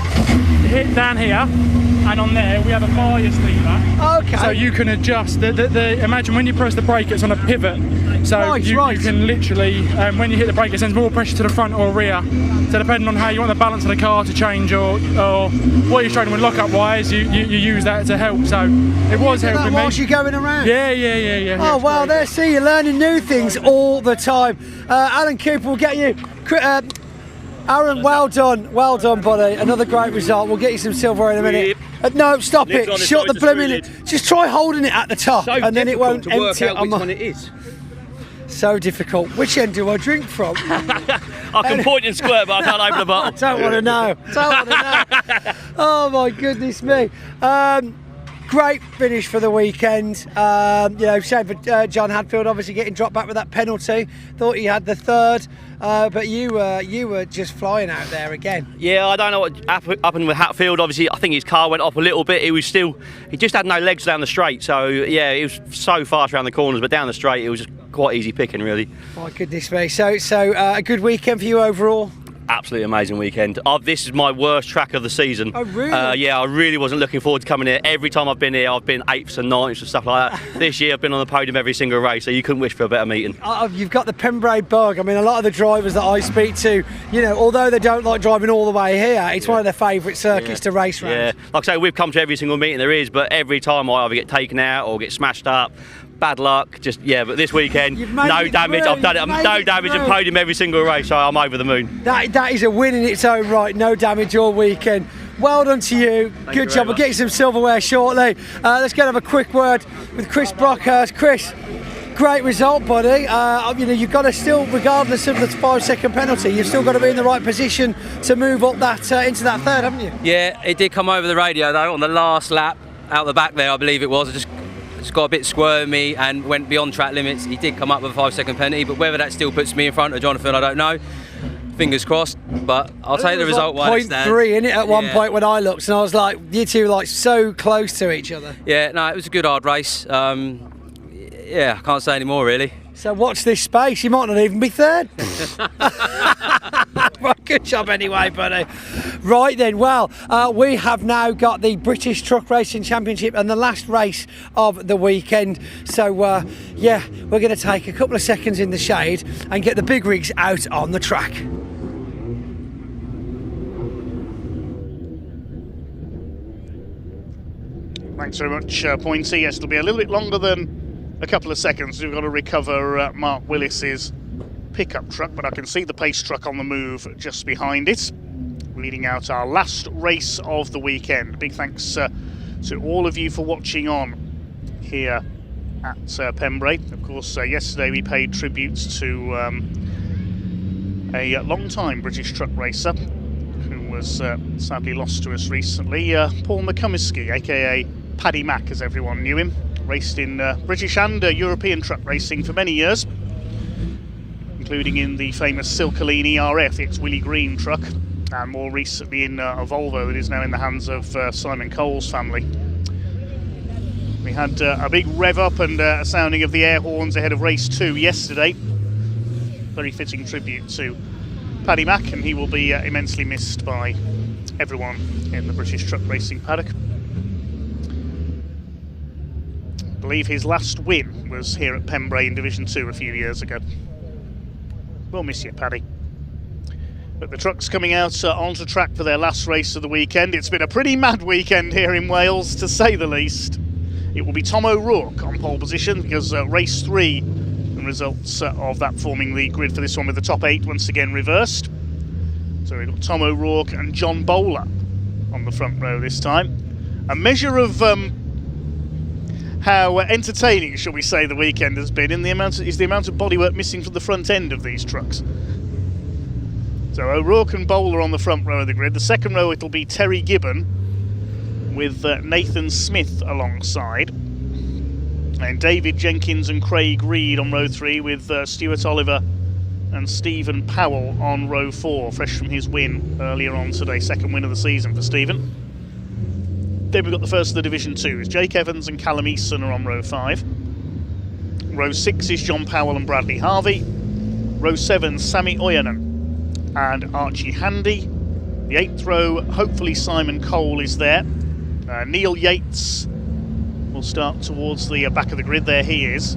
hit down here. And on there we have a bias lever. Okay. So you can adjust the imagine when you press the brake, it's on a pivot. So you can literally when you hit the brake, it sends more pressure to the front or rear. So depending on how you want the balance of the car to change or what you're struggling with lock-up wise, you use that to help. So it was helping me. Whilst you're going around? Yeah. Oh wow, there, see, you're learning new things all the time. Alan Cooper will get you. Aaron, well done, buddy. Another great result. We'll get you some silver in a minute. No, stop it. Shut the blooming. Just try holding it at the top, and then it won't empty it on which one it is. So difficult. Which end do I drink from? I can point and squirt, but I can't open the bottle. I don't want to know. Oh my goodness me. Great finish for the weekend. Shame for John Hadfield, obviously getting dropped back with that penalty. Thought he had the third, but you were just flying out there again. Yeah, I don't know what happened with Hatfield. Obviously, I think his car went up a little bit. He just had no legs down the straight. So yeah, he was so fast around the corners, but down the straight, it was just quite easy picking, really. My goodness me. So a good weekend for you overall. Absolutely amazing weekend. This is my worst track of the season. Oh really? Yeah, I really wasn't looking forward to coming here. Every time I've been here, I've been 8th and 9th and stuff like that. This year I've been on the podium every single race, so you couldn't wish for a better meeting. You've got the Pembrey bug. I mean, a lot of the drivers that I speak to, although they don't like driving all the way here, it's one of their favourite circuits to race around. Yeah, like I say, we've come to every single meeting there is, but every time I either get taken out or get smashed up. Bad luck, but this weekend, no damage. I've done it. No damage and podium every single race, so I'm over the moon. That is a win in its own right. No damage all weekend. Well done to you. Good job. We'll get you some silverware shortly. Let's go and have a quick word with Chris Brockhurst. Chris, great result, buddy. You've got to still, regardless of the 5-second penalty, you've still got to be in the right position to move up that into that third, haven't you? Yeah, it did come over the radio though on the last lap out the back there, I believe it was. Just got a bit squirmy and went beyond track limits. He did come up with a 5-second penalty, but whether that still puts me in front of Jonathan, I don't know. Fingers crossed, but I'll take the result while it stands. 0.3 in it at one point when I looked, and I was like, you two so close to each other. Yeah, no, it was a good hard race. Yeah, I can't say any more really. So watch this space, you might not even be third. Well, good job anyway, buddy. Right then, well, we have now got the British Truck Racing Championship and the last race of the weekend. So, yeah, we're going to take a couple of seconds in the shade and get the big rigs out on the track. Thanks very much, Pointy. Yes, it'll be a little bit longer than a couple of seconds. We've got to recover Mark Willis's pickup truck, but I can see the pace truck on the move just behind it, leading out our last race of the weekend. Big thanks to all of you for watching on here at Pembrey. Of course, yesterday we paid tributes to a long-time British truck racer who was sadly lost to us recently, Paul McCumiskey, aka Paddy Mac as everyone knew him. Raced in British and European truck racing for many years, including in the famous Silcolini RF, the ex-Willie Green truck, and more recently in a Volvo that is now in the hands of Simon Cole's family. We had a big rev up and a sounding of the air horns ahead of race 2 yesterday. Very fitting tribute to Paddy Mac, and he will be immensely missed by everyone in the British truck racing paddock. I believe his last win was here at Pembrey in Division 2 a few years ago. We'll miss you, Paddy. But the truck's coming out onto track for their last race of the weekend. It's been a pretty mad weekend here in Wales, to say the least. It will be Tom O'Rourke on pole position because race 3 the results of that forming the grid for this one, with the top 8 once again reversed. So we've got Tom O'Rourke and John Bowler on the front row this time. A measure of how entertaining, shall we say, the weekend has been in the amount of bodywork missing from the front end of these trucks. So O'Rourke and Bowler on the front row of the grid. The second row it'll be Terry Gibbon with Nathan Smith alongside. And David Jenkins and Craig Reed on row 3 with Stuart Oliver and Stephen Powell on row 4, fresh from his win earlier on today, second win of the season for Stephen. Then we've got the first of the Division 2s. Jake Evans and Callum Easton are on row 5. Row 6 is John Powell and Bradley Harvey. Row 7, Sammy Oyanen and Archie Handy. The 8th row, hopefully Simon Cole is there. Neil Yates will start towards the back of the grid. There he is.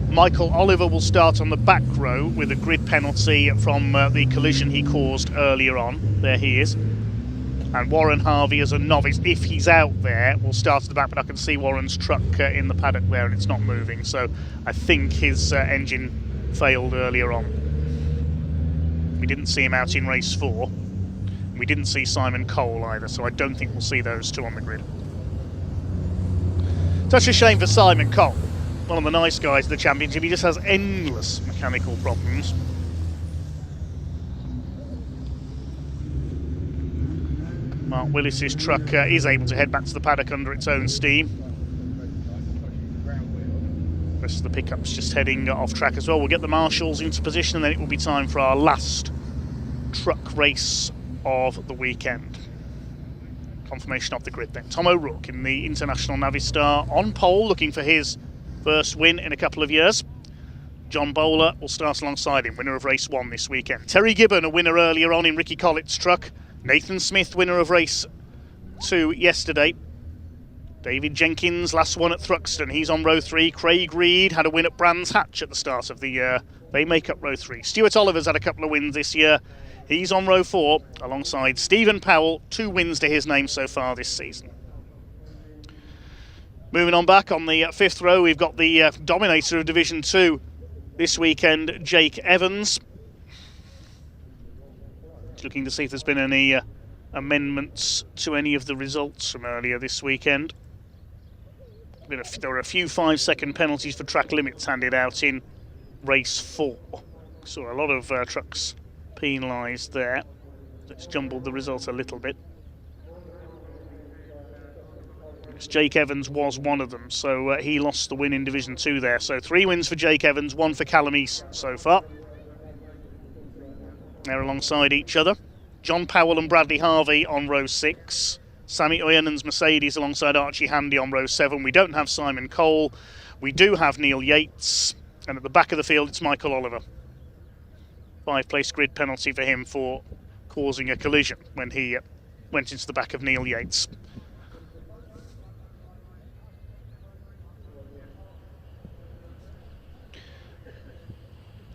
Michael Oliver will start on the back row with a grid penalty from the collision he caused earlier on. There he is. And Warren Harvey, as a novice, if he's out there, will start at the back, but I can see Warren's truck in the paddock there and it's not moving, so I think his engine failed earlier on. We didn't see him out in race 4. We didn't see Simon Cole either, so I don't think we'll see those two on the grid. Such a shame for Simon Cole, one of the nice guys of the championship. He just has endless mechanical problems. Mark Willis's truck is able to head back to the paddock under its own steam. The rest of the pickups just heading off track as well. We'll get the marshals into position and then it will be time for our last truck race of the weekend. Confirmation of the grid then. Tom O'Rourke in the International Navistar on pole, looking for his first win in a couple of years. John Bowler will start alongside him, winner of race 1 this weekend. Terry Gibbon, a winner earlier on in Ricky Collett's truck. Nathan Smith, winner of race 2 yesterday. David Jenkins, last one at Thruxton, he's on row 3. Craig Reed had a win at Brands Hatch at the start of the year. They make up row 3. Stuart Oliver's had a couple of wins this year. He's on row 4 alongside Stephen Powell, 2 wins to his name so far this season. Moving on back on the 5th row, we've got the dominator of Division 2 this weekend, Jake Evans. Looking to see if there's been any amendments to any of the results from earlier this weekend. There were a few 5-second penalties for track limits handed out in race 4. Saw a lot of trucks penalised there. Let's jumbled the result a little bit. Jake Evans was one of them, so he lost the win in Division 2 there. So 3 wins for Jake Evans, 1 for Callum Easton so far. They're alongside each other. John Powell and Bradley Harvey on row 6. Sammy Oyanen's Mercedes alongside Archie Handy on row 7. We don't have Simon Cole. We do have Neil Yates. And at the back of the field, it's Michael Oliver. 5-place grid penalty for him for causing a collision when he went into the back of Neil Yates.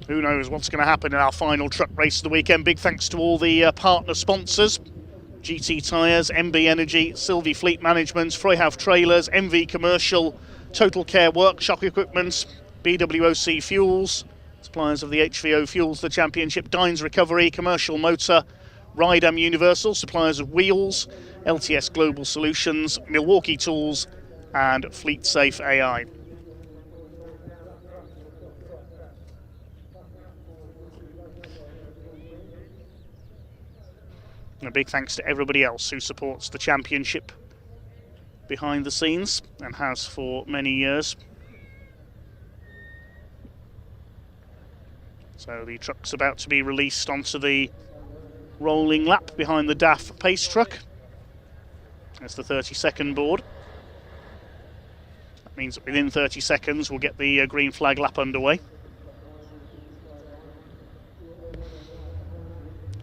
Who knows what's going to happen in our final truck race of the weekend. Big thanks to all the partner sponsors. GT Tyres, MB Energy, Sylvie Fleet Management, Freyhouse Trailers, MV Commercial, Total Care Workshop Equipment, BWOC Fuels, suppliers of the HVO Fuels, the Championship, Dines Recovery, Commercial Motor, Rydam Universal, suppliers of wheels, LTS Global Solutions, Milwaukee Tools, and Fleet Safe AI. And a big thanks to everybody else who supports the championship behind the scenes and has for many years. So the truck's about to be released onto the rolling lap behind the DAF pace truck. That's the 30-second board. That means that within 30 seconds we'll get the green flag lap underway.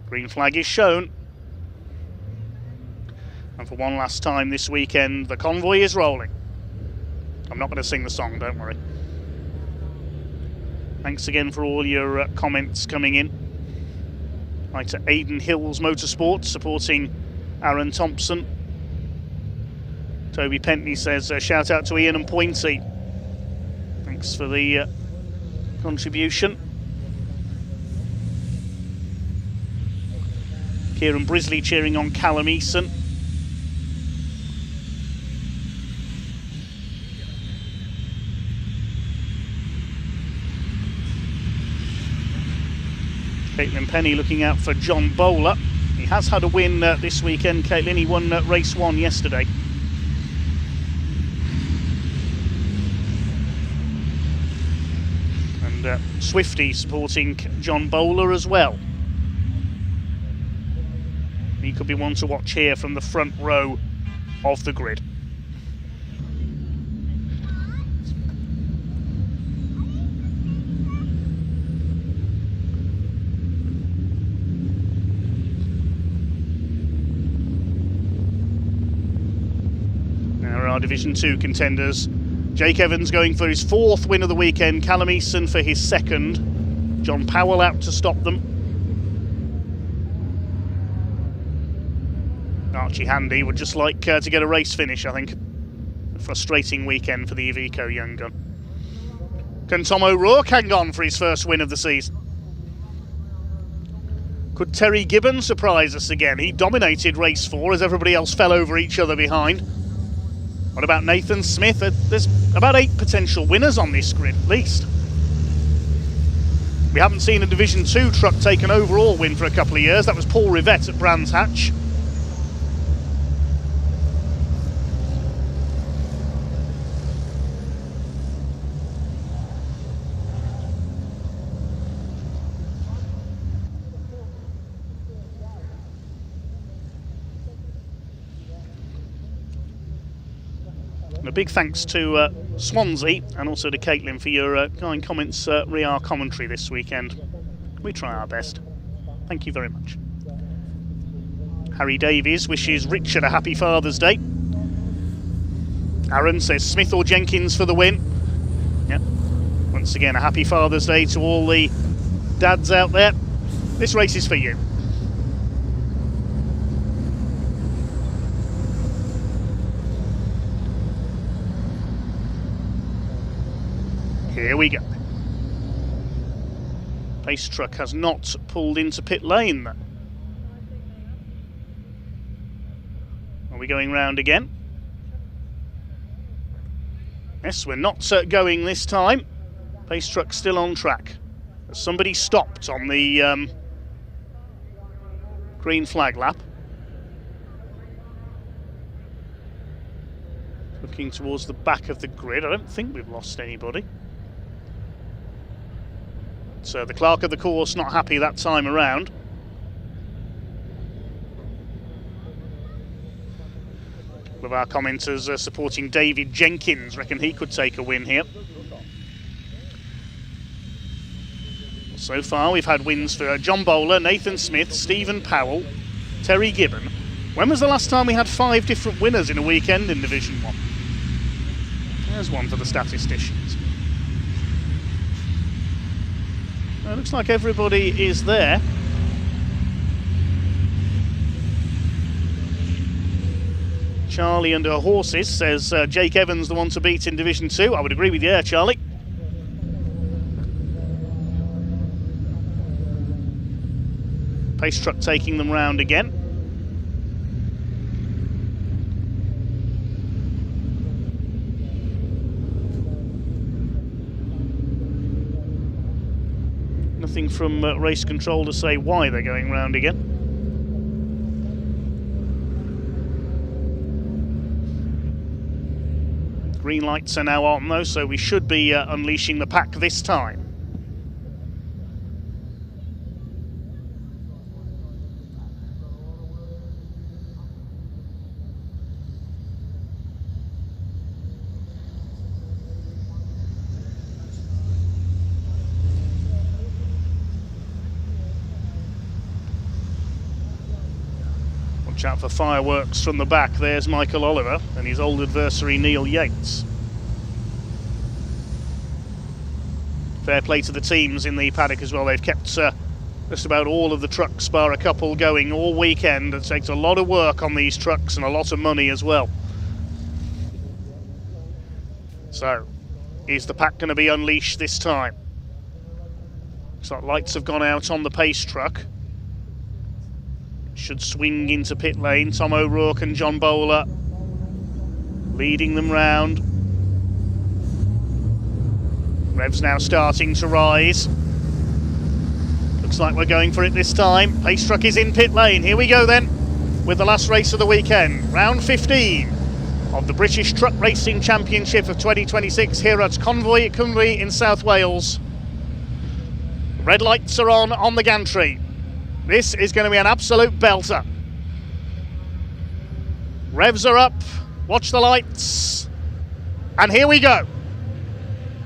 Green flag is shown. And for one last time this weekend, the convoy is rolling. I'm not going to sing the song, don't worry. Thanks again for all your comments coming in. Right to Aidan Hills Motorsports supporting Aaron Thompson. Toby Pentney says, shout out to Ian and Pointy. Thanks for the contribution. Kieran Brisley cheering on Callum Eason. Caitlin Penny looking out for John Bowler. He has had a win this weekend, Caitlin. He won race 1 yesterday. And Swifty supporting John Bowler as well. He could be one to watch here from the front row of the grid. Division 2 contenders. Jake Evans going for his 4th win of the weekend, Callum Eason for his 2nd. John Powell out to stop them. Archie Handy would just like to get a race finish, I think. A frustrating weekend for the Iveco young gun. Can Tom O'Rourke hang on for his 1st win of the season? Could Terry Gibbon surprise us again? He dominated race 4 as everybody else fell over each other behind. What about Nathan Smith? There's about 8 potential winners on this grid, at least. We haven't seen a Division 2 truck take an overall win for a couple of years. That was Paul Rivette at Brands Hatch. A big thanks to Swansea and also to Caitlin for your kind comments re our commentary this weekend. We try our best. Thank you very much. Harry Davies wishes Richard a happy Father's Day. Aaron says Smith or Jenkins for the win. Yep. Once again, a happy Father's Day to all the dads out there. This race is for you. Here we go. Pace truck has not pulled into pit lane. Are we going round again? Yes, we're not going this time. Pace truck still on track. Somebody stopped on the green flag lap. Looking towards the back of the grid. I don't think we've lost anybody. So the clerk of the course not happy that time around. One of our commenters supporting David Jenkins, reckon he could take a win here. So far we've had wins for John Bowler, Nathan Smith, Stephen Powell, Terry Gibbon. When was the last time we had 5 different winners in a weekend in Division 1? There's one for the statisticians. It looks like everybody is there. Charlie and her horses says Jake Evans the one to beat in Division 2. I would agree with you, Charlie. Pace truck taking them round again. Nothing from race control to say why they're going round again. Green lights are now on though, so we should be unleashing the pack this time. Watch out for fireworks from the back. There's Michael Oliver and his old adversary Neil Yates. Fair play to the teams in the paddock as well. They've kept just about all of the trucks, bar a couple, going all weekend. It takes a lot of work on these trucks and a lot of money as well. So, is the pack going to be unleashed this time? Looks like lights have gone out on the pace truck. Should swing into pit lane. Tom O'Rourke and John Bowler leading them round. Revs now starting to rise. Looks like we're going for it this time. Pace truck is in pit lane. Here we go then with the last race of the weekend. Round 15 of the British Truck Racing Championship of 2026 here at Convoy Cymru in South Wales. Red lights are on the gantry. This is going to be an absolute belter. Revs are up. Watch the lights. And here we go.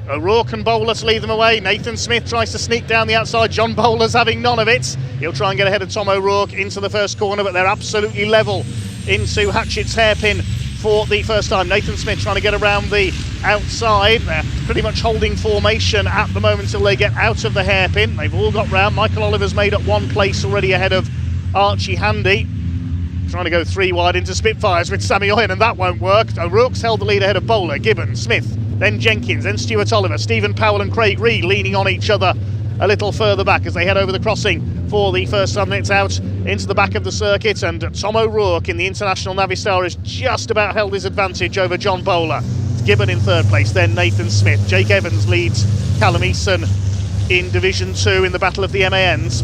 O'Rourke and Bowler to lead them away. Nathan Smith tries to sneak down the outside. John Bowler's having none of it. He'll try and get ahead of Tom O'Rourke into the first corner, but they're absolutely level into Hatchett's hairpin for the first time. Nathan Smith trying to get around the outside. They're pretty much holding formation at the moment until they get out of the hairpin. They've all got round. Michael Oliver's made up one place already ahead of Archie Handy. Trying to go 3 wide into Spitfires with Sammy Oyen, and that won't work. O'Rourke's held the lead ahead of Bowler, Gibbon, Smith, then Jenkins, then Stuart Oliver, Stephen Powell and Craig Reed leaning on each other a little further back as they head over the crossing for the first time. It's out into the back of the circuit, and Tom O'Rourke in the International Navistar has just about held his advantage over John Bowler. Gibbon in third place, then Nathan Smith. Jake Evans leads Callum Eason in Division 2 in the Battle of the MANs.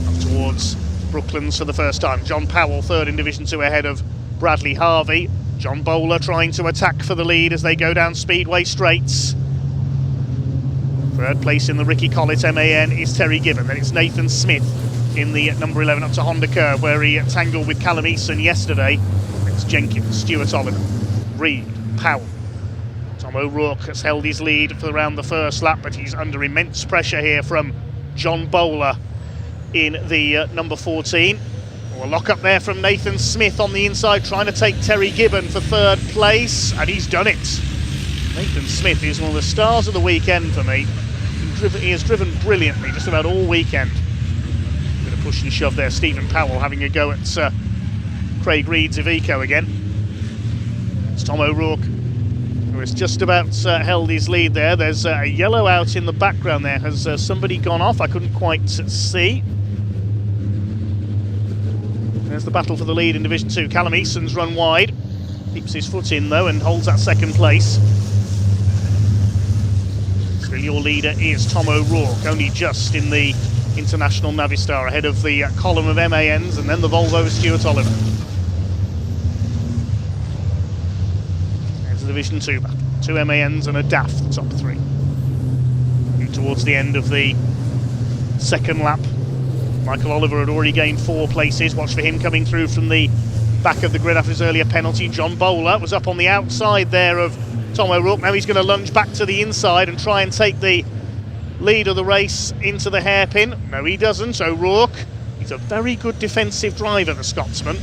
Up towards Brooklands for the first time. John Powell third in Division 2 ahead of Bradley Harvey. John Bowler trying to attack for the lead as they go down Speedway straights. Third place in the Ricky Collett MAN is Terry Gibbon. Then it's Nathan Smith in the number 11 up to Honda Curve, where he tangled with Callum Eason yesterday. It's Jenkins, Stuart Oliver, Reed, Powell. Tom O'Rourke has held his lead for around the first lap, but he's under immense pressure here from John Bowler in the number 14. A lock up there from Nathan Smith on the inside, trying to take Terry Gibbon for third place, and he's done it. Nathan Smith is one of the stars of the weekend for me. He has driven brilliantly just about all weekend. Bit of push and shove there. Stephen Powell having a go at Craig Reed's Iveco again. It's Tom O'Rourke who has just about held his lead there. There's a yellow out in the background there. Has somebody gone off? I couldn't quite see. There's the battle for the lead in Division 2. Callum Eason's run wide. Keeps his foot in though and holds that second place. Still your leader is Tom O'Rourke, only just in the International Navistar ahead of the column of MANs and then the Volvo of Stuart Oliver. There's the Division 2 battle. 2 MANs and a DAF, the top 3. And towards the end of the second lap, Michael Oliver had already gained 4 places. Watch for him coming through from the back of the grid after his earlier penalty. John Bowler was up on the outside there of Tom O'Rourke. Now he's going to lunge back to the inside and try and take the lead of the race into the hairpin. No, he doesn't. O'Rourke, he's a very good defensive driver, the Scotsman.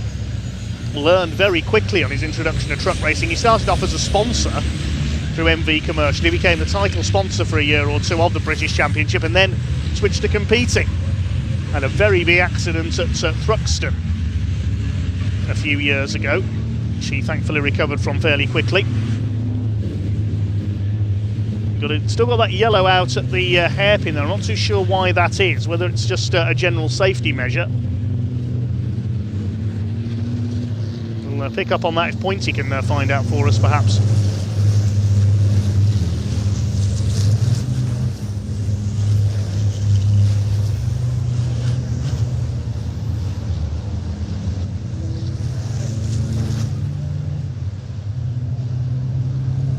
Learned very quickly on his introduction to truck racing. He started off as a sponsor through MV Commercial. He became the title sponsor for a year or two of the British Championship and then switched to competing. Had a very big accident at Thruxton a few years ago, which he thankfully recovered from fairly quickly. Still got that yellow out at the hairpin there. I'm not too sure why that is, whether it's just a general safety measure. We'll pick up on that if Pointy can find out for us, perhaps.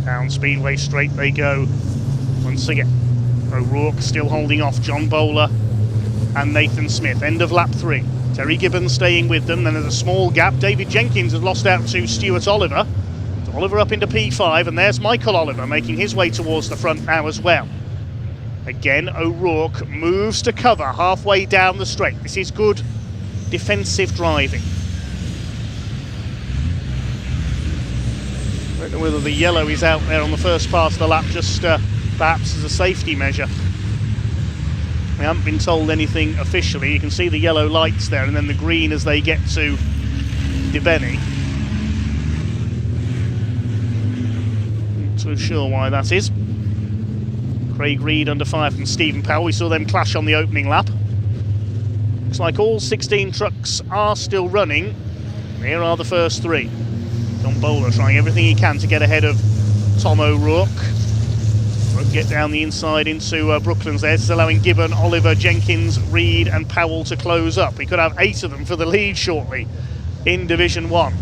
Down Speedway straight they go once again. O'Rourke still holding off John Bowler and Nathan Smith. End of lap 3. Terry Gibbon staying with them. Then there's a small gap. David Jenkins has lost out to Stuart Oliver. Oliver up into P5, and there's Michael Oliver making his way towards the front now as well. Again, O'Rourke moves to cover halfway down the straight. This is good defensive driving. I don't know whether the yellow is out there on the first part of the lap, just perhaps as a safety measure. We haven't been told anything officially. You can see the yellow lights there and then the green as they get to Dibeni. Not too sure why that is. Craig Reed under fire from Stephen Powell. We saw them clash on the opening lap. Looks like all 16 trucks are still running. Here are the first 3. John Bowler trying everything he can to get ahead of Tom O'Rourke. Won't get down the inside into Brooklands there. It's allowing Gibbon, Oliver, Jenkins, Reed and Powell to close up. We could have 8 of them for the lead shortly in Division 1.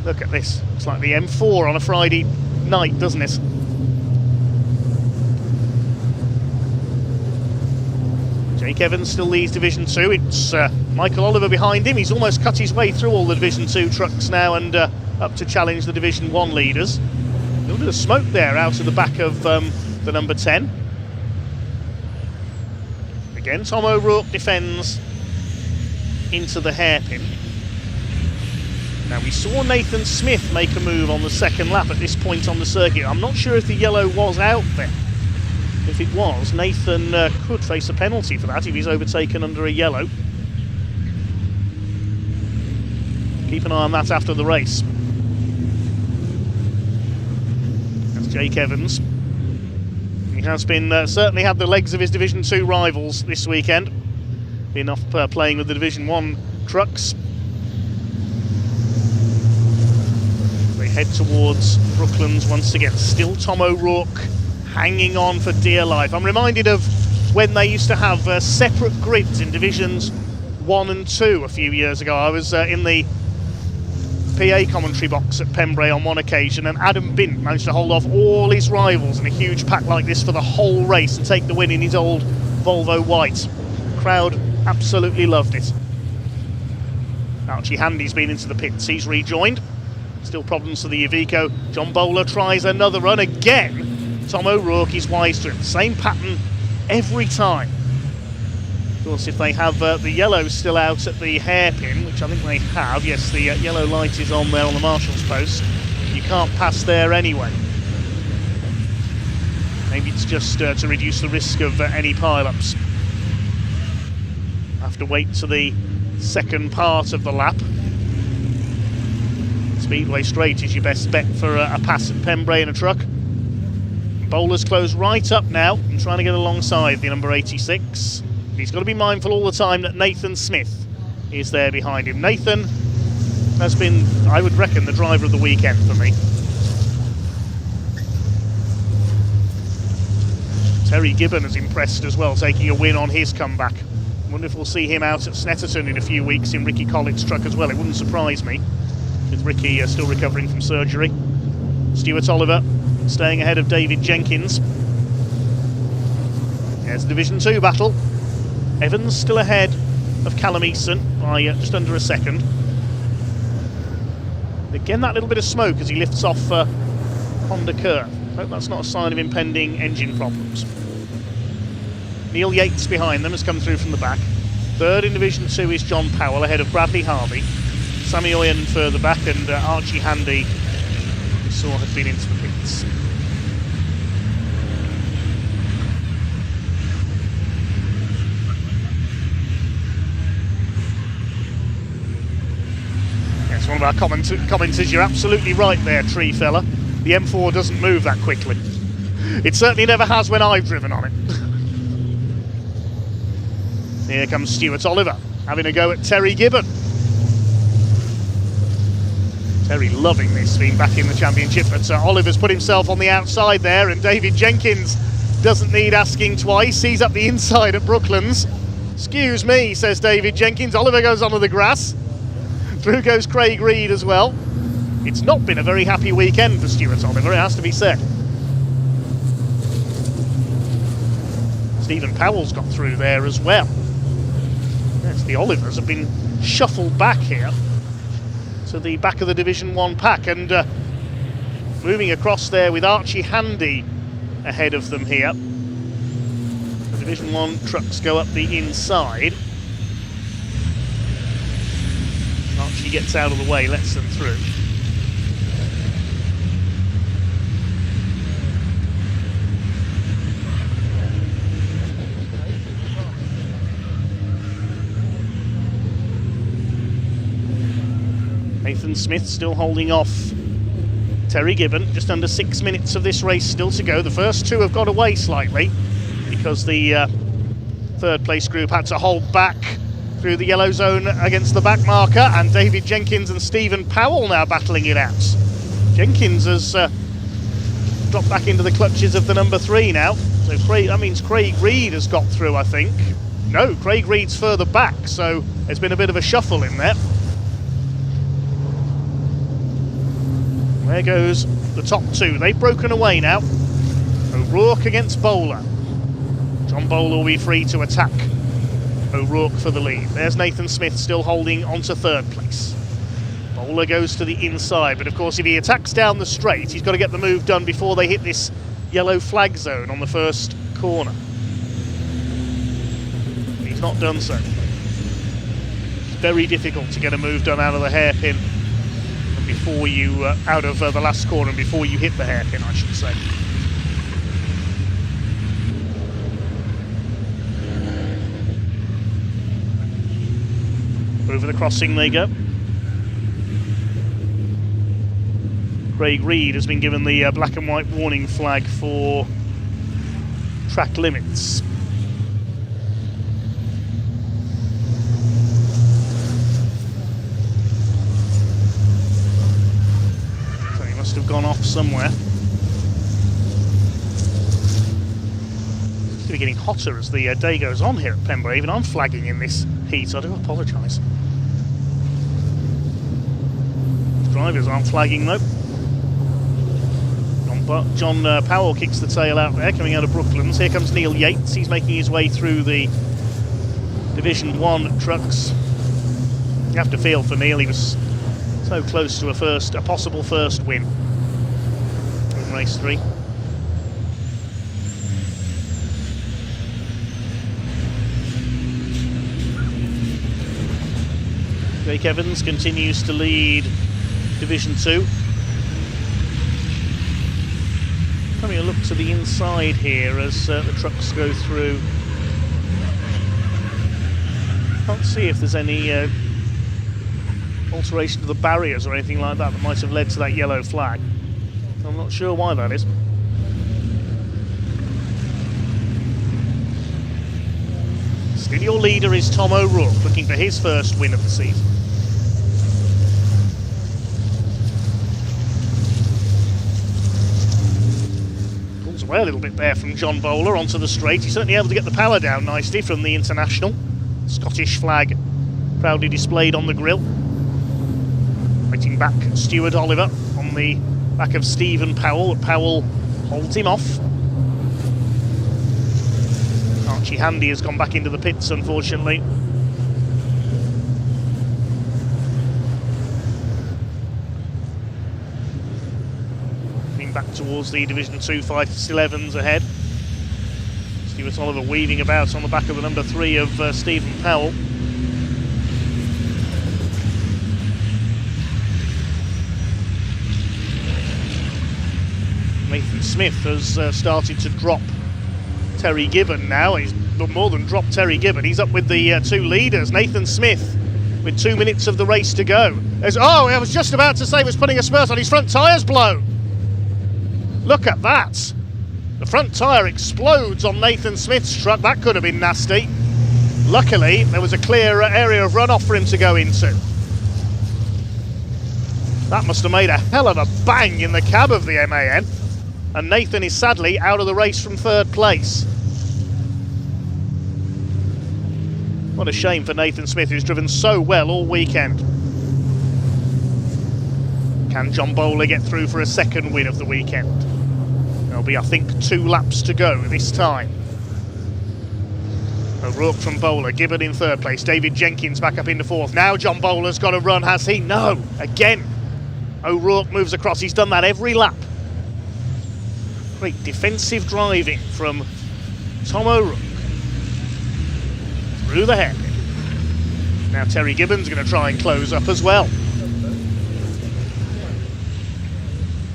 Look at this. It's like the M4 on a Friday night, doesn't it? Jake Evans still leads Division 2. It's Michael Oliver behind him. He's almost cut his way through all the Division 2 trucks now and up to challenge the Division 1 leaders. A little bit of smoke there out of the back of the number 10. Again, Tom O'Rourke defends into the hairpin. Now, we saw Nathan Smith make a move on the second lap at this point on the circuit. I'm not sure if the yellow was out there. If it was, Nathan could face a penalty for that if he's overtaken under a yellow. Keep an eye on that after the race. That's Jake Evans. He has been certainly had the legs of his Division 2 rivals this weekend. Been off playing with the Division 1 trucks. They head towards Brooklands once again. Still Tom O'Rourke hanging on for dear life. I'm reminded of when they used to have separate grids in Divisions 1 and 2 a few years ago. I was in the PA commentary box at Pembrey on one occasion, and Adam Bint managed to hold off all his rivals in a huge pack like this for the whole race and take the win in his old Volvo white. The crowd absolutely loved it. Archie Handy's been into the pits. He's rejoined. Still problems for the Iveco. John Bowler tries another run again. Tom O'Rourke is wise to it. Same pattern every time. Of course, if they have the yellow still out at the hairpin, which I think they have, yes, the yellow light is on there on the marshal's post, you can't pass there anyway. Maybe it's just to reduce the risk of any pile-ups. Have to wait to the second part of the lap. Speedway Straight is your best bet for a pass at Pembrey in a truck. Bowler's closed right up now and trying to get alongside the number 86. He's got to be mindful all the time that Nathan Smith is there behind him. Nathan has been, I would reckon, the driver of the weekend for me. Terry Gibbon has impressed as well, taking a win on his comeback. I wonder if we'll see him out at Snetterton in a few weeks in Ricky Collett's truck as well. It wouldn't surprise me, with Ricky still recovering from surgery. Stuart Oliver staying ahead of David Jenkins. There's the Division 2 battle. Evans still ahead of Callum Eason by just under a second. Again, that little bit of smoke as he lifts off Honda Curve. Hope that's not a sign of impending engine problems. Neil Yates behind them has come through from the back. Third in Division 2 is John Powell ahead of Bradley Harvey. Sammy Oyen further back, and Archie Handy, we saw, had been into the pits. Yes, one of our commenters, you're absolutely right there, tree fella. The M4 doesn't move that quickly. It certainly never has when I've driven on it. Here comes Stuart Oliver, having a go at Terry Gibbon. Terry loving this, being back in the championship, but Oliver's put himself on the outside there, and David Jenkins doesn't need asking twice. He's up the inside at Brooklands. Excuse me, says David Jenkins. Oliver goes onto the grass. Through goes Craig Reed as well. It's not been a very happy weekend for Stuart Oliver, it has to be said. Stephen Powell's got through there as well. Yes, the Olivers have been shuffled back here to the back of the Division 1 pack, and moving across there with Archie Handy ahead of them here. The Division 1 trucks go up the inside. Archie gets out of the way, lets them through. Nathan Smith still holding off Terry Gibbon, just under 6 minutes of this race still to go. The first two have got away slightly because the third place group had to hold back through the yellow zone against the back marker, and David Jenkins and Stephen Powell now battling it out. Jenkins has dropped back into the clutches of the number 3 now, so that means Craig Reed has got through, I think. No, Craig Reed's further back, so there's been a bit of a shuffle in there. There goes the top 2. They've broken away now. O'Rourke against Bowler. John Bowler will be free to attack O'Rourke for the lead. There's Nathan Smith still holding onto 3rd place. Bowler goes to the inside, but of course if he attacks down the straight, he's got to get the move done before they hit this yellow flag zone on the first corner. He's not done so. It's very difficult to get a move done out of the hairpin and before you, out of the last corner and before you hit the hairpin, I should say. Over the crossing they go. Craig Reed has been given the black and white warning flag for track limits. So he must have gone off somewhere. It's going to be getting hotter as the day goes on here at Pembrey. Even I'm flagging in this heat, I do apologise. Drivers aren't flagging though. John Powell kicks the tail out there, coming out of Brooklands. Here comes Neil Yates. He's making his way through the Division 1 trucks. You have to feel for Neil. He was so close to a possible first win in race 3. Jake Evans continues to lead Division 2. Having a look to the inside here as the trucks go through. Can't see if there's any alteration to the barriers or anything like that might have led to that yellow flag. I'm not sure why that is. Still your leader is Tom O'Rourke, looking for his first win of the season. Away a little bit there from John Bowler onto the straight. He's certainly able to get the power down nicely from the International. Scottish flag proudly displayed on the grille. Waiting back, Stuart Oliver on the back of Stephen Powell. Powell holds him off. Archie Handy has gone back into the pits, unfortunately. Back towards the Division 2 fight, still Evans ahead. Stuart Oliver weaving about on the back of the number 3 of Stephen Powell. Nathan Smith has started to drop Terry Gibbon now. He's more than dropped Terry Gibbon. He's up with the 2 leaders. Nathan Smith with 2 minutes of the race to go. I was just about to say he was putting a spurt on. His front tyre's blown. Look at that. The front tyre explodes on Nathan Smith's truck. That could have been nasty. Luckily, there was a clear area of runoff for him to go into. That must have made a hell of a bang in the cab of the MAN. And Nathan is sadly out of the race from 3rd place. What a shame for Nathan Smith, who's driven so well all weekend. Can John Bowler get through for a 2nd win of the weekend? There'll be, I think, 2 laps to go this time. O'Rourke from Bowler, Gibbon in 3rd place, David Jenkins back up into 4th. Now John Bowler's got a run, has he? No, again. O'Rourke moves across, he's done that every lap. Great defensive driving from Tom O'Rourke. Through the hairpin. Now Terry Gibbon's going to try and close up as well.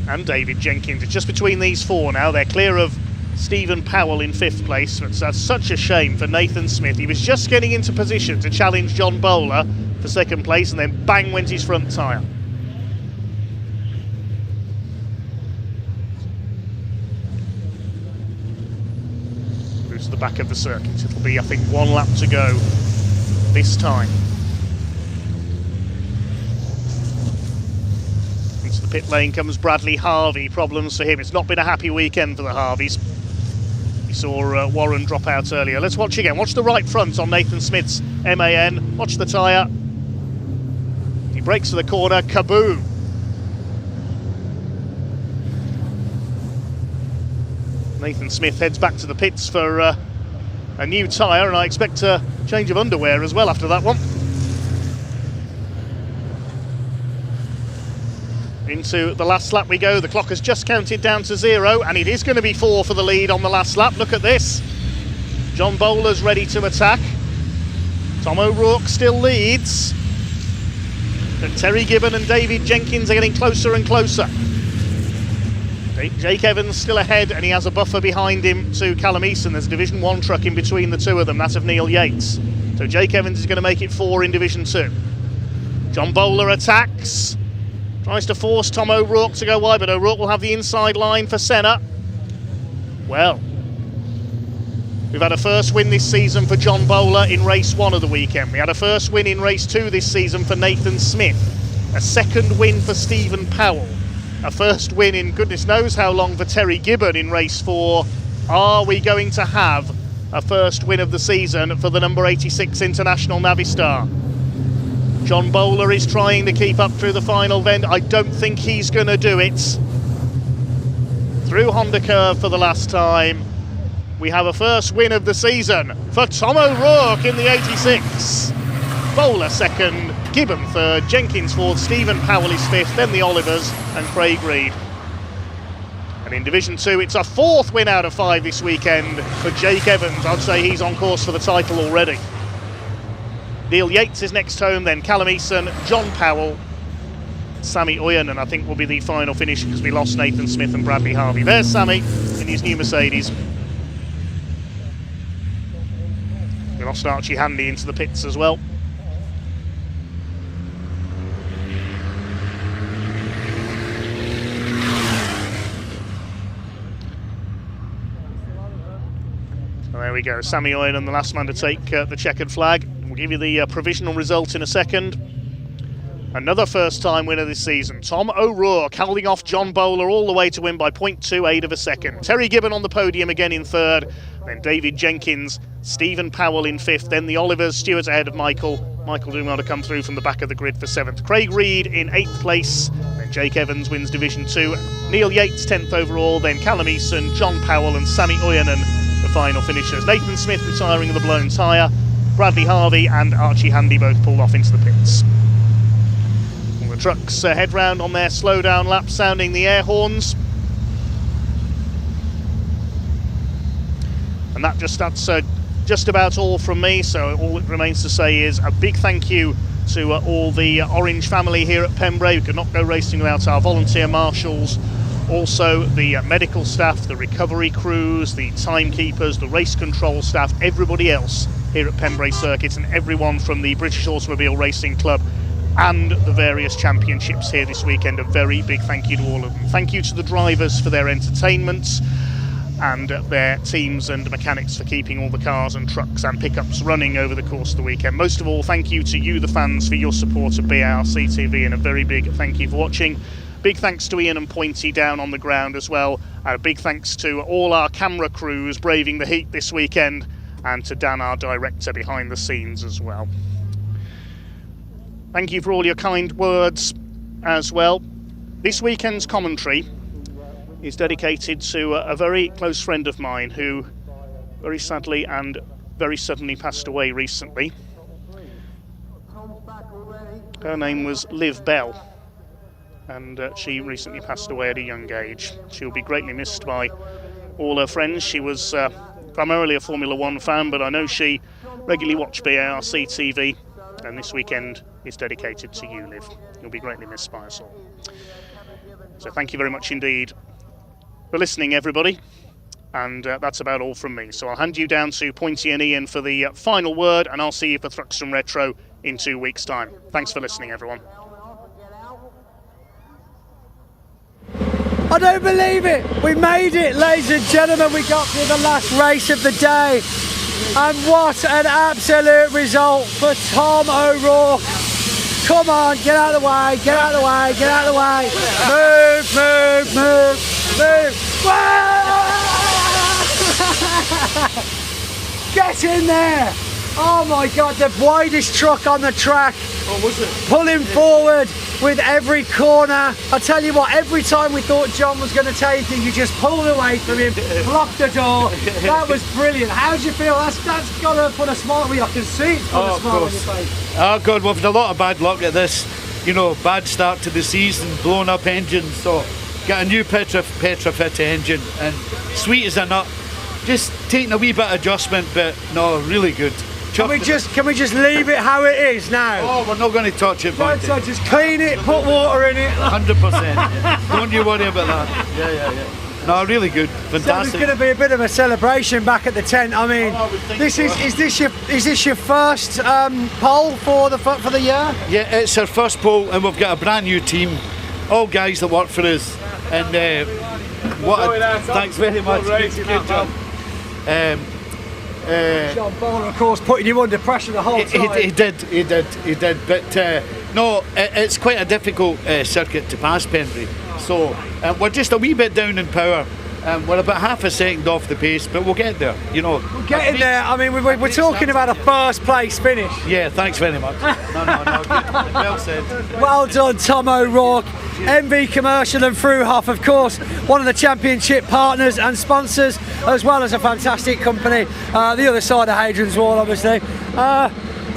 And David Jenkins. It's just between these 4 now. They're clear of Stephen Powell in 5th place. But that's such a shame for Nathan Smith. He was just getting into position to challenge John Bowler for 2nd place, and then bang went his front tyre. the back of the circuit. It'll be, I think, 1 lap to go this time. Into the pit lane comes Bradley Harvey. Problems for him. It's not been a happy weekend for the Harveys. We saw Warren drop out earlier. Let's watch again. Watch the right front on Nathan Smith's MAN. Watch the tyre. He brakes for the corner. Kaboom! Nathan Smith heads back to the pits for a new tyre, and I expect a change of underwear as well after that one. Into the last lap we go. The clock has just counted down to 0, and it is going to be 4 for the lead on the last lap. Look at this. John Bowler's ready to attack. Tom O'Rourke still leads. But Terry Gibbon and David Jenkins are getting closer and closer. Jake Evans still ahead, and he has a buffer behind him to Callum Eason. There's a Division 1 truck in between the two of them, that of Neil Yates. So Jake Evans is going to make it 4 in Division 2. John Bowler attacks. Tries to force Tom O'Rourke to go wide, but O'Rourke will have the inside line for Senna. Well, we've had a first win this season for John Bowler in race 1 of the weekend. We had a first win in race 2 this season for Nathan Smith. A second win for Stephen Powell. A first win in goodness knows how long for Terry Gibbon in race 4. Are we going to have a first win of the season for the number 86 International Navistar? John Bowler is trying to keep up through the final bend. I don't think he's going to do it. Through Honda Curve for the last time. We have a first win of the season for Tom O'Rourke in the 86. Bowler second, Gibbon third, Jenkins fourth, Stephen Powell is fifth, then the Olivers and Craig Reed. And in Division 2, it's a 4th win out of 5 this weekend for Jake Evans. I'd say he's on course for the title already. Neil Yates is next home, then Callum Eason, John Powell, Sammy Oyen, I think will be the final finish because we lost Nathan Smith and Bradley Harvey. There's Sammy in his new Mercedes. We lost Archie Handy into the pits as well. There we go, Sammy Oyen, the last man to take the checkered flag. We'll give you the provisional result in a second. Another first-time winner this season, Tom O'Rourke, holding off John Bowler all the way to win by 0.28 of a second. Terry Gibbon on the podium again in 3rd, then David Jenkins, Stephen Powell in 5th, then the Olivers, Stewart ahead of Michael doing well to come through from the back of the grid for 7th. Craig Reed in 8th place, then Jake Evans wins Division 2. Neil Yates 10th overall, then Callum Eason, John Powell and Sammy Oyenan the final finishers. Nathan Smith retiring with a blown tyre, Bradley Harvey and Archie Handy both pulled off into the pits. All the trucks head round on their slow down lap, sounding the air horns. And that's just about all from me, so all it remains to say is a big thank you to all the Orange family here at Pembrey. We could not go racing without our volunteer marshals, also the medical staff, the recovery crews, the timekeepers, the race control staff, everybody else here at Pembrey Circuit, and everyone from the British Automobile Racing Club and the various championships here this weekend. A very big thank you to all of them. Thank you to the drivers for their entertainment and their teams and mechanics for keeping all the cars and trucks and pickups running over the course of the weekend. Most of all, thank you to you, the fans, for your support of BTRC TV, and a very big thank you for watching. Big thanks to Ian and Pointy down on the ground as well. A big thanks to all our camera crews braving the heat this weekend, and to Dan, our director, behind the scenes as well. Thank you for all your kind words as well. This weekend's commentary is dedicated to a very close friend of mine who very sadly and very suddenly passed away recently. Her name was Liv Bell, and she recently passed away at a young age. She'll be greatly missed by all her friends. She was primarily a Formula 1 fan, but I know she regularly watched BTRC TV, and this weekend is dedicated to you, Liv. You'll be greatly missed by us all. So thank you very much indeed for listening, everybody, and that's about all from me. So I'll hand you down to Pointy and Ian for the final word, and I'll see you for Thruxton Retro in 2 weeks' time. Thanks for listening, everyone. I don't believe it. We made it, ladies and gentlemen. We got to the last race of the day. And what an absolute result for Tom O'Rourke. Come on, get out of the way, get out of the way, get out of the way. Move. Get in there. Oh my God, the widest truck on the track. Oh, was it? Pulling forward with every corner. I tell you what, every time we thought John was going to take it, you just pulled away from him, blocked the door. That was brilliant. How do you feel? That's got to put a smile on you. I can see it's put a smile on your face. Oh God, we've had a lot of bad luck at this. You know, bad start to the season, blown up engines. So get a new Petrofit engine, and sweet as a nut. Just taking a wee bit of adjustment, but no, really good. Can we just leave it how it is now? Oh, we're not going to touch it. So just clean it, put water in it. 100%. Don't you worry about that. Yeah. No, really good, fantastic. So there's going to be a bit of a celebration back at the tent. I mean, is this your first pole for the year? Yeah, it's our first pole, and we've got a brand new team, all guys that work for us, and thanks very much. Good job. John Bowler, of course, putting you under pressure the whole time. He did. But no, it's quite a difficult circuit to pass Pembrey. So we're just a wee bit down in power. We're about half a second off the pace, but we'll get there. You know, we're getting there. I mean, we're talking about a first place finish. Yeah, thanks very much. No, good. Well said. Well done, Tom O'Rourke. MV Commercial and Fruhoff, of course, one of the championship partners and sponsors, as well as a fantastic company. The other side of Hadrian's Wall, obviously.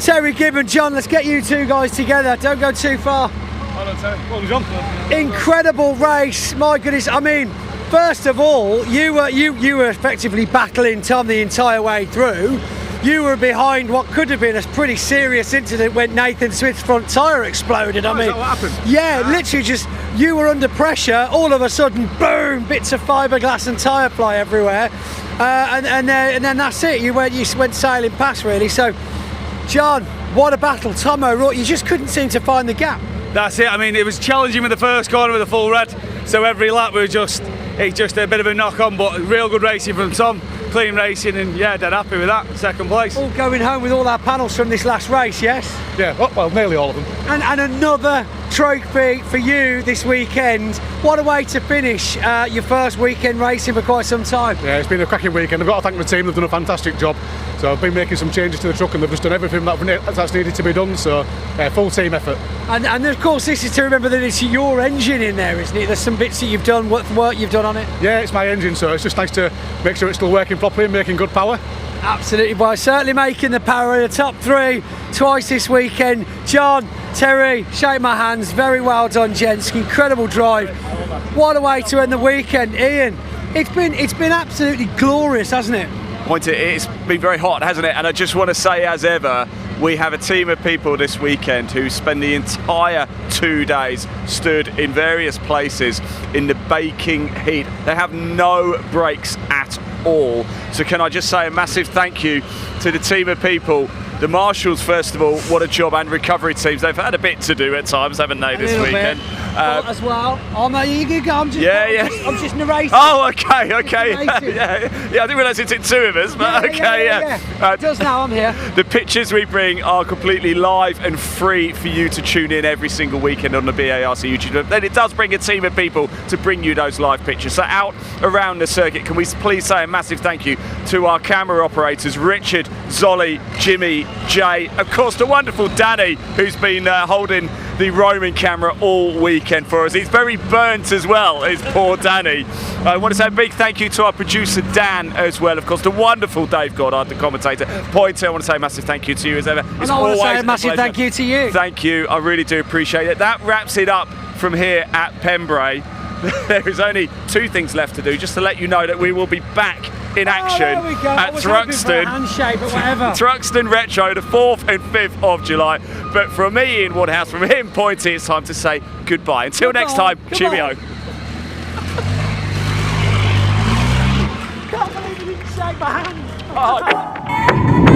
Terry Gibb and John, let's get you two guys together. Don't go too far. Well done. Incredible race, my goodness. I mean, first of all, you were effectively battling Tom the entire way through. You were behind what could have been a pretty serious incident when Nathan Smith's front tyre exploded. I mean, is that what happened? Yeah, literally just you were under pressure. All of a sudden, boom! Bits of fiberglass and tyre fly everywhere, and then that's it. You went sailing past really. So, John, what a battle! Tom O'Rourke, you just couldn't seem to find the gap. That's it. I mean, it was challenging with the first corner with the full red. So every lap it's just a bit of a knock on, but real good racing from Tom. Clean racing, and yeah, dead happy with that. Second place. All going home with all our panels from this last race, yes? Yeah, well, nearly all of them. And another trophy for you this weekend. What a way to finish your first weekend racing for quite some time. Yeah, it's been a cracking weekend. I've got to thank the team, they've done a fantastic job. So I've been making some changes to the truck, and they've just done everything that's needed to be done, so full team effort. And of course this is to remember that it's your engine in there, isn't it? There's some bits that you've done, work you've done on it. Yeah, it's my engine, so it's just nice to make sure it's still working properly and making good power. Absolutely, well, certainly making the power in the top three twice this weekend. John, Terry, shake my hands, very well done, gents. Incredible drive. What a way to end the weekend. Ian, it's been absolutely glorious, hasn't it? It's been very hot, hasn't it? And I just want to say, as ever, we have a team of people this weekend who spend the entire 2 days stood in various places in the baking heat. They have no breaks at all. So can I just say a massive thank you to the team of people. The marshals, first of all, what a job, and recovery teams. They've had a bit to do at times, haven't they, this weekend? As well. I'm just narrating. Oh, okay. Yeah, I didn't realise it took two of us, but yeah. It does now, I'm here. The pictures we bring are completely live and free for you to tune in every single weekend on the BARC YouTube. Then it does bring a team of people to bring you those live pictures. So out around the circuit, can we please say a massive thank you to our camera operators, Richard, Zolly, Jimmy, Jay, of course the wonderful Danny, who's been holding the roaming camera all weekend for us. He's very burnt as well, is poor Danny. I want to say a big thank you to our producer Dan as well, of course, the wonderful Dave Goddard, the commentator. Pointer, I want to say a massive thank you to you as ever. And I want to say a massive thank you to you. Thank you, I really do appreciate it. That wraps it up from here at Pembrey. There is only two things left to do, just to let you know that we will be back in action at Thruxton. Thruxton Retro, the 4th and 5th of July. But from me, Ian Woodhouse, from him, Pointy, it's time to say goodbye. Until next time, cheerio. Can't believe you didn't shake my hand.